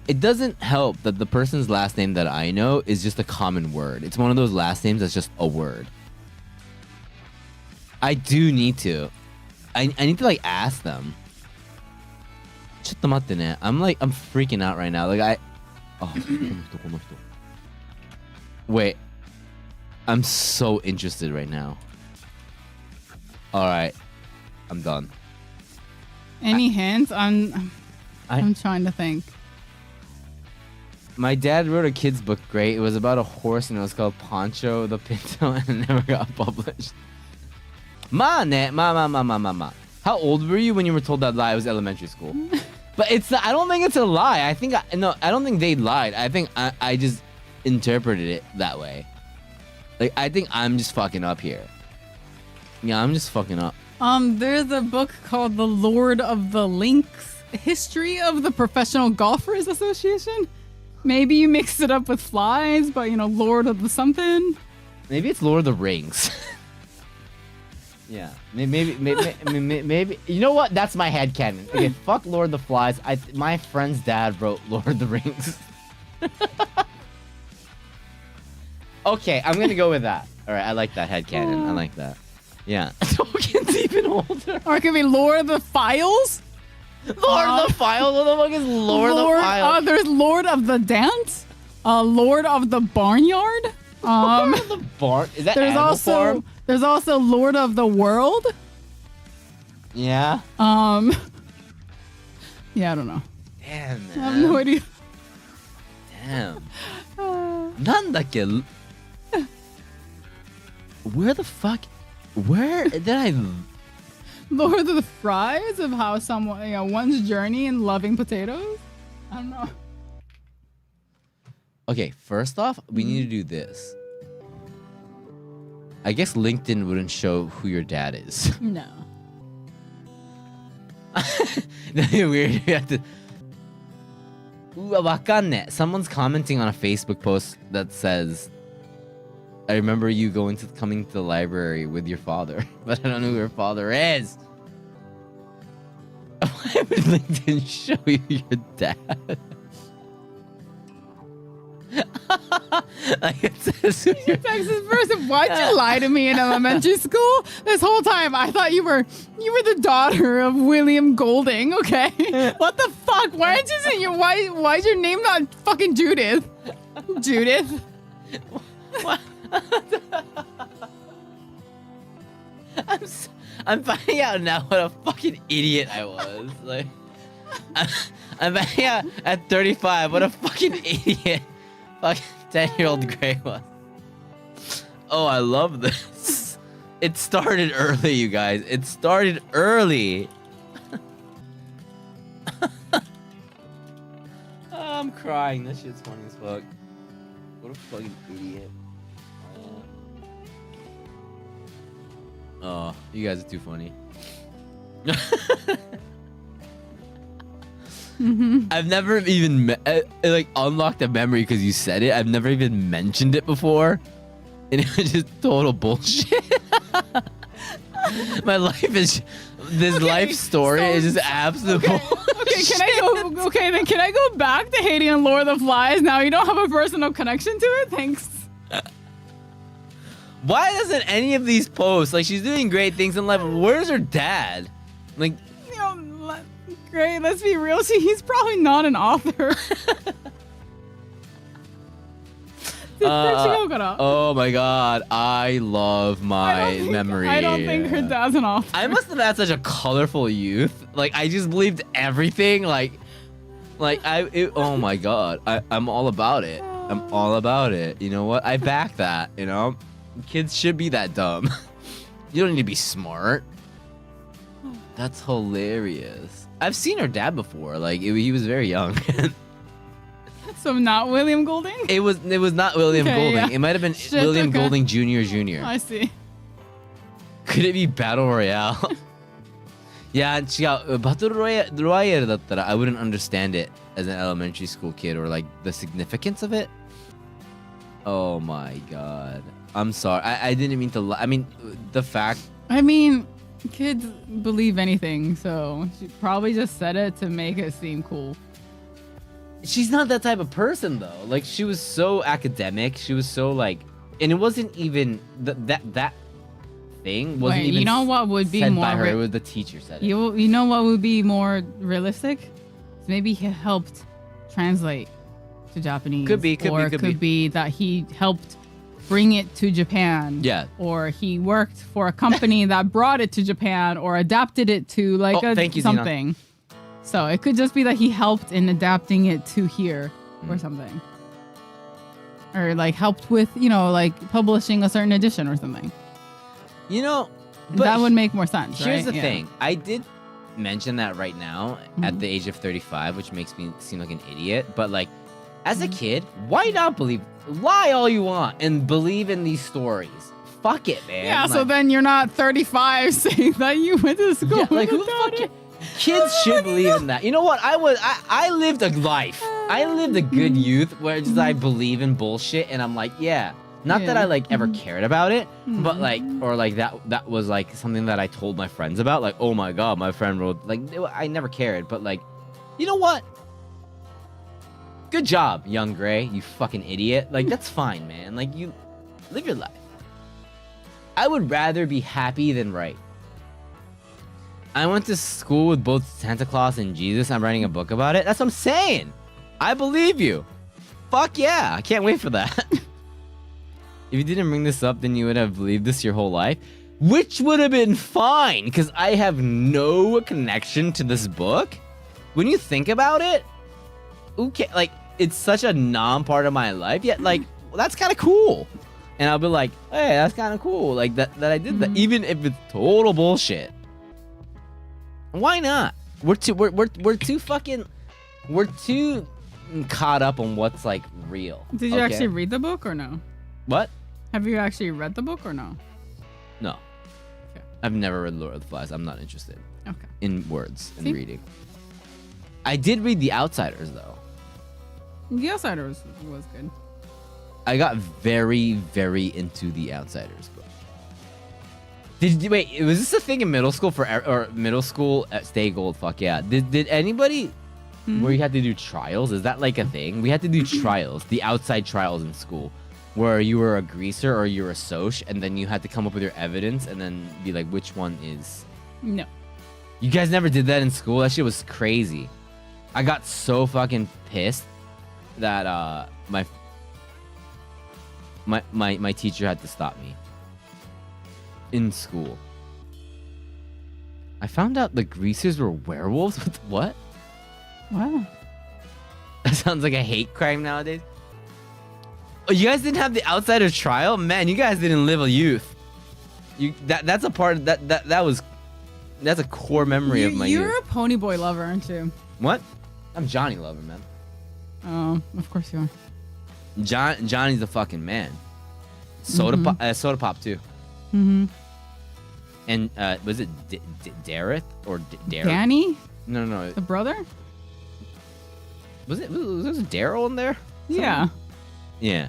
It doesn't help that the person's last name that I know is just a common word. It's one of those last names that's just a word. I do need to. I need to like ask them. ちょっと待ってね I'm freaking out right now. Likeこの人. Wait. I'm so interested right now. Alright. I'm done.
Any hints? I'm trying to think.
My dad wrote a kid's book, great. It was about a horse and it was called Pancho the Pinto and it never got published. Ma. How old were you when you were told that lie? It was elementary school. But I don't think it's a lie. I don't think they lied. I think I just interpreted it that way. Like, I think I'm just fucking up here. Yeah, I'm just fucking up.
There's a book called The Lord of the Links, History of the Professional Golfers Association. Maybe you mixed it up with Flies, but Lord of the something.
Maybe it's Lord of the Rings. Yeah, maybe. You know what? That's my headcanon. Okay, fuck Lord of the Flies. My friend's dad wrote Lord of the Rings. Okay, I'm gonna go with that. All right, I like that headcanon. I like that. Yeah. Tolkien's even older.
Or it could be Lord of the Files.
Lord of the Files? What the fuck is Lord of the Files?
There's Lord of the Dance. Lord of the Barnyard.
Lord of the Barn? Is that
There's also Lord of the World.
Yeah.
Yeah, I don't know.
Damn, man.
I have no idea.
Damn. なんだっけ? Where the fuck? Where did I?
Lord of the Fries of how one's journey in loving potatoes. I don't know.
Okay, first off, we need to do this. I guess LinkedIn wouldn't show who your dad is.
No.
Weird. You have to. わかんねえ. Someone's commenting on a Facebook post that says, I remember you coming to the library with your father, but I don't know who your father is. Why would LinkedIn show you your dad? Like it says who your
Text this person. Why'd you lie to me in elementary school? This whole time I thought you were the daughter of William Golding. Okay, what the fuck? Why aren't you saying why is your name not fucking Judith? Judith.
What? I'm finding out now what a fucking idiot I was. Like, I'm finding out at 35 what a fucking idiot fucking 10-year-old Gray was. Oh, I love this. It started early, you guys. It started early. Oh, I'm crying. This shit's funny as fuck. What a fucking idiot. Oh, you guys are too funny. I've never even like unlocked a memory because you said it. I've never even mentioned it before, and it was just total bullshit. My life is life story is just absolute.
Okay, can I go back to Haiti and Lord of the Flies? Now you don't have a personal connection to it. Thanks.
Why doesn't any of these posts like she's doing great things in life? Where's her dad? Like,
You know, great. Let's be real. He's probably not an author.
oh my god, I love my memory.
I don't think her dad's an author.
I must have had such a colorful youth. Like I just believed everything. Oh my god, I'm all about it. I'm all about it. You know what? I back that. You know, kids should be that dumb. You don't need to be smart. That's hilarious. I've seen her dad before. Like he was very young.
So not William Golding?
It was not William Golding.
Yeah.
It might have been William Golding Jr.
I see.
Could it be Battle Royale? Yeah, 違う。バトルロイヤルだったら I wouldn't understand it as an elementary school kid or like the significance of it. Oh my god. I'm sorry. I didn't mean to lie. I mean, the fact...
I mean, kids believe anything, so she probably just said it to make it seem cool.
She's not that type of person though. Like she was so academic. She was so like, and it wasn't even that thing wasn't even.
You know what would be
said
more?
By her. It was the teacher said it.
You know what would be more realistic? Maybe he helped translate to Japanese. Could be that he helped bring it to Japan.
Yeah.
Or he worked for a company that brought it to Japan or adapted it to like something. Zina. So it could just be that he helped in adapting it to here or something. Or like helped with, like publishing a certain edition or something. That would make more sense,
Here's the thing. I did mention that right now at the age of 35, which makes me seem like an idiot. But like, as a kid, why not lie all you want and believe in these stories? Fuck it, man.
Yeah, so then you're not 35 saying that you went to school.
Yeah, like who the fuck... Kids should believe in that. You know what? I lived a life. I lived a good youth where just I believe in bullshit and I'm like, yeah. Not that I like ever cared about it, but like, or like that was like something that I told my friends about. Like, oh my god, my friend wrote, like, I never cared. But like, you know what? Good job, young Gray, you fucking idiot. Like, that's fine, man. Like, you live your life. I would rather be happy than right. I went to school with both Santa Claus and Jesus. I'm writing a book about it. That's what I'm saying. I believe you. Fuck yeah. I can't wait for that. If you didn't bring this up, then you would have believed this your whole life. Which would have been fine, because I have no connection to this book. When you think about it, okay, like, it's such a non-part of my life, yet, like, well, that's kind of cool. And I'll be like, hey, that's kind of cool. Like, that I did that, even if it's total bullshit. Why not? We're too caught up on what's like real.
Did you actually read the book or no?
What?
Have you actually read the book or no?
No.
Okay.
I've never read Lord of the Flies. I'm not interested.
Okay.
In words and reading. I did read The Outsiders though.
The Outsiders was good.
I got very, very into The Outsiders book. Wait, was this a thing in middle school or middle school at Stay Gold? Fuck yeah. Did anybody where you had to do trials? Is that like a thing? We had to do trials, the outside trials in school, where you were a greaser or you were a soch, and then you had to come up with your evidence and then be like, which one is?
No.
You guys never did that in school? That shit was crazy. I got so fucking pissed that my teacher had to stop me in school. I found out the greasers were werewolves. What?
Wow.
That sounds like a hate crime nowadays. Oh, you guys didn't have the outsider trial? Man, you guys didn't live a youth. That's a part of that's a core memory of my
You're
youth.
a pony boy lover, aren't you?
What? I'm Johnny Lover, man.
Oh, of course you are.
Johnny's the fucking man. Soda pop too.
Mm-hmm.
And was it Dareth or Dareth?
Danny?
No.
The brother?
Was there Daryl in there?
Yeah.
Yeah.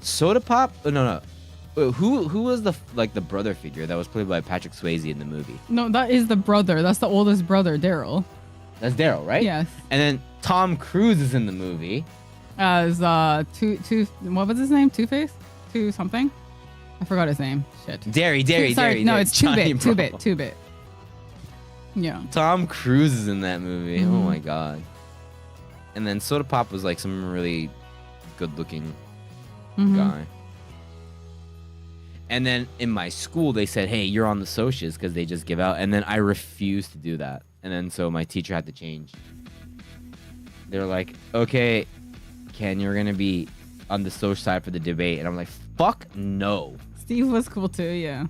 Soda Pop? Oh, no. Wait, who was the brother figure that was played by Patrick Swayze in the movie?
No, that is the brother. That's the oldest brother, Daryl.
That's Daryl, right?
Yes.
And then Tom Cruise is in the movie.
As what was his name? Two-Face? Two something? I forgot his name. Shit.
Sorry,
no, it's
Johnny
Two-Bit.
Bravo.
2-Bit. Yeah.
Tom Cruise is in that movie. Oh my god. And then Soda Pop was like some really good-looking guy. And then in my school, they said, hey, you're on the socials because they just give out. And then I refused to do that. And then so my teacher had to change. They're like, okay, Ken, you're going to be on the social side for the debate. And I'm like, fuck no.
Steve was cool too, yeah.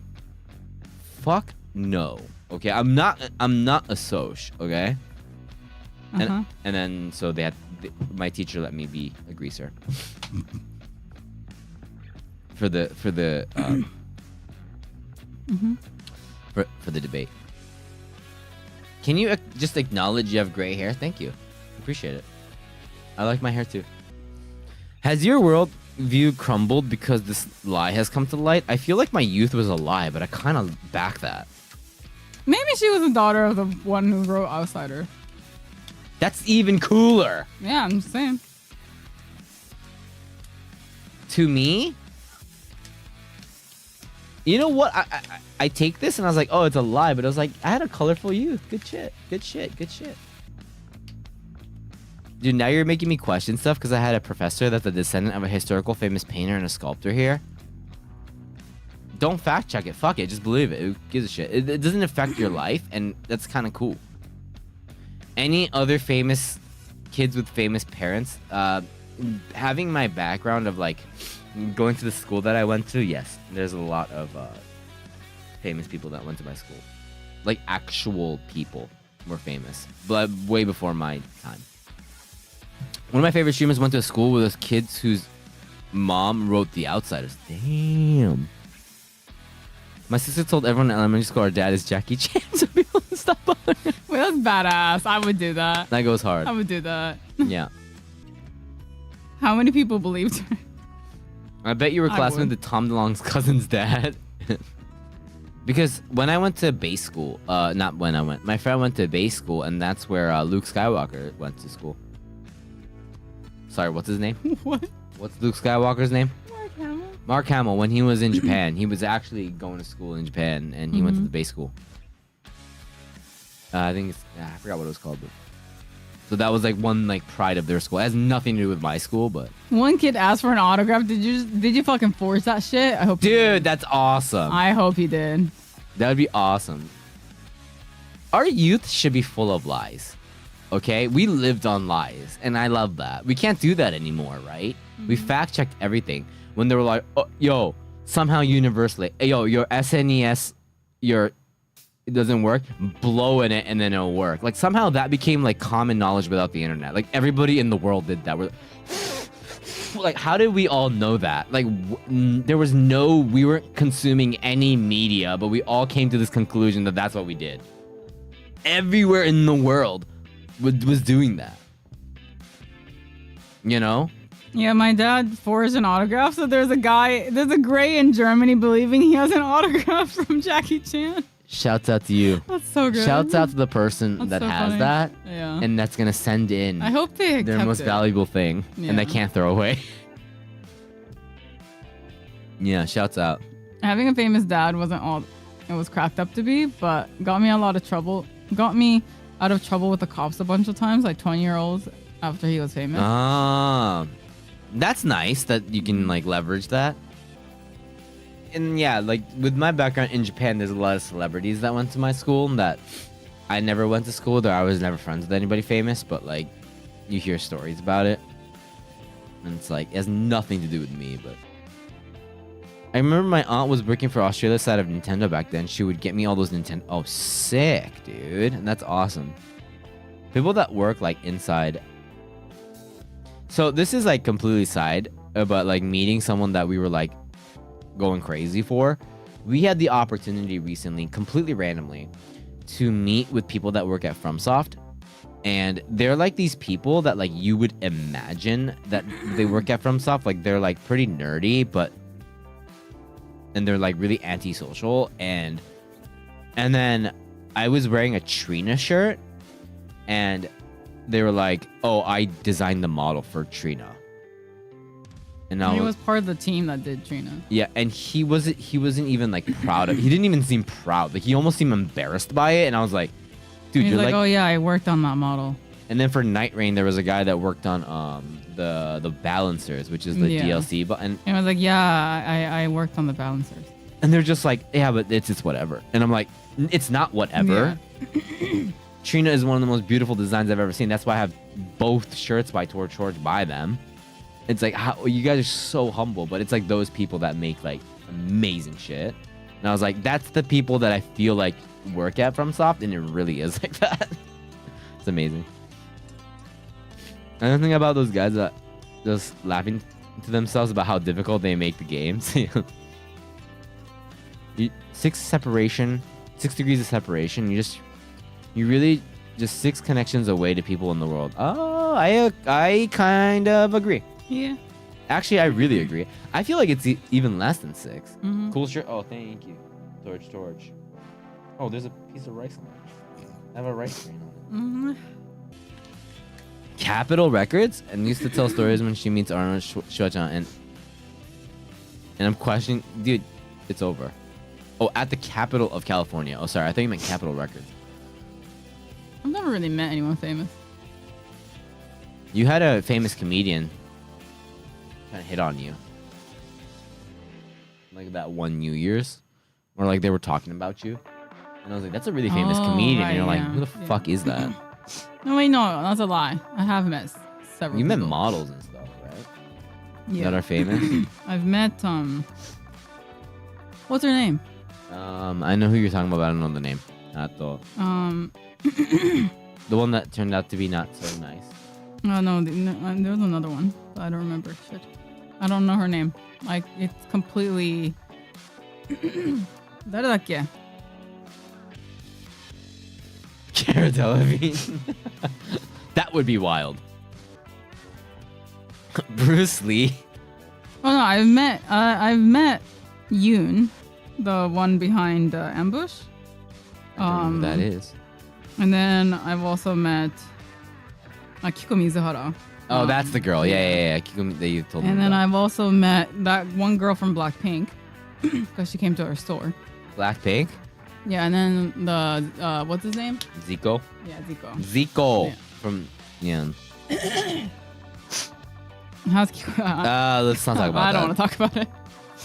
Fuck no. Okay, I'm not a soc, okay? And then so my teacher let me be a greaser. for the for the debate. Can you just acknowledge you have gray hair? Thank you. Appreciate it. I like my hair too. Has your world view crumbled because this lie has come to light? I feel like my youth was a lie, but I kind of back that.
Maybe she was the daughter of the one who wrote Outsider.
That's even cooler.
Yeah, I'm just saying.
To me, you know what? I take this and I was like, oh, it's a lie, but I was like, I had a colorful youth. Good shit. Dude, now you're making me question stuff because I had a professor that's a descendant of a historical famous painter and a sculptor here. Don't fact check it. Fuck it. Just believe it. Who gives a shit? It doesn't affect your life, and that's kind of cool. Any other famous kids with famous parents, having my background of like going to the school that I went to, yes, there's a lot of famous people that went to my school. Like actual people were famous, but way before my time. One of my favorite streamers went to a school with those kids whose mom wrote The Outsiders. Damn. My sister told everyone in elementary school our dad is Jackie Chan, so people stop bothering.
Wait, that's badass. I would do that.
That goes hard.
I would do that.
Yeah.
How many people believed her?
I bet you were classmate with Tom DeLonge's cousin's dad. Because when I went to base school, my friend went to base school, and that's where Luke Skywalker went to school. Sorry, what's his name?
What?
What's Luke Skywalker's name?
Mark Hamill.
Mark Hamill, when he was in Japan, he was actually going to school in Japan, and he went to the base school. I think I forgot what it was called. But so that was like one like pride of their school. It has nothing to do with my school, but
One kid asked for an autograph. Did you fucking force that shit? I hope.
dude, that's awesome.
I hope he did.
That would be awesome. Our youth should be full of lies. Okay? We lived on lies, and I love that. We can't do that anymore, right? We fact-checked everything. When they were like, oh, yo, somehow universally, hey, yo, your SNES, it doesn't work, blow in it and then it'll work. Like, somehow that became, like, common knowledge without the internet. Like, everybody in the world did that. We're like, how did we all know that? Like, we weren't consuming any media, but we all came to this conclusion that that's what we did. Everywhere in the world was doing that. You know?
Yeah, my dad forged an autograph. So there's a gray in Germany believing he has an autograph from Jackie Chan.
Shouts out to you.
That's so good.
Shouts out to the person
That's
that
so
has
funny.
that.
Yeah.
And that's going to send in
I hope they
their
kept
most
it.
valuable thing. And they
Yeah.
can't throw away. Yeah, shouts out.
Having a famous dad wasn't all it was cracked up to be, but got me a lot of trouble. Got me out of trouble with the cops a bunch of times, like 20-year-olds after he was famous.
That's nice that you can like leverage that. And yeah, like with my background in Japan, there's a lot of celebrities that went to my school that I never went to school with, or I was never friends with anybody famous, but like you hear stories about it. And it's like, it has nothing to do with me, but I remember my aunt was working for Australia side of Nintendo back then. She would get me all those Nintendo. Oh, sick, dude. And that's awesome. People that work like inside. So this is like completely side, but like meeting someone that we were like going crazy for. We had the opportunity recently, completely randomly, to meet with people that work at FromSoft. And they're like these people that like you would imagine that they work at FromSoft. Like they're like pretty nerdy, and they're like really antisocial. And then I was wearing a Trina shirt, and they were like, "Oh, I designed the model for Trina." And
He was part of the team that did Trina.
yeah, and he wasn't even like proud of. He didn't even seem proud. Like he almost seemed embarrassed by it. And I was like, "Dude,
He's
you're
like,
like."
oh yeah, I worked on that model.
And then for Night Rain, there was a guy that worked on the balancers, which is the
Yeah.
DLC. But and
And I was like, yeah, I worked on the balancers.
they're just like, yeah, but it's whatever. And I'm like, it's not whatever. Trina is one of the most beautiful designs I've ever seen. That's why I have both shirts by Torch by them. It's like, how you guys are so humble, but it's like those people that make like amazing shit. And I was like, that's the people that I feel like work at FromSoft, and it really is like that. It's amazing. Another thing about those guys that just laughing to themselves about how difficult they make the games. 6 degrees of separation. You really just 6 connections away to people in the world. Oh, I kind of agree.
Yeah.
Actually, I really agree. I feel like it's even less than 6.
Mhm.
Cool shirt. Oh, thank you. Torch. Oh, there's a piece of rice on it. I have a rice grain on it. Capitol Records and used to tell stories when she meets Arnold Schwarzenegger, and I'm questioning, dude, it's over. Oh, at the capital of California. Oh, sorry, I thought you meant Capitol Records.
I've never really met anyone famous.
You had a famous comedian kind of hit on you, like that one New Year's, or like they were talking about you, and I was like, that's a really famous comedian.
Right,
and you're like,
yeah.
who the fuck is that?
No, wait, no, that's a lie. I have met several.
You met
people.
models and stuff, right?
Yeah.
That are famous.
I've met what's her name?
I know who you're talking about, but I don't know the name. The one that turned out to be not so nice.
Oh no, there's another one, but I don't remember. Shit, I don't know her name. Like it's completely. 誰だっけ?
Cara Delevingne. That would be wild. Bruce Lee.
Oh no, I've met Yoon, the one behind Ambush.
I don't know who that is.
And then I've also met Kiko Mizuhara.
Oh, that's the girl. Yeah. Kiko, that you told me
And then
about.
I've also met that one girl from Blackpink because she came to our store.
Blackpink?
Yeah, and then the what's his name?
Zico?
Yeah, Zico.
Zico.
Yeah.
From, yeah.
How's Kiko?
Let's not talk about
I don't
that.
want to talk about it.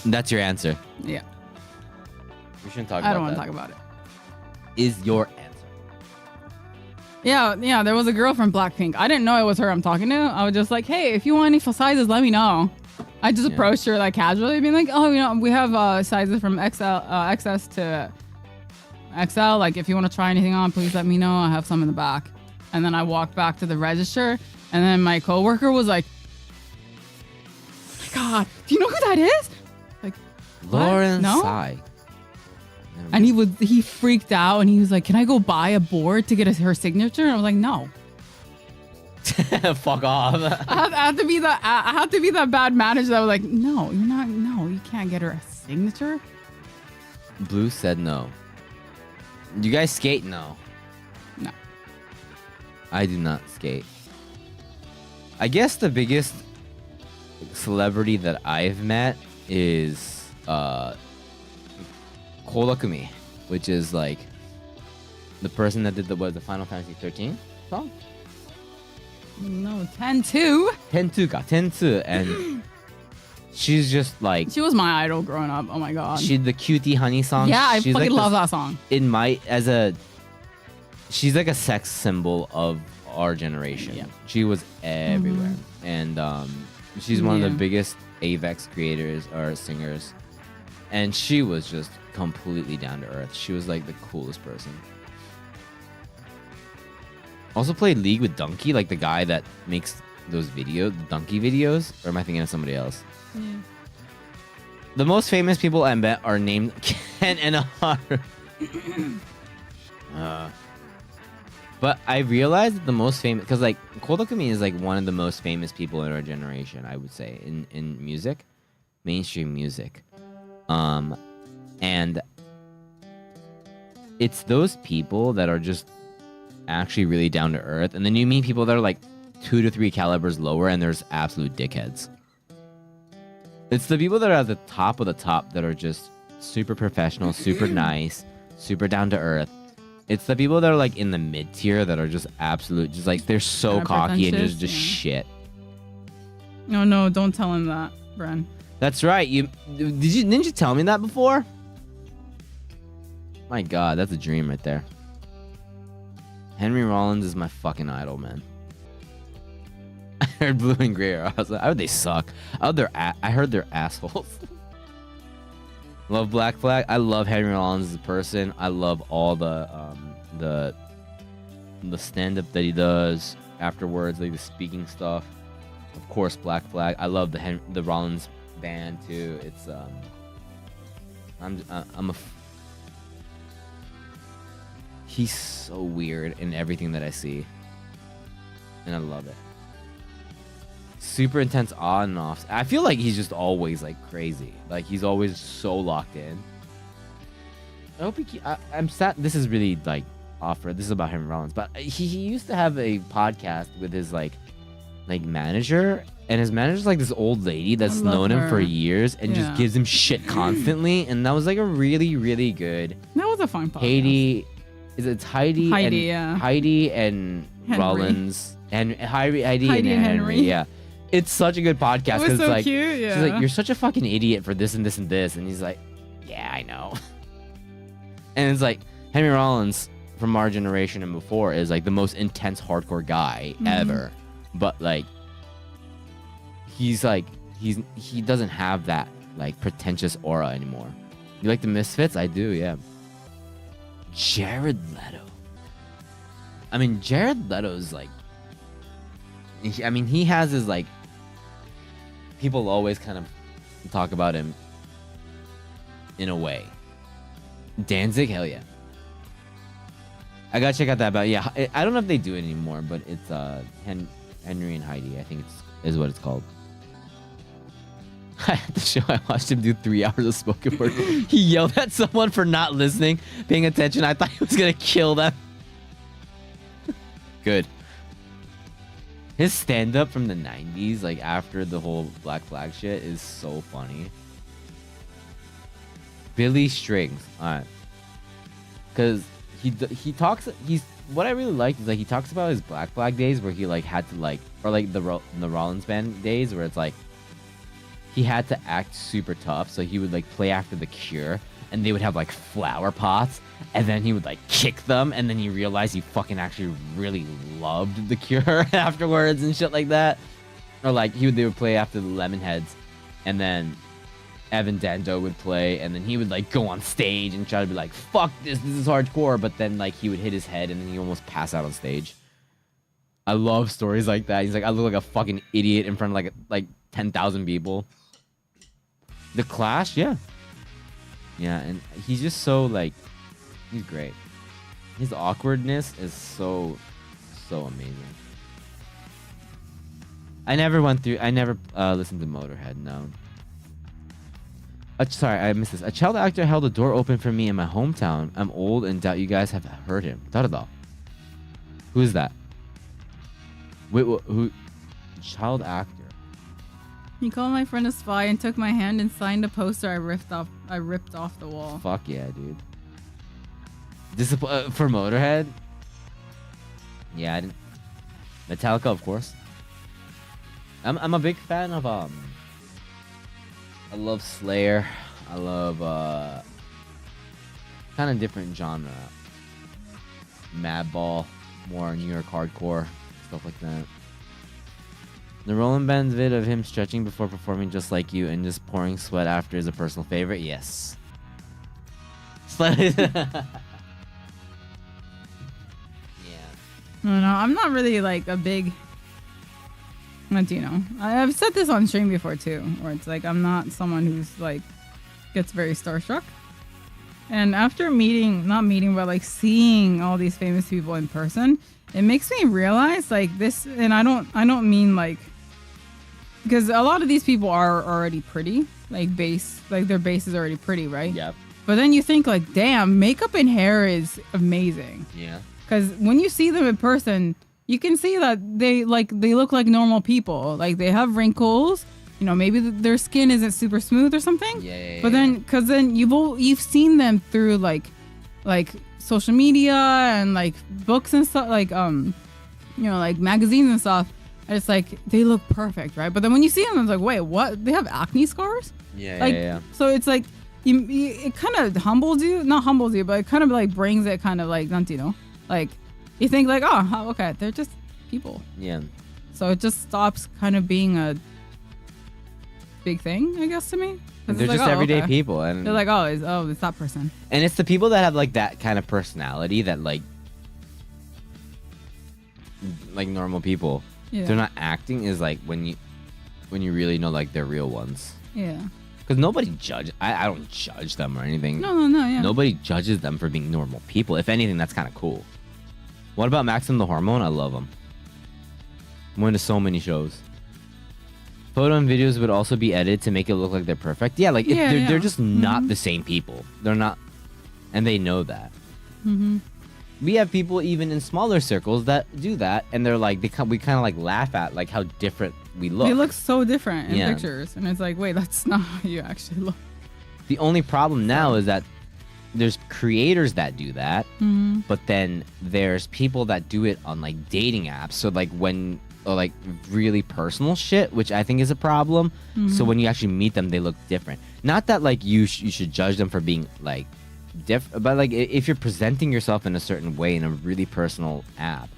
That's your answer.
Yeah,
We shouldn't talk
I
about
don't want
that.
to talk about it.
Is your answer.
Yeah, there was a girl from Blackpink. I didn't know it was her I'm talking to. I was just like, hey, if you want any sizes, let me know. I just approached her like casually, being like, oh, we have sizes from XS to XL. Like, if you want to try anything on, please let me know. I have some in the back. And then I walked back to the register, and then my coworker was like, oh my God, do you know who that is? Like, what?
Lauren
No?
Tsai.
And he freaked out, and he was like, can I go buy a board to get her signature? And I was like, no.
Fuck off.
I have to be that. I have to be that bad manager that was like, no, you're not. No, you can't get her a signature.
Blue said no. You guys skate? No.
No.
I do not skate. I guess the biggest celebrity that I've met is Kodakumi, which is like the person that did the Final Fantasy 13 song.
No, 10-2.
10-2, and she's just like
She was my idol growing up. Oh my god.
she the cutie honey song.
Yeah, I
she's
fucking
like
love that song.
She's like a sex symbol of our generation.
Yeah.
She was everywhere, and she's one of the biggest AVEX creators or singers, and she was just completely down to earth. She was like the coolest person. Also played League with Donkey, like the guy that makes those videos, the Donkey videos, or am I thinking of somebody else?
Yeah.
The most famous people I met are named Ken and Haru. But I realized that the most famous, because like Kodakumi is like one of the most famous people in our generation, I would say, in music, mainstream music, and it's those people that are just actually really down to earth, and then you meet people that are like 2 to 3 calibers lower, and there's absolute dickheads. It's the people that are at the top of the top that are just super professional, super nice, super down to earth. It's the people that are like in the mid tier that are just absolute, just like they're so
Kinda
cocky and just
pretentious,
shit.
No, don't tell him that, Bren.
That's right. Didn't you tell me that before? My God, that's a dream right there. Henry Rollins is my fucking idol, man. I heard Blue and Gray. I was like, I heard they suck. I heard they're assholes. Love Black Flag. I love Henry Rollins as a person. I love all the stand-up that he does afterwards, like the speaking stuff. Of course, Black Flag. I love the Rollins band too. It's he's so weird in everything that I see, and I love it. Super intense on and off. I feel like he's just always like crazy. Like he's always so locked in. I hope I'm sad. This is really like offer. This is about Henry Rollins, but he used to have a podcast with his like manager, and his manager's like this old lady that's known him for years and just gives him shit constantly, and that was like a really, really good.
That was a fun podcast.
Heidi, it's Heidi and
Henry.
Rollins and Heidi and Henry. Yeah. It's such a good podcast because
so
it's like
cute, yeah.
she's like, you're such a fucking idiot for this and this and this, and he's like, yeah, I know. And it's like Henry Rollins from our generation and before is like the most intense hardcore guy ever, but like he doesn't have that like pretentious aura anymore. You like the Misfits? I do, yeah. Jared Leto. I mean, Jared Leto's like, I mean, he has his like, people always kind of talk about him in a way. Danzig, hell yeah. I gotta check out that, but yeah, I don't know if they do it anymore, but it's Henry and Heidi, I think is what it's called. At the show, I watched him do 3 hours of spoken word. He yelled at someone for not listening, paying attention. I thought he was gonna kill them. Good. His stand-up from the 90s, like after the whole Black Flag shit, is so funny. Billy Strings. Alright. Because he talks, what I really like is like he talks about his Black Flag days where he like had to like, or like the Rollins band days where it's like, he had to act super tough, so he would like play after The Cure, and they would have like flower pots, and then he would like kick them, and then he realized he fucking actually really loved The Cure afterwards and shit like that. Or like they would play after the Lemonheads, and then Evan Dando would play, and then he would like go on stage and try to be like, fuck this is hardcore, but then like he would hit his head and then he almost pass out on stage. I love stories like that. He's like, I look like a fucking idiot in front of like 10,000 people. The Clash, yeah. Yeah, and he's just so like, he's great. His awkwardness is so amazing. I never listened to Motorhead, no. Sorry, I missed this. A child actor held a door open for me in my hometown. I'm old and doubt you guys have heard him. Da-da-da. Who is that? Wait, who? Child actor.
He called my friend a spy and took my hand and signed a poster I ripped off the wall.
Fuck yeah, dude. For Motorhead? Yeah, I didn't. Metallica, of course. I'm a big fan of I love Slayer. I love kind of different genre. Madball, more New York hardcore, stuff like that. The Roland Band's vid of him stretching before performing just like you and just pouring sweat after is a personal favorite. Yes. Yeah.
No, I'm not really like a big Latino. I've said this on stream before too, where it's like I'm not someone who's like gets very starstruck. And after but like seeing all these famous people in person, it makes me realize like this. And I don't mean like, because a lot of these people are already pretty, like their base is already pretty, right?
Yep.
But then you think like, damn, makeup and hair is amazing.
Yeah.
Because when you see them in person, you can see that they look like normal people. Like they have wrinkles, you know, maybe their skin isn't super smooth or something.
Yeah.
But then, because then you've seen them through like social media and like books and stuff, like you know, like magazines and stuff. And it's like they look perfect, right? But then when you see them, it's like, wait, what? They have acne scars?
Yeah.
So it's like it kind of humbles you, not humbles you, but it kind of like brings it kind of like, you know. Like, you think like, oh, okay, they're just people.
Yeah.
So it just stops kind of being a big thing, I guess, to me.
They're just everyday people, and
they're like, it's that person.
And it's the people that have like that kind of personality that like normal people.
Yeah.
They're not acting is like when you really know like they're real ones.
Yeah.
Because nobody I don't judge them or anything.
No, yeah.
Nobody judges them for being normal people. If anything, that's kind of cool. What about Maxim the Hormone? I love him. Went to so many shows. Photo and videos would also be edited to make it look like they're perfect. Yeah, like they're just not the same people. They're not, and they know that.
Mm-hmm.
We have people even in smaller circles that do that, and they're like, we kind of like laugh at like how different we look.
They look so different in pictures, and it's like, wait, that's not how you actually look.
The only problem now is that there's creators that do that, but then there's people that do it on like dating apps. So like like really personal shit, which I think is a problem. So when you actually meet them, they look different. Not that like you should judge them for being like different, but like if you're presenting yourself in a certain way in a really personal app,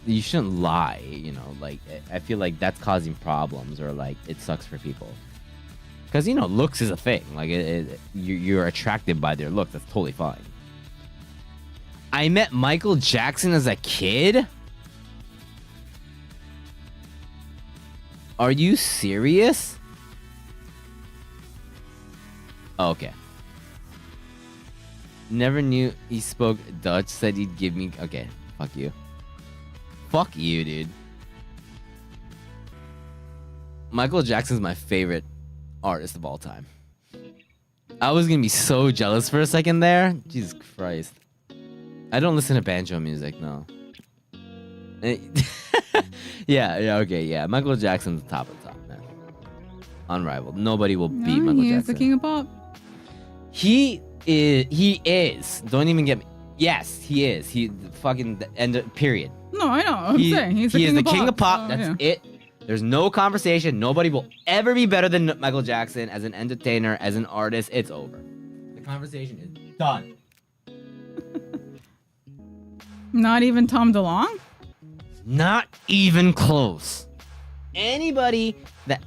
you shouldn't lie. You know, like I feel like that's causing problems, or like it sucks for people. Because, you know, looks is a thing. Like, you're attracted by their look. That's totally fine. I met Michael Jackson as a kid? Are you serious? Oh, okay. Never knew he spoke Dutch. Said he'd give me... Okay, fuck you. Fuck you, dude. Michael Jackson's my favorite artist of all time. I was gonna be so jealous for a second there. Jesus Christ. I don't listen to banjo music, no. Yeah, okay, yeah. Michael Jackson's top of the top, man. Unrivaled. Nobody will beat Michael Jackson.
He is the king of pop.
He is. Don't even get me. Yes, he is. He fucking end of, period.
No, I know. I'm saying he's the king of pop.
He is the king of pop.
Oh,
That's it. There's no conversation. Nobody will ever be better than Michael Jackson as an entertainer, as an artist. It's over. The conversation is done.
Not even Tom DeLonge?
Not even close. Anybody that...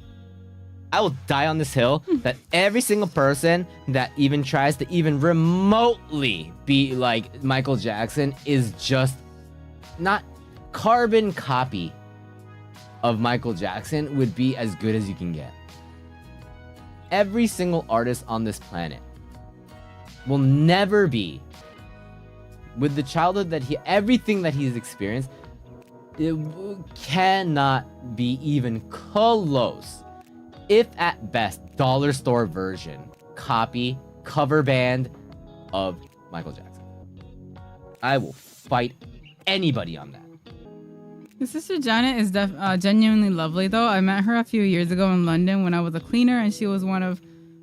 I will die on this hill that every single person that even tries to even remotely be like Michael Jackson is just not carbon copy of Michael Jackson would be as good as you can get. Every single artist on this planet will never be, with the childhood that everything that he's experienced, cannot be even close. If at best, dollar store version, copy, cover band of Michael Jackson. I will fight anybody on that.
His sister Janet is genuinely lovely, though. I met her a few years ago in London when I was a cleaner, and she was one of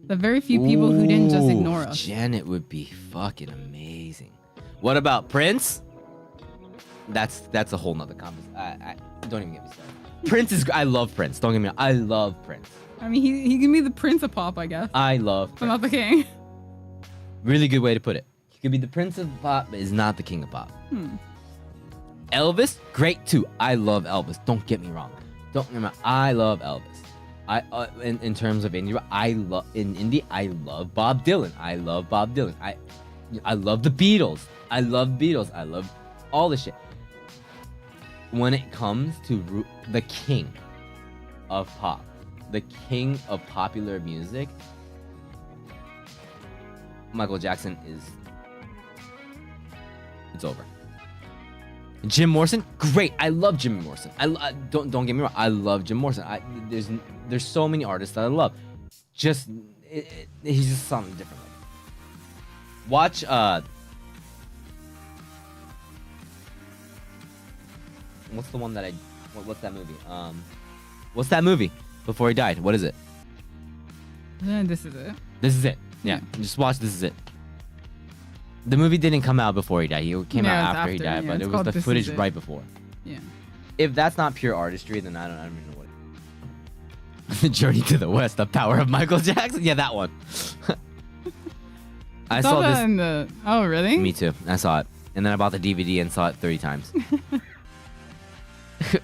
the very few people who didn't just ignore us.
Janet would be fucking amazing. What about Prince? That's a whole nother conversation. I don't even get me started. Prince is. I love Prince. Don't get me wrong. I love Prince.
I mean, he can be the prince of pop, I guess.
I love Prince.
But not the king.
Really good way to put it. He could be the prince of pop, but is not the king of pop. Elvis, great too. I love Elvis. Don't get me wrong. Don't get me wrong. I love Elvis. In terms of indie, I love Bob Dylan. I love Bob Dylan. I love the Beatles. I love Beatles. I love all this shit. When it comes to the king of pop, the king of popular music, Michael Jackson is. It's over. Jim Morrison, great. I love Jim Morrison. Don't get me wrong. I love Jim Morrison. There's so many artists that I love. Just he's just something different. Watch what's the one that what's that movie? What's that movie before he died? What is it?
This is it.
This is it. Yeah. Just watch This Is It. The movie didn't come out before he died. He came out after he died, but it was the footage right before.
Yeah.
If that's not pure artistry, then I don't even know what it is. The Journey to the West, The Power of Michael Jackson. Yeah, that one. I saw this
in the. Oh, really?
Me too. I saw it, and then I bought the DVD and saw it 30 times.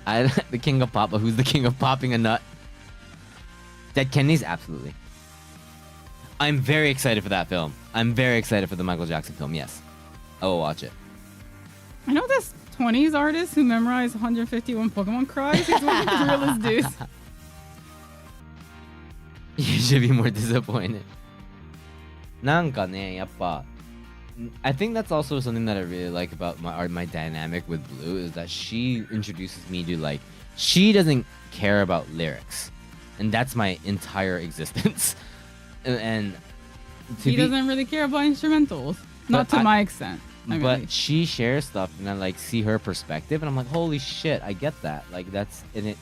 The king of pop. Who's the king of popping a nut? Dead Kennedys, absolutely. I'm very excited for that film. I'm very excited for the Michael Jackson film. Yes, I will watch it.
I know this 20s artist who memorized 151 Pokemon cries. He's one of the realest dudes.
You should be more disappointed. なんかね、やっぱ I think that's also something that I really like about my dynamic with Blue is that she introduces me to like she doesn't care about lyrics, and that's my entire existence. And
he doesn't really care about instrumentals, not to my extent.
But she shares stuff, and I like see her perspective, and I'm like, holy shit, I get that. Like that's in it.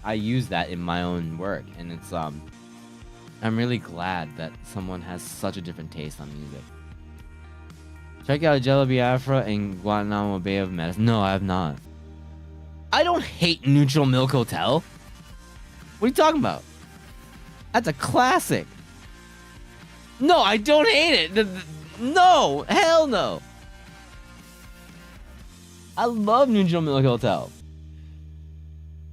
I use that in my own work, and it's I'm really glad that someone has such a different taste on music. Check out Jello Biafra and Guantanamo Bay of Medicine. No, I have not. I don't hate Neutral Milk Hotel. What are you talking about? That's a classic. No, I don't hate it. No, hell no. I love Neutral Milk Hotel.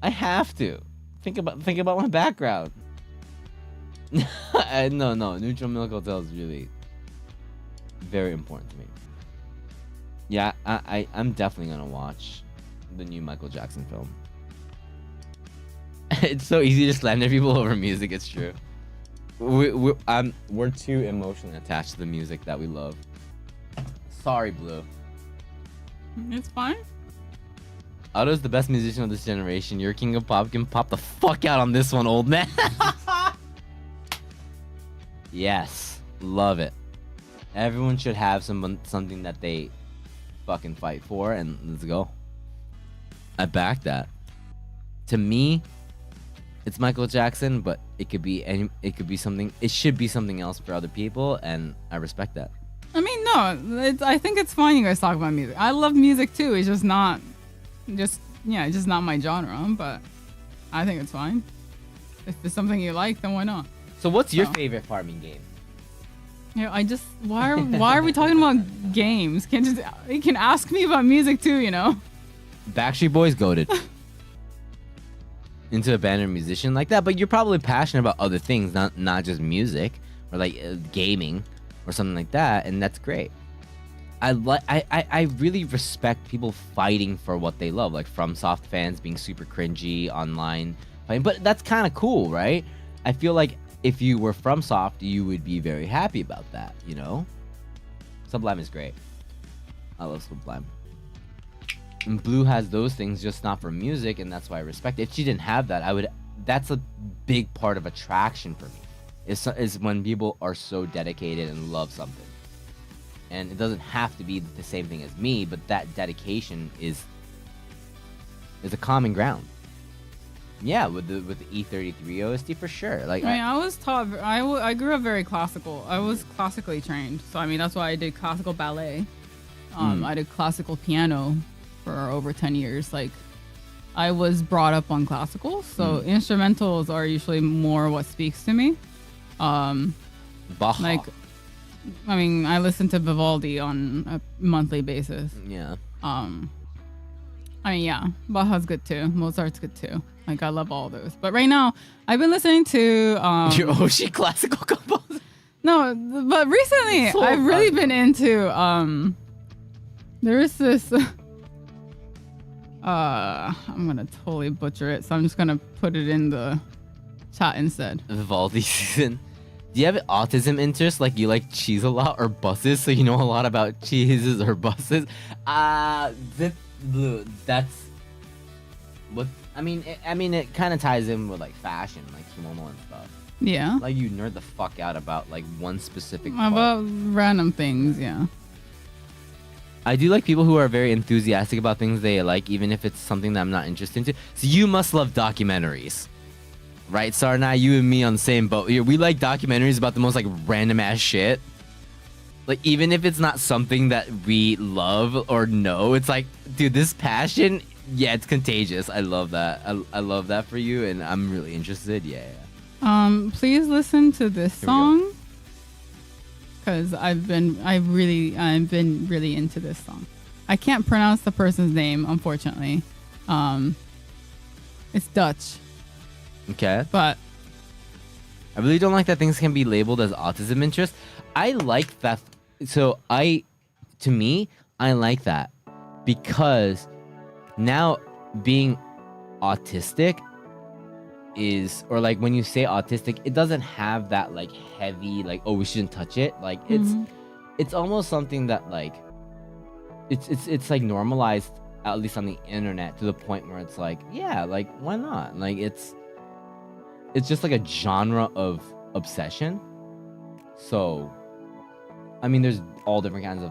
I have to think about my background. No, Neutral Milk Hotel is really very important to me. Yeah, I'm definitely gonna watch the new Michael Jackson film. It's so easy to slander people over music. It's true. We're too emotionally attached to the music that we love. Sorry, Blue.
It's fine.
Otto's the best musician of this generation. You're king of pop. Can pop the fuck out on this one, old man. Yes, love it. Everyone should have something that they fucking fight for, and let's go. I back that. To me, it's Michael Jackson, but it could be something. It should be something else for other people, and I respect that.
I mean, no, I think it's fine you guys talk about music. I love music too. It's just not my genre, but I think it's fine. If it's something you like, then why not?
So what's your favorite farming game?
Yeah, why are we talking about games? You can ask me about music too, you know?
Backstreet Boys goated. Into a band or musician like that, but you're probably passionate about other things, not just music or like gaming or something like that, and that's great. I really respect people fighting for what they love, like FromSoft fans being super cringy online fighting, but that's kind of cool, right? I feel like if you were FromSoft, you would be very happy about that, you know? Sublime is great. I love Sublime. And Blue has those things, just not for music, and that's why I respect it. If she didn't have that, that's a big part of attraction for me. Is when people are so dedicated and love something. And it doesn't have to be the same thing as me, but that dedication is a common ground. Yeah, with the E33 OST for sure. Like
I mean, I was taught. I grew up very classical. I was classically trained, so I mean that's why I did classical ballet. I did classical piano for over 10 years. Like I was brought up on classical, so instrumentals are usually more what speaks to me.
Baja.
Like, I mean, I listen to Vivaldi on a monthly basis.
Yeah.
I mean, yeah, Baja's good too. Mozart's good too. Like, I love all those. But right now, I've been listening to
your Oshi classical composer.
No, but recently
So
I've really
fun.
been into there is this I'm gonna totally butcher it, so I'm just gonna put it in the chat instead.
Vivaldi season. Do you have an autism interest? Like you like cheese a lot or buses, so you know a lot about cheeses or buses? Blue. That's what I mean. It kind of ties in with like fashion, like kimono and stuff.
Yeah.
Like you nerd the fuck out about like one specific part.
About random things, yeah.
I do like people who are very enthusiastic about things they like, even if it's something that I'm not interested in. So you must love documentaries. Right, Sarnai? You and me on the same boat here. We like documentaries about the most like random ass shit. Like even if it's not something that we love or know, it's like, dude, this passion, yeah, it's contagious. I love that. I love that for you, and I'm really interested. Yeah.
Please listen to this
Here we go.
song because I've been really into this song. I can't pronounce the person's name, unfortunately. It's Dutch,
Okay.
but
I really don't like that things can be labeled as autism interest. I like that. So to me, I like that because now being autistic is, or like when you say autistic, it doesn't have that like heavy, like, oh, we shouldn't touch it. Like it's almost something that like, it's like normalized, at least on the internet, to the point where it's like, yeah, like why not? Like it's just like a genre of obsession. So, I mean, there's all different kinds of,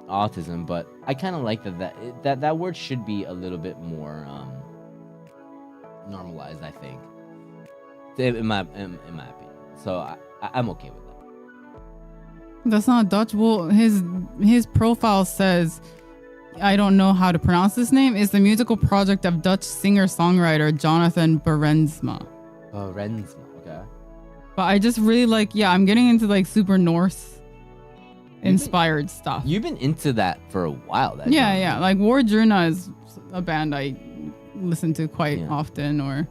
autism, but I kind of like that word should be a little bit more normalized, I think, in my opinion. So I'm okay with that.
that's not Dutch. Well, his profile says, I don't know how to pronounce this name, is the musical project of Dutch singer-songwriter Jonathan Berensma.
Rensma, okay.
But I just really like, I'm getting into like super Norse inspired stuff.
You've been into that for a while. That
Yeah. Like War Druna is a band I listen to quite often, or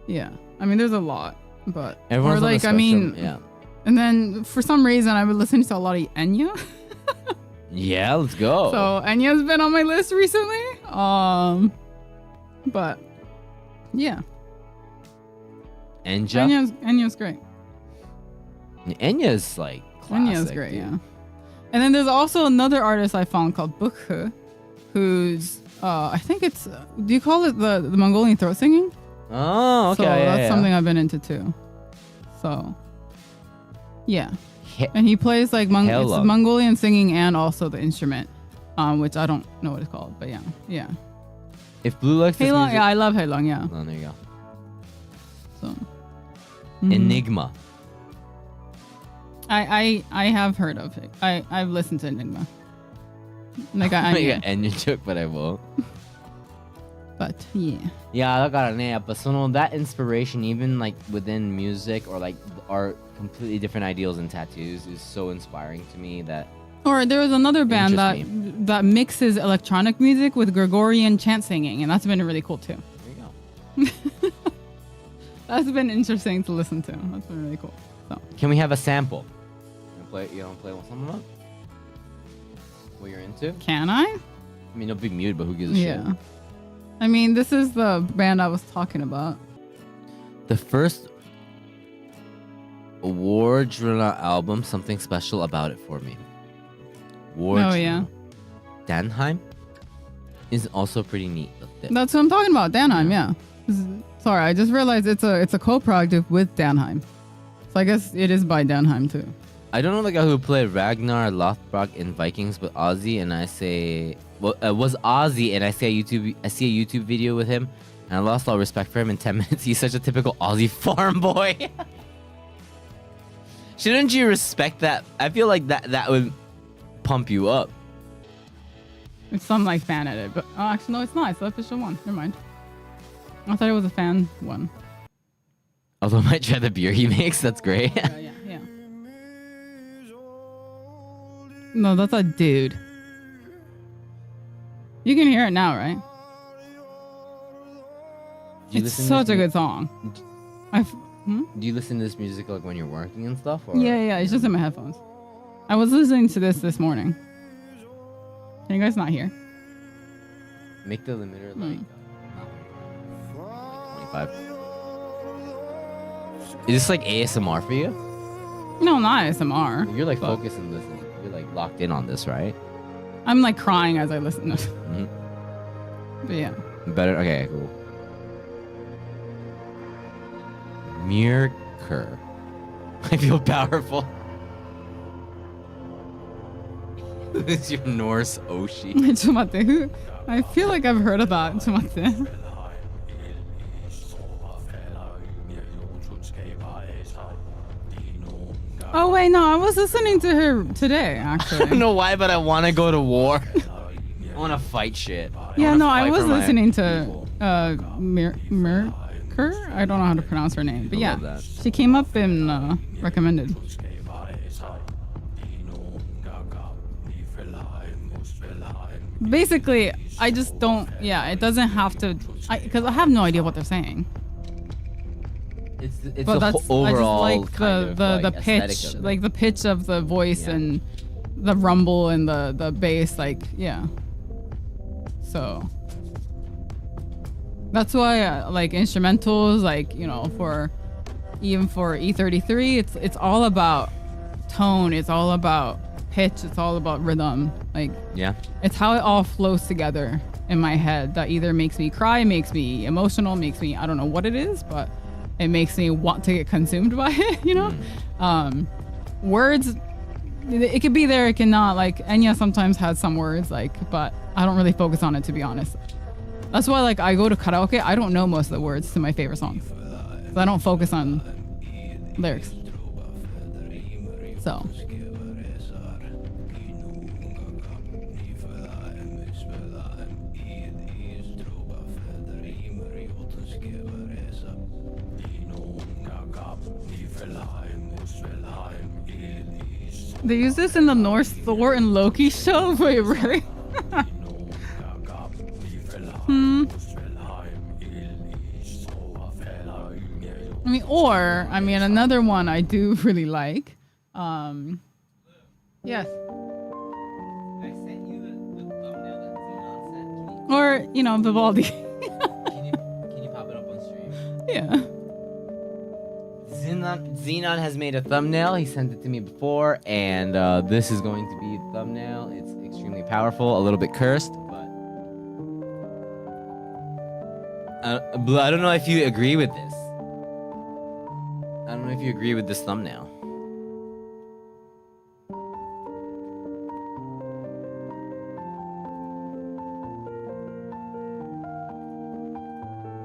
I mean, there's a lot, but
Everyone's
or
on the
like
spectrum,
and then for some reason I've been listening to a lot of Enya.
Yeah, let's go.
So Enya's been on my list recently. But yeah, Enya's great.
Enya's like classic.
Enya's great,
dude.
yeah. And then there's also another artist I found called Bukhe, who's I think it's do you call it the Mongolian throat singing?
Oh, okay.
So
yeah,
that's something I've been into too. So yeah. And he plays like it's Mongolian singing and also the instrument, which I don't know what it's called, but yeah.
If Blue likes this
Heilong,
music,
I love Heilong, yeah.
oh, there you go.
So
Enigma.
I have heard of it. I've listened to Enigma. Like I
got Enya joke, but I won't.
but yeah.
Yeah, だからね、やっぱそのthat inspiration, even like within music or like art, completely different ideals and tattoos is so inspiring to me that.
Or there was another band
Interests
that mixes electronic music with Gregorian chant singing, and that's been really cool too.
There you go.
That's been interesting to listen to. That's been really cool. So
Can we have a sample? You don't play some of them? What you're into?
can I?
I mean, it'll be muted, but who gives a
Yeah.
shit?
I mean, this is the band I was talking about.
The first Wardruna album, something special about it for me. Wardruna.
Oh, yeah.
Danheim? is also pretty neat.
That's what I'm talking about. Danheim, yeah. Sorry, I just realized it's a co-project with Danheim. So I guess it is by Danheim too.
I don't know the guy who played Ragnar Lothbrok in Vikings, but Ozzy, and I say, well, it was Ozzy, and I see a YouTube video with him, and I lost all respect for him in 10 minutes. He's such a typical Aussie farm boy. Shouldn't you respect that? I feel like that would pump you up.
It's some like fan edit, but actually no, it's not. It's the official one. Never mind. I thought it was a fan one.
Although I might try the beer he makes. That's great.
Yeah. No, that's a dude. You can hear it now, right? It's such a good song.
Do you listen to this music like when you're working and stuff? Or?
Yeah. It's just in my headphones. I was listening to this morning. Can you guys not hear?
Make the limiter like 25. Is this like ASMR for you?
No, not ASMR.
You're like focused and listening. You're like locked in on this, right?
I'm like crying as I listen to it. But yeah.
Better. Okay, cool. Mirker. I feel powerful. This is your Norse Oshi.
Who? I feel like I've heard of that. Oh wait, no, I was listening to her today, actually.
I don't know why, but I want to go to war. I want to fight shit.
Yeah, no, I was listening to Mirker. I don't know how to pronounce her name, but yeah, she came up in recommended. Basically, I just don't. Yeah, it doesn't have to. Because I have no idea what they're saying.
It's
but
the overall
I just like the pitch, like the pitch of the voice and the rumble and the bass, like yeah. So that's why like instrumentals, like even for E33, it's all about tone, it's all about pitch, it's all about rhythm. Like it's how it all flows together in my head that either makes me cry, makes me emotional, makes me, I don't know what it is, but it makes me want to get consumed by it, words, it could be there, it cannot. Like Enya sometimes has some words, like, but I don't really focus on it, to be honest. That's why like I go to karaoke, I don't know most of the words to my favorite songs, so I don't focus on lyrics. So they use this in the Norse Thor and Loki show? Wait, really? I mean, another one I do really like. Yes.
I sent you the thumbnail that Xenon sent.
Or, Vivaldi.
Can you pop it up on stream?
Yeah.
Xenon has made a thumbnail. He sent it to me before, and this is going to be the thumbnail. It's extremely powerful, a little bit cursed, but I don't know if you agree with this. I don't know if you agree with this thumbnail.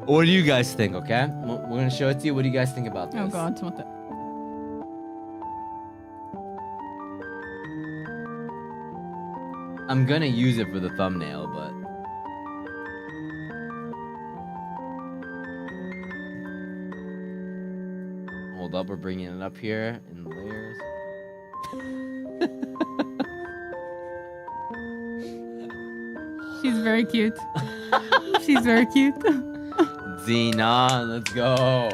What do you guys think, okay? We're going to show it to you. What do you guys think about this?
Oh god, what the...
I'm going to use it for the thumbnail, but... Hold up, we're bringing it up here in the layers.
She's very cute. She's very cute.
Xenon, let's go.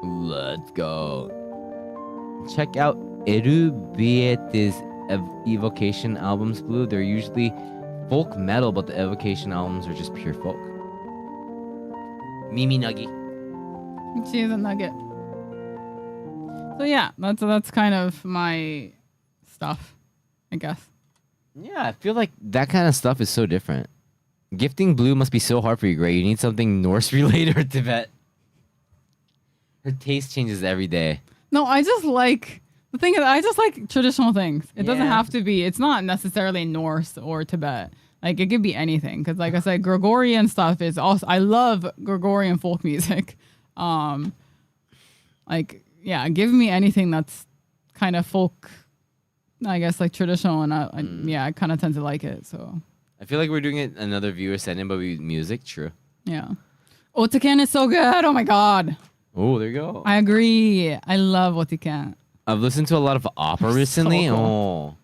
Let's go. Check out Erubiete's Evocation albums, Blue. They're usually folk metal, but the Evocation albums are just pure folk. Mimi Nuggy.
She is a nugget. So yeah, that's kind of my stuff. I guess.
Yeah, I feel like that kind of stuff is so different. Gifting Blue must be so hard for you, Gray. You need something Norse related or Tibet. Her taste changes every day.
No, I just like the thing is I just like traditional things. It doesn't have to be. It's not necessarily Norse or Tibet. Like it could be anything. Because like I said, Gregorian stuff is also. I love Gregorian folk music. Like yeah, give me anything that's kind of folk. I guess like traditional, and I kind of tend to like it. So
I feel like we're doing another viewer sending, but with music. True.
yeah, Otaken is so good. Oh my god.
Oh, there you go.
I agree. I love Otaken.
I've listened to a lot of opera recently.
cool.
Oh.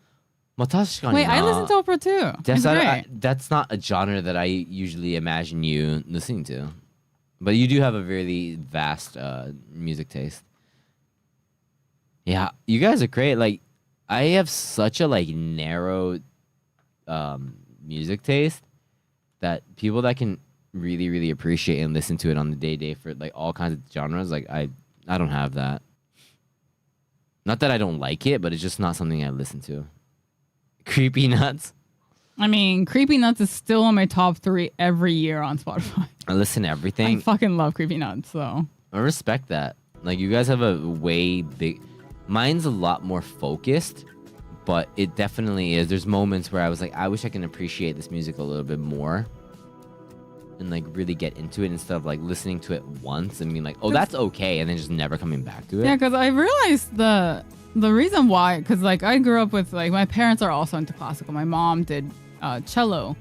まあ確かに
Wait, I
な
listen to opera too. It's great.
That's not a genre that I usually imagine you listening to. But you do have a really vast music taste. Yeah, you guys are great. Like, I have such a like narrow music taste that people that can really, really appreciate and listen to it on the day for like all kinds of genres, like I don't have that. Not that I don't like it, but it's just not something I listen to. Creepy Nuts.
I mean, Creepy Nuts is still on my top 3 every year on Spotify.
I listen to everything.
I fucking love Creepy Nuts, so.
I respect that. Like, you guys have a way big... Mine's a lot more focused, but it definitely is. There's moments where I was like, I wish I can appreciate this music a little bit more and, like, really get into it instead of, like, listening to it once and being like, oh, that's okay, and then just never coming back to it.
Yeah, because I realized the reason why, because, like, I grew up with, like, my parents are also into classical. My mom did cello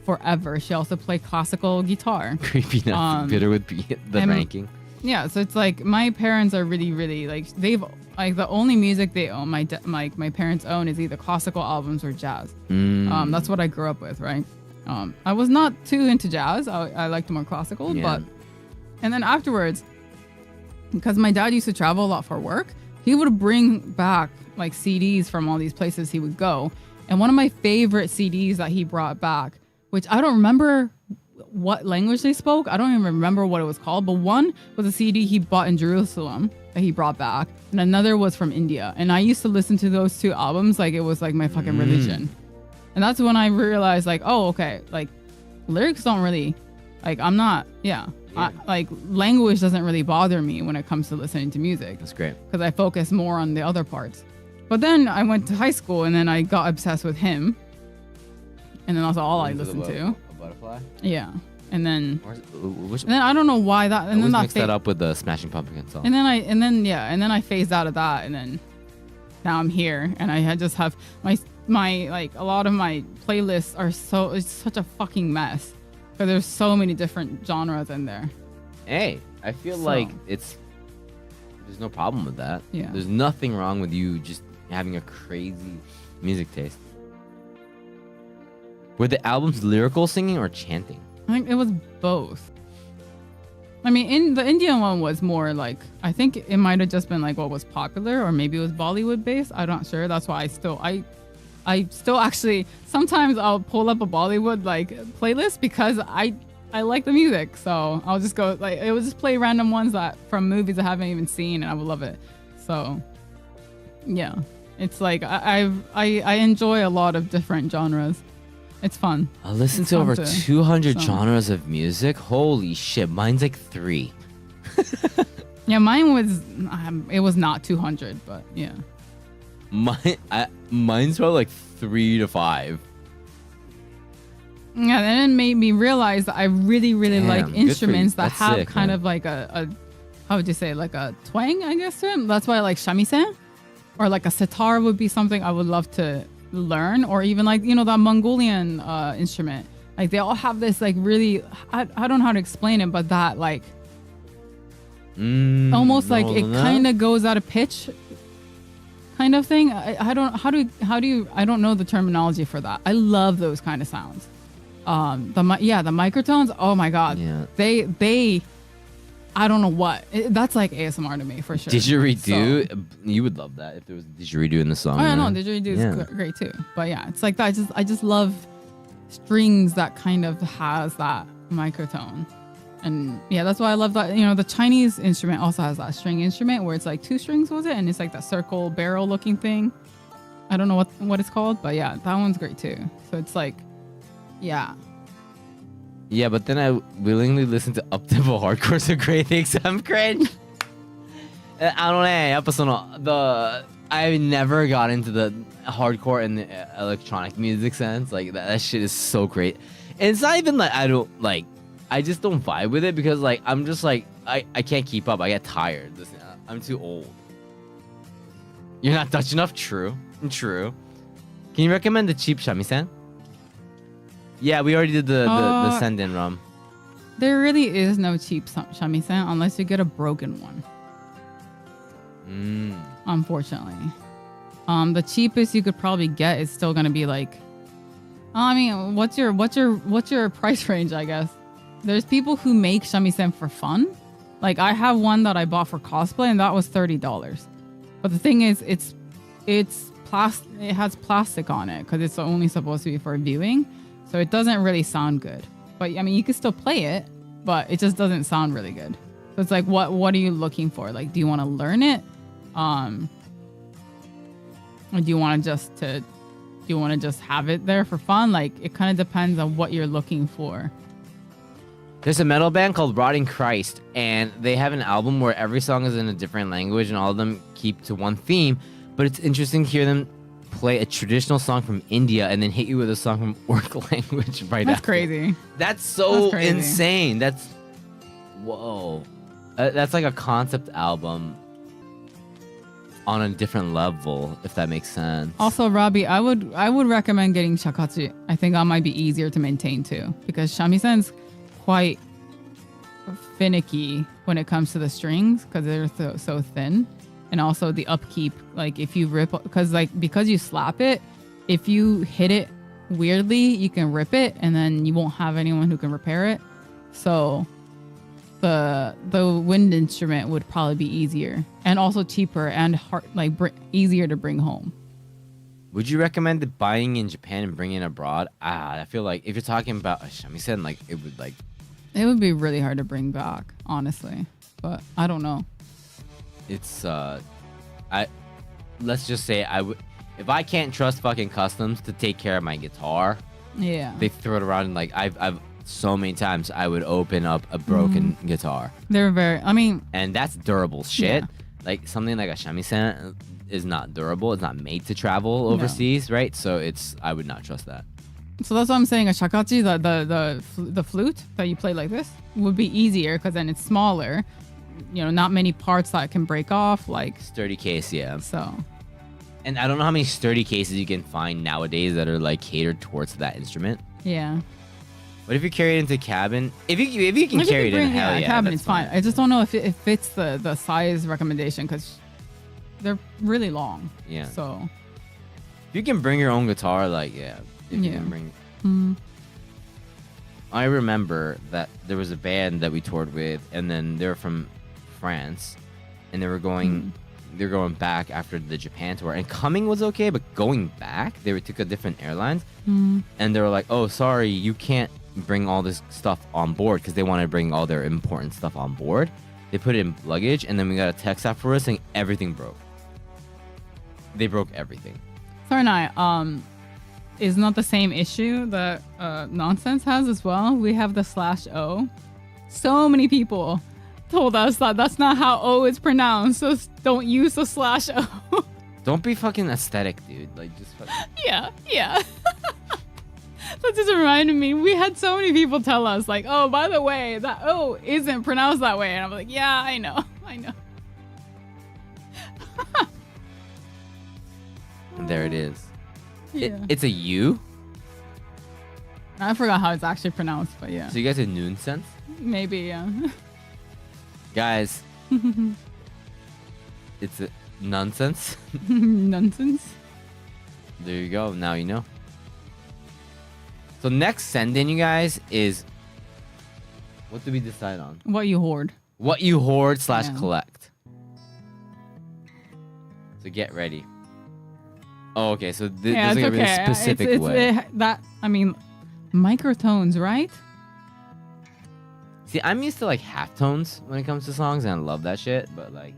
forever. She also played classical guitar.
Creepy Nuts, bitter with the ranking.
Yeah, so it's like my parents are really, really like they've like the only music they own. My parents own is either classical albums or jazz. That's what I grew up with, right? I was not too into jazz. I liked more classical, but and then afterwards, because my dad used to travel a lot for work, he would bring back like CDs from all these places he would go, and one of my favorite CDs that he brought back, which I don't remember what language they spoke. I don't even remember what it was called, but one was a CD he bought in Jerusalem that he brought back, and another was from India. And I used to listen to those 2 albums like it was like my fucking religion. And that's when I realized like, oh, okay, like lyrics don't really, like I'm not, like language doesn't really bother me when it comes to listening to music.
That's great.
Because I focus more on the other parts. But then I went to high school and then I got obsessed with him. And then that's all I listened to.
Butterfly?
Yeah. And then
Which,
and then I don't know why that and then that
mix that up with the Smashing Pumpkins song.
and then I phased out of that, and then now I'm here and I just have my like a lot of my playlists are it's such a fucking mess because there's so many different genres in there.
Hey, I feel like there's no problem with that.
Yeah.
There's nothing wrong with you just having a crazy music taste. Were the albums lyrical singing or chanting?
I think it was both. I mean, the Indian one was more like, I think it might have just been like what was popular, or maybe it was Bollywood based. I'm not sure. That's why I still actually, sometimes I'll pull up a Bollywood like playlist because I like the music. So I'll just go, like, it will just play random ones that from movies I haven't even seen, and I would love it. So yeah, it's like, I enjoy a lot of different genres. It's fun.
I listened to over 200 genres of music. Holy shit, mine's like 3.
Yeah, mine was, it was not 200, but yeah.
Mine's probably like 3 to 5.
Yeah, and it made me realize that I really, really like instruments that have
sick,
kind
man.
of like a, how would you say, like a twang, I guess, to it. That's why I like shamisen, or like a sitar would be something I would love to learn, or even like, you know, that Mongolian instrument. Like they all have this like really, I don't know how to explain it, but that like almost like it kind of goes out of pitch kind of thing. I don't, how do you, I don't know the terminology for that. I love those kind of sounds. The microtones, oh my god.
Yeah.
They I don't know what. That's like ASMR to me for sure.
Didgeridoo,
So,
you would love that if there was didgeridoo in the song.
oh yeah, no,
right?
didgeridoo is great too. But yeah, it's like that. I just love strings that kind of has that microtone. And yeah, that's why I love that. You know, the Chinese instrument also has that string instrument where it's like 2 strings, was it? And it's like that circle barrel looking thing. I don't know what it's called, but yeah, that one's great too. So it's like, yeah.
Yeah, but then I willingly listen to up-tempo hardcore, so great things. I'm cringe. I don't know. I never got into the hardcore and the electronic music sense. Like that shit is so great. And it's not even like I just don't vibe with it because like I'm just like I can't keep up. I get tired. Listen, I'm too old. You're not Dutch enough? True. True. Can you recommend the cheap shamisen? Yeah, we already did the Sendin rum.
There really is no cheap shamisen unless you get a broken one. Unfortunately. The cheapest you could probably get is still gonna be like, I mean, what's your price range, I guess? There's people who make shamisen for fun. Like I have one that I bought for cosplay and that was $30. But the thing is it's plastic, it has plastic on it because it's only supposed to be for viewing. So it doesn't really sound good. But I mean, you can still play it, but it just doesn't sound really good. So it's like, what are you looking for? Like, do you want to learn it? Or do you want to just have it there for fun? Like, it kind of depends on what you're looking for.
There's a metal band called Rotting Christ, and they have an album where every song is in a different language, and all of them keep to one theme. But it's interesting to hear them play a traditional song from India and then hit you with a song from work language right
That's
after.
crazy.
That's so
That's crazy.
insane. That's whoa. That's like a concept album on a different level, if that makes sense.
Also, Robbie, I would recommend getting shakachi. I think that might be easier to maintain too, because shamisen's quite finicky when it comes to the strings because they're so thin. And also the upkeep, like if you rip, because you slap it, if you hit it weirdly, you can rip it and then you won't have anyone who can repair it. So the wind instrument would probably be easier and also cheaper and easier to bring home.
Would you recommend buying in Japan and bringing it abroad? I feel like if you're talking about a shamisen, like it would be
really hard to bring back, honestly. But I don't know.
It's let's just say if I can't trust fucking customs to take care of my guitar,
yeah,
they throw it around and like I've so many times I would open up a broken guitar.
They're
and that's durable shit.
Yeah.
Like something like a shamisen is not durable. It's not made to travel overseas, right? So I would not trust that.
So that's what I'm saying. A shakachi, the flute that you play like this, would be easier because then it's smaller. You know, not many parts that can break off. Like
sturdy case, yeah.
So,
and I don't know how many sturdy cases you can find nowadays that are like catered towards that instrument.
Yeah.
But if you carry it into cabin, if you can carry it in, hell yeah,
cabin is fine. I just don't know if it fits the size recommendation because they're really long.
Yeah.
So
if you can bring your own guitar, like you can bring. I remember that there was a band that we toured with, and then they were from France, and they were going back after the Japan tour, and coming was okay, but going back they took a different airlines, and they were like, oh sorry, you can't bring all this stuff on board, because they wanted to bring all their important stuff on board. They put it in luggage, and then we got a text afterwards saying everything broke. They broke everything.
Sorry, is not the same issue that Nonsense has as well. We have the /O. So many people told us that that's not how O is pronounced, so don't use the /O.
Don't be fucking aesthetic, dude. Like, just fucking...
Yeah. That just reminded me. We had so many people tell us, like, oh, by the way, that O isn't pronounced that way. And I'm like, yeah, I know.
And there it is.
Yeah.
It's a U?
I forgot how it's actually pronounced, but yeah.
So you guys are noon sense?
Maybe, yeah.
Guys, it's a nonsense.
Nonsense.
There you go. Now you know. So next send in, you guys, is... What did we decide on?
What you hoard.
What you hoard / collect. So get ready. Oh, okay. So this is going to be a specific way.
Microtones, right?
See, I'm used to like halftones when it comes to songs, and I love that shit. But like,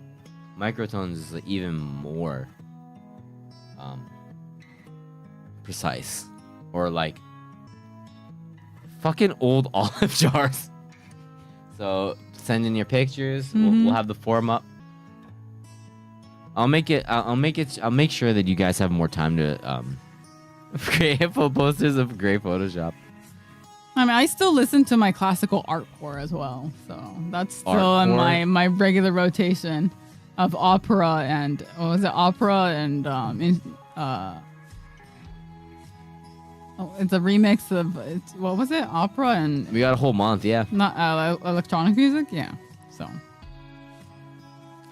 microtones is like even more precise, or like fucking old olive jars. So send in your pictures. We'll have the form up. I'll make sure that you guys have more time to create full posters of great Photoshop.
I mean, I still listen to my classical art core as well, so that's still in my regular rotation of opera and it's a remix of what was it? Opera and
we got a whole month, yeah.
Not electronic music, yeah. So,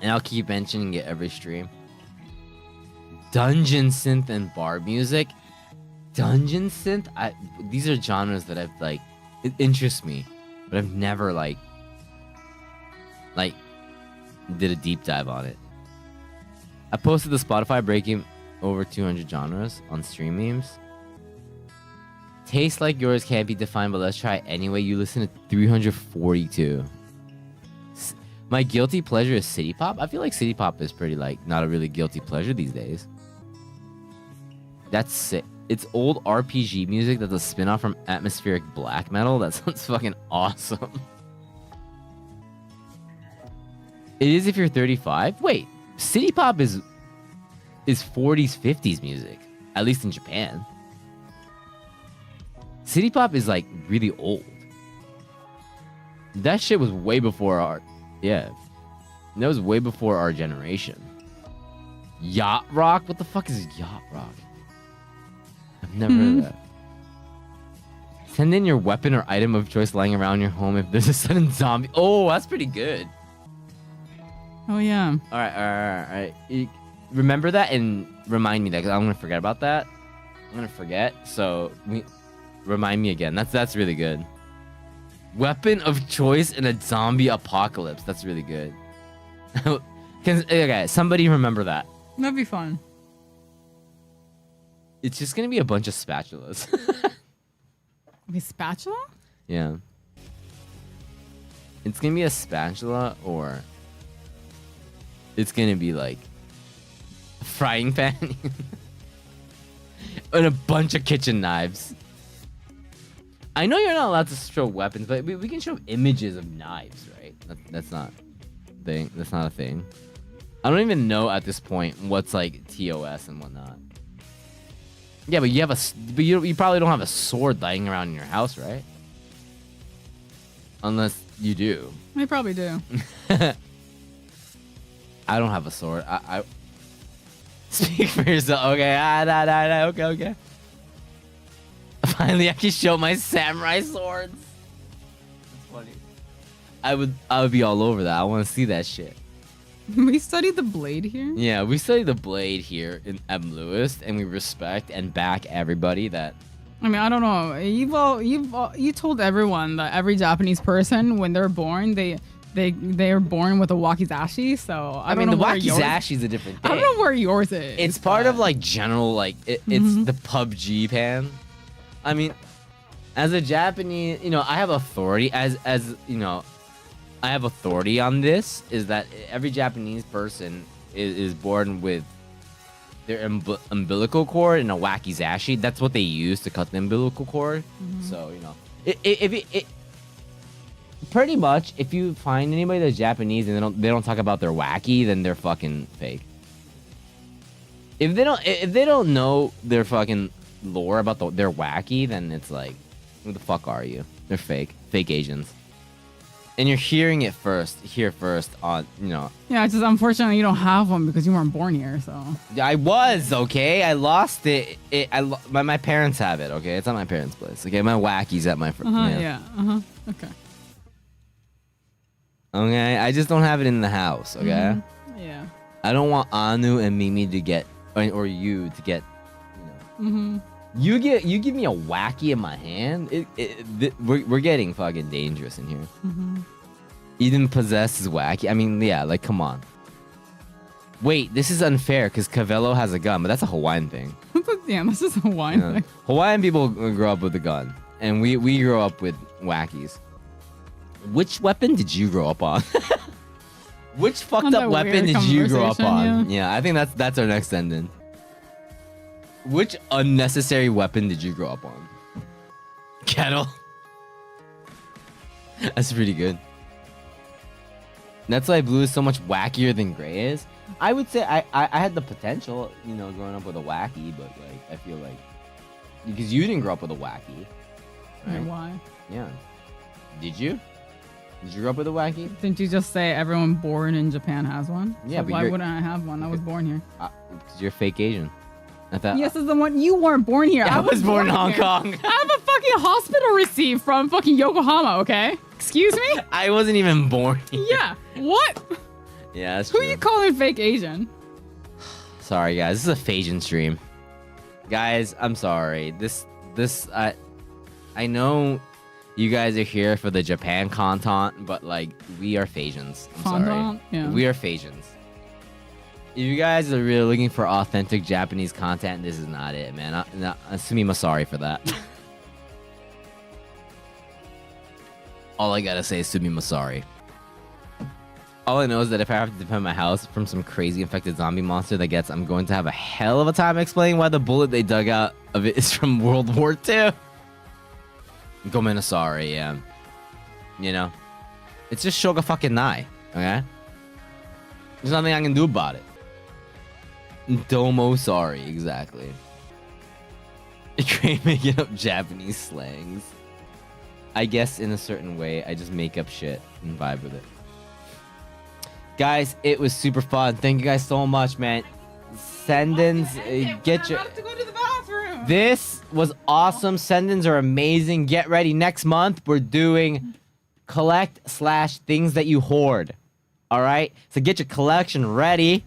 and I'll keep mentioning it every stream. Dungeon synth and bar music. Dungeon synth, these are genres that I've like, it interests me, but I've never like did a deep dive on it. I posted the Spotify breaking over 200 genres on stream memes. Tastes like yours can't be defined, but let's try it anyway. You listen to 342. My guilty pleasure is city pop. I feel like city pop is pretty like not a really guilty pleasure these days. That's sick. It's old RPG music that's a spin-off from atmospheric black metal. That sounds fucking awesome. It is if you're 35. Wait, city pop is 40s, 50s music, at least in Japan. City pop is like really old. That shit was way before our, that was way before our generation. Yacht rock? What the fuck is yacht rock? I've never heard of that. Send in your weapon or item of choice lying around your home if there's a sudden zombie. Oh, that's pretty good.
Oh yeah.
All right. Remember that and remind me that, because I'm gonna forget about that. I'm gonna forget. So remind me again. That's really good. Weapon of choice in a zombie apocalypse. That's really good. Okay, somebody remember that.
That'd be fun.
It's just gonna be a bunch of spatulas.
A spatula?
Yeah. It's gonna be a spatula, or it's gonna be like a frying pan and a bunch of kitchen knives. I know you're not allowed to show weapons, but we can show images of knives, right? That's not a thing. I don't even know at this point what's like TOS and whatnot. Yeah, but you probably don't have a sword lying around in your house, right? Unless you do.
I probably do.
I don't have a sword. I speak for yourself. Okay. Okay. Finally, I can show my samurai swords. That's funny. I would be all over that. I want to see that shit.
We studied the blade here.
Yeah, we study the blade here at On Blluist, and we respect and back everybody that.
I mean, I don't know. You told everyone that every Japanese person, when they're born, they're born with a wakizashi. So I mean,
the wakizashi is a different thing.
I don't know where yours is.
It's part of like general like it's the PUBG pan. I mean, as a Japanese, I have authority as I have authority on this, is that every Japanese person is born with their umbilical cord and a wakizashi. That's what they use to cut the umbilical cord. So, if pretty much, if you find anybody that's Japanese and they don't talk about their wacky, then they're fucking fake. If they don't know their fucking lore about their wacky, then it's like, who the fuck are you? They're fake Asians. And you're hearing it here first on,
Yeah, it's just unfortunately you don't have one because you weren't born here, so.
I was, okay? I lost it. My parents have it, okay? It's at my parents' place, okay? My wacky's at my...
Okay.
Okay, I just don't have it in the house, okay?
Yeah.
I don't want Anu and Mimi to get, or you to get, You give me a wacky in my hand. We're getting fucking dangerous in here. Eden possesses wacky. I mean, yeah, like come on. Wait, this is unfair because Cavello has a gun, but that's a Hawaiian thing.
Yeah, this is a Hawaiian thing.
Hawaiian people grow up with a gun, and we grow up with wackies. Which weapon did you grow up on? Which fucked up weapon did you grow up on? Yeah, I think that's our next ending. Which unnecessary weapon did you grow up on? Kettle. That's pretty good. That's why blue is so much wackier than gray is. I would say I had the potential, you know, growing up with a wacky, but like I feel like because you didn't grow up with a wacky, right?
Why?
Yeah. Did you? Did you grow up with a wacky?
Didn't you just say everyone born in Japan has one?
Yeah,
So
but
why
you're-
wouldn't I have one? I was born here.
Because you're fake Asian. I thought.
Yes, is the one you weren't born here.
I was born in Hong
here.
Kong.
I have a fucking hospital receipt from fucking Yokohama. Okay, excuse me.
I wasn't even born here.
Yeah. What?
Yeah, that's
Who
true.
you calling fake Asian?
Sorry, guys. This is a Phasian stream. Guys, I'm sorry. I know you guys are here for the Japan content, but like we are Phasians. I'm sorry.
Content? Yeah.
We are Phasians. If you guys are really looking for authentic Japanese content, this is not it, man. Sumima sorry for that. All I gotta say is Sumima sorry. All I know is that if I have to defend my house from some crazy infected zombie monster that gets, I'm going to have a hell of a time explaining why the bullet they dug out of it is from World War II. Gomenasari, yeah. You know? It's just Shoga fucking Nai, okay? There's nothing I can do about it. Domo sorry, exactly. Great making up Japanese slangs. I guess in a certain way, I just make up shit and vibe with it. Guys, it was super fun. Thank you guys so much, man. Sendins, get your...
I have to go to the bathroom.
This was awesome. Sendins are amazing. Get ready. Next month, we're doing collect/things that you hoard. All right? So get your collection ready.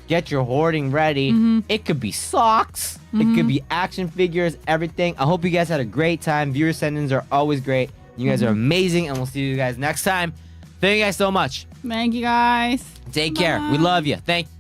Get your hoarding ready. It could be socks. It could be action figures, everything. I hope you guys had a great time. Viewer sendings are always great. You guys are amazing, and we'll see you guys next time. Thank you guys so much.
Thank you guys.
Take care. We love you. Thank you.